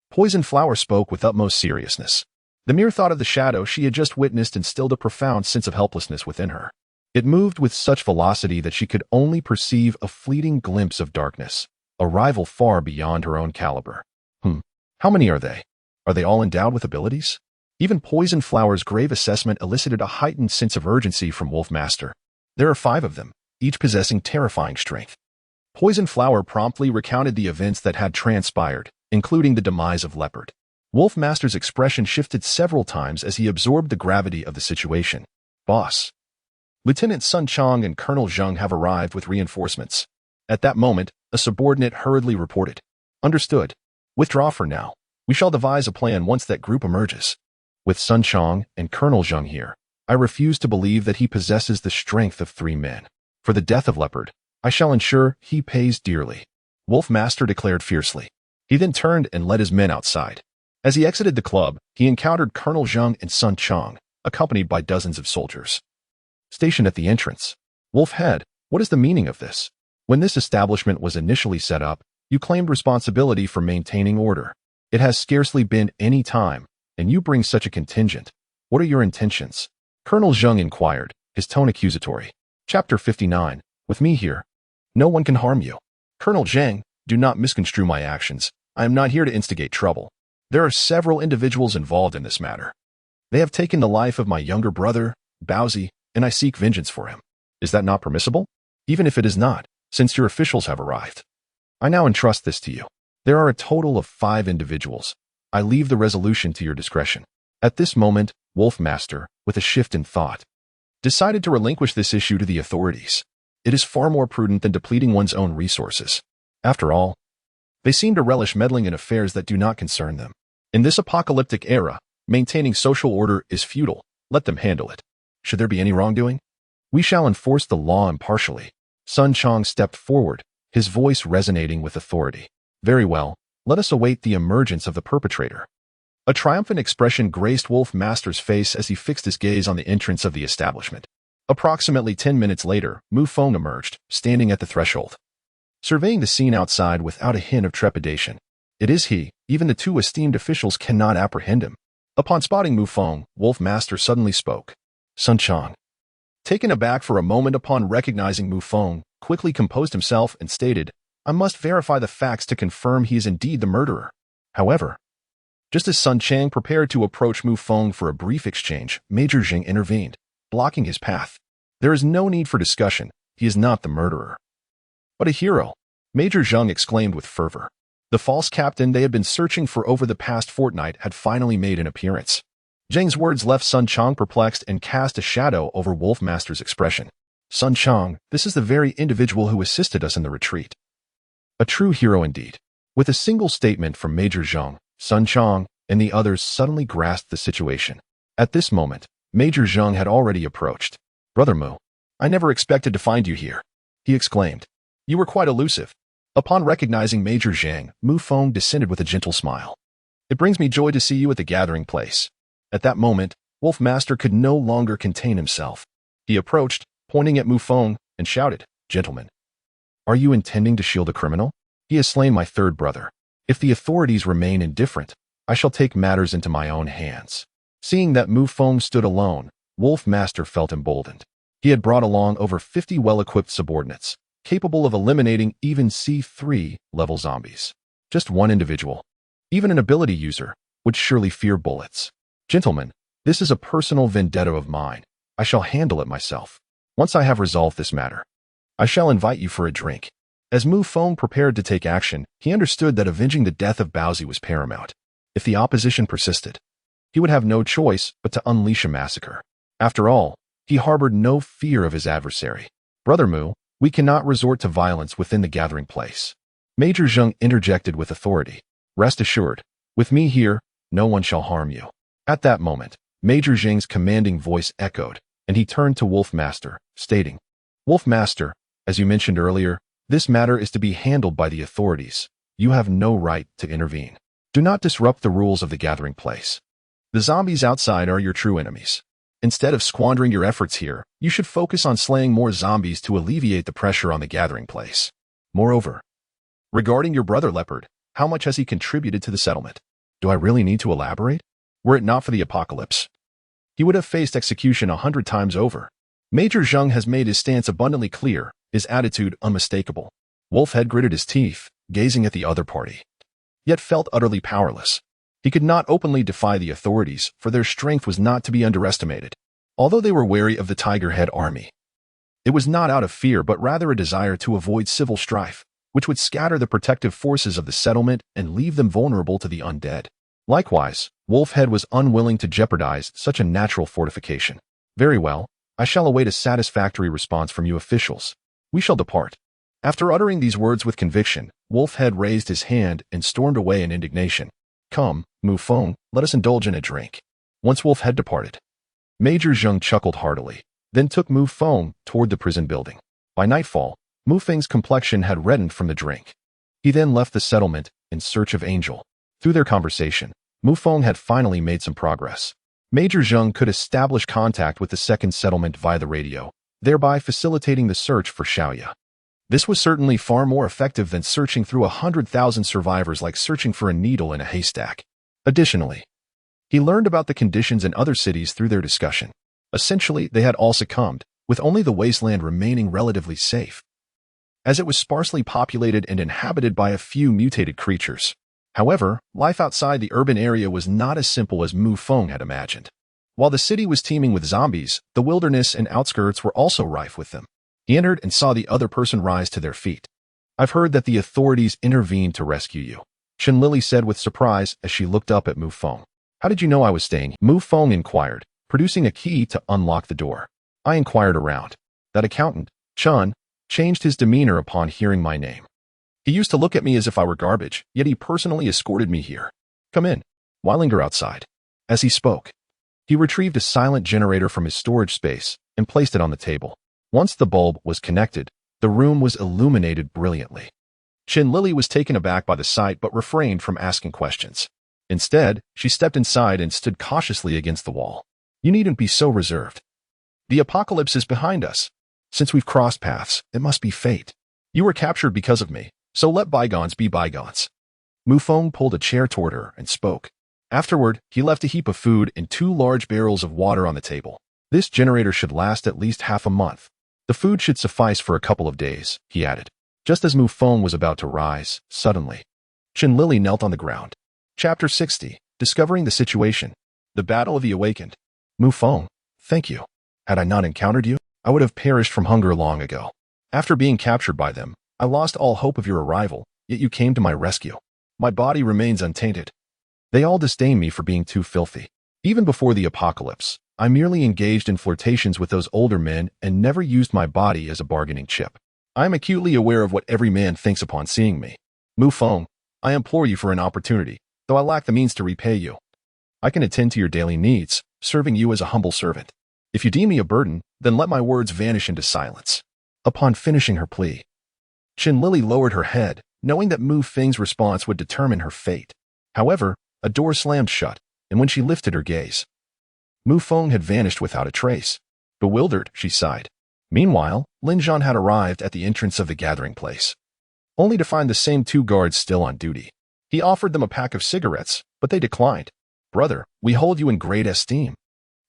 Speaker 1: Poison flower spoke with utmost seriousness. The mere thought of the shadow she had just witnessed instilled a profound sense of helplessness within her. It moved with such velocity that she could only perceive a fleeting glimpse of darkness, a rival far beyond her own caliber. How many are they? Are they all endowed with abilities? Even Poison Flower's grave assessment elicited a heightened sense of urgency from Wolf Master. There are 5 of them, each possessing terrifying strength. Poison Flower promptly recounted the events that had transpired, including the demise of Leopard. Wolf Master's expression shifted several times as he absorbed the gravity of the situation. Boss. Lieutenant Sun Chong and Colonel Zheng have arrived with reinforcements. At that moment, a subordinate hurriedly reported. Understood. Withdraw for now. We shall devise a plan once that group emerges. With Sun Chong and Colonel Zheng here, I refuse to believe that he possesses the strength of 3 men. For the death of Leopard, I shall ensure he pays dearly. Wolf Master declared fiercely. He then turned and led his men outside. As he exited the club, he encountered Colonel Zheng and Sun Chong, accompanied by dozens of soldiers. Stationed at the entrance. Wolf Head, what is the meaning of this? When this establishment was initially set up, you claimed responsibility for maintaining order. It has scarcely been any time, and you bring such a contingent. What are your intentions? Colonel Zheng inquired, his tone accusatory. Chapter 59. With me here, no one can harm you. Colonel Zheng, do not misconstrue my actions. I am not here to instigate trouble. There are several individuals involved in this matter. They have taken the life of my younger brother, Baozi, and I seek vengeance for him. Is that not permissible? Even if it is not, since your officials have arrived. I now entrust this to you. There are a total of 5 individuals. I leave the resolution to your discretion. At this moment, Wolf Master, with a shift in thought, decided to relinquish this issue to the authorities. It is far more prudent than depleting one's own resources. After all, they seem to relish meddling in affairs that do not concern them. In this apocalyptic era, maintaining social order is futile. Let them handle it. Should there be any wrongdoing, we shall enforce the law impartially. Sun Chong stepped forward, his voice resonating with authority. Very well, let us await the emergence of the perpetrator. A triumphant expression graced Wolf Master's face as he fixed his gaze on the entrance of the establishment. Approximately 10 minutes later, Mu Feng emerged, standing at the threshold, surveying the scene outside without a hint of trepidation. It is he. Even the 2 esteemed officials cannot apprehend him. Upon spotting Mu Feng, Wolf Master suddenly spoke. Sun Chong, taken aback for a moment upon recognizing Mu Feng, quickly composed himself and stated, I must verify the facts to confirm he is indeed the murderer. However, just as Sun Chang prepared to approach Mu Feng for a brief exchange, Major Jing intervened, blocking his path. There is no need for discussion. He is not the murderer. But a hero, Major Zheng exclaimed with fervor. The false captain they had been searching for over the past fortnight had finally made an appearance. Zheng's words left Sun Chong perplexed and cast a shadow over Wolf Master's expression. Sun Chong, this is the very individual who assisted us in the retreat. A true hero indeed. With a single statement from Major Zheng, Sun Chong and the others suddenly grasped the situation. At this moment, Major Zheng had already approached. Brother Mu, I never expected to find you here, he exclaimed. You were quite elusive. Upon recognizing Major Zhang, Mu Feng descended with a gentle smile. It brings me joy to see you at the gathering place. At that moment, Wolf Master could no longer contain himself. He approached, pointing at Mu Feng, and shouted, Gentlemen, are you intending to shield a criminal? He has slain my 3rd brother. If the authorities remain indifferent, I shall take matters into my own hands. Seeing that Mu Feng stood alone, Wolf Master felt emboldened. He had brought along over 50 well-equipped subordinates, capable of eliminating even C3 level zombies. Just one individual, even an ability user, would surely fear bullets. Gentlemen, this is a personal vendetta of mine. I shall handle it myself. Once I have resolved this matter, I shall invite you for a drink. As Mu Feng prepared to take action, he understood that avenging the death of Baozi was paramount. If the opposition persisted, he would have no choice but to unleash a massacre. After all, he harbored no fear of his adversary. Brother Mu, we cannot resort to violence within the gathering place. Major Zheng interjected with authority. Rest assured, with me here, no one shall harm you. At that moment, Major Zheng's commanding voice echoed, and he turned to Wolf Master, stating, Wolf Master, As you mentioned earlier, this matter is to be handled by the authorities. You have no right to intervene. Do not disrupt the rules of the gathering place. The zombies outside are your true enemies. Instead of squandering your efforts here, you should focus on slaying more zombies to alleviate the pressure on the gathering place. Moreover, regarding your brother Leopard, how much has he contributed to the settlement? Do I really need to elaborate? Were it not for the apocalypse, he would have faced execution 100 times over. Major Zheng has made his stance abundantly clear, his attitude unmistakable. Wolfhead gritted his teeth, gazing at the other party, yet felt utterly powerless. He could not openly defy the authorities, for their strength was not to be underestimated. Although they were wary of the Tigerhead army, it was not out of fear but rather a desire to avoid civil strife, which would scatter the protective forces of the settlement and leave them vulnerable to the undead. Likewise, Wolfhead was unwilling to jeopardize such a natural fortification. Very well, I shall await a satisfactory response from you officials. We shall depart. After uttering these words with conviction, Wolfhead raised his hand and stormed away in indignation. Come, Mu Feng, let us indulge in a drink. Once Wolfhead departed, Major Zheng chuckled heartily, then took Mu Feng toward the prison building. By nightfall, Mu Feng's complexion had reddened from the drink. He then left the settlement in search of Angel. Through their conversation, Mu Feng had finally made some progress. Major Zheng could establish contact with the second settlement via the radio, thereby facilitating the search for Xiaoya. This was certainly far more effective than searching through 100,000 survivors like searching for a needle in a haystack. Additionally, he learned about the conditions in other cities through their discussion. Essentially, they had all succumbed, with only the wasteland remaining relatively safe, as it was sparsely populated and inhabited by a few mutated creatures. However, life outside the urban area was not as simple as Mu Feng had imagined. While the city was teeming with zombies, the wilderness and outskirts were also rife with them. He entered and saw the other person rise to their feet. I've heard that the authorities intervened to rescue you, Chen Lily said with surprise as she looked up at Mu Feng. How did you know I was staying here? Mu Feng inquired, producing a key to unlock the door. I inquired around. That accountant, Chun, changed his demeanor upon hearing my name. He used to look at me as if I were garbage, yet he personally escorted me here. Come in. Why linger outside? As he spoke, he retrieved a silent generator from his storage space and placed it on the table. Once the bulb was connected, the room was illuminated brilliantly. Chen Lily was taken aback by the sight but refrained from asking questions. Instead, she stepped inside and stood cautiously against the wall. You needn't be so reserved. The apocalypse is behind us. Since we've crossed paths, it must be fate. You were captured because of me, so let bygones be bygones. Mu Feng pulled a chair toward her and spoke. Afterward, he left a heap of food and 2 large barrels of water on the table. This generator should last at least half a month. The food should suffice for a couple of days, he added. Just as Mu Feng was about to rise, suddenly, Chen Lily knelt on the ground. Chapter 60, Discovering the Situation. The Battle of the Awakened. Mu Feng, thank you. Had I not encountered you, I would have perished from hunger long ago. After being captured by them, I lost all hope of your arrival, yet you came to my rescue. My body remains untainted. They all disdain me for being too filthy. Even before the apocalypse, I merely engaged in flirtations with those older men and never used my body as a bargaining chip. I am acutely aware of what every man thinks upon seeing me. Mu Feng, I implore you for an opportunity, though I lack the means to repay you. I can attend to your daily needs, serving you as a humble servant. If you deem me a burden, then let my words vanish into silence. Upon finishing her plea, Chen Lily lowered her head, knowing that Mu Feng's response would determine her fate. However, a door slammed shut, and when she lifted her gaze, Mu Feng had vanished without a trace. Bewildered, she sighed. Meanwhile, Lin Zhan had arrived at the entrance of the gathering place, only to find the same 2 guards still on duty. He offered them a pack of cigarettes, but they declined. Brother, we hold you in great esteem.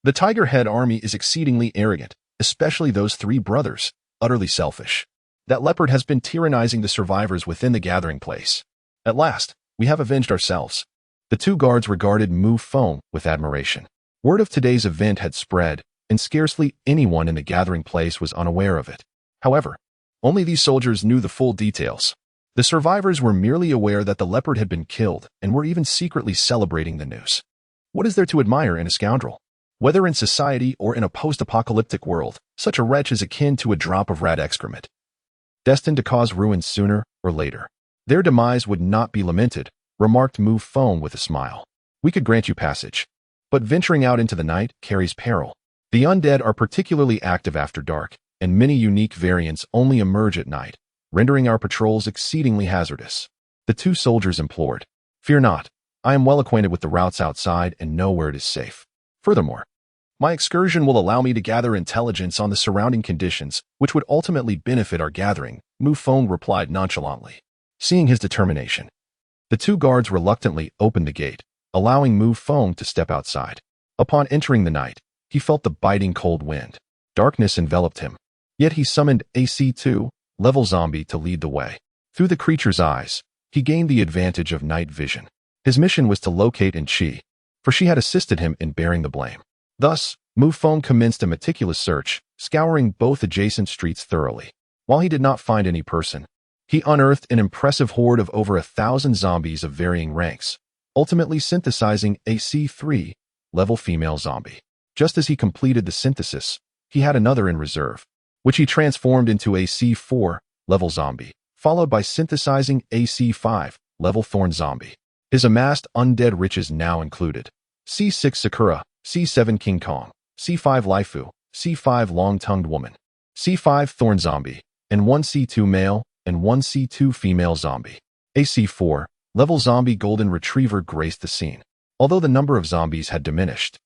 Speaker 1: The Tigerhead army is exceedingly arrogant, especially those 3 brothers, utterly selfish. That leopard has been tyrannizing the survivors within the gathering place. At last, we have avenged ourselves. The 2 guards regarded Mu Feng with admiration. Word of today's event had spread, and scarcely anyone in the gathering place was unaware of it. However, only these soldiers knew the full details. The survivors were merely aware that the leopard had been killed and were even secretly celebrating the news. What is there to admire in a scoundrel? Whether in society or in a post-apocalyptic world, such a wretch is akin to a drop of rat excrement, destined to cause ruin sooner or later. Their demise would not be lamented, remarked Mu Feng with a smile. We could grant you passage, but venturing out into the night carries peril. The undead are particularly active after dark, and many unique variants only emerge at night, rendering our patrols exceedingly hazardous. The two soldiers implored, "Fear not. I am well acquainted with the routes outside and know where it is safe. Furthermore, my excursion will allow me to gather intelligence on the surrounding conditions, which would ultimately benefit our gathering," Mu Feng replied nonchalantly. Seeing his determination, the two guards reluctantly opened the gate, allowing Mu Feng to step outside. Upon entering the night, he felt the biting cold wind. Darkness enveloped him. Yet he summoned a C2 level zombie to lead the way. Through the creature's eyes, he gained the advantage of night vision. His mission was to locate Chi, for she had assisted him in bearing the blame. Thus, Mu Feng commenced a meticulous search, scouring both adjacent streets thoroughly. While he did not find any person, he unearthed an impressive horde of over 1,000 zombies of varying ranks, ultimately synthesizing a C3 level female zombie. Just as he completed the synthesis, he had another in reserve, which he transformed into a C4 level zombie, followed by synthesizing a C5 level thorn zombie. His amassed undead riches now included C6 Sakura, C7 King Kong, C5 Laifu, C5 long-tongued woman, C5 thorn zombie, and one C2 male and one C2 female zombie. A C4 level zombie golden retriever graced the scene. Although the number of zombies had diminished,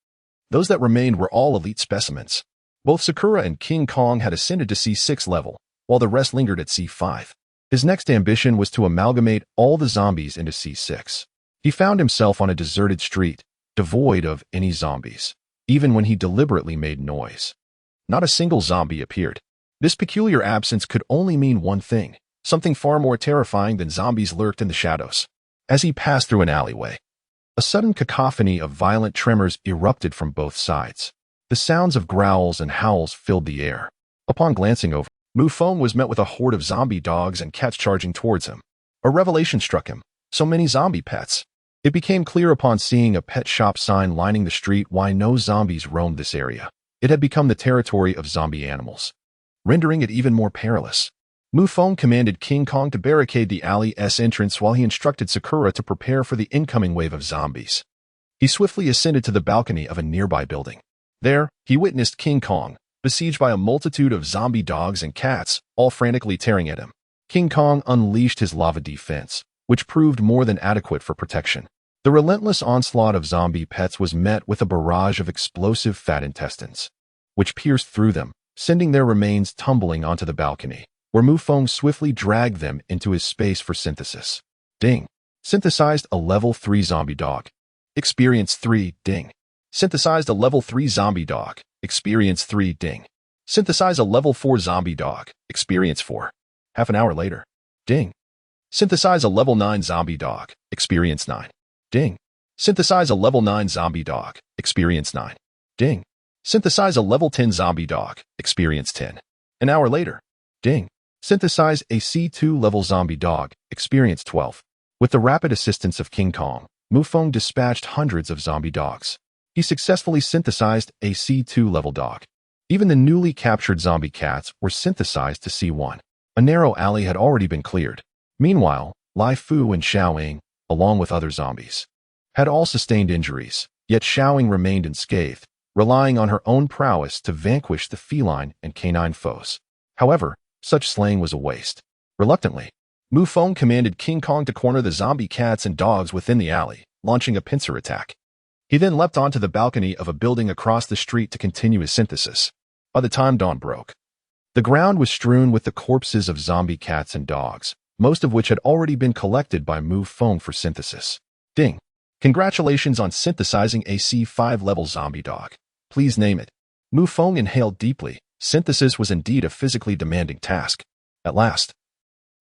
Speaker 1: those that remained were all elite specimens. Both Sakura and King Kong had ascended to C6 level, while the rest lingered at C5. His next ambition was to amalgamate all the zombies into C6. He found himself on a deserted street, devoid of any zombies, even when he deliberately made noise. Not a single zombie appeared. This peculiar absence could only mean one thing. Something far more terrifying than zombies lurked in the shadows. As he passed through an alleyway, a sudden cacophony of violent tremors erupted from both sides. The sounds of growls and howls filled the air. Upon glancing over, Mu Feng was met with a horde of zombie dogs and cats charging towards him. A revelation struck him. So many zombie pets. It became clear upon seeing a pet shop sign lining the street why no zombies roamed this area. It had become the territory of zombie animals, rendering it even more perilous. Mu Feng commanded King Kong to barricade the alley's entrance while he instructed Sakura to prepare for the incoming wave of zombies. He swiftly ascended to the balcony of a nearby building. There, he witnessed King Kong, besieged by a multitude of zombie dogs and cats, all frantically tearing at him. King Kong unleashed his lava defense, which proved more than adequate for protection. The relentless onslaught of zombie pets was met with a barrage of explosive fat intestines, which pierced through them, sending their remains tumbling onto the balcony, where Mu Feng swiftly dragged them into his space for synthesis. Ding. Synthesized a level 3 zombie dog. Experience 3, ding. Synthesized a level 3 zombie dog. Experience 3, ding. Synthesize a level 4 zombie dog. Experience 4. Half an hour later. Ding. Synthesize a level 9 zombie dog. Experience 9. Ding. Synthesize a level 9 zombie dog. Experience 9. Ding. Synthesize a level 10 zombie dog. Experience 10. An hour later. Ding. Synthesize a C2 level zombie dog. Experience 12. With the rapid assistance of King Kong, Mu Feng dispatched hundreds of zombie dogs. He successfully synthesized a C2 level dog. Even the newly captured zombie cats were synthesized to C1. A narrow alley had already been cleared. Meanwhile, Lai Fu and Xiaoying, along with other zombies, had all sustained injuries, yet Xiaoying remained unscathed, relying on her own prowess to vanquish the feline and canine foes. However, such slaying was a waste. Reluctantly, Mu Feng commanded King Kong to corner the zombie cats and dogs within the alley, launching a pincer attack. He then leapt onto the balcony of a building across the street to continue his synthesis. By the time dawn broke, the ground was strewn with the corpses of zombie cats and dogs, most of which had already been collected by Mu Feng for synthesis. Ding. Congratulations on synthesizing a C5 level zombie dog. Please name it. Mu Feng inhaled deeply. Synthesis was indeed a physically demanding task. At last,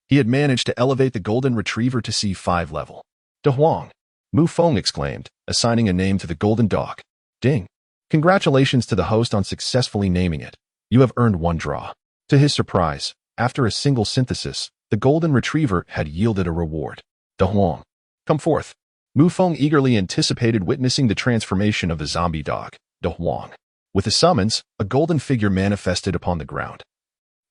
Speaker 1: he had managed to elevate the golden retriever to C5 level. De Huang, Mu Feng exclaimed, assigning a name to the golden dog. Ding. Congratulations to the host on successfully naming it. You have earned 1 draw. To his surprise, after a single synthesis, the golden retriever had yielded a reward. De Huang, come forth. Mu Feng eagerly anticipated witnessing the transformation of the zombie dog. De Huang. With a summons, a golden figure manifested upon the ground,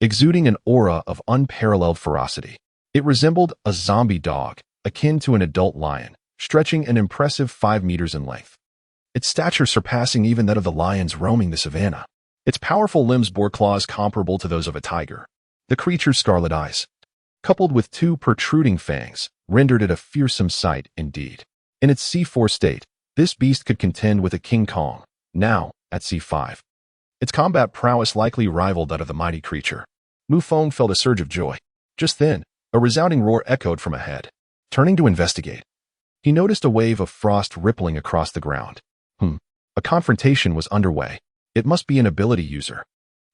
Speaker 1: exuding an aura of unparalleled ferocity. It resembled a zombie dog, akin to an adult lion, stretching an impressive 5 meters in length, its stature surpassing even that of the lions roaming the savannah. Its powerful limbs bore claws comparable to those of a tiger. The creature's scarlet eyes, coupled with two protruding fangs, rendered it a fearsome sight indeed. In its C4 state, this beast could contend with a King Kong, now at C5. Its combat prowess likely rivaled that of the mighty creature. Mu Feng felt a surge of joy. Just then, a resounding roar echoed from ahead. Turning to investigate, he noticed a wave of frost rippling across the ground. A confrontation was underway. It must be an ability user.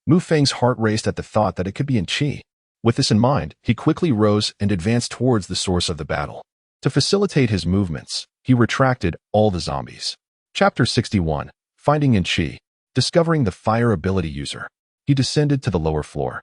Speaker 1: Mu Feng's heart raced at the thought that it could be in Qi. With this in mind, he quickly rose and advanced towards the source of the battle. To facilitate his movements, he retracted all the zombies. Chapter 61, Finding in Qi. Discovering the fire ability user. He descended to the lower floor,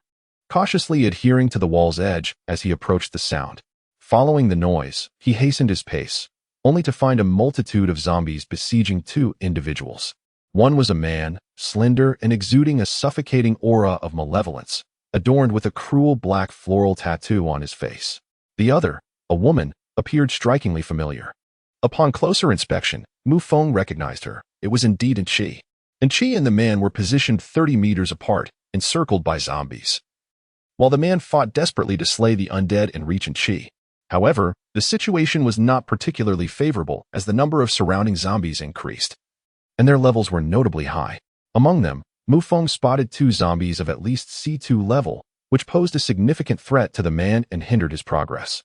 Speaker 1: cautiously adhering to the wall's edge as he approached the sound. Following the noise, he hastened his pace, only to find a multitude of zombies besieging two individuals. One was a man, slender and exuding a suffocating aura of malevolence, adorned with a cruel black floral tattoo on his face. The other, a woman, appeared strikingly familiar. Upon closer inspection, Mu Feng recognized her. It was indeed in Qi. And Qi and the man were positioned 30 meters apart, encircled by zombies. While the man fought desperately to slay the undead and reach in Qi. However, the situation was not particularly favorable as the number of surrounding zombies increased, and their levels were notably high. Among them, Mu Feng spotted two zombies of at least C2 level, which posed a significant threat to the man and hindered his progress.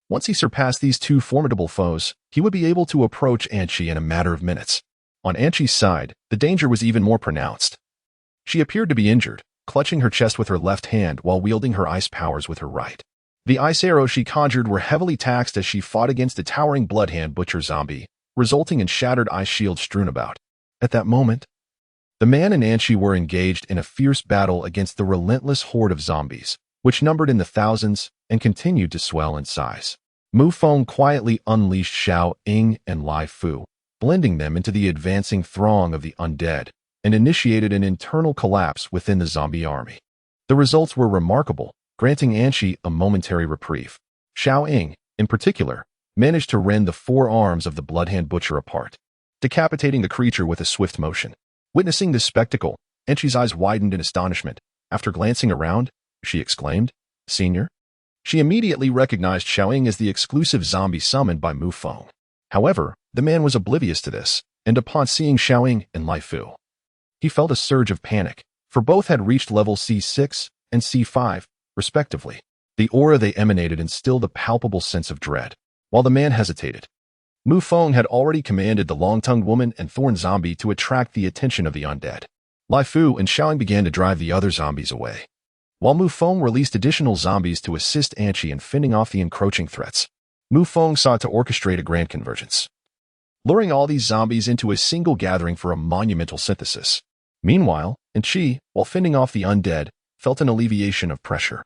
Speaker 1: Once he surpassed these two formidable foes, he would be able to approach Anqi in a matter of minutes. On Anqi's side, the danger was even more pronounced. She appeared to be injured, clutching her chest with her left hand while wielding her ice powers with her right. The ice arrows she conjured were heavily taxed as she fought against a towering bloodhand butcher zombie, resulting in shattered ice shields strewn about. At that moment, the man and Anqi were engaged in a fierce battle against the relentless horde of zombies, which numbered in the thousands and continued to swell in size. Mu Feng quietly unleashed Xiao Ying and Lai Fu, blending them into the advancing throng of the undead, and initiated an internal collapse within the zombie army. The results were remarkable, granting Anqi a momentary reprieve. Xiao Ying, in particular, managed to rend the four arms of the bloodhand butcher apart, decapitating the creature with a swift motion. Witnessing this spectacle, Anqi's eyes widened in astonishment. After glancing around, she exclaimed, "Senior?" She immediately recognized Xiao Ying as the exclusive zombie summoned by Mu Feng. However, the man was oblivious to this, and upon seeing Xiao Ying and Lai Fu, he felt a surge of panic, for both had reached level C6 and C5, respectively. The aura they emanated instilled a palpable sense of dread. While the man hesitated, Mu Feng had already commanded the long-tongued woman and thorn zombie to attract the attention of the undead. Lai Fu and Xiao Ying began to drive the other zombies away, while Mu Feng released additional zombies to assist Anqi in fending off the encroaching threats. Mu Feng sought to orchestrate a grand convergence, luring all these zombies into a single gathering for a monumental synthesis. Meanwhile, Anqi, while fending off the undead, felt an alleviation of pressure.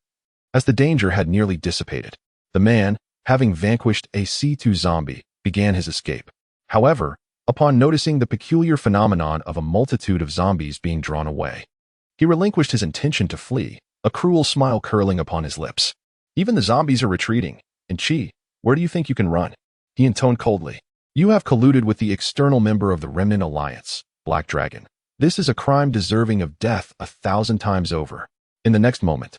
Speaker 1: As the danger had nearly dissipated, the man, having vanquished a C2 zombie, began his escape. However, upon noticing the peculiar phenomenon of a multitude of zombies being drawn away, he relinquished his intention to flee, a cruel smile curling upon his lips. "Even the zombies are retreating. Anqi, where do you think you can run?" He intoned coldly. "You have colluded with the external member of the Remnant Alliance, Black Dragon. This is a crime deserving of death 1,000 times over." In the next moment,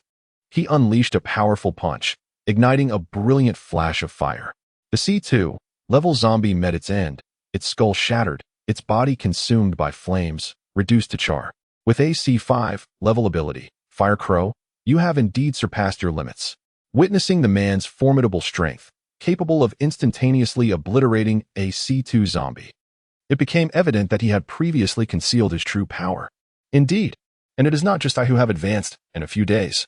Speaker 1: he unleashed a powerful punch, igniting a brilliant flash of fire. The C2 level zombie met its end, its skull shattered, its body consumed by flames, reduced to char. With a C5 level ability, Fire Crow, you have indeed surpassed your limits. Witnessing the man's formidable strength, capable of instantaneously obliterating a C2 zombie, it became evident that he had previously concealed his true power. Indeed, and it is not just I who have advanced in a few days.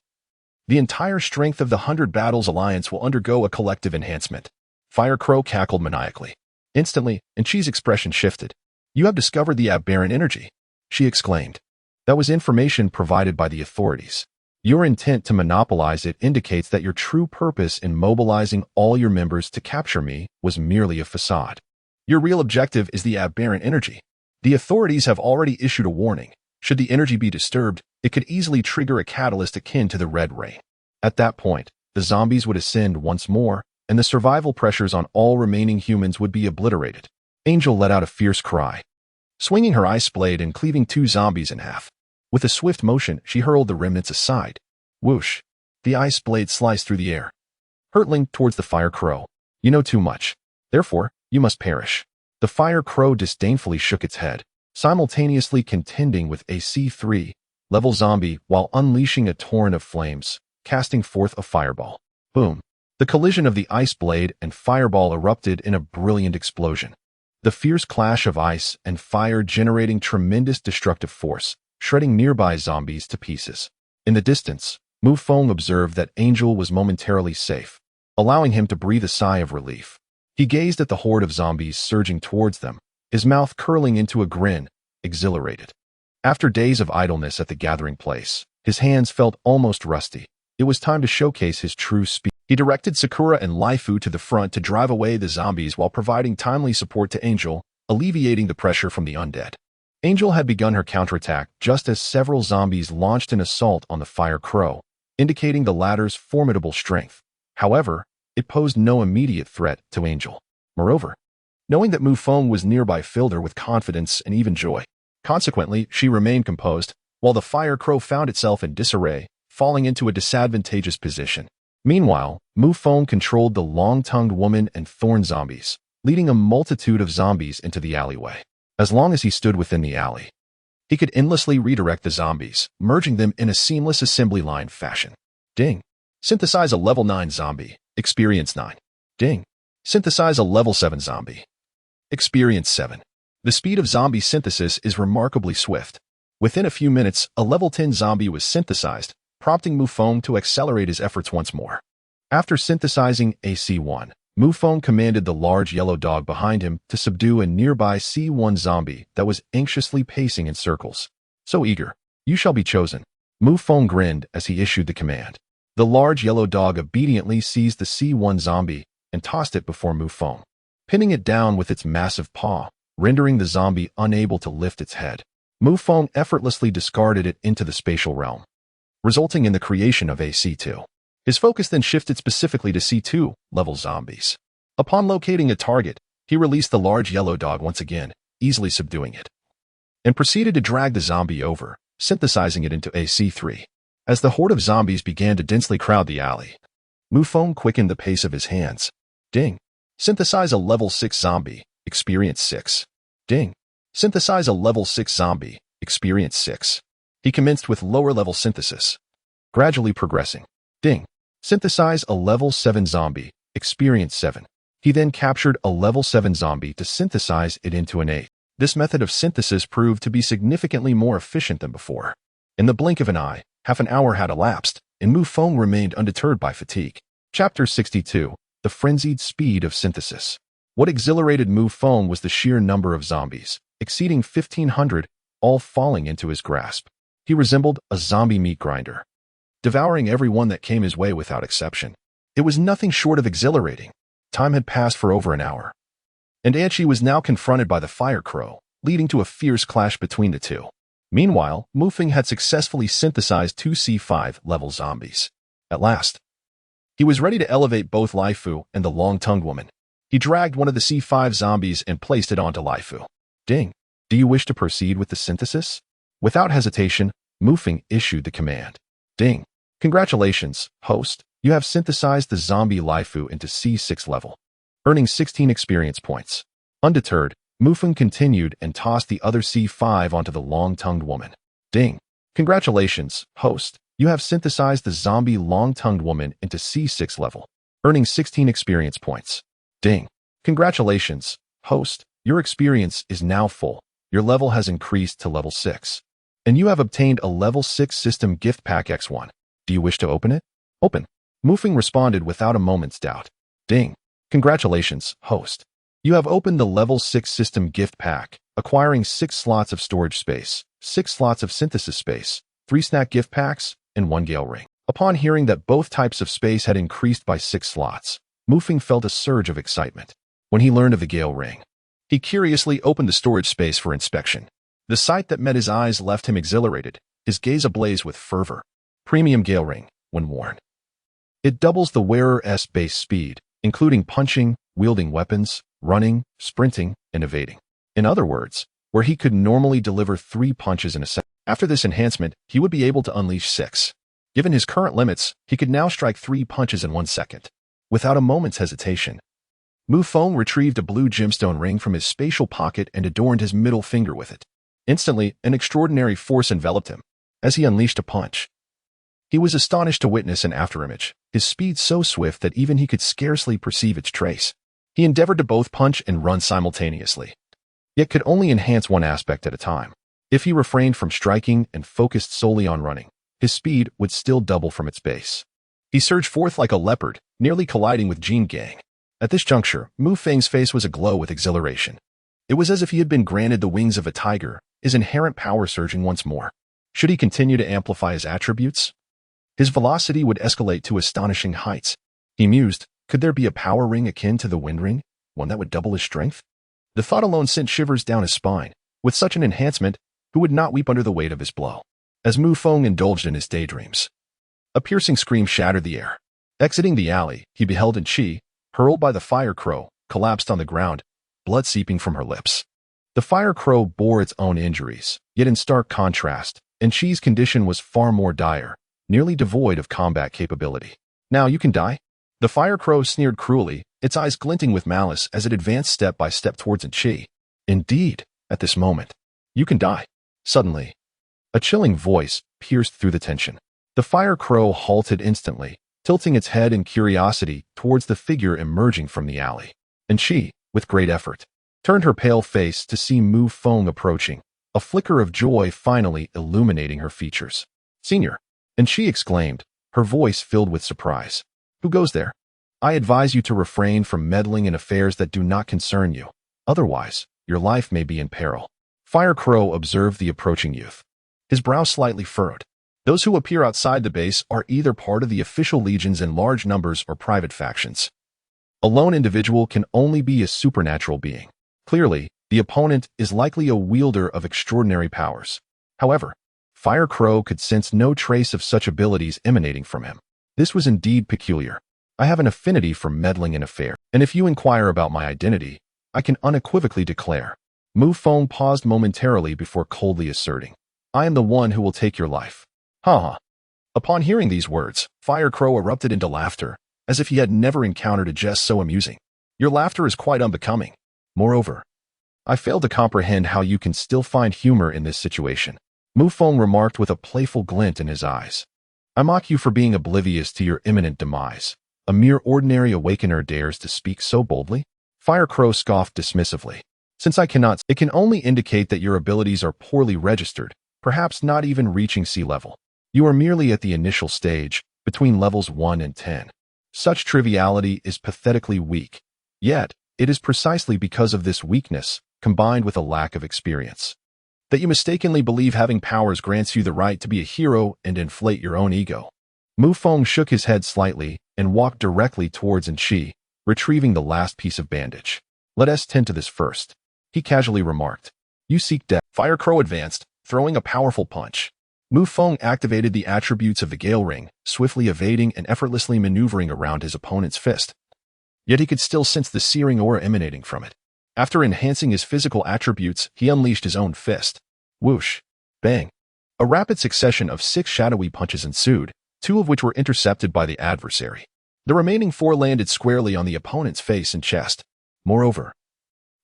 Speaker 1: The entire strength of the 100 Battles Alliance will undergo a collective enhancement. Fire Crow cackled maniacally. Instantly, Anqi's expression shifted. "You have discovered the aberrant energy," she exclaimed. "That was information provided by the authorities. Your intent to monopolize it indicates that your true purpose in mobilizing all your members to capture me was merely a facade. Your real objective is the aberrant energy. The authorities have already issued a warning. Should the energy be disturbed, it could easily trigger a catalyst akin to the Red Rain. At that point, the zombies would ascend once more, and the survival pressures on all remaining humans would be obliterated." Angel let out a fierce cry, swinging her ice blade and cleaving two zombies in half. With a swift motion, she hurled the remnants aside. Whoosh! The ice blade sliced through the air, hurtling towards the fire crow. You know too much. Therefore, you must perish. The fire crow disdainfully shook its head, simultaneously contending with a C3 level zombie while unleashing a torrent of flames, casting forth a fireball. Boom! The collision of the ice blade and fireball erupted in a brilliant explosion. The fierce clash of ice and fire generating tremendous destructive force, shredding nearby zombies to pieces. In the distance, Mu Feng observed that Angel was momentarily safe, allowing him to breathe a sigh of relief. He gazed at the horde of zombies surging towards them, his mouth curling into a grin, exhilarated. After days of idleness at the gathering place, his hands felt almost rusty. It was time to showcase his true speed. He directed Sakura and Laifu to the front to drive away the zombies while providing timely support to Angel, alleviating the pressure from the undead. Angel had begun her counterattack just as several zombies launched an assault on the Fire Crow, indicating the latter's formidable strength. However, it posed no immediate threat to Angel. Moreover, knowing that Mu Feng was nearby filled her with confidence and even joy. Consequently, she remained composed, while the Fire Crow found itself in disarray, falling into a disadvantageous position. Meanwhile, Mu Feng controlled the long-tongued woman and thorn zombies, leading a multitude of zombies into the alleyway. As long as he stood within the alley, he could endlessly redirect the zombies, merging them in a seamless assembly line fashion. Ding! Synthesize a level 9 zombie. Experience 9. Ding! Synthesize a level 7 zombie. Experience 7. The speed of zombie synthesis is remarkably swift. Within a few minutes, a level 10 zombie was synthesized, prompting Mu Feng to accelerate his efforts once more. After synthesizing a C1, Mu Feng commanded the large yellow dog behind him to subdue a nearby C1 zombie that was anxiously pacing in circles. So eager. You shall be chosen. Mu Feng grinned as he issued the command. The large yellow dog obediently seized the C1 zombie and tossed it before Mu Feng, pinning it down with its massive paw, rendering the zombie unable to lift its head. Mu Feng effortlessly discarded it into the spatial realm, resulting in the creation of a C2. His focus then shifted specifically to C2 level zombies. Upon locating a target, he released the large yellow dog once again, easily subduing it, and proceeded to drag the zombie over, synthesizing it into a C3. As the horde of zombies began to densely crowd the alley, Mu Feng quickened the pace of his hands. Ding! Synthesize a level 6 zombie. Experience 6. Ding! Synthesize a level 6 zombie. Experience 6. He commenced with lower-level synthesis, gradually progressing. Ding! Synthesize a level 7 zombie. Experience 7. He then captured a level 7 zombie to synthesize it into an 8. This method of synthesis proved to be significantly more efficient than before. In the blink of an eye, half an hour had elapsed, and Mu Feng remained undeterred by fatigue. Chapter 62. The Frenzied Speed of Synthesis. What exhilarated Mu Feng was the sheer number of zombies, exceeding 1,500, all falling into his grasp. He resembled a zombie meat grinder, devouring everyone that came his way without exception. It was nothing short of exhilarating. Time had passed for over an hour, and Anchi was now confronted by the Fire Crow, leading to a fierce clash between the two. Meanwhile, Mu Feng had successfully synthesized 2 C5 level zombies. At last, he was ready to elevate both Laifu and the long-tongued woman. He dragged one of the C5 zombies and placed it onto Laifu. Ding! Do you wish to proceed with the synthesis? Without hesitation, Mu Feng issued the command. Ding! Congratulations, host. You have synthesized the zombie Laifu into C6 level, earning 16 experience points. Undeterred, Mu Feng continued and tossed the other C5 onto the long-tongued woman. Ding! Congratulations, host. You have synthesized the zombie long-tongued woman into C6 level, earning 16 experience points. Ding! Congratulations, host. Your experience is now full. Your level has increased to level 6, and you have obtained a level 6 system gift pack X1. Do you wish to open it? Open. Mu Feng responded without a moment's doubt. Ding! Congratulations, host. You have opened the level 6 system gift pack, acquiring 6 slots of storage space, 6 slots of synthesis space, 3 snack gift packs, and 1 gale ring. Upon hearing that both types of space had increased by 6 slots, Mu Feng felt a surge of excitement. When he learned of the gale ring, he curiously opened the storage space for inspection. The sight that met his eyes left him exhilarated, his gaze ablaze with fervor. Premium gale ring, when worn. It doubles the wearer's base speed, including punching, wielding weapons, running, sprinting, and evading. In other words, where he could normally deliver 3 punches in a second, After this enhancement, he would be able to unleash 6. Given his current limits, he could now strike 3 punches in 1 second. Without a moment's hesitation, Mu Feng retrieved a blue gemstone ring from his spatial pocket and adorned his middle finger with it. Instantly, an extraordinary force enveloped him as he unleashed a punch. He was astonished to witness an afterimage, his speed so swift that even he could scarcely perceive its trace. He endeavored to both punch and run simultaneously, yet could only enhance one aspect at a time. If he refrained from striking and focused solely on running, his speed would still double from its base. He surged forth like a leopard, nearly colliding with Jin Gang. At this juncture, Mu Feng's face was aglow with exhilaration. It was as if he had been granted the wings of a tiger, his inherent power surging once more. Should he continue to amplify his attributes? His velocity would escalate to astonishing heights. He mused, could there be a power ring akin to the wind ring, one that would double his strength? The thought alone sent shivers down his spine. With such an enhancement, who would not weep under the weight of his blow? As Mu Feng indulged in his daydreams, a piercing scream shattered the air. Exiting the alley, he beheld Enchi, hurled by the fire crow, collapsed on the ground, blood seeping from her lips. The fire crow bore its own injuries, yet in stark contrast, Enchi's condition was far more dire, nearly devoid of combat capability. Now you can die? The fire crow sneered cruelly, its eyes glinting with malice as it advanced step by step towards Enchi. Indeed, at this moment, you can die. Suddenly, a chilling voice pierced through the tension. The fire crow halted instantly, tilting its head in curiosity towards the figure emerging from the alley. And she, with great effort, turned her pale face to see Mu Feng approaching, a flicker of joy finally illuminating her features. Senior, and she exclaimed, her voice filled with surprise. Who goes there? I advise you to refrain from meddling in affairs that do not concern you. Otherwise, your life may be in peril. Fire Crow observed the approaching youth, his brow slightly furrowed. Those who appear outside the base are either part of the official legions in large numbers or private factions. A lone individual can only be a supernatural being. Clearly, the opponent is likely a wielder of extraordinary powers. However, Fire Crow could sense no trace of such abilities emanating from him. This was indeed peculiar. I have an affinity for meddling in affairs, and if you inquire about my identity, I can unequivocally declare. Mu Feng paused momentarily before coldly asserting, I am the one who will take your life. Ha! Upon hearing these words, Fire Crow erupted into laughter, as if he had never encountered a jest so amusing. Your laughter is quite unbecoming. Moreover, I fail to comprehend how you can still find humor in this situation. Mu Feng remarked with a playful glint in his eyes. I mock you for being oblivious to your imminent demise. A mere ordinary awakener dares to speak so boldly? Fire Crow scoffed dismissively. Since I cannot, it can only indicate that your abilities are poorly registered, perhaps not even reaching sea level. You are merely at the initial stage, between levels 1 and 10. Such triviality is pathetically weak. Yet, it is precisely because of this weakness, combined with a lack of experience, that you mistakenly believe having powers grants you the right to be a hero and inflate your own ego. Mu Feng shook his head slightly and walked directly towards Enchi, retrieving the last piece of bandage. Let us tend to this first, he casually remarked. You seek death. Fire Crow advanced, throwing a powerful punch. Mu Feng activated the attributes of the Gale Ring, swiftly evading and effortlessly maneuvering around his opponent's fist. Yet he could still sense the searing aura emanating from it. After enhancing his physical attributes, he unleashed his own fist. Whoosh! Bang! A rapid succession of 6 shadowy punches ensued, 2 of which were intercepted by the adversary. The remaining 4 landed squarely on the opponent's face and chest. Moreover,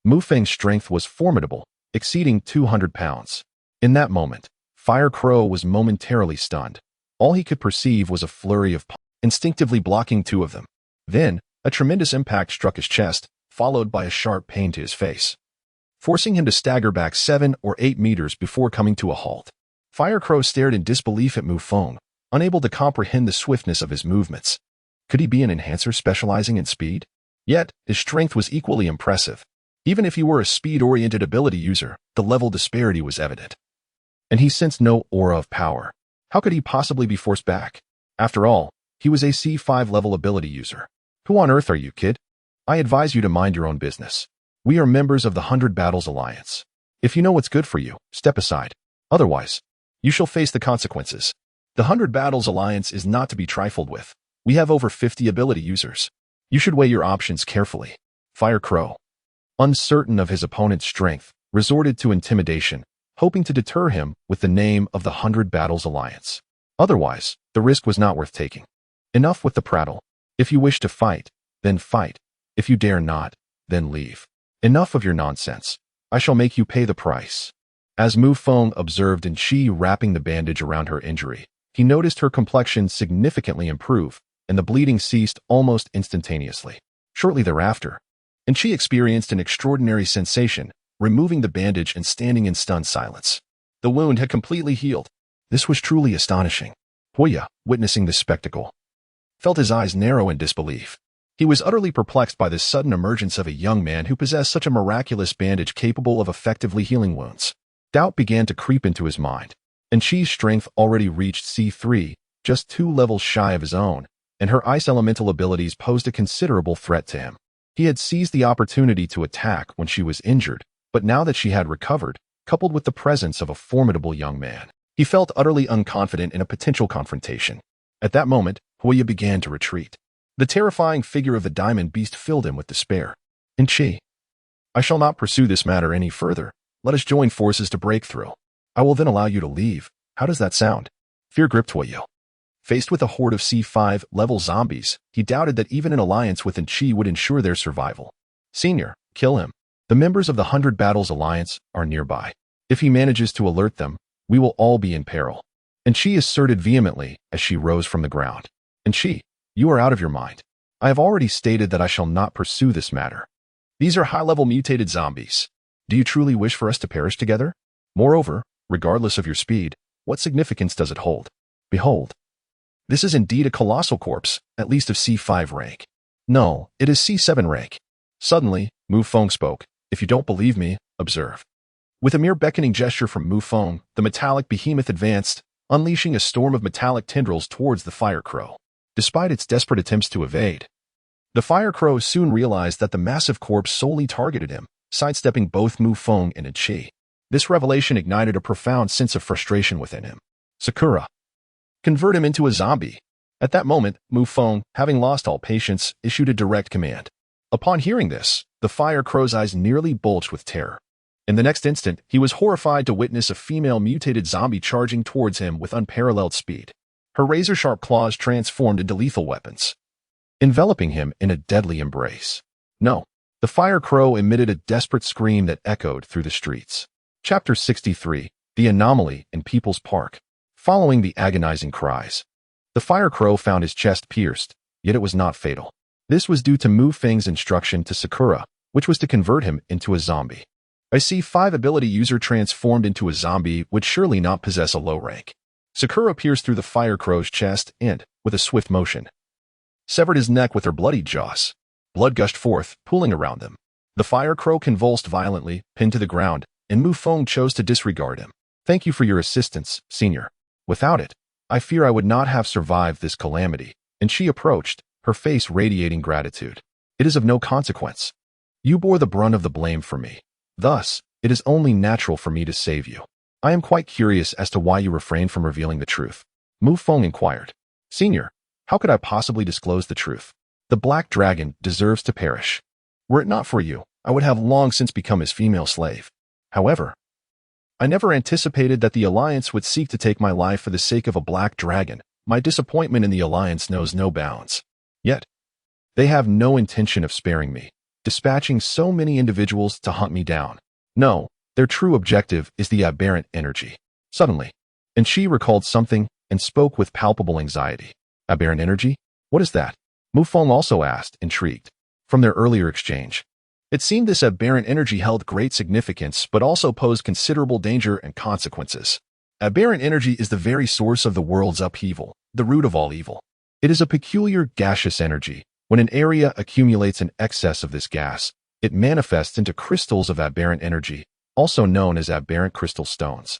Speaker 1: Mu Feng's strength was formidable, exceeding 200 pounds. In that moment, Fire Crow was momentarily stunned. All he could perceive was a flurry of punches, instinctively blocking 2 of them. Then, a tremendous impact struck his chest, followed by a sharp pain to his face, forcing him to stagger back 7 or 8 meters before coming to a halt. Fire Crow stared in disbelief at Mu Feng, unable to comprehend the swiftness of his movements. Could he be an enhancer specializing in speed? Yet, his strength was equally impressive. Even if he were a speed-oriented ability user, the level disparity was evident. And he sensed no aura of power. How could he possibly be forced back? After all, he was a C5 level ability user. Who on earth are you, kid? I advise you to mind your own business. We are members of the 100 Battles Alliance. If you know what's good for you, step aside. Otherwise, you shall face the consequences. The 100 Battles Alliance is not to be trifled with. We have over 50 ability users. You should weigh your options carefully. Fire Crow, uncertain of his opponent's strength, resorted to intimidation, hoping to deter him with the name of the 100 Battles Alliance. Otherwise, the risk was not worth taking. Enough with the prattle. If you wish to fight, then fight. If you dare not, then leave. Enough of your nonsense. I shall make you pay the price. As Mu Feng observed Enchi wrapping the bandage around her injury, he noticed her complexion significantly improve, and the bleeding ceased almost instantaneously. Shortly thereafter, Enchi experienced an extraordinary sensation, removing the bandage and standing in stunned silence. The wound had completely healed. This was truly astonishing. Huya, witnessing this spectacle, felt his eyes narrow in disbelief. He was utterly perplexed by this sudden emergence of a young man who possessed such a miraculous bandage capable of effectively healing wounds. Doubt began to creep into his mind. Enchi's strength already reached C3, just 2 levels shy of his own, and her ice elemental abilities posed a considerable threat to him. He had seized the opportunity to attack when she was injured, but now that she had recovered, coupled with the presence of a formidable young man, he felt utterly unconfident in a potential confrontation. At that moment, Huya began to retreat. The terrifying figure of the diamond beast filled him with despair. Enchi, I shall not pursue this matter any further. Let us join forces to break through. I will then allow you to leave. How does that sound? Fear gripped Huya. Faced with a horde of C5 level zombies, he doubted that even an alliance with Enchi would ensure their survival. Senior, kill him. The members of the 100 Battles Alliance are nearby. If he manages to alert them, we will all be in peril. Enchi asserted vehemently as she rose from the ground. Enchi, you are out of your mind. I have already stated that I shall not pursue this matter. These are high-level mutated zombies. Do you truly wish for us to perish together? Moreover, regardless of your speed, what significance does it hold? Behold, this is indeed a colossal corpse, at least of C5 rank. No, it is C7 rank. Suddenly, Mu Feng spoke. If you don't believe me, observe. With a mere beckoning gesture from Mu Feng, the metallic behemoth advanced, unleashing a storm of metallic tendrils towards the fire crow. Despite its desperate attempts to evade, the fire crow soon realized that the massive corpse solely targeted him, sidestepping both Mu Feng and Enchi. This revelation ignited a profound sense of frustration within him. Sakura, convert him into a zombie. At that moment, Mu Feng, having lost all patience, issued a direct command. Upon hearing this, the fire crow's eyes nearly bulged with terror. In the next instant, he was horrified to witness a female mutated zombie charging towards him with unparalleled speed. Her razor-sharp claws transformed into lethal weapons, enveloping him in a deadly embrace. No. The fire crow emitted a desperate scream that echoed through the streets. Chapter 63, The Anomaly in People's Park. Following the agonizing cries, the fire crow found his chest pierced, yet it was not fatal. This was due to Mu Feng's instruction to Sakura, which was to convert him into a zombie. A C5 ability user transformed into a zombie would surely not possess a low rank. Sakura pierced through the fire crow's chest and, with a swift motion, severed his neck with her bloody jaws. Blood gushed forth, pooling around them. The fire crow convulsed violently, pinned to the ground, and Mu Feng chose to disregard him. Thank you for your assistance, Senior. Without it, I fear I would not have survived this calamity. And she approached, her face radiating gratitude. It is of no consequence. You bore the brunt of the blame for me. Thus, it is only natural for me to save you. I am quite curious as to why you refrained from revealing the truth. Mu Feng inquired. Senior, how could I possibly disclose the truth? The Black Dragon deserves to perish. Were it not for you, I would have long since become his female slave. However, I never anticipated that the Alliance would seek to take my life for the sake of a Black Dragon. My disappointment in the Alliance knows no bounds. Yet, they have no intention of sparing me, dispatching so many individuals to hunt me down. No, their true objective is the aberrant energy. Suddenly, Enchi recalled something and spoke with palpable anxiety. Aberrant energy? What is that? Mu Feng also asked, intrigued. From their earlier exchange, it seemed this aberrant energy held great significance but also posed considerable danger and consequences. Aberrant energy is the very source of the world's upheaval, the root of all evil. It is a peculiar gaseous energy. When an area accumulates an excess of this gas, it manifests into crystals of aberrant energy, also known as aberrant crystal stones.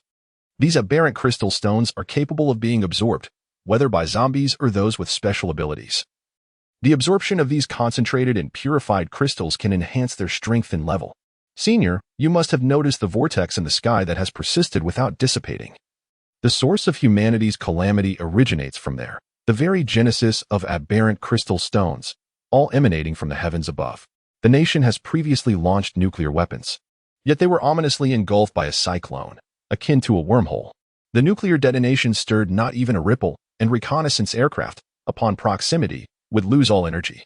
Speaker 1: These aberrant crystal stones are capable of being absorbed, whether by zombies or those with special abilities. The absorption of these concentrated and purified crystals can enhance their strength and level. Senior, you must have noticed the vortex in the sky that has persisted without dissipating. The source of humanity's calamity originates from there, the very genesis of aberrant crystal stones, all emanating from the heavens above. The nation has previously launched nuclear weapons, yet they were ominously engulfed by a cyclone. akin to a wormhole. The nuclear detonation stirred not even a ripple, and reconnaissance aircraft, upon proximity, would lose all energy.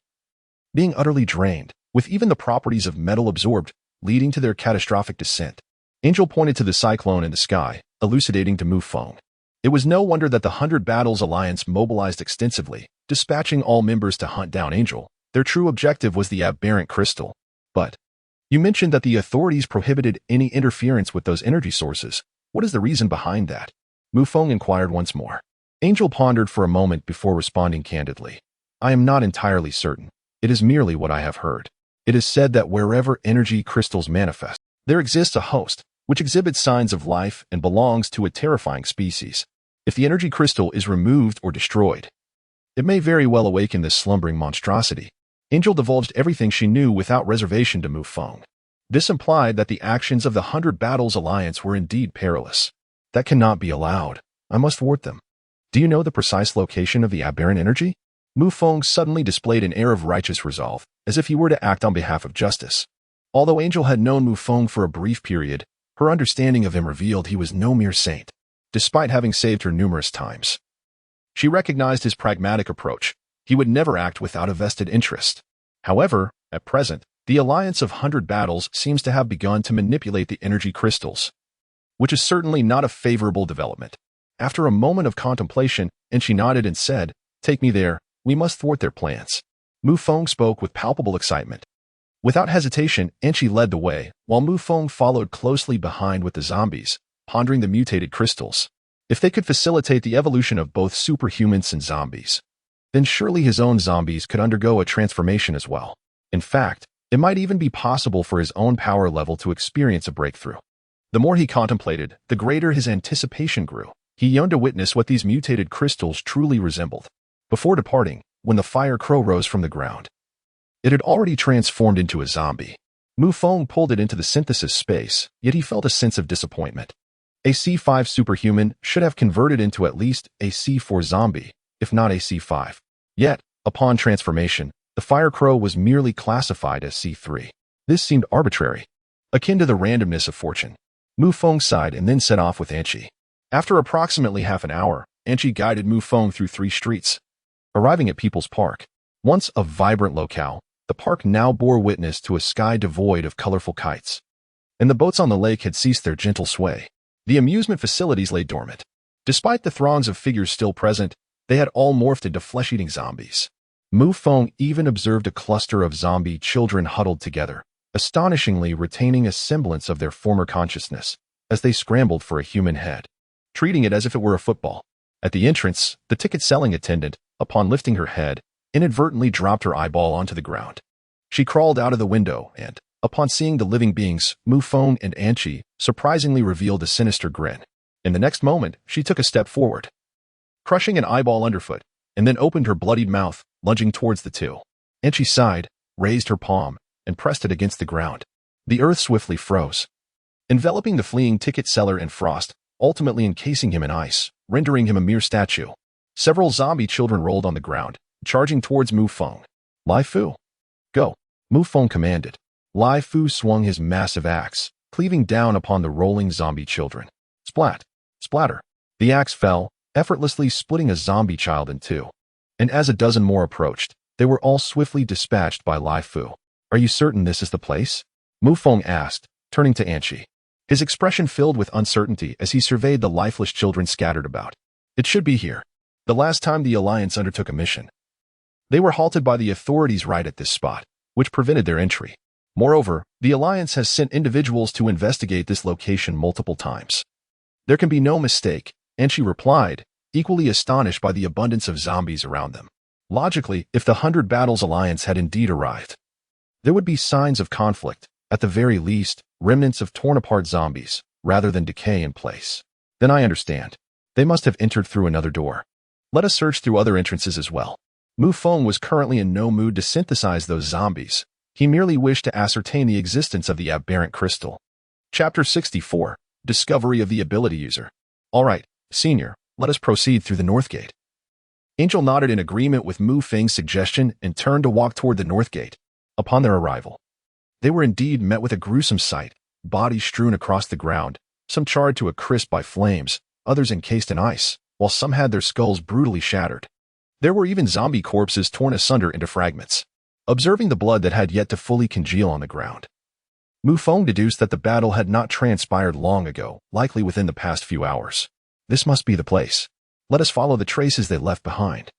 Speaker 1: Being utterly drained, with even the properties of metal absorbed, leading to their catastrophic descent. Angel pointed to the cyclone in the sky, elucidating to Mu Feng. It was no wonder that the 100 Battles Alliance mobilized extensively, dispatching all members to hunt down Angel. Their true objective was the aberrant crystal. But you mentioned that the authorities prohibited any interference with those energy sources. What is the reason behind that? Mu Feng inquired once more. Angel pondered for a moment before responding candidly. I am not entirely certain. It is merely what I have heard. It is said that wherever energy crystals manifest, there exists a host, which exhibits signs of life and belongs to a terrifying species. If the energy crystal is removed or destroyed, it may very well awaken this slumbering monstrosity. Angel divulged everything she knew without reservation to Mu Feng. This implied that the actions of the 100 Battles Alliance were indeed perilous. That cannot be allowed. I must thwart them. Do you know the precise location of the aberrant energy? Mu Feng suddenly displayed an air of righteous resolve, as if he were to act on behalf of justice. Although Angel had known Mu Feng for a brief period, her understanding of him revealed he was no mere saint, despite having saved her numerous times. She recognized his pragmatic approach. He would never act without a vested interest. However, at present, the Alliance of 100 Battles seems to have begun to manipulate the energy crystals, which is certainly not a favorable development. After a moment of contemplation, Enchi nodded and said, Take me there. We must thwart their plans. Mu Feng spoke with palpable excitement. Without hesitation, Enchi led the way, while Mu Feng followed closely behind with the zombies, pondering the mutated crystals. If they could facilitate the evolution of both superhumans and zombies, then surely his own zombies could undergo a transformation as well. In fact, it might even be possible for his own power level to experience a breakthrough. The more he contemplated, the greater his anticipation grew. He yearned to witness what these mutated crystals truly resembled. Before departing, when the fire crow rose from the ground, it had already transformed into a zombie. Mu Feng pulled it into the synthesis space, yet he felt a sense of disappointment. A C5 superhuman should have converted into at least a C4 zombie, if not a C5. Yet, upon transformation, the fire crow was merely classified as C3. This seemed arbitrary, akin to the randomness of fortune. Mu Feng sighed and then set off with Enchi. After approximately half an hour, Enchi guided Mu Feng through 3 streets. Arriving at People's Park, once a vibrant locale, the park now bore witness to a sky devoid of colorful kites, and the boats on the lake had ceased their gentle sway. The amusement facilities lay dormant. Despite the throngs of figures still present, they had all morphed into flesh-eating zombies. Mu Feng even observed a cluster of zombie children huddled together, astonishingly retaining a semblance of their former consciousness, as they scrambled for a human head, treating it as if it were a football. At the entrance, the ticket-selling attendant, upon lifting her head, inadvertently dropped her eyeball onto the ground. She crawled out of the window and, upon seeing the living beings, Mu Feng and Enchi, surprisingly revealed a sinister grin. In the next moment, she took a step forward, crushing an eyeball underfoot, and then opened her bloodied mouth, lunging towards the two. Enchi sighed, raised her palm, and pressed it against the ground. The earth swiftly froze, enveloping the fleeing ticket seller in frost, ultimately encasing him in ice, rendering him a mere statue. Several zombie children rolled on the ground, charging towards Mu Feng. Lai Fu, go, Mu Feng commanded. Lai Fu swung his massive axe, cleaving down upon the rolling zombie children. Splat, splatter. The axe fell, effortlessly splitting a zombie child in 2. And as a dozen more approached, they were all swiftly dispatched by Lai Fu. Are you certain this is the place? Mu Feng asked, turning to Enchi. His expression filled with uncertainty as he surveyed the lifeless children scattered about. It should be here. The last time the Alliance undertook a mission, they were halted by the authorities right at this spot, which prevented their entry. Moreover, the Alliance has sent individuals to investigate this location multiple times. There can be no mistake, Enchi replied, equally astonished by the abundance of zombies around them. Logically, if the 100 Battles Alliance had indeed arrived, there would be signs of conflict, at the very least, remnants of torn-apart zombies, rather than decay in place. Then I understand. They must have entered through another door. Let us search through other entrances as well. Mu Feng was currently in no mood to synthesize those zombies. He merely wished to ascertain the existence of the aberrant crystal. Chapter 64, Discovery of the Ability User. All right, Senior, let us proceed through the North Gate. Angel nodded in agreement with Mu Feng's suggestion and turned to walk toward the North Gate. Upon their arrival, they were indeed met with a gruesome sight, bodies strewn across the ground, some charred to a crisp by flames, others encased in ice, while some had their skulls brutally shattered. There were even zombie corpses torn asunder into fragments. Observing the blood that had yet to fully congeal on the ground, Mu Feng deduced that the battle had not transpired long ago, likely within the past few hours. This must be the place. Let us follow the traces they left behind,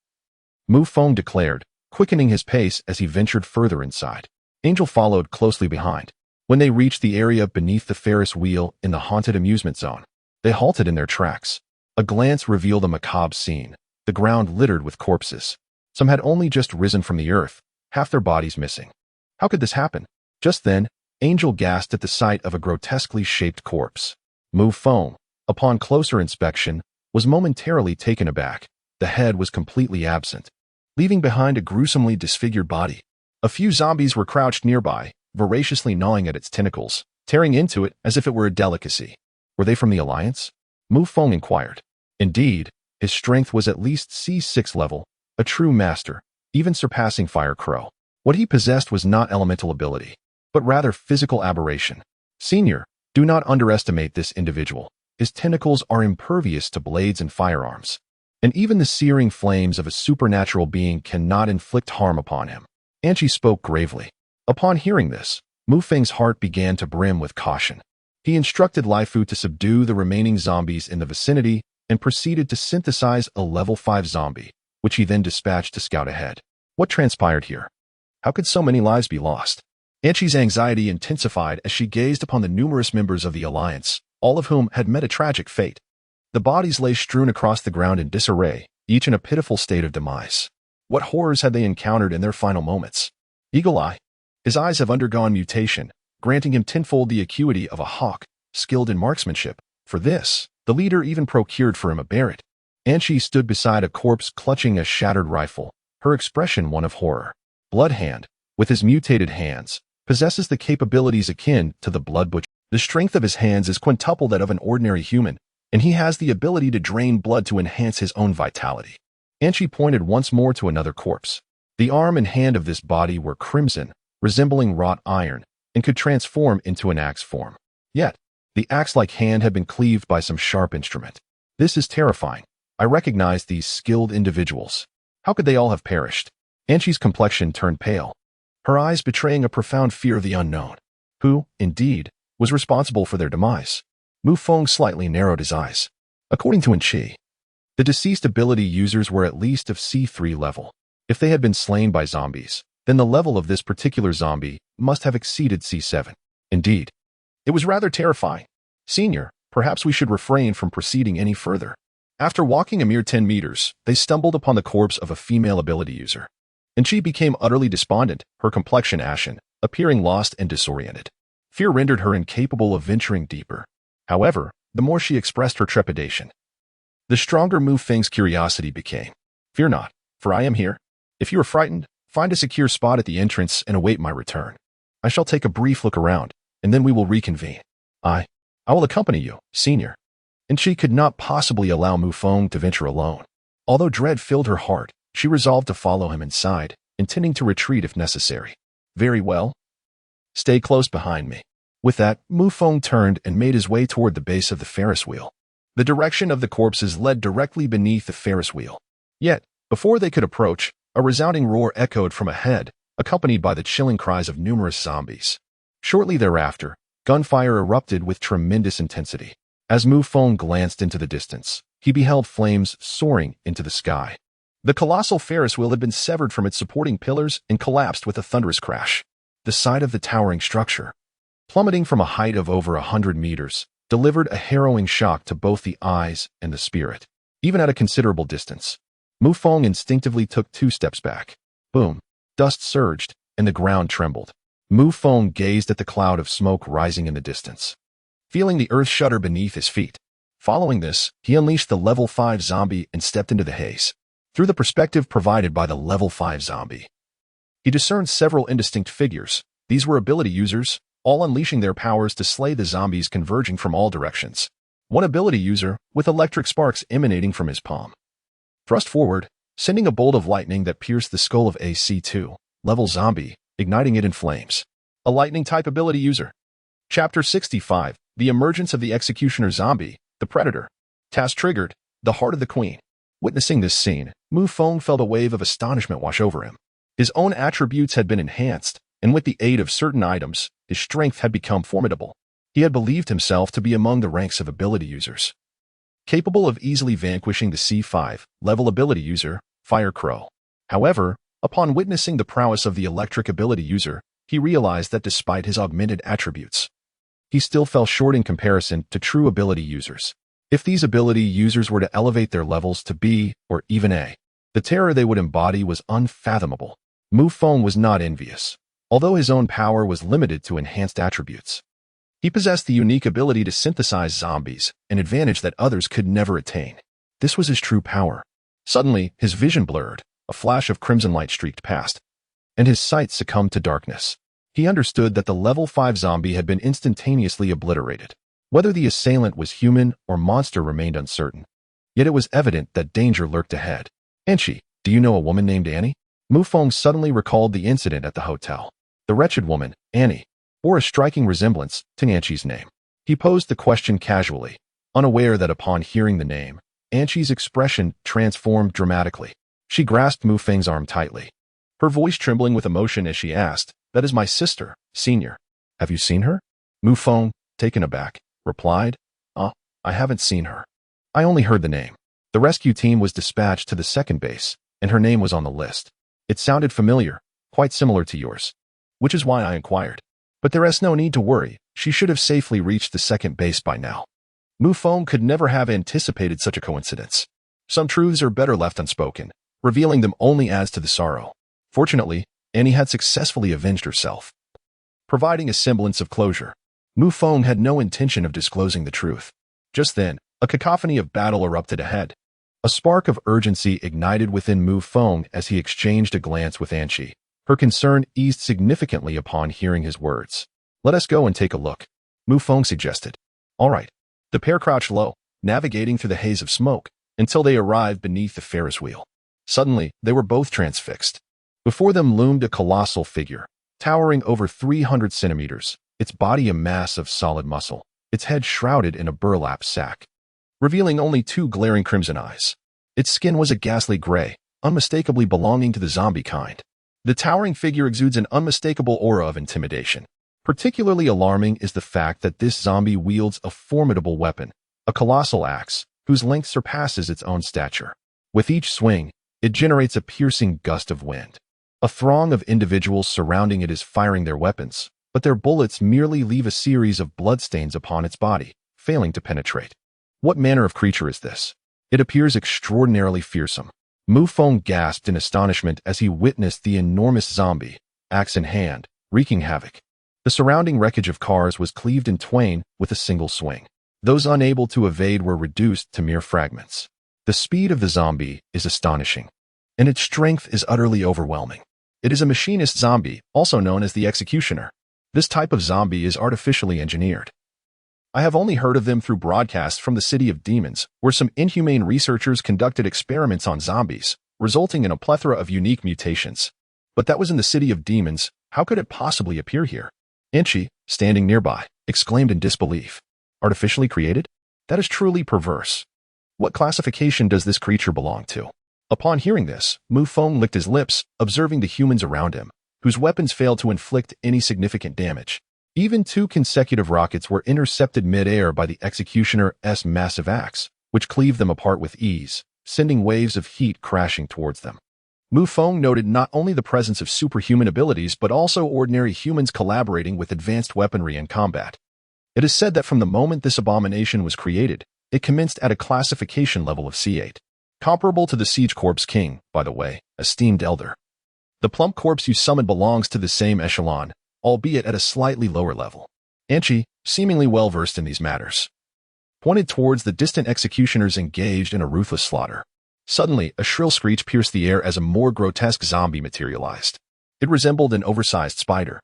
Speaker 1: Mu Feng declared, quickening his pace as he ventured further inside. Angel followed closely behind. When they reached the area beneath the Ferris wheel in the haunted amusement zone, they halted in their tracks. A glance revealed a macabre scene, the ground littered with corpses. Some had only just risen from the earth, half their bodies missing. How could this happen? Just then, Angel gasped at the sight of a grotesquely shaped corpse. Mu Feng, upon closer inspection, was momentarily taken aback. The head was completely absent, leaving behind a gruesomely disfigured body. A few zombies were crouched nearby, voraciously gnawing at its tentacles, tearing into it as if it were a delicacy. Were they from the Alliance? Mu Feng inquired. Indeed, his strength was at least C6 level, a true master, even surpassing Fire Crow. What he possessed was not elemental ability, but rather physical aberration. Senior, do not underestimate this individual. His tentacles are impervious to blades and firearms, and even the searing flames of a supernatural being cannot inflict harm upon him. Anchi spoke gravely. Upon hearing this, Mu Feng's heart began to brim with caution. He instructed Laifu to subdue the remaining zombies in the vicinity and proceeded to synthesize a level 5 zombie, which he then dispatched to scout ahead. What transpired here? How could so many lives be lost? Anchi's anxiety intensified as she gazed upon the numerous members of the Alliance, all of whom had met a tragic fate. The bodies lay strewn across the ground in disarray, each in a pitiful state of demise. What horrors had they encountered in their final moments? Eagle Eye. His eyes have undergone mutation, granting him tenfold the acuity of a hawk, skilled in marksmanship. For this, the leader even procured for him a Barrett. Anchi stood beside a corpse clutching a shattered rifle, her expression one of horror. Bloodhand, with his mutated hands, possesses the capabilities akin to the Blood Butcher. The strength of his hands is quintuple that of an ordinary human, and he has the ability to drain blood to enhance his own vitality. Anchi pointed once more to another corpse. The arm and hand of this body were crimson, resembling wrought iron, and could transform into an axe form. Yet, the axe-like hand had been cleaved by some sharp instrument. This is terrifying. I recognize these skilled individuals. How could they all have perished? Anchi's complexion turned pale, her eyes betraying a profound fear of the unknown. Who, indeed, was responsible for their demise? Mu Feng slightly narrowed his eyes. According to Anchi, the deceased ability users were at least of C3 level. If they had been slain by zombies, then the level of this particular zombie must have exceeded C7. Indeed, it was rather terrifying. Senior, perhaps we should refrain from proceeding any further. After walking a mere 10 meters, they stumbled upon the corpse of a female ability user. Anchi became utterly despondent, her complexion ashen, appearing lost and disoriented. Fear rendered her incapable of venturing deeper. However, the more she expressed her trepidation, the stronger Mu Feng's curiosity became. Fear not, for I am here. If you are frightened, find a secure spot at the entrance and await my return. I shall take a brief look around, and then we will reconvene. I will accompany you, Senior. And she could not possibly allow Mu Feng to venture alone. Although dread filled her heart, she resolved to follow him inside, intending to retreat if necessary. Very well. Stay close behind me. With that, Mu Feng turned and made his way toward the base of the Ferris wheel. The direction of the corpses led directly beneath the Ferris wheel. Yet, before they could approach, a resounding roar echoed from ahead, accompanied by the chilling cries of numerous zombies. Shortly thereafter, gunfire erupted with tremendous intensity. As Mu Feng glanced into the distance, he beheld flames soaring into the sky. The colossal Ferris wheel had been severed from its supporting pillars and collapsed with a thunderous crash. The side of the towering structure, plummeting from a height of over 100 meters, delivered a harrowing shock to both the eyes and the spirit. Even at a considerable distance, Mu Feng instinctively took 2 steps back. Boom! Dust surged, and the ground trembled. Mu Feng gazed at the cloud of smoke rising in the distance, feeling the earth shudder beneath his feet. Following this, he unleashed the level 5 zombie and stepped into the haze. Through the perspective provided by the level 5 zombie, he discerned several indistinct figures. These were ability users, all unleashing their powers to slay the zombies converging from all directions. One ability user, with electric sparks emanating from his palm, thrust forward, sending a bolt of lightning that pierced the skull of a C2 level zombie, igniting it in flames. A lightning-type ability user. Chapter 65. The Emergence of the Executioner Zombie, the Predator. Task triggered. The Heart of the Queen. Witnessing this scene, Mu Feng felt a wave of astonishment wash over him. His own attributes had been enhanced, and with the aid of certain items, his strength had become formidable. He had believed himself to be among the ranks of ability users, capable of easily vanquishing the C5 level ability user, Fire Crow. However, upon witnessing the prowess of the electric ability user, he realized that despite his augmented attributes, he still fell short in comparison to true ability users. If these ability users were to elevate their levels to B or even A, the terror they would embody was unfathomable. Mu Feng was not envious, although his own power was limited to enhanced attributes. He possessed the unique ability to synthesize zombies, an advantage that others could never attain. This was his true power. Suddenly, his vision blurred, a flash of crimson light streaked past, and his sight succumbed to darkness. He understood that the level 5 zombie had been instantaneously obliterated. Whether the assailant was human or monster remained uncertain. Yet it was evident that danger lurked ahead. Anchi, do you know a woman named Annie? Mu Feng suddenly recalled the incident at the hotel. The wretched woman, Annie, bore a striking resemblance to Anchi's name. He posed the question casually, unaware that upon hearing the name, Anchi's expression transformed dramatically. She grasped Mu Feng's arm tightly, her voice trembling with emotion as she asked, "That is my sister, Senior. Have you seen her?" Mu Feng, taken aback, replied, I haven't seen her. I only heard the name. The rescue team was dispatched to the second base, and her name was on the list. It sounded familiar, quite similar to yours, which is why I inquired. But there is no need to worry, she should have safely reached the second base by now. Mu Feng could never have anticipated such a coincidence. Some truths are better left unspoken, revealing them only adds to the sorrow. Fortunately, Annie had successfully avenged herself, providing a semblance of closure. Mu Feng had no intention of disclosing the truth. Just then, a cacophony of battle erupted ahead. A spark of urgency ignited within Mu Feng as he exchanged a glance with Anchi. Her concern eased significantly upon hearing his words. "Let us go and take a look," Mu Feng suggested. All right. The pair crouched low, navigating through the haze of smoke, until they arrived beneath the Ferris wheel. Suddenly, they were both transfixed. Before them loomed a colossal figure, towering over 300 centimeters, its body a mass of solid muscle, its head shrouded in a burlap sack, revealing only two glaring crimson eyes. Its skin was a ghastly gray, unmistakably belonging to the zombie kind. The towering figure exudes an unmistakable aura of intimidation. Particularly alarming is the fact that this zombie wields a formidable weapon, a colossal axe, whose length surpasses its own stature. With each swing, it generates a piercing gust of wind. A throng of individuals surrounding it is firing their weapons, but their bullets merely leave a series of bloodstains upon its body, failing to penetrate. What manner of creature is this? It appears extraordinarily fearsome. Mu Feng gasped in astonishment as he witnessed the enormous zombie, axe in hand, wreaking havoc. The surrounding wreckage of cars was cleaved in twain with a single swing. Those unable to evade were reduced to mere fragments. The speed of the zombie is astonishing, and its strength is utterly overwhelming. It is a machinist zombie, also known as the Executioner. This type of zombie is artificially engineered. I have only heard of them through broadcasts from the City of Demons, where some inhumane researchers conducted experiments on zombies, resulting in a plethora of unique mutations. But that was in the City of Demons. How could it possibly appear here? Anchi, standing nearby, exclaimed in disbelief. Artificially created? That is truly perverse. What classification does this creature belong to? Upon hearing this, Mu Feng licked his lips, observing the humans around him, whose weapons failed to inflict any significant damage. Even 2 consecutive rockets were intercepted mid-air by the Executioner's massive axe, which cleaved them apart with ease, sending waves of heat crashing towards them. Mu Feng noted not only the presence of superhuman abilities but also ordinary humans collaborating with advanced weaponry in combat. It is said that from the moment this abomination was created, it commenced at a classification level of C8. Comparable to the Siege Corps King, by the way, esteemed elder. The plump corpse you summoned belongs to the same echelon, albeit at a slightly lower level. Anchi, seemingly well-versed in these matters, pointed towards the distant executioners engaged in a ruthless slaughter. Suddenly, a shrill screech pierced the air as a more grotesque zombie materialized. It resembled an oversized spider,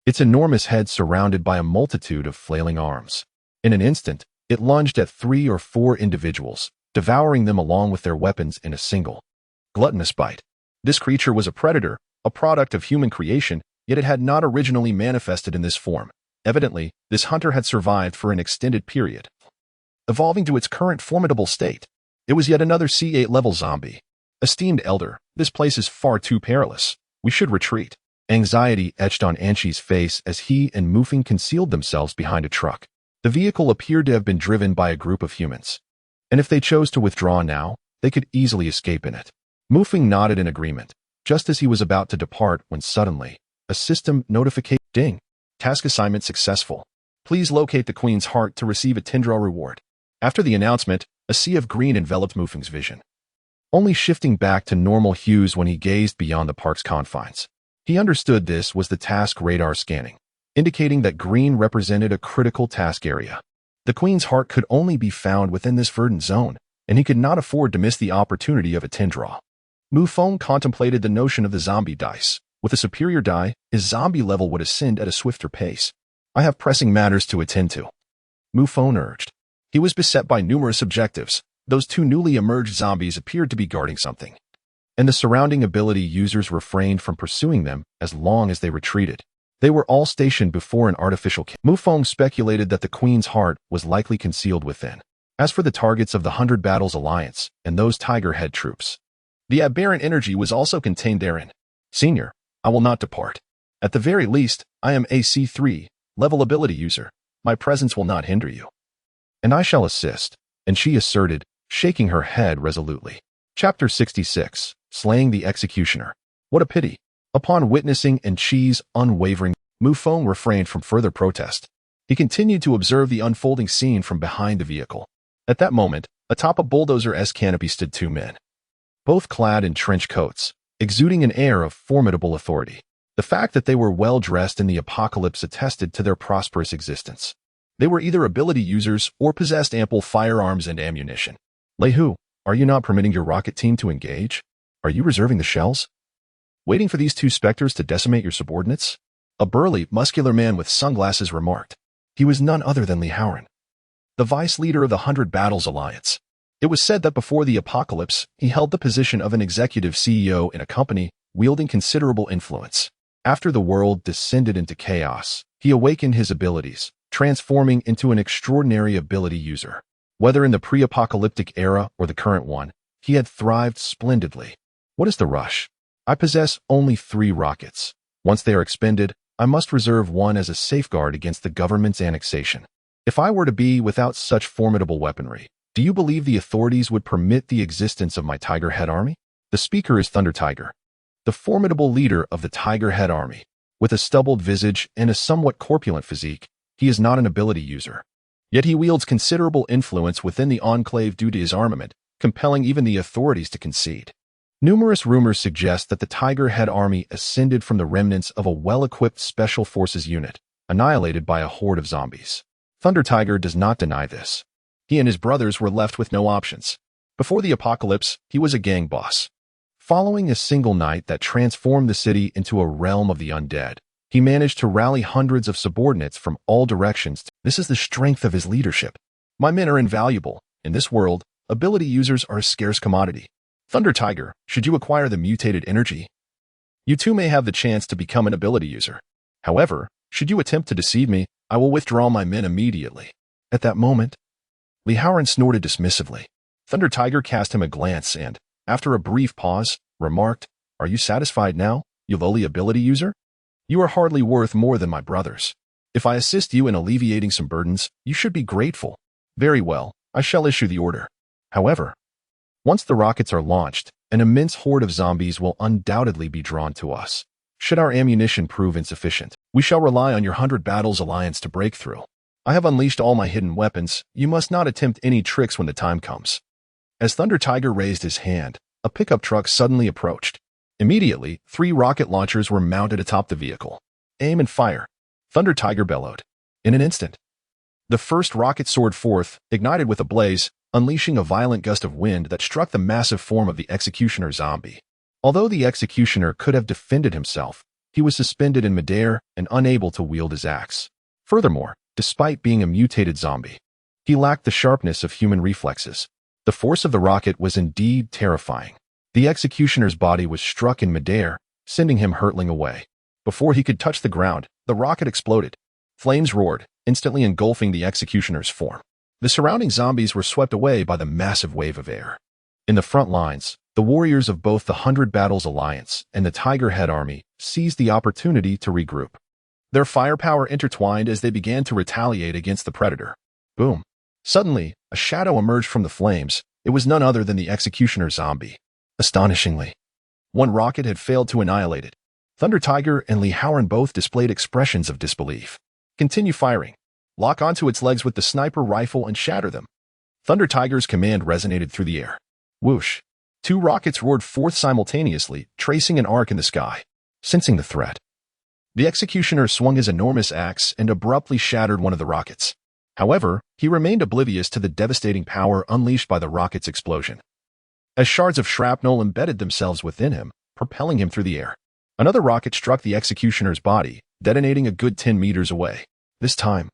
Speaker 1: its enormous head surrounded by a multitude of flailing arms. In an instant, it lunged at 3 or 4 individuals, devouring them along with their weapons in a single, gluttonous bite. This creature was a predator, a product of human creation, yet it had not originally manifested in this form. Evidently, this hunter had survived for an extended period, evolving to its current formidable state. It was yet another C8 level zombie. Esteemed elder, this place is far too perilous. We should retreat. Anxiety etched on Anshi's face as he and Mu Feng concealed themselves behind a truck. The vehicle appeared to have been driven by a group of humans, and if they chose to withdraw now, they could easily escape in it. Mu Feng nodded in agreement, just as he was about to depart when suddenly, a system notification ding. Task assignment successful. Please locate the Queen's heart to receive a Tindra reward. After the announcement, a sea of green enveloped Mu Feng's vision, only shifting back to normal hues when he gazed beyond the park's confines. He understood this was the task radar scanning, indicating that green represented a critical task area. The Queen's heart could only be found within this verdant zone, and he could not afford to miss the opportunity of a Tindra. Mu Feng contemplated the notion of the zombie dice. With a superior die, his zombie level would ascend at a swifter pace. I have pressing matters to attend to, Mu Feng urged. He was beset by numerous objectives. Those two newly emerged zombies appeared to be guarding something, and the surrounding ability users refrained from pursuing them as long as they retreated. They were all stationed before an artificial camp. Mu Feng speculated that the Queen's heart was likely concealed within. As for the targets of the 100 Battles Alliance and those Tiger Head troops, the aberrant energy was also contained therein. Senior, I will not depart. At the very least, I am a C3 level ability user. My presence will not hinder you, and I shall assist, and she asserted, shaking her head resolutely. Chapter 66, Slaying the Executioner. What a pity. Upon witnessing Anshi's unwavering, Mu Feng refrained from further protest. He continued to observe the unfolding scene from behind the vehicle. At that moment, atop a bulldozer-esque canopy stood two men, both clad in trench coats, exuding an air of formidable authority. The fact that they were well-dressed in the apocalypse attested to their prosperous existence. They were either ability users or possessed ample firearms and ammunition. Lei Hu, are you not permitting your rocket team to engage? Are you reserving the shells? Waiting for these two specters to decimate your subordinates? A burly, muscular man with sunglasses remarked. He was none other than Li Haoran, the vice leader of the 100 Battles Alliance. It was said that before the apocalypse, he held the position of an executive CEO in a company wielding considerable influence. After the world descended into chaos, he awakened his abilities, transforming into an extraordinary ability user. Whether in the pre-apocalyptic era or the current one, he had thrived splendidly. What is the rush? I possess only 3 rockets. Once they are expended, I must reserve one as a safeguard against the government's annexation. If I were to be without such formidable weaponry, do you believe the authorities would permit the existence of my Tiger Head army? The speaker is Thunder Tiger, the formidable leader of the Tiger Head army. With a stubbled visage and a somewhat corpulent physique, he is not an ability user. Yet he wields considerable influence within the enclave due to his armament, compelling even the authorities to concede. Numerous rumors suggest that the Tiger Head army ascended from the remnants of a well-equipped special forces unit, annihilated by a horde of zombies. Thunder Tiger does not deny this. He and his brothers were left with no options. Before the apocalypse, he was a gang boss. Following a single night that transformed the city into a realm of the undead, he managed to rally hundreds of subordinates from all directions. This is the strength of his leadership. My men are invaluable. In this world, ability users are a scarce commodity. Thunder Tiger, should you acquire the mutated energy, you too may have the chance to become an ability user. However, should you attempt to deceive me, I will withdraw my men immediately. At that moment, Li Haoran snorted dismissively. Thunder Tiger cast him a glance and, after a brief pause, remarked, Are you satisfied now, you lowly ability user? You are hardly worth more than my brothers. If I assist you in alleviating some burdens, you should be grateful. Very well, I shall issue the order. However, once the rockets are launched, an immense horde of zombies will undoubtedly be drawn to us. Should our ammunition prove insufficient, we shall rely on your 100 Battles Alliance to break through. I have unleashed all my hidden weapons. You must not attempt any tricks when the time comes. As Thunder Tiger raised his hand, a pickup truck suddenly approached. Immediately, 3 rocket launchers were mounted atop the vehicle. Aim and fire, Thunder Tiger bellowed. In an instant, the first rocket soared forth, ignited with a blaze, unleashing a violent gust of wind that struck the massive form of the executioner zombie. Although the executioner could have defended himself, he was suspended in midair and unable to wield his axe. Furthermore, despite being a mutated zombie, he lacked the sharpness of human reflexes. The force of the rocket was indeed terrifying. The executioner's body was struck in midair, sending him hurtling away. Before he could touch the ground, the rocket exploded. Flames roared, instantly engulfing the executioner's form. The surrounding zombies were swept away by the massive wave of air. In the front lines, the warriors of both the 100 Battles Alliance and the Tiger Head Army seized the opportunity to regroup. Their firepower intertwined as they began to retaliate against the predator. Boom. Suddenly, a shadow emerged from the flames. It was none other than the executioner zombie. Astonishingly, one rocket had failed to annihilate it. Thunder Tiger and Li Haoran both displayed expressions of disbelief. Continue firing. Lock onto its legs with the sniper rifle and shatter them. Thunder Tiger's command resonated through the air. Whoosh. 2 rockets roared forth simultaneously, tracing an arc in the sky. Sensing the threat, the executioner swung his enormous axe and abruptly shattered one of the rockets. However, he remained oblivious to the devastating power unleashed by the rocket's explosion. As shards of shrapnel embedded themselves within him, propelling him through the air, another rocket struck the executioner's body, detonating a good 10 meters away. This time,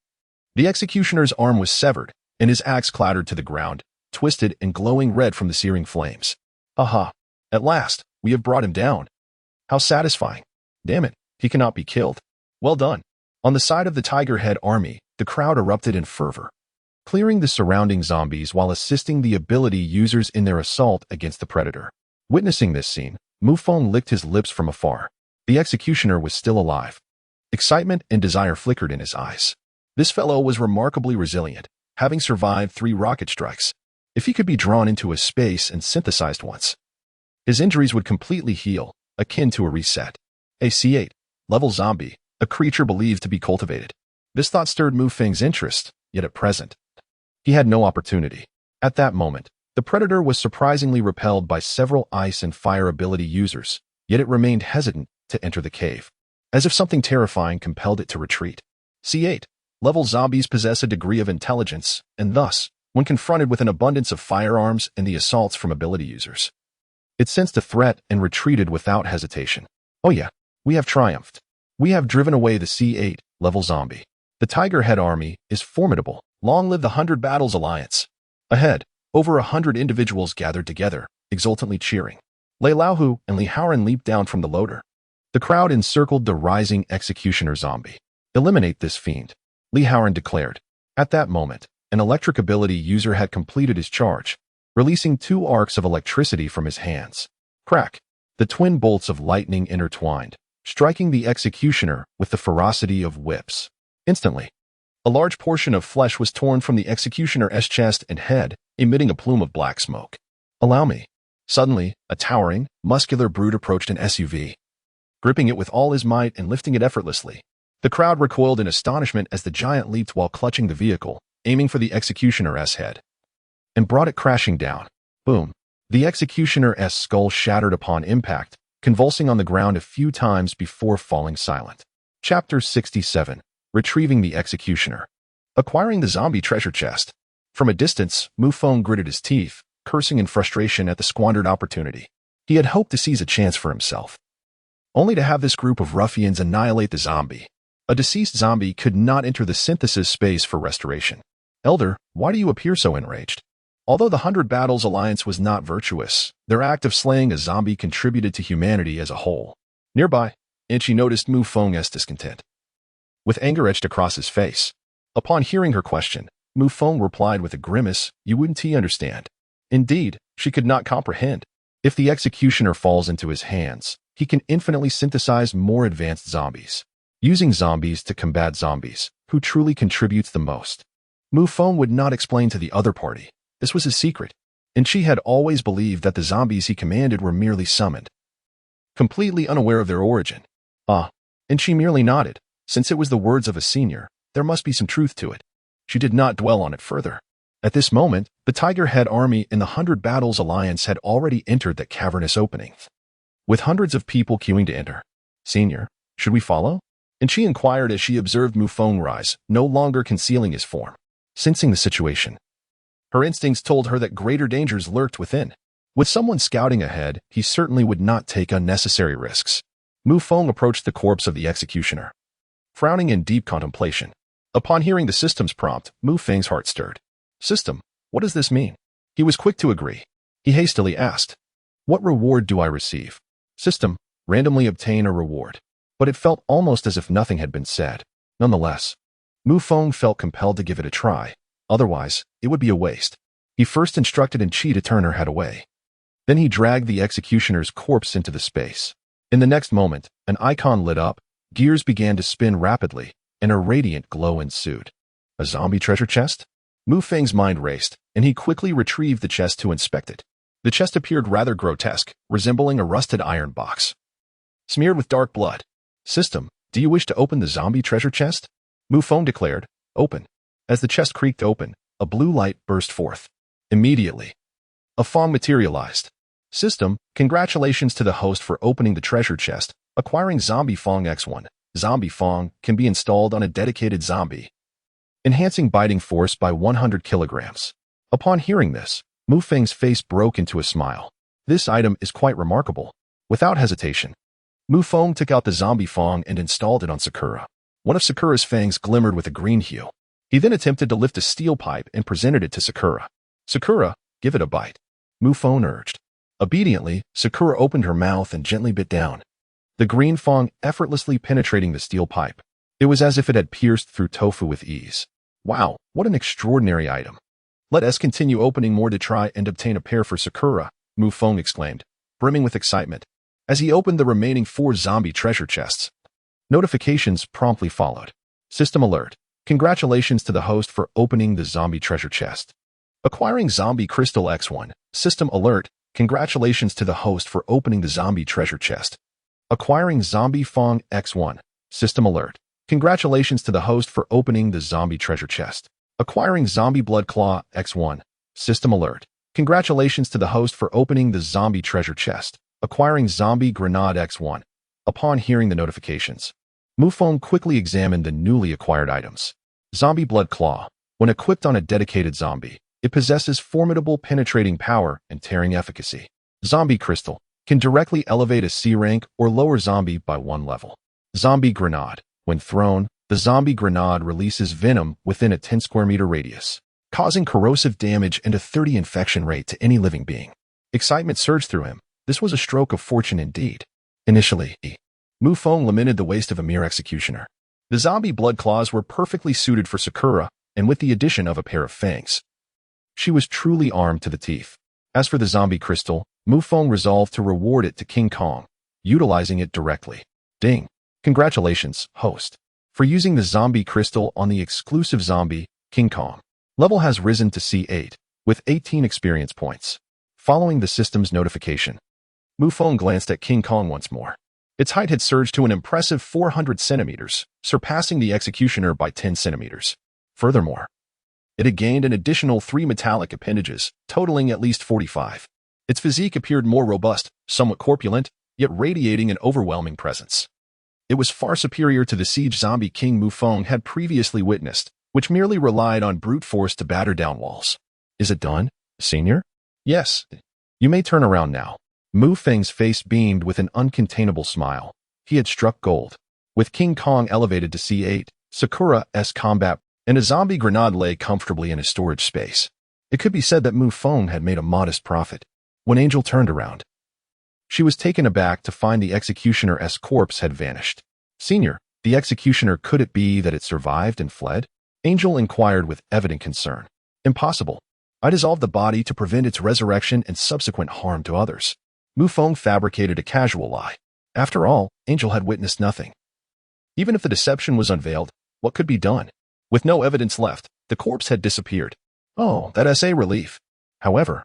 Speaker 1: the executioner's arm was severed, and his axe clattered to the ground, twisted and glowing red from the searing flames. Aha! At last, we have brought him down. How satisfying. Damn it, he cannot be killed. Well done. On the side of the Tiger Head Army, the crowd erupted in fervor, clearing the surrounding zombies while assisting the ability users in their assault against the predator. Witnessing this scene, Mu Feng licked his lips from afar. The executioner was still alive. Excitement and desire flickered in his eyes. This fellow was remarkably resilient, having survived 3 rocket strikes. If he could be drawn into a space and synthesized once, his injuries would completely heal, akin to a reset. A C8, level zombie, a creature believed to be cultivated. This thought stirred Mu Feng's interest, yet at present, he had no opportunity. At that moment, the predator was surprisingly repelled by several ice and fire ability users, yet it remained hesitant to enter the cave, as if something terrifying compelled it to retreat. C8, level zombies possess a degree of intelligence, and thus, when confronted with an abundance of firearms and the assaults from ability users, it sensed a threat and retreated without hesitation. Oh yeah, we have triumphed. We have driven away the C8 level zombie. The Tiger Head Army is formidable. Long live the 100 Battles Alliance. Ahead, over 100 individuals gathered together, exultantly cheering. Lei Laohu and Li Haoran leaped down from the loader. The crowd encircled the rising executioner zombie. Eliminate this fiend, Li Haoran declared. At that moment, an electric ability user had completed his charge, releasing 2 arcs of electricity from his hands. Crack! The twin bolts of lightning intertwined, striking the executioner with the ferocity of whips. Instantly, a large portion of flesh was torn from the executioner's chest and head, emitting a plume of black smoke. Allow me. Suddenly, a towering, muscular brute approached an SUV, gripping it with all his might and lifting it effortlessly. The crowd recoiled in astonishment as the giant leaped while clutching the vehicle, aiming for the executioner's head, and brought it crashing down. Boom. The executioner's skull shattered upon impact, convulsing on the ground a few times before falling silent. Chapter 67. Retrieving the Executioner. Acquiring the zombie treasure chest. From a distance, Mu Feng gritted his teeth, cursing in frustration at the squandered opportunity. He had hoped to seize a chance for himself, only to have this group of ruffians annihilate the zombie. A deceased zombie could not enter the synthesis space for restoration. Elder, why do you appear so enraged? Although the 100 Battles Alliance was not virtuous, their act of slaying a zombie contributed to humanity as a whole. Nearby, Enchi noticed Mu Feng's discontent, with anger etched across his face. Upon hearing her question, Mu Feng replied with a grimace, "You wouldn't understand." Indeed, she could not comprehend. If the executioner falls into his hands, he can infinitely synthesize more advanced zombies. Using zombies to combat zombies, who truly contributes the most? Mu Feng would not explain to the other party. This was his secret, and she had always believed that the zombies he commanded were merely summoned, completely unaware of their origin. And she merely nodded. Since it was the words of a senior, there must be some truth to it. She did not dwell on it further. At this moment, the Tiger Head Army and the 100 Battles Alliance had already entered the cavernous opening, with hundreds of people queuing to enter. Senior, should we follow? And she inquired as she observed Mu Feng rise, no longer concealing his form. Sensing the situation, her instincts told her that greater dangers lurked within. With someone scouting ahead, he certainly would not take unnecessary risks. Mu Feng approached the corpse of the executioner, frowning in deep contemplation. Upon hearing the system's prompt, Mu Feng's heart stirred. System, what does this mean? He was quick to agree. He hastily asked, "What reward do I receive?" System, randomly obtain a reward. But it felt almost as if nothing had been said. Nonetheless, Mu Feng felt compelled to give it a try. Otherwise, it would be a waste. He first instructed Chi to turn her head away. Then he dragged the executioner's corpse into the space. In the next moment, an icon lit up, gears began to spin rapidly, and a radiant glow ensued. A zombie treasure chest? Mu Feng's mind raced, and he quickly retrieved the chest to inspect it. The chest appeared rather grotesque, resembling a rusted iron box, smeared with dark blood. System, do you wish to open the zombie treasure chest? Mu Feng declared. Open. As the chest creaked open, a blue light burst forth. Immediately, a Feng materialized. System, congratulations to the host for opening the treasure chest, acquiring Zombie Feng X1. Zombie Feng can be installed on a dedicated zombie, enhancing biting force by 100 kilograms. Upon hearing this, Mu Feng's face broke into a smile. This item is quite remarkable. Without hesitation, Mu Feng took out the Zombie Feng and installed it on Sakura. One of Sakura's fangs glimmered with a green hue. He then attempted to lift a steel pipe and presented it to Sakura. Sakura, give it a bite, Mu Feng urged. Obediently, Sakura opened her mouth and gently bit down, the green Feng effortlessly penetrating the steel pipe. It was as if it had pierced through tofu with ease. Wow, what an extraordinary item. Let us continue opening more to try and obtain a pair for Sakura, Mu Feng exclaimed, brimming with excitement. As he opened the remaining 4 zombie treasure chests, notifications promptly followed. System alert. Congratulations to the host for opening the zombie treasure chest. Acquiring Zombie Crystal X1. System alert. Congratulations to the host for opening the zombie treasure chest. Acquiring Zombie Feng X1. System alert. Congratulations to the host for opening the zombie treasure chest. Acquiring Zombie Blood Claw X1. System alert. Congratulations to the host for opening the zombie treasure chest. Acquiring Zombie Grenade X1. Upon hearing the notifications, Mu Feng quickly examined the newly acquired items. Zombie Blood Claw. When equipped on a dedicated zombie, it possesses formidable penetrating power and tearing efficacy. Zombie Crystal can directly elevate a C rank or lower zombie by 1 level. Zombie Grenade. When thrown, the zombie grenade releases venom within a 10 square meter radius, causing corrosive damage and a 30 infection rate to any living being. Excitement surged through him. This was a stroke of fortune indeed. Initially, Mu Feng lamented the waste of a mere executioner. The zombie blood claws were perfectly suited for Sakura, and with the addition of a pair of fangs, she was truly armed to the teeth. As for the zombie crystal, Mu Feng resolved to reward it to King Kong, utilizing it directly. Ding! Congratulations, host, for using the zombie crystal on the exclusive zombie, King Kong. Level has risen to C8, with 18 experience points. Following the system's notification, Mu Feng glanced at King Kong once more. Its height had surged to an impressive 400 centimeters, surpassing the executioner by 10 centimeters. Furthermore, it had gained an additional 3 metallic appendages, totaling at least 45. Its physique appeared more robust, somewhat corpulent, yet radiating an overwhelming presence. It was far superior to the siege zombie King Mu Feng had previously witnessed, which merely relied on brute force to batter down walls. Is it done, senior? Yes. You may turn around now. Mu Feng's face beamed with an uncontainable smile. He had struck gold. With King Kong elevated to C8, Sakura's combat and a zombie grenade lay comfortably in his storage space. It could be said that Mu Feng had made a modest profit. When Angel turned around, she was taken aback to find the executioner's corpse had vanished. Senior, the executioner, could it be that it survived and fled? Angel inquired with evident concern. Impossible. I dissolved the body to prevent its resurrection and subsequent harm to others. Mu Feng fabricated a casual lie. After all, Angel had witnessed nothing. Even if the deception was unveiled, what could be done? With no evidence left, the corpse had disappeared. Oh, that's a relief. However,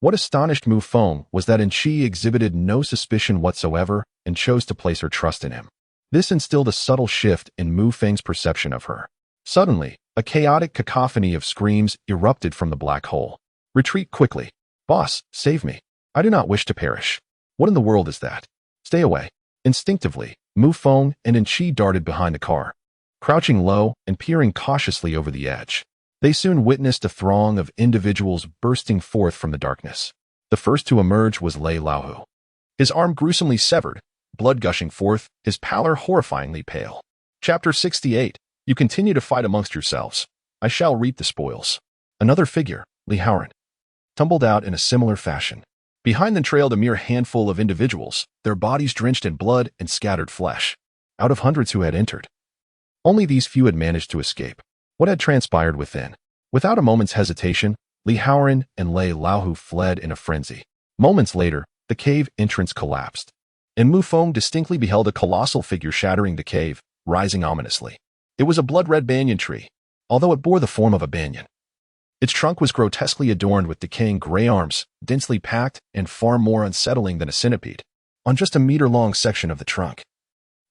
Speaker 1: what astonished Mu Feng was that Chi exhibited no suspicion whatsoever and chose to place her trust in him. This instilled a subtle shift in Mu Feng's perception of her. Suddenly, a chaotic cacophony of screams erupted from the black hole. Retreat quickly. Boss, save me. I do not wish to perish. What in the world is that? Stay away. Instinctively, Mu Feng and Chi darted behind the car, crouching low and peering cautiously over the edge. They soon witnessed a throng of individuals bursting forth from the darkness. The first to emerge was Lei Laohu. His arm gruesomely severed, blood gushing forth, his pallor horrifyingly pale. Chapter 68. You continue to fight amongst yourselves. I shall reap the spoils. Another figure, Li Haoran, tumbled out in a similar fashion. Behind them trailed a mere handful of individuals, their bodies drenched in blood and scattered flesh. Out of hundreds who had entered, Only these few had managed to escape. What had transpired within? Without a moment's hesitation, Li Haoran and Lei Laohu fled in a frenzy. Moments later, the cave entrance collapsed, and Mu Feng distinctly beheld a colossal figure shattering the cave, rising ominously. It was a blood-red banyan tree, although it bore the form of a banyan. Its trunk was grotesquely adorned with decaying gray arms, densely packed and far more unsettling than a centipede. On just a meter-long section of the trunk,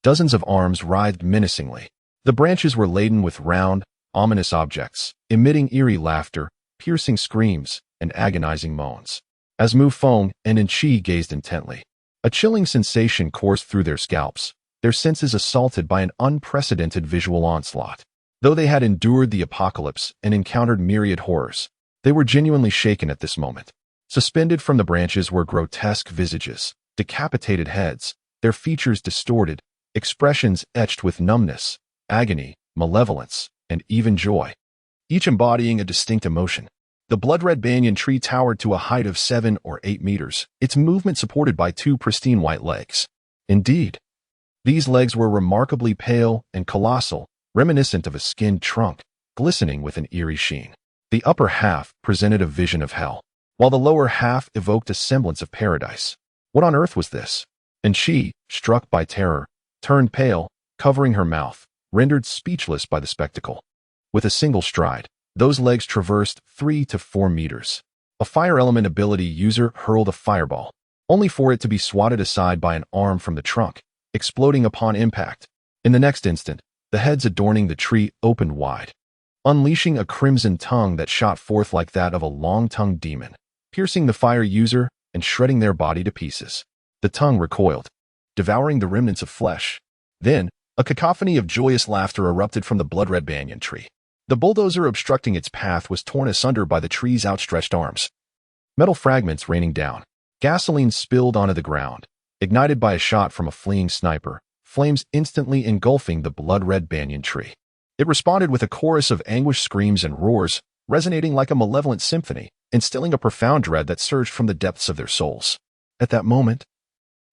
Speaker 1: dozens of arms writhed menacingly. The branches were laden with round, ominous objects, emitting eerie laughter, piercing screams, and agonizing moans. As Mu Feng and Enchi gazed intently, a chilling sensation coursed through their scalps, their senses assaulted by an unprecedented visual onslaught. Though they had endured the apocalypse and encountered myriad horrors, they were genuinely shaken at this moment. Suspended from the branches were grotesque visages, decapitated heads, their features distorted, expressions etched with numbness, agony, malevolence, and even joy, each embodying a distinct emotion. The blood-red banyan tree towered to a height of 7 or 8 meters, its movement supported by 2 pristine white legs. Indeed, these legs were remarkably pale and colossal, reminiscent of a skinned trunk, glistening with an eerie sheen. The upper half presented a vision of hell, while the lower half evoked a semblance of paradise. What on earth was this? And she, struck by terror, turned pale, covering her mouth, rendered speechless by the spectacle. With a single stride, those legs traversed 3 to 4 meters. A fire element ability user hurled a fireball, only for it to be swatted aside by an arm from the trunk, exploding upon impact. In the next instant, the heads adorning the tree opened wide, unleashing a crimson tongue that shot forth like that of a long-tongued demon, piercing the fire user and shredding their body to pieces. The tongue recoiled, devouring the remnants of flesh. Then, a cacophony of joyous laughter erupted from the blood-red banyan tree. The bulldozer obstructing its path was torn asunder by the tree's outstretched arms. Metal fragments raining down, gasoline spilled onto the ground, ignited by a shot from a fleeing sniper, flames instantly engulfing the blood-red banyan tree. It responded with a chorus of anguished screams and roars, resonating like a malevolent symphony, instilling a profound dread that surged from the depths of their souls. At that moment,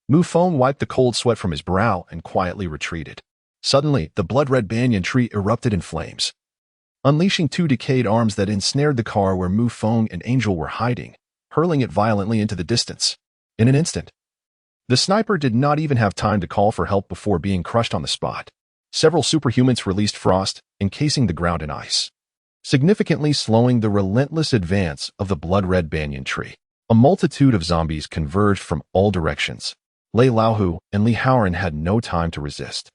Speaker 1: Mu Feng wiped the cold sweat from his brow and quietly retreated. Suddenly, the blood-red banyan tree erupted in flames, unleashing 2 decayed arms that ensnared the car where Mu Feng and Angel were hiding, hurling it violently into the distance. In an instant, the sniper did not even have time to call for help before being crushed on the spot. Several superhumans released frost, encasing the ground in ice, significantly slowing the relentless advance of the blood-red banyan tree. A multitude of zombies converged from all directions. Lei Laohu and Li Haoran had no time to resist.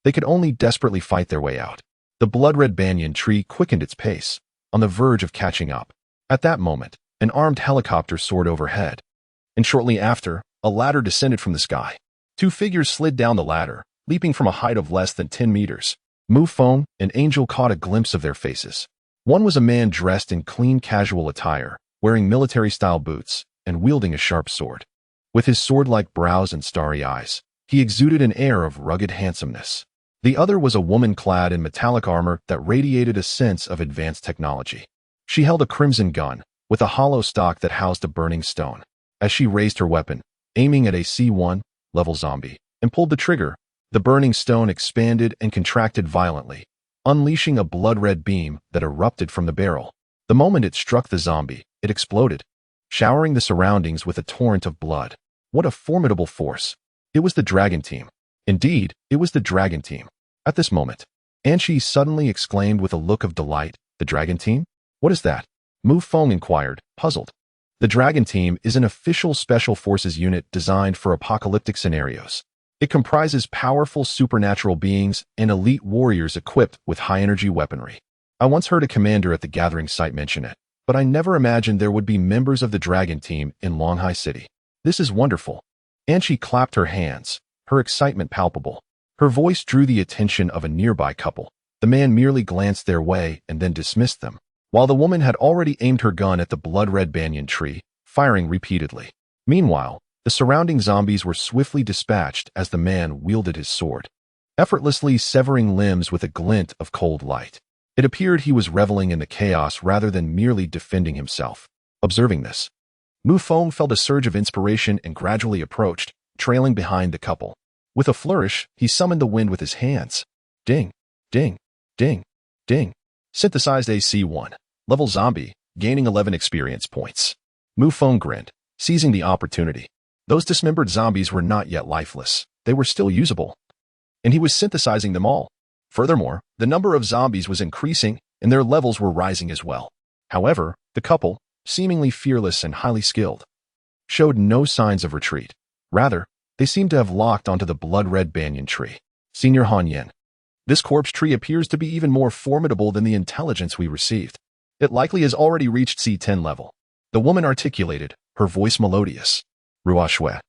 Speaker 1: They could only desperately fight their way out. The blood-red banyan tree quickened its pace, on the verge of catching up. At that moment, an armed helicopter soared overhead, and shortly after, a ladder descended from the sky. 2 figures slid down the ladder, leaping from a height of less than 10 meters. Mu Feng and Angel caught a glimpse of their faces. One was a man dressed in clean casual attire, wearing military-style boots, and wielding a sharp sword. With his sword-like brows and starry eyes, he exuded an air of rugged handsomeness. The other was a woman clad in metallic armor that radiated a sense of advanced technology. She held a crimson gun, with a hollow stock that housed a burning stone. As she raised her weapon, aiming at a C1 level zombie, and pulled the trigger, the burning stone expanded and contracted violently, unleashing a blood-red beam that erupted from the barrel. The moment it struck the zombie, it exploded, showering the surroundings with a torrent of blood. What a formidable force! It was the Dragon Team. Indeed, it was the Dragon Team. At this moment, Anshi suddenly exclaimed with a look of delight, "The Dragon Team? What is that?" Mu Feng inquired, puzzled. The Dragon Team is an official special forces unit designed for apocalyptic scenarios. It comprises powerful supernatural beings and elite warriors equipped with high-energy weaponry. I once heard a commander at the gathering site mention it, but I never imagined there would be members of the Dragon Team in Longhai City. This is wonderful. Anshi clapped her hands, her excitement palpable. Her voice drew the attention of a nearby couple. The man merely glanced their way and then dismissed them, while the woman had already aimed her gun at the blood-red banyan tree, firing repeatedly. Meanwhile, the surrounding zombies were swiftly dispatched as the man wielded his sword, effortlessly severing limbs with a glint of cold light. It appeared he was reveling in the chaos rather than merely defending himself. Observing this, Mu Feng felt a surge of inspiration and gradually approached, trailing behind the couple. With a flourish, he summoned the wind with his hands. Ding! Ding, ding, ding. Synthesized AC1. Level Zombie, gaining 11 experience points. Mu Feng grinned, seizing the opportunity. Those dismembered zombies were not yet lifeless. They were still usable. And he was synthesizing them all. Furthermore, the number of zombies was increasing, and their levels were rising as well. However, the couple, seemingly fearless and highly skilled, showed no signs of retreat. Rather, they seemed to have locked onto the blood-red banyan tree. Senior Han Yin. This corpse tree appears to be even more formidable than the intelligence we received. It likely has already reached C10 level. The woman articulated, her voice melodious. Ruo Shui.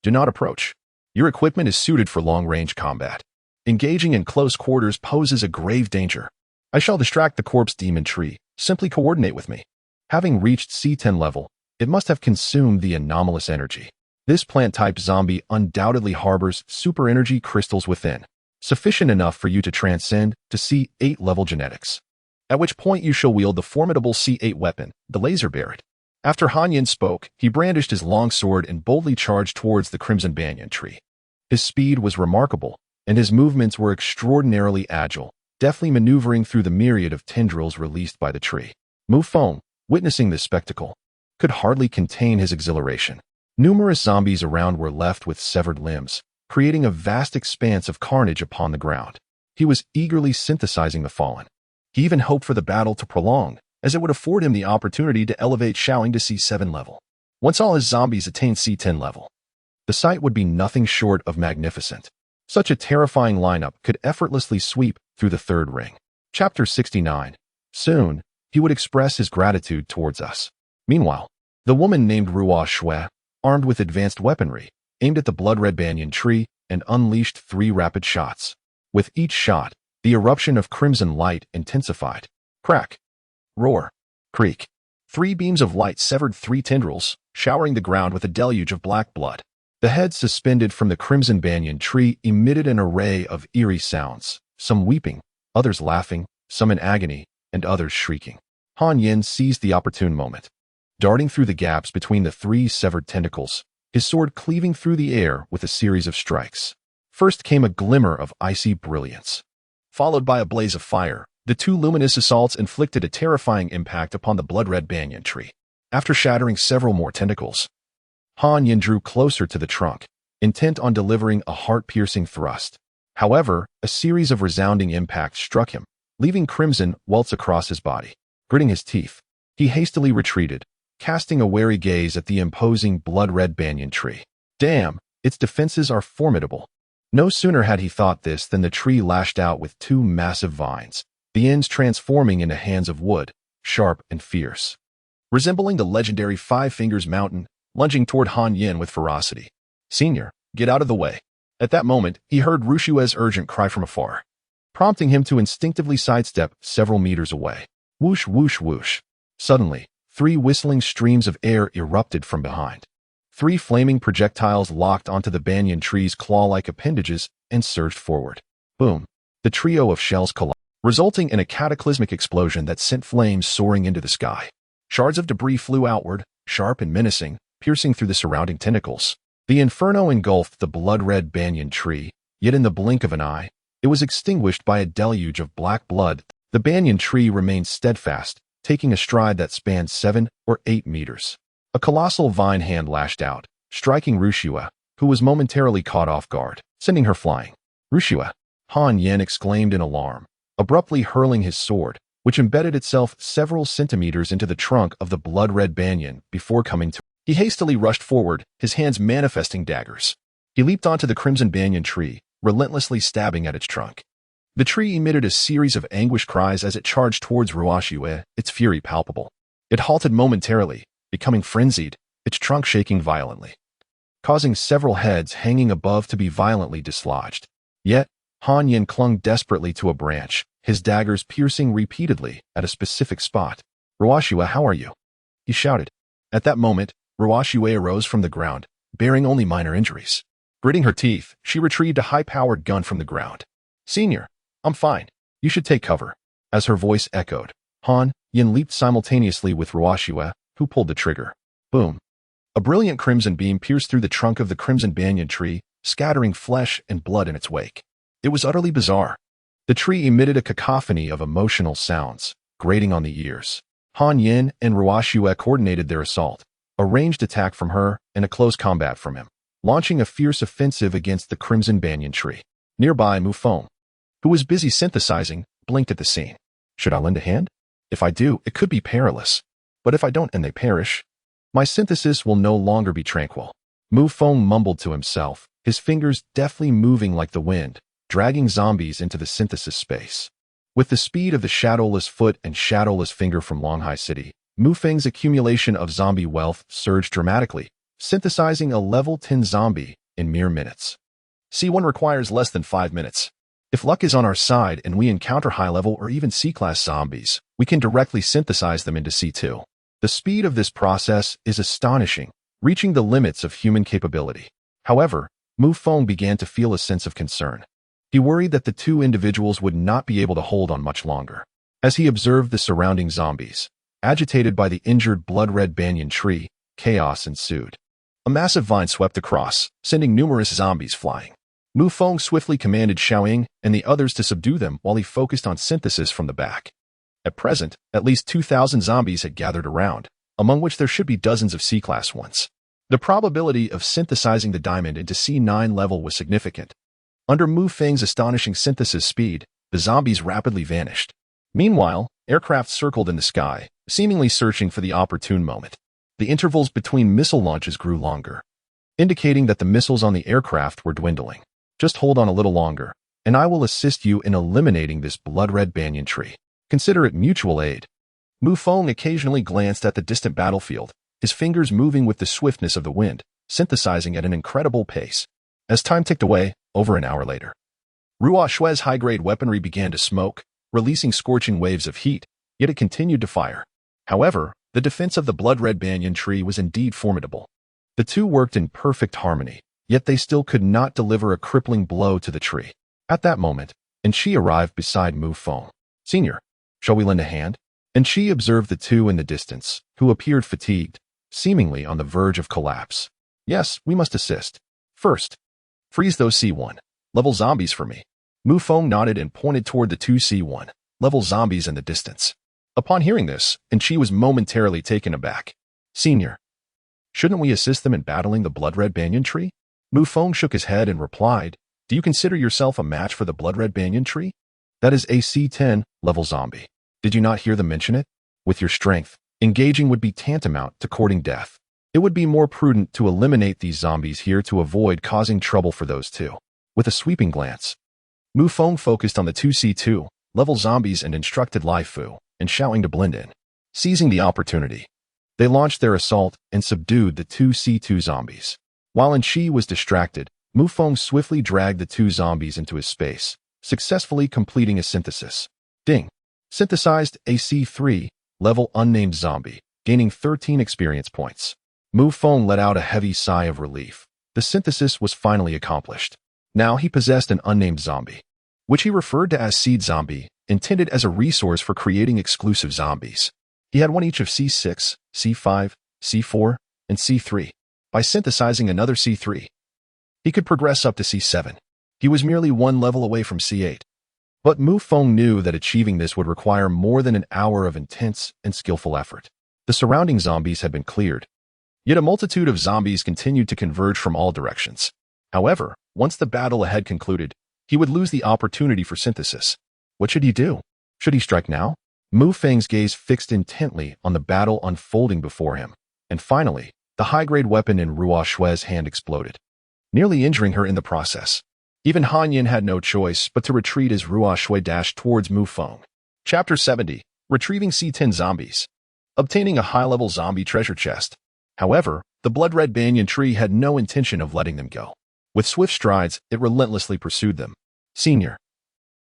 Speaker 1: Do not approach. Your equipment is suited for long-range combat. Engaging in close quarters poses a grave danger. I shall distract the corpse demon tree. Simply coordinate with me. Having reached C10 level, it must have consumed the anomalous energy. This plant-type zombie undoubtedly harbors super energy crystals within, sufficient enough for you to transcend to C8 level genetics. At which point you shall wield the formidable C8 weapon, the laser barret. After Han Yin spoke, he brandished his long sword and boldly charged towards the crimson banyan tree. His speed was remarkable, and his movements were extraordinarily agile, deftly maneuvering through the myriad of tendrils released by the tree. Mu Feng, witnessing this spectacle, could hardly contain his exhilaration. Numerous zombies around were left with severed limbs, creating a vast expanse of carnage upon the ground. He was eagerly synthesizing the fallen. He even hoped for the battle to prolong, as it would afford him the opportunity to elevate Shaoing to C7 level. Once all his zombies attained C10 level, the sight would be nothing short of magnificent. Such a terrifying lineup could effortlessly sweep through the third ring. Chapter 69. Soon, he would express his gratitude towards us. Meanwhile, the woman named Ruo Shui, armed with advanced weaponry, aimed at the blood-red banyan tree and unleashed 3 rapid shots. With each shot, the eruption of crimson light intensified. Crack. Roar. Creak. 3 beams of light severed 3 tendrils, showering the ground with a deluge of black blood. The heads suspended from the crimson banyan tree emitted an array of eerie sounds, some weeping, others laughing, some in agony, and others shrieking. Han Yin seized the opportune moment. Darting through the gaps between the 3 severed tentacles, his sword cleaving through the air with a series of strikes. First came a glimmer of icy brilliance. Followed by a blaze of fire, the 2 luminous assaults inflicted a terrifying impact upon the blood-red banyan tree. After shattering several more tentacles, Han Yin drew closer to the trunk, intent on delivering a heart-piercing thrust. However, a series of resounding impacts struck him, leaving crimson welts across his body. Gritting his teeth, he hastily retreated, casting a wary gaze at the imposing blood-red banyan tree. Damn, its defenses are formidable. No sooner had he thought this than the tree lashed out with 2 massive vines, the ends transforming into hands of wood, sharp and fierce. Resembling the legendary 5 Fingers Mountain, lunging toward Han Yin with ferocity. Senior, get out of the way. At that moment, he heard Rushue's urgent cry from afar, prompting him to instinctively sidestep several meters away. Whoosh, whoosh, whoosh. Suddenly, 3 whistling streams of air erupted from behind. 3 flaming projectiles locked onto the banyan tree's claw-like appendages and surged forward. Boom. The trio of shells collided, resulting in a cataclysmic explosion that sent flames soaring into the sky. Shards of debris flew outward, sharp and menacing, piercing through the surrounding tentacles. The inferno engulfed the blood-red banyan tree, yet in the blink of an eye, it was extinguished by a deluge of black blood. The banyan tree remained steadfast, taking a stride that spanned 7 or 8 meters. A colossal vine hand lashed out, striking Rushua, who was momentarily caught off guard, sending her flying. Rushua! Han Yin exclaimed in alarm, abruptly hurling his sword, which embedded itself several centimeters into the trunk of the blood-red banyan before coming to. He hastily rushed forward, his hands manifesting daggers. He leaped onto the crimson banyan tree, relentlessly stabbing at its trunk. The tree emitted a series of anguished cries as it charged towards Ruoxue, its fury palpable. It halted momentarily, becoming frenzied, its trunk shaking violently, causing several heads hanging above to be violently dislodged. Yet, Han Yin clung desperately to a branch, his daggers piercing repeatedly at a specific spot. Ruoxue, how are you? He shouted. At that moment, Ruoxue arose from the ground, bearing only minor injuries. Gritting her teeth, she retrieved a high-powered gun from the ground. Senior, I'm fine. You should take cover. As her voice echoed, Han Yin leaped simultaneously with Ruoxue, who pulled the trigger. Boom. A brilliant crimson beam pierced through the trunk of the crimson banyan tree, scattering flesh and blood in its wake. It was utterly bizarre. The tree emitted a cacophony of emotional sounds, grating on the ears. Han Yin and Ruoxue coordinated their assault, a ranged attack from her and a close combat from him, launching a fierce offensive against the crimson banyan tree. Nearby, Mu Feng, who was busy synthesizing, blinked at the scene. Should I lend a hand? If I do, it could be perilous. But if I don't and they perish, my synthesis will no longer be tranquil. Mu Feng mumbled to himself, his fingers deftly moving like the wind, dragging zombies into the synthesis space. With the speed of the shadowless foot and shadowless finger from Longhai City, Mu Feng's accumulation of zombie wealth surged dramatically, synthesizing a level 10 zombie in mere minutes. C1 requires less than 5 minutes. If luck is on our side and we encounter high-level or even C-class zombies, we can directly synthesize them into C2. The speed of this process is astonishing, reaching the limits of human capability. However, Mu Feng began to feel a sense of concern. He worried that the two individuals would not be able to hold on much longer. As he observed the surrounding zombies, agitated by the injured blood-red banyan tree, chaos ensued. A massive vine swept across, sending numerous zombies flying. Mu Feng swiftly commanded Xiaoying and the others to subdue them while he focused on synthesis from the back. At present, at least 2,000 zombies had gathered around, among which there should be dozens of C-class ones. The probability of synthesizing the diamond into C9 level was significant. Under Mu Feng's astonishing synthesis speed, the zombies rapidly vanished. Meanwhile, aircraft circled in the sky, seemingly searching for the opportune moment. The intervals between missile launches grew longer, indicating that the missiles on the aircraft were dwindling. Just hold on a little longer, and I will assist you in eliminating this blood-red banyan tree. Consider it mutual aid. Mu Feng occasionally glanced at the distant battlefield, his fingers moving with the swiftness of the wind, synthesizing at an incredible pace. As time ticked away, over an hour later, Ruoxue's high-grade weaponry began to smoke, releasing scorching waves of heat, yet it continued to fire. However, the defense of the blood-red banyan tree was indeed formidable. The two worked in perfect harmony, yet they still could not deliver a crippling blow to the tree. At that moment, Enchi arrived beside Mu Feng. Senior, shall we lend a hand? Enchi observed the two in the distance, who appeared fatigued, seemingly on the verge of collapse. Yes, we must assist. First, freeze those C1 level zombies for me. Mu Feng nodded and pointed toward the two C1 level zombies in the distance. Upon hearing this, Enchi was momentarily taken aback. Senior, shouldn't we assist them in battling the blood-red banyan tree? Mu Feng shook his head and replied, do you consider yourself a match for the blood-red banyan tree? That is a C10 level zombie. Did you not hear them mention it? With your strength, engaging would be tantamount to courting death. It would be more prudent to eliminate these zombies here to avoid causing trouble for those two. With a sweeping glance, Mu Feng focused on the two C2 level zombies and instructed Lai Fu and Xiaoying to blend in. Seizing the opportunity, they launched their assault and subdued the two C2 zombies. While Enchi was distracted, Mu Feng swiftly dragged the two zombies into his space, successfully completing a synthesis. Ding! Synthesized a C3 level unnamed zombie, gaining 13 experience points. Mu Feng let out a heavy sigh of relief. The synthesis was finally accomplished. Now he possessed an unnamed zombie, which he referred to as Seed Zombie, intended as a resource for creating exclusive zombies. He had one each of C6, C5, C4, and C3. By synthesizing another C3, he could progress up to C7. He was merely one level away from C8. But Mu Feng knew that achieving this would require more than an hour of intense and skillful effort. The surrounding zombies had been cleared, yet a multitude of zombies continued to converge from all directions. However, once the battle ahead concluded, he would lose the opportunity for synthesis. What should he do? Should he strike now? Mu Feng's gaze fixed intently on the battle unfolding before him, and finally, the high-grade weapon in Ruoxue's hand exploded, nearly injuring her in the process. Even Han Yin had no choice but to retreat as Ruoxue dashed towards Mu Feng. Chapter 70. Retrieving C10 Zombies. Obtaining a high-level zombie treasure chest. However, the blood-red banyan tree had no intention of letting them go. With swift strides, it relentlessly pursued them. Senior,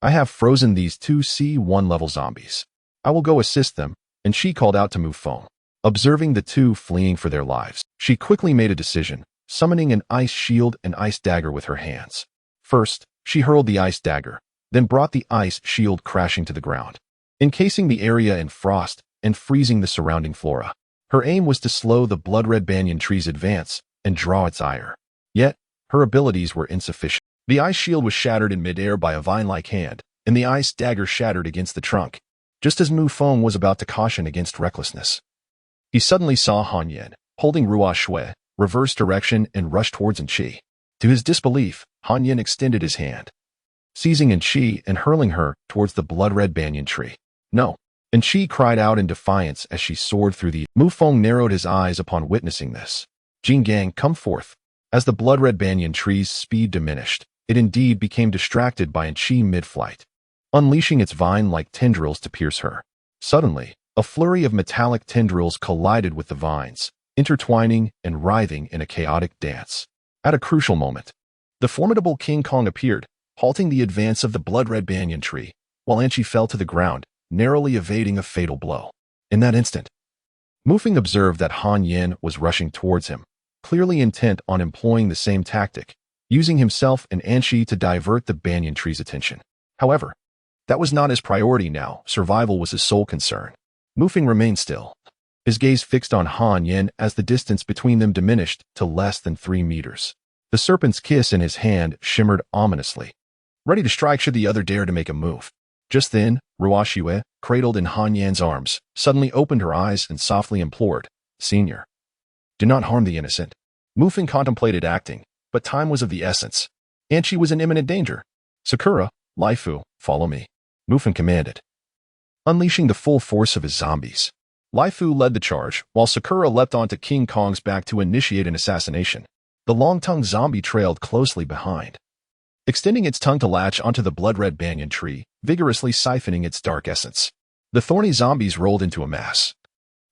Speaker 1: I have frozen these two C1 level zombies. I will go assist them, and she called out to Mu Feng. Observing the two fleeing for their lives, she quickly made a decision, summoning an ice shield and ice dagger with her hands. First, she hurled the ice dagger, then brought the ice shield crashing to the ground, encasing the area in frost and freezing the surrounding flora. Her aim was to slow the blood-red banyan tree's advance and draw its ire. Yet, her abilities were insufficient. The ice shield was shattered in midair by a vine-like hand, and and the ice dagger shattered against the trunk, just as Mu Feng was about to caution against recklessness. He suddenly saw Han Yan, holding Ruo Shui, reverse direction and rushed towards Enchi. To his disbelief, Han Yan extended his hand, seizing Enchi and hurling her towards the blood-red banyan tree. No. Enchi cried out in defiance as she soared through the Mu Feng narrowed his eyes upon witnessing this. Jin Gang, come forth. As the blood-red banyan tree's speed diminished, it indeed became distracted by Enchi mid-flight, unleashing its vine-like tendrils to pierce her. Suddenly, a flurry of metallic tendrils collided with the vines, intertwining and writhing in a chaotic dance. At a crucial moment, the formidable King Kong appeared, halting the advance of the blood-red banyan tree, while Enchi fell to the ground, narrowly evading a fatal blow. In that instant, Mu Feng observed that Han Yan was rushing towards him, clearly intent on employing the same tactic, using himself and Enchi to divert the banyan tree's attention. However, that was not his priority now. Survival was his sole concern. Mu Feng remained still, his gaze fixed on Han Yan as the distance between them diminished to less than 3 meters. The serpent's kiss in his hand shimmered ominously, ready to strike should the other dare to make a move. Just then, Ruo Shui, cradled in Han Yan's arms, suddenly opened her eyes and softly implored, "Senior, do not harm the innocent." Mu Feng contemplated acting, but time was of the essence, and she was in imminent danger. "Sakura, Lai Fu, follow me," Mu Feng commanded, unleashing the full force of his zombies. Lai Fu led the charge, while Sakura leapt onto King Kong's back to initiate an assassination. The long-tongued zombie trailed closely behind, extending its tongue to latch onto the blood-red banyan tree, vigorously siphoning its dark essence. The thorny zombies rolled into a mass,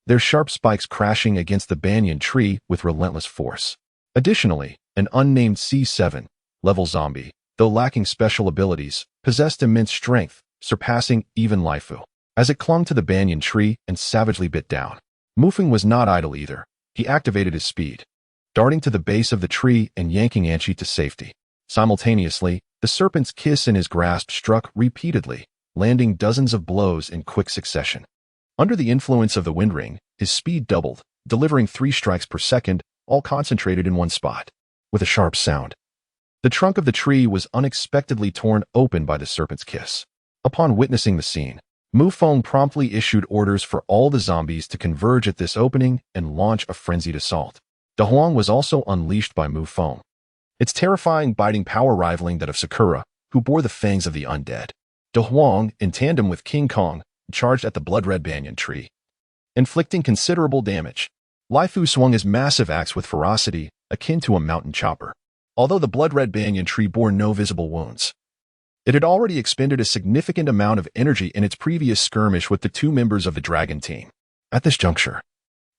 Speaker 1: their sharp spikes crashing against the banyan tree with relentless force. Additionally, an unnamed C7-level zombie, though lacking special abilities, possessed immense strength, surpassing even Lai Fu, as it clung to the banyan tree and savagely bit down. Mu Feng was not idle either. He activated his speed, darting to the base of the tree and yanking Enchi to safety. Simultaneously, the serpent's kiss in his grasp struck repeatedly, landing dozens of blows in quick succession. Under the influence of the wind ring, his speed doubled, delivering 3 strikes per second, all concentrated in one spot. With a sharp sound, the trunk of the tree was unexpectedly torn open by the serpent's kiss. Upon witnessing the scene, Mu Feng promptly issued orders for all the zombies to converge at this opening and launch a frenzied assault. De Huang was also unleashed by Mu Feng, its terrifying biting power rivaling that of Sakura, who bore the fangs of the undead. De Huang, in tandem with King Kong, charged at the blood-red banyan tree, inflicting considerable damage. Lai Fu swung his massive axe with ferocity, akin to a mountain chopper. Although the blood-red banyan tree bore no visible wounds, it had already expended a significant amount of energy in its previous skirmish with the 2 members of the dragon team. At this juncture,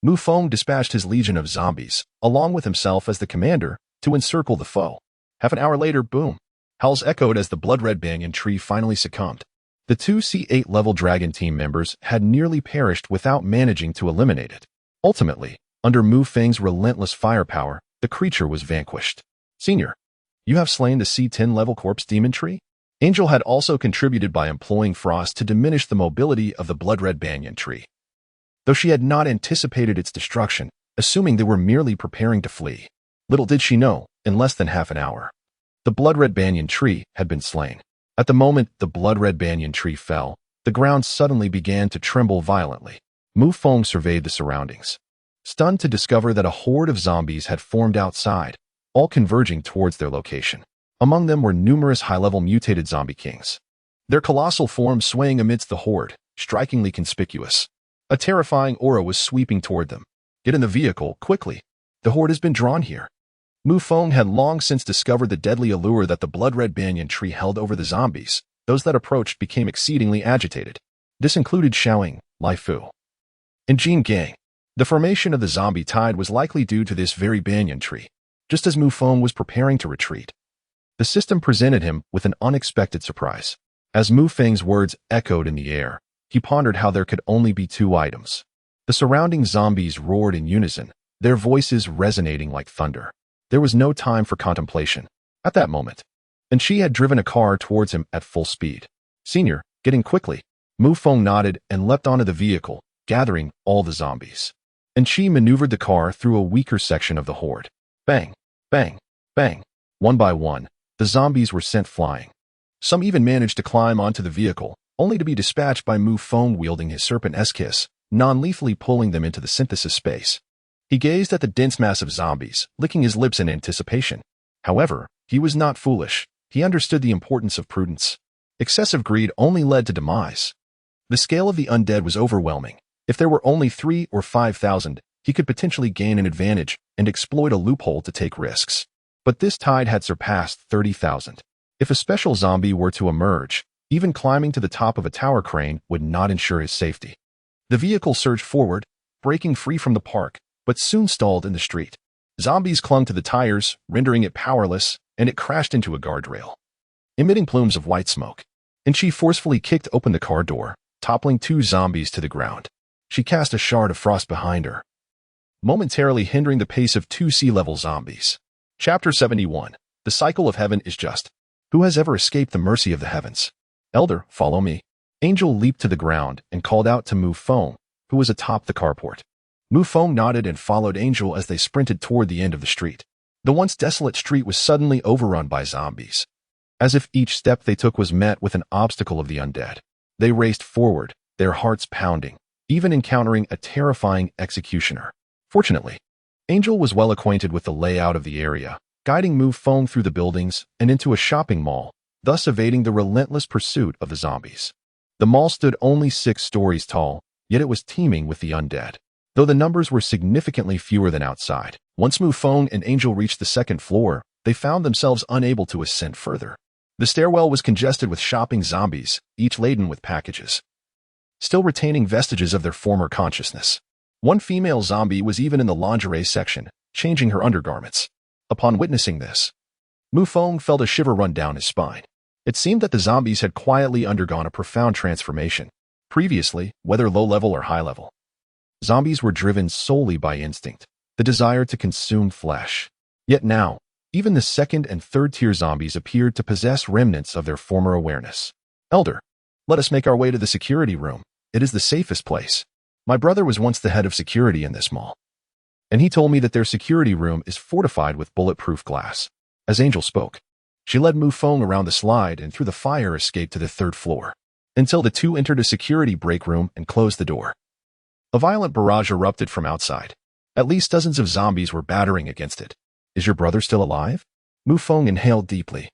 Speaker 1: Mu Feng dispatched his legion of zombies, along with himself as the commander, to encircle the foe. Half an hour later, boom! Howls echoed as the blood-red banyan tree finally succumbed. The 2 C8-level dragon team members had nearly perished without managing to eliminate it. Ultimately, under Mu Feng's relentless firepower, the creature was vanquished. "Senior, you have slain the C10-level corpse demon tree?" Angel had also contributed by employing frost to diminish the mobility of the blood-red banyan tree, though she had not anticipated its destruction, assuming they were merely preparing to flee. Little did she know, in less than half an hour, the blood-red banyan tree had been slain. At the moment the blood-red banyan tree fell, the ground suddenly began to tremble violently. Mu Feng surveyed the surroundings, stunned to discover that a horde of zombies had formed outside, all converging towards their location. Among them were numerous high-level mutated zombie kings, their colossal forms swaying amidst the horde, strikingly conspicuous. A terrifying aura was sweeping toward them. "Get in the vehicle, quickly. The horde has been drawn here." Mu Feng had long since discovered the deadly allure that the blood-red banyan tree held over the zombies. Those that approached became exceedingly agitated. This included Xiaoying, Lai Fu, and Jin Gang. The formation of the zombie tide was likely due to this very banyan tree. Just as Mu Feng was preparing to retreat, the system presented him with an unexpected surprise. As Mu Feng's words echoed in the air, he pondered how there could only be 2 items. The surrounding zombies roared in unison, their voices resonating like thunder. There was no time for contemplation at that moment, and she had driven a car towards him at full speed. "Senior, get in quickly." Mu Feng nodded and leapt onto the vehicle, gathering all the zombies. And she maneuvered the car through a weaker section of the horde. Bang, bang, bang. One by one, the zombies were sent flying, Some even managed to climb onto the vehicle, only to be dispatched by Mu Feng wielding his serpent kiss, non-lethally pulling them into the synthesis space. He gazed at the dense mass of zombies, licking his lips in anticipation. However, he was not foolish. He understood the importance of prudence. Excessive greed only led to demise. The scale of the undead was overwhelming. If there were only 3,000 or 5,000, he could potentially gain an advantage and exploit a loophole to take risks. But this tide had surpassed 30,000. If a special zombie were to emerge, even climbing to the top of a tower crane would not ensure his safety. The vehicle surged forward, breaking free from the park, but soon stalled in the street. Zombies clung to the tires, rendering it powerless, and it crashed into a guardrail, emitting plumes of white smoke. And she forcefully kicked open the car door, toppling 2 zombies to the ground. She cast a shard of frost behind her, momentarily hindering the pace of 2 sea-level zombies. Chapter 71. The cycle of heaven is just. Who has ever escaped the mercy of the heavens? Elder, follow me. Angel leaped to the ground and called out to Mu Feng, who was atop the carport. Mu Feng nodded and followed Angel as they sprinted toward the end of the street. The once desolate street was suddenly overrun by zombies. As if each step they took was met with an obstacle of the undead. They raced forward, their hearts pounding, even encountering a terrifying executioner. Fortunately, Angel was well acquainted with the layout of the area, guiding Mu Feng through the buildings and into a shopping mall, thus evading the relentless pursuit of the zombies. The mall stood only 6 stories tall, yet it was teeming with the undead, though the numbers were significantly fewer than outside. Once Mu Feng and Angel reached the 2nd floor, they found themselves unable to ascend further. The stairwell was congested with shopping zombies, each laden with packages, still retaining vestiges of their former consciousness. One female zombie was even in the lingerie section, changing her undergarments. Upon witnessing this, Mu Feng felt a shiver run down his spine. It seemed that the zombies had quietly undergone a profound transformation. Previously, whether low-level or high-level, zombies were driven solely by instinct, the desire to consume flesh. Yet now, even the 2nd and 3rd-tier zombies appeared to possess remnants of their former awareness. Elder, let us make our way to the security room. It is the safest place. My brother was once the head of security in this mall, and he told me that their security room is fortified with bulletproof glass. As Angel spoke, she led Mu Feng around the slide and through the fire escape to the 3rd floor, until the 2 entered a security break room and closed the door. A violent barrage erupted from outside. At least dozens of zombies were battering against it. Is your brother still alive? Mu Feng inhaled deeply,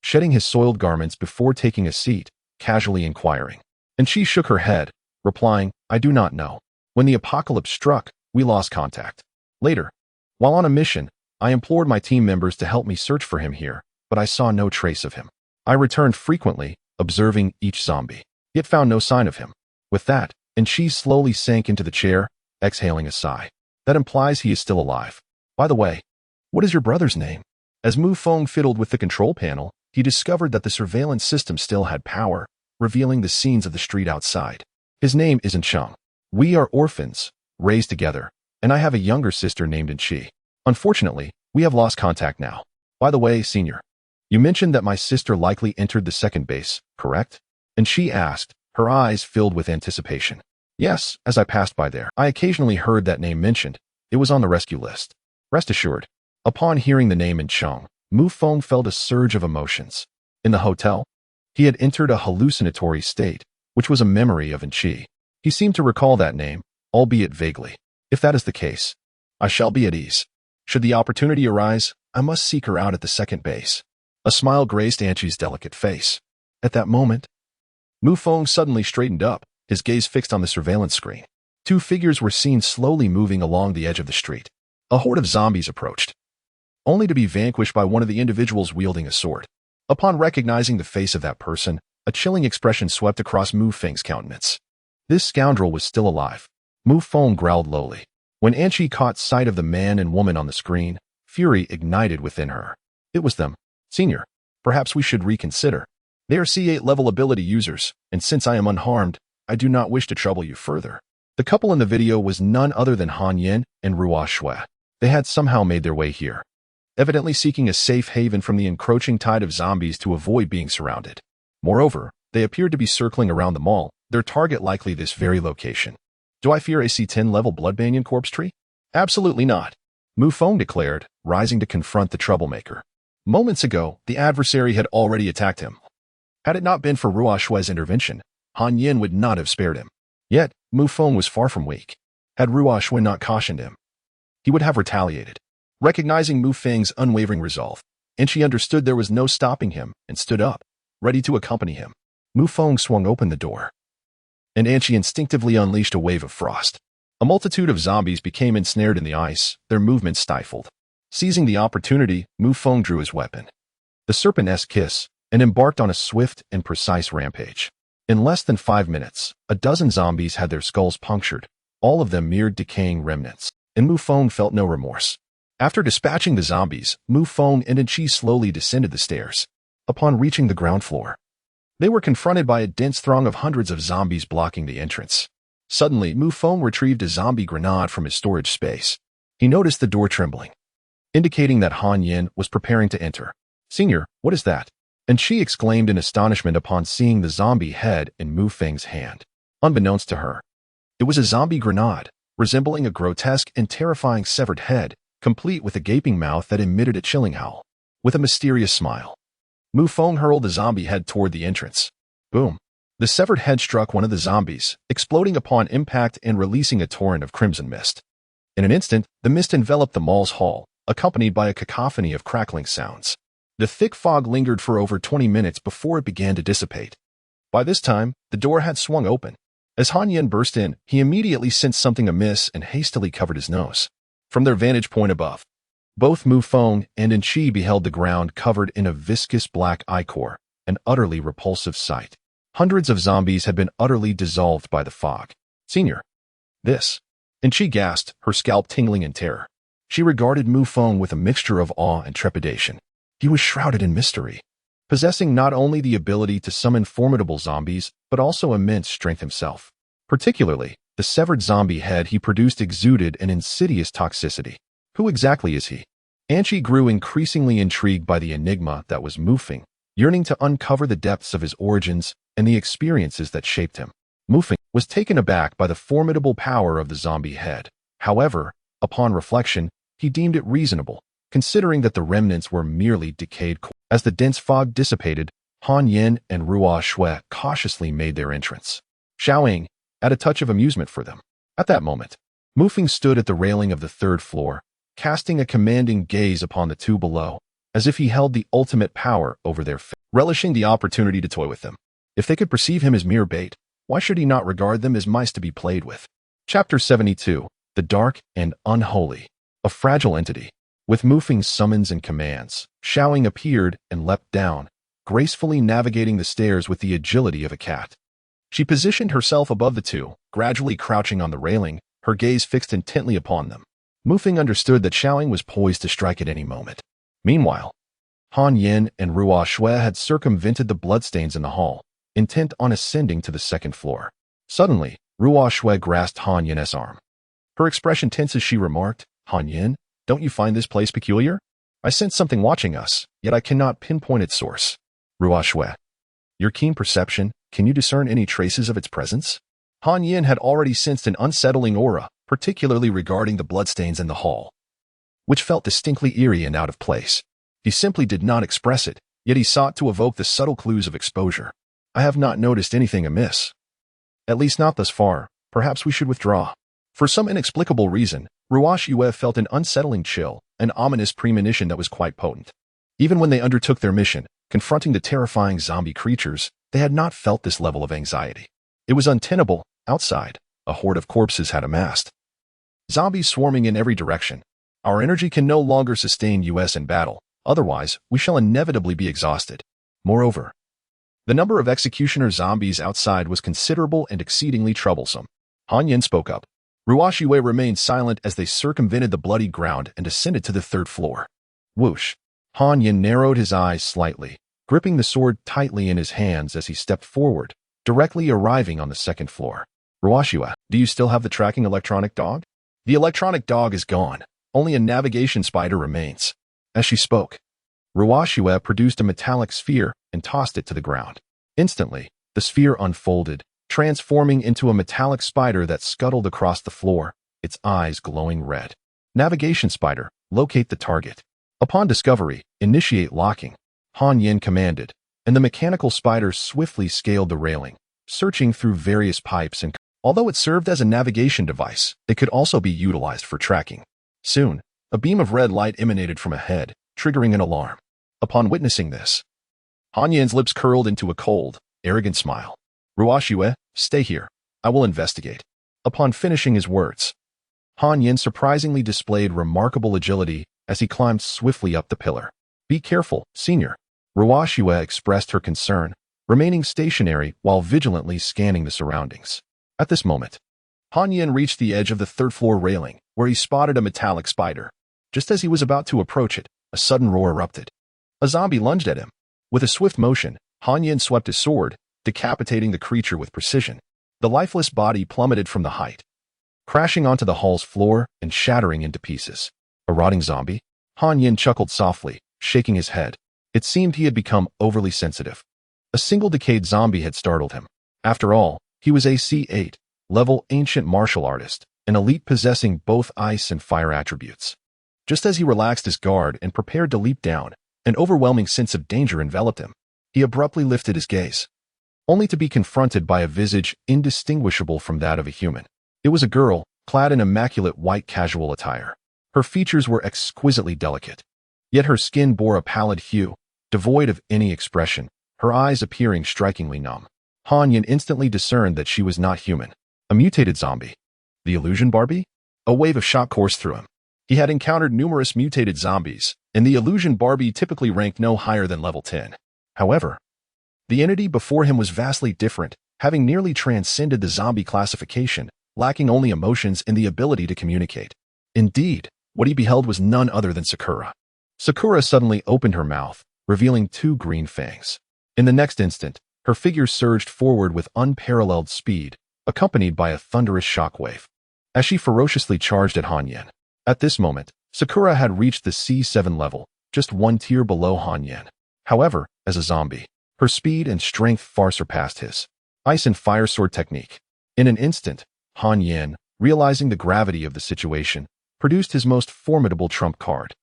Speaker 1: shedding his soiled garments before taking a seat, casually inquiring. And she shook her head, replying, I do not know. When the apocalypse struck, we lost contact. Later, while on a mission, I implored my team members to help me search for him here, but I saw no trace of him. I returned frequently, observing each zombie, yet found no sign of him. With that, and she slowly sank into the chair, exhaling a sigh. That implies he is still alive. By the way, what is your brother's name? As Mu Feng fiddled with the control panel, he discovered that the surveillance system still had power, revealing the scenes of the street outside. His name isn't Cheng. We are orphans, raised together, and I have a younger sister named Enchi. Unfortunately, we have lost contact now. By the way, Senior, you mentioned that my sister likely entered the 2nd base, correct? And she asked, her eyes filled with anticipation. Yes, as I passed by there, I occasionally heard that name mentioned. It was on the rescue list. Rest assured, upon hearing the name in Cheng, Mu Feng felt a surge of emotions. In the hotel, he had entered a hallucinatory state, which was a memory of Enchi. He seemed to recall that name, albeit vaguely. If that is the case, I shall be at ease. Should the opportunity arise, I must seek her out at the 2nd base. A smile graced Enchi's delicate face. At that moment, Mu Feng suddenly straightened up, his gaze fixed on the surveillance screen. 2 figures were seen slowly moving along the edge of the street. A horde of zombies approached, only to be vanquished by one of the individuals wielding a sword. Upon recognizing the face of that person, a chilling expression swept across Mu Feng's countenance. This scoundrel was still alive. Mu Feng growled lowly. When Enchi caught sight of the man and woman on the screen, fury ignited within her. It was them. Senior, perhaps we should reconsider. They are C8 level ability users, and since I am unharmed, I do not wish to trouble you further. The couple in the video was none other than Han Yin and Ruo Shui. They had somehow made their way here, evidently seeking a safe haven from the encroaching tide of zombies to avoid being surrounded. Moreover, they appeared to be circling around the mall, their target likely this very location. Do I fear a C10 level blood banyan corpse tree? Absolutely not, Mu Feng declared, rising to confront the troublemaker. Moments ago, the adversary had already attacked him. Had it not been for Ruo Shue's intervention, Han Yin would not have spared him. Yet, Mu Feng was far from weak. Had Ruo Shue not cautioned him, he would have retaliated. Recognizing Mu Feng's unwavering resolve, Anqi understood there was no stopping him and stood up, ready to accompany him. Mu Feng swung open the door, and Anqi instinctively unleashed a wave of frost. A multitude of zombies became ensnared in the ice, their movements stifled. Seizing the opportunity, Mu Feng drew his weapon, the serpent-esque kiss, and embarked on a swift and precise rampage. In less than 5 minutes, a dozen zombies had their skulls punctured, all of them mere decaying remnants, and Mu Feng felt no remorse. After dispatching the zombies, Mu Feng and Anqi slowly descended the stairs. Upon reaching the ground floor, they were confronted by a dense throng of hundreds of zombies blocking the entrance. Suddenly, Mu Feng retrieved a zombie grenade from his storage space. He noticed the door trembling, indicating that Han Yin was preparing to enter. "Senior, what is that?" Anqi exclaimed in astonishment upon seeing the zombie head in Mu Feng's hand. Unbeknownst to her, it was a zombie grenade, resembling a grotesque and terrifying severed head, complete with a gaping mouth that emitted a chilling howl. With a mysterious smile, Mu Feng hurled the zombie head toward the entrance. Boom! The severed head struck one of the zombies, exploding upon impact and releasing a torrent of crimson mist. In an instant, the mist enveloped the mall's hall, accompanied by a cacophony of crackling sounds. The thick fog lingered for over 20 minutes before it began to dissipate. By this time, the door had swung open. As Han Yin burst in, he immediately sensed something amiss and hastily covered his nose. From their vantage point above, both Mu Feng and Anqi beheld the ground covered in a viscous black ichor, an utterly repulsive sight. Hundreds of zombies had been utterly dissolved by the fog. "Senior, this..." Anqi gasped, her scalp tingling in terror. She regarded Mu Feng with a mixture of awe and trepidation. He was shrouded in mystery, possessing not only the ability to summon formidable zombies, but also immense strength himself. Particularly, the severed zombie head he produced exuded an insidious toxicity. Who exactly is he? Anqi grew increasingly intrigued by the enigma that was Mu Feng, yearning to uncover the depths of his origins and the experiences that shaped him. Mu Feng was taken aback by the formidable power of the zombie head. However, upon reflection, he deemed it reasonable, considering that the remnants were merely decayed core. As the dense fog dissipated, Han Yin and Ruo Shue cautiously made their entrance. Xiaoying had a touch of amusement for them. At that moment, Mu Feng stood at the railing of the 3rd floor, casting a commanding gaze upon the two below, as if he held the ultimate power over their fate, relishing the opportunity to toy with them. If they could perceive him as mere bait, why should he not regard them as mice to be played with? Chapter 72. The Dark and Unholy. A fragile entity. With Mu Feng's summons and commands, Xiaoying appeared and leapt down, gracefully navigating the stairs with the agility of a cat. She positioned herself above the two, gradually crouching on the railing, her gaze fixed intently upon them. Mu Feng understood that Xiaoying was poised to strike at any moment. Meanwhile, Han Yin and Ruo Shue had circumvented the bloodstains in the hall, intent on ascending to the 2nd floor. Suddenly, Ruo Shue grasped Han Yin's arm. Her expression tense as she remarked, "Han Yin, don't you find this place peculiar? I sense something watching us, yet I cannot pinpoint its source." Ruo Shue, your keen perception, can you discern any traces of its presence? Han Yin had already sensed an unsettling aura, particularly regarding the bloodstains in the hall, which felt distinctly eerie and out of place. He simply did not express it, yet he sought to evoke the subtle clues of exposure. "I have not noticed anything amiss. At least not thus far. Perhaps we should withdraw." For some inexplicable reason, Ruo Shue felt an unsettling chill, an ominous premonition that was quite potent. Even when they undertook their mission, confronting the terrifying zombie creatures, they had not felt this level of anxiety. It was untenable. Outside, a horde of corpses had amassed, zombies swarming in every direction. Our energy can no longer sustain us in battle, otherwise we shall inevitably be exhausted. Moreover, the number of executioner zombies outside was considerable and exceedingly troublesome. Han Yin spoke up. Ruo Shue remained silent as they circumvented the bloody ground and ascended to the 3rd floor. Whoosh! Han Yin narrowed his eyes slightly, gripping the sword tightly in his hands as he stepped forward, directly arriving on the 2nd floor. "Ruo Shue, do you still have the tracking electronic dog?" "The electronic dog is gone. Only a navigation spider remains." As she spoke, Ruo Shue produced a metallic sphere and tossed it to the ground. Instantly, the sphere unfolded, transforming into a metallic spider that scuttled across the floor, its eyes glowing red. "Navigation spider, locate the target." Upon discovery, initiate locking, Han Yin commanded, and the mechanical spider swiftly scaled the railing, searching through various pipes and although it served as a navigation device, it could also be utilized for tracking. Soon, a beam of red light emanated from ahead, triggering an alarm. Upon witnessing this, Han Yan's lips curled into a cold, arrogant smile. Ruoxue, stay here. I will investigate. Upon finishing his words, Han Yan surprisingly displayed remarkable agility as he climbed swiftly up the pillar. Be careful, senior. Ruoxue expressed her concern, remaining stationary while vigilantly scanning the surroundings. At this moment, Han Yan reached the edge of the third-floor railing, where he spotted a metallic spider. Just as he was about to approach it, a sudden roar erupted. A zombie lunged at him. With a swift motion, Han Yan swept his sword, decapitating the creature with precision. The lifeless body plummeted from the height, crashing onto the hall's floor and shattering into pieces. A rotting zombie? Han Yan chuckled softly, shaking his head. It seemed he had become overly sensitive. A single decayed zombie had startled him. After all, he was a C8 level ancient martial artist, an elite possessing both ice and fire attributes. Just as he relaxed his guard and prepared to leap down, an overwhelming sense of danger enveloped him. He abruptly lifted his gaze, only to be confronted by a visage indistinguishable from that of a human. It was a girl, clad in immaculate white casual attire. Her features were exquisitely delicate, yet her skin bore a pallid hue, devoid of any expression, her eyes appearing strikingly numb. Han Yan instantly discerned that she was not human. A mutated zombie. The illusion Barbie? A wave of shock coursed through him. He had encountered numerous mutated zombies, and the illusion Barbie typically ranked no higher than level 10. However, the entity before him was vastly different, having nearly transcended the zombie classification, lacking only emotions and the ability to communicate. Indeed, what he beheld was none other than Sakura. Sakura suddenly opened her mouth, revealing 2 green fangs. In the next instant, her figure surged forward with unparalleled speed, accompanied by a thunderous shockwave, as she ferociously charged at Han Yan. At this moment, Sakura had reached the C7 level, just 1 tier below Han Yan. However, as a zombie, her speed and strength far surpassed his. Ice and fire sword technique. In an instant, Han Yan, realizing the gravity of the situation, produced his most formidable trump card,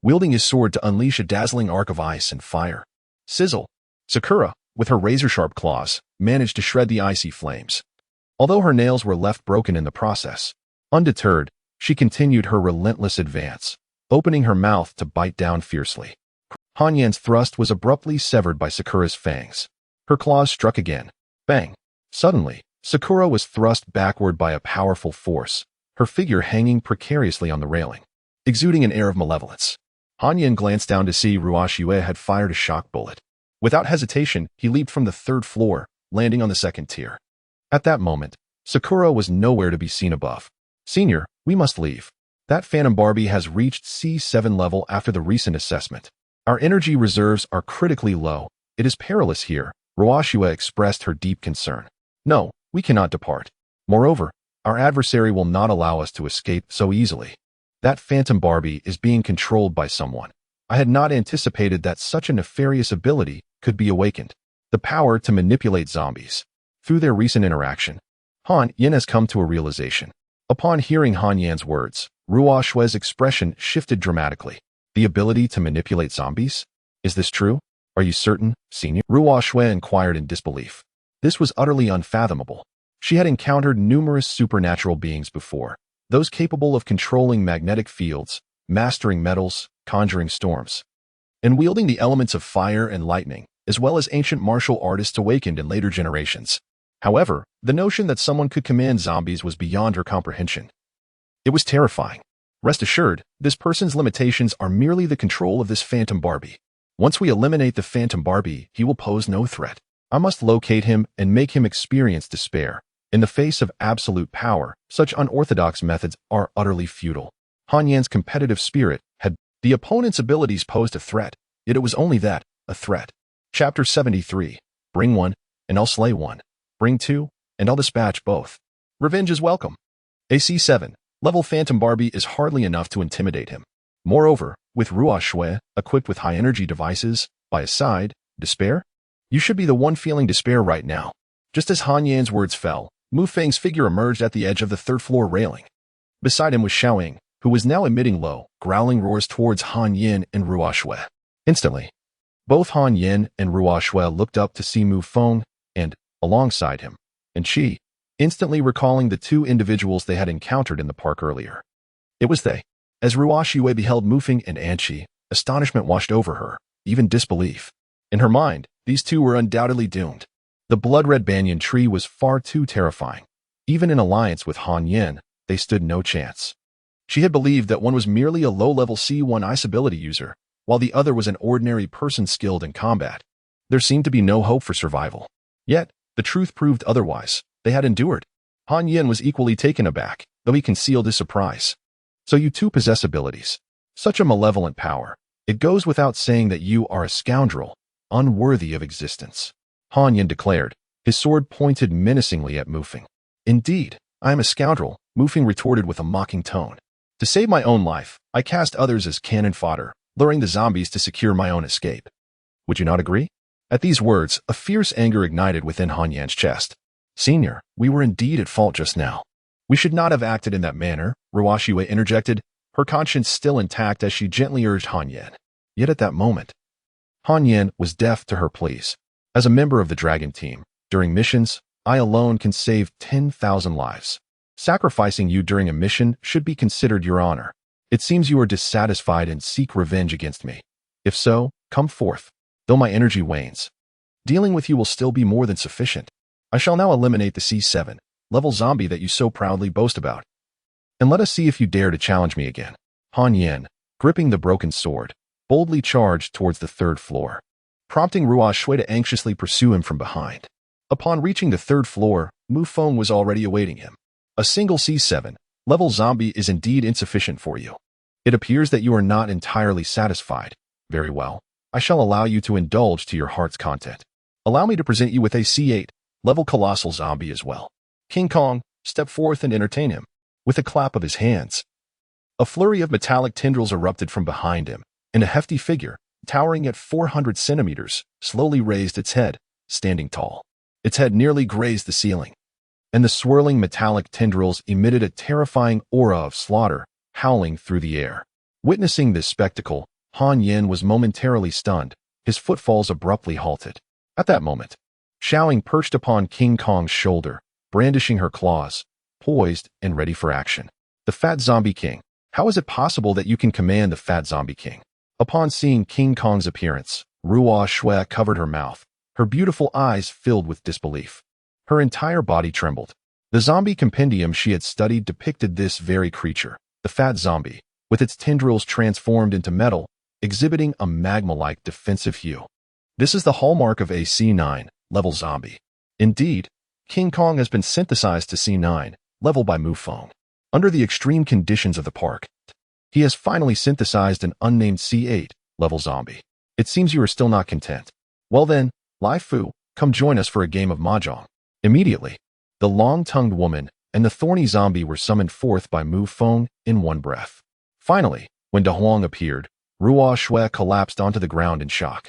Speaker 1: wielding his sword to unleash a dazzling arc of ice and fire. Sizzle! Sakura, with her razor-sharp claws, managed to shred the icy flames. Although her nails were left broken in the process, undeterred, she continued her relentless advance, opening her mouth to bite down fiercely. Han Yan's thrust was abruptly severed by Sakura's fangs. Her claws struck again. Bang! Suddenly, Sakura was thrust backward by a powerful force, her figure hanging precariously on the railing, exuding an air of malevolence. Han Yan glanced down to see Ruoxue had fired a shock bullet. Without hesitation, he leaped from the 3rd floor, landing on the 2nd tier. At that moment, Sakura was nowhere to be seen above. Senior, we must leave. That Phantom Barbie has reached C7 level after the recent assessment. Our energy reserves are critically low. It is perilous here. Ruoxue expressed her deep concern. No, we cannot depart. Moreover, our adversary will not allow us to escape so easily. That Phantom Barbie is being controlled by someone. I had not anticipated that such a nefarious ability could be awakened. The power to manipulate zombies. Through their recent interaction, Han Yan has come to a realization. Upon hearing Han Yan's words, Ruoxue's expression shifted dramatically. The ability to manipulate zombies? Is this true? Are you certain, senior? Ruoxue inquired in disbelief. This was utterly unfathomable. She had encountered numerous supernatural beings before, those capable of controlling magnetic fields, mastering metals, conjuring storms, and wielding the elements of fire and lightning, as well as ancient martial artists awakened in later generations. However, the notion that someone could command zombies was beyond her comprehension. It was terrifying. Rest assured, this person's limitations are merely the control of this Phantom Barbie. Once we eliminate the Phantom Barbie, he will pose no threat. I must locate him and make him experience despair. In the face of absolute power, such unorthodox methods are utterly futile. Han Yan's competitive spirit had the opponent's abilities posed a threat, yet it was only that, a threat. Chapter 73. Bring one, and I'll slay one. Bring 2, and I'll dispatch both. Revenge is welcome. A C7 level Phantom Barbie is hardly enough to intimidate him. Moreover, with Ruoxue, equipped with high-energy devices, by his side, despair? You should be the one feeling despair right now. Just as Han Yan's words fell, Mu Feng's figure emerged at the edge of the 3rd floor railing. Beside him was Xiaoying, who was now emitting low, growling roars towards Han Yan and Ruoxue. Instantly, Both Han Yin and Ruo Shui looked up to see Mu Feng and, alongside him, and Qi, instantly recalling the two individuals they had encountered in the park earlier. It was they. As Ruo Shui beheld Mu Feng and Qi, astonishment washed over her, even disbelief. In her mind, these two were undoubtedly doomed. The blood-red banyan tree was far too terrifying. Even in alliance with Han Yin, they stood no chance. She had believed that one was merely a low-level C1 ice ability user, while the other was an ordinary person skilled in combat. There seemed to be no hope for survival. Yet, the truth proved otherwise. They had endured. Han Yin was equally taken aback, though he concealed his surprise. So you two possess abilities. Such a malevolent power. It goes without saying that you are a scoundrel, unworthy of existence. Han Yin declared, his sword pointed menacingly at Mu Feng. Indeed, I am a scoundrel, Mu Feng retorted with a mocking tone. To save my own life, I cast others as cannon fodder, luring the zombies to secure my own escape. Would you not agree? At these words, a fierce anger ignited within Han Yan's chest. Senior, we were indeed at fault just now. We should not have acted in that manner, Ruo Shui interjected, her conscience still intact as she gently urged Han Yan. Yet at that moment, Han Yan was deaf to her pleas. As a member of the Dragon Team, during missions, I alone can save 10,000 lives. Sacrificing you during a mission should be considered your honor. It seems you are dissatisfied and seek revenge against me. If so, come forth. Though my energy wanes, dealing with you will still be more than sufficient. I shall now eliminate the C7 level zombie that you so proudly boast about. And let us see if you dare to challenge me again. Han Yan, gripping the broken sword, boldly charged towards the third floor, prompting Ruo Shui to anxiously pursue him from behind. Upon reaching the third floor, Mu Feng was already awaiting him. A single C7 level zombie is indeed insufficient for you. It appears that you are not entirely satisfied. Very well. I shall allow you to indulge to your heart's content. Allow me to present you with a C8 level colossal zombie as well. King Kong, step forth and entertain him. With a clap of his hands, a flurry of metallic tendrils erupted from behind him, and a hefty figure, towering at 400 centimeters, slowly raised its head, standing tall. Its head nearly grazed the ceiling, and the swirling metallic tendrils emitted a terrifying aura of slaughter, howling through the air. Witnessing this spectacle, Han Yin was momentarily stunned, his footfalls abruptly halted. At that moment, Xiaoying perched upon King Kong's shoulder, brandishing her claws, poised and ready for action. The Fat Zombie King. How is it possible that you can command the Fat Zombie King? Upon seeing King Kong's appearance, Ruo Shui covered her mouth, her beautiful eyes filled with disbelief. Her entire body trembled. The zombie compendium she had studied depicted this very creature, the Fat Zombie, with its tendrils transformed into metal, exhibiting a magma-like defensive hue. This is the hallmark of a C9 level zombie. Indeed, King Kong has been synthesized to C9 level by Mu Feng. Under the extreme conditions of the park, he has finally synthesized an unnamed C8 level zombie. It seems you are still not content. Well then, Lai Fu, come join us for a game of mahjong. Immediately, the long-tongued woman and the thorny zombie were summoned forth by Mu Feng in one breath. Finally, when De Huang appeared, Ruo Shui collapsed onto the ground in shock.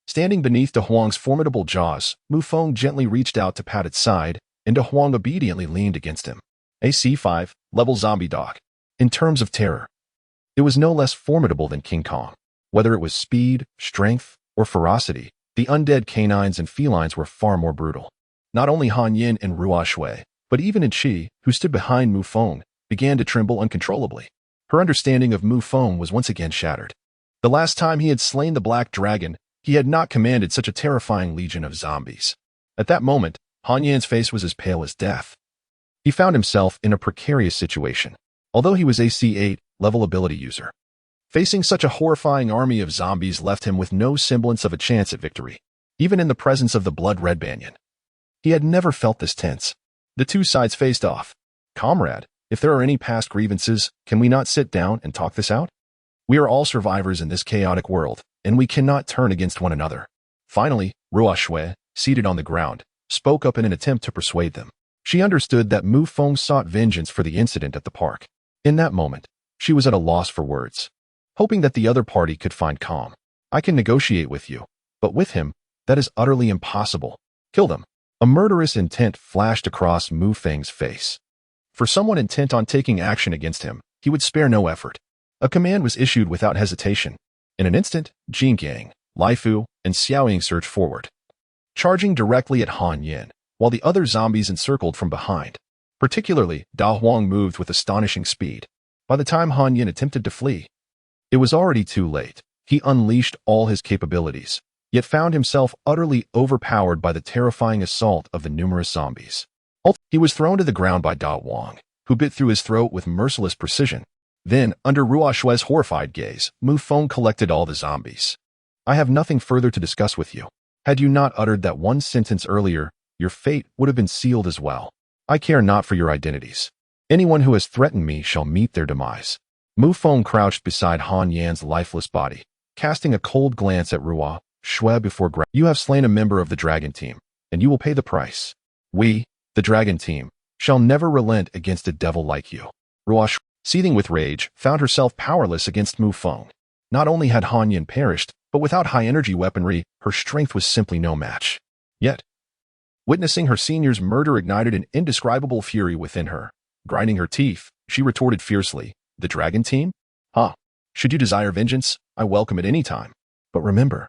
Speaker 1: Standing beneath De Huang's formidable jaws, Mu Feng gently reached out to pat its side, and De Huang obediently leaned against him. A C5 level zombie dog. In terms of terror, it was no less formidable than King Kong. Whether it was speed, strength, or ferocity, the undead canines and felines were far more brutal. Not only Han Yin and Ruo Shui, but even Qi, who stood behind Mu Feng, began to tremble uncontrollably. Her understanding of Mu Feng was once again shattered. The last time he had slain the Black Dragon, he had not commanded such a terrifying legion of zombies. At that moment, Han Yan's face was as pale as death. He found himself in a precarious situation, although he was a C8 level ability user. Facing such a horrifying army of zombies left him with no semblance of a chance at victory, even in the presence of the blood-red banyan. He had never felt this tense. The two sides faced off. Comrade, if there are any past grievances, can we not sit down and talk this out? We are all survivors in this chaotic world, and we cannot turn against one another. Finally, Ruo Shui, seated on the ground, spoke up in an attempt to persuade them. She understood that Mu Feng sought vengeance for the incident at the park. In that moment, she was at a loss for words, hoping that the other party could find calm. I can negotiate with you, but with him, that is utterly impossible. Kill them. A murderous intent flashed across Mu Feng's face. For someone intent on taking action against him, he would spare no effort. A command was issued without hesitation. In an instant, Jing Yang, Lai Fu, and Xiaoying surged forward, charging directly at Han Yin, while the other zombies encircled from behind. Particularly, Da Huang moved with astonishing speed. By the time Han Yin attempted to flee, it was already too late. He unleashed all his capabilities, yet found himself utterly overpowered by the terrifying assault of the numerous zombies. He was thrown to the ground by Da Huang, who bit through his throat with merciless precision. Then, under Ruo Shue's horrified gaze, Mu Feng collected all the zombies. I have nothing further to discuss with you. Had you not uttered that one sentence earlier, your fate would have been sealed as well. I care not for your identities. Anyone who has threatened me shall meet their demise. Mu Feng crouched beside Han Yan's lifeless body, casting a cold glance at Ruo Shue before You have slain a member of the dragon team, and you will pay the price. We, the dragon team, shall never relent against a devil like you. Ruo Shue, seething with rage, found herself powerless against Mu Feng. Not only had Han Yan perished, but without high-energy weaponry, her strength was simply no match. Yet, witnessing her senior's murder ignited an indescribable fury within her. Grinding her teeth, she retorted fiercely, "The dragon team? Should you desire vengeance, I welcome it any time. But remember,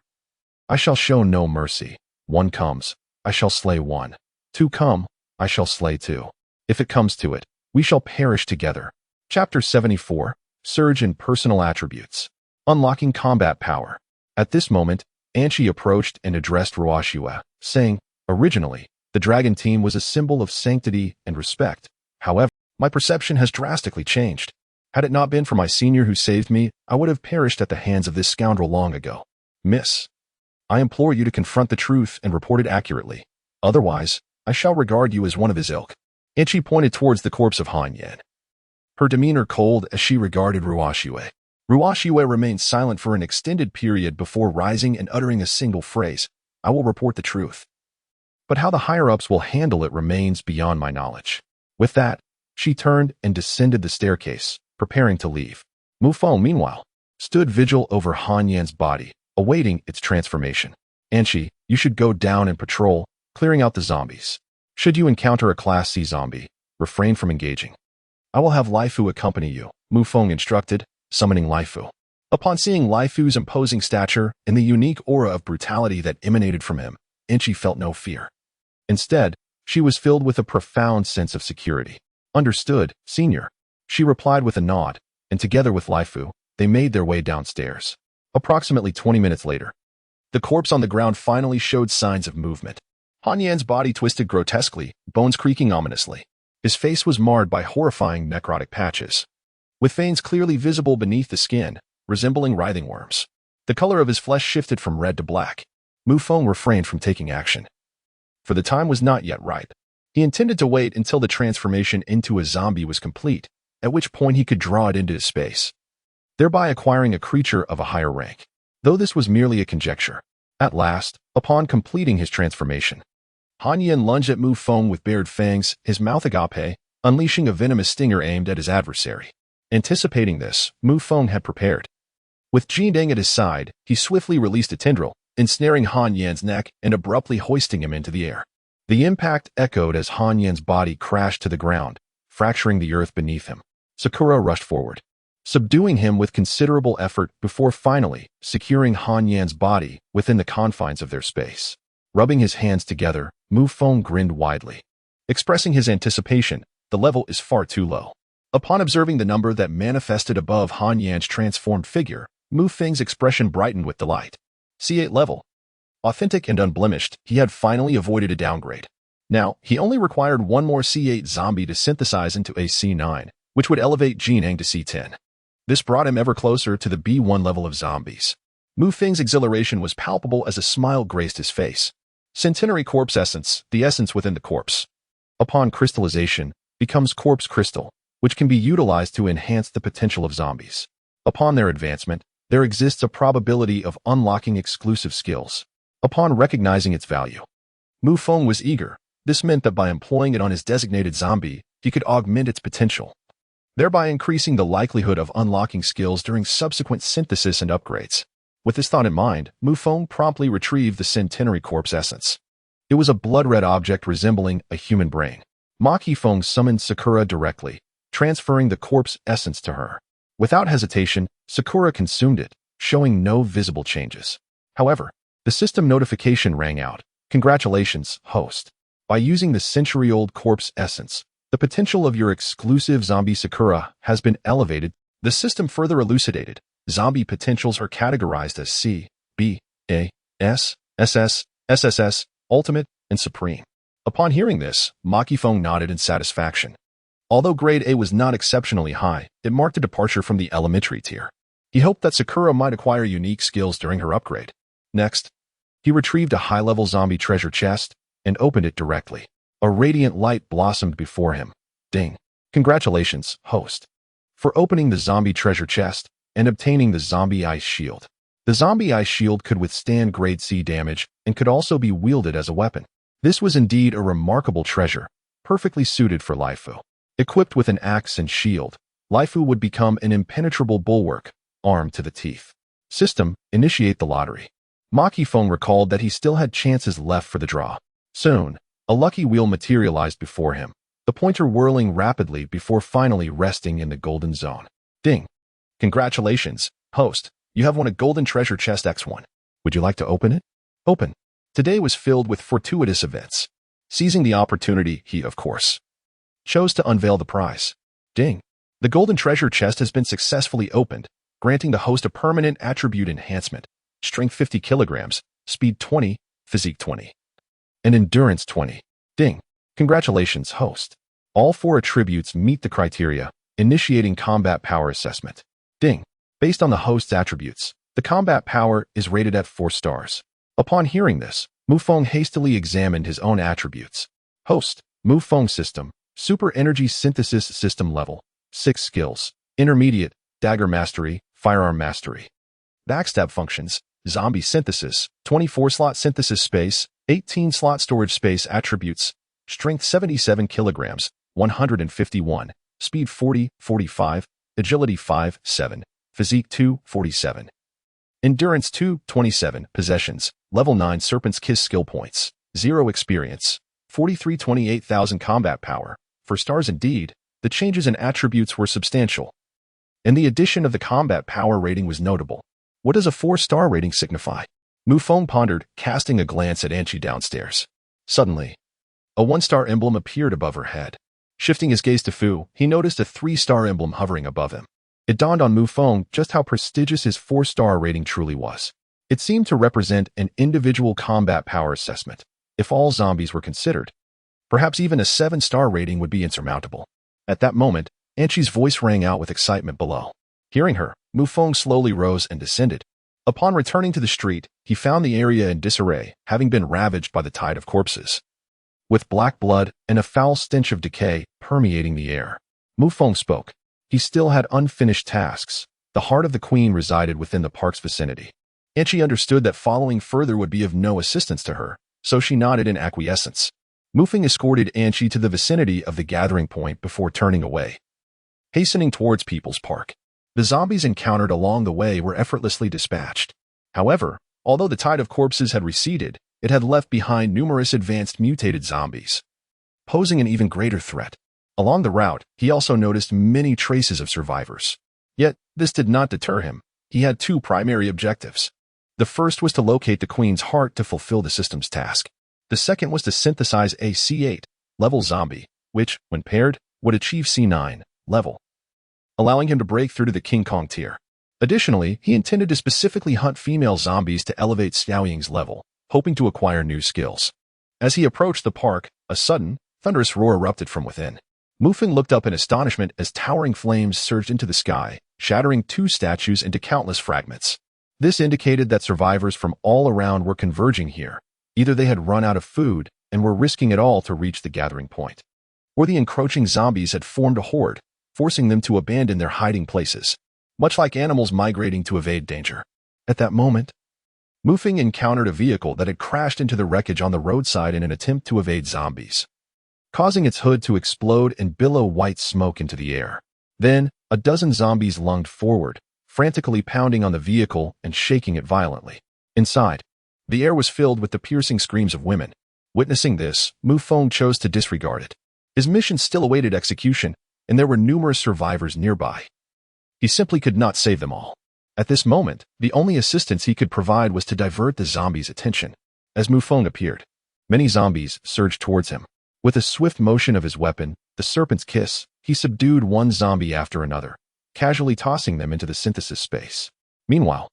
Speaker 1: I shall show no mercy. One comes, I shall slay one. Two come, I shall slay two. If it comes to it, we shall perish together." Chapter 74, Surge in Personal Attributes. Unlocking Combat Power. At this moment, Anchi approached and addressed Ruo Shue, saying, "Originally, the dragon team was a symbol of sanctity and respect. However, my perception has drastically changed. Had it not been for my senior who saved me, I would have perished at the hands of this scoundrel long ago. Miss, I implore you to confront the truth and report it accurately. Otherwise, I shall regard you as one of his ilk." Anchi pointed towards the corpse of Han Yan, her demeanor cold as she regarded Ruo Shue. Ruo Shue remained silent for an extended period before rising and uttering a single phrase, "I will report the truth. But how the higher-ups will handle it remains beyond my knowledge." With that, she turned and descended the staircase, preparing to leave. Mu Feng, meanwhile, stood vigil over Han Yan's body, awaiting its transformation. "Anchi, you should go down and patrol, clearing out the zombies. Should you encounter a Class C zombie, refrain from engaging. I will have Laifu accompany you," Mu Feng instructed, summoning Laifu. Upon seeing Laifu's imposing stature and the unique aura of brutality that emanated from him, Anchi felt no fear. Instead, she was filled with a profound sense of security. "Understood, senior," she replied with a nod, and together with Laifu, they made their way downstairs. Approximately 20 minutes later, the corpse on the ground finally showed signs of movement. Han Yan's body twisted grotesquely, bones creaking ominously. His face was marred by horrifying necrotic patches, with veins clearly visible beneath the skin, resembling writhing worms. The color of his flesh shifted from red to black. Mu Feng refrained from taking action, for the time was not yet ripe. He intended to wait until the transformation into a zombie was complete, at which point he could draw it into his space, thereby acquiring a creature of a higher rank. Though this was merely a conjecture. At last, upon completing his transformation, Han Yan lunged at Mu Feng with bared fangs, his mouth agape, unleashing a venomous stinger aimed at his adversary. Anticipating this, Mu Feng had prepared. With Jindeng at his side, he swiftly released a tendril, ensnaring Han Yan's neck and abruptly hoisting him into the air. The impact echoed as Han Yan's body crashed to the ground, fracturing the earth beneath him. Sakura rushed forward, subduing him with considerable effort before finally securing Han Yan's body within the confines of their space. Rubbing his hands together, Mu Feng grinned widely, expressing his anticipation. The level is far too low. Upon observing the number that manifested above Han Yan's transformed figure, Mu Feng's expression brightened with delight. C8 level. Authentic and unblemished, he had finally avoided a downgrade. Now, he only required one more C8 zombie to synthesize into a C9, which would elevate Jineng to C10. This brought him ever closer to the B1 level of zombies. Mu Feng's exhilaration was palpable as a smile graced his face. Centenary Corpse Essence, the essence within the corpse, upon crystallization, becomes corpse crystal, which can be utilized to enhance the potential of zombies. Upon their advancement, there exists a probability of unlocking exclusive skills. Upon recognizing its value, Mu Feng was eager. This meant that by employing it on his designated zombie, he could augment its potential, thereby increasing the likelihood of unlocking skills during subsequent synthesis and upgrades. With this thought in mind, Mu Feng promptly retrieved the Centenary Corpse Essence. It was a blood-red object resembling a human brain. Maki Feng summoned Sakura directly, transferring the corpse essence to her. Without hesitation, Sakura consumed it, showing no visible changes. However, The system notification rang out. Congratulations, host. By using the century-old corpse essence, the potential of your exclusive zombie Sakura has been elevated. The system further elucidated. Zombie potentials are categorized as C, B, A, S, SS, SSS, Ultimate, and Supreme. Upon hearing this, Mu Feng nodded in satisfaction. Although grade A was not exceptionally high, it marked a departure from the elementary tier. He hoped that Sakura might acquire unique skills during her upgrade. Next, he retrieved a high-level zombie treasure chest and opened it directly. A radiant light blossomed before him. Ding. Congratulations, host, for opening the zombie treasure chest and obtaining the zombie ice shield. The zombie ice shield could withstand grade C damage and could also be wielded as a weapon. This was indeed a remarkable treasure, perfectly suited for Laifu. Equipped with an axe and shield, Laifu would become an impenetrable bulwark, armed to the teeth. System, initiate the lottery. Mu Feng recalled that he still had chances left for the draw. Soon, a lucky wheel materialized before him, the pointer whirling rapidly before finally resting in the golden zone. Ding. Congratulations, host. You have won a golden treasure chest X1. Would you like to open it? Open. Today was filled with fortuitous events. Seizing the opportunity, he, of course, chose to unveil the prize. Ding. The golden treasure chest has been successfully opened, granting the host a permanent attribute enhancement. Strength 50 kilograms, speed 20, physique 20, and endurance 20. Ding. Congratulations, host. All 4 attributes meet the criteria, initiating combat power assessment. Ding. Based on the host's attributes, the combat power is rated at 4 stars. Upon hearing this, Mu Feng hastily examined his own attributes. Host, Mu Feng system, super energy synthesis system level, 6 skills, intermediate, dagger mastery, firearm mastery. Backstab functions, zombie synthesis, 24-slot synthesis space, 18-slot storage space attributes, strength 77 kilograms, 151, speed 40, 45, agility 5, 7. Physique 2, 47. Endurance 2, 27. Possessions, level 9 Serpent's Kiss skill points, 0 experience, 43 28,000 combat power. 4 stars indeed, the changes in attributes were substantial. And the addition of the combat power rating was notable. What does a 4-star rating signify? Mu Feng pondered, casting a glance at Anchi downstairs. Suddenly, a 1-star emblem appeared above her head. Shifting his gaze to Fu, he noticed a 3-star emblem hovering above him. It dawned on Mu Feng just how prestigious his 4-star rating truly was. It seemed to represent an individual combat power assessment. If all zombies were considered, perhaps even a 7-star rating would be insurmountable. At that moment, Anchi's voice rang out with excitement below. Hearing her, Mu Feng slowly rose and descended. Upon returning to the street, he found the area in disarray, having been ravaged by the tide of corpses. With black blood and a foul stench of decay permeating the air, Mu Feng spoke. He still had unfinished tasks. The heart of the queen resided within the park's vicinity. Anchi understood that following further would be of no assistance to her, so she nodded in acquiescence. Mu Feng escorted Anchi to the vicinity of the gathering point before turning away. Hastening towards People's Park, the zombies encountered along the way were effortlessly dispatched. However, although the tide of corpses had receded, it had left behind numerous advanced mutated zombies, posing an even greater threat. Along the route, he also noticed many traces of survivors. Yet, this did not deter him. He had 2 primary objectives. The first was to locate the queen's heart to fulfill the system's task. The second was to synthesize a C8 level zombie, which, when paired, would achieve C9 level, allowing him to break through to the King Kong tier. Additionally, he intended to specifically hunt female zombies to elevate Xiaoying's level, hoping to acquire new skills. As he approached the park, a sudden, thunderous roar erupted from within. Mu Feng looked up in astonishment as towering flames surged into the sky, shattering 2 statues into countless fragments. This indicated that survivors from all around were converging here. Either they had run out of food and were risking it all to reach the gathering point, or the encroaching zombies had formed a horde, forcing them to abandon their hiding places, much like animals migrating to evade danger. At that moment, Mu Feng encountered a vehicle that had crashed into the wreckage on the roadside in an attempt to evade zombies, causing its hood to explode and billow white smoke into the air. Then, a dozen zombies lunged forward, frantically pounding on the vehicle and shaking it violently. Inside, the air was filled with the piercing screams of women. Witnessing this, Mu Feng chose to disregard it. His mission still awaited execution, and there were numerous survivors nearby. He simply could not save them all. At this moment, the only assistance he could provide was to divert the zombies' attention. As Mu Feng appeared, many zombies surged towards him. With a swift motion of his weapon, the Serpent's Kiss, he subdued one zombie after another, casually tossing them into the synthesis space. Meanwhile,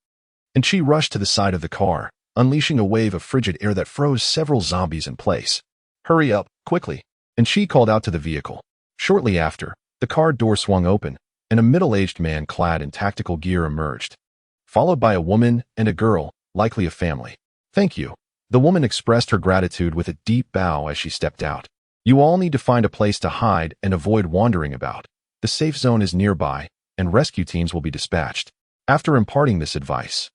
Speaker 1: Enchi rushed to the side of the car, unleashing a wave of frigid air that froze several zombies in place. "Hurry up, quickly!" Enchi called out to the vehicle. Shortly after, the car door swung open, and a middle-aged man clad in tactical gear emerged, followed by a woman and a girl, likely a family. "Thank you." The woman expressed her gratitude with a deep bow as she stepped out. "You all need to find a place to hide and avoid wandering about. The safe zone is nearby, and rescue teams will be dispatched." After imparting this advice,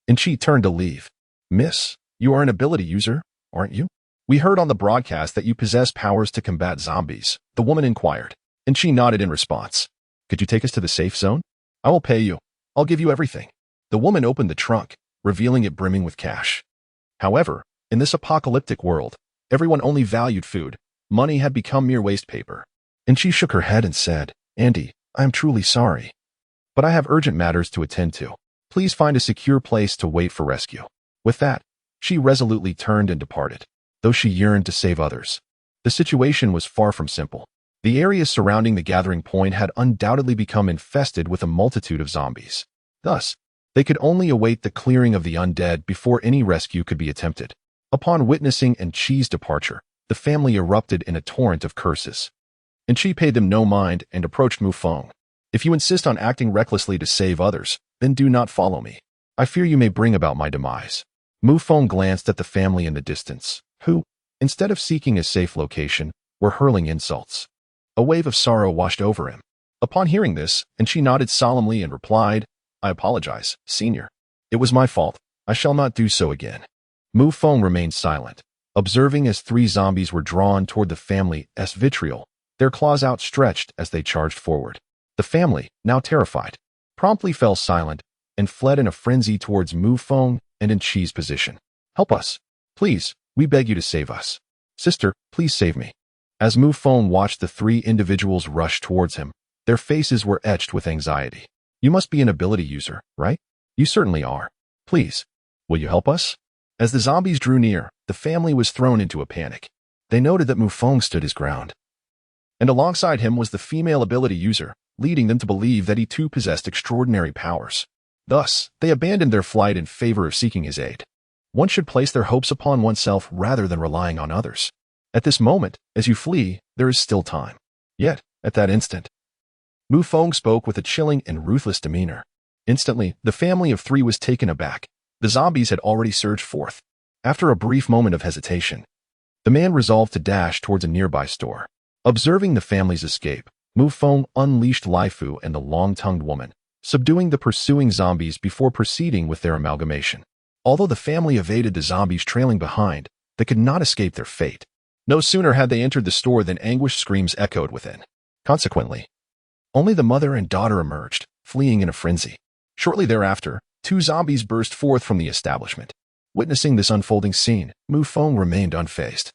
Speaker 1: Enchi turned to leave. "Miss, you are an ability user, aren't you? We heard on the broadcast that you possess powers to combat zombies," the woman inquired. Enchi nodded in response. "Could you take us to the safe zone? I will pay you. I'll give you everything." The woman opened the trunk, revealing it brimming with cash. However, in this apocalyptic world, everyone only valued food. Money had become mere waste paper. And she shook her head and said, "Andy, I am truly sorry, but I have urgent matters to attend to. Please find a secure place to wait for rescue." With that, she resolutely turned and departed. Though she yearned to save others, the situation was far from simple. The area surrounding the gathering point had undoubtedly become infested with a multitude of zombies. Thus, they could only await the clearing of the undead before any rescue could be attempted. Upon witnessing Enchi's departure, the family erupted in a torrent of curses. Enchi paid them no mind and approached Mu Feng. "If you insist on acting recklessly to save others, then do not follow me. I fear you may bring about my demise." Mu Feng glanced at the family in the distance, who, instead of seeking a safe location, were hurling insults. A wave of sorrow washed over him. Upon hearing this, Enchi nodded solemnly and replied, "I apologize, Senior. It was my fault. I shall not do so again." Mu Feng remained silent, observing as three zombies were drawn toward the family's vitriol, their claws outstretched as they charged forward. The family, now terrified, promptly fell silent and fled in a frenzy towards Mu Feng and Enchi's position. "Help us. Please, we beg you to save us. Sister, please save me." As Mu Feng watched the three individuals rush towards him, their faces were etched with anxiety. "You must be an ability user, right? You certainly are. Please, will you help us?" As the zombies drew near, the family was thrown into a panic. They noted that Mu Feng stood his ground, and alongside him was the female ability user, leading them to believe that he too possessed extraordinary powers. Thus, they abandoned their flight in favor of seeking his aid. One should place their hopes upon oneself rather than relying on others. At this moment, as you flee, there is still time. Yet, at that instant, Mu Feng spoke with a chilling and ruthless demeanor. Instantly, the family of three was taken aback. The zombies had already surged forth. After a brief moment of hesitation, the man resolved to dash towards a nearby store. Observing the family's escape, Mu Feng unleashed Laifu and the long-tongued woman, subduing the pursuing zombies before proceeding with their amalgamation. Although the family evaded the zombies trailing behind, they could not escape their fate. No sooner had they entered the store than anguished screams echoed within. Consequently, only the mother and daughter emerged, fleeing in a frenzy. Shortly thereafter, two zombies burst forth from the establishment. Witnessing this unfolding scene, Mu Feng remained unfazed,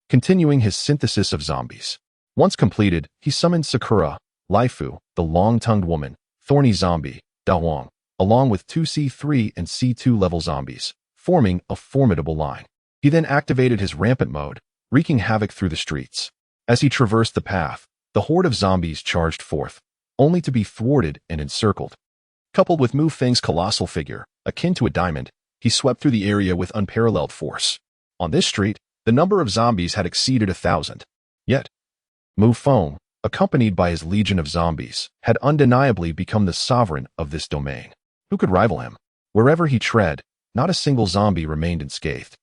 Speaker 1: continuing his synthesis of zombies. Once completed, he summoned Sakura, Laifu, the long-tongued woman, Thorny Zombie, Dawang, along with two C3 and C2 level zombies, forming a formidable line. He then activated his rampant mode, wreaking havoc through the streets. As he traversed the path, the horde of zombies charged forth, only to be thwarted and encircled. Coupled with Mu Feng's colossal figure, akin to a diamond, he swept through the area with unparalleled force. On this street, the number of zombies had exceeded 1,000. Yet, Mu Feng, accompanied by his legion of zombies, had undeniably become the sovereign of this domain. Who could rival him? Wherever he tread, not a single zombie remained unscathed.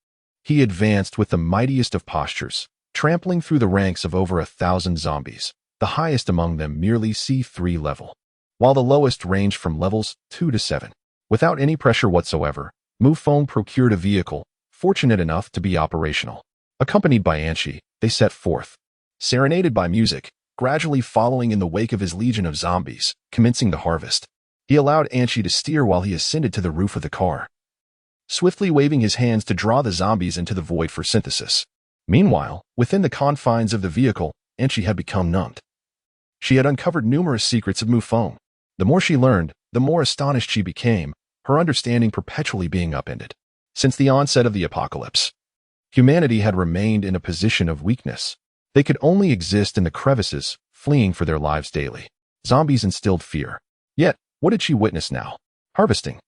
Speaker 1: He advanced with the mightiest of postures, trampling through the ranks of over 1,000 zombies, the highest among them merely C3 level, while the lowest ranged from levels 2 to 7. Without any pressure whatsoever, Mu Feng procured a vehicle, fortunate enough to be operational. Accompanied by Anchi, they set forth, serenaded by music, gradually following in the wake of his legion of zombies, commencing the harvest. He allowed Anchi to steer while he ascended to the roof of the car, swiftly waving his hands to draw the zombies into the void for synthesis. Meanwhile, within the confines of the vehicle, Anchi had become numbed. She had uncovered numerous secrets of Mu Feng. The more she learned, the more astonished she became, her understanding perpetually being upended. Since the onset of the apocalypse, humanity had remained in a position of weakness. They could only exist in the crevices, fleeing for their lives daily. Zombies instilled fear. Yet, what did she witness now? Harvesting.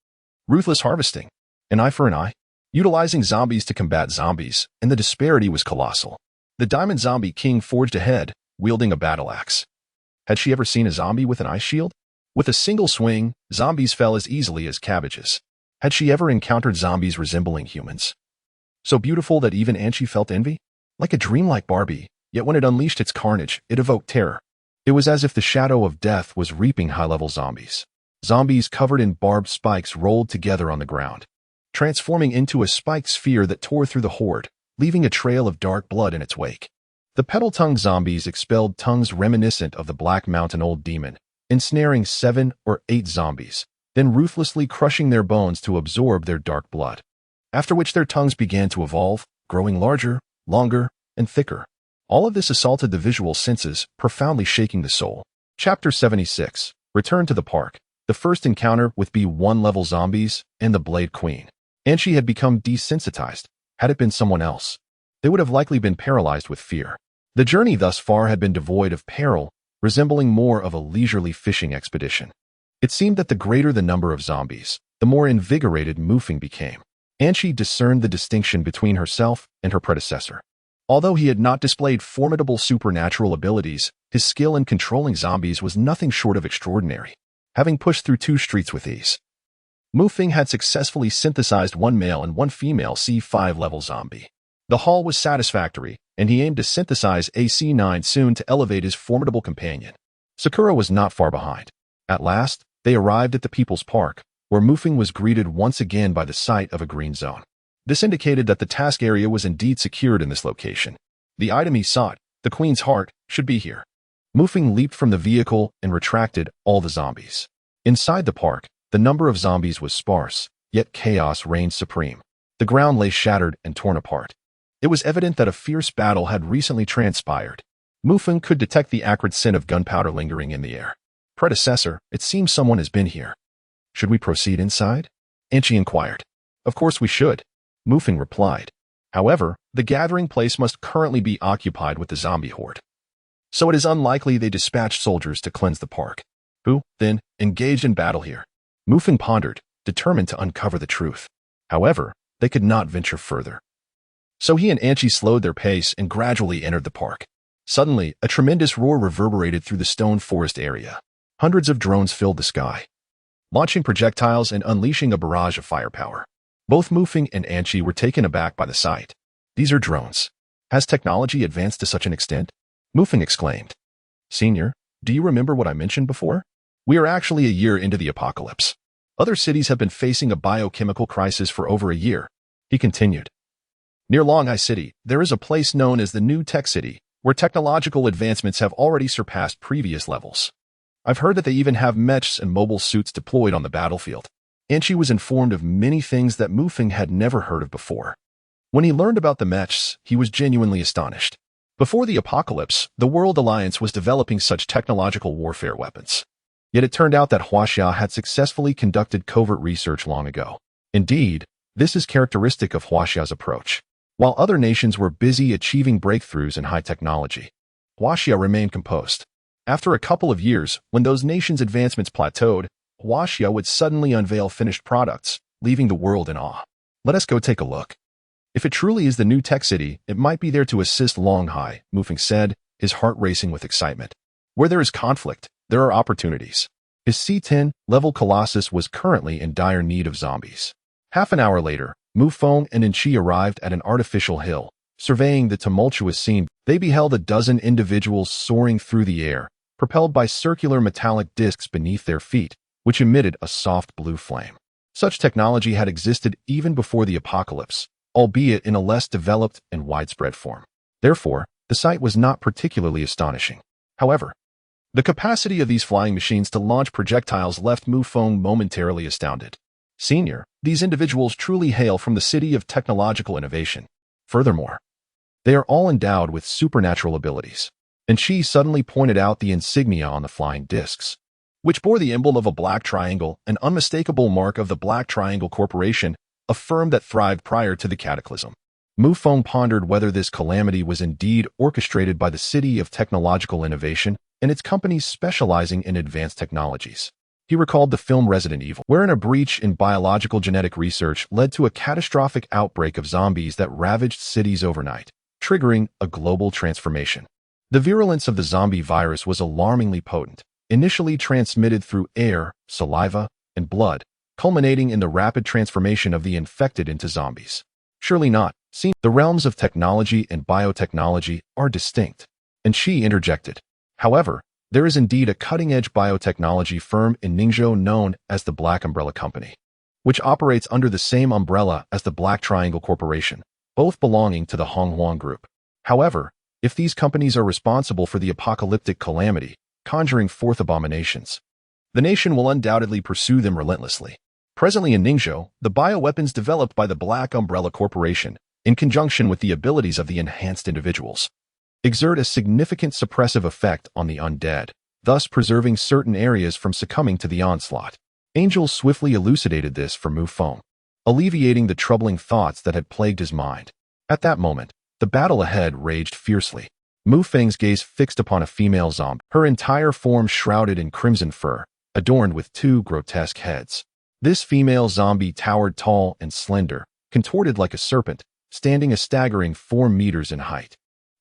Speaker 1: Ruthless harvesting. An eye for an eye. Utilizing zombies to combat zombies, and the disparity was colossal. The Diamond Zombie King forged ahead, wielding a battle axe. Had she ever seen a zombie with an ice shield? With a single swing, zombies fell as easily as cabbages. Had she ever encountered zombies resembling humans? So beautiful that even Anchi felt envy? Like a dreamlike Barbie, yet when it unleashed its carnage, it evoked terror. It was as if the shadow of death was reaping high-level zombies. Zombies covered in barbed spikes rolled together on the ground, transforming into a spiked sphere that tore through the horde, leaving a trail of dark blood in its wake. The petal-tongued zombies expelled tongues reminiscent of the Black Mountain Old Demon, ensnaring 7 or 8 zombies, then ruthlessly crushing their bones to absorb their dark blood. After which their tongues began to evolve, growing larger, longer, and thicker. All of this assaulted the visual senses, profoundly shaking the soul. Chapter 76. Return to the park. The first encounter with B1 level zombies and the Blade Queen. Anchi had become desensitized. Had it been someone else, they would have likely been paralyzed with fear. The journey thus far had been devoid of peril, resembling more of a leisurely fishing expedition. It seemed that the greater the number of zombies, the more invigorated Mu Feng became. Anchi discerned the distinction between herself and her predecessor. Although he had not displayed formidable supernatural abilities, his skill in controlling zombies was nothing short of extraordinary. Having pushed through 2 streets with ease, Mu Feng had successfully synthesized 1 male and 1 female C5 level zombie. The haul was satisfactory, and he aimed to synthesize a C9 soon to elevate his formidable companion. Sakura was not far behind. At last, they arrived at the People's Park, where Mu Feng was greeted once again by the sight of a green zone. This indicated that the task area was indeed secured in this location. The item he sought, the Queen's Heart, should be here. Mu Feng leaped from the vehicle and retracted all the zombies. Inside the park, the number of zombies was sparse, yet chaos reigned supreme. The ground lay shattered and torn apart. It was evident that a fierce battle had recently transpired. Mu Feng could detect the acrid scent of gunpowder lingering in the air. Predecessor, it seems someone has been here. Should we proceed inside? Anchi inquired. Of course we should, Mu Feng replied. However, the gathering place must currently be occupied with the zombie horde. So it is unlikely they dispatched soldiers to cleanse the park. Who, then, engaged in battle here? Mu Feng pondered, determined to uncover the truth. However, they could not venture further. So he and Anchi slowed their pace and gradually entered the park. Suddenly, a tremendous roar reverberated through the stone forest area. Hundreds of drones filled the sky, launching projectiles and unleashing a barrage of firepower. Both Mu Feng and Anchi were taken aback by the sight. These are drones. Has technology advanced to such an extent? Mu Feng exclaimed. Senior, do you remember what I mentioned before? We are actually a year into the apocalypse. Other cities have been facing a biochemical crisis for over a year, he continued. Near Longhai City, there is a place known as the New Tech City, where technological advancements have already surpassed previous levels. I've heard that they even have mechs and mobile suits deployed on the battlefield. Anchi was informed of many things that Mu Feng had never heard of before. When he learned about the mechs, he was genuinely astonished. Before the apocalypse, the World Alliance was developing such technological warfare weapons. Yet it turned out that Huaxia had successfully conducted covert research long ago. Indeed, this is characteristic of Huaxia's approach. While other nations were busy achieving breakthroughs in high technology, Huaxia remained composed. After a couple of years, when those nations' advancements plateaued, Huaxia would suddenly unveil finished products, leaving the world in awe. Let us go take a look. If it truly is the New Tech City, it might be there to assist Longhai, Mu Feng said, his heart racing with excitement. Where there is conflict, there are opportunities. His C10 level Colossus was currently in dire need of zombies. Half an hour later, Mu Feng and Anchi arrived at an artificial hill. Surveying the tumultuous scene, they beheld a dozen individuals soaring through the air, propelled by circular metallic discs beneath their feet, which emitted a soft blue flame. Such technology had existed even before the apocalypse, albeit in a less developed and widespread form. Therefore, the sight was not particularly astonishing. However, the capacity of these flying machines to launch projectiles left Mu Feng momentarily astounded. Senior, these individuals truly hail from the city of technological innovation. Furthermore, they are all endowed with supernatural abilities. And she suddenly pointed out the insignia on the flying discs. which bore the emblem of a black triangle, an unmistakable mark of the Black Triangle Corporation, a firm that thrived prior to the cataclysm. Mu Feng pondered whether this calamity was indeed orchestrated by the City of Technological Innovation and its companies specializing in advanced technologies. He recalled the film Resident Evil, wherein a breach in biological genetic research led to a catastrophic outbreak of zombies that ravaged cities overnight, triggering a global transformation. The virulence of the zombie virus was alarmingly potent, initially transmitted through air, saliva, and blood, culminating in the rapid transformation of the infected into zombies. Surely not. The realms of technology and biotechnology are distinct. And she interjected. However, there is indeed a cutting-edge biotechnology firm in Ningzhou known as the Black Umbrella Company, which operates under the same umbrella as the Black Triangle Corporation, both belonging to the Honghuang Group. However, if these companies are responsible for the apocalyptic calamity, conjuring forth abominations, the nation will undoubtedly pursue them relentlessly. Presently in Ningzhou, the bioweapons developed by the Black Umbrella Corporation, in conjunction with the abilities of the enhanced individuals, exert a significant suppressive effect on the undead, thus preserving certain areas from succumbing to the onslaught. Angel swiftly elucidated this for Mu Feng, alleviating the troubling thoughts that had plagued his mind. At that moment, the battle ahead raged fiercely. Mu Feng's gaze fixed upon a female zombie, her entire form shrouded in crimson fur, adorned with two grotesque heads. This female zombie towered tall and slender, contorted like a serpent, standing a staggering 4 meters in height.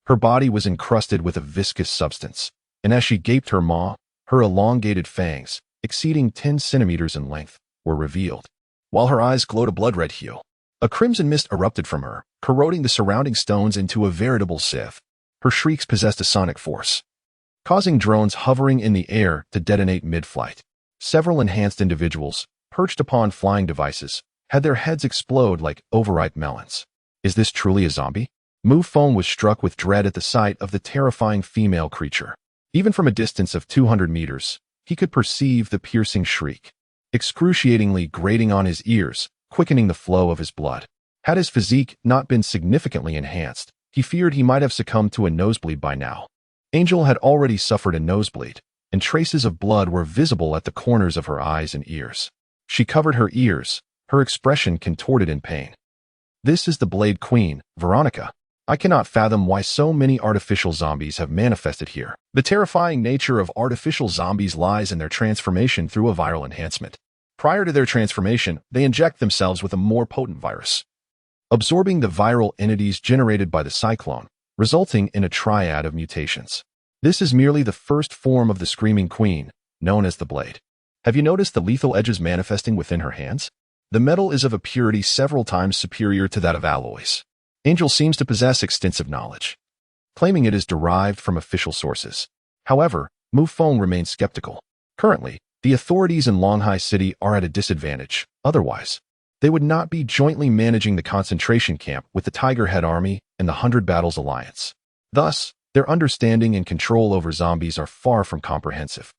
Speaker 1: Her body was encrusted with a viscous substance, and as she gaped her maw, her elongated fangs, exceeding 10 centimeters in length, were revealed, while her eyes glowed a blood-red hue. A crimson mist erupted from her, corroding the surrounding stones into a veritable sieve. Her shrieks possessed a sonic force, causing drones hovering in the air to detonate mid-flight. Several enhanced individuals, perched upon flying devices, had their heads explode like overripe melons. Is this truly a zombie? Mu Feng was struck with dread at the sight of the terrifying female creature. Even from a distance of 200 meters, he could perceive the piercing shriek, excruciatingly grating on his ears, quickening the flow of his blood. Had his physique not been significantly enhanced, he feared he might have succumbed to a nosebleed by now. Angel had already suffered a nosebleed, and traces of blood were visible at the corners of her eyes and ears. She covered her ears, her expression contorted in pain. This is the Blade Queen, Veronica. I cannot fathom why so many artificial zombies have manifested here. The terrifying nature of artificial zombies lies in their transformation through a viral enhancement. Prior to their transformation, they inject themselves with a more potent virus, absorbing the viral entities generated by the cyclone, resulting in a triad of mutations. This is merely the first form of the Screaming Queen, known as the Blade. Have you noticed the lethal edges manifesting within her hands? The metal is of a purity several times superior to that of alloys. Angel seems to possess extensive knowledge, claiming it is derived from official sources. However, Mu Feng remains skeptical. Currently, the authorities in Longhai City are at a disadvantage. Otherwise, they would not be jointly managing the concentration camp with the Tiger Head Army and the 100 Battles Alliance. Thus, their understanding and control over zombies are far from comprehensive.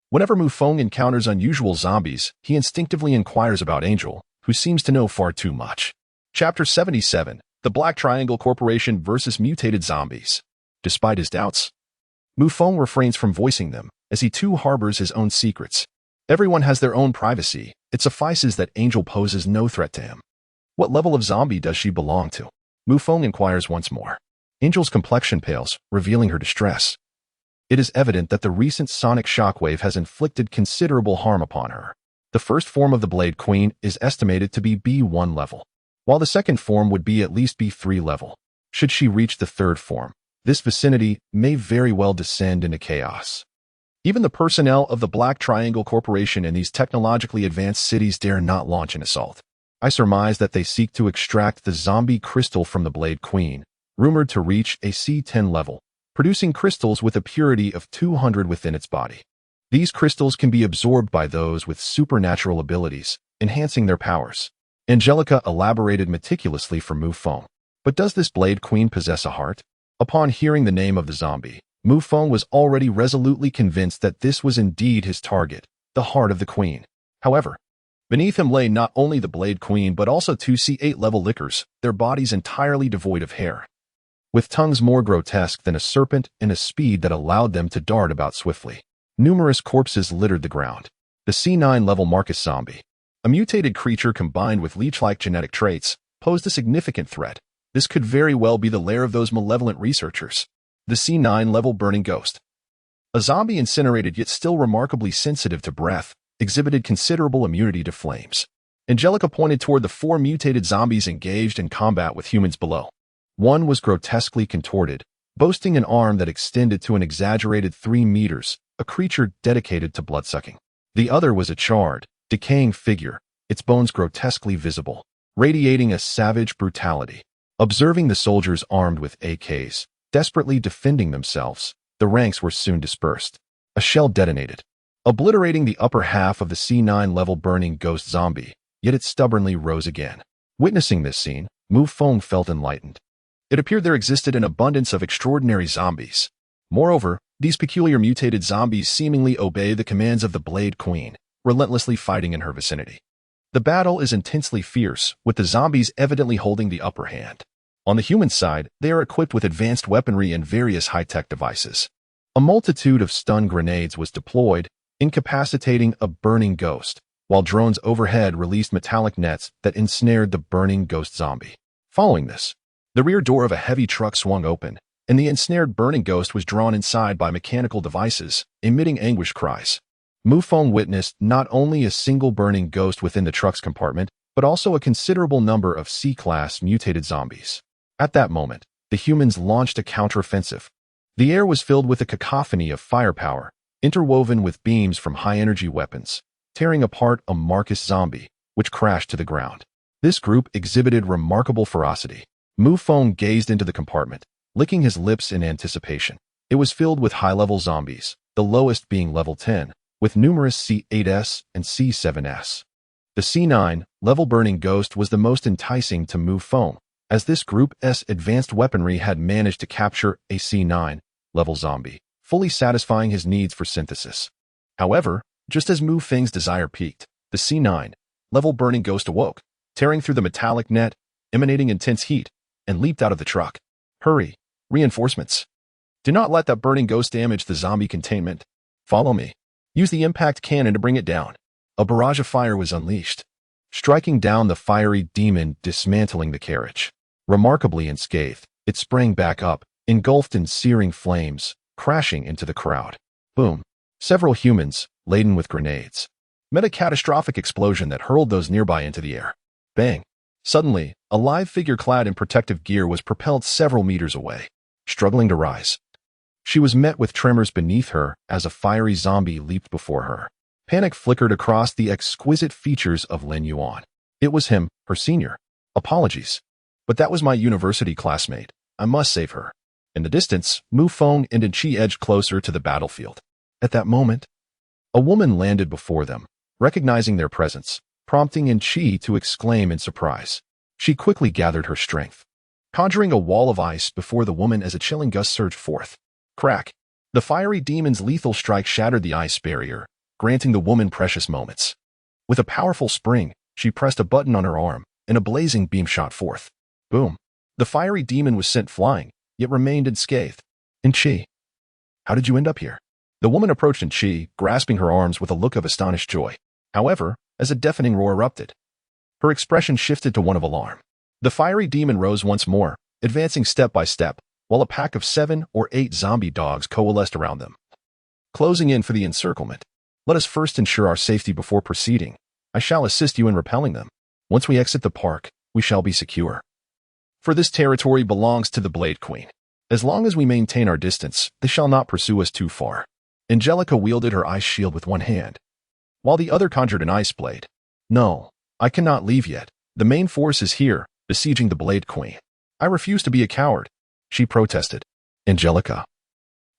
Speaker 1: Whenever Mu Feng encounters unusual zombies, he instinctively inquires about Angel, who seems to know far too much. Chapter 77. The Black Triangle Corporation versus Mutated Zombies. Despite his doubts, Mu Feng refrains from voicing them, as he too harbors his own secrets. Everyone has their own privacy. It suffices that Angel poses no threat to him. What level of zombie does she belong to? Mu Feng inquires once more. Angel's complexion pales, revealing her distress. It is evident that the recent sonic shockwave has inflicted considerable harm upon her. The first form of the Blade Queen is estimated to be B1 level, while the second form would be at least B3 level. Should she reach the third form, this vicinity may very well descend into chaos. Even the personnel of the Black Triangle Corporation in these technologically advanced cities dare not launch an assault. I surmise that they seek to extract the zombie crystal from the Blade Queen, rumored to reach a C10 level, producing crystals with a purity of 200 within its body. These crystals can be absorbed by those with supernatural abilities, enhancing their powers. Angelica elaborated meticulously for Mu Feng. But does this Blade Queen possess a heart? Upon hearing the name of the zombie, Mu Feng was already resolutely convinced that this was indeed his target, the heart of the Queen. However, beneath him lay not only the Blade Queen but also two C8 level lickers, their bodies entirely devoid of hair, with tongues more grotesque than a serpent and a speed that allowed them to dart about swiftly. Numerous corpses littered the ground. The C9 level Marcus zombie, a mutated creature combined with leech-like genetic traits, posed a significant threat. This could very well be the lair of those malevolent researchers. The C9 level burning ghost, a zombie incinerated yet still remarkably sensitive to breath, exhibited considerable immunity to flames. Angelica pointed toward the 4 mutated zombies engaged in combat with humans below. One was grotesquely contorted, boasting an arm that extended to an exaggerated 3 meters, a creature dedicated to bloodsucking. The other was a charred, decaying figure, its bones grotesquely visible, radiating a savage brutality. Observing the soldiers armed with AKs, desperately defending themselves, the ranks were soon dispersed. A shell detonated, obliterating the upper half of the C9 level burning ghost zombie, yet it stubbornly rose again. Witnessing this scene, Mu Feng felt enlightened. It appeared there existed an abundance of extraordinary zombies. Moreover, these peculiar mutated zombies seemingly obey the commands of the Blade Queen, relentlessly fighting in her vicinity. The battle is intensely fierce, with the zombies evidently holding the upper hand. On the human side, they are equipped with advanced weaponry and various high-tech devices. A multitude of stun grenades was deployed, incapacitating a burning ghost, while drones overhead released metallic nets that ensnared the burning ghost zombie. Following this, the rear door of a heavy truck swung open, and the ensnared burning ghost was drawn inside by mechanical devices, emitting anguish cries. Mu Feng witnessed not only a single burning ghost within the truck's compartment, but also a considerable number of C-class mutated zombies. At that moment, the humans launched a counteroffensive. The air was filled with a cacophony of firepower, interwoven with beams from high-energy weapons, tearing apart a Marcus zombie, which crashed to the ground. This group exhibited remarkable ferocity. Mu Feng gazed into the compartment, licking his lips in anticipation. It was filled with high-level zombies, the lowest being level 10, with numerous C8s and C7s. The C9 level burning ghost was the most enticing to Mu Feng, as this group's advanced weaponry had managed to capture a C9 level zombie, fully satisfying his needs for synthesis. However, just as Mu Feng's desire peaked, the C9 level burning ghost awoke, tearing through the metallic net, emanating intense heat, and leaped out of the truck. Hurry, reinforcements. Do not let that burning ghost damage the zombie containment. Follow me. Use the impact cannon to bring it down. A barrage of fire was unleashed, striking down the fiery demon, dismantling the carriage. Remarkably unscathed, it sprang back up, engulfed in searing flames, crashing into the crowd. Boom. Several humans, laden with grenades, met a catastrophic explosion that hurled those nearby into the air. Bang. Suddenly, a live figure clad in protective gear was propelled several meters away, struggling to rise. She was met with tremors beneath her as a fiery zombie leaped before her. Panic flickered across the exquisite features of Lin Yuan. It was him, her senior. Apologies. But that was my university classmate. I must save her. In the distance, Mu Feng and Qi edged closer to the battlefield. At that moment, a woman landed before them, recognizing their presence, prompting Qi to exclaim in surprise. She quickly gathered her strength, conjuring a wall of ice before the woman as a chilling gust surged forth. Crack. The fiery demon's lethal strike shattered the ice barrier, granting the woman precious moments. With a powerful spring, she pressed a button on her arm, and a blazing beam shot forth. Boom. The fiery demon was sent flying, yet remained unscathed. Qi, how did you end up here? The woman approached Qi, grasping her arms with a look of astonished joy. However, as a deafening roar erupted, her expression shifted to one of alarm. The fiery demon rose once more, advancing step by step, while a pack of 7 or 8 zombie dogs coalesced around them, closing in for the encirclement. Let us first ensure our safety before proceeding. I shall assist you in repelling them. Once we exit the park, we shall be secure. For this territory belongs to the Blade Queen. As long as we maintain our distance, they shall not pursue us too far. Angelica wielded her ice shield with one hand, while the other conjured an ice blade. No, I cannot leave yet. The main force is here, besieging the Blade Queen. I refuse to be a coward, she protested. Angelica,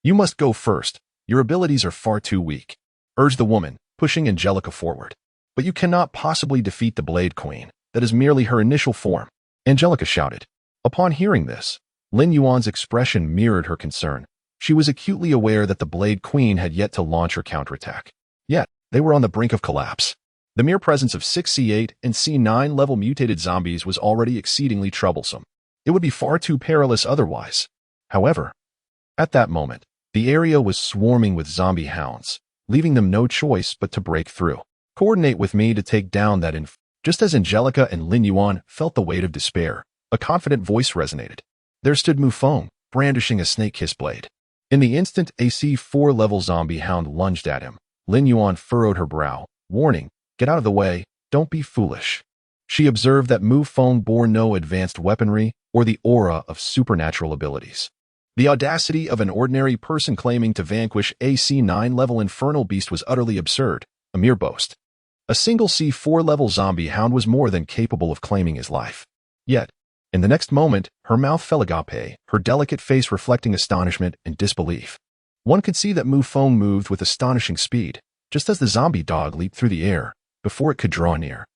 Speaker 1: you must go first. Your abilities are far too weak, urged the woman, pushing Angelica forward. But you cannot possibly defeat the Blade Queen. That is merely her initial form, Angelica shouted. Upon hearing this, Lin Yuan's expression mirrored her concern. She was acutely aware that the Blade Queen had yet to launch her counterattack. Yet, they were on the brink of collapse. The mere presence of 6 C8 and C9 level mutated zombies was already exceedingly troublesome. It would be far too perilous otherwise. However, at that moment, the area was swarming with zombie hounds, leaving them no choice but to break through. Coordinate with me to take down that Just as Angelica and Lin Yuan felt the weight of despair, a confident voice resonated. There stood Mu Feng, brandishing a snake-kiss blade. In the instant a C4 level zombie hound lunged at him, Lin Yuan furrowed her brow, warning, "Get out of the way, don't be foolish." She observed that Mu Feng bore no advanced weaponry or the aura of supernatural abilities. The audacity of an ordinary person claiming to vanquish a C9 level infernal beast was utterly absurd, a mere boast. A single C4 level zombie hound was more than capable of claiming his life. Yet, in the next moment, her mouth fell agape, her delicate face reflecting astonishment and disbelief. One could see that Mu Feng moved with astonishing speed, just as the zombie dog leaped through the air, before it could draw near.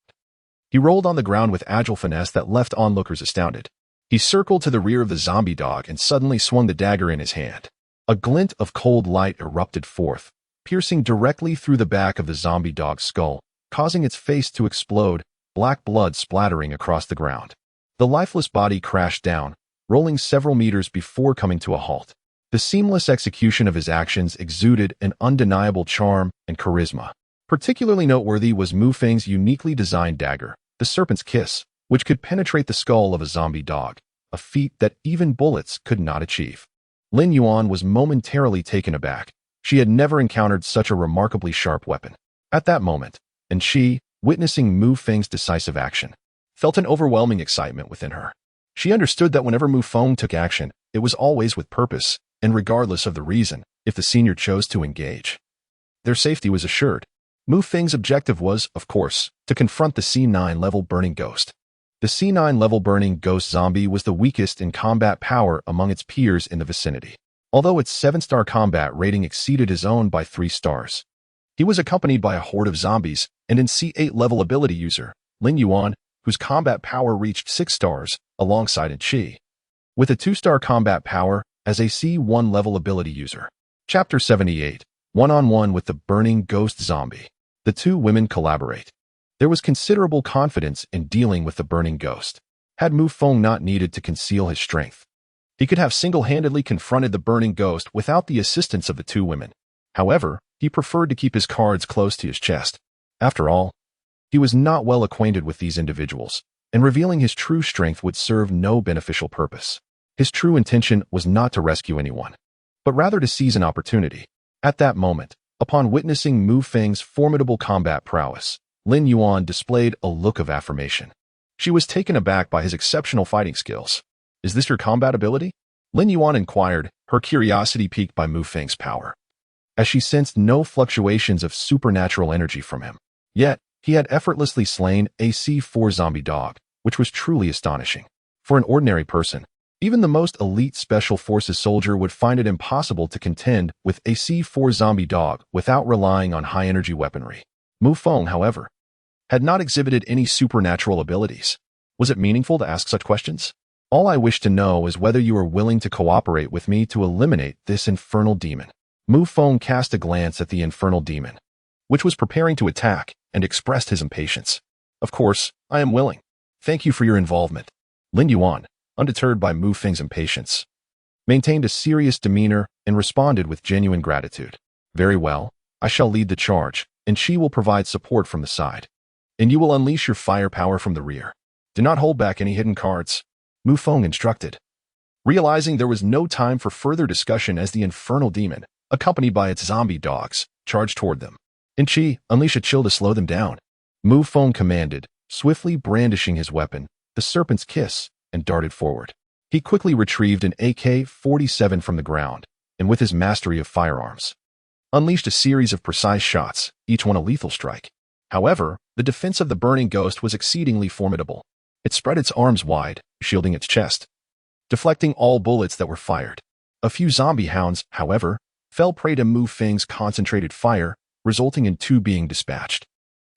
Speaker 1: He rolled on the ground with agile finesse that left onlookers astounded. He circled to the rear of the zombie dog and suddenly swung the dagger in his hand. A glint of cold light erupted forth, piercing directly through the back of the zombie dog's skull, causing its face to explode, black blood splattering across the ground. The lifeless body crashed down, rolling several meters before coming to a halt. The seamless execution of his actions exuded an undeniable charm and charisma. Particularly noteworthy was Mu Feng's uniquely designed dagger, the Serpent's Kiss, which could penetrate the skull of a zombie dog, a feat that even bullets could not achieve. Lin Yuan was momentarily taken aback. She had never encountered such a remarkably sharp weapon. At that moment, and she, witnessing Mu Feng's decisive action, felt an overwhelming excitement within her. She understood that whenever Mu Feng took action, it was always with purpose, and regardless of the reason, if the senior chose to engage. Their safety was assured. Mu Feng's objective was, of course, to confront the C9 level burning ghost. The C9 level burning ghost zombie was the weakest in combat power among its peers in the vicinity, although its 7-star combat rating exceeded his own by 3 stars. He was accompanied by a horde of zombies and an C8 level ability user, Lin Yuan, whose combat power reached 6 stars, alongside Chi, with a 2-star combat power as a C1 level ability user. Chapter 78, One-on-One with the Burning Ghost Zombie. The two women collaborate. There was considerable confidence in dealing with the burning ghost. Had Mu Feng not needed to conceal his strength, he could have single-handedly confronted the burning ghost without the assistance of the two women. However, he preferred to keep his cards close to his chest. After all, he was not well acquainted with these individuals, and revealing his true strength would serve no beneficial purpose. His true intention was not to rescue anyone, but rather to seize an opportunity. At that moment, upon witnessing Mu Feng's formidable combat prowess, Lin Yuan displayed a look of affirmation. She was taken aback by his exceptional fighting skills. "Is this your combat ability?" Lin Yuan inquired, her curiosity piqued by Mu Feng's power, as she sensed no fluctuations of supernatural energy from him. Yet, he had effortlessly slain a C4 zombie dog, which was truly astonishing. For an ordinary person, even the most elite Special Forces soldier would find it impossible to contend with a C4 zombie dog without relying on high-energy weaponry. Mu Feng, however, had not exhibited any supernatural abilities. Was it meaningful to ask such questions? "All I wish to know is whether you are willing to cooperate with me to eliminate this infernal demon." Mu Feng cast a glance at the infernal demon, which was preparing to attack, and expressed his impatience. "Of course, I am willing. Thank you for your involvement." Lin Yuan, undeterred by Mu Feng's impatience, maintained a serious demeanor and responded with genuine gratitude. "Very well, I shall lead the charge, and she will provide support from the side. And you will unleash your firepower from the rear. Do not hold back any hidden cards," Mu Feng instructed. Realizing there was no time for further discussion as the infernal demon, accompanied by its zombie dogs, charged toward them. "Chi, unleash a chill to slow them down," Mu Feng commanded, swiftly brandishing his weapon, the Serpent's Kiss, and darted forward. He quickly retrieved an AK-47 from the ground, and with his mastery of firearms, unleashed a series of precise shots, each one a lethal strike. However, the defense of the burning ghost was exceedingly formidable. It spread its arms wide, shielding its chest, deflecting all bullets that were fired. A few zombie hounds, however, fell prey to Mu Feng's concentrated fire, resulting in 2 being dispatched.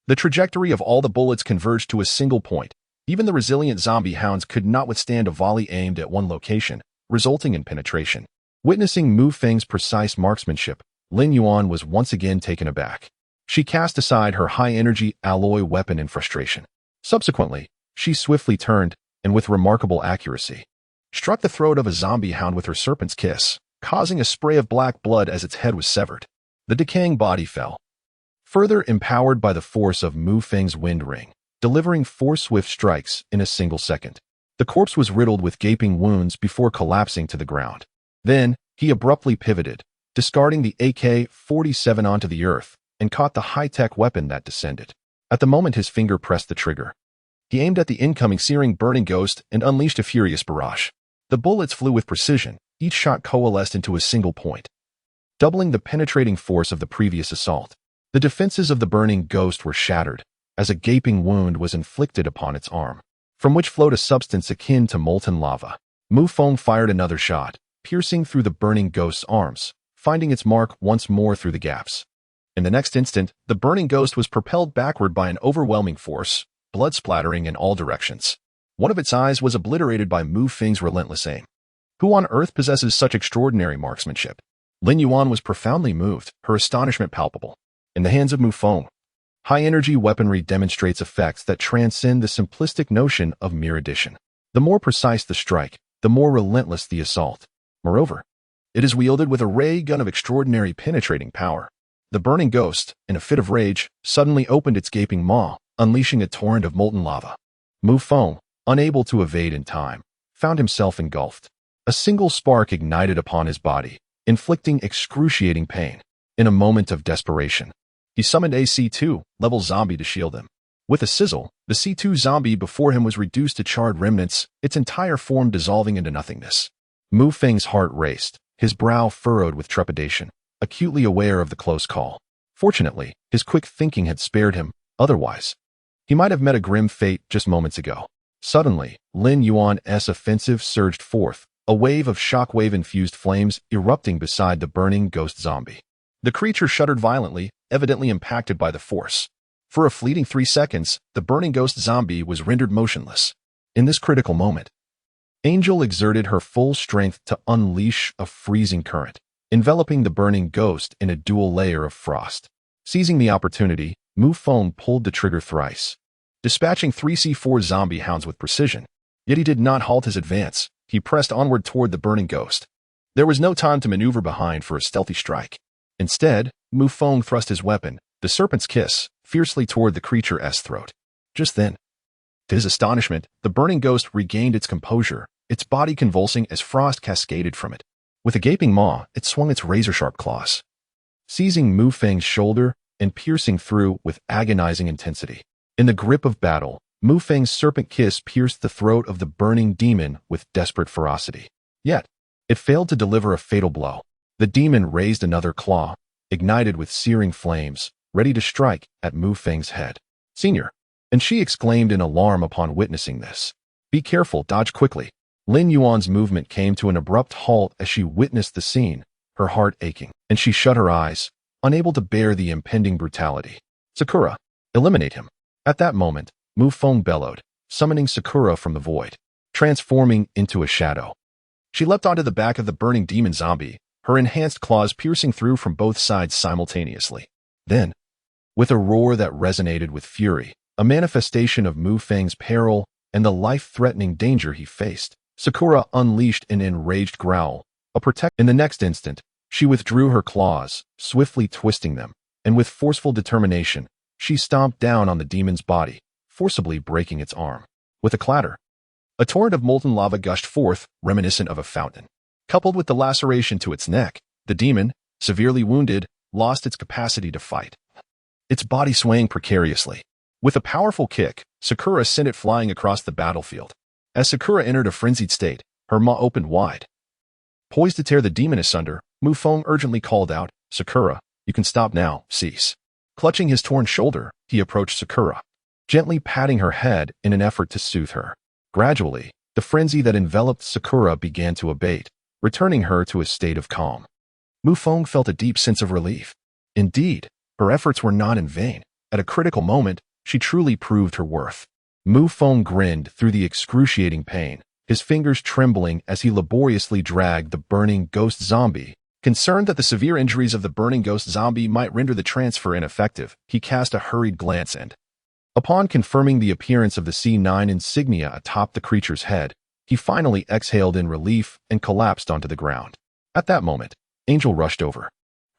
Speaker 1: The trajectory of all the bullets converged to a single point. Even the resilient zombie hounds could not withstand a volley aimed at one location, resulting in penetration. Witnessing Mu Feng's precise marksmanship, Lin Yuan was once again taken aback. She cast aside her high-energy alloy weapon in frustration. Subsequently, she swiftly turned, and with remarkable accuracy, struck the throat of a zombie hound with her Serpent's Kiss, causing a spray of black blood as its head was severed. The decaying body fell, further empowered by the force of Mu Feng's wind ring, delivering 4 swift strikes in a single second. The corpse was riddled with gaping wounds before collapsing to the ground. Then, he abruptly pivoted, discarding the AK-47 onto the earth, and caught the high-tech weapon that descended. At the moment his finger pressed the trigger, he aimed at the incoming searing burning ghost and unleashed a furious barrage. The bullets flew with precision, each shot coalesced into a single point, doubling the penetrating force of the previous assault. The defenses of the burning ghost were shattered, as a gaping wound was inflicted upon its arm, from which flowed a substance akin to molten lava. Mu Feng fired another shot, piercing through the burning ghost's arms, finding its mark once more through the gaps. In the next instant, the burning ghost was propelled backward by an overwhelming force, blood splattering in all directions. One of its eyes was obliterated by Mu Feng's relentless aim. Who on earth possesses such extraordinary marksmanship? Lin Yuan was profoundly moved, her astonishment palpable. In the hands of Mu Feng, high-energy weaponry demonstrates effects that transcend the simplistic notion of mere addition. The more precise the strike, the more relentless the assault. Moreover, it is wielded with a ray gun of extraordinary penetrating power. The burning ghost, in a fit of rage, suddenly opened its gaping maw, unleashing a torrent of molten lava. Mu Feng, unable to evade in time, found himself engulfed. A single spark ignited upon his body, inflicting excruciating pain. In a moment of desperation, he summoned a C2 level zombie to shield him. With a sizzle, the C2 zombie before him was reduced to charred remnants, its entire form dissolving into nothingness. Mu Feng's heart raced, his brow furrowed with trepidation, acutely aware of the close call. Fortunately, his quick thinking had spared him, otherwise he might have met a grim fate just moments ago. Suddenly, Lin Yuan's offensive surged forth, a wave of shockwave-infused flames erupting beside the burning ghost zombie. The creature shuddered violently, evidently impacted by the force. For a fleeting 3 seconds, the burning ghost zombie was rendered motionless. In this critical moment, Angel exerted her full strength to unleash a freezing current, enveloping the burning ghost in a dual layer of frost. Seizing the opportunity, Mu Feng pulled the trigger thrice, dispatching 3 C4 zombie hounds with precision. Yet he did not halt his advance. He pressed onward toward the burning ghost. There was no time to maneuver behind for a stealthy strike. Instead, Mu Feng thrust his weapon, the serpent's kiss, fiercely toward the creature's throat. Just then, to his astonishment, the burning ghost regained its composure, its body convulsing as frost cascaded from it. With a gaping maw, it swung its razor-sharp claws, seizing Mu Feng's shoulder and piercing through with agonizing intensity. In the grip of battle, Mu Feng's serpent kiss pierced the throat of the burning demon with desperate ferocity. Yet, it failed to deliver a fatal blow. The demon raised another claw, ignited with searing flames, ready to strike at Mu Feng's head. "Senior," and she exclaimed in alarm upon witnessing this. "Be careful, dodge quickly." Lin Yuan's movement came to an abrupt halt as she witnessed the scene, her heart aching, and she shut her eyes, unable to bear the impending brutality. "Sakura, eliminate him." At that moment, Mu Feng bellowed, summoning Sakura from the void, transforming into a shadow. She leapt onto the back of the burning demon zombie, her enhanced claws piercing through from both sides simultaneously. Then, with a roar that resonated with fury, a manifestation of Mu Feng's peril and the life-threatening danger he faced, Sakura unleashed an enraged growl. In the next instant, she withdrew her claws, swiftly twisting them, and with forceful determination, she stomped down on the demon's body, forcibly breaking its arm. With a clatter, a torrent of molten lava gushed forth, reminiscent of a fountain. Coupled with the laceration to its neck, the demon, severely wounded, lost its capacity to fight, its body swaying precariously. With a powerful kick, Sakura sent it flying across the battlefield. As Sakura entered a frenzied state, her maw opened wide. Poised to tear the demon asunder, Mu Feng urgently called out, "Sakura, you can stop now, cease." Clutching his torn shoulder, he approached Sakura, gently patting her head in an effort to soothe her. Gradually, the frenzy that enveloped Sakura began to abate, returning her to a state of calm. Mu Feng felt a deep sense of relief. Indeed, her efforts were not in vain. At a critical moment, she truly proved her worth. Mu Feng grinned through the excruciating pain, his fingers trembling as he laboriously dragged the burning ghost zombie. Concerned that the severe injuries of the burning ghost zombie might render the transfer ineffective, he cast a hurried glance and, upon confirming the appearance of the C9 insignia atop the creature's head, he finally exhaled in relief and collapsed onto the ground. At that moment, Angel rushed over,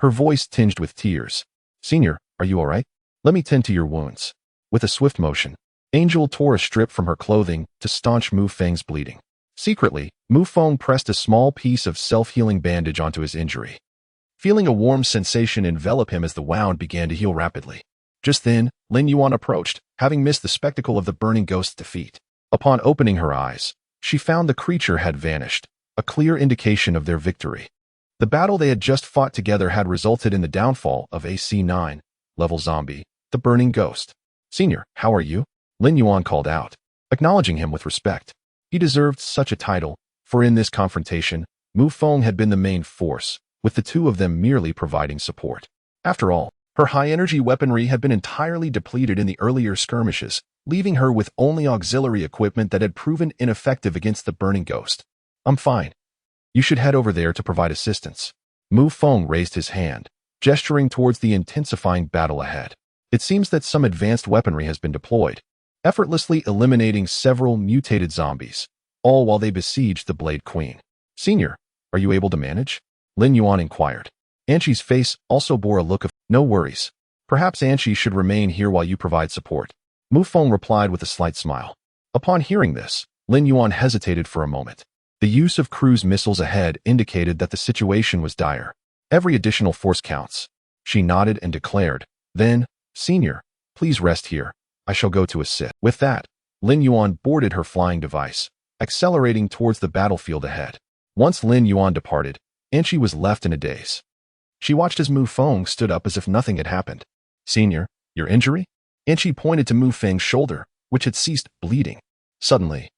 Speaker 1: her voice tinged with tears. "Senior, are you all right? Let me tend to your wounds." With a swift motion, Angel tore a strip from her clothing to staunch Mu Feng's bleeding. Secretly, Mu Feng pressed a small piece of self-healing bandage onto his injury, feeling a warm sensation envelop him as the wound began to heal rapidly. Just then, Lin Yuan approached, having missed the spectacle of the burning ghost's defeat. Upon opening her eyes, she found the creature had vanished, a clear indication of their victory. The battle they had just fought together had resulted in the downfall of a C9 level zombie, the burning ghost. "Senior, how are you?" Lin Yuan called out, acknowledging him with respect. He deserved such a title, for in this confrontation, Mu Feng had been the main force, with the two of them merely providing support. After all, her high-energy weaponry had been entirely depleted in the earlier skirmishes, leaving her with only auxiliary equipment that had proven ineffective against the burning ghost. "I'm fine. You should head over there to provide assistance." Mu Feng raised his hand, gesturing towards the intensifying battle ahead. It seems that some advanced weaponry has been deployed, effortlessly eliminating several mutated zombies, all while they besieged the Blade Queen. "Senior, are you able to manage?" Lin Yuan inquired. Anshi's face also bore a look of, "No worries. Perhaps Anshi should remain here while you provide support." Mu Feng replied with a slight smile. Upon hearing this, Lin Yuan hesitated for a moment. The use of cruise missiles ahead indicated that the situation was dire. Every additional force counts. She nodded and declared, "Then, Senior, please rest here. I shall go to assist." With that, Lin Yuan boarded her flying device, accelerating towards the battlefield ahead. Once Lin Yuan departed, Anshi was left in a daze. She watched as Mu Feng stood up as if nothing had happened. "Senior, your injury?" Anshi pointed to Mu Feng's shoulder, which had ceased bleeding. Suddenly,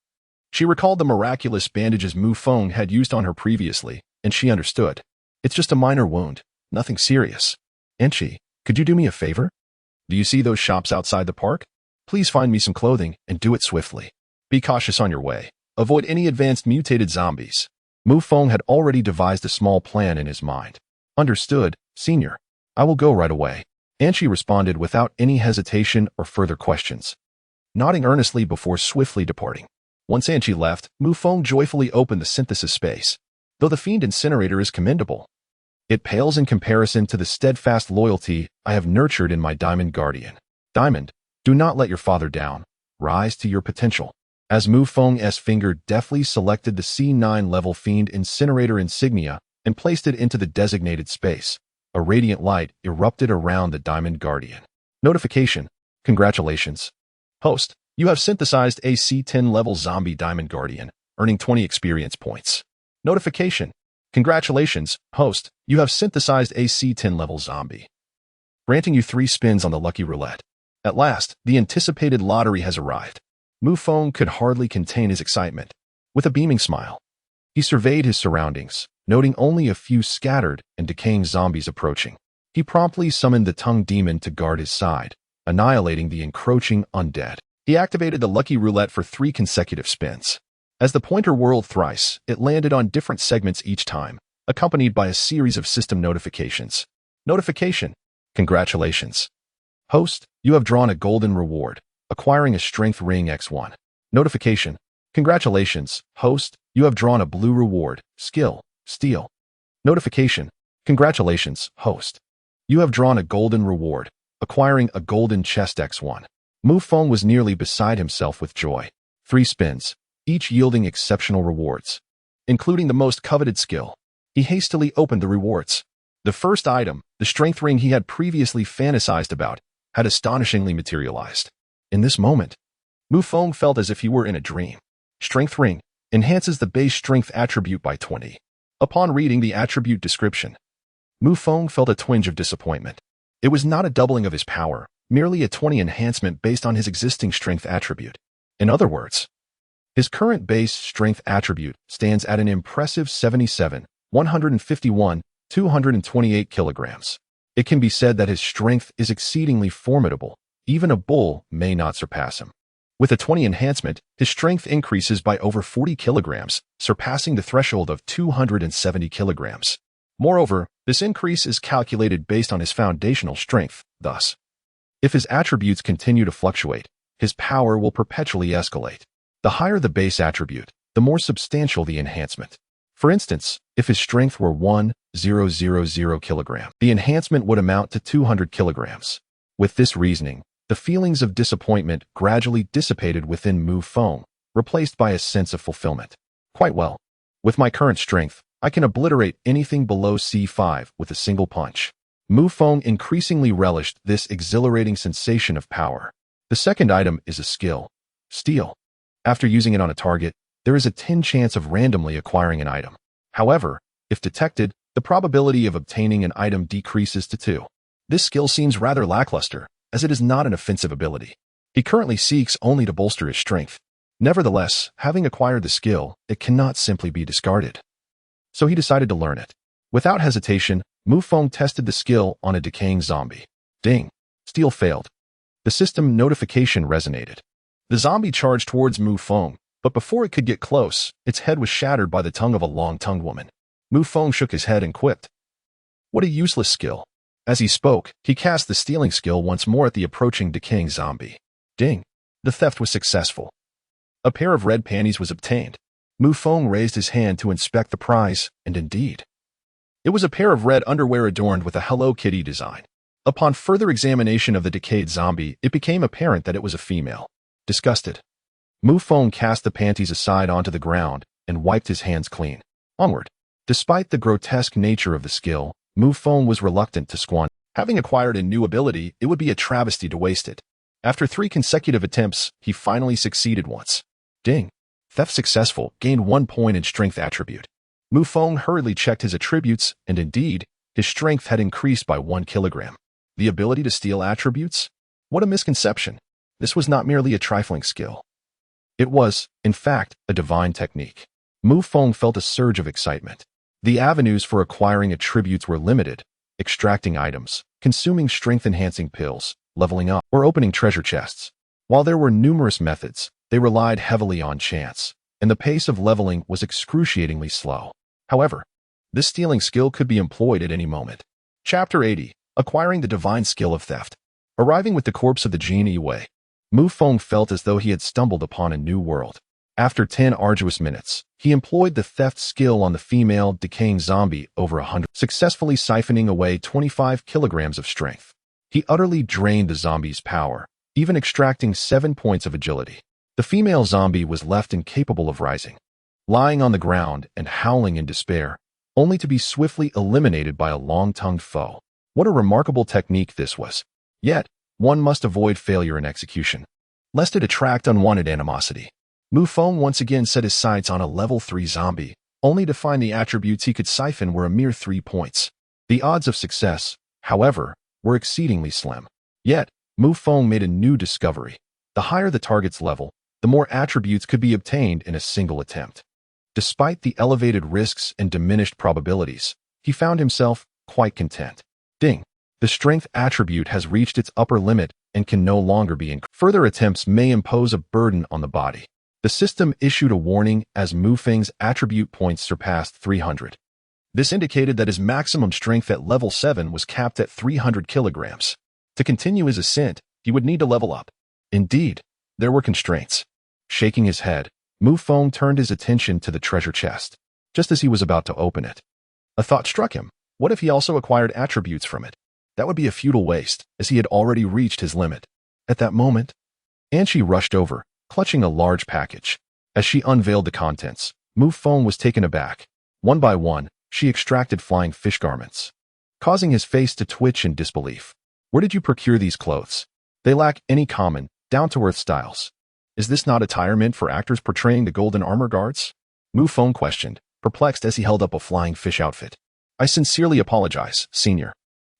Speaker 1: she recalled the miraculous bandages Mu Feng had used on her previously, and she understood. "It's just a minor wound, nothing serious." "Anshi, could you do me a favor? Do you see those shops outside the park? Please find me some clothing and do it swiftly. Be cautious on your way. Avoid any advanced mutated zombies." Mu Feng had already devised a small plan in his mind. "Understood, Senior. I will go right away." Anshi responded without any hesitation or further questions, nodding earnestly before swiftly departing. Once Anshi left, Mu Feng joyfully opened the synthesis space. Though the Fiend Incinerator is commendable, it pales in comparison to the steadfast loyalty I have nurtured in my Diamond Guardian. Diamond, do not let your father down. Rise to your potential. As Mu Feng's finger deftly selected the C9 level Fiend Incinerator insignia and placed it into the designated space, a radiant light erupted around the Diamond Guardian. Notification. Congratulations. Host, you have synthesized a C10 level zombie Diamond Guardian, earning 20 experience points. Notification. Congratulations, host, you have synthesized a C10 level zombie, granting you 3 spins on the lucky roulette. At last, the anticipated lottery has arrived. Mu Feng could hardly contain his excitement. With a beaming smile, he surveyed his surroundings, noting only a few scattered and decaying zombies approaching. He promptly summoned the Tongue Demon to guard his side, annihilating the encroaching undead. He activated the lucky roulette for 3 consecutive spins. As the pointer whirled thrice, it landed on different segments each time, accompanied by a series of system notifications. Notification. Congratulations. Host, you have drawn a golden reward, acquiring a Strength Ring X1. Notification. Congratulations, host, you have drawn a blue reward, skill, Steel. Notification. Congratulations, host. You have drawn a golden reward, acquiring a golden chest X1. Mu Feng was nearly beside himself with joy. 3 spins, each yielding exceptional rewards, including the most coveted skill. He hastily opened the rewards. The first item, the strength ring he had previously fantasized about, had astonishingly materialized. In this moment, Mu Feng felt as if he were in a dream. Strength ring enhances the base strength attribute by 20. Upon reading the attribute description, Mu Feng felt a twinge of disappointment. It was not a doubling of his power, merely a 20 enhancement based on his existing strength attribute. In other words, his current base strength attribute stands at an impressive 77, 151, 228 kilograms. It can be said that his strength is exceedingly formidable. Even a bull may not surpass him. With a 20 enhancement, his strength increases by over 40 kilograms, surpassing the threshold of 270 kilograms. Moreover, this increase is calculated based on his foundational strength. Thus, if his attributes continue to fluctuate, his power will perpetually escalate. The higher the base attribute, the more substantial the enhancement. For instance, if his strength were 1,000 kilograms, the enhancement would amount to 200 kilograms. With this reasoning, the feelings of disappointment gradually dissipated within Mu Feng, replaced by a sense of fulfillment. Quite well. With my current strength, I can obliterate anything below C5 with a single punch. Mu Feng increasingly relished this exhilarating sensation of power. The second item is a skill, Steal. After using it on a target, there is a 10 chance of randomly acquiring an item. However, if detected, the probability of obtaining an item decreases to 2. This skill seems rather lackluster, as it is not an offensive ability. He currently seeks only to bolster his strength. Nevertheless, having acquired the skill, it cannot simply be discarded. So he decided to learn it. Without hesitation, Mu Feng tested the skill on a decaying zombie. Ding! Steal failed. The system notification resonated. The zombie charged towards Mu Feng, but before it could get close, its head was shattered by the tongue of a long-tongued woman. Mu Feng shook his head and quipped, "What a useless skill." As he spoke, he cast the stealing skill once more at the approaching decaying zombie. Ding! The theft was successful. A pair of red panties was obtained. Mu Feng raised his hand to inspect the prize, and indeed, it was a pair of red underwear adorned with a Hello Kitty design. Upon further examination of the decayed zombie, it became apparent that it was a female. Disgusted, Mu Feng cast the panties aside onto the ground and wiped his hands clean. Onward. Despite the grotesque nature of the skill, Mu Feng was reluctant to squander. Having acquired a new ability, it would be a travesty to waste it. After 3 consecutive attempts, he finally succeeded once. Ding! Theft successful, gained 1 point in strength attribute. Mu Feng hurriedly checked his attributes, and indeed, his strength had increased by 1 kilogram. The ability to steal attributes? What a misconception. This was not merely a trifling skill. It was, in fact, a divine technique. Mu Feng felt a surge of excitement. The avenues for acquiring attributes were limited: extracting items, consuming strength-enhancing pills, leveling up, or opening treasure chests. While there were numerous methods, they relied heavily on chance, and the pace of leveling was excruciatingly slow. However, this stealing skill could be employed at any moment. Chapter 80. Acquiring the divine skill of theft. Arriving with the corpse of the genie Wei, Mu Feng felt as though he had stumbled upon a new world. After 10 arduous minutes, he employed the theft skill on the female decaying zombie over 100, successfully siphoning away 25 kilograms of strength. He utterly drained the zombie's power, even extracting 7 points of agility. The female zombie was left incapable of rising, lying on the ground and howling in despair, only to be swiftly eliminated by a long-tongued foe. What a remarkable technique this was. Yet, one must avoid failure in execution, lest it attract unwanted animosity. Mu Feng once again set his sights on a level 3 zombie, only to find the attributes he could siphon were a mere 3 points. The odds of success, however, were exceedingly slim. Yet, Mu Feng made a new discovery. The higher the target's level, the more attributes could be obtained in a single attempt. Despite the elevated risks and diminished probabilities, he found himself quite content. Ding! The strength attribute has reached its upper limit and can no longer be increased. Further attempts may impose a burden on the body. The system issued a warning as Mu Feng's attribute points surpassed 300. This indicated that his maximum strength at level 7 was capped at 300 kilograms. To continue his ascent, he would need to level up. Indeed, there were constraints. Shaking his head, Mu Feng turned his attention to the treasure chest. Just as he was about to open it, a thought struck him. What if he also acquired attributes from it? That would be a futile waste, as he had already reached his limit. At that moment, Anshi rushed over, clutching a large package. As she unveiled the contents, Mu Feng was taken aback. One by one, she extracted flying fish garments, causing his face to twitch in disbelief. Where did you procure these clothes? They lack any common, down-to-earth styles. Is this not attire meant for actors portraying the golden armor guards? Mu Feng questioned, perplexed as he held up a flying fish outfit. I sincerely apologize, Senior.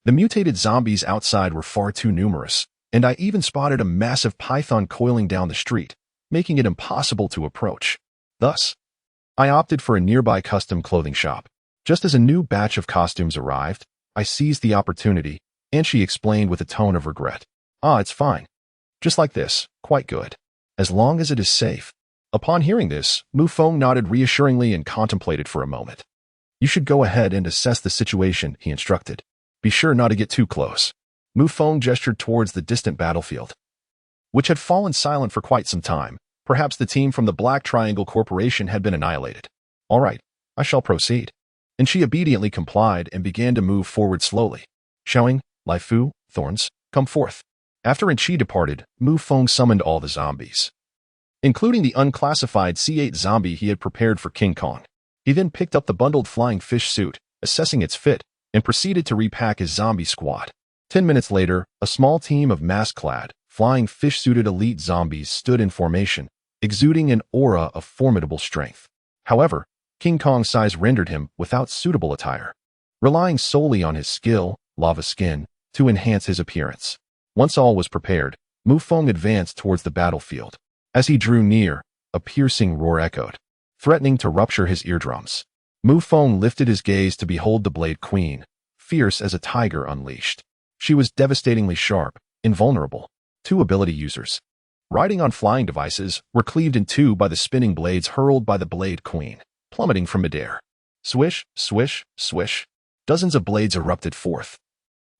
Speaker 1: The mutated zombies outside were far too numerous, and I even spotted a massive python coiling down the street, making it impossible to approach. Thus, I opted for a nearby custom clothing shop. Just as a new batch of costumes arrived, I seized the opportunity, and she explained with a tone of regret. Ah, it's fine. Just like this, quite good. As long as it is safe. Upon hearing this, Mu Feng nodded reassuringly and contemplated for a moment. You should go ahead and assess the situation, he instructed. Be sure not to get too close. Mu Feng gestured towards the distant battlefield, which had fallen silent for quite some time. Perhaps the team from the Black Triangle Corporation had been annihilated. All right, I shall proceed. And she obediently complied and began to move forward slowly, shouting, Lai Fu, thorns, come forth. After Enchi departed, Mu Feng summoned all the zombies, including the unclassified C8 zombie he had prepared for King Kong. He then picked up the bundled flying fish suit, assessing its fit, and proceeded to repack his zombie squad. 10 minutes later, a small team of mask-clad, flying fish-suited elite zombies stood in formation, exuding an aura of formidable strength. However, King Kong's size rendered him without suitable attire, relying solely on his skill, lava skin, to enhance his appearance. Once all was prepared, Mu Feng advanced towards the battlefield. As he drew near, a piercing roar echoed, threatening to rupture his eardrums. Mu Feng lifted his gaze to behold the Blade Queen, fierce as a tiger unleashed. She was devastatingly sharp, invulnerable. Two ability users, riding on flying devices, were cleaved in two by the spinning blades hurled by the Blade Queen, plummeting from midair. Swish, swish, swish. Dozens of blades erupted forth,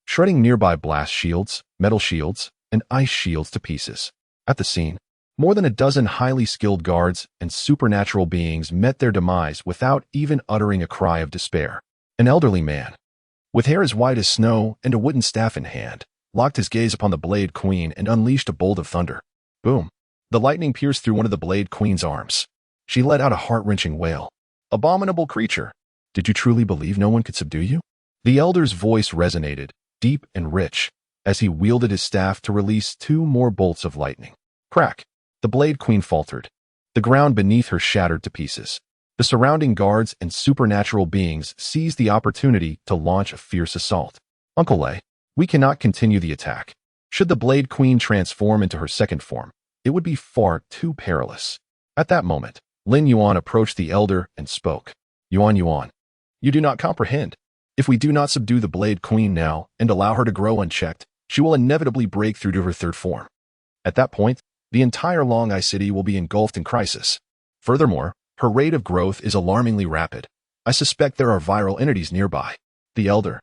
Speaker 1: shredding nearby blast shields, metal shields, and ice shields to pieces. At the scene, more than a dozen highly skilled guards and supernatural beings met their demise without even uttering a cry of despair. An elderly man, with hair as white as snow and a wooden staff in hand, locked his gaze upon the Blade Queen and unleashed a bolt of thunder. Boom! The lightning pierced through one of the Blade Queen's arms. She let out a heart-wrenching wail. Abominable creature! Did you truly believe no one could subdue you? The elder's voice resonated, deep and rich, as he wielded his staff to release two more bolts of lightning. Crack! The Blade Queen faltered. The ground beneath her shattered to pieces. The surrounding guards and supernatural beings seized the opportunity to launch a fierce assault. Uncle Lei, we cannot continue the attack. Should the Blade Queen transform into her second form, it would be far too perilous. At that moment, Lin Yuan approached the elder and spoke. Yuan, you do not comprehend. If we do not subdue the Blade Queen now and allow her to grow unchecked, she will inevitably break through to her third form. At that point, the entire Long Eye City will be engulfed in crisis. Furthermore, her rate of growth is alarmingly rapid. I suspect there are viral entities nearby. The elder,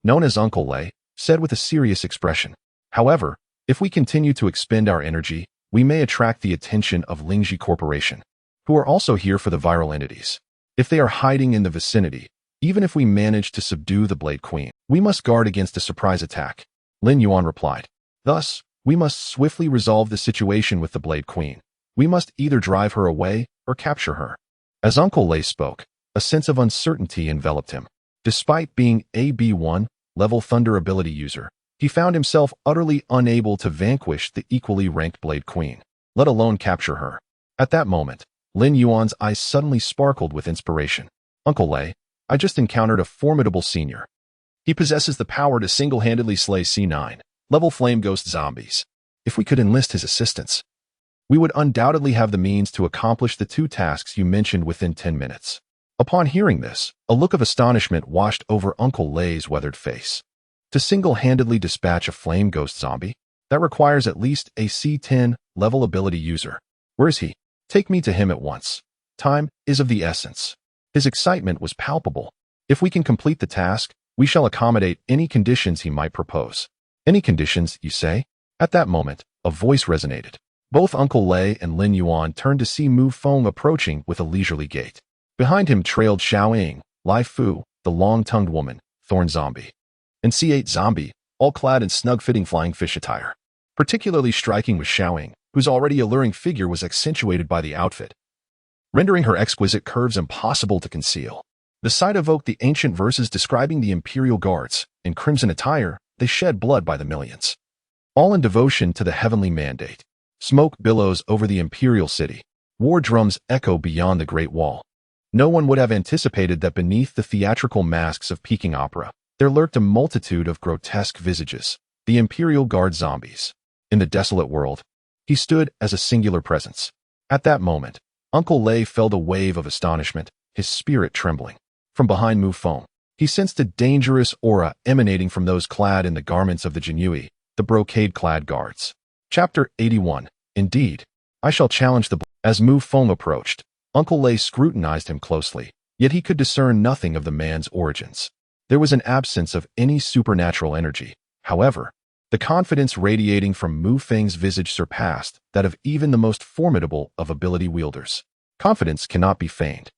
Speaker 1: known as Uncle Lei, said with a serious expression. However, if we continue to expend our energy, we may attract the attention of Lingji Corporation, who are also here for the viral entities. If they are hiding in the vicinity, even if we manage to subdue the Blade Queen, we must guard against a surprise attack. Lin Yuan replied. Thus, we must swiftly resolve the situation with the Blade Queen. We must either drive her away or capture her. As Uncle Lei spoke, a sense of uncertainty enveloped him. Despite being a B1 level Thunder ability user, he found himself utterly unable to vanquish the equally ranked Blade Queen, let alone capture her. At that moment, Lin Yuan's eyes suddenly sparkled with inspiration. Uncle Lei, I just encountered a formidable senior. He possesses the power to single-handedly slay C9 level flame ghost zombies. If we could enlist his assistance, we would undoubtedly have the means to accomplish the two tasks you mentioned within 10 minutes. Upon hearing this, a look of astonishment washed over Uncle Lei's weathered face. To single-handedly dispatch a flame ghost zombie? That requires at least a C10 level ability user. Where is he? Take me to him at once. Time is of the essence. His excitement was palpable. If we can complete the task, we shall accommodate any conditions he might propose. Any conditions, you say? At that moment, a voice resonated. Both Uncle Lei and Lin Yuan turned to see Mu Feng approaching with a leisurely gait. Behind him trailed Xiaoying, Lai Fu, the long-tongued woman, Thorn Zombie, and C8 Zombie, all clad in snug-fitting flying fish attire. Particularly striking was Xiaoying, whose already alluring figure was accentuated by the outfit, rendering her exquisite curves impossible to conceal. The sight evoked the ancient verses describing the Imperial Guards. In crimson attire, they shed blood by the millions, all in devotion to the heavenly mandate. Smoke billows over the Imperial City. War drums echo beyond the Great Wall. No one would have anticipated that beneath the theatrical masks of Peking opera, there lurked a multitude of grotesque visages, the Imperial Guard zombies. In the desolate world, he stood as a singular presence. At that moment, Uncle Lei felt a wave of astonishment, his spirit trembling. From behind Mu Feng, he sensed a dangerous aura emanating from those clad in the garments of the Jinui, the brocade-clad guards. Chapter 81. Indeed, I shall challenge the... As Mu Feng approached, Uncle Lei scrutinized him closely, yet he could discern nothing of the man's origins. There was an absence of any supernatural energy. However, the confidence radiating from Mu Feng's visage surpassed that of even the most formidable of ability wielders. Confidence cannot be feigned.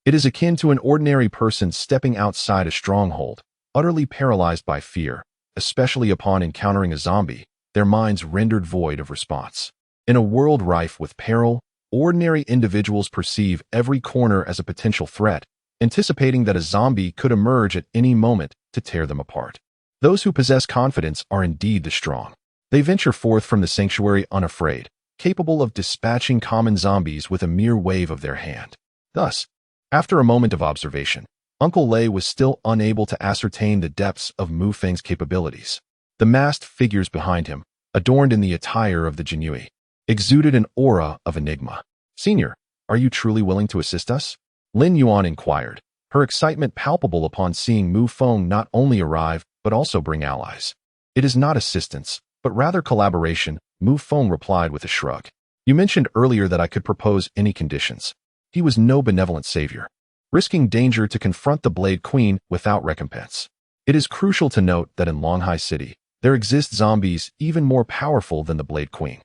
Speaker 1: It is akin to an ordinary person stepping outside a stronghold, utterly paralyzed by fear, especially upon encountering a zombie, their minds rendered void of response. In a world rife with peril, ordinary individuals perceive every corner as a potential threat, anticipating that a zombie could emerge at any moment to tear them apart. Those who possess confidence are indeed the strong. They venture forth from the sanctuary unafraid, capable of dispatching common zombies with a mere wave of their hand. Thus, after a moment of observation, Uncle Lei was still unable to ascertain the depths of Mu Feng's capabilities. The masked figures behind him, adorned in the attire of the Jinui, exuded an aura of enigma. "Senior, are you truly willing to assist us?" Lin Yuan inquired, her excitement palpable upon seeing Mu Feng not only arrive, but also bring allies. "It is not assistance, but rather collaboration," Mu Feng replied with a shrug. "You mentioned earlier that I could propose any conditions." He was no benevolent savior, risking danger to confront the Blade Queen without recompense. It is crucial to note that in Longhai City, there exist zombies even more powerful than the Blade Queen.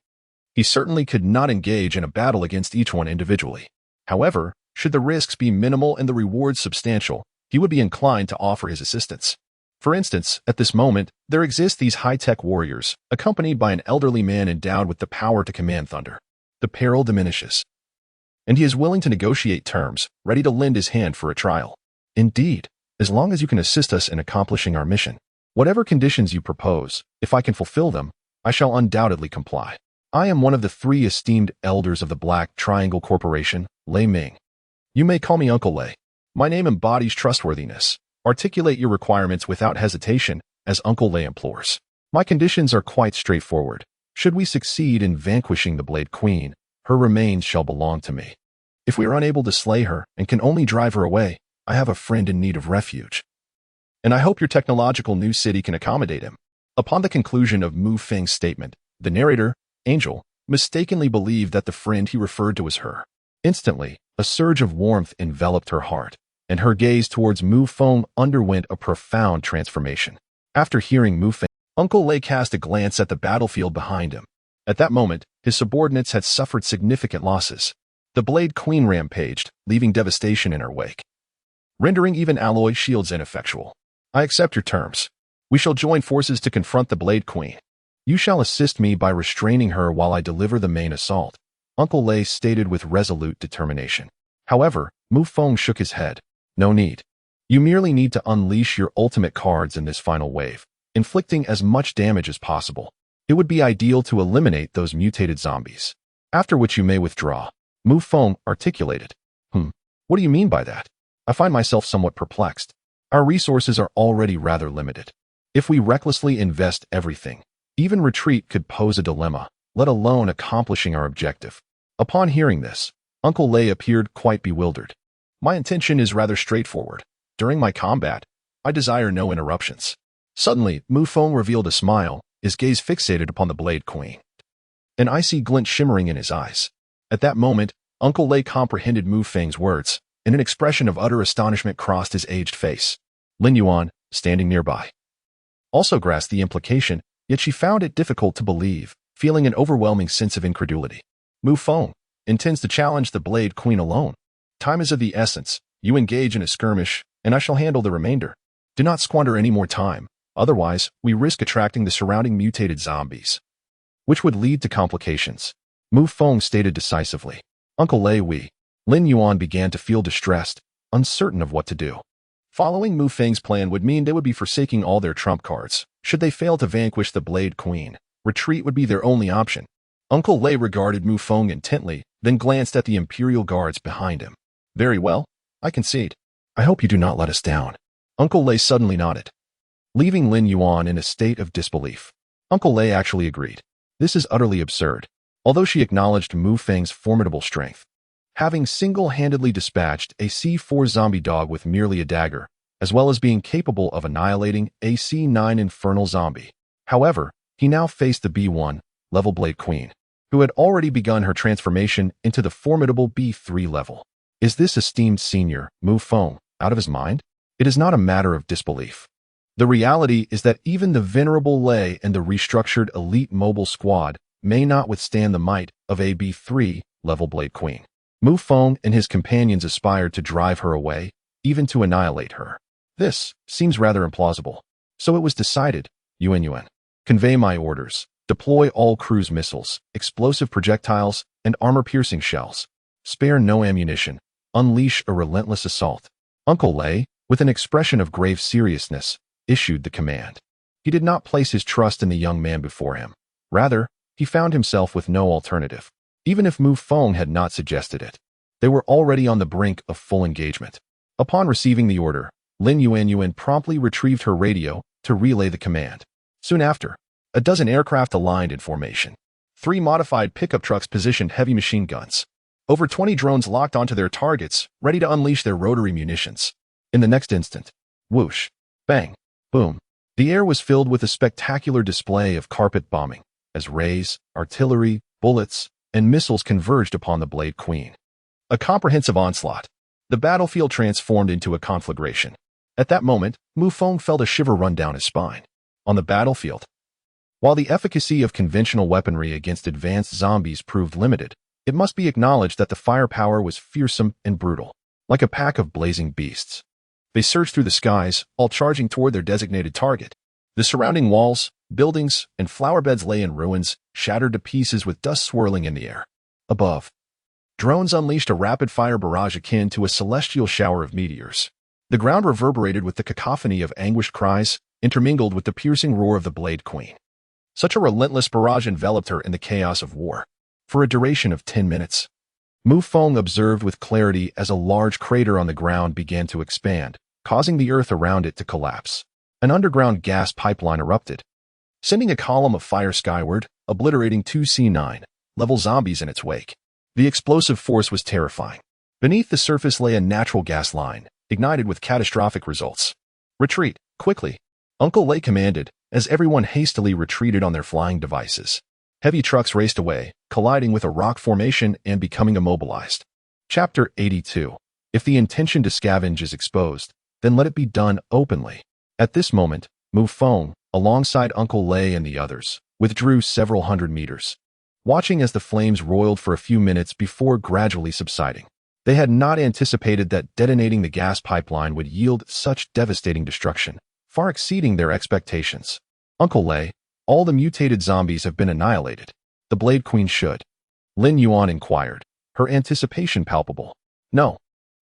Speaker 1: He certainly could not engage in a battle against each one individually. However, should the risks be minimal and the rewards substantial, he would be inclined to offer his assistance. For instance, at this moment, there exist these high-tech warriors, accompanied by an elderly man endowed with the power to command thunder. The peril diminishes, and he is willing to negotiate terms, ready to lend his hand for a trial. "Indeed, as long as you can assist us in accomplishing our mission. Whatever conditions you propose, if I can fulfill them, I shall undoubtedly comply. I am one of the 3 esteemed elders of the Black Triangle Corporation, Lei Ming. You may call me Uncle Lei. My name embodies trustworthiness. Articulate your requirements without hesitation, as Uncle Lei implores. My conditions are quite straightforward. Should we succeed in vanquishing the Blade Queen, her remains shall belong to me. If we are unable to slay her and can only drive her away, I have a friend in need of refuge. And I hope your technological new city can accommodate him." Upon the conclusion of Mu Feng's statement, the narrator, Angel, mistakenly believed that the friend he referred to was her. Instantly, a surge of warmth enveloped her heart, and her gaze towards Mu Feng underwent a profound transformation. After hearing Mu Feng, Uncle Lei cast a glance at the battlefield behind him. At that moment, his subordinates had suffered significant losses. The Blade Queen rampaged, leaving devastation in her wake, rendering even alloy shields ineffectual. "I accept your terms. We shall join forces to confront the Blade Queen. You shall assist me by restraining her while I deliver the main assault," Uncle Lei stated with resolute determination. However, Mu Feng shook his head. "No need. You merely need to unleash your ultimate cards in this final wave, inflicting as much damage as possible. It would be ideal to eliminate those mutated zombies, after which you may withdraw." Mu Feng articulated. What do you mean by that? I find myself somewhat perplexed. Our resources are already rather limited. If we recklessly invest everything, even retreat could pose a dilemma, let alone accomplishing our objective." Upon hearing this, Uncle Lei appeared quite bewildered. "My intention is rather straightforward. During my combat, I desire no interruptions." Suddenly, Mu Feng revealed a smile, his gaze fixated upon the Blade Queen, an icy glint shimmering in his eyes. At that moment, Uncle Lei comprehended Mu Feng's words, and an expression of utter astonishment crossed his aged face. Lin Yuan, standing nearby, also grasped the implication, yet she found it difficult to believe, feeling an overwhelming sense of incredulity. "Mu Feng intends to challenge the Blade Queen alone. Time is of the essence. You engage in a skirmish, and I shall handle the remainder. Do not squander any more time, otherwise we risk attracting the surrounding mutated zombies, which would lead to complications," Mu Feng stated decisively. "Uncle Lei, Lin Yuan began to feel distressed, uncertain of what to do. Following Mu Feng's plan would mean they would be forsaking all their trump cards. Should they fail to vanquish the Blade Queen, retreat would be their only option. Uncle Lei regarded Mu Feng intently, then glanced at the Imperial guards behind him. "Very well, I concede. I hope you do not let us down." Uncle Lei suddenly nodded, leaving Lin Yuan in a state of disbelief. Uncle Lei actually agreed. This is utterly absurd. Although she acknowledged Mu Feng's formidable strength, having single-handedly dispatched a C4 zombie dog with merely a dagger, as well as being capable of annihilating a C9 infernal zombie. However, he now faced the B1 level Blade Queen, who had already begun her transformation into the formidable B3 level. Is this esteemed senior, Mu Feng, out of his mind? It is not a matter of disbelief. The reality is that even the venerable Lei and the restructured elite mobile squad may not withstand the might of a B3 level Blade Queen. Mu Feng and his companions aspired to drive her away, even to annihilate her. This seems rather implausible. So it was decided, Yuan, convey my orders. Deploy all cruise missiles, explosive projectiles, and armor-piercing shells. Spare no ammunition. Unleash a relentless assault. Uncle Lei, with an expression of grave seriousness, issued the command. He did not place his trust in the young man before him. Rather, he found himself with no alternative. Even if Mu Feng had not suggested it, they were already on the brink of full engagement. Upon receiving the order, Lin Yuan promptly retrieved her radio to relay the command. Soon after, a dozen aircraft aligned in formation. 3 modified pickup trucks positioned heavy machine guns. Over 20 drones locked onto their targets, ready to unleash their rotary munitions. In the next instant, whoosh, bang, boom. The air was filled with a spectacular display of carpet bombing, as rays, artillery, bullets, and missiles converged upon the Blade Queen. A comprehensive onslaught. The battlefield transformed into a conflagration. At that moment, Mu Feng felt a shiver run down his spine. On the battlefield, while the efficacy of conventional weaponry against advanced zombies proved limited, it must be acknowledged that the firepower was fearsome and brutal, like a pack of blazing beasts. They surged through the skies, all charging toward their designated target. The surrounding walls, buildings, and flower beds lay in ruins, shattered to pieces with dust swirling in the air. Above, drones unleashed a rapid-fire barrage akin to a celestial shower of meteors. The ground reverberated with the cacophony of anguished cries, intermingled with the piercing roar of the Blade Queen. Such a relentless barrage enveloped her in the chaos of war. For a duration of 10 minutes, Mu Feng observed with clarity as a large crater on the ground began to expand, causing the earth around it to collapse. An underground gas pipeline erupted, sending a column of fire skyward, obliterating 2 C9-level zombies in its wake. The explosive force was terrifying. Beneath the surface lay a natural gas line, ignited with catastrophic results. Retreat, quickly, Uncle Lei commanded, as everyone hastily retreated on their flying devices. Heavy trucks raced away, colliding with a rock formation and becoming immobilized. Chapter 82. If the intention to scavenge is exposed, then let it be done openly. At this moment, Mu Feng, alongside Uncle Lei and the others, withdrew several hundred meters, watching as the flames roiled for a few minutes before gradually subsiding. They had not anticipated that detonating the gas pipeline would yield such devastating destruction, far exceeding their expectations. Uncle Lei, all the mutated zombies have been annihilated. The Blade Queen should. Lin Yuan inquired, her anticipation palpable. No.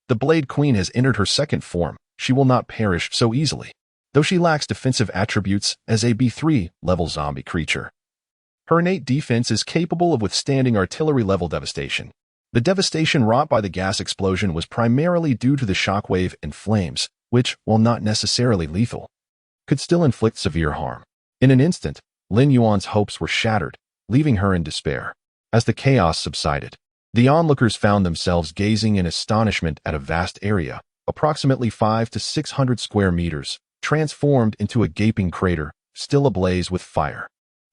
Speaker 1: The Blade Queen has entered her second form. She will not perish so easily, though she lacks defensive attributes as a B3-level zombie creature. Her innate defense is capable of withstanding artillery-level devastation. The devastation wrought by the gas explosion was primarily due to the shockwave and flames, which, while not necessarily lethal, could still inflict severe harm. In an instant, Lin Yuan's hopes were shattered, leaving her in despair. As the chaos subsided, the onlookers found themselves gazing in astonishment at a vast area, approximately 500 to 600 square meters, transformed into a gaping crater, still ablaze with fire.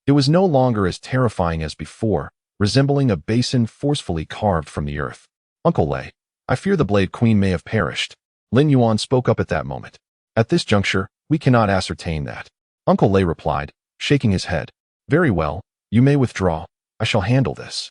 Speaker 1: It was no longer as terrifying as before, resembling a basin forcefully carved from the earth. Uncle Lei, I fear the Blade Queen may have perished. Lin Yuan spoke up at that moment. At this juncture, we cannot ascertain that. Uncle Lei replied, shaking his head. Very well, you may withdraw. I shall handle this.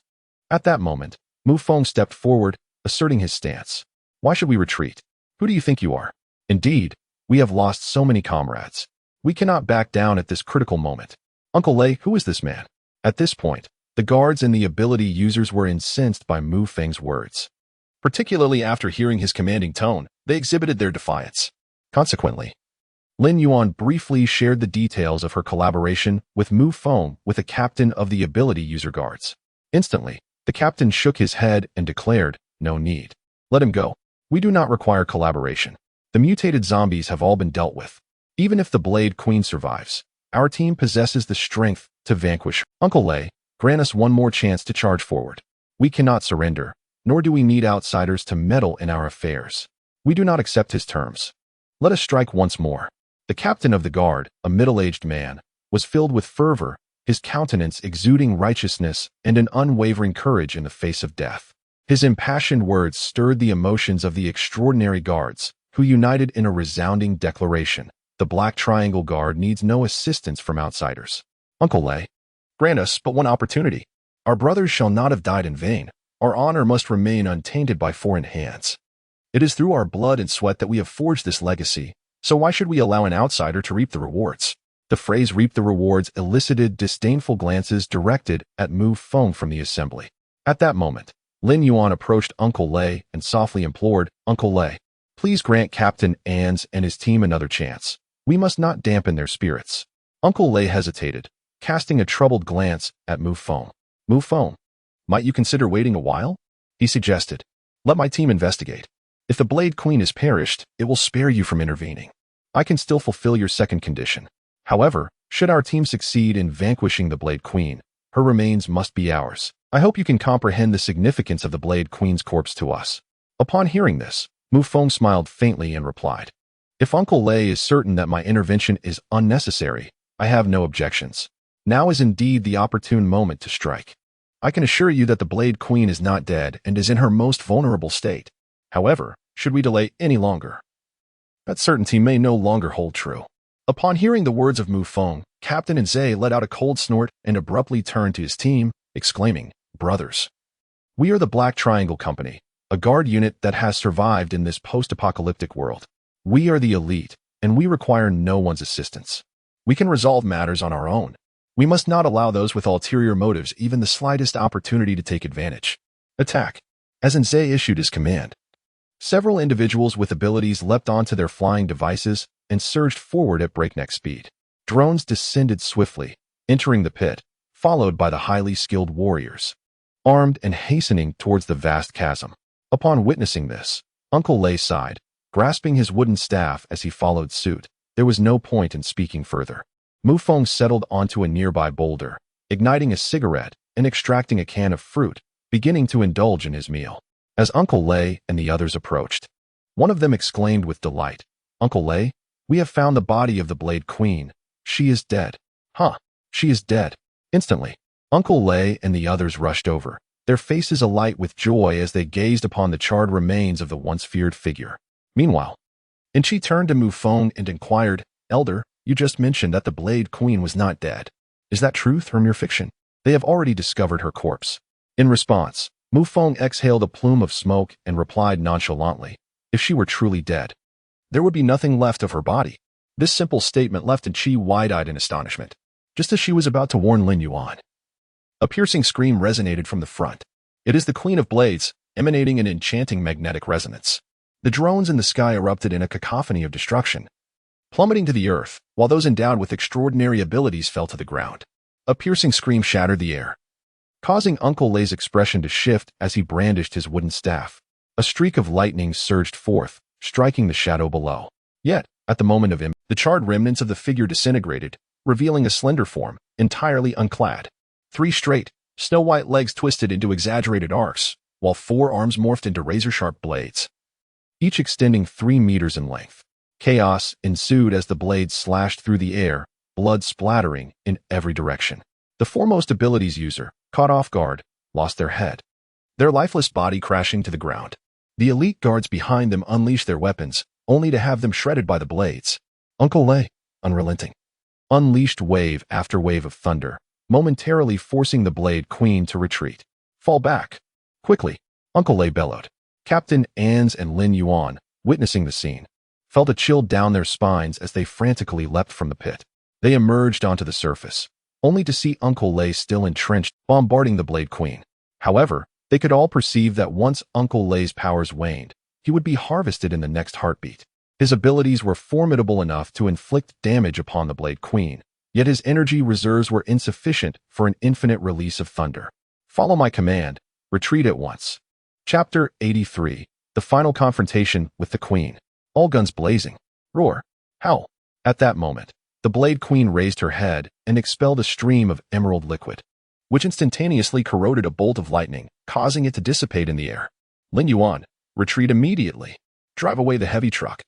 Speaker 1: At that moment, Mu Feng stepped forward, asserting his stance. Why should we retreat? Who do you think you are? Indeed, we have lost so many comrades. We cannot back down at this critical moment. Uncle Lei, who is this man? At this point, the guards and the ability users were incensed by Mu Feng's words. Particularly after hearing his commanding tone, they exhibited their defiance. Consequently, Lin Yuan briefly shared the details of her collaboration with Mu Feng with a captain of the ability user guards. Instantly, the captain shook his head and declared, no need. Let him go. We do not require collaboration. The mutated zombies have all been dealt with. Even if the Blade Queen survives, our team possesses the strength to vanquish. Uncle Lei, grant us one more chance to charge forward. We cannot surrender, nor do we need outsiders to meddle in our affairs. We do not accept his terms. Let us strike once more. The captain of the guard, a middle-aged man, was filled with fervor, his countenance exuding righteousness and an unwavering courage in the face of death. His impassioned words stirred the emotions of the extraordinary guards, who united in a resounding declaration. The Black Triangle Guard needs no assistance from outsiders. Uncle Lei, grant us but one opportunity. Our brothers shall not have died in vain. Our honor must remain untainted by foreign hands. It is through our blood and sweat that we have forged this legacy, so why should we allow an outsider to reap the rewards? The phrase reap the rewards elicited disdainful glances directed at Mu Feng from the assembly. At that moment, Lin Yuan approached Uncle Lei and softly implored, Uncle Lei, please grant Captain Ans and his team another chance. We must not dampen their spirits. Uncle Lei hesitated, casting a troubled glance at Mu Feng. Mu Feng, might you consider waiting a while? He suggested. Let my team investigate. If the Blade Queen has perished, it will spare you from intervening. I can still fulfill your second condition. However, should our team succeed in vanquishing the Blade Queen, her remains must be ours. I hope you can comprehend the significance of the Blade Queen's corpse to us. Upon hearing this, Mu Feng smiled faintly and replied, if Uncle Lei is certain that my intervention is unnecessary, I have no objections. Now is indeed the opportune moment to strike. I can assure you that the Blade Queen is not dead and is in her most vulnerable state. However, should we delay any longer, that certainty may no longer hold true. Upon hearing the words of Mu Feng, Captain Nzai let out a cold snort and abruptly turned to his team, exclaiming, brothers, we are the Black Triangle Company, a guard unit that has survived in this post-apocalyptic world. We are the elite, and we require no one's assistance. We can resolve matters on our own. We must not allow those with ulterior motives even the slightest opportunity to take advantage. Attack. As Nzai issued his command, several individuals with abilities leapt onto their flying devices and surged forward at breakneck speed. Drones descended swiftly, entering the pit, followed by the highly skilled warriors, armed and hastening towards the vast chasm. Upon witnessing this, Uncle Lei sighed, grasping his wooden staff as he followed suit. There was no point in speaking further. Mu Feng settled onto a nearby boulder, igniting a cigarette and extracting a can of fruit, beginning to indulge in his meal. As Uncle Lei and the others approached, one of them exclaimed with delight, Uncle Lei, we have found the body of the Blade Queen. She is dead. Huh, she is dead. Instantly, Uncle Lei and the others rushed over, their faces alight with joy as they gazed upon the charred remains of the once feared figure. Meanwhile, Enchi turned to Mu Feng and inquired, Elder, you just mentioned that the Blade Queen was not dead. Is that truth or mere fiction? They have already discovered her corpse. In response, Mu Feng exhaled a plume of smoke and replied nonchalantly, if she were truly dead, there would be nothing left of her body. This simple statement left Enchi wide-eyed in astonishment, just as she was about to warn Lin Yuan. A piercing scream resonated from the front. It is the Queen of Blades, emanating an enchanting magnetic resonance. The drones in the sky erupted in a cacophony of destruction, plummeting to the earth, while those endowed with extraordinary abilities fell to the ground. A piercing scream shattered the air, causing Uncle Lei's expression to shift as he brandished his wooden staff. A streak of lightning surged forth, striking the shadow below. Yet, at the moment of impact, the charred remnants of the figure disintegrated, revealing a slender form, entirely unclad. 3 straight, snow-white legs twisted into exaggerated arcs, while 4 arms morphed into razor-sharp blades, each extending 3 meters in length. Chaos ensued as the blades slashed through the air, blood splattering in every direction. The foremost abilities user, caught off guard, lost their head, their lifeless body crashing to the ground. The elite guards behind them unleashed their weapons, only to have them shredded by the blades. Uncle Lei, unrelenting, unleashed wave after wave of thunder, momentarily forcing the Blade Queen to retreat. Fall back. Quickly, Uncle Lei bellowed. Captain Ans and Lin Yuan, witnessing the scene, felt a chill down their spines as they frantically leapt from the pit. They emerged onto the surface, only to see Uncle Lei still entrenched, bombarding the Blade Queen. However, they could all perceive that once Uncle Lei's powers waned, he would be harvested in the next heartbeat. His abilities were formidable enough to inflict damage upon the Blade Queen, yet his energy reserves were insufficient for an infinite release of thunder. Follow my command. Retreat at once. Chapter 83. The Final Confrontation with the Queen. All guns blazing. Roar. Howl. At that moment, the Blade Queen raised her head and expelled a stream of emerald liquid, which instantaneously corroded a bolt of lightning, causing it to dissipate in the air. Lin Yuan, retreat immediately. Drive away the heavy truck.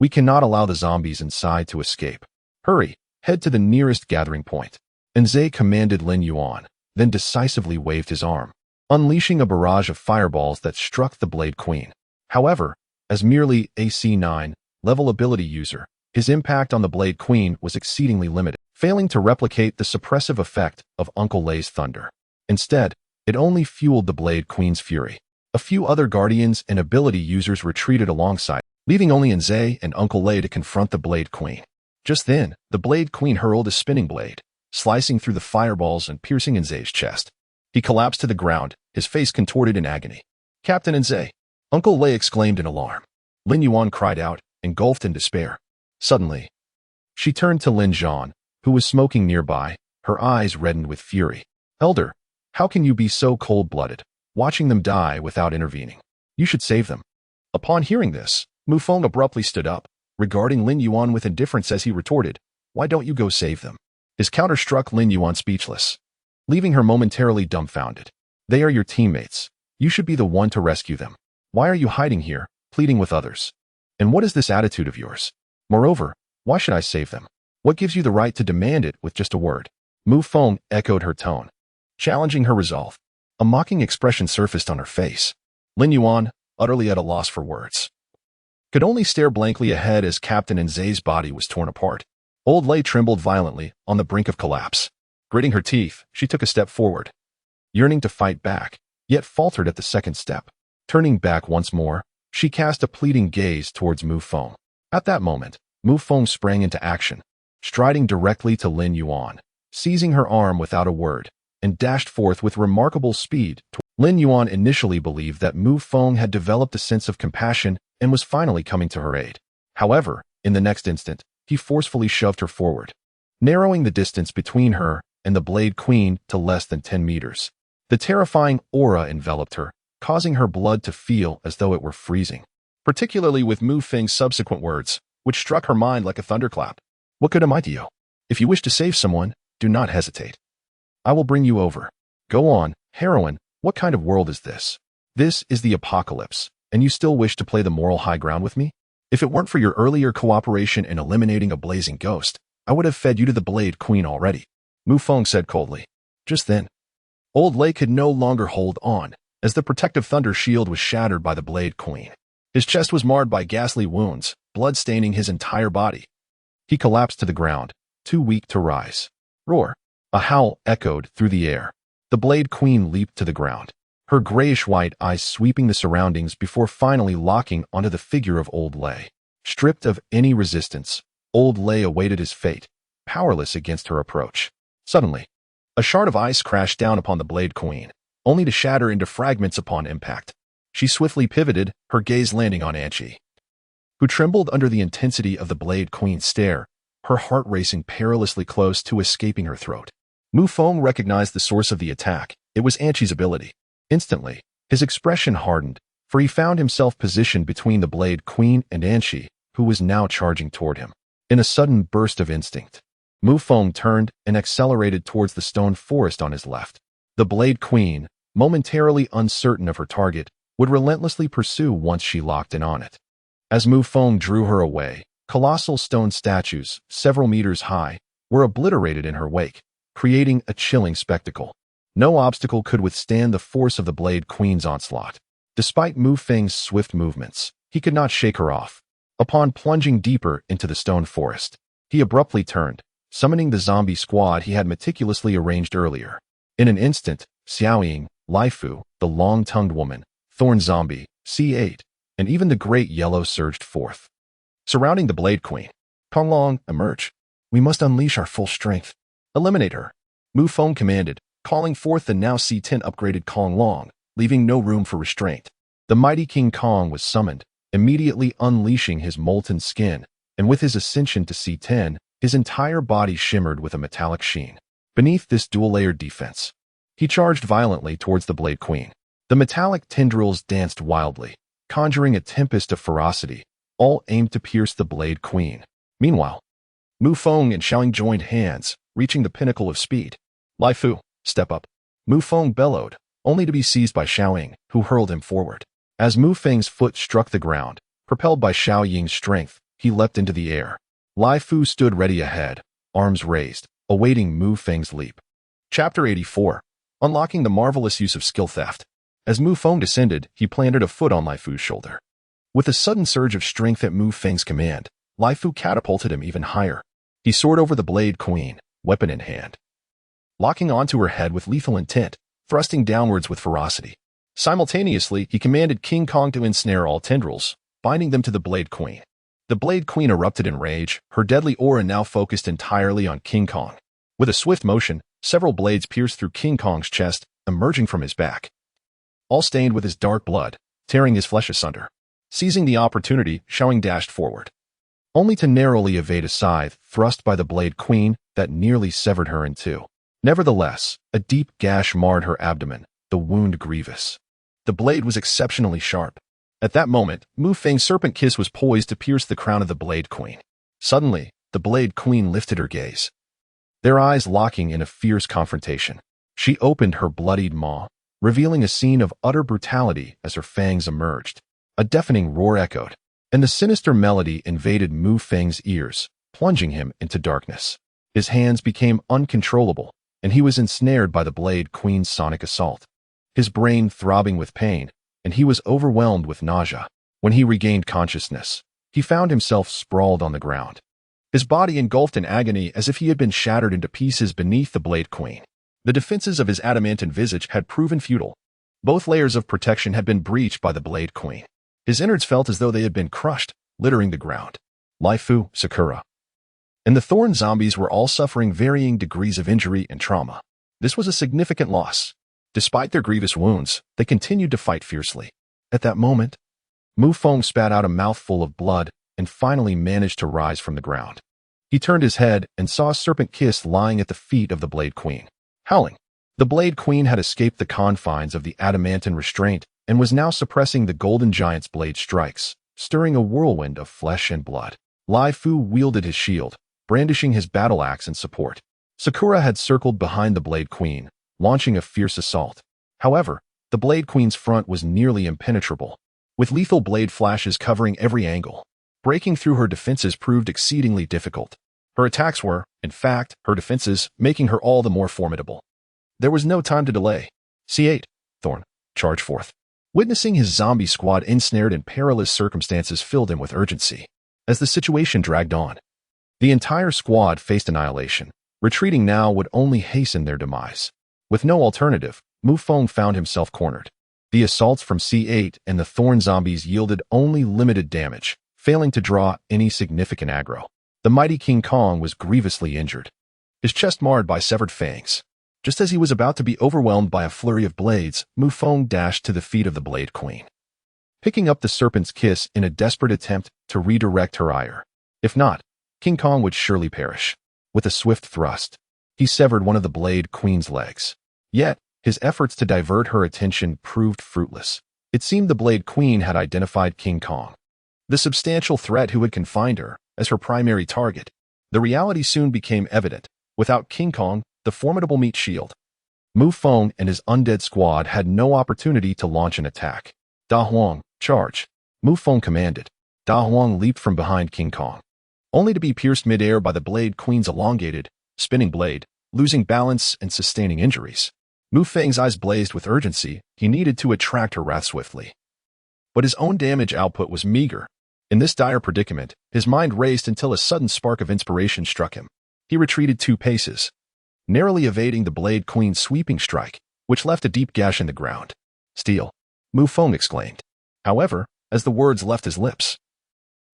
Speaker 1: We cannot allow the zombies inside to escape. Hurry, head to the nearest gathering point. Nzai commanded Lin Yuan, then decisively waved his arm, unleashing a barrage of fireballs that struck the Blade Queen. However, as merely a C9 level ability user, his impact on the Blade Queen was exceedingly limited, failing to replicate the suppressive effect of Uncle Lei's thunder. Instead, It only fueled the Blade Queen's fury. A few other guardians and ability users retreated alongside, leaving only Nze and Uncle Lei to confront the Blade Queen. Just then, the Blade Queen hurled a spinning blade, slicing through the fireballs and piercing Nze's chest. He collapsed to the ground, his face contorted in agony. "Captain Nze!" Uncle Lei exclaimed in alarm. Lin Yuan cried out, engulfed in despair. Suddenly, she turned to Lin Zhan, who was smoking nearby, her eyes reddened with fury. "Elder, how can you be so cold-blooded, watching them die without intervening? You should save them." Upon hearing this, Mu Feng abruptly stood up, regarding Lin Yuan with indifference as he retorted, "Why don't you go save them?" His counter struck Lin Yuan speechless, leaving her momentarily dumbfounded. "They are your teammates. You should be the one to rescue them. Why are you hiding here, pleading with others? And what is this attitude of yours? Moreover, why should I save them? What gives you the right to demand it with just a word?" Mu Feng echoed her tone, challenging her resolve. A mocking expression surfaced on her face. Lin Yuan, utterly at a loss for words, could only stare blankly ahead as Captain Nze's body was torn apart. Old Lei trembled violently on the brink of collapse. Gritting her teeth, she took a step forward, yearning to fight back, yet faltered at the second step. Turning back once more, she cast a pleading gaze towards Mu Feng. At that moment, Mu Feng sprang into action, striding directly to Lin Yuan, seizing her arm without a word, and dashed forth with remarkable speed. Lin Yuan initially believed that Mu Feng had developed a sense of compassion and was finally coming to her aid. However, in the next instant, he forcefully shoved her forward, narrowing the distance between her and the Blade Queen to less than 10 meters. The terrifying aura enveloped her, causing her blood to feel as though it were freezing, particularly with Mu Feng's subsequent words, which struck her mind like a thunderclap. "What good am I to you? If you wish to save someone, do not hesitate. I will bring you over. Go on, heroine, what kind of world is this? This is the apocalypse, and you still wish to play the moral high ground with me? If it weren't for your earlier cooperation in eliminating a blazing ghost, I would have fed you to the Blade Queen already," Mu Feng said coldly. Just then, Old Lei could no longer hold on, as the protective thunder shield was shattered by the Blade Queen. His chest was marred by ghastly wounds, blood staining his entire body. He collapsed to the ground, too weak to rise. Roar! A howl echoed through the air. The Blade Queen leaped to the ground, her grayish-white eyes sweeping the surroundings before finally locking onto the figure of Old Lei. Stripped of any resistance, Old Lei awaited his fate, powerless against her approach. Suddenly, a shard of ice crashed down upon the Blade Queen, only to shatter into fragments upon impact. She swiftly pivoted, her gaze landing on Anchi, who trembled under the intensity of the Blade Queen's stare, her heart racing perilously close to escaping her throat. Mu Feng recognized the source of the attack. It was Anchi's ability. Instantly, his expression hardened, for he found himself positioned between the Blade Queen and Anchi, who was now charging toward him. In a sudden burst of instinct, Mu Feng turned and accelerated towards the stone forest on his left. The Blade Queen, momentarily uncertain of her target, would relentlessly pursue once she locked in on it. As Mu Feng drew her away, colossal stone statues, several meters high, were obliterated in her wake, creating a chilling spectacle. No obstacle could withstand the force of the Blade Queen's onslaught. Despite Mu Feng's swift movements, he could not shake her off. Upon plunging deeper into the stone forest, he abruptly turned, summoning the zombie squad he had meticulously arranged earlier. In an instant, Xiaoying, Laifu, the long-tongued woman, Thorn Zombie, C8, and even the Great Yellow surged forth, surrounding the Blade Queen. "Konglong, emerge. We must unleash our full strength. Eliminate her," Mu Feng commanded, calling forth the now C10 upgraded Konglong, leaving no room for restraint. The mighty King Kong was summoned, immediately unleashing his molten skin, and with his ascension to C10, his entire body shimmered with a metallic sheen. Beneath this dual-layered defense, he charged violently towards the Blade Queen. The metallic tendrils danced wildly, conjuring a tempest of ferocity, all aimed to pierce the Blade Queen. Meanwhile, Mu Feng and Xiaoying joined hands, reaching the pinnacle of speed. "Laifu, step up," Mu Feng bellowed, only to be seized by Xiaoying, who hurled him forward. As Mu Feng's foot struck the ground, propelled by Xiaoying's strength, he leapt into the air. Laifu stood ready ahead, arms raised, awaiting Mu Feng's leap. Chapter 84. Unlocking the marvelous use of skill theft. As Mu Feng descended, he planted a foot on Laifu's shoulder. With a sudden surge of strength at Mu Feng's command, Laifu catapulted him even higher. He soared over the Blade Queen, weapon in hand. Locking onto her head with lethal intent, thrusting downwards with ferocity. Simultaneously, he commanded King Kong to ensnare all tendrils, binding them to the Blade Queen. The Blade Queen erupted in rage, her deadly aura now focused entirely on King Kong. With a swift motion, several blades pierced through King Kong's chest, emerging from his back, all stained with his dark blood, tearing his flesh asunder. Seizing the opportunity, Xiaoying dashed forward, only to narrowly evade a scythe thrust by the Blade Queen that nearly severed her in two. Nevertheless, a deep gash marred her abdomen, the wound grievous. The blade was exceptionally sharp. At that moment, Mu Feng's serpent kiss was poised to pierce the crown of the Blade Queen. Suddenly, the Blade Queen lifted her gaze, their eyes locking in a fierce confrontation. She opened her bloodied maw, revealing a scene of utter brutality as her fangs emerged. A deafening roar echoed, and the sinister melody invaded Mu Feng's ears, plunging him into darkness. His hands became uncontrollable, and he was ensnared by the Blade Queen's sonic assault. His brain throbbing with pain, and he was overwhelmed with nausea. When he regained consciousness, he found himself sprawled on the ground, his body engulfed in agony as if he had been shattered into pieces beneath the Blade Queen. The defenses of his adamantine visage had proven futile. Both layers of protection had been breached by the Blade Queen. His innards felt as though they had been crushed, littering the ground. Lifu, Sakura, and the Thorn zombies were all suffering varying degrees of injury and trauma. This was a significant loss. Despite their grievous wounds, they continued to fight fiercely. At that moment, Mu Feng spat out a mouthful of blood and finally managed to rise from the ground. He turned his head and saw a serpent kiss lying at the feet of the Blade Queen. Howling, the Blade Queen had escaped the confines of the adamantine restraint and was now suppressing the Golden Giant's blade strikes, stirring a whirlwind of flesh and blood. Lai Fu wielded his shield, brandishing his battle axe in support. Sakura had circled behind the Blade Queen, launching a fierce assault. However, the Blade Queen's front was nearly impenetrable, with lethal blade flashes covering every angle. Breaking through her defenses proved exceedingly difficult. Her attacks were, in fact, her defenses, making her all the more formidable. There was no time to delay. C8, Thorn, charge forth. Witnessing his zombie squad ensnared in perilous circumstances filled him with urgency. As the situation dragged on, the entire squad faced annihilation. Retreating now would only hasten their demise. With no alternative, Mu Feng found himself cornered. The assaults from C8 and the Thorn zombies yielded only limited damage, failing to draw any significant aggro. The mighty King Kong was grievously injured, his chest marred by severed fangs. Just as he was about to be overwhelmed by a flurry of blades, Mu Feng dashed to the feet of the Blade Queen, picking up the serpent's kiss in a desperate attempt to redirect her ire. If not, King Kong would surely perish. With a swift thrust, he severed one of the Blade Queen's legs. Yet, his efforts to divert her attention proved fruitless. It seemed the Blade Queen had identified King Kong, the substantial threat who had confined her, as her primary target. The reality soon became evident. Without King Kong, the formidable meat shield, Mu Feng and his undead squad had no opportunity to launch an attack. Da Huang, charge, Mu Feng commanded. Da Huang leaped from behind King Kong, only to be pierced midair by the Blade Queen's elongated, spinning blade, losing balance and sustaining injuries. Mu Feng's eyes blazed with urgency. He needed to attract her wrath swiftly. But his own damage output was meager. In this dire predicament, his mind raced until a sudden spark of inspiration struck him. He retreated 2 paces, narrowly evading the Blade Queen's sweeping strike, which left a deep gash in the ground. Steal, Mu Feng exclaimed. However, as the words left his lips,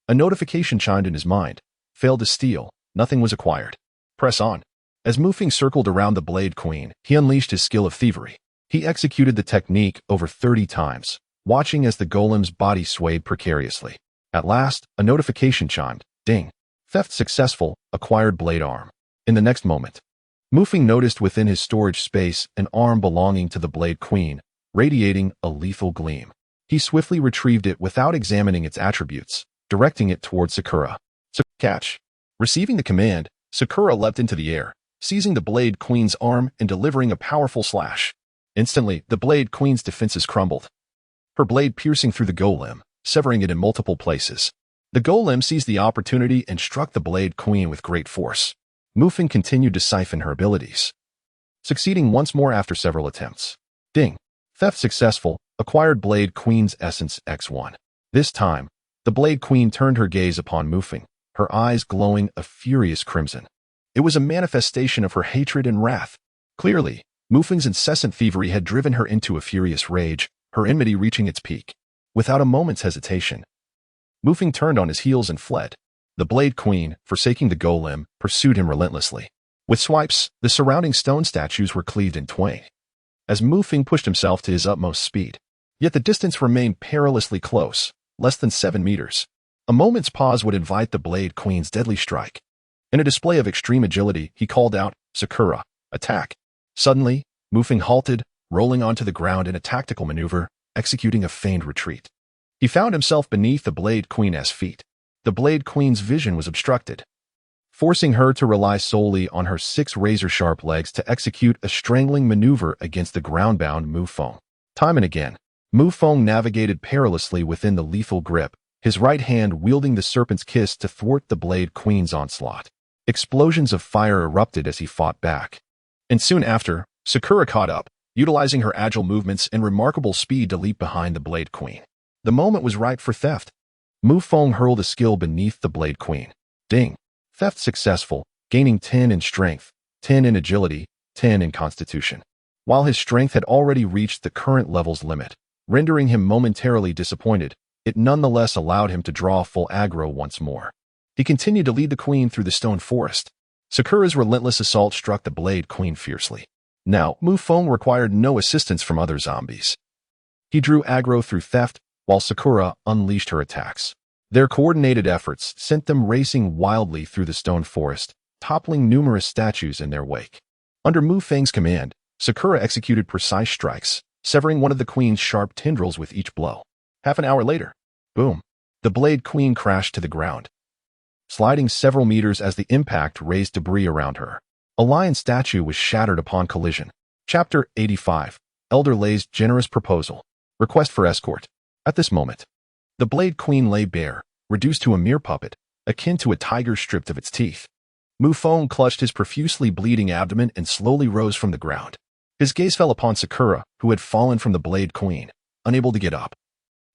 Speaker 1: a notification chimed in his mind. Failed to steal, nothing was acquired. Press on. As Mu Feng circled around the Blade Queen, he unleashed his skill of thievery. He executed the technique over 30 times, watching as the golem's body swayed precariously. At last, a notification chimed. Ding. Theft successful, acquired blade arm. In the next moment, Mu Feng noticed within his storage space an arm belonging to the Blade Queen, radiating a lethal gleam. He swiftly retrieved it without examining its attributes, directing it toward Sakura. Catch. Receiving the command, Sakura leapt into the air, seizing the Blade Queen's arm and delivering a powerful slash. Instantly, the Blade Queen's defenses crumbled, her blade piercing through the golem, severing it in multiple places. The golem seized the opportunity and struck the Blade Queen with great force. Mu Feng continued to siphon her abilities, succeeding once more after several attempts. Ding. Theft successful, acquired Blade Queen's essence X1. This time, the Blade Queen turned her gaze upon Mu Feng, her eyes glowing a furious crimson. It was a manifestation of her hatred and wrath. Clearly, Mu Feng's incessant thievery had driven her into a furious rage, her enmity reaching its peak. Without a moment's hesitation, Mu Feng turned on his heels and fled. The Blade Queen, forsaking the golem, pursued him relentlessly. With swipes, the surrounding stone statues were cleaved in twain, as Mu Feng pushed himself to his utmost speed. Yet the distance remained perilously close, less than 7 meters. A moment's pause would invite the Blade Queen's deadly strike. In a display of extreme agility, he called out, "Sakura, attack." Suddenly, Mu Feng halted, rolling onto the ground in a tactical maneuver, executing a feigned retreat. He found himself beneath the Blade Queen's feet. The Blade Queen's vision was obstructed, forcing her to rely solely on her 6 razor-sharp legs to execute a strangling maneuver against the ground-bound Mu Feng. Time and again, Mu Feng navigated perilously within the lethal grip, his right hand wielding the serpent's kiss to thwart the Blade Queen's onslaught. Explosions of fire erupted as he fought back. And soon after, Sakura caught up, utilizing her agile movements and remarkable speed to leap behind the Blade Queen. The moment was ripe for theft. Mu Feng hurled a skill beneath the Blade Queen. Ding! Theft successful, gaining 10 in strength, 10 in agility, 10 in constitution. While his strength had already reached the current level's limit, rendering him momentarily disappointed, it nonetheless allowed him to draw full aggro once more. He continued to lead the queen through the stone forest. Sakura's relentless assault struck the Blade Queen fiercely. Now, Mu Feng required no assistance from other zombies. He drew aggro through theft, while Sakura unleashed her attacks. Their coordinated efforts sent them racing wildly through the stone forest, toppling numerous statues in their wake. Under Mu Feng's command, Sakura executed precise strikes, severing one of the queen's sharp tendrils with each blow. Half an hour later, boom, the Blade Queen crashed to the ground, sliding several meters as the impact raised debris around her. A lion statue was shattered upon collision. Chapter 85. Elder Lei's Generous Proposal. Request for Escort. At this moment, the Blade Queen lay bare, reduced to a mere puppet, akin to a tiger stripped of its teeth. Mu Feng clutched his profusely bleeding abdomen and slowly rose from the ground. His gaze fell upon Sakura, who had fallen from the Blade Queen, unable to get up.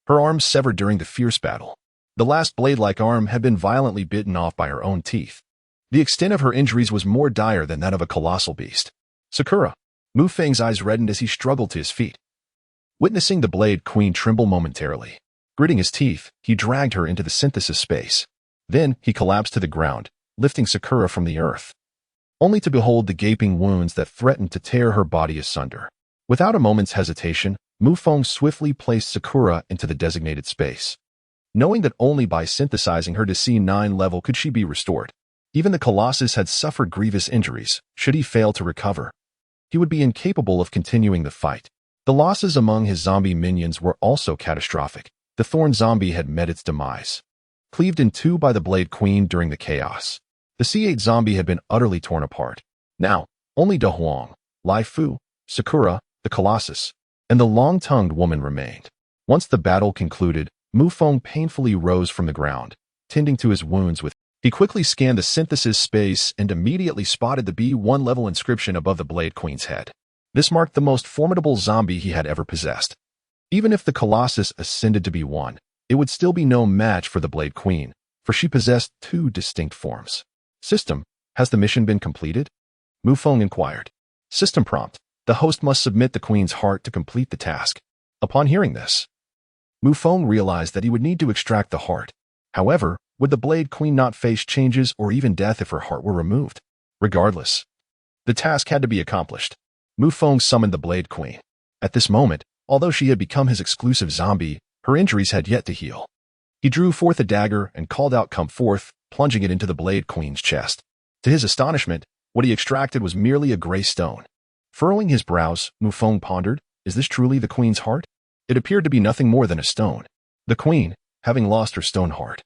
Speaker 1: Her arms severed during the fierce battle. The last blade-like arm had been violently bitten off by her own teeth. The extent of her injuries was more dire than that of a colossal beast. Sakura! Mu Feng's eyes reddened as he struggled to his feet. Witnessing the Blade Queen tremble momentarily, gritting his teeth, he dragged her into the synthesis space. Then he collapsed to the ground, lifting Sakura from the earth, only to behold the gaping wounds that threatened to tear her body asunder. Without a moment's hesitation, Mu Feng swiftly placed Sakura into the designated space, knowing that only by synthesizing her to C9 level could she be restored. Even the Colossus had suffered grievous injuries. Should he fail to recover, he would be incapable of continuing the fight. The losses among his zombie minions were also catastrophic. The Thorn zombie had met its demise, cleaved in two by the Blade Queen during the chaos. The C8 zombie had been utterly torn apart. Now, only De Huang, Lai Fu, Sakura, the Colossus, and the long-tongued woman remained. Once the battle concluded, Mu Feng painfully rose from the ground, tending to his wounds with. He quickly scanned the synthesis space and immediately spotted the B1 level inscription above the Blade Queen's head. This marked the most formidable zombie he had ever possessed. Even if the Colossus ascended to B1, it would still be no match for the Blade Queen, for she possessed 2 distinct forms. System, has the mission been completed? Mu Feng inquired. System prompt, the host must submit the Queen's heart to complete the task. Upon hearing this, Mu Feng realized that he would need to extract the heart. However, would the Blade Queen not face changes or even death if her heart were removed? Regardless, the task had to be accomplished. Mu Feng summoned the Blade Queen. At this moment, although she had become his exclusive zombie, her injuries had yet to heal. He drew forth a dagger and called out, "Come forth," plunging it into the Blade Queen's chest. To his astonishment, what he extracted was merely a gray stone. Furrowing his brows, Mu Feng pondered, is this truly the Queen's heart? It appeared to be nothing more than a stone. The Queen, having lost her stone heart,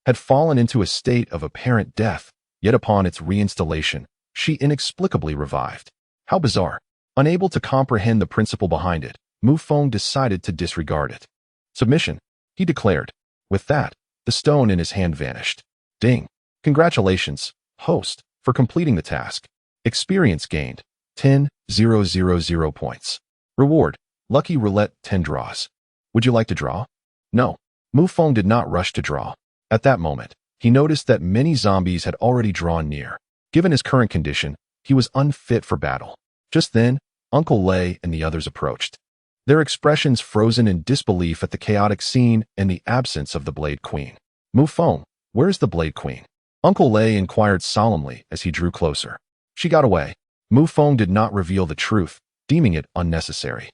Speaker 1: had fallen into a state of apparent death, yet upon its reinstallation, she inexplicably revived. How bizarre. Unable to comprehend the principle behind it, Mu Feng decided to disregard it. Submission, he declared. With that, the stone in his hand vanished. Ding. Congratulations, host, for completing the task. Experience gained, 10,000 points. Reward, lucky roulette 10 draws. Would you like to draw? No. Mu Feng did not rush to draw. At that moment, he noticed that many zombies had already drawn near. Given his current condition, he was unfit for battle. Just then, Uncle Lei and the others approached, their expressions frozen in disbelief at the chaotic scene and the absence of the Blade Queen. Mu Feng, where's the Blade Queen? Uncle Lei inquired solemnly as he drew closer. She got away. Mu Feng did not reveal the truth, deeming it unnecessary.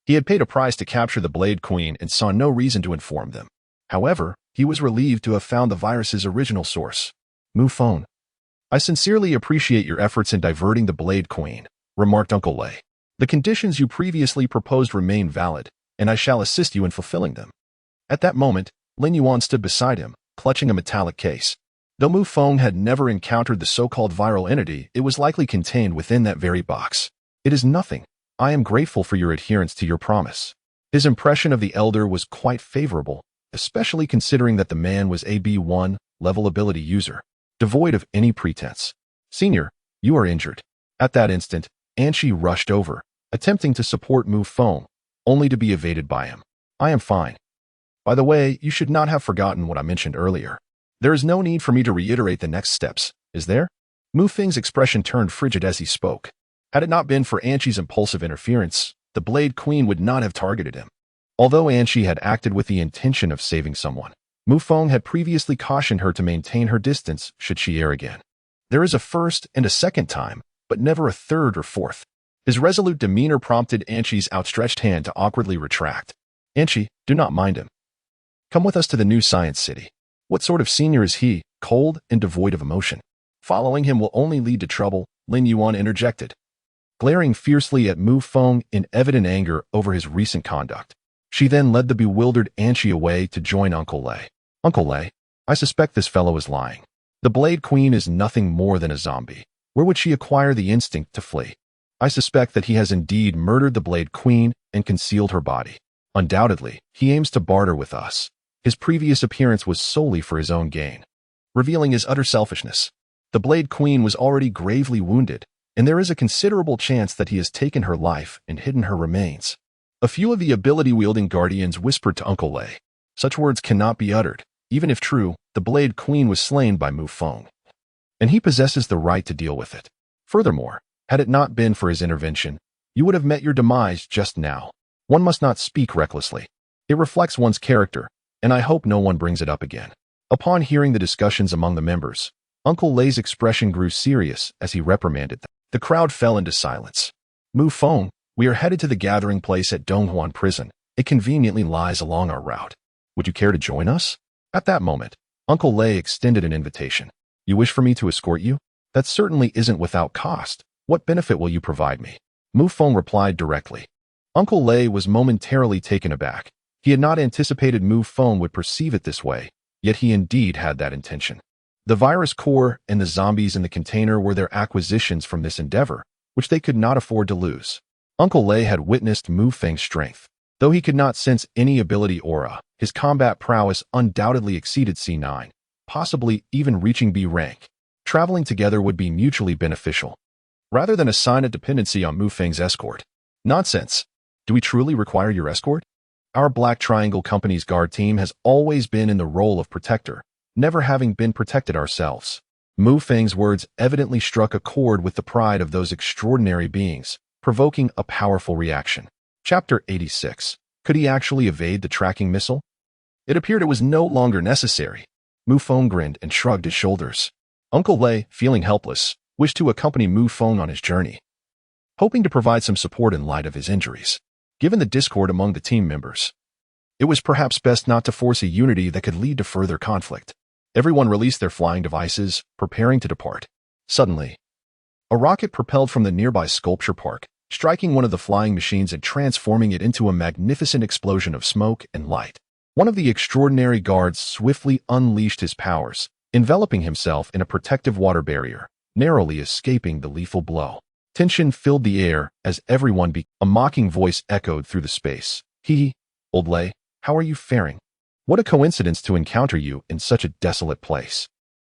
Speaker 1: He had paid a price to capture the Blade Queen and saw no reason to inform them. However, he was relieved to have found the virus's original source. Mu Feng, I sincerely appreciate your efforts in diverting the Blade Queen, remarked Uncle Lei. The conditions you previously proposed remain valid, and I shall assist you in fulfilling them. At that moment, Lin Yuan stood beside him, clutching a metallic case. Though Mu Feng had never encountered the so-called viral entity, it was likely contained within that very box. It is nothing. I am grateful for your adherence to your promise. His impression of the elder was quite favorable, especially considering that the man was a B1 level ability user, devoid of any pretense. Senior, you are injured. At that instant, Anshi rushed over, attempting to support Mu Feng, only to be evaded by him. I am fine. By the way, you should not have forgotten what I mentioned earlier. There is no need for me to reiterate the next steps, is there? Mu Feng's expression turned frigid as he spoke. Had it not been for Anshi's impulsive interference, the Blade Queen would not have targeted him. Although Anshi had acted with the intention of saving someone, Mu Feng had previously cautioned her to maintain her distance should she err again. There is a first and a second time, but never a third or fourth. His resolute demeanor prompted Anshi's outstretched hand to awkwardly retract. Anshi, do not mind him. Come with us to the new science city. What sort of senior is he, cold and devoid of emotion? Following him will only lead to trouble, Lin Yuan interjected, glaring fiercely at Mu Feng in evident anger over his recent conduct. She then led the bewildered Anshi away to join Uncle Lei. Uncle Lei, I suspect this fellow is lying. The Blade Queen is nothing more than a zombie. Where would she acquire the instinct to flee? I suspect that he has indeed murdered the Blade Queen and concealed her body. Undoubtedly, he aims to barter with us. His previous appearance was solely for his own gain, revealing his utter selfishness. The Blade Queen was already gravely wounded, and there is a considerable chance that he has taken her life and hidden her remains. A few of the ability-wielding guardians whispered to Uncle Lei. Such words cannot be uttered. Even if true, the Blade Queen was slain by Mu Feng, and he possesses the right to deal with it. Furthermore, had it not been for his intervention, you would have met your demise just now. One must not speak recklessly. It reflects one's character, and I hope no one brings it up again. Upon hearing the discussions among the members, Uncle Lei's expression grew serious as he reprimanded them. The crowd fell into silence. Mu Feng, we are headed to the gathering place at Donghuan Prison. It conveniently lies along our route. Would you care to join us? At that moment, Uncle Lei extended an invitation. You wish for me to escort you? That certainly isn't without cost. What benefit will you provide me? Mu Feng replied directly. Uncle Lei was momentarily taken aback. He had not anticipated Mu Feng would perceive it this way, yet he indeed had that intention. The virus core and the zombies in the container were their acquisitions from this endeavor, which they could not afford to lose. Uncle Lei had witnessed Mu Feng's strength. Though he could not sense any ability aura, his combat prowess undoubtedly exceeded C9, possibly even reaching B rank. Traveling together would be mutually beneficial, rather than assign a dependency on Mu Feng's escort. Nonsense. Do we truly require your escort? Our Black Triangle Company's guard team has always been in the role of protector, never having been protected ourselves. Mu Feng's words evidently struck a chord with the pride of those extraordinary beings, provoking a powerful reaction. Chapter 86. Could he actually evade the tracking missile? It appeared it was no longer necessary. Mu Feng grinned and shrugged his shoulders. Uncle Lei, feeling helpless, wished to accompany Mu Feng on his journey, hoping to provide some support in light of his injuries. Given the discord among the team members, it was perhaps best not to force a unity that could lead to further conflict. Everyone released their flying devices, preparing to depart. Suddenly, a rocket propelled from the nearby sculpture park, striking one of the flying machines and transforming it into a magnificent explosion of smoke and light. One of the extraordinary guards swiftly unleashed his powers, enveloping himself in a protective water barrier, narrowly escaping the lethal blow. Tension filled the air as everyone a mocking voice echoed through the space. Hee, Old Lei, how are you faring? What a coincidence to encounter you in such a desolate place.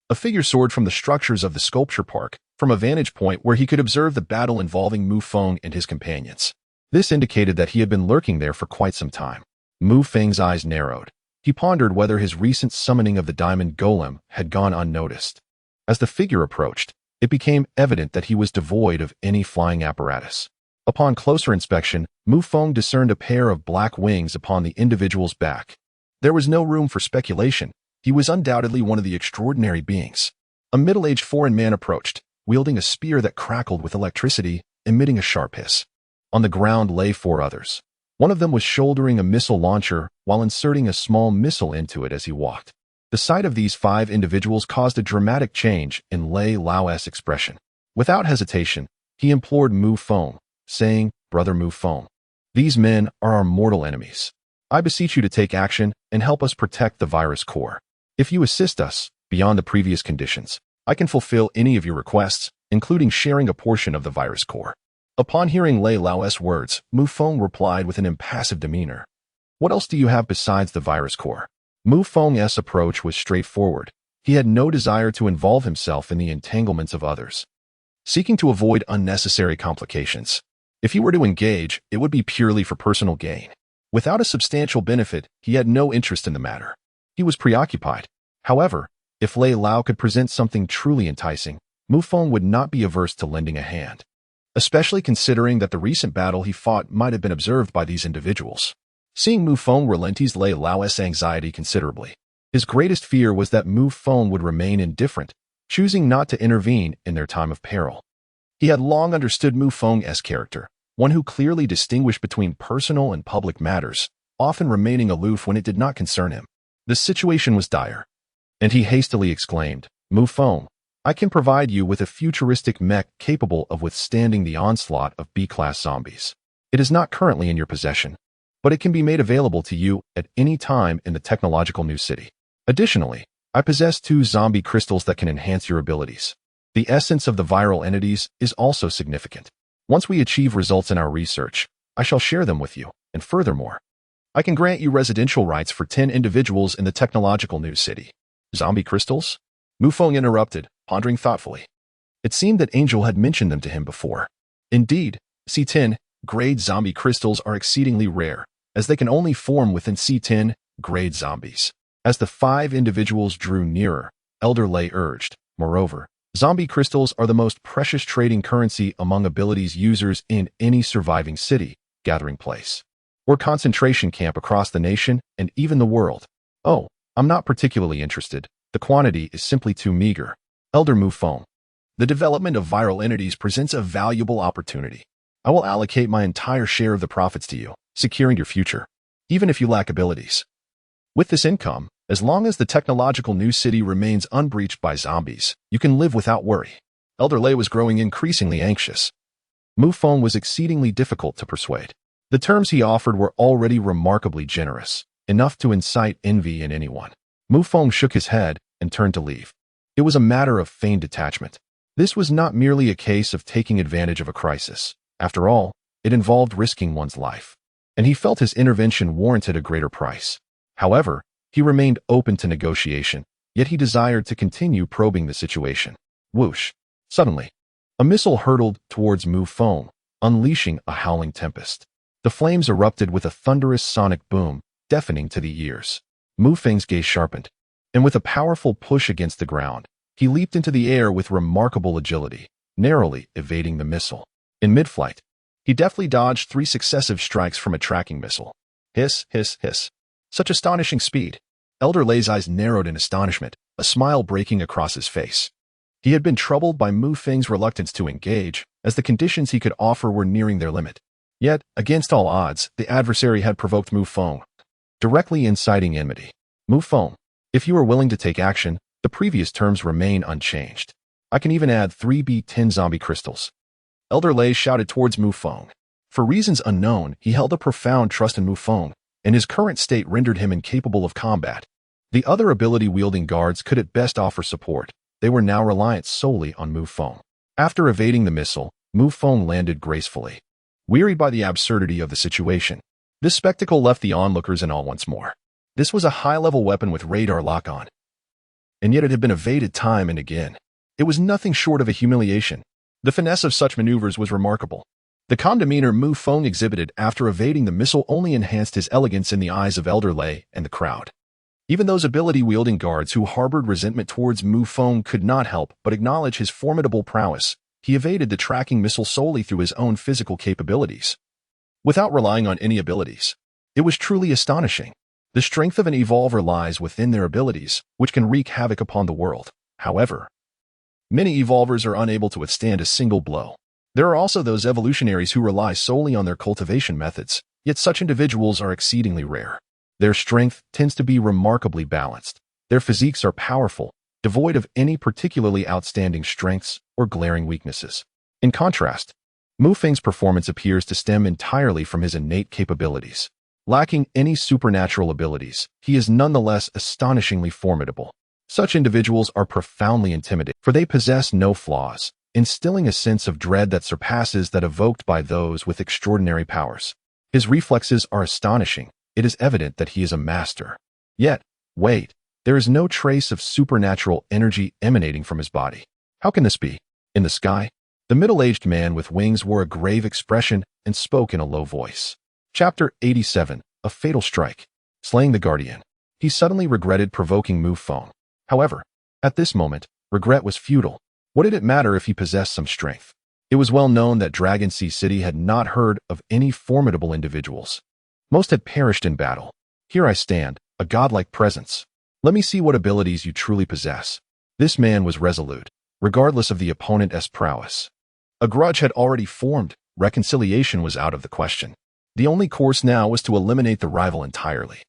Speaker 1: A figure soared from the structures of the sculpture park, from a vantage point where he could observe the battle involving Mu Feng and his companions. This indicated that he had been lurking there for quite some time. Mu Feng's eyes narrowed. He pondered whether his recent summoning of the diamond golem had gone unnoticed. As the figure approached, it became evident that he was devoid of any flying apparatus. Upon closer inspection, Mu Feng discerned a pair of black wings upon the individual's back. There was no room for speculation. He was undoubtedly one of the extraordinary beings. A middle-aged foreign man approached, wielding a spear that crackled with electricity, emitting a sharp hiss. On the ground lay 4 others. One of them was shouldering a missile launcher while inserting a small missile into it as he walked. The sight of these 5 individuals caused a dramatic change in Lei Lao's expression. Without hesitation, he implored Mu Feng, saying, "Brother Mu Feng, these men are our mortal enemies. I beseech you to take action and help us protect the virus core. If you assist us, beyond the previous conditions, I can fulfill any of your requests, including sharing a portion of the virus core." Upon hearing Lei Lao's words, Mu Feng replied with an impassive demeanor. "What else do you have besides the virus core?" Mu Feng's approach was straightforward. He had no desire to involve himself in the entanglements of others, seeking to avoid unnecessary complications. If he were to engage, it would be purely for personal gain. Without a substantial benefit, he had no interest in the matter. He was preoccupied. However, if Lei Lao could present something truly enticing, Mu Feng would not be averse to lending a hand, especially considering that the recent battle he fought might have been observed by these individuals. Seeing Mu Feng relent eased Lei Lao's anxiety considerably. His greatest fear was that Mu Feng would remain indifferent, choosing not to intervene in their time of peril. He had long understood Mu Feng's character, one who clearly distinguished between personal and public matters, often remaining aloof when it did not concern him. The situation was dire, and he hastily exclaimed, "Mu Feng, I can provide you with a futuristic mech capable of withstanding the onslaught of B-class zombies. It is not currently in your possession, but it can be made available to you at any time in the technological new city. Additionally, I possess 2 zombie crystals that can enhance your abilities. The essence of the viral entities is also significant. Once we achieve results in our research, I shall share them with you, and furthermore, I can grant you residential rights for 10 individuals in the technological new city." "Zombie crystals?" Mu Feng interrupted, pondering thoughtfully. It seemed that Angel had mentioned them to him before. Indeed, C10 grade zombie crystals are exceedingly rare, as they can only form within C10 grade zombies. As the 5 individuals drew nearer, Elder Lei urged, "Moreover, zombie crystals are the most precious trading currency among abilities users in any surviving city, gathering place, or concentration camp across the nation and even the world." "Oh, I'm not particularly interested. The quantity is simply too meager." Elder Mu Feng, "The development of viral entities presents a valuable opportunity. I will allocate my entire share of the profits to you, securing your future, even if you lack abilities. With this income, as long as the technological new city remains unbreached by zombies, you can live without worry." Elder Lei was growing increasingly anxious. Mu Feng was exceedingly difficult to persuade. The terms he offered were already remarkably generous, enough to incite envy in anyone. Mu Feng shook his head and turned to leave. It was a matter of feigned detachment. This was not merely a case of taking advantage of a crisis. After all, it involved risking one's life, and he felt his intervention warranted a greater price. However, he remained open to negotiation, yet he desired to continue probing the situation. Whoosh! Suddenly, a missile hurtled towards Mu Feng, unleashing a howling tempest. The flames erupted with a thunderous sonic boom, deafening to the ears. Mu Feng's gaze sharpened, and with a powerful push against the ground, he leaped into the air with remarkable agility, narrowly evading the missile. In mid-flight, he deftly dodged 3 successive strikes from a tracking missile. Hiss, hiss, hiss. Such astonishing speed. Elder Lei's eyes narrowed in astonishment, a smile breaking across his face. He had been troubled by Mu Feng's reluctance to engage, as the conditions he could offer were nearing their limit. Yet, against all odds, the adversary had provoked Mu Feng, directly inciting enmity. "Mu Feng, if you are willing to take action, the previous terms remain unchanged. I can even add 3 B10 zombie crystals." Elder Lei shouted towards Mu Feng. For reasons unknown, he held a profound trust in Mu Feng, and his current state rendered him incapable of combat. The other ability-wielding guards could at best offer support. They were now reliant solely on Mu Feng. After evading the missile, Mu Feng landed gracefully. Wearied by the absurdity of the situation, this spectacle left the onlookers in awe once more. This was a high-level weapon with radar lock-on, and yet it had been evaded time and again. It was nothing short of a humiliation. The finesse of such maneuvers was remarkable. The calm demeanor Mu Feng exhibited after evading the missile only enhanced his elegance in the eyes of Elder Lei and the crowd. Even those ability-wielding guards who harbored resentment towards Mu Feng could not help but acknowledge his formidable prowess, He evaded the tracking missile solely through his own physical capabilities, without relying on any abilities. It was truly astonishing. The strength of an evolver lies within their abilities, which can wreak havoc upon the world. However, many evolvers are unable to withstand a single blow. There are also those evolutionaries who rely solely on their cultivation methods, yet such individuals are exceedingly rare. Their strength tends to be remarkably balanced. Their physiques are powerful, devoid of any particularly outstanding strengths or glaring weaknesses. In contrast, Mu Feng's performance appears to stem entirely from his innate capabilities. Lacking any supernatural abilities, he is nonetheless astonishingly formidable. Such individuals are profoundly intimidating, for they possess no flaws, instilling a sense of dread that surpasses that evoked by those with extraordinary powers. His reflexes are astonishing. It is evident that he is a master. Yet, wait, there is no trace of supernatural energy emanating from his body. How can this be? In the sky, the middle-aged man with wings wore a grave expression and spoke in a low voice. Chapter 87, A Fatal Strike. Slaying the Guardian. He suddenly regretted provoking Mu Feng. However, at this moment, regret was futile. What did it matter if he possessed some strength? It was well known that Dragon Sea City had not heard of any formidable individuals. Most had perished in battle. Here I stand, a godlike presence. Let me see what abilities you truly possess. This man was resolute, regardless of the opponent's prowess. A grudge had already formed. Reconciliation was out of the question. The only course now was to eliminate the rival entirely.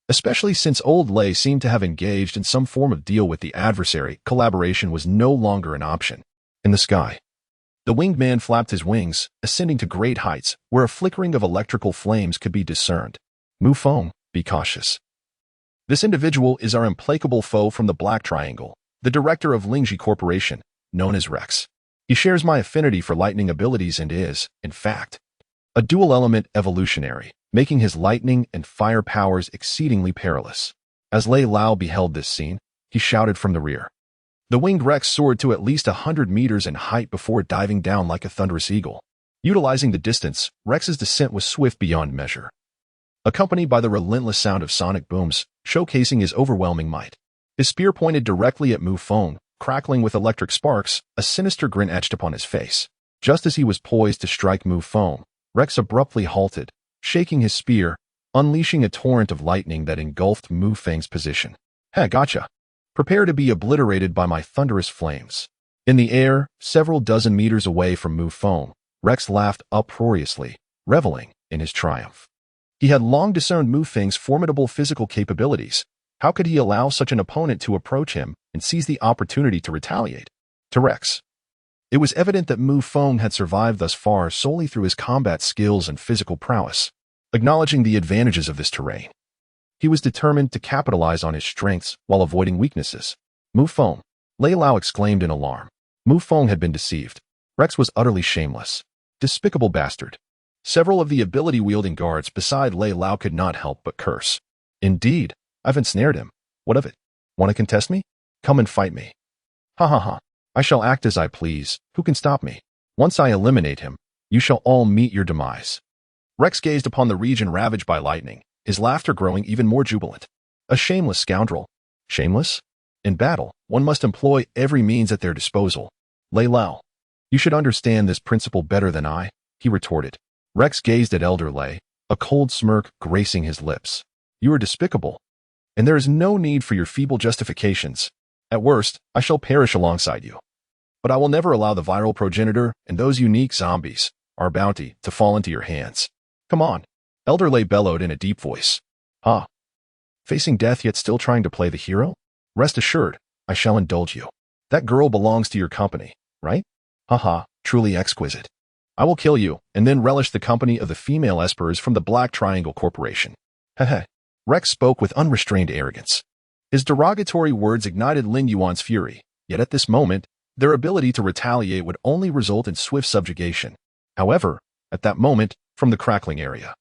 Speaker 1: Especially since Old Lei seemed to have engaged in some form of deal with the adversary, collaboration was no longer an option. In the sky, the winged man flapped his wings, ascending to great heights, where a flickering of electrical flames could be discerned. Mu Feng, be cautious. This individual is our implacable foe from the Black Triangle, the director of Lingji Corporation, known as Rex. He shares my affinity for lightning abilities and is, in fact, a dual-element evolutionary, making his lightning and fire powers exceedingly perilous. As Lei Lao beheld this scene, he shouted from the rear. The winged Rex soared to at least 100 meters in height before diving down like a thunderous eagle. Utilizing the distance, Rex's descent was swift beyond measure, accompanied by the relentless sound of sonic booms, showcasing his overwhelming might. His spear pointed directly at Mu Feng, crackling with electric sparks, a sinister grin etched upon his face. Just as he was poised to strike Mu Feng, Rex abruptly halted, shaking his spear, unleashing a torrent of lightning that engulfed Mu Feng's position. Hey, gotcha. Prepare to be obliterated by my thunderous flames. In the air, several dozen meters away from Mu Feng, Rex laughed uproariously, reveling in his triumph. He had long discerned Mu Feng's formidable physical capabilities. How could he allow such an opponent to approach him and seize the opportunity to retaliate? To Rex, it was evident that Mu Feng had survived thus far solely through his combat skills and physical prowess. Acknowledging the advantages of this terrain, he was determined to capitalize on his strengths while avoiding weaknesses. Mu Feng, Lei Lao exclaimed in alarm. Mu Feng had been deceived. Rex was utterly shameless. Despicable bastard. Several of the ability-wielding guards beside Lei Lao could not help but curse. Indeed, I've ensnared him. What of it? Want to contest me? Come and fight me. Ha ha ha. I shall act as I please. Who can stop me? Once I eliminate him, you shall all meet your demise. Rex gazed upon the region ravaged by lightning, his laughter growing even more jubilant. A shameless scoundrel. Shameless? In battle, one must employ every means at their disposal. Lei Lao, you should understand this principle better than I, he retorted. Rex gazed at Elder Lei, a cold smirk gracing his lips. You are despicable, and there is no need for your feeble justifications. At worst, I shall perish alongside you. But I will never allow the viral progenitor and those unique zombies, our bounty, to fall into your hands. Come on, Elder Lei bellowed in a deep voice. Ah, facing death yet still trying to play the hero? Rest assured, I shall indulge you. That girl belongs to your company, right? Haha, truly exquisite. I will kill you, and then relish the company of the female espers from the Black Triangle Corporation. Heh. Rex spoke with unrestrained arrogance. His derogatory words ignited Lin Yuan's fury, yet at this moment, their ability to retaliate would only result in swift subjugation. However, at that moment, from the crackling area,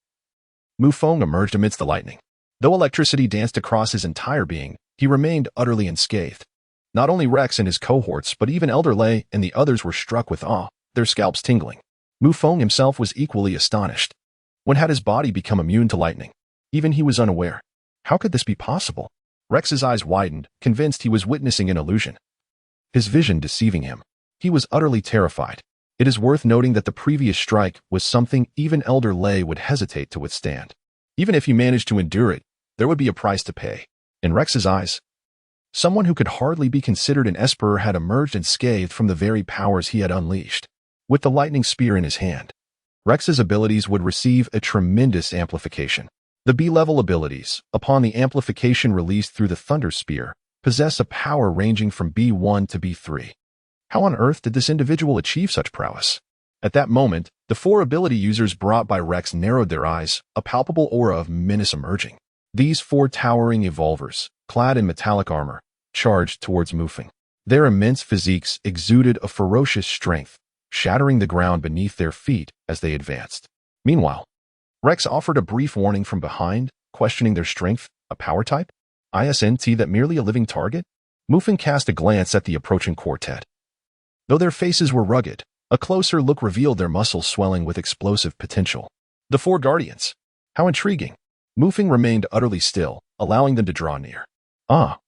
Speaker 1: Mu Feng emerged amidst the lightning. Though electricity danced across his entire being, he remained utterly unscathed. Not only Rex and his cohorts, but even Elder Lei and the others were struck with awe, their scalps tingling. Mu Feng himself was equally astonished. When had his body become immune to lightning? Even he was unaware. How could this be possible? Rex's eyes widened, convinced he was witnessing an illusion. His vision deceiving him. He was utterly terrified. It is worth noting that the previous strike was something even Elder Lei would hesitate to withstand. Even if he managed to endure it, there would be a price to pay. In Rex's eyes, someone who could hardly be considered an Esper had emerged unscathed from the very powers he had unleashed. With the lightning spear in his hand, Rex's abilities would receive a tremendous amplification. The B-level abilities, upon the amplification released through the Thunder Spear, possess a power ranging from B1 to B3. How on earth did this individual achieve such prowess? At that moment, the 4 ability users brought by Rex narrowed their eyes, a palpable aura of menace emerging. These 4 towering evolvers, clad in metallic armor, charged towards Mu Feng. Their immense physiques exuded a ferocious strength, shattering the ground beneath their feet as they advanced. Meanwhile, Rex offered a brief warning from behind, questioning their strength, a power type? Isn't that merely a living target? Mu Feng cast a glance at the approaching quartet. Though their faces were rugged, a closer look revealed their muscles swelling with explosive potential. The 4 guardians. How intriguing. Mu Feng remained utterly still, allowing them to draw near. Ah,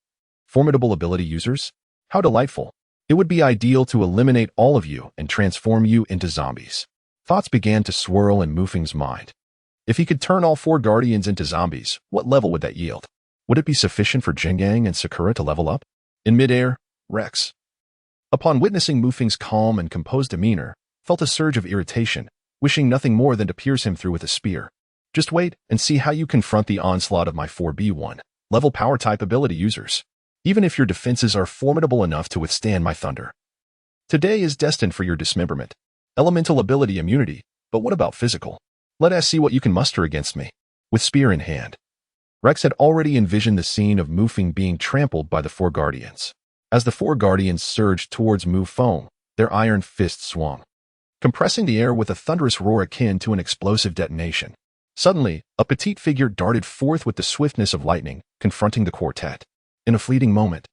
Speaker 1: formidable ability users? How delightful. It would be ideal to eliminate all of you and transform you into zombies. Thoughts began to swirl in Mu Feng's mind. If he could turn all 4 guardians into zombies, what level would that yield? Would it be sufficient for Jingang and Sakura to level up? In midair, Rex, upon witnessing Mu Feng's calm and composed demeanor, felt a surge of irritation, wishing nothing more than to pierce him through with a spear. Just wait and see how you confront the onslaught of my 4B1 level power type ability users, even if your defenses are formidable enough to withstand my thunder. Today is destined for your dismemberment. Elemental ability immunity, but what about physical? Let us see what you can muster against me. With spear in hand, Rex had already envisioned the scene of Mu Feng being trampled by the 4 guardians. As the 4 guardians surged towards Mu Feng, their iron fists swung, compressing the air with a thunderous roar akin to an explosive detonation. Suddenly, a petite figure darted forth with the swiftness of lightning, confronting the quartet. In a fleeting moment,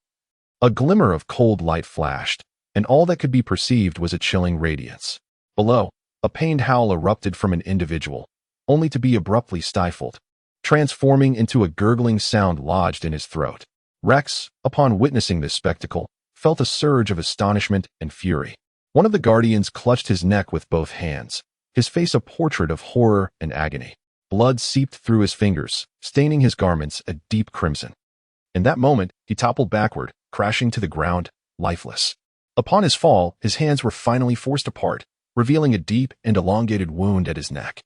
Speaker 1: a glimmer of cold light flashed, and all that could be perceived was a chilling radiance. Below, a pained howl erupted from an individual, only to be abruptly stifled, transforming into a gurgling sound lodged in his throat. Rex, upon witnessing this spectacle, felt a surge of astonishment and fury. One of the guardians clutched his neck with both hands, his face a portrait of horror and agony. Blood seeped through his fingers, staining his garments a deep crimson. In that moment, he toppled backward, crashing to the ground, lifeless. Upon his fall, his hands were finally forced apart, revealing a deep and elongated wound at his neck,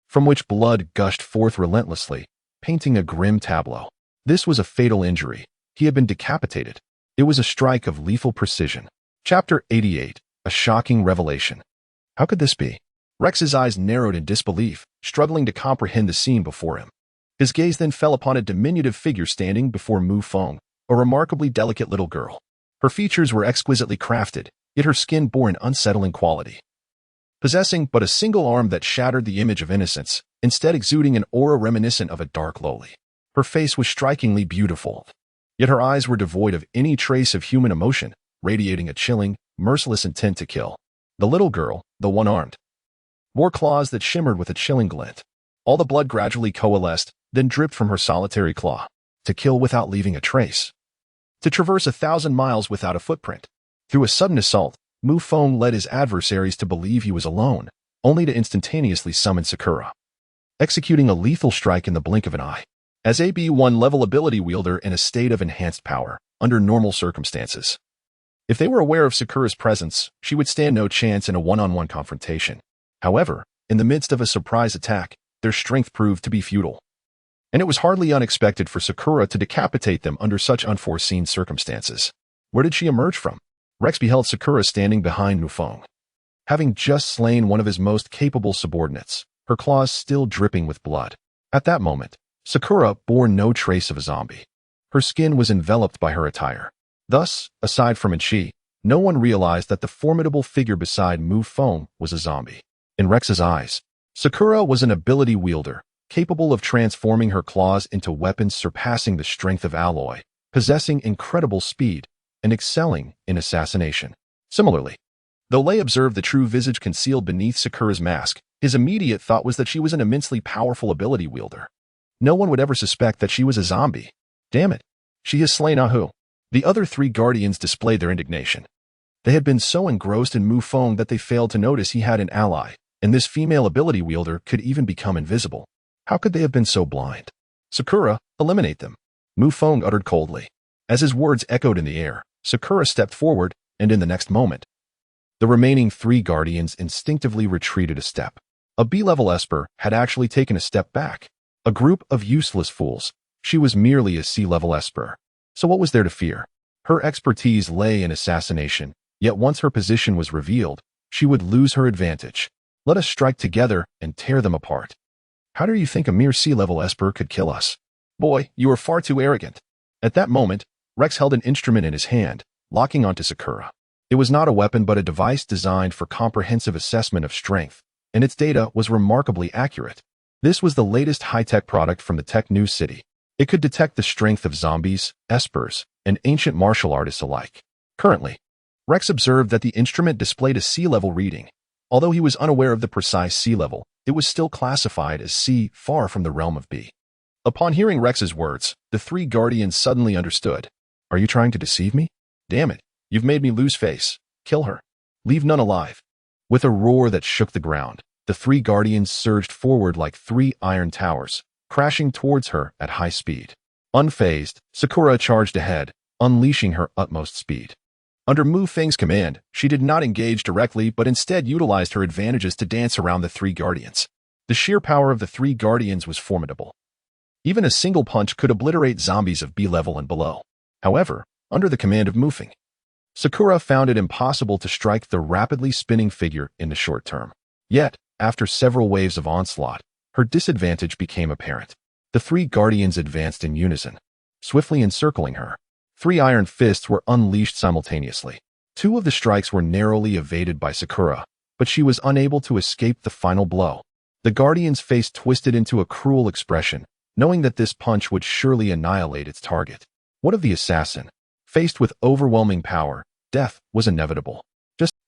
Speaker 1: from which blood gushed forth relentlessly, painting a grim tableau. This was a fatal injury. He had been decapitated. It was a strike of lethal precision. Chapter 88. A shocking revelation. How could this be? Rex's eyes narrowed in disbelief, struggling to comprehend the scene before him. His gaze then fell upon a diminutive figure standing before Mu Feng, a remarkably delicate little girl. Her features were exquisitely crafted, yet her skin bore an unsettling quality. Possessing but a single arm that shattered the image of innocence, instead exuding an aura reminiscent of a dark loli. Her face was strikingly beautiful, yet her eyes were devoid of any trace of human emotion, radiating a chilling, merciless intent to kill. The little girl, the one-armed, wore claws that shimmered with a chilling glint. All the blood gradually coalesced, then dripped from her solitary claw. To kill without leaving a trace. To traverse 1,000 miles without a footprint. Through a sudden assault, Mu Feng led his adversaries to believe he was alone, only to instantaneously summon Sakura, executing a lethal strike in the blink of an eye. As a B1 level ability wielder in a state of enhanced power, under normal circumstances, if they were aware of Sakura's presence, she would stand no chance in a one-on-one confrontation. However, in the midst of a surprise attack, their strength proved to be futile. And it was hardly unexpected for Sakura to decapitate them under such unforeseen circumstances. Where did she emerge from? Rex beheld Sakura standing behind Mu Feng, having just slain one of his most capable subordinates, her claws still dripping with blood. At that moment, Sakura bore no trace of a zombie. Her skin was enveloped by her attire. Thus, aside from Chi, no one realized that the formidable figure beside Mu Feng was a zombie. In Rex's eyes, Sakura was an ability wielder, capable of transforming her claws into weapons surpassing the strength of alloy, possessing incredible speed, and excelling in assassination. Similarly, though Lei observed the true visage concealed beneath Sakura's mask, his immediate thought was that she was an immensely powerful ability wielder. No one would ever suspect that she was a zombie. Damn it, she has slain Ahu. The other 3 guardians displayed their indignation. They had been so engrossed in Mu Feng that they failed to notice he had an ally, and this female ability wielder could even become invisible. How could they have been so blind? Sakura, eliminate them, Mu Feng uttered coldly. As his words echoed in the air, Sakura stepped forward, and in the next moment, the remaining 3 guardians instinctively retreated a step. A B-level Esper had actually taken a step back. A group of useless fools. She was merely a C-level Esper. So what was there to fear? Her expertise lay in assassination, yet once her position was revealed, she would lose her advantage. Let us strike together and tear them apart. How do you think a mere C-level Esper could kill us? Boy, you are far too arrogant. At that moment, Rex held an instrument in his hand, locking onto Sakura. It was not a weapon but a device designed for comprehensive assessment of strength, and its data was remarkably accurate. This was the latest high-tech product from the Tech News City. It could detect the strength of zombies, espers, and ancient martial artists alike. Currently, Rex observed that the instrument displayed a C-level reading. Although he was unaware of the precise C-level, it was still classified as C, far from the realm of B. Upon hearing Rex's words, the 3 guardians suddenly understood. Are you trying to deceive me? Damn it, you've made me lose face. Kill her. Leave none alive. With a roar that shook the ground, the 3 guardians surged forward like 3 iron towers, crashing towards her at high speed. Unfazed, Sakura charged ahead, unleashing her utmost speed. Under Mu Feng's command, she did not engage directly but instead utilized her advantages to dance around the 3 guardians. The sheer power of the 3 guardians was formidable. Even a single punch could obliterate zombies of B level and below. However, under the command of Mu Feng, Sakura found it impossible to strike the rapidly spinning figure in the short term. Yet, after several waves of onslaught, her disadvantage became apparent. The 3 guardians advanced in unison, swiftly encircling her. 3 iron fists were unleashed simultaneously. 2 of the strikes were narrowly evaded by Sakura, but she was unable to escape the final blow. The guardian's face twisted into a cruel expression, knowing that this punch would surely annihilate its target. What of the assassin? Faced with overwhelming power, death was inevitable.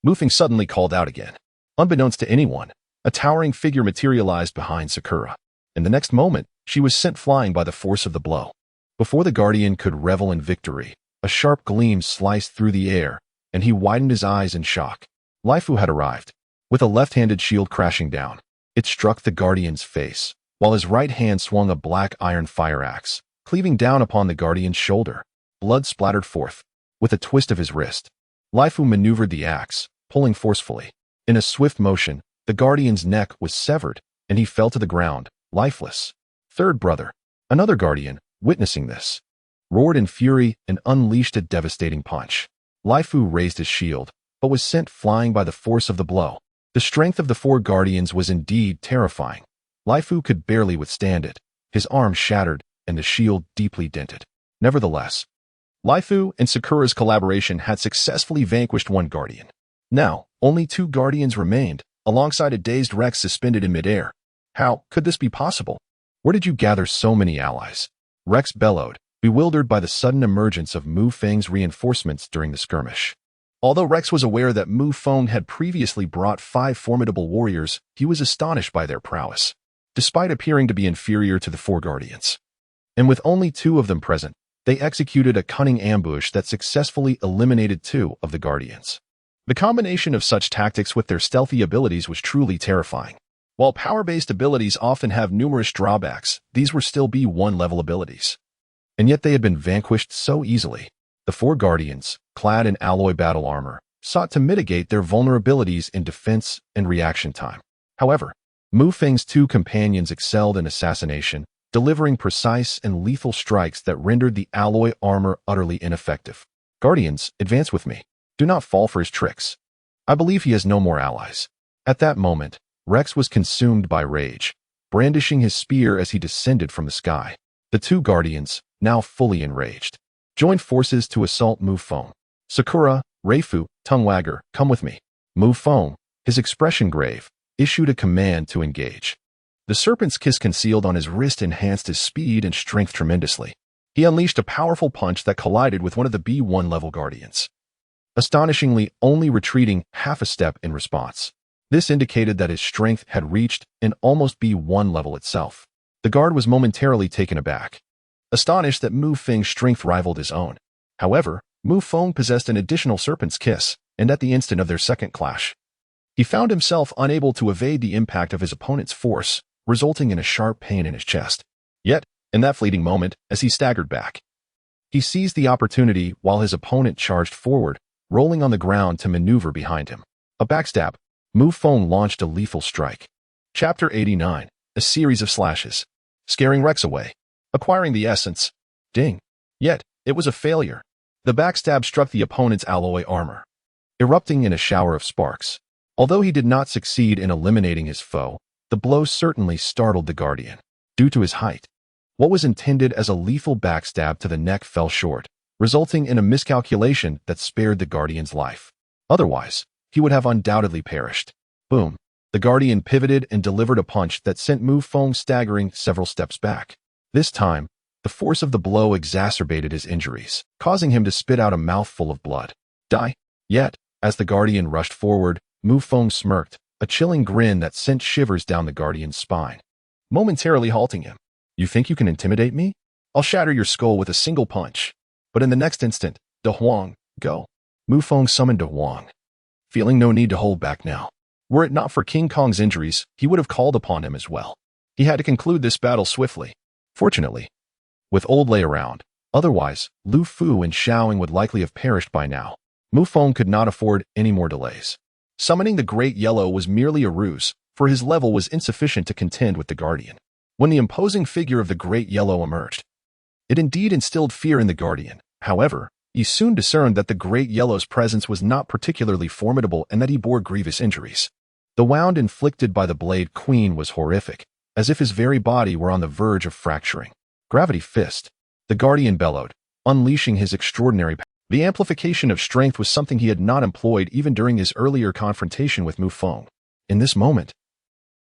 Speaker 1: Mu Feng suddenly called out again. Unbeknownst to anyone, a towering figure materialized behind Sakura. In the next moment, she was sent flying by the force of the blow. Before the guardian could revel in victory, a sharp gleam sliced through the air, and he widened his eyes in shock. Lifu had arrived. With a left-handed shield crashing down, it struck the guardian's face, while his right hand swung a black iron fire axe, cleaving down upon the guardian's shoulder. Blood splattered forth. With a twist of his wrist, Lifu maneuvered the axe, pulling forcefully. In a swift motion, the guardian's neck was severed, and he fell to the ground, lifeless. Third brother, another guardian, witnessing this, roared in fury and unleashed a devastating punch. Lifu raised his shield, but was sent flying by the force of the blow. The strength of the 4 guardians was indeed terrifying. Lifu could barely withstand it, his arm shattered and the shield deeply dented. Nevertheless, Lifu and Sakura's collaboration had successfully vanquished 1 guardian. Now, only 2 guardians remained, alongside a dazed Rex suspended in midair. How could this be possible? Where did you gather so many allies? Rex bellowed, bewildered by the sudden emergence of Mu Feng's reinforcements during the skirmish. Although Rex was aware that Mu Feng had previously brought 5 formidable warriors, he was astonished by their prowess, despite appearing to be inferior to the 4 guardians. And with only 2 of them present, they executed a cunning ambush that successfully eliminated 2 of the guardians. The combination of such tactics with their stealthy abilities was truly terrifying. While power-based abilities often have numerous drawbacks, these were still B1 level abilities. And yet they had been vanquished so easily. The 4 guardians, clad in alloy battle armor, sought to mitigate their vulnerabilities in defense and reaction time. However, Mu Feng's 2 companions excelled in assassination, delivering precise and lethal strikes that rendered the alloy armor utterly ineffective. Guardians, advance with me. Do not fall for his tricks. I believe he has no more allies. At that moment, Rex was consumed by rage, brandishing his spear as he descended from the sky. The 2 guardians, now fully enraged, joined forces to assault Mu Feng. Sakura, Reifu, tongue wagger, come with me. Mu Feng, his expression grave, issued a command to engage. The serpent's kiss concealed on his wrist enhanced his speed and strength tremendously. He unleashed a powerful punch that collided with one of the B1 level guardians, astonishingly only retreating half a step in response. This indicated that his strength had reached an almost B1 level itself. The guard was momentarily taken aback, astonished that Mu Feng's strength rivaled his own. However, Mu Feng possessed an additional serpent's kiss, and at the instant of their second clash, he found himself unable to evade the impact of his opponent's force, resulting in a sharp pain in his chest. Yet, in that fleeting moment, as he staggered back, he seized the opportunity while his opponent charged forward, rolling on the ground to maneuver behind him. A backstab. Mu Feng launched a lethal strike. Chapter 89. A series of slashes. Scaring Rex away. Acquiring the essence. Ding. Yet, it was a failure. The backstab struck the opponent's alloy armor, erupting in a shower of sparks. Although he did not succeed in eliminating his foe, the blow certainly startled the Guardian. Due to his height, what was intended as a lethal backstab to the neck fell short, resulting in a miscalculation that spared the Guardian's life. Otherwise, he would have undoubtedly perished. Boom. The Guardian pivoted and delivered a punch that sent Mu Feng staggering several steps back. This time, the force of the blow exacerbated his injuries, causing him to spit out a mouthful of blood. Die. Yet, as the Guardian rushed forward, Mu Feng smirked, a chilling grin that sent shivers down the Guardian's spine, momentarily halting him. You think you can intimidate me? I'll shatter your skull with a single punch. But in the next instant, De Huang, go. Mu Feng summoned De Huang, feeling no need to hold back now. Were it not for King Kong's injuries, he would have called upon him as well. He had to conclude this battle swiftly. Fortunately, with Old Lei around, otherwise, Lu Fu and Xiaoying would likely have perished by now. Mu Feng could not afford any more delays. Summoning the Great Yellow was merely a ruse, for his level was insufficient to contend with the Guardian. When the imposing figure of the Great Yellow emerged, it indeed instilled fear in the Guardian. However, he soon discerned that the Great Yellow's presence was not particularly formidable and that he bore grievous injuries. The wound inflicted by the Blade Queen was horrific, as if his very body were on the verge of fracturing. Gravity Fist. The Guardian bellowed, unleashing his extraordinary power. The amplification of strength was something he had not employed even during his earlier confrontation with Mu Feng. In this moment,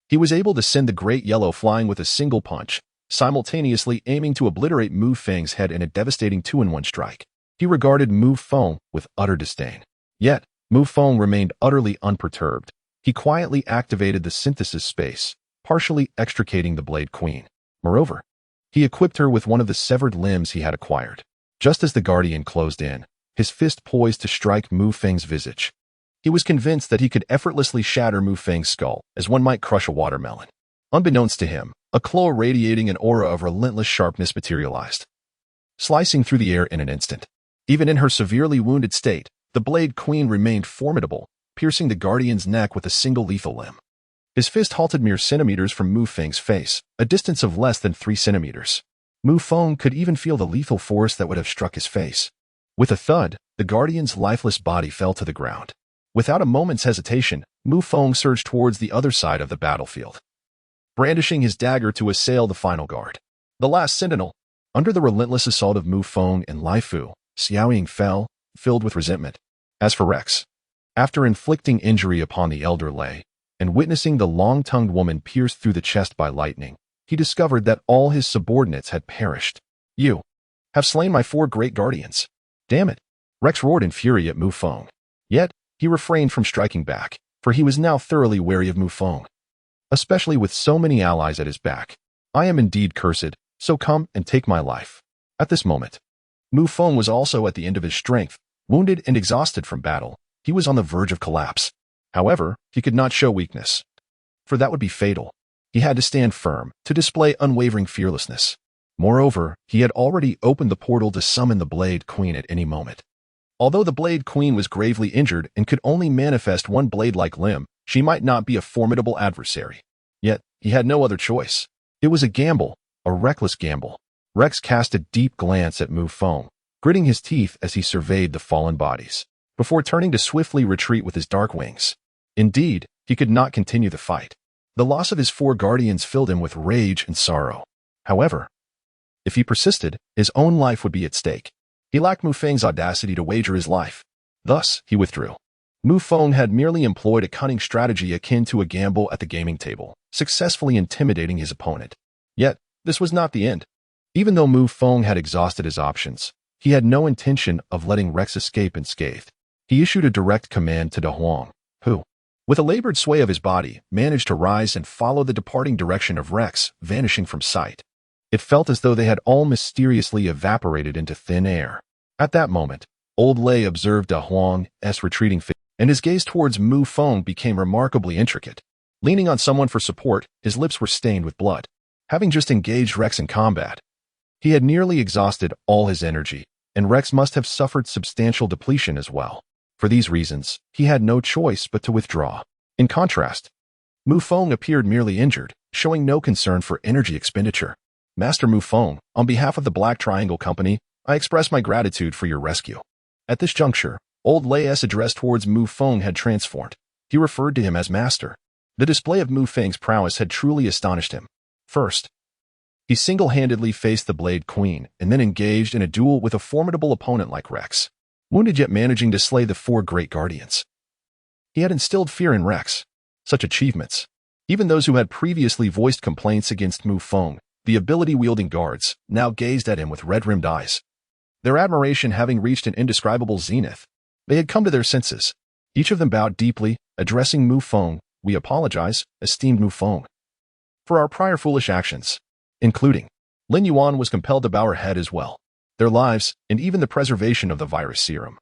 Speaker 1: he was able to send the Great Yellow flying with a single punch, simultaneously aiming to obliterate Mu Feng's head in a devastating 2-in-1 strike. He regarded Mu Feng with utter disdain. Yet, Mu Feng remained utterly unperturbed. He quietly activated the synthesis space, partially extricating the Blade Queen. Moreover, he equipped her with one of the severed limbs he had acquired. Just as the Guardian closed in, his fist poised to strike Mu Feng's visage. He was convinced that he could effortlessly shatter Mu Feng's skull, as one might crush a watermelon. Unbeknownst to him, a claw radiating an aura of relentless sharpness materialized, slicing through the air in an instant. Even in her severely wounded state, the Blade Queen remained formidable, piercing the Guardian's neck with a single lethal limb. His fist halted mere centimeters from Mu Feng's face, a distance of less than 3 centimeters. Mu Feng could even feel the lethal force that would have struck his face. With a thud, the Guardian's lifeless body fell to the ground. Without a moment's hesitation, Mu Feng surged towards the other side of the battlefield, brandishing his dagger to assail the final guard. The last sentinel. Under the relentless assault of Mu Feng and Lai Fu, Xiaoying fell, filled with resentment. As for Rex, after inflicting injury upon the elder Lei, and witnessing the long-tongued woman pierced through the chest by lightning, he discovered that all his subordinates had perished. You have slain my 4 great guardians. Damn it! Rex roared in fury at Mu Feng. Yet, he refrained from striking back, for he was now thoroughly wary of Mu Feng, especially with so many allies at his back. I am indeed cursed, so come and take my life. At this moment, Mu Feng was also at the end of his strength. Wounded and exhausted from battle, he was on the verge of collapse. However, he could not show weakness, for that would be fatal. He had to stand firm, to display unwavering fearlessness. Moreover, he had already opened the portal to summon the Blade Queen at any moment. Although the Blade Queen was gravely injured and could only manifest one blade-like limb, she might not be a formidable adversary. Yet, he had no other choice. It was a gamble, a reckless gamble. Rex cast a deep glance at Mu Feng, gritting his teeth as he surveyed the fallen bodies, before turning to swiftly retreat with his dark wings. Indeed, he could not continue the fight. The loss of his 4 guardians filled him with rage and sorrow. However, if he persisted, his own life would be at stake. He lacked Mu Feng's audacity to wager his life. Thus, he withdrew. Mu Feng had merely employed a cunning strategy akin to a gamble at the gaming table, successfully intimidating his opponent. Yet, this was not the end. Even though Mu Feng had exhausted his options, he had no intention of letting Rex escape unscathed. He issued a direct command to De Huang, who, with a labored sway of his body, managed to rise and follow the departing direction of Rex, vanishing from sight. It felt as though they had all mysteriously evaporated into thin air. At that moment, Old Lei observed De Huang's retreating figure. and his gaze towards Mu Feng became remarkably intricate. Leaning on someone for support, his lips were stained with blood. Having just engaged Rex in combat, he had nearly exhausted all his energy, and Rex must have suffered substantial depletion as well. For these reasons, he had no choice but to withdraw. In contrast, Mu Feng appeared merely injured, showing no concern for energy expenditure. Master Mu Feng, on behalf of the Black Triangle Company, I express my gratitude for your rescue. At this juncture, Old Lei's address towards Mu Feng had transformed. He referred to him as Master. The display of Mu Feng's prowess had truly astonished him. First, he single-handedly faced the Blade Queen and then engaged in a duel with a formidable opponent like Rex, wounded yet managing to slay the 4 great guardians. He had instilled fear in Rex. Such achievements. Even those who had previously voiced complaints against Mu Feng, the ability-wielding guards, now gazed at him with red-rimmed eyes. Their admiration having reached an indescribable zenith, they had come to their senses. Each of them bowed deeply, addressing Mu Feng. We apologize, esteemed Mu Feng, for our prior foolish actions, including. Lin Yuan was compelled to bow her head as well. Their lives, and even the preservation of the virus serum,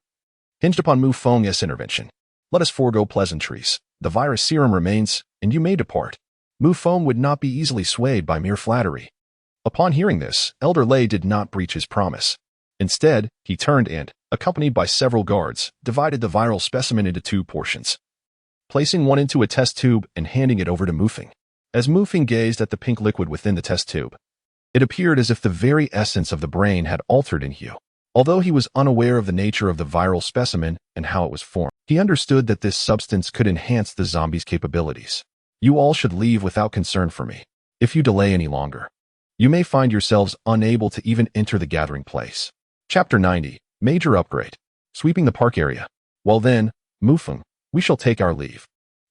Speaker 1: hinged upon Mu Feng's intervention. Let us forego pleasantries. The virus serum remains, and you may depart. Mu Feng would not be easily swayed by mere flattery. Upon hearing this, Elder Lei did not breach his promise. Instead, he turned and, accompanied by several guards, divided the viral specimen into 2 portions, placing one into a test tube and handing it over to Mu Feng. As Mu Feng gazed at the pink liquid within the test tube, it appeared as if the very essence of the brain had altered in hue. Although he was unaware of the nature of the viral specimen and how it was formed, he understood that this substance could enhance the zombie's capabilities. You all should leave without concern for me. If you delay any longer, you may find yourselves unable to even enter the gathering place. Chapter 90, Major Upgrade. Sweeping the park area. Well then, Mu Feng, we shall take our leave.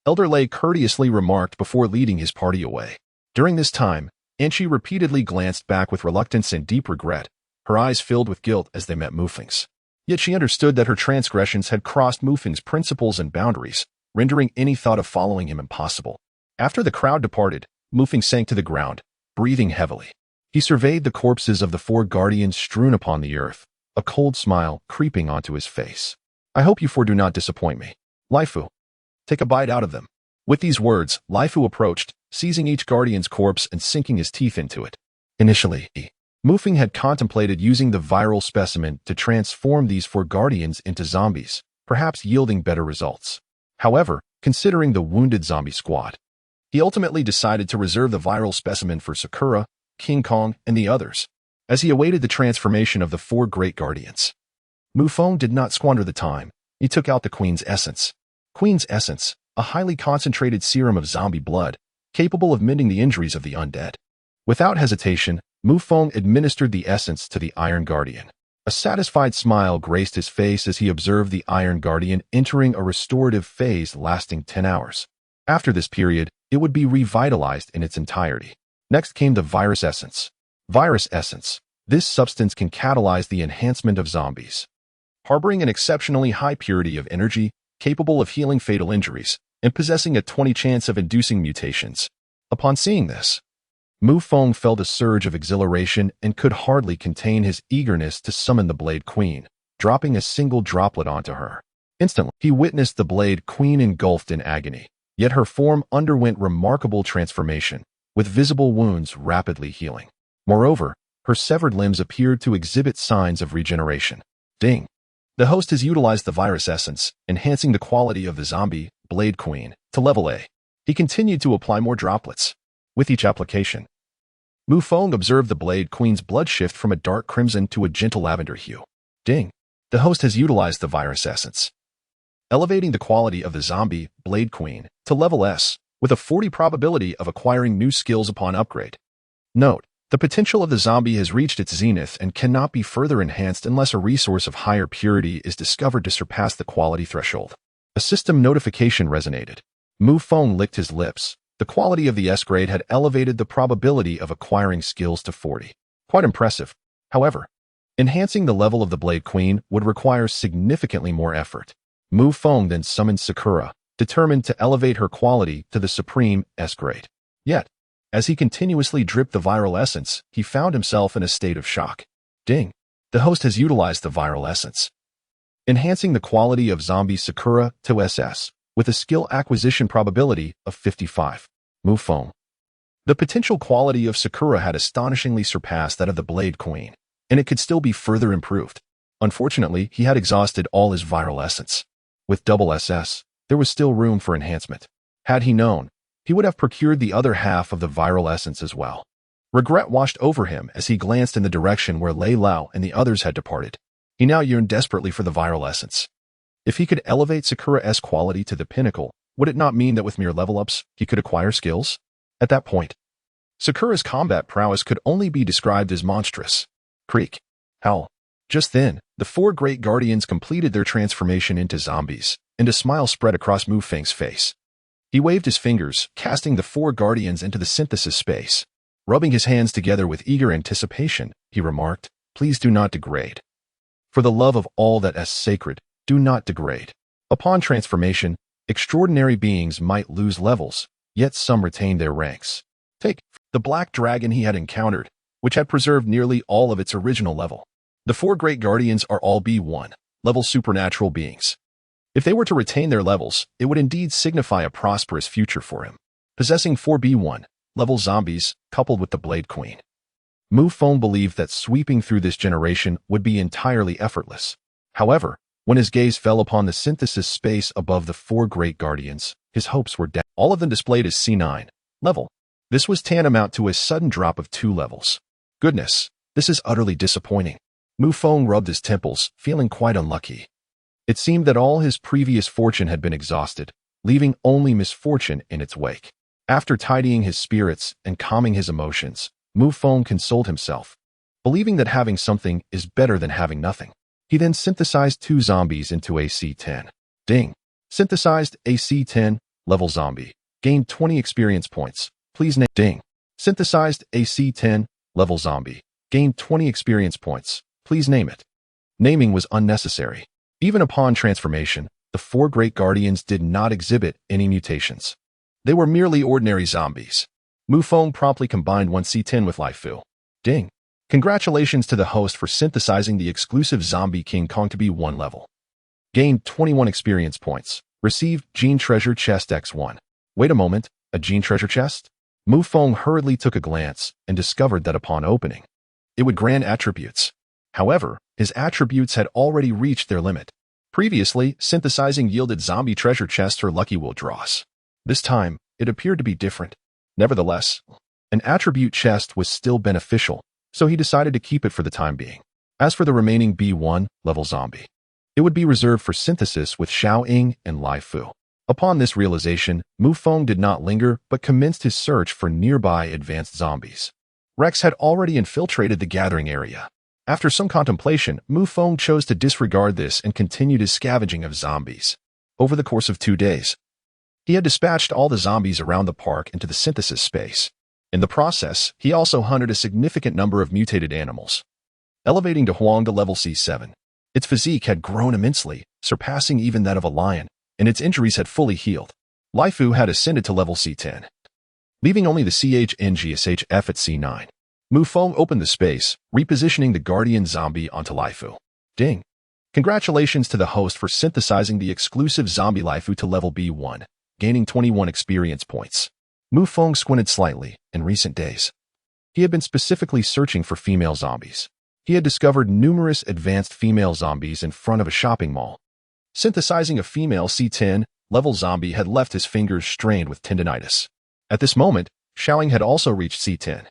Speaker 1: Elder Lei courteously remarked before leading his party away. During this time, Anchi repeatedly glanced back with reluctance and deep regret, her eyes filled with guilt as they met Mu Feng's. Yet she understood that her transgressions had crossed Mu Feng's principles and boundaries, rendering any thought of following him impossible. After the crowd departed, Mu Feng sank to the ground, breathing heavily. He surveyed the corpses of the 4 guardians strewn upon the earth, a cold smile creeping onto his face. I hope you 4 do not disappoint me. Laifu, take a bite out of them. With these words, Laifu approached, seizing each guardian's corpse and sinking his teeth into it. Initially, Mu Feng had contemplated using the viral specimen to transform these 4 guardians into zombies, perhaps yielding better results. However, considering the wounded zombie squad, he ultimately decided to reserve the viral specimen for Sakura, King Kong, and the others, as he awaited the transformation of the 4 great guardians. Mu Feng did not squander the time. He took out the Queen's Essence. Queen's Essence, a highly concentrated serum of zombie blood, capable of mending the injuries of the undead. Without hesitation, Mu Feng administered the essence to the Iron Guardian. A satisfied smile graced his face as he observed the Iron Guardian entering a restorative phase lasting 10 hours. After this period, it would be revitalized in its entirety. Next came the Virus Essence. Virus Essence. This substance can catalyze the enhancement of zombies, harboring an exceptionally high purity of energy, capable of healing fatal injuries, and possessing a 20 chance of inducing mutations. Upon seeing this, Mu Feng felt a surge of exhilaration and could hardly contain his eagerness to summon the Blade Queen, dropping a single droplet onto her. Instantly, he witnessed the Blade Queen engulfed in agony, yet her form underwent remarkable transformation, with visible wounds rapidly healing. Moreover, her severed limbs appeared to exhibit signs of regeneration. Ding! The host has utilized the virus essence, enhancing the quality of the zombie, Blade Queen, to level A. He continued to apply more droplets. With each application, Mu Feng observed the Blade Queen's blood shift from a dark crimson to a gentle lavender hue. Ding! The host has utilized the virus essence, elevating the quality of the zombie, Blade Queen, to level S, with a 40 probability of acquiring new skills upon upgrade. Note: the potential of the zombie has reached its zenith and cannot be further enhanced unless a resource of higher purity is discovered to surpass the quality threshold. A system notification resonated. Mu Feng licked his lips. The quality of the S-grade had elevated the probability of acquiring skills to 40. Quite impressive. However, enhancing the level of the Blade Queen would require significantly more effort. Mu Feng then summoned Sakura, determined to elevate her quality to the supreme S-grade. Yet, as he continuously dripped the viral essence, he found himself in a state of shock. Ding! The host has utilized the viral essence, enhancing the quality of Zombie Sakura to SS, with a skill acquisition probability of 55. Mu Feng. The potential quality of Sakura had astonishingly surpassed that of the Blade Queen, and it could still be further improved. Unfortunately, he had exhausted all his viral essence. With double SS, there was still room for enhancement. Had he known, he would have procured the other half of the viral essence as well. Regret washed over him as he glanced in the direction where Lei Lao and the others had departed. He now yearned desperately for the viral essence. If he could elevate Sakura's quality to the pinnacle, would it not mean that with mere level-ups, he could acquire skills? At that point, Sakura's combat prowess could only be described as monstrous. Creak. Howl. Just then, the four great guardians completed their transformation into zombies, and a smile spread across Mu Feng's face. He waved his fingers, casting the four guardians into the synthesis space. Rubbing his hands together with eager anticipation, he remarked, "Please do not degrade. For the love of all that is sacred, do not degrade." Upon transformation, extraordinary beings might lose levels, yet some retain their ranks. Take the black dragon he had encountered, which had preserved nearly all of its original level. The four great guardians are all B1 level supernatural beings. If they were to retain their levels, it would indeed signify a prosperous future for him. Possessing 4 B1 level zombies, coupled with the Blade Queen, Mu Feng believed that sweeping through this generation would be entirely effortless. However, when his gaze fell upon the synthesis space above the four great guardians, his hopes were down. All of them displayed as C9 level. This was tantamount to a sudden drop of 2 levels. Goodness, this is utterly disappointing. Mu Feng rubbed his temples, feeling quite unlucky. It seemed that all his previous fortune had been exhausted, leaving only misfortune in its wake. After tidying his spirits and calming his emotions, Mu Feng consoled himself, believing that having something is better than having nothing. He then synthesized 2 zombies into a C10. Ding. Synthesized a C10 level zombie. Gained 20 experience points. Please name. Ding. Synthesized a C10 level zombie. Gained 20 experience points. Please name it. Naming was unnecessary. Even upon transformation, the four great guardians did not exhibit any mutations. They were merely ordinary zombies. Mu Feng promptly combined one C10 with Laifu. Ding. Congratulations to the host for synthesizing the exclusive Zombie King Kong to be 1 level. Gained 21 experience points. Received Gene Treasure Chest X1. Wait a moment, a Gene Treasure Chest? Mu Feng hurriedly took a glance and discovered that upon opening, it would grant attributes. However, his attributes had already reached their limit. Previously, synthesizing yielded zombie treasure chests or lucky will draws. This time, it appeared to be different. Nevertheless, an attribute chest was still beneficial, so he decided to keep it for the time being. As for the remaining B1 level zombie, it would be reserved for synthesis with Xiao Ying and Lai Fu. Upon this realization, Mu Feng did not linger but commenced his search for nearby advanced zombies. Rex had already infiltrated the gathering area. After some contemplation, Mu Feng chose to disregard this and continued his scavenging of zombies. Over the course of 2 days, he had dispatched all the zombies around the park into the synthesis space. In the process, he also hunted a significant number of mutated animals, elevating to Huang to level C7. Its physique had grown immensely, surpassing even that of a lion, and its injuries had fully healed. Laifu had ascended to level C10, leaving only the CHNGSHF at C9. Mu Feng opened the space, repositioning the guardian zombie onto Laifu. Ding. Congratulations to the host for synthesizing the exclusive zombie Laifu to level B1, gaining 21 experience points. Mu Feng squinted slightly. In recent days, he had been specifically searching for female zombies. He had discovered numerous advanced female zombies in front of a shopping mall. Synthesizing a female C10 level zombie had left his fingers strained with tendinitis. At this moment, Xiaoying had also reached C10,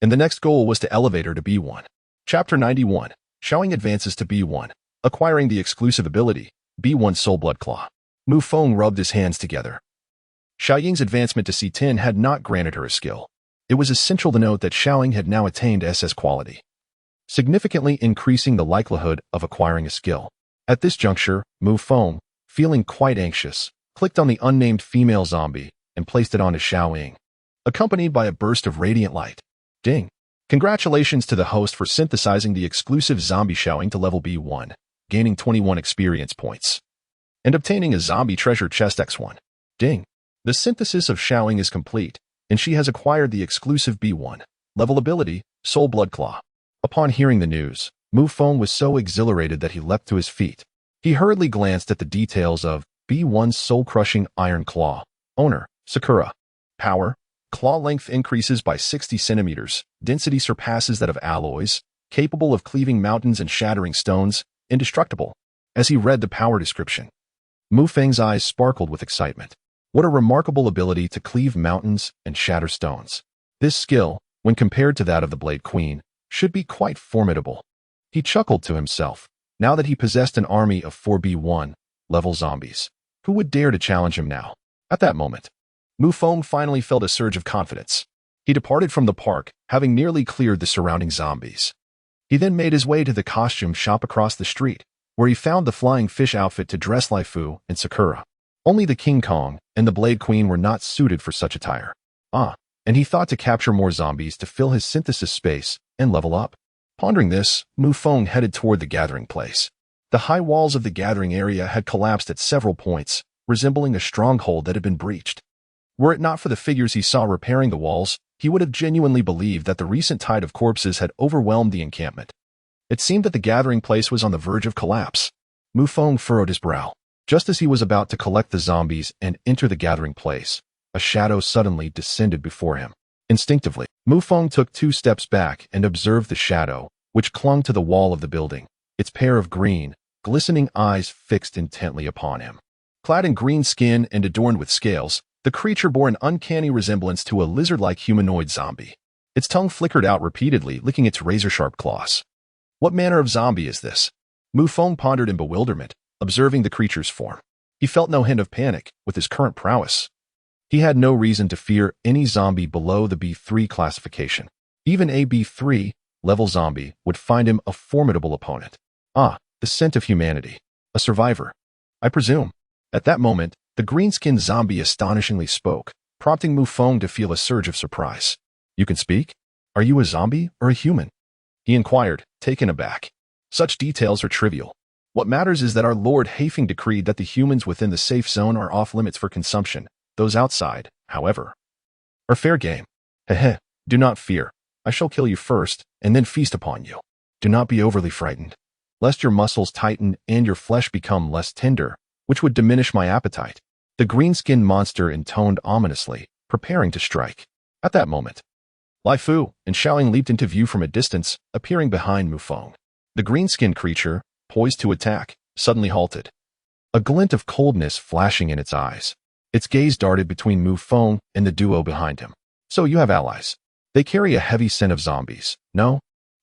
Speaker 1: and the next goal was to elevate her to B1. Chapter 91. Xiaoying advances to B1, acquiring the exclusive ability, B1 Soul Blood Claw. Mu Feng rubbed his hands together. Xiaoying's advancement to C10 had not granted her a skill. It was essential to note that Xiaoying had now attained SS quality, significantly increasing the likelihood of acquiring a skill. At this juncture, Mu Feng, feeling quite anxious, clicked on the unnamed female zombie and placed it onto Xiaoying, accompanied by a burst of radiant light. Ding. Congratulations to the host for synthesizing the exclusive zombie Xiaoying to level B1, gaining 21 experience points, and obtaining a zombie treasure chest X1. Ding. The synthesis of Xiaoying is complete, and she has acquired the exclusive B1 level ability, Soul Blood Claw. Upon hearing the news, Mu Feng was so exhilarated that he leapt to his feet. He hurriedly glanced at the details of B1's soul-crushing iron claw. Owner, Sakura. Power, claw length increases by 60 centimeters. Density surpasses that of alloys. Capable of cleaving mountains and shattering stones. Indestructible. As he read the power description, Mu Feng's eyes sparkled with excitement. What a remarkable ability to cleave mountains and shatter stones. This skill, when compared to that of the Blade Queen, should be quite formidable. He chuckled to himself. Now that he possessed an army of 4B1 level zombies, who would dare to challenge him now? At that moment, Mu Feng finally felt a surge of confidence. He departed from the park, having nearly cleared the surrounding zombies. He then made his way to the costume shop across the street, where he found the flying fish outfit to dress Lai Fu and Sakura. Only the King Kong and the Blade Queen were not suited for such attire. And he thought to capture more zombies to fill his synthesis space and level up. Pondering this, Mu Feng headed toward the gathering place. The high walls of the gathering area had collapsed at several points, resembling a stronghold that had been breached. Were it not for the figures he saw repairing the walls, he would have genuinely believed that the recent tide of corpses had overwhelmed the encampment. It seemed that the gathering place was on the verge of collapse. Mu Feng furrowed his brow. Just as he was about to collect the zombies and enter the gathering place, a shadow suddenly descended before him. Instinctively, Mu Feng took 2 steps back and observed the shadow, which clung to the wall of the building, its pair of green, glistening eyes fixed intently upon him. Clad in green skin and adorned with scales, the creature bore an uncanny resemblance to a lizard-like humanoid zombie. Its tongue flickered out repeatedly, licking its razor-sharp claws. What manner of zombie is this? Mu Feng pondered in bewilderment, observing the creature's form. He felt no hint of panic with his current prowess. He had no reason to fear any zombie below the B3 classification. Even a B3 level zombie would find him a formidable opponent. The scent of humanity. A survivor, I presume. At that moment, the green-skinned zombie astonishingly spoke, prompting Mu Feng to feel a surge of surprise. You can speak? Are you a zombie or a human? He inquired, taken aback. Such details are trivial. What matters is that our Lord Haifeng decreed that the humans within the safe zone are off limits for consumption. Those outside, however, are fair game. Heh. Do not fear. I shall kill you first, and then feast upon you. Do not be overly frightened, lest your muscles tighten and your flesh become less tender, which would diminish my appetite. The green-skinned monster intoned ominously, preparing to strike. At that moment, Lai Fu and Xiaoying leaped into view from a distance, appearing behind Mu Feng. The green-skinned creature, poised to attack, suddenly halted. A glint of coldness flashing in its eyes. Its gaze darted between Mu Feng and the duo behind him. So you have allies. They carry a heavy scent of zombies. No,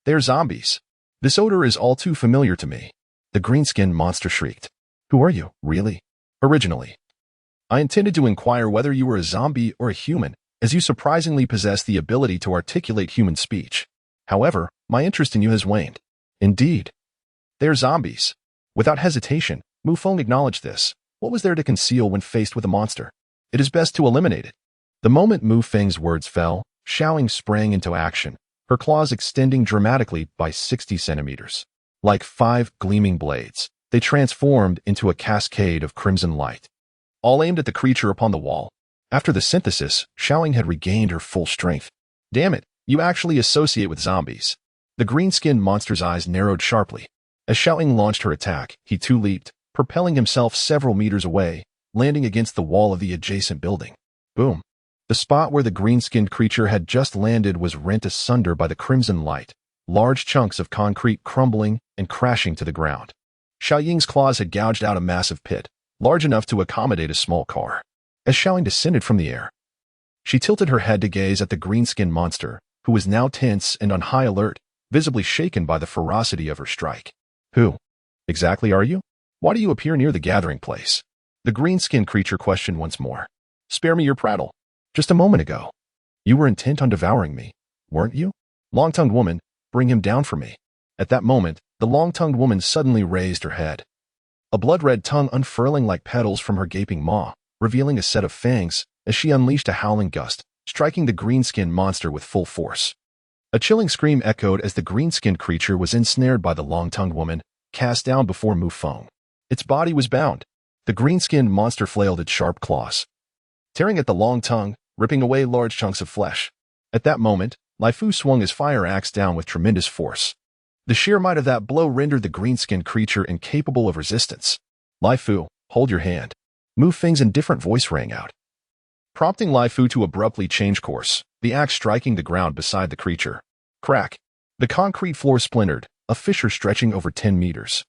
Speaker 1: they're zombies. This odor is all too familiar to me. The green-skinned monster shrieked. Who are you, really? Originally, I intended to inquire whether you were a zombie or a human, as you surprisingly possess the ability to articulate human speech. However, my interest in you has waned. Indeed. They're zombies. Without hesitation, Mu Feng acknowledged this. What was there to conceal when faced with a monster? It is best to eliminate it. The moment Mu Feng's words fell, Xiaoying sprang into action, her claws extending dramatically by 60 centimeters. Like 5 gleaming blades, they transformed into a cascade of crimson light, all aimed at the creature upon the wall. After the synthesis, Xiaoying had regained her full strength. Damn it, you actually associate with zombies. The green-skinned monster's eyes narrowed sharply. As Xiaoying launched her attack, he too leaped, propelling himself several meters away, landing against the wall of the adjacent building. Boom. The spot where the green-skinned creature had just landed was rent asunder by the crimson light, large chunks of concrete crumbling and crashing to the ground. Xiaoying's claws had gouged out a massive pit, large enough to accommodate a small car. As Xiaoying descended from the air, she tilted her head to gaze at the green-skinned monster, who was now tense and on high alert, visibly shaken by the ferocity of her strike. Who exactly are you? Why do you appear near the gathering place? The green-skinned creature questioned once more. Spare me your prattle. Just a moment ago, you were intent on devouring me, weren't you? Long-tongued woman, bring him down for me. At that moment, the long-tongued woman suddenly raised her head. A blood-red tongue unfurling like petals from her gaping maw, revealing a set of fangs, as she unleashed a howling gust, striking the green-skinned monster with full force. A chilling scream echoed as the green-skinned creature was ensnared by the long-tongued woman, cast down before Mu Feng. Its body was bound. The green-skinned monster flailed its sharp claws, tearing at the long tongue, ripping away large chunks of flesh. At that moment, Lai Fu swung his fire axe down with tremendous force. The sheer might of that blow rendered the green-skinned creature incapable of resistance. Lai Fu, hold your hand. Mu Feng's indifferent voice rang out, prompting Lai Fu to abruptly change course, the axe striking the ground beside the creature. Crack. The concrete floor splintered, a fissure stretching over 10 meters,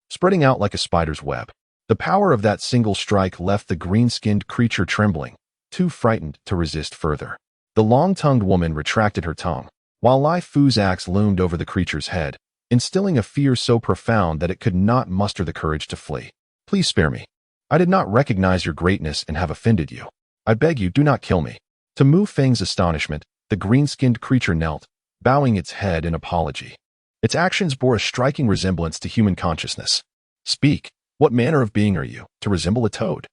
Speaker 1: spreading out like a spider's web. The power of that single strike left the green-skinned creature trembling, too frightened to resist further. The long-tongued woman retracted her tongue, while Lai Fu's axe loomed over the creature's head, instilling a fear so profound that it could not muster the courage to flee. Please spare me. I did not recognize your greatness and have offended you. I beg you, do not kill me. To Mu Feng's astonishment, the green-skinned creature knelt, bowing its head in apology. Its actions bore a striking resemblance to human consciousness. Speak. What manner of being are you, to resemble a toad?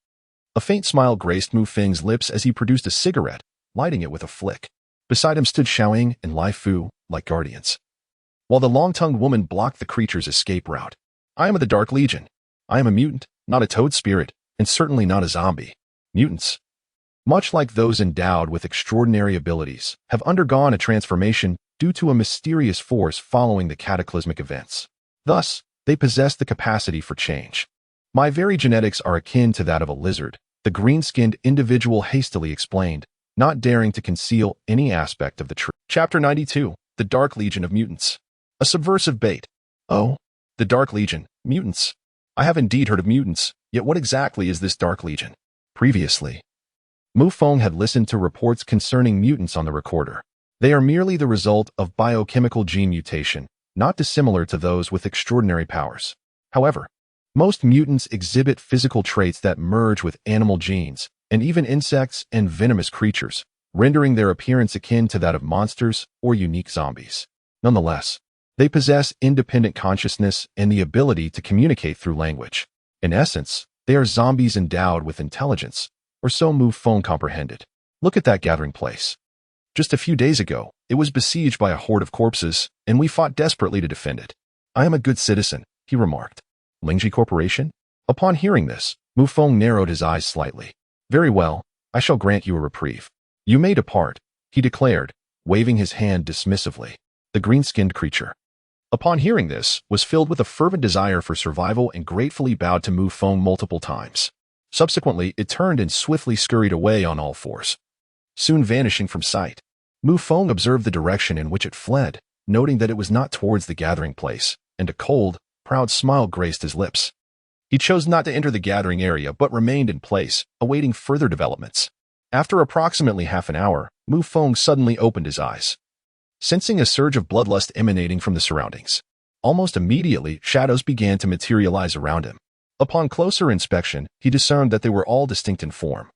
Speaker 1: A faint smile graced Mu Feng's lips as he produced a cigarette, lighting it with a flick. Beside him stood Xiaoying and Lai Fu, like guardians, while the long-tongued woman blocked the creature's escape route. I am of the Dark Legion. I am a mutant, not a toad spirit, and certainly not a zombie. Mutants, much like those endowed with extraordinary abilities, have undergone a transformation due to a mysterious force following the cataclysmic events. Thus, they possess the capacity for change. My very genetics are akin to that of a lizard, the green-skinned individual hastily explained, not daring to conceal any aspect of the truth. Chapter 92, The Dark Legion of Mutants. A subversive bait. Oh, the Dark Legion, mutants. I have indeed heard of mutants, yet what exactly is this Dark Legion? Previously, Mu Feng had listened to reports concerning mutants on the recorder. They are merely the result of biochemical gene mutation, not dissimilar to those with extraordinary powers. However, most mutants exhibit physical traits that merge with animal genes, and even insects and venomous creatures, rendering their appearance akin to that of monsters or unique zombies. Nonetheless, they possess independent consciousness and the ability to communicate through language. In essence, they are zombies endowed with intelligence, or so Mu Feng comprehended. Look at that gathering place. Just a few days ago, it was besieged by a horde of corpses, and we fought desperately to defend it. I am a good citizen, he remarked. Lingji Corporation? Upon hearing this, Mu Feng narrowed his eyes slightly. Very well, I shall grant you a reprieve. You may depart, he declared, waving his hand dismissively. The green-skinned creature, upon hearing this, was filled with a fervent desire for survival and gratefully bowed to Mu Feng multiple times. Subsequently, it turned and swiftly scurried away on all fours, soon vanishing from sight. Mu Feng observed the direction in which it fled, noting that it was not towards the gathering place, and a cold, proud smile graced his lips. He chose not to enter the gathering area but remained in place, awaiting further developments. After approximately half an hour, Mu Feng suddenly opened his eyes, sensing a surge of bloodlust emanating from the surroundings. Almost immediately, shadows began to materialize around him. Upon closer inspection, he discerned that they were all distinct in form,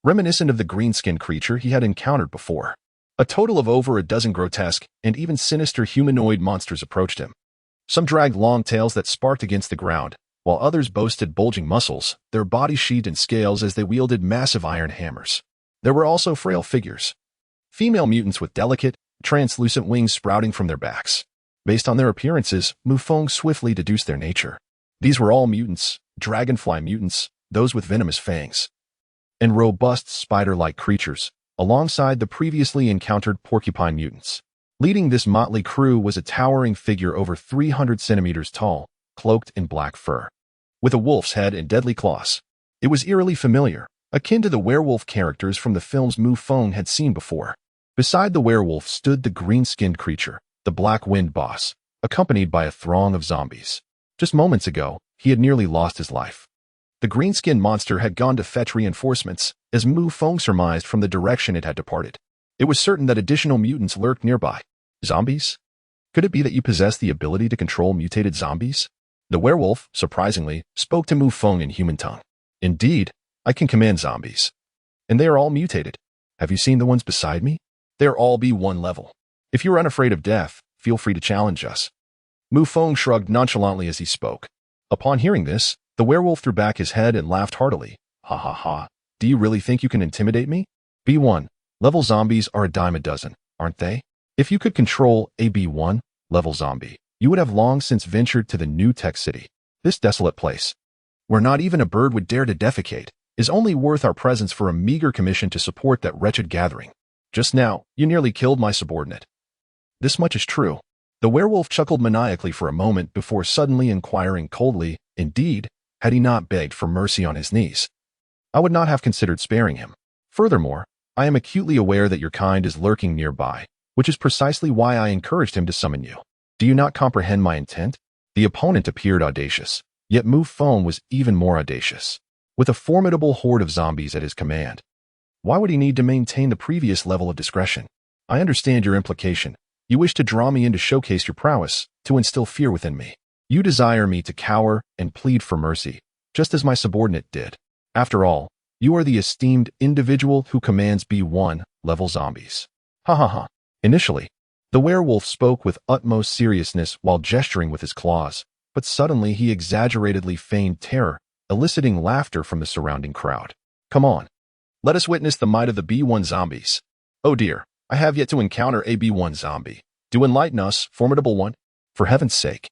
Speaker 1: reminiscent of the green-skinned creature he had encountered before. A total of over a dozen grotesque and even sinister humanoid monsters approached him. Some dragged long tails that sparked against the ground, while others boasted bulging muscles, their bodies sheathed in scales as they wielded massive iron hammers. There were also frail figures, female mutants with delicate, translucent wings sprouting from their backs. Based on their appearances, Mu Feng swiftly deduced their nature. These were all mutants, dragonfly mutants, those with venomous fangs, and robust spider-like creatures, alongside the previously encountered porcupine mutants. Leading this motley crew was a towering figure over 300 centimeters tall, cloaked in black fur, with a wolf's head and deadly claws. It was eerily familiar, akin to the werewolf characters from the films Mu Feng had seen before. Beside the werewolf stood the green-skinned creature, the Black Wind boss, accompanied by a throng of zombies. Just moments ago, he had nearly lost his life. The green-skinned monster had gone to fetch reinforcements, as Mu Feng surmised from the direction it had departed. It was certain that additional mutants lurked nearby. Zombies? Could it be that you possess the ability to control mutated zombies? The werewolf, surprisingly, spoke to Mu Feng in human tongue. Indeed, I can command zombies. And they are all mutated. Have you seen the ones beside me? They are all B1 level. If you are unafraid of death, feel free to challenge us. Mu Feng shrugged nonchalantly as he spoke. Upon hearing this, the werewolf threw back his head and laughed heartily. Ha ha ha. Do you really think you can intimidate me? B1 level zombies are a dime a dozen, aren't they? If you could control a B1 level zombie, you would have long since ventured to the new tech city. This desolate place, where not even a bird would dare to defecate, is only worth our presence for a meager commission to support that wretched gathering. Just now, you nearly killed my subordinate. This much is true. The werewolf chuckled maniacally for a moment before suddenly inquiring coldly, indeed, had he not begged for mercy on his knees, I would not have considered sparing him. Furthermore, I am acutely aware that your kind is lurking nearby, which is precisely why I encouraged him to summon you. Do you not comprehend my intent? The opponent appeared audacious, yet Mu Feng was even more audacious. With a formidable horde of zombies at his command, why would he need to maintain the previous level of discretion? I understand your implication. You wish to draw me in to showcase your prowess, to instill fear within me. You desire me to cower and plead for mercy, just as my subordinate did. After all, you are the esteemed individual who commands B1 level zombies. Ha ha ha. Initially, the werewolf spoke with utmost seriousness while gesturing with his claws, but suddenly he exaggeratedly feigned terror, eliciting laughter from the surrounding crowd. Come on. Let us witness the might of the B1 zombies. Oh dear, I have yet to encounter a B1 zombie. Do enlighten us, formidable one. For heaven's sake.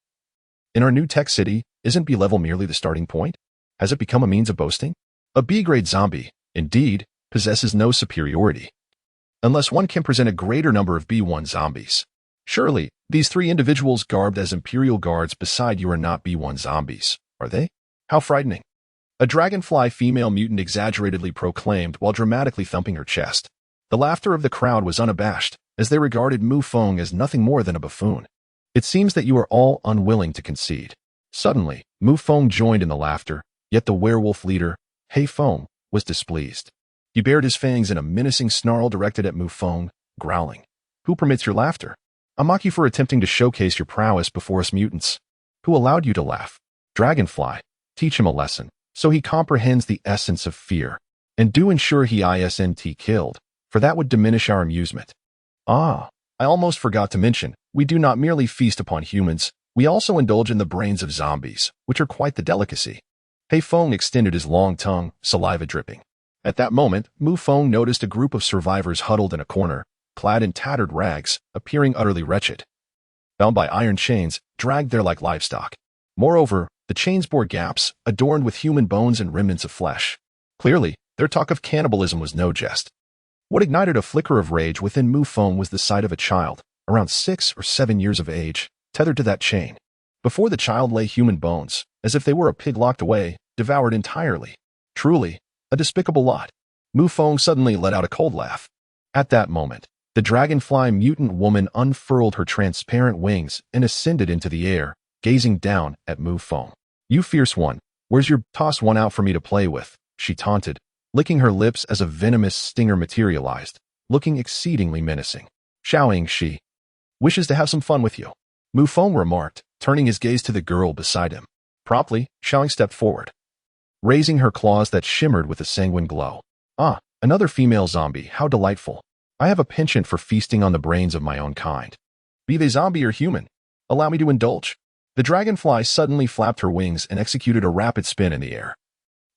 Speaker 1: In our new tech city, isn't B level merely the starting point? Has it become a means of boasting? A B-grade zombie, indeed, possesses no superiority, unless one can present a greater number of B1 zombies. Surely, these three individuals garbed as Imperial guards beside you are not B1 zombies, are they? How frightening. A dragonfly female mutant exaggeratedly proclaimed while dramatically thumping her chest. The laughter of the crowd was unabashed, as they regarded Mu Feng as nothing more than a buffoon. It seems that you are all unwilling to concede. Suddenly, Mu Feng joined in the laughter, yet the werewolf leader, Hei Feng, was displeased. He bared his fangs in a menacing snarl directed at Mu Feng, growling. Who permits your laughter? I mock you for attempting to showcase your prowess before us mutants. Who allowed you to laugh? Dragonfly, teach him a lesson, so he comprehends the essence of fear. And do ensure he isn't killed, for that would diminish our amusement. Ah, I almost forgot to mention, we do not merely feast upon humans, we also indulge in the brains of zombies, which are quite the delicacy. Hei Feng extended his long tongue, saliva dripping. At that moment, Mu Feng noticed a group of survivors huddled in a corner, clad in tattered rags, appearing utterly wretched. Bound by iron chains, dragged there like livestock. Moreover, the chains bore gaps, adorned with human bones and remnants of flesh. Clearly, their talk of cannibalism was no jest. What ignited a flicker of rage within Mu Feng was the sight of a child, around 6 or 7 years of age, tethered to that chain. Before the child lay human bones, as if they were a pig locked away, devoured entirely. Truly, a despicable lot. Mu Feng suddenly let out a cold laugh. At that moment, the dragonfly mutant woman unfurled her transparent wings and ascended into the air, gazing down at Mu Feng. You fierce one, where's your toss one out for me to play with? She taunted, licking her lips as a venomous stinger materialized, looking exceedingly menacing. Xiaoying she wishes to have some fun with you. Mu Feng remarked, turning his gaze to the girl beside him. Promptly, Xiaoying stepped forward, raising her claws that shimmered with a sanguine glow. Ah, another female zombie, how delightful. I have a penchant for feasting on the brains of my own kind. Be they zombie or human, allow me to indulge. The dragonfly suddenly flapped her wings and executed a rapid spin in the air,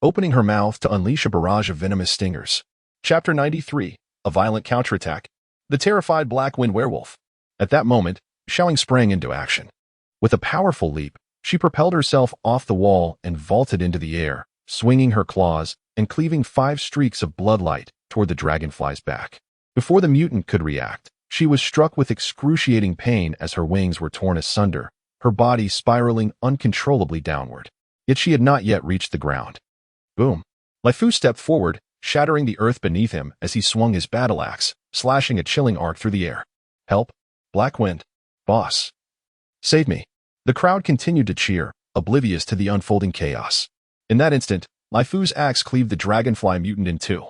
Speaker 1: opening her mouth to unleash a barrage of venomous stingers. Chapter 93, A Violent Counterattack. The Terrified Black Wind Werewolf. At that moment, Xiaoying sprang into action. With a powerful leap, she propelled herself off the wall and vaulted into the air, swinging her claws and cleaving 5 streaks of bloodlight toward the dragonfly's back. Before the mutant could react, she was struck with excruciating pain as her wings were torn asunder, her body spiraling uncontrollably downward. Yet she had not yet reached the ground. Boom. Lai Fu stepped forward, shattering the earth beneath him as he swung his battle axe, slashing a chilling arc through the air. Help! Black Wind! Boss! Save me! The crowd continued to cheer, oblivious to the unfolding chaos. In that instant, Lai Fu's axe cleaved the dragonfly mutant in two,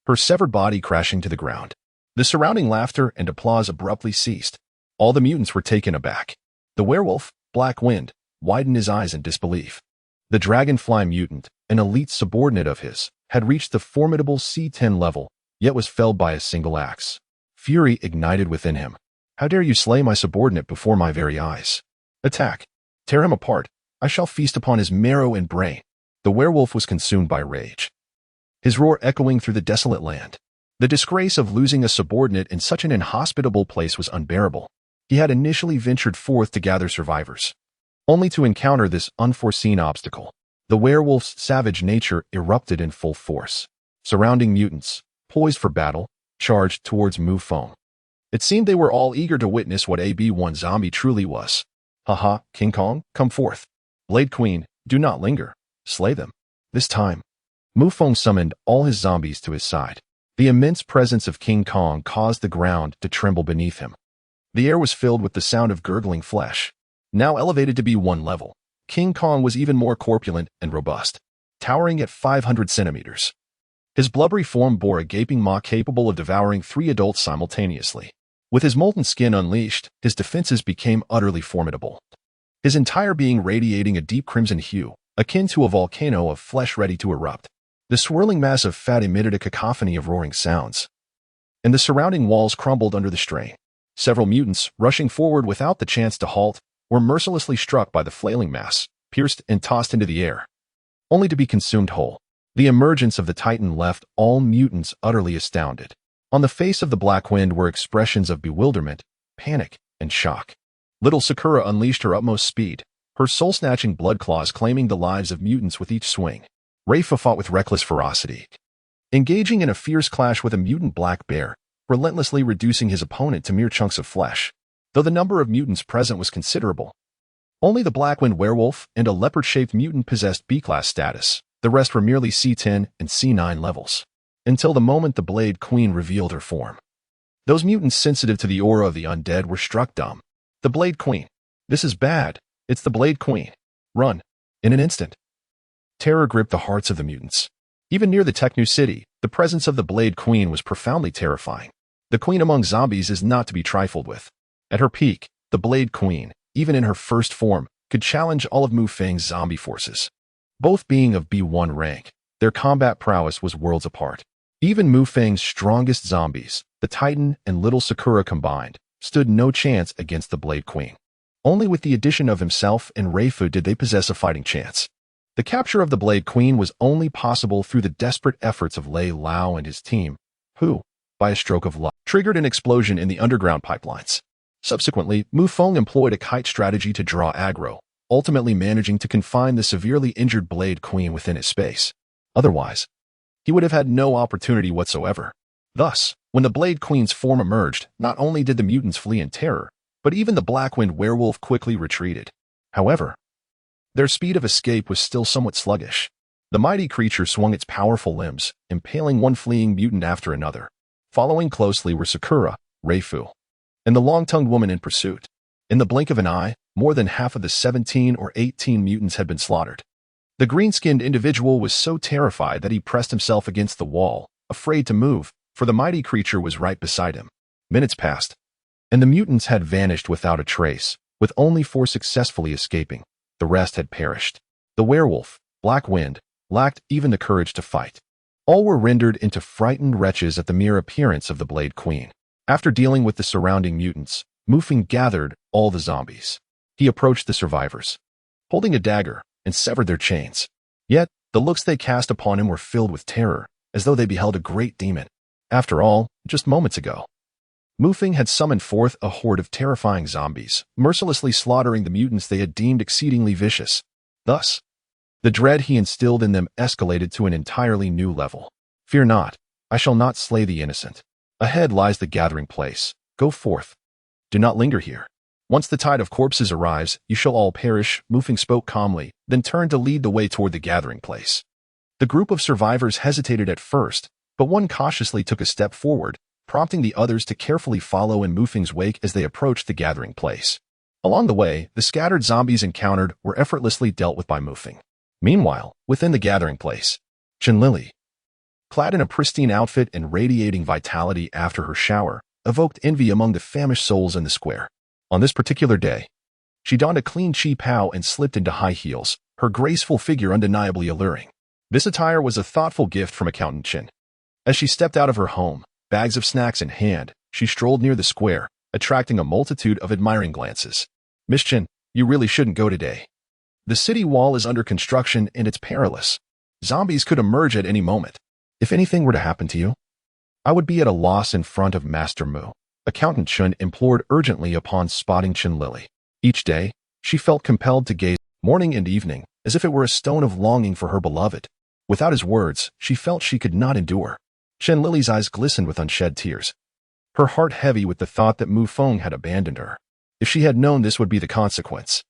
Speaker 1: her severed body crashing to the ground. The surrounding laughter and applause abruptly ceased. All the mutants were taken aback. The werewolf, Black Wind, widened his eyes in disbelief. The dragonfly mutant, an elite subordinate of his, had reached the formidable C10 level, yet was felled by a single axe. Fury ignited within him. How dare you slay my subordinate before my very eyes? Attack! Tear him apart. I shall feast upon his marrow and brain. The werewolf was consumed by rage, his roar echoing through the desolate land. The disgrace of losing a subordinate in such an inhospitable place was unbearable. He had initially ventured forth to gather survivors, only to encounter this unforeseen obstacle. The werewolf's savage nature erupted in full force. Surrounding mutants, poised for battle, charged towards Mu Feng. It seemed they were all eager to witness what a B1 zombie truly was. Haha, King Kong, come forth. Blade Queen, do not linger. Slay them. This time, Mu Feng summoned all his zombies to his side. The immense presence of King Kong caused the ground to tremble beneath him. The air was filled with the sound of gurgling flesh. Now elevated to B1 level, King Kong was even more corpulent and robust, towering at 500 centimeters. His blubbery form bore a gaping maw capable of devouring 3 adults simultaneously. With his molten skin unleashed, his defenses became utterly formidable. His entire being radiating a deep crimson hue, akin to a volcano of flesh ready to erupt. The swirling mass of fat emitted a cacophony of roaring sounds, and the surrounding walls crumbled under the strain. Several mutants, rushing forward without the chance to halt, were mercilessly struck by the flailing mass, pierced and tossed into the air, only to be consumed whole. The emergence of the Titan left all mutants utterly astounded. On the face of the Black Wind were expressions of bewilderment, panic, and shock. Little Sakura unleashed her utmost speed, her soul-snatching blood claws claiming the lives of mutants with each swing. Rafa fought with reckless ferocity, engaging in a fierce clash with a mutant black bear, relentlessly reducing his opponent to mere chunks of flesh. Though the number of mutants present was considerable, only the Blackwind werewolf and a leopard-shaped mutant possessed B-class status. The rest were merely C10 and C9 levels, until the moment the Blade Queen revealed her form. Those mutants sensitive to the aura of the undead were struck dumb. The Blade Queen. This is bad. It's the Blade Queen. Run. In an instant. Terror gripped the hearts of the mutants. Even near the Technu City, the presence of the Blade Queen was profoundly terrifying. The queen among zombies is not to be trifled with. At her peak, the Blade Queen, even in her first form, could challenge all of Mu Feng's zombie forces. Both being of B1 rank, their combat prowess was worlds apart. Even Mu Feng's strongest zombies, the Titan and Little Sakura combined, stood no chance against the Blade Queen. Only with the addition of himself and Reifu did they possess a fighting chance. The capture of the Blade Queen was only possible through the desperate efforts of Lei Lao and his team, who, by a stroke of luck, triggered an explosion in the underground pipelines. Subsequently, Mu Feng employed a kite strategy to draw aggro, ultimately managing to confine the severely injured Blade Queen within his space. Otherwise, he would have had no opportunity whatsoever. Thus, when the Blade Queen's form emerged, not only did the mutants flee in terror, but even the Blackwind werewolf quickly retreated. However, their speed of escape was still somewhat sluggish. The mighty creature swung its powerful limbs, impaling one fleeing mutant after another. Following closely were Sakura, Reifu, and the long-tongued woman in pursuit. In the blink of an eye, more than half of the 17 or 18 mutants had been slaughtered. The green-skinned individual was so terrified that he pressed himself against the wall, afraid to move, for the mighty creature was right beside him. Minutes passed, and the mutants had vanished without a trace, with only 4 successfully escaping. The rest had perished. The werewolf, Blackwind, lacked even the courage to fight. All were rendered into frightened wretches at the mere appearance of the Blade Queen. After dealing with the surrounding mutants, Mu Feng gathered all the zombies. He approached the survivors, holding a dagger, and severed their chains. Yet, the looks they cast upon him were filled with terror, as though they beheld a great demon. After all, just moments ago, Mu Feng had summoned forth a horde of terrifying zombies, mercilessly slaughtering the mutants they had deemed exceedingly vicious. Thus, the dread he instilled in them escalated to an entirely new level. Fear not, I shall not slay the innocent. Ahead lies the gathering place. Go forth. Do not linger here. Once the tide of corpses arrives, you shall all perish, Mu Feng spoke calmly, then turned to lead the way toward the gathering place. The group of survivors hesitated at first, but one cautiously took a step forward, prompting the others to carefully follow in Mu Feng's wake as they approached the gathering place. Along the way, the scattered zombies encountered were effortlessly dealt with by Mu Feng. Meanwhile, within the gathering place, Chen Lili, clad in a pristine outfit and radiating vitality after her shower, evoked envy among the famished souls in the square. On this particular day, she donned a clean chi pao and slipped into high heels, her graceful figure undeniably alluring. This attire was a thoughtful gift from Accountant Chen. As she stepped out of her home, bags of snacks in hand, she strolled near the square, attracting a multitude of admiring glances. Miss Chen, you really shouldn't go today. The city wall is under construction and it's perilous. Zombies could emerge at any moment. If anything were to happen to you, I would be at a loss in front of Master Mu. Accountant Chen implored urgently upon spotting Chen Lili. Each day, she felt compelled to gaze morning and evening, as if it were a stone of longing for her beloved. Without his words, she felt she could not endure. Chen Lili's eyes glistened with unshed tears. her heart heavy with the thought that Mu Feng had abandoned her. If she had known this would be the consequence,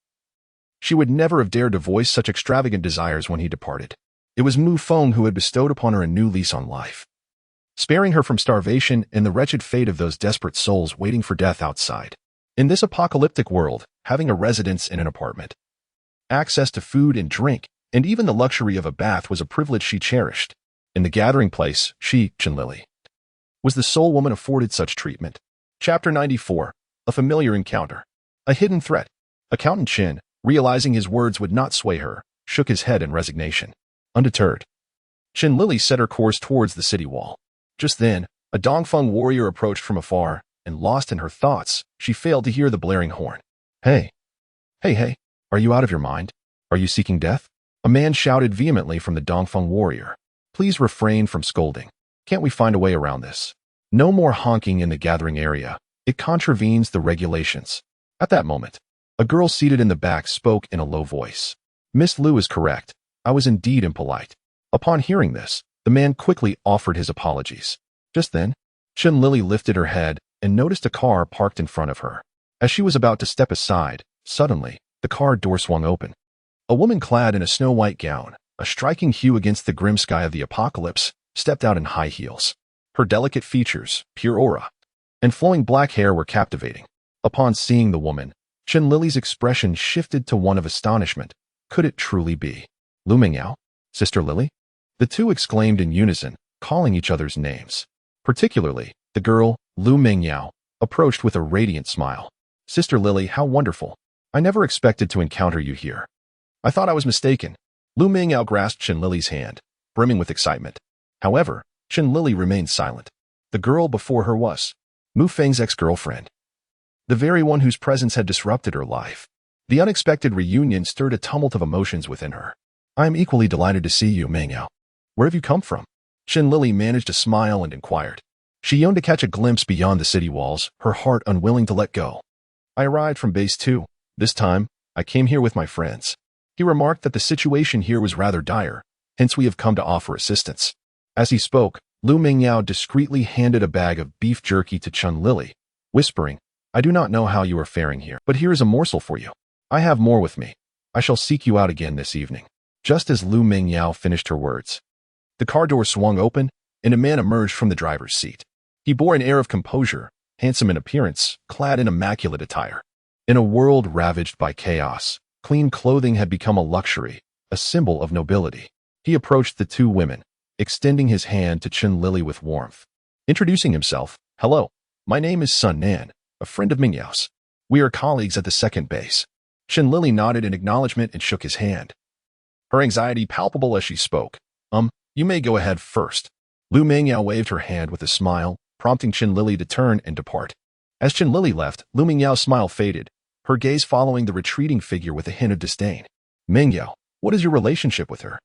Speaker 1: she would never have dared to voice such extravagant desires when he departed. It was Mu Feng who had bestowed upon her a new lease on life, sparing her from starvation and the wretched fate of those desperate souls waiting for death outside. In this apocalyptic world, having a residence in an apartment, access to food and drink, and even the luxury of a bath was a privilege she cherished. In the gathering place, she, Chinlili, was the sole woman afforded such treatment. Chapter 94. A familiar encounter. A hidden threat. Accountant Chin, realizing his words would not sway her, shook his head in resignation. Undeterred, Chinlili set her course towards the city wall. Just then, a Dongfeng warrior approached from afar, and lost in her thoughts, she failed to hear the blaring horn. Hey! Hey! Are you out of your mind? Are you seeking death? A man shouted vehemently from the Dongfeng warrior. Please refrain from scolding. Can't we find a way around this? No more honking in the gathering area. It contravenes the regulations. At that moment, a girl seated in the back spoke in a low voice. Miss Liu is correct. I was indeed impolite. Upon hearing this, the man quickly offered his apologies. Just then, Chinlili lifted her head and noticed a car parked in front of her. As she was about to step aside, suddenly, the car door swung open. A woman clad in a snow-white gown, a striking hue against the grim sky of the apocalypse, stepped out in high heels. Her delicate features, pure aura, and flowing black hair were captivating. Upon seeing the woman, Chinlili's expression shifted to one of astonishment. Could it truly be Lu Mingyao? Sister Lily? The two exclaimed in unison, calling each other's names. Particularly, the girl, Lu Mingyao, approached with a radiant smile. Sister Lily, how wonderful. I never expected to encounter you here. I thought I was mistaken. Lu Mingyao grasped Chinlili's hand, brimming with excitement. However, Chinlili remained silent. The girl before her was Mu Feng's ex-girlfriend, the very one whose presence had disrupted her life. The unexpected reunion stirred a tumult of emotions within her. I am equally delighted to see you, Mingyao. Where have you come from? Chinlili managed a smile and inquired. She yearned to catch a glimpse beyond the city walls, her heart unwilling to let go. I arrived from Base 2. This time, I came here with my friends. He remarked that the situation here was rather dire, hence we have come to offer assistance. As he spoke, Lu Mingyao discreetly handed a bag of beef jerky to Chinlili, whispering, I do not know how you are faring here, but here is a morsel for you. I have more with me. I shall seek you out again this evening. Just as Lu Mingyao finished her words, the car door swung open, and a man emerged from the driver's seat. He bore an air of composure, handsome in appearance, clad in immaculate attire. In a world ravaged by chaos, clean clothing had become a luxury, a symbol of nobility. He approached the two women, extending his hand to Chinlili with warmth. Introducing himself, Hello, my name is Sun Nan, a friend of Mingyao's. We are colleagues at the second base. Chinlili nodded in acknowledgement and shook his hand. Her anxiety palpable as she spoke. You may go ahead first. Lu Mingyao waved her hand with a smile, prompting Chinlili to turn and depart. As Chinlili left, Lu Mingyao's smile faded, her gaze following the retreating figure with a hint of disdain. Mingyao, what is your relationship with her?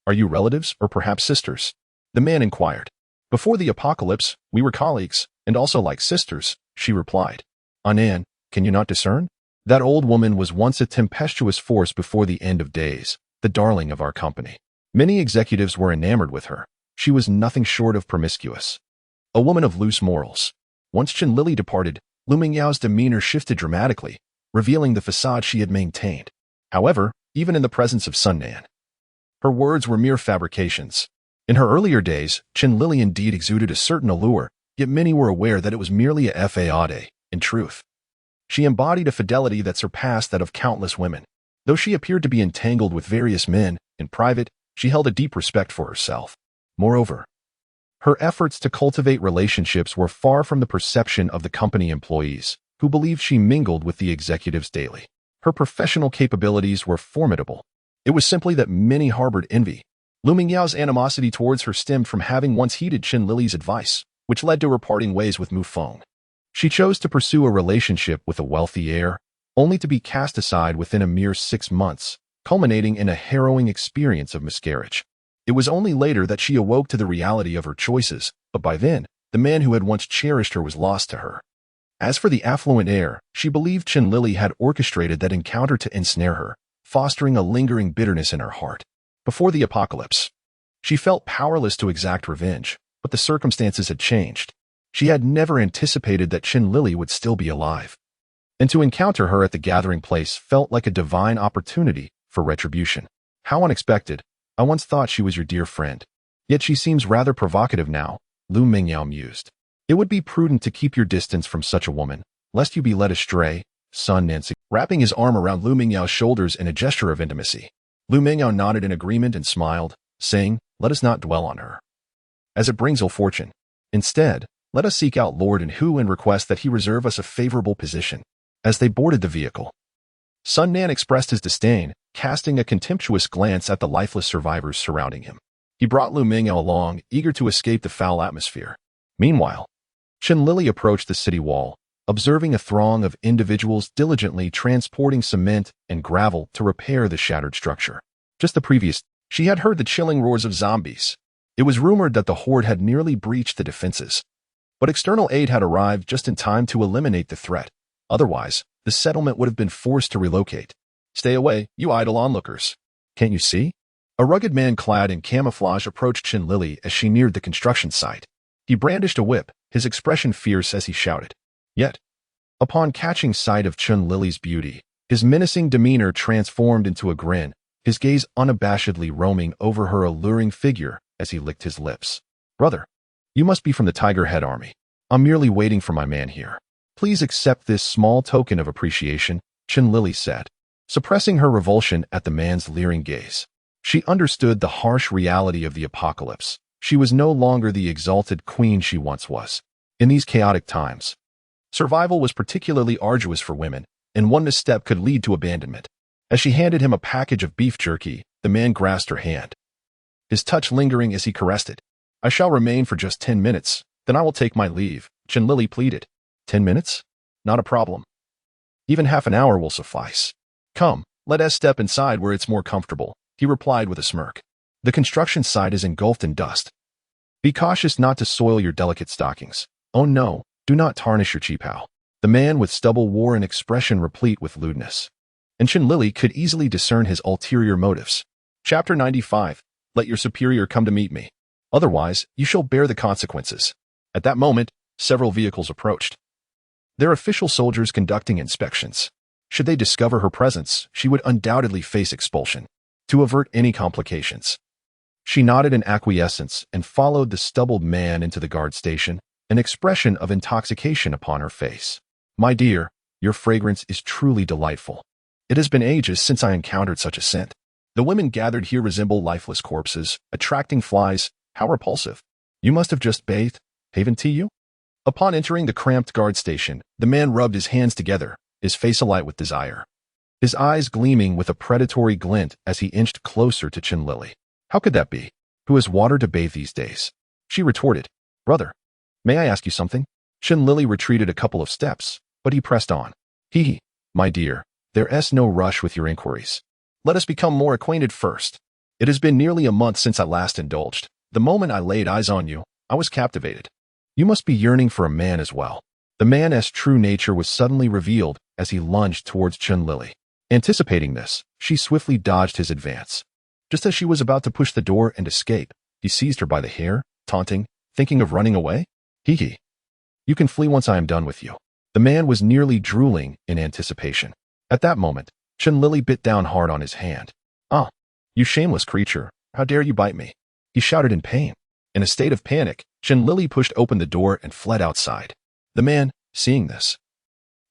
Speaker 1: Are you relatives or perhaps sisters? The man inquired. Before the apocalypse, we were colleagues, and also like sisters, she replied. Anan, can you not discern? That old woman was once a tempestuous force before the end of days, the darling of our company. Many executives were enamored with her. She was nothing short of promiscuous. A woman of loose morals. Once Chinlili departed, Lu Mingyao's demeanor shifted dramatically, revealing the facade she had maintained. However, even in the presence of Sun Nan, her words were mere fabrications. In her earlier days, Chinlili indeed exuded a certain allure, yet many were aware that it was merely a fade. In truth, she embodied a fidelity that surpassed that of countless women. Though she appeared to be entangled with various men, in private, she held a deep respect for herself. Moreover, her efforts to cultivate relationships were far from the perception of the company employees, who believed she mingled with the executives daily. Her professional capabilities were formidable. It was simply that many harbored envy. Lu Mingyao's animosity towards her stemmed from having once heeded Chinlili's advice, which led to her parting ways with Mu Feng. She chose to pursue a relationship with a wealthy heir, only to be cast aside within a mere 6 months, culminating in a harrowing experience of miscarriage. It was only later that she awoke to the reality of her choices, but by then, the man who had once cherished her was lost to her. As for the affluent heir, she believed Chinlili had orchestrated that encounter to ensnare her, fostering a lingering bitterness in her heart. Before the apocalypse, she felt powerless to exact revenge, but the circumstances had changed. She had never anticipated that Qin Lili would still be alive. And to encounter her at the gathering place felt like a divine opportunity for retribution. How unexpected. I once thought she was your dear friend. Yet she seems rather provocative now, Lu Mingyao mused. It would be prudent to keep your distance from such a woman, lest you be led astray, Sun Nancy, wrapping his arm around Lu Mingyao's shoulders in a gesture of intimacy. Lu Mingyao nodded in agreement and smiled, saying, let us not dwell on her, as it brings ill fortune. Instead, let us seek out Lord Hu and request that he reserve us a favorable position. As they boarded the vehicle, Sun Nan expressed his disdain, casting a contemptuous glance at the lifeless survivors surrounding him. He brought Lu Mingyao along, eager to escape the foul atmosphere. Meanwhile, Qin Lili approached the city wall, observing a throng of individuals diligently transporting cement and gravel to repair the shattered structure. Just the previous, she had heard the chilling roars of zombies. It was rumored that the horde had nearly breached the defenses. But external aid had arrived just in time to eliminate the threat. Otherwise, the settlement would have been forced to relocate. Stay away, you idle onlookers. Can't you see? A rugged man clad in camouflage approached Qin Lili as she neared the construction site. He brandished a whip, his expression fierce as he shouted. Yet, upon catching sight of Qin Lili's beauty, his menacing demeanor transformed into a grin, his gaze unabashedly roaming over her alluring figure as he licked his lips. Brother, you must be from the Tiger Head Army. I'm merely waiting for my man here. Please accept this small token of appreciation, Qin Lili said, suppressing her revulsion at the man's leering gaze. She understood the harsh reality of the apocalypse. She was no longer the exalted queen she once was. In these chaotic times, survival was particularly arduous for women, and one misstep could lead to abandonment. As she handed him a package of beef jerky, the man grasped her hand, his touch lingering as he caressed it. I shall remain for just 10 minutes, then I will take my leave, Qin Lili pleaded. 10 minutes? Not a problem. Even half an hour will suffice. Come, let us step inside where it's more comfortable, he replied with a smirk. The construction site is engulfed in dust. Be cautious not to soil your delicate stockings. Oh no, do not tarnish your cheapao. The man with stubble wore an expression replete with lewdness, and Qin Lili could easily discern his ulterior motives. Chapter 95. Let your superior come to meet me. Otherwise, you shall bear the consequences. At that moment, several vehicles approached, their official soldiers conducting inspections. Should they discover her presence, she would undoubtedly face expulsion. To avert any complications, she nodded in acquiescence and followed the stubbled man into the guard station, an expression of intoxication upon her face. My dear, your fragrance is truly delightful. It has been ages since I encountered such a scent. The women gathered here resemble lifeless corpses, attracting flies. How repulsive. You must have just bathed. Haven't you? Upon entering the cramped guard station, the man rubbed his hands together, his face alight with desire, his eyes gleaming with a predatory glint as he inched closer to Qin Lili. How could that be? Who has water to bathe these days? She retorted. Brother, may I ask you something? Qin Lili retreated a couple of steps, but he pressed on. My dear, there's no rush with your inquiries. Let us become more acquainted first. It has been nearly a month since I last indulged. The moment I laid eyes on you, I was captivated. You must be yearning for a man as well. The man's true nature was suddenly revealed as he lunged towards Qin Lili. Anticipating this, she swiftly dodged his advance. Just as she was about to push the door and escape, he seized her by the hair, taunting, thinking of running away? You can flee once I am done with you. The man was nearly drooling in anticipation. At that moment, Qin Lili bit down hard on his hand. Ah, you shameless creature, how dare you bite me? He shouted in pain. In a state of panic, Qin Lili pushed open the door and fled outside. The man, seeing this,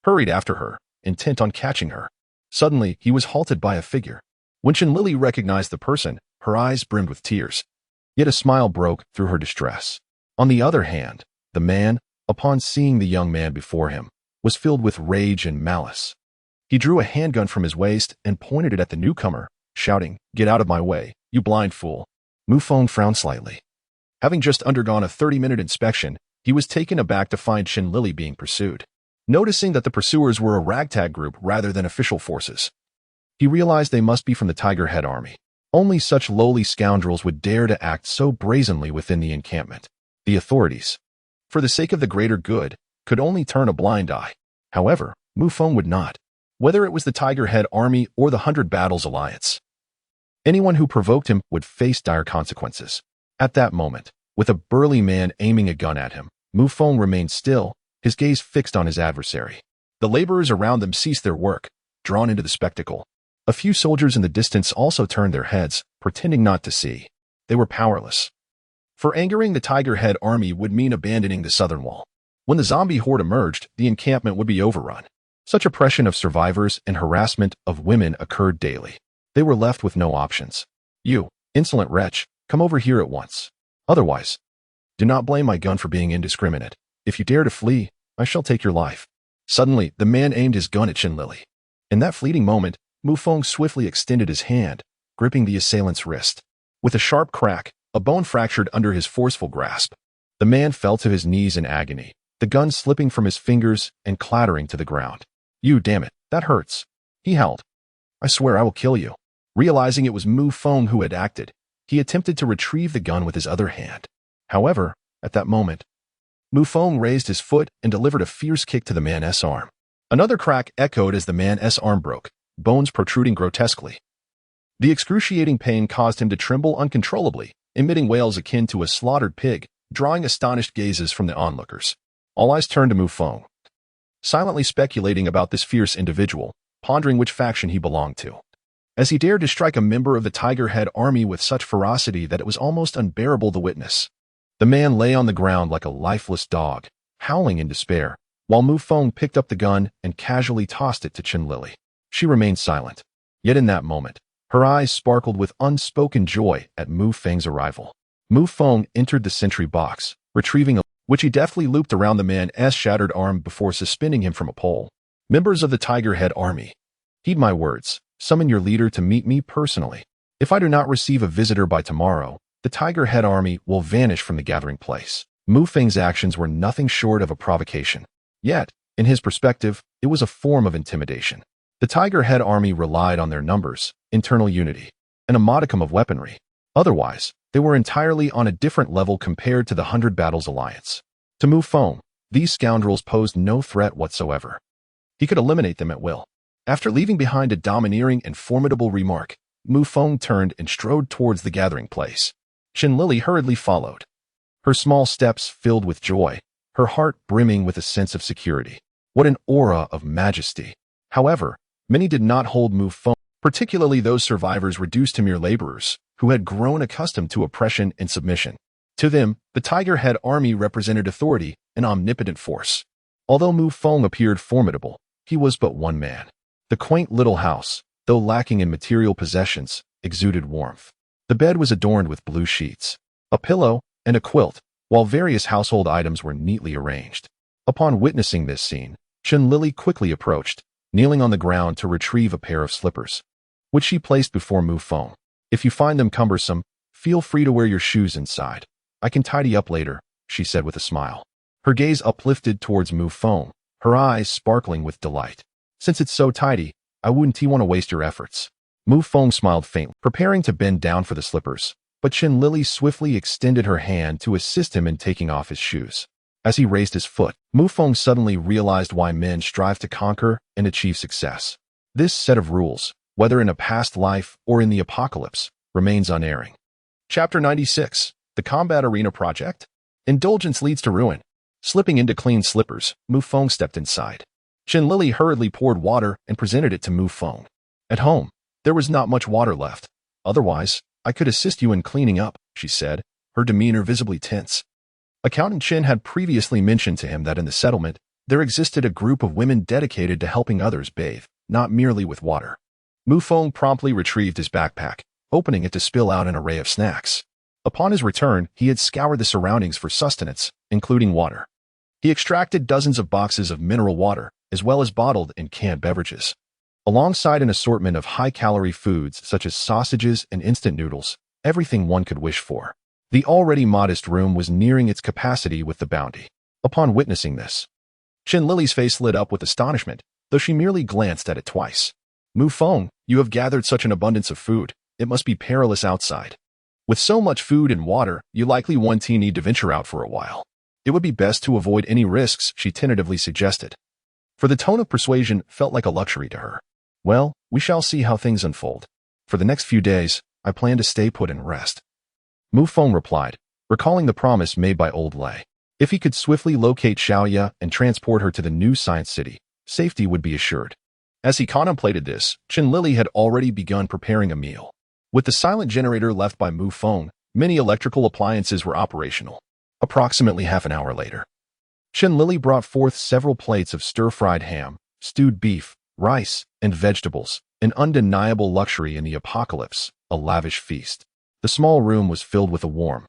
Speaker 1: hurried after her, intent on catching her. Suddenly, he was halted by a figure. When Qin Lili recognized the person, her eyes brimmed with tears. Yet a smile broke through her distress. On the other hand, the man, upon seeing the young man before him, was filled with rage and malice. He drew a handgun from his waist and pointed it at the newcomer, shouting, Get out of my way, you blind fool. Mu Feng frowned slightly. Having just undergone a 30-minute inspection, he was taken aback to find Qin Lili being pursued. Noticing that the pursuers were a ragtag group rather than official forces, he realized they must be from the Tiger Head Army. Only such lowly scoundrels would dare to act so brazenly within the encampment. The authorities, for the sake of the greater good, could only turn a blind eye. However, Mu Feng would not. Whether it was the Tiger Head Army or the 100 Battles Alliance, anyone who provoked him would face dire consequences. At that moment, with a burly man aiming a gun at him, Mu Feng remained still, his gaze fixed on his adversary. The laborers around them ceased their work, drawn into the spectacle. A few soldiers in the distance also turned their heads, pretending not to see. They were powerless. For angering the Tiger Head army would mean abandoning the southern wall. When the zombie horde emerged, the encampment would be overrun. Such oppression of survivors and harassment of women occurred daily. They were left with no options. You, insolent wretch, come over here at once. Otherwise, do not blame my gun for being indiscriminate. If you dare to flee, I shall take your life. Suddenly, the man aimed his gun at Lily. In that fleeting moment, Mu Feng swiftly extended his hand, gripping the assailant's wrist. With a sharp crack, a bone fractured under his forceful grasp. The man fell to his knees in agony, the gun slipping from his fingers and clattering to the ground. You, damn it, that hurts. He howled. I swear I will kill you. Realizing it was Mu Feng who had acted, he attempted to retrieve the gun with his other hand. However, at that moment, Mu Feng raised his foot and delivered a fierce kick to the man's arm. Another crack echoed as the man's arm broke, bones protruding grotesquely. The excruciating pain caused him to tremble uncontrollably, emitting wails akin to a slaughtered pig, drawing astonished gazes from the onlookers. All eyes turned to Mu Feng, silently speculating about this fierce individual, pondering which faction he belonged to. As he dared to strike a member of the Tiger Head army with such ferocity that it was almost unbearable to witness. The man lay on the ground like a lifeless dog, howling in despair, while Mu Feng picked up the gun and casually tossed it to Lily. She remained silent. Yet in that moment, her eyes sparkled with unspoken joy at Mu Feng's arrival. Mu Feng entered the sentry box, retrieving a which he deftly looped around the man's shattered arm before suspending him from a pole. Members of the Tiger Head army, heed my words. Summon your leader to meet me personally. If I do not receive a visitor by tomorrow, the Tiger Head army will vanish from the gathering place. Mu Feng's actions were nothing short of a provocation. Yet, in his perspective, it was a form of intimidation. The Tiger Head army relied on their numbers, internal unity, and a modicum of weaponry. Otherwise, they were entirely on a different level compared to the 100 Battles Alliance. To Mu Feng, these scoundrels posed no threat whatsoever. He could eliminate them at will. After leaving behind a domineering and formidable remark, Mu Feng turned and strode towards the gathering place. Lily hurriedly followed, her small steps filled with joy, her heart brimming with a sense of security. What an aura of majesty! However, many did not hold Mu Feng, particularly those survivors reduced to mere laborers, who had grown accustomed to oppression and submission. To them, the Tiger Head army represented authority, an omnipotent force. Although Mu Feng appeared formidable, he was but one man. The quaint little house, though lacking in material possessions, exuded warmth. The bed was adorned with blue sheets, a pillow, and a quilt, while various household items were neatly arranged. Upon witnessing this scene, Lily quickly approached, kneeling on the ground to retrieve a pair of slippers, which she placed before Mu Feng. If you find them cumbersome, feel free to wear your shoes inside. I can tidy up later, she said with a smile. Her gaze uplifted towards Mu Feng, her eyes sparkling with delight. Since it's so tidy, I wouldn't want to waste your efforts. Mu Feng smiled faintly, preparing to bend down for the slippers, but Lily swiftly extended her hand to assist him in taking off his shoes. As he raised his foot, Mu Feng suddenly realized why men strive to conquer and achieve success. This set of rules, whether in a past life or in the apocalypse, remains unerring. Chapter 96, The Combat Arena Project. Indulgence leads to ruin. Slipping into clean slippers, Mu Feng stepped inside. Lily hurriedly poured water and presented it to Mu Feng. At home, there was not much water left. Otherwise, I could assist you in cleaning up, she said, her demeanor visibly tense. Accountant Chen had previously mentioned to him that in the settlement, there existed a group of women dedicated to helping others bathe, not merely with water. Mu Feng promptly retrieved his backpack, opening it to spill out an array of snacks. Upon his return, he had scoured the surroundings for sustenance, including water. He extracted dozens of boxes of mineral water, as well as bottled and canned beverages. Alongside an assortment of high-calorie foods such as sausages and instant noodles, everything one could wish for. The already modest room was nearing its capacity with the bounty. Upon witnessing this, Lily's face lit up with astonishment, though she merely glanced at it twice. Mu Feng, you have gathered such an abundance of food, it must be perilous outside. With so much food and water, you likely won't need to venture out for a while. It would be best to avoid any risks, she tentatively suggested. For the tone of persuasion felt like a luxury to her. Well, we shall see how things unfold. For the next few days, I plan to stay put and rest. Mu Feng replied, recalling the promise made by old Lei. If he could swiftly locate Xiaoya and transport her to the new science city, safety would be assured. As he contemplated this, Chen Lili had already begun preparing a meal. With the silent generator left by Mu Feng, many electrical appliances were operational. Approximately half an hour later, Chen Lili brought forth several plates of stir-fried ham, stewed beef, rice, and vegetables, an undeniable luxury in the apocalypse, a lavish feast. The small room was filled with a warm,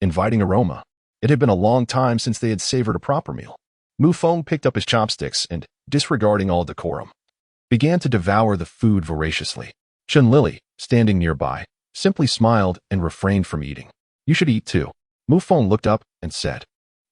Speaker 1: inviting aroma. It had been a long time since they had savored a proper meal. Mu Feng picked up his chopsticks and, disregarding all decorum, began to devour the food voraciously. Chen Lili, standing nearby, simply smiled and refrained from eating. You should eat too. Mu Feng looked up and said,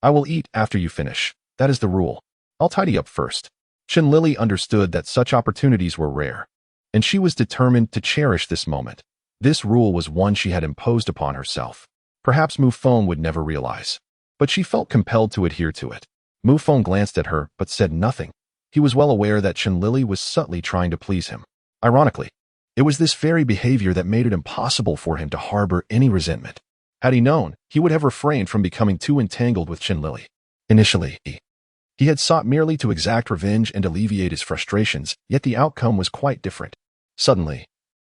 Speaker 1: I will eat after you finish. That is the rule. I'll tidy up first. Chen Lili understood that such opportunities were rare, and she was determined to cherish this moment. This rule was one she had imposed upon herself. Perhaps Mu Feng would never realize, but she felt compelled to adhere to it. Mu Feng glanced at her but said nothing. He was well aware that Chen Lili was subtly trying to please him. Ironically, it was this very behavior that made it impossible for him to harbor any resentment. Had he known, he would have refrained from becoming too entangled with Chen Lili. Initially, he had sought merely to exact revenge and alleviate his frustrations, yet the outcome was quite different. Suddenly,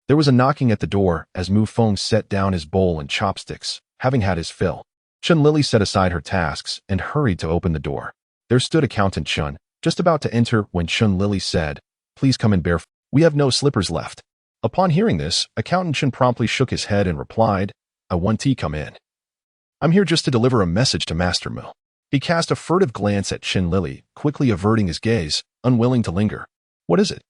Speaker 1: there was a knocking at the door as Mu Feng set down his bowl and chopsticks, having had his fill. Chen Lili set aside her tasks and hurried to open the door. There stood Accountant Chen, just about to enter when Chen Lili said, Please come in barefoot. We have no slippers left. Upon hearing this, Accountant Chen promptly shook his head and replied, I want tea come in. I'm here just to deliver a message to Master Mu. He cast a furtive glance at Chen Lili, quickly averting his gaze, unwilling to linger. What is it?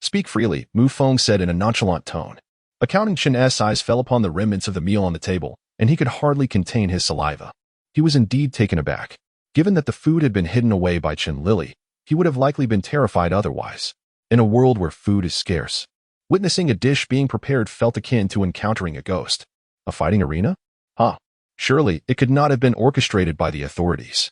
Speaker 1: Speak freely, Mu Feng said in a nonchalant tone. Accountant Chen's eyes fell upon the remnants of the meal on the table, and he could hardly contain his saliva. He was indeed taken aback. Given that the food had been hidden away by Chen Lili, he would have likely been terrified otherwise. In a world where food is scarce, witnessing a dish being prepared felt akin to encountering a ghost. A fighting arena? Surely, it could not have been orchestrated by the authorities.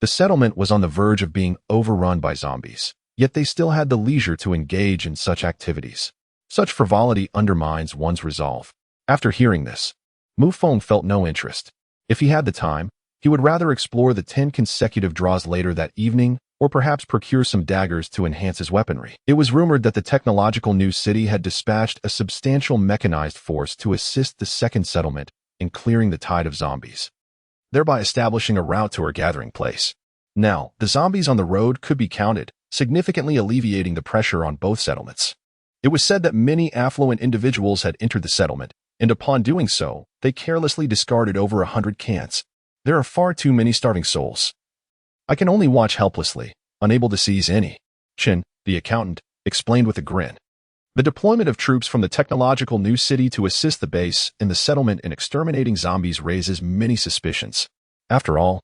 Speaker 1: The settlement was on the verge of being overrun by zombies, yet they still had the leisure to engage in such activities. Such frivolity undermines one's resolve. After hearing this, Mu Feng felt no interest. If he had the time, he would rather explore the 10 consecutive draws later that evening, or perhaps procure some daggers to enhance his weaponry. It was rumored that the technological new city had dispatched a substantial mechanized force to assist the second settlement in clearing the tide of zombies, thereby establishing a route to her gathering place. Now, the zombies on the road could be counted, significantly alleviating the pressure on both settlements. It was said that many affluent individuals had entered the settlement, and upon doing so, they carelessly discarded over 100 cans. There are far too many starving souls. I can only watch helplessly, unable to seize any. Chen, the accountant, explained with a grin. The deployment of troops from the technological new city to assist the base in the settlement in exterminating zombies raises many suspicions. After all,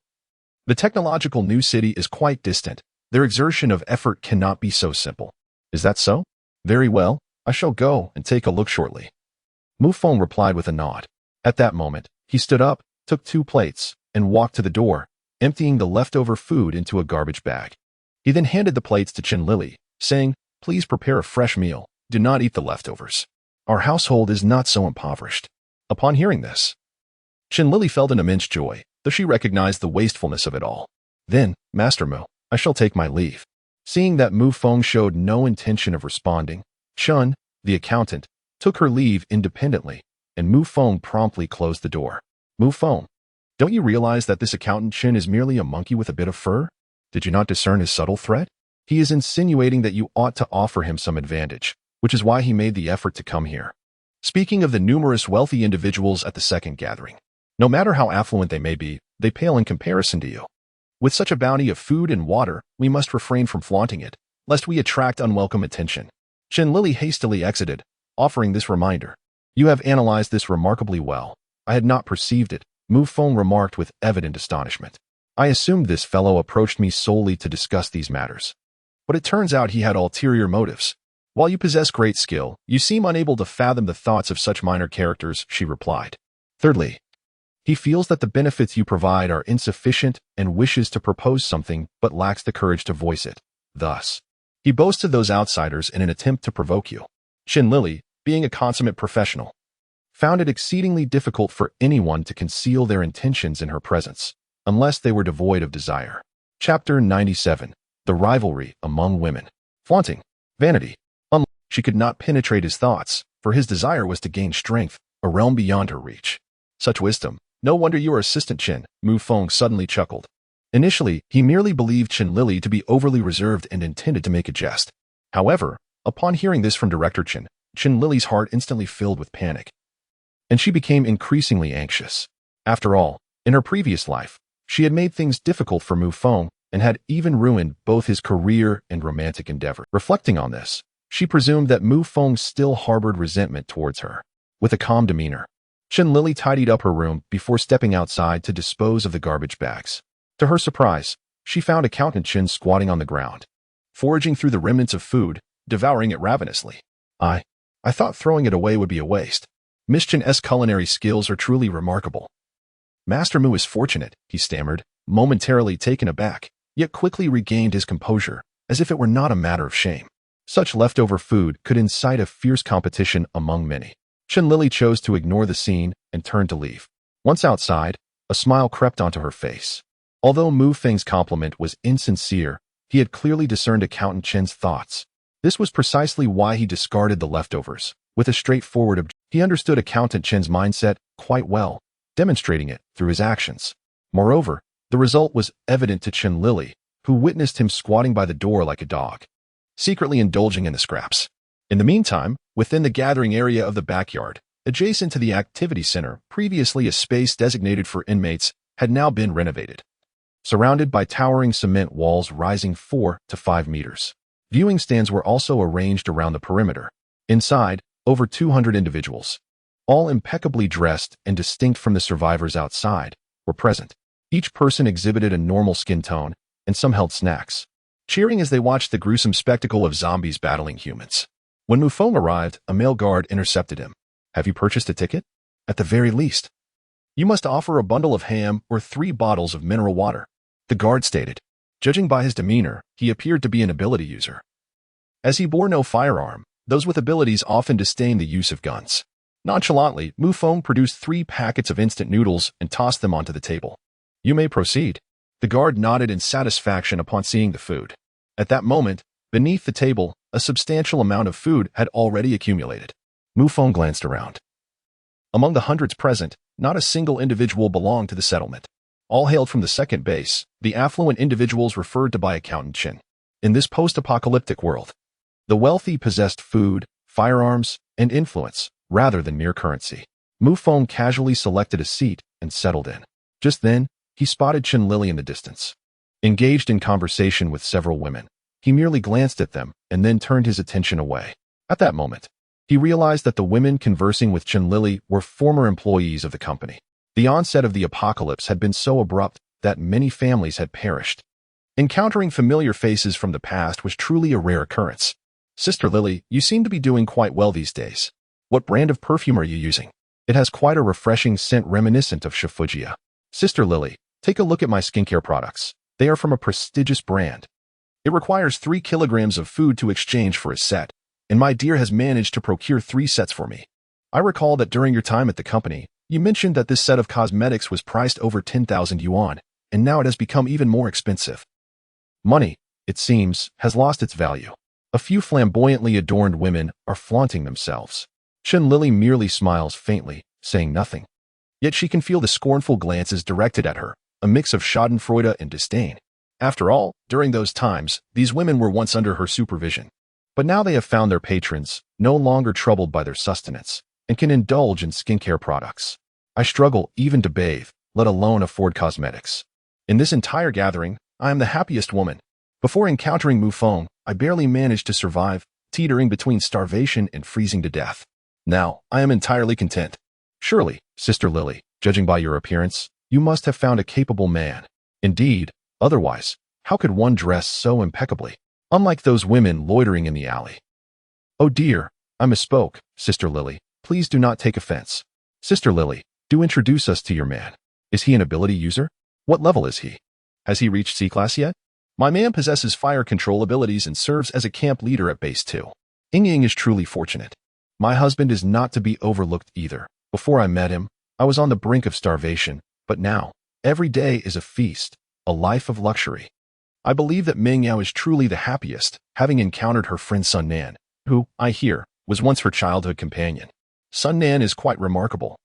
Speaker 1: the technological new city is quite distant. Their exertion of effort cannot be so simple. Is that so? Very well, I shall go and take a look shortly. Mu Feng replied with a nod. At that moment, he stood up, took 2 plates, and walked to the door, emptying the leftover food into a garbage bag. He then handed the plates to Chen Lili, saying, Please prepare a fresh meal. Do not eat the leftovers. Our household is not so impoverished. Upon hearing this, Chen Lili felt an immense joy, though she recognized the wastefulness of it all. Then, Master Mu, I shall take my leave. Seeing that Mu Feng showed no intention of responding, Chen, the accountant, took her leave independently, and Mu Feng promptly closed the door. Mu Feng, don't you realize that this accountant Chen is merely a monkey with a bit of fur? Did you not discern his subtle threat? He is insinuating that you ought to offer him some advantage, which is why he made the effort to come here. Speaking of the numerous wealthy individuals at the second gathering, no matter how affluent they may be, they pale in comparison to you. With such a bounty of food and water, we must refrain from flaunting it, lest we attract unwelcome attention. Chen Lili hastily exited, offering this reminder. You have analyzed this remarkably well. I had not perceived it, Mu Feng remarked with evident astonishment. I assumed this fellow approached me solely to discuss these matters. But it turns out he had ulterior motives. While you possess great skill, you seem unable to fathom the thoughts of such minor characters, she replied. Thirdly, he feels that the benefits you provide are insufficient and wishes to propose something but lacks the courage to voice it. Thus, he boasts of those outsiders in an attempt to provoke you. Chen Lili, being a consummate professional, found it exceedingly difficult for anyone to conceal their intentions in her presence. unless they were devoid of desire. Chapter 97. The Rivalry Among Women. Flaunting. Vanity. She could not penetrate his thoughts, for his desire was to gain strength, a realm beyond her reach. Such wisdom. No wonder you are Assistant Chen, Mu Feng suddenly chuckled. Initially, he merely believed Chen Lili to be overly reserved and intended to make a jest. However, upon hearing this from Director Chen, Chen Lili's heart instantly filled with panic, and she became increasingly anxious. After all, in her previous life, she had made things difficult for Mu Feng and had even ruined both his career and romantic endeavor. Reflecting on this, she presumed that Mu Feng still harbored resentment towards her. With a calm demeanor, Chen Lili tidied up her room before stepping outside to dispose of the garbage bags. To her surprise, she found Accountant Chen squatting on the ground, foraging through the remnants of food, devouring it ravenously. I thought throwing it away would be a waste. Miss Chen's culinary skills are truly remarkable. Master Mu is fortunate, he stammered, momentarily taken aback, yet quickly regained his composure, as if it were not a matter of shame. Such leftover food could incite a fierce competition among many. Chen Lili chose to ignore the scene and turned to leave. Once outside, a smile crept onto her face. Although Mu Feng's compliment was insincere, he had clearly discerned Accountant Chen's thoughts. This was precisely why he discarded the leftovers. With a straightforward objection, he understood Accountant Chen's mindset quite well, demonstrating it through his actions. Moreover, the result was evident to Chen Lili, who witnessed him squatting by the door like a dog, secretly indulging in the scraps. In the meantime, within the gathering area of the backyard, adjacent to the activity center, previously a space designated for inmates, had now been renovated. Surrounded by towering cement walls rising 4 to 5 meters. Viewing stands were also arranged around the perimeter. Inside, over 200 individuals, all impeccably dressed and distinct from the survivors outside, were present. Each person exhibited a normal skin tone, and some held snacks, cheering as they watched the gruesome spectacle of zombies battling humans. When Mu Feng arrived, a male guard intercepted him. Have you purchased a ticket? At the very least, you must offer a bundle of ham or 3 bottles of mineral water, the guard stated. Judging by his demeanor, he appeared to be an ability user. As he bore no firearm, those with abilities often disdain the use of guns. Nonchalantly, Mu Feng produced 3 packets of instant noodles and tossed them onto the table. You may proceed. The guard nodded in satisfaction upon seeing the food. At that moment, beneath the table, a substantial amount of food had already accumulated. Mu Feng glanced around. Among the hundreds present, not a single individual belonged to the settlement. All hailed from the second base, the affluent individuals referred to by Accountant Chen. In this post-apocalyptic world, the wealthy possessed food, firearms, and influence, rather than mere currency. Mu Feng casually selected a seat and settled in. Just then, he spotted Chen Lili in the distance. Engaged in conversation with several women, he merely glanced at them and then turned his attention away. At that moment, he realized that the women conversing with Chen Lili were former employees of the company. The onset of the apocalypse had been so abrupt that many families had perished. Encountering familiar faces from the past was truly a rare occurrence. Sister Lili, you seem to be doing quite well these days. What brand of perfume are you using? It has quite a refreshing scent reminiscent of Shifujiya. Sister Lili, take a look at my skincare products. They are from a prestigious brand. It requires 3 kilograms of food to exchange for a set, and my dear has managed to procure 3 sets for me. I recall that during your time at the company, you mentioned that this set of cosmetics was priced over 10,000 yuan, and now it has become even more expensive. Money, it seems, has lost its value. A few flamboyantly adorned women are flaunting themselves. Chen Lili merely smiles faintly, saying nothing. Yet she can feel the scornful glances directed at her, a mix of schadenfreude and disdain. After all, during those times, these women were once under her supervision. But now they have found their patrons, no longer troubled by their sustenance, and can indulge in skincare products. I struggle even to bathe, let alone afford cosmetics. In this entire gathering, I am the happiest woman. Before encountering Mu Feng, I barely managed to survive, teetering between starvation and freezing to death. Now, I am entirely content. Surely, Sister Lili, judging by your appearance, you must have found a capable man. Indeed, otherwise, how could one dress so impeccably, unlike those women loitering in the alley? Oh dear, I misspoke, Sister Lili. Please do not take offense. Sister Lili, do introduce us to your man. Is he an ability user? What level is he? Has he reached C-class yet? My man possesses fire control abilities and serves as a camp leader at Base 2. Ying is truly fortunate. My husband is not to be overlooked either. Before I met him, I was on the brink of starvation, but now, Every day is a feast, a life of luxury. I believe that Ming Yao is truly the happiest, having encountered her friend Sun Nan, who, I hear, was once her childhood companion. Sun Nan is quite remarkable.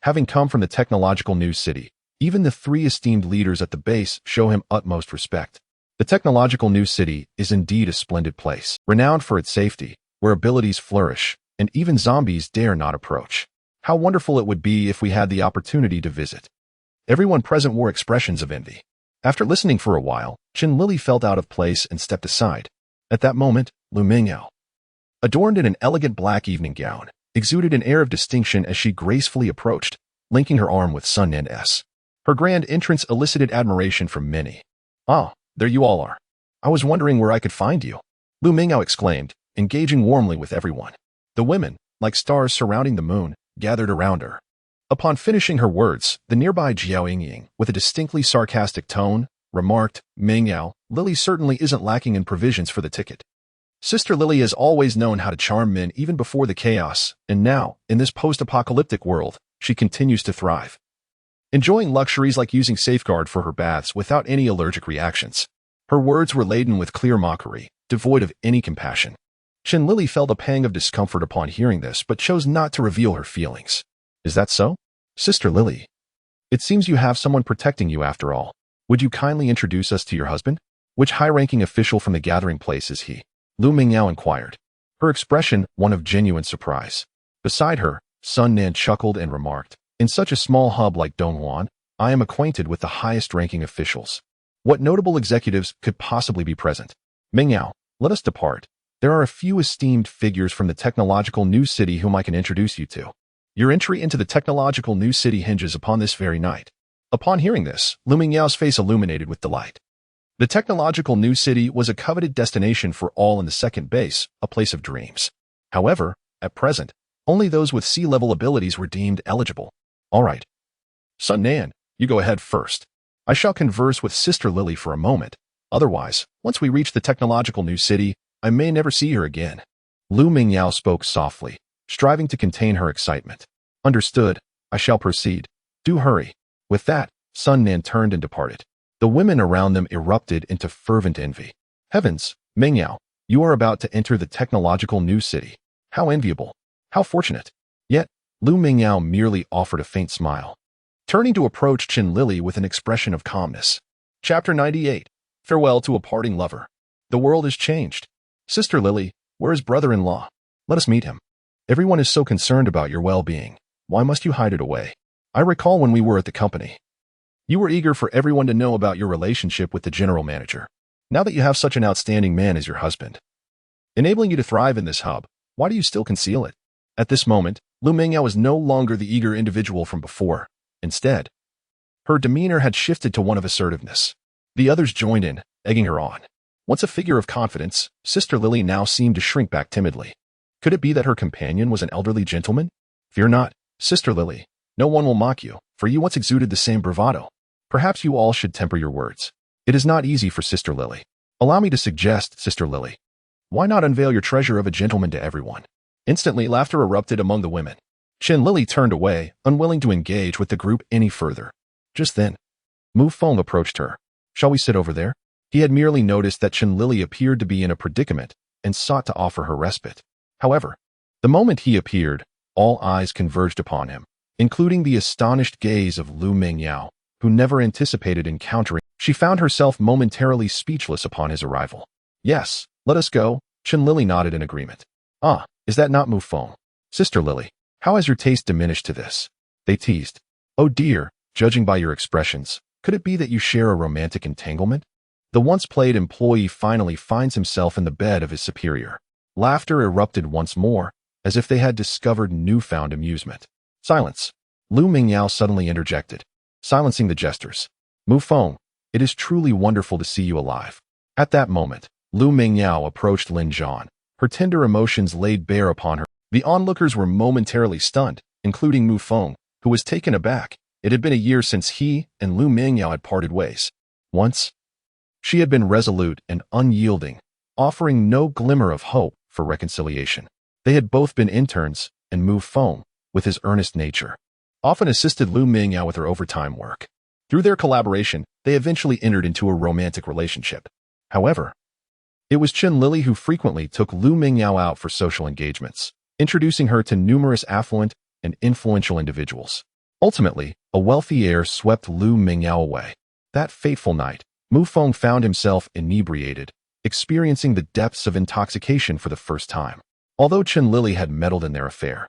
Speaker 1: Having come from the technological new city, even the three esteemed leaders at the base show him utmost respect. The technological new city is indeed a splendid place, renowned for its safety, where abilities flourish, and even zombies dare not approach. How wonderful it would be if we had the opportunity to visit. Everyone present wore expressions of envy. After listening for a while, Qin Lily felt out of place and stepped aside. At that moment, Lu Mingyao, adorned in an elegant black evening gown, exuded an air of distinction as she gracefully approached, linking her arm with Sun Nan's. Her grand entrance elicited admiration from many. "Ah, there you all are. I was wondering where I could find you," Lu Mingyao exclaimed, engaging warmly with everyone. The women, like stars surrounding the moon, gathered around her. Upon finishing her words, the nearby Jiao Yingying, with a distinctly sarcastic tone, remarked, "Mingyao, Lily certainly isn't lacking in provisions for the ticket. Sister Lily has always known how to charm men even before the chaos, and now, in this post-apocalyptic world, she continues to thrive, enjoying luxuries like using Safeguard for her baths without any allergic reactions." Her words were laden with clear mockery, devoid of any compassion. Qin Lily felt a pang of discomfort upon hearing this, but chose not to reveal her feelings. "Is that so? Sister Lily, it seems you have someone protecting you after all. Would you kindly introduce us to your husband? Which high-ranking official from the gathering place is he?" Lu Mingyao inquired, her expression one of genuine surprise. Beside her, Sun Nan chuckled and remarked, "In such a small hub like Donghuan, I am acquainted with the highest-ranking officials. What notable executives could possibly be present? Mingyao, let us depart. There are a few esteemed figures from the technological new city whom I can introduce you to. Your entry into the technological new city hinges upon this very night." Upon hearing this, Lu Mingyao's face illuminated with delight. The technological new city was a coveted destination for all in the second base, a place of dreams. However, at present, only those with sea-level abilities were deemed eligible. "All right. Sun Nan, you go ahead first. I shall converse with Sister Lily for a moment. Otherwise, once we reach the technological new city, I may never see her again." Lu Mingyao spoke softly, striving to contain her excitement. "Understood. I shall proceed. Do hurry." With that, Sun Nan turned and departed. The women around them erupted into fervent envy. "Heavens, Mingyao, you are about to enter the technological new city. How enviable. How fortunate." Yet, Lu Mingyao merely offered a faint smile, turning to approach Qin Lily with an expression of calmness. Chapter 98. Farewell to a Parting Lover. The world has changed. Sister Lily, where is brother-in-law? Let us meet him. Everyone is so concerned about your well-being. Why must you hide it away? I recall when we were at the company, you were eager for everyone to know about your relationship with the general manager. Now that you have such an outstanding man as your husband, enabling you to thrive in this hub, why do you still conceal it?" At this moment, Lu Mingyao was no longer the eager individual from before. Instead, her demeanor had shifted to one of assertiveness. The others joined in, egging her on. Once a figure of confidence, Sister Lily now seemed to shrink back timidly. Could it be that her companion was an elderly gentleman? "Fear not, Sister Lily. No one will mock you, for you once exuded the same bravado. Perhaps you all should temper your words. It is not easy for Sister Lily. Allow me to suggest, Sister Lily, why not unveil your treasure of a gentleman to everyone?" Instantly, laughter erupted among the women. Qin Lily turned away, unwilling to engage with the group any further. Just then, Mu Feng approached her. "Shall we sit over there?" He had merely noticed that Qin Lily appeared to be in a predicament and sought to offer her respite. However, the moment he appeared, all eyes converged upon him, including the astonished gaze of Lu Mingyao, who never anticipated encountering. She found herself momentarily speechless upon his arrival. "Yes, let us go." Qin Lily nodded in agreement. "Ah, is that not Mu Feng? Sister Lily, how has your taste diminished to this?" They teased. "Oh dear, judging by your expressions, could it be that you share a romantic entanglement?" The once-played employee finally finds himself in the bed of his superior. Laughter erupted once more, as if they had discovered newfound amusement. "Silence." Lu Mingyao suddenly interjected, silencing the jesters. "Mu Feng, it is truly wonderful to see you alive." At that moment, Lu Mingyao approached Lin Zhan, her tender emotions laid bare upon her. The onlookers were momentarily stunned, including Mu Feng, who was taken aback. It had been a year since he and Lu Mingyao had parted ways. Once, she had been resolute and unyielding, offering no glimmer of hope for reconciliation. They had both been interns, and Mu Feng, with his earnest nature, often assisted Lu Mingyao with her overtime work. Through their collaboration, they eventually entered into a romantic relationship. However, it was Chen Lili who frequently took Lu Mingyao out for social engagements, introducing her to numerous affluent and influential individuals. Ultimately, a wealthy heir swept Lu Mingyao away. That fateful night, Mu Feng found himself inebriated, experiencing the depths of intoxication for the first time. Although Chen Lili had meddled in their affair,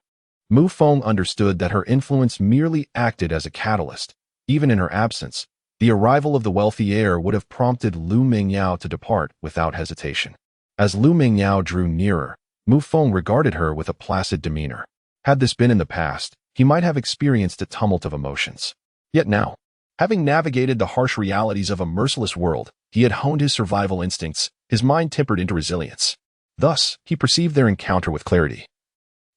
Speaker 1: Mu Feng understood that her influence merely acted as a catalyst. Even in her absence, the arrival of the wealthy heir would have prompted Lu Mingyao to depart without hesitation. As Lu Mingyao drew nearer, Mu Feng regarded her with a placid demeanor. Had this been in the past, he might have experienced a tumult of emotions. Yet now, having navigated the harsh realities of a merciless world, he had honed his survival instincts, his mind tempered into resilience. Thus, he perceived their encounter with clarity.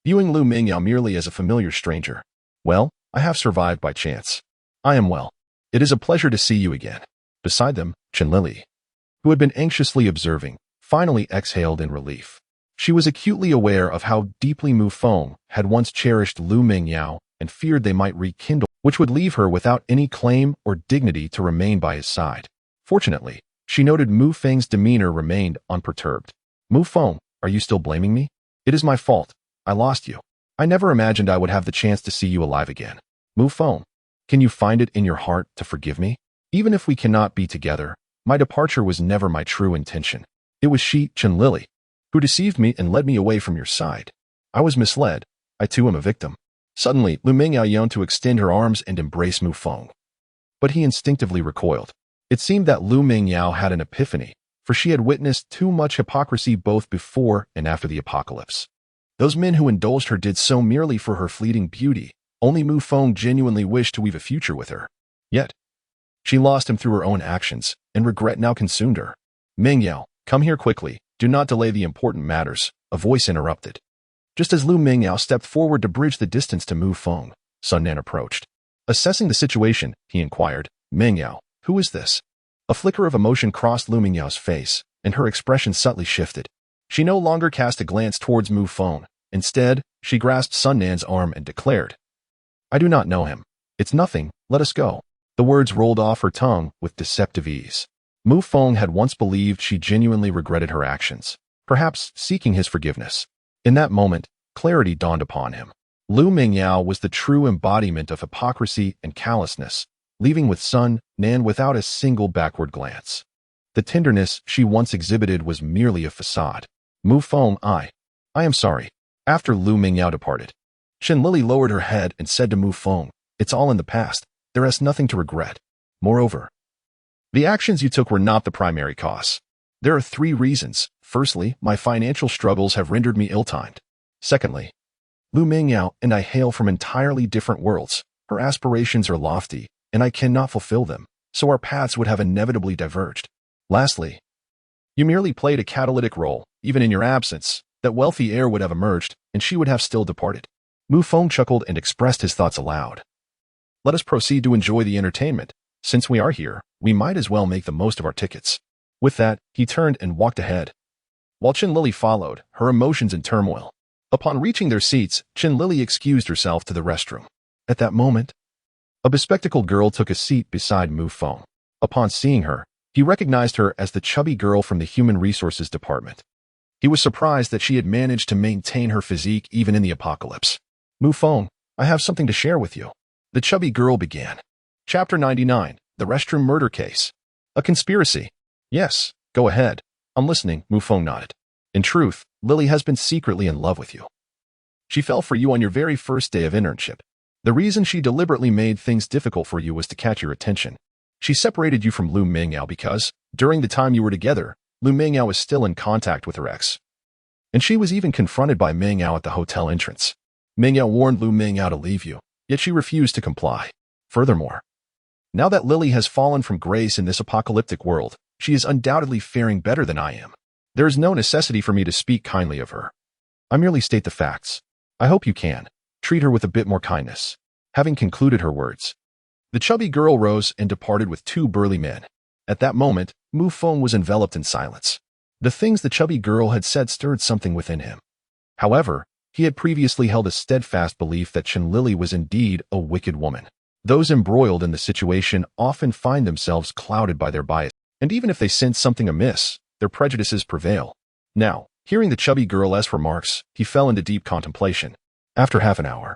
Speaker 1: Viewing Lu Mingyao merely as a familiar stranger, "Well, I have survived by chance. I am well. It is a pleasure to see you again." Beside them, Chen Lili, who had been anxiously observing, finally exhaled in relief. She was acutely aware of how deeply Mu Feng had once cherished Lu Mingyao and feared they might rekindle, which would leave her without any claim or dignity to remain by his side. Fortunately, she noted Mu Feng's demeanor remained unperturbed. "Mu Feng, are you still blaming me? It is my fault. I lost you. I never imagined I would have the chance to see you alive again. Mu Feng, can you find it in your heart to forgive me? Even if we cannot be together, my departure was never my true intention. It was she, Chen Lili, who deceived me and led me away from your side. I was misled. I too am a victim." Suddenly, Lu Mingyao yearned to extend her arms and embrace Mu Feng. But he instinctively recoiled. It seemed that Lu Mingyao had an epiphany, for she had witnessed too much hypocrisy both before and after the apocalypse. Those men who indulged her did so merely for her fleeting beauty. Only Mu Feng genuinely wished to weave a future with her. Yet, she lost him through her own actions, and regret now consumed her. "Mingyao, come here quickly. Do not delay the important matters," a voice interrupted. Just as Lu Mingyao stepped forward to bridge the distance to Mu Feng, Sun Nan approached. Assessing the situation, he inquired, "Mingyao, who is this?" A flicker of emotion crossed Lu Mingyao's face, and her expression subtly shifted. She no longer cast a glance towards Mu Feng. Instead, she grasped Sun Nan's arm and declared, "I do not know him. It's nothing, let us go." The words rolled off her tongue with deceptive ease. Mu Feng had once believed she genuinely regretted her actions, perhaps seeking his forgiveness. In that moment, clarity dawned upon him. Lu Mingyao was the true embodiment of hypocrisy and callousness, leaving with Sun Nan without a single backward glance. The tenderness she once exhibited was merely a facade. "Mu Feng, I am sorry." After Lu Mingyao departed, Chen Lili lowered her head and said to Mu Feng, "It's all in the past. There is nothing to regret. Moreover, the actions you took were not the primary cause. There are 3 reasons. Firstly, my financial struggles have rendered me ill-timed. Secondly, Lu Mingyao and I hail from entirely different worlds. Her aspirations are lofty, and I cannot fulfill them, so our paths would have inevitably diverged. Lastly, you merely played a catalytic role. Even in your absence, that wealthy heir would have emerged, and she would have still departed." Mu Feng chuckled and expressed his thoughts aloud. "Let us proceed to enjoy the entertainment. Since we are here, we might as well make the most of our tickets." With that, he turned and walked ahead, while Chen Lili followed, her emotions in turmoil. Upon reaching their seats, Chen Lili excused herself to the restroom. At that moment, a bespectacled girl took a seat beside Mu Feng. Upon seeing her, he recognized her as the chubby girl from the Human Resources Department. He was surprised that she had managed to maintain her physique even in the apocalypse. "Mu Feng, I have something to share with you," the chubby girl began. Chapter 99, The Restroom Murder Case. A conspiracy. "Yes, go ahead. I'm listening," Mu Feng nodded. "In truth, Lily has been secretly in love with you. She fell for you on your very first day of internship. The reason she deliberately made things difficult for you was to catch your attention. She separated you from Lu Mingyao because, during the time you were together, Lu Mingyao was still in contact with her ex. And she was even confronted by Mingyao at the hotel entrance. Mingyao warned Lu Mingyao to leave you, yet she refused to comply. Furthermore, now that Lily has fallen from grace in this apocalyptic world, she is undoubtedly faring better than I am. There is no necessity for me to speak kindly of her. I merely state the facts. I hope you can treat her with a bit more kindness." Having concluded her words, the chubby girl rose and departed with 2 burly men. At that moment, Mu Feng was enveloped in silence. The things the chubby girl had said stirred something within him. However, he had previously held a steadfast belief that Chen Lili was indeed a wicked woman. Those embroiled in the situation often find themselves clouded by their bias, and even if they sense something amiss, their prejudices prevail. Now, hearing the chubby girl's remarks, he fell into deep contemplation. After half an hour,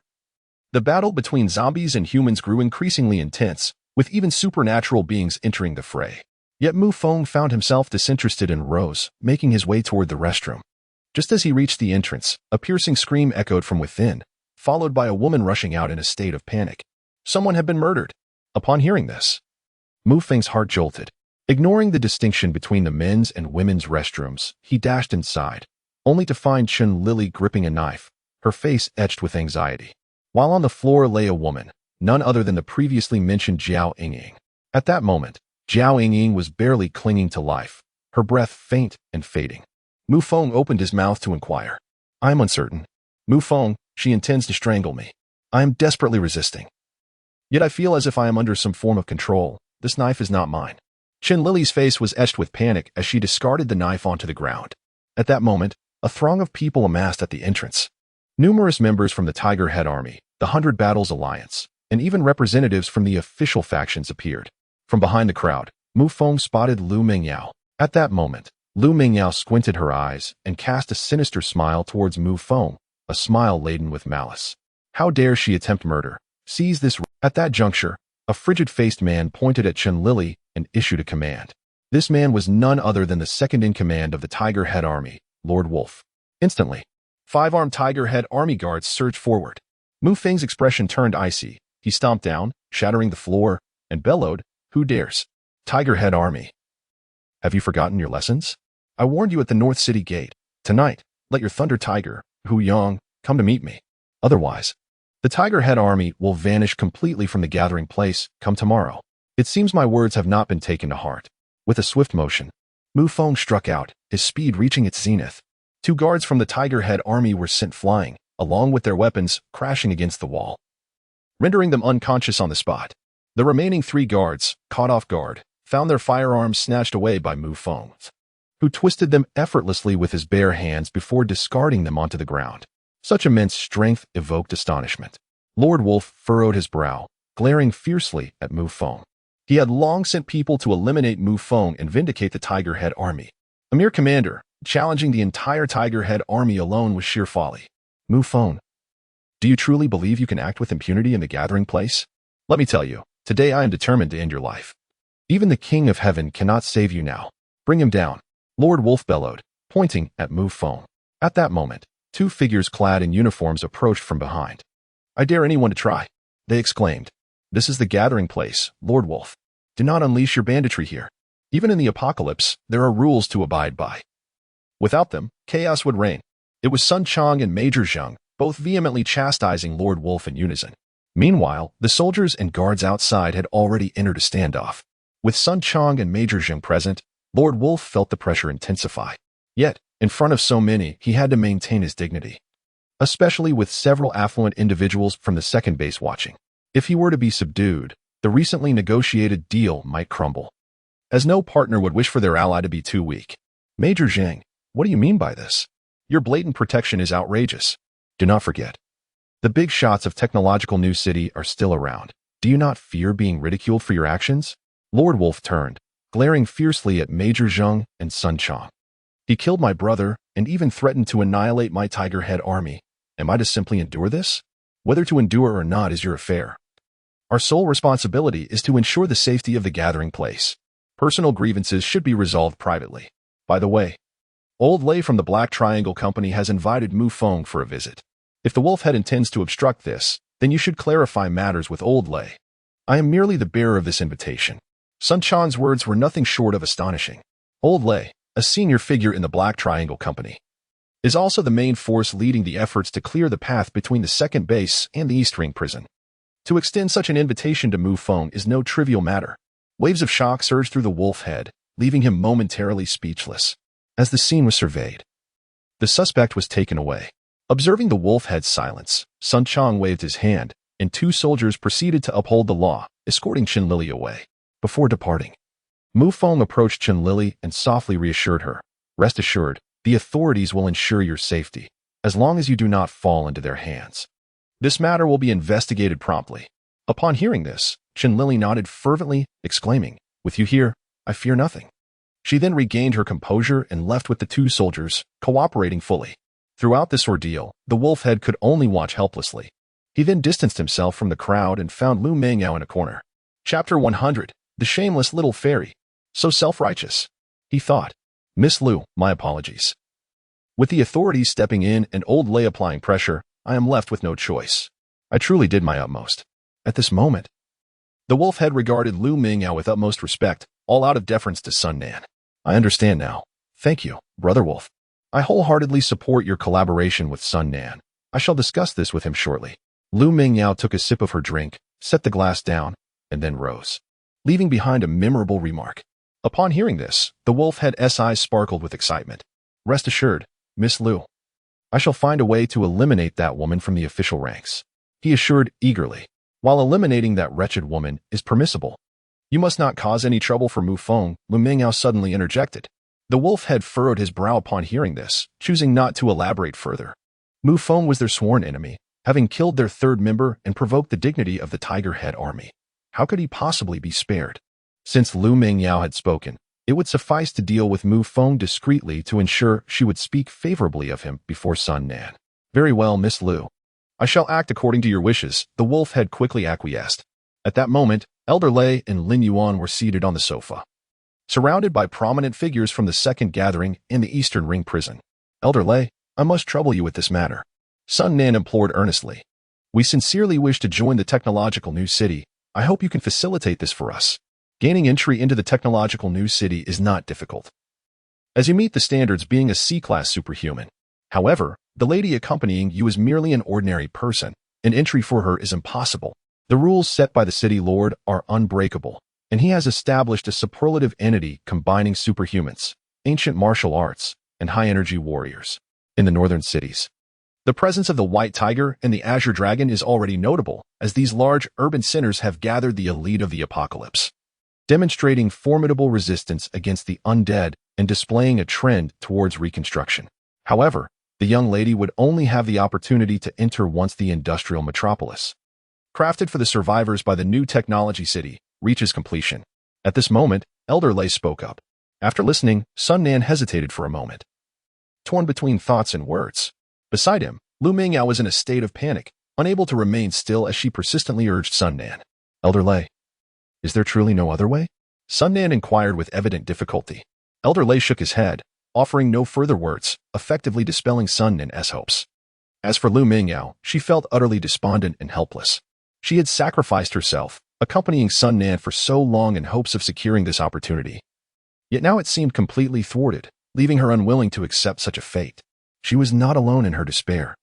Speaker 1: the battle between zombies and humans grew increasingly intense, with even supernatural beings entering the fray. Yet Mu Feng found himself disinterested and rose, making his way toward the restroom. Just as he reached the entrance, a piercing scream echoed from within, followed by a woman rushing out in a state of panic. Someone had been murdered. Upon hearing this, Mu Feng's heart jolted. Ignoring the distinction between the men's and women's restrooms, he dashed inside, only to find Chen Lili gripping a knife, her face etched with anxiety. While on the floor lay a woman, none other than the previously mentioned Jiao Yingying. At that moment, Jiao Yingying was barely clinging to life, her breath faint and fading. Mu Feng opened his mouth to inquire. I am uncertain. Mu Feng, she intends to strangle me. I am desperately resisting. Yet I feel as if I am under some form of control. This knife is not mine. Chen Lili's face was etched with panic as she discarded the knife onto the ground. At that moment, a throng of people amassed at the entrance. Numerous members from the Tiger Head Army, the 100 Battles Alliance, and even representatives from the official factions appeared. From behind the crowd, Mu Feng spotted Lu Mingyao. At that moment, Lu Mingyao squinted her eyes and cast a sinister smile towards Mu Feng, a smile laden with malice. How dare she attempt murder? Seize this. At that juncture, a frigid-faced man pointed at Chen Lili and issued a command. This man was none other than the second-in-command of the Tiger Head Army, Lord Wolf. Instantly, 5 armed Tiger Head Army guards surged forward. Mu Feng's expression turned icy. He stomped down, shattering the floor, and bellowed, "Who dares? Tiger Head Army. Have you forgotten your lessons? I warned you at the North City Gate. Tonight, let your Thunder Tiger, Hu Yang, come to meet me. Otherwise, the Tiger Head Army will vanish completely from the gathering place come tomorrow." It seems my words have not been taken to heart. With a swift motion, Mu Feng struck out, his speed reaching its zenith. 2 guards from the Tiger Head Army were sent flying, along with their weapons crashing against the wall, rendering them unconscious on the spot. The remaining 3 guards, caught off guard, found their firearms snatched away by Mu Feng, who twisted them effortlessly with his bare hands before discarding them onto the ground. Such immense strength evoked astonishment. Lord Wolf furrowed his brow, glaring fiercely at Mu Feng. He had long sent people to eliminate Mu Feng and vindicate the Tiger Head Army. A mere commander, challenging the entire Tiger Head Army alone was sheer folly. Mu Feng, do you truly believe you can act with impunity in the gathering place? Let me tell you, today I am determined to end your life. Even the King of Heaven cannot save you now. Bring him down, Lord Wolf bellowed, pointing at Mu Feng. At that moment, 2 figures clad in uniforms approached from behind. I dare anyone to try, they exclaimed. This is the gathering place, Lord Wolf. Do not unleash your banditry here. Even in the apocalypse, there are rules to abide by. Without them, chaos would reign. It was Sun Chang and Major Zheng, both vehemently chastising Lord Wolf in unison. Meanwhile, the soldiers and guards outside had already entered a standoff. With Sun Chang and Major Zheng present, Lord Wolf felt the pressure intensify. Yet, in front of so many, he had to maintain his dignity, especially with several affluent individuals from the second base watching. If he were to be subdued, the recently negotiated deal might crumble, as no partner would wish for their ally to be too weak. Major Zheng, what do you mean by this? Your blatant protection is outrageous. Do not forget, the big shots of technological New City are still around. Do you not fear being ridiculed for your actions? Lord Wolf turned, glaring fiercely at Major Zheng and Sun Chang. He killed my brother and even threatened to annihilate my Tiger Head Army. Am I to simply endure this? Whether to endure or not is your affair. Our sole responsibility is to ensure the safety of the gathering place. Personal grievances should be resolved privately. By the way, Old Lei from the Black Triangle Company has invited Mu Feng for a visit. If the Wolf Head intends to obstruct this, then you should clarify matters with Old Lei. I am merely the bearer of this invitation. Sun Chan's words were nothing short of astonishing. Old Lei, a senior figure in the Black Triangle Company, is also the main force leading the efforts to clear the path between the second base and the East Ring prison. To extend such an invitation to Mu Feng is no trivial matter. Waves of shock surged through the Wolf Head, leaving him momentarily speechless. As the scene was surveyed, the suspect was taken away. Observing the Wolf Head's silence, Sun Chang waved his hand, and 2 soldiers proceeded to uphold the law, escorting Chen Lili away. Before departing, Mu Feng approached Chen Lili and softly reassured her. Rest assured, the authorities will ensure your safety, as long as you do not fall into their hands. This matter will be investigated promptly. Upon hearing this, Chen Lily nodded fervently, exclaiming, "With you here, I fear nothing." She then regained her composure and left with the two soldiers, cooperating fully. Throughout this ordeal, the wolf head could only watch helplessly. He then distanced himself from the crowd and found Lu Mengyao in a corner. Chapter 100, The Shameless Little Fairy. So self-righteous. He thought. "Miss Lu, my apologies. With the authorities stepping in and old Lei applying pressure, I am left with no choice. I truly did my utmost." At this moment, the wolf head regarded Lu Mengyao with utmost respect, all out of deference to Sun Nan. "I understand now. Thank you, Brother Wolf. I wholeheartedly support your collaboration with Sun Nan. I shall discuss this with him shortly." Lu Mengyao took a sip of her drink, set the glass down, and then rose, leaving behind a memorable remark. Upon hearing this, the wolf head's eyes sparkled with excitement. "Rest assured, Miss Lu, I shall find a way to eliminate that woman from the official ranks," he assured eagerly. "While eliminating that wretched woman is permissible, you must not cause any trouble for Mu Feng," Lu Mengyao suddenly interjected. The wolf head furrowed his brow upon hearing this, choosing not to elaborate further. Mu Feng was their sworn enemy, having killed their third member and provoked the dignity of the Tiger Head army. How could he possibly be spared? Since Lu Mengyao had spoken, it would suffice to deal with Mu Feng discreetly to ensure she would speak favorably of him before Sun Nan. "Very well, Miss Lu. I shall act according to your wishes," the wolf head quickly acquiesced. At that moment, Elder Lei and Lin Yuan were seated on the sofa, surrounded by prominent figures from the second gathering in the Eastern Ring prison. "Elder Lei, I must trouble you with this matter," Sun Nan implored earnestly. "We sincerely wish to join the technological new city. I hope you can facilitate this for us. Gaining entry into the technological new city is not difficult, as you meet the standards being a C-class superhuman. However, the lady accompanying you is merely an ordinary person, and entry for her is impossible. The rules set by the city lord are unbreakable, and he has established a superlative entity combining superhumans, ancient martial arts, and high-energy warriors in the northern cities. The presence of the White Tiger and the Azure Dragon is already notable, as these large urban centers have gathered the elite of the apocalypse, demonstrating formidable resistance against the undead and displaying a trend towards reconstruction. However, the young lady would only have the opportunity to enter once the industrial metropolis, crafted for the survivors by the new technology city, reaches completion. At this moment, Elder Lei spoke up. After listening, Sun Nan hesitated for a moment, torn between thoughts and words. Beside him, Lu Mengyao was in a state of panic, unable to remain still as she persistently urged Sun Nan. "Elder Lei, is there truly no other way?" Sun Nan inquired with evident difficulty. Elder Lei shook his head, offering no further words, effectively dispelling Sun Nan's hopes. As for Lu Mengyao, she felt utterly despondent and helpless. She had sacrificed herself, accompanying Sun Nan for so long in hopes of securing this opportunity. Yet now it seemed completely thwarted, leaving her unwilling to accept such a fate. She was not alone in her despair.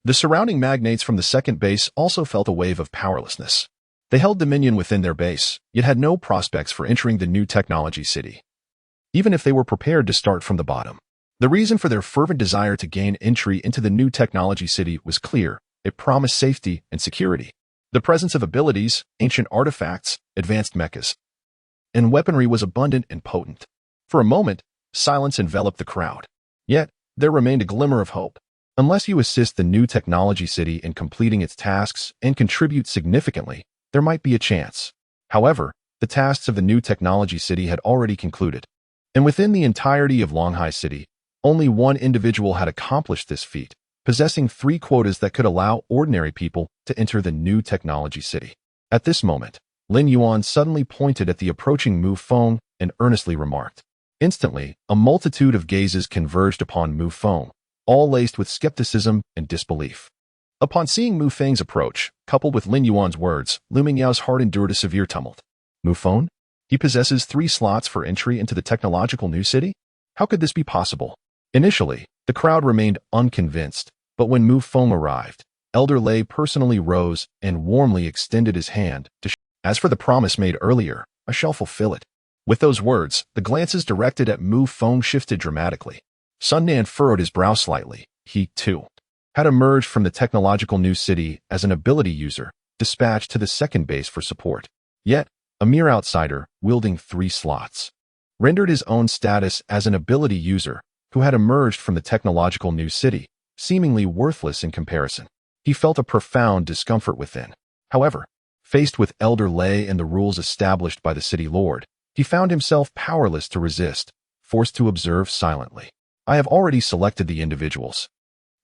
Speaker 1: The surrounding magnates from the second base also felt a wave of powerlessness. They held dominion within their base, yet had no prospects for entering the new technology city, even if they were prepared to start from the bottom. The reason for their fervent desire to gain entry into the new technology city was clear. It promised safety and security. The presence of abilities, ancient artifacts, advanced mechas, and weaponry was abundant and potent. For a moment, silence enveloped the crowd. Yet, there remained a glimmer of hope. Unless you assist the new technology city in completing its tasks and contribute significantly, there might be a chance. However, the tasks of the new technology city had already concluded, and within the entirety of Longhai City, only one individual had accomplished this feat, possessing 3 quotas that could allow ordinary people to enter the new technology city. At this moment, Lin Yuan suddenly pointed at the approaching Mu Feng and earnestly remarked. Instantly, a multitude of gazes converged upon Mu Feng, all laced with skepticism and disbelief. Upon seeing Mu Feng's approach, coupled with Lin Yuan's words, Lu Mengyao's heart endured a severe tumult. Mu Feng? He possesses 3 slots for entry into the technological new city? How could this be possible? Initially, the crowd remained unconvinced, but when Mu Feng arrived, Elder Lei personally rose and warmly extended his hand to As for the promise made earlier, I shall fulfill it. With those words, the glances directed at Mu Feng shifted dramatically. Sun Nan furrowed his brow slightly. He, too, had emerged from the technological new city as an ability user, dispatched to the second base for support. Yet, a mere outsider, wielding 3 slots, rendered his own status as an ability user who had emerged from the technological new city, seemingly worthless in comparison. He felt a profound discomfort within. However, Faced with Elder Lei and the rules established by the city lord, he found himself powerless to resist, forced to observe silently. I have already selected the individuals.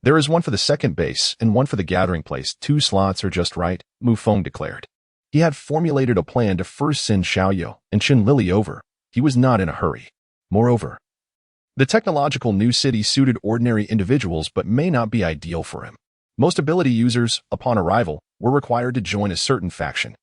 Speaker 1: There is one for the second base and one for the gathering place. 2 slots are just right, Mu Feng declared. He had formulated a plan to first send Xiaoyu and Qin Lili over. He was not in a hurry. Moreover, the technological new city suited ordinary individuals but may not be ideal for him. Most ability users, upon arrival, were required to join a certain faction.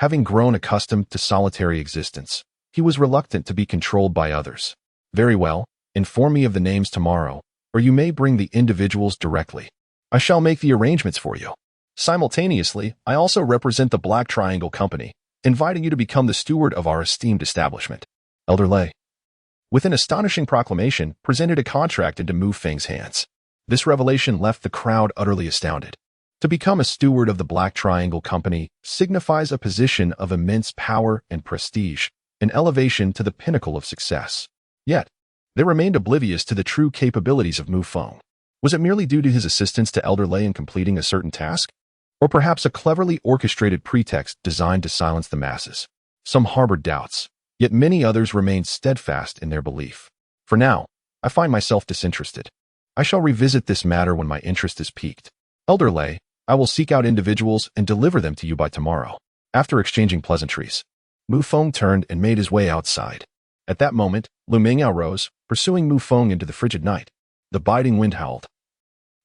Speaker 1: Having grown accustomed to solitary existence, he was reluctant to be controlled by others. Very well, inform me of the names tomorrow, or you may bring the individuals directly. I shall make the arrangements for you. Simultaneously, I also represent the Black Triangle Company, inviting you to become the steward of our esteemed establishment. Elder Lei, with an astonishing proclamation, presented a contract into Mu Feng's hands. This revelation left the crowd utterly astounded. To become a steward of the Black Triangle Company signifies a position of immense power and prestige, an elevation to the pinnacle of success. Yet, they remained oblivious to the true capabilities of Mu Feng. Was it merely due to his assistance to Elder Lei in completing a certain task? Or perhaps a cleverly orchestrated pretext designed to silence the masses? Some harbored doubts, yet many others remained steadfast in their belief. For now, I find myself disinterested. I shall revisit this matter when my interest is piqued. Elder Lei, I will seek out individuals and deliver them to you by tomorrow. After exchanging pleasantries, Mu Feng turned and made his way outside. At that moment, Lu Mingyao rose, pursuing Mu Feng into the frigid night. The biting wind howled,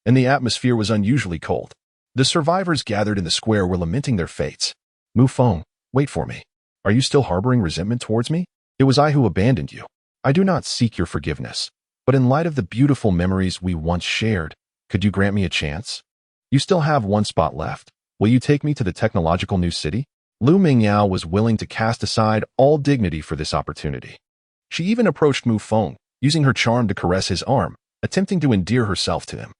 Speaker 1: and the atmosphere was unusually cold. The survivors gathered in the square were lamenting their fates. Mu Feng, wait for me. Are you still harboring resentment towards me? It was I who abandoned you. I do not seek your forgiveness, but in light of the beautiful memories we once shared, could you grant me a chance? You still have 1 spot left. Will you take me to the technological new city? Lu Mingyao was willing to cast aside all dignity for this opportunity. She even approached Mu Feng, using her charm to caress his arm, attempting to endear herself to him.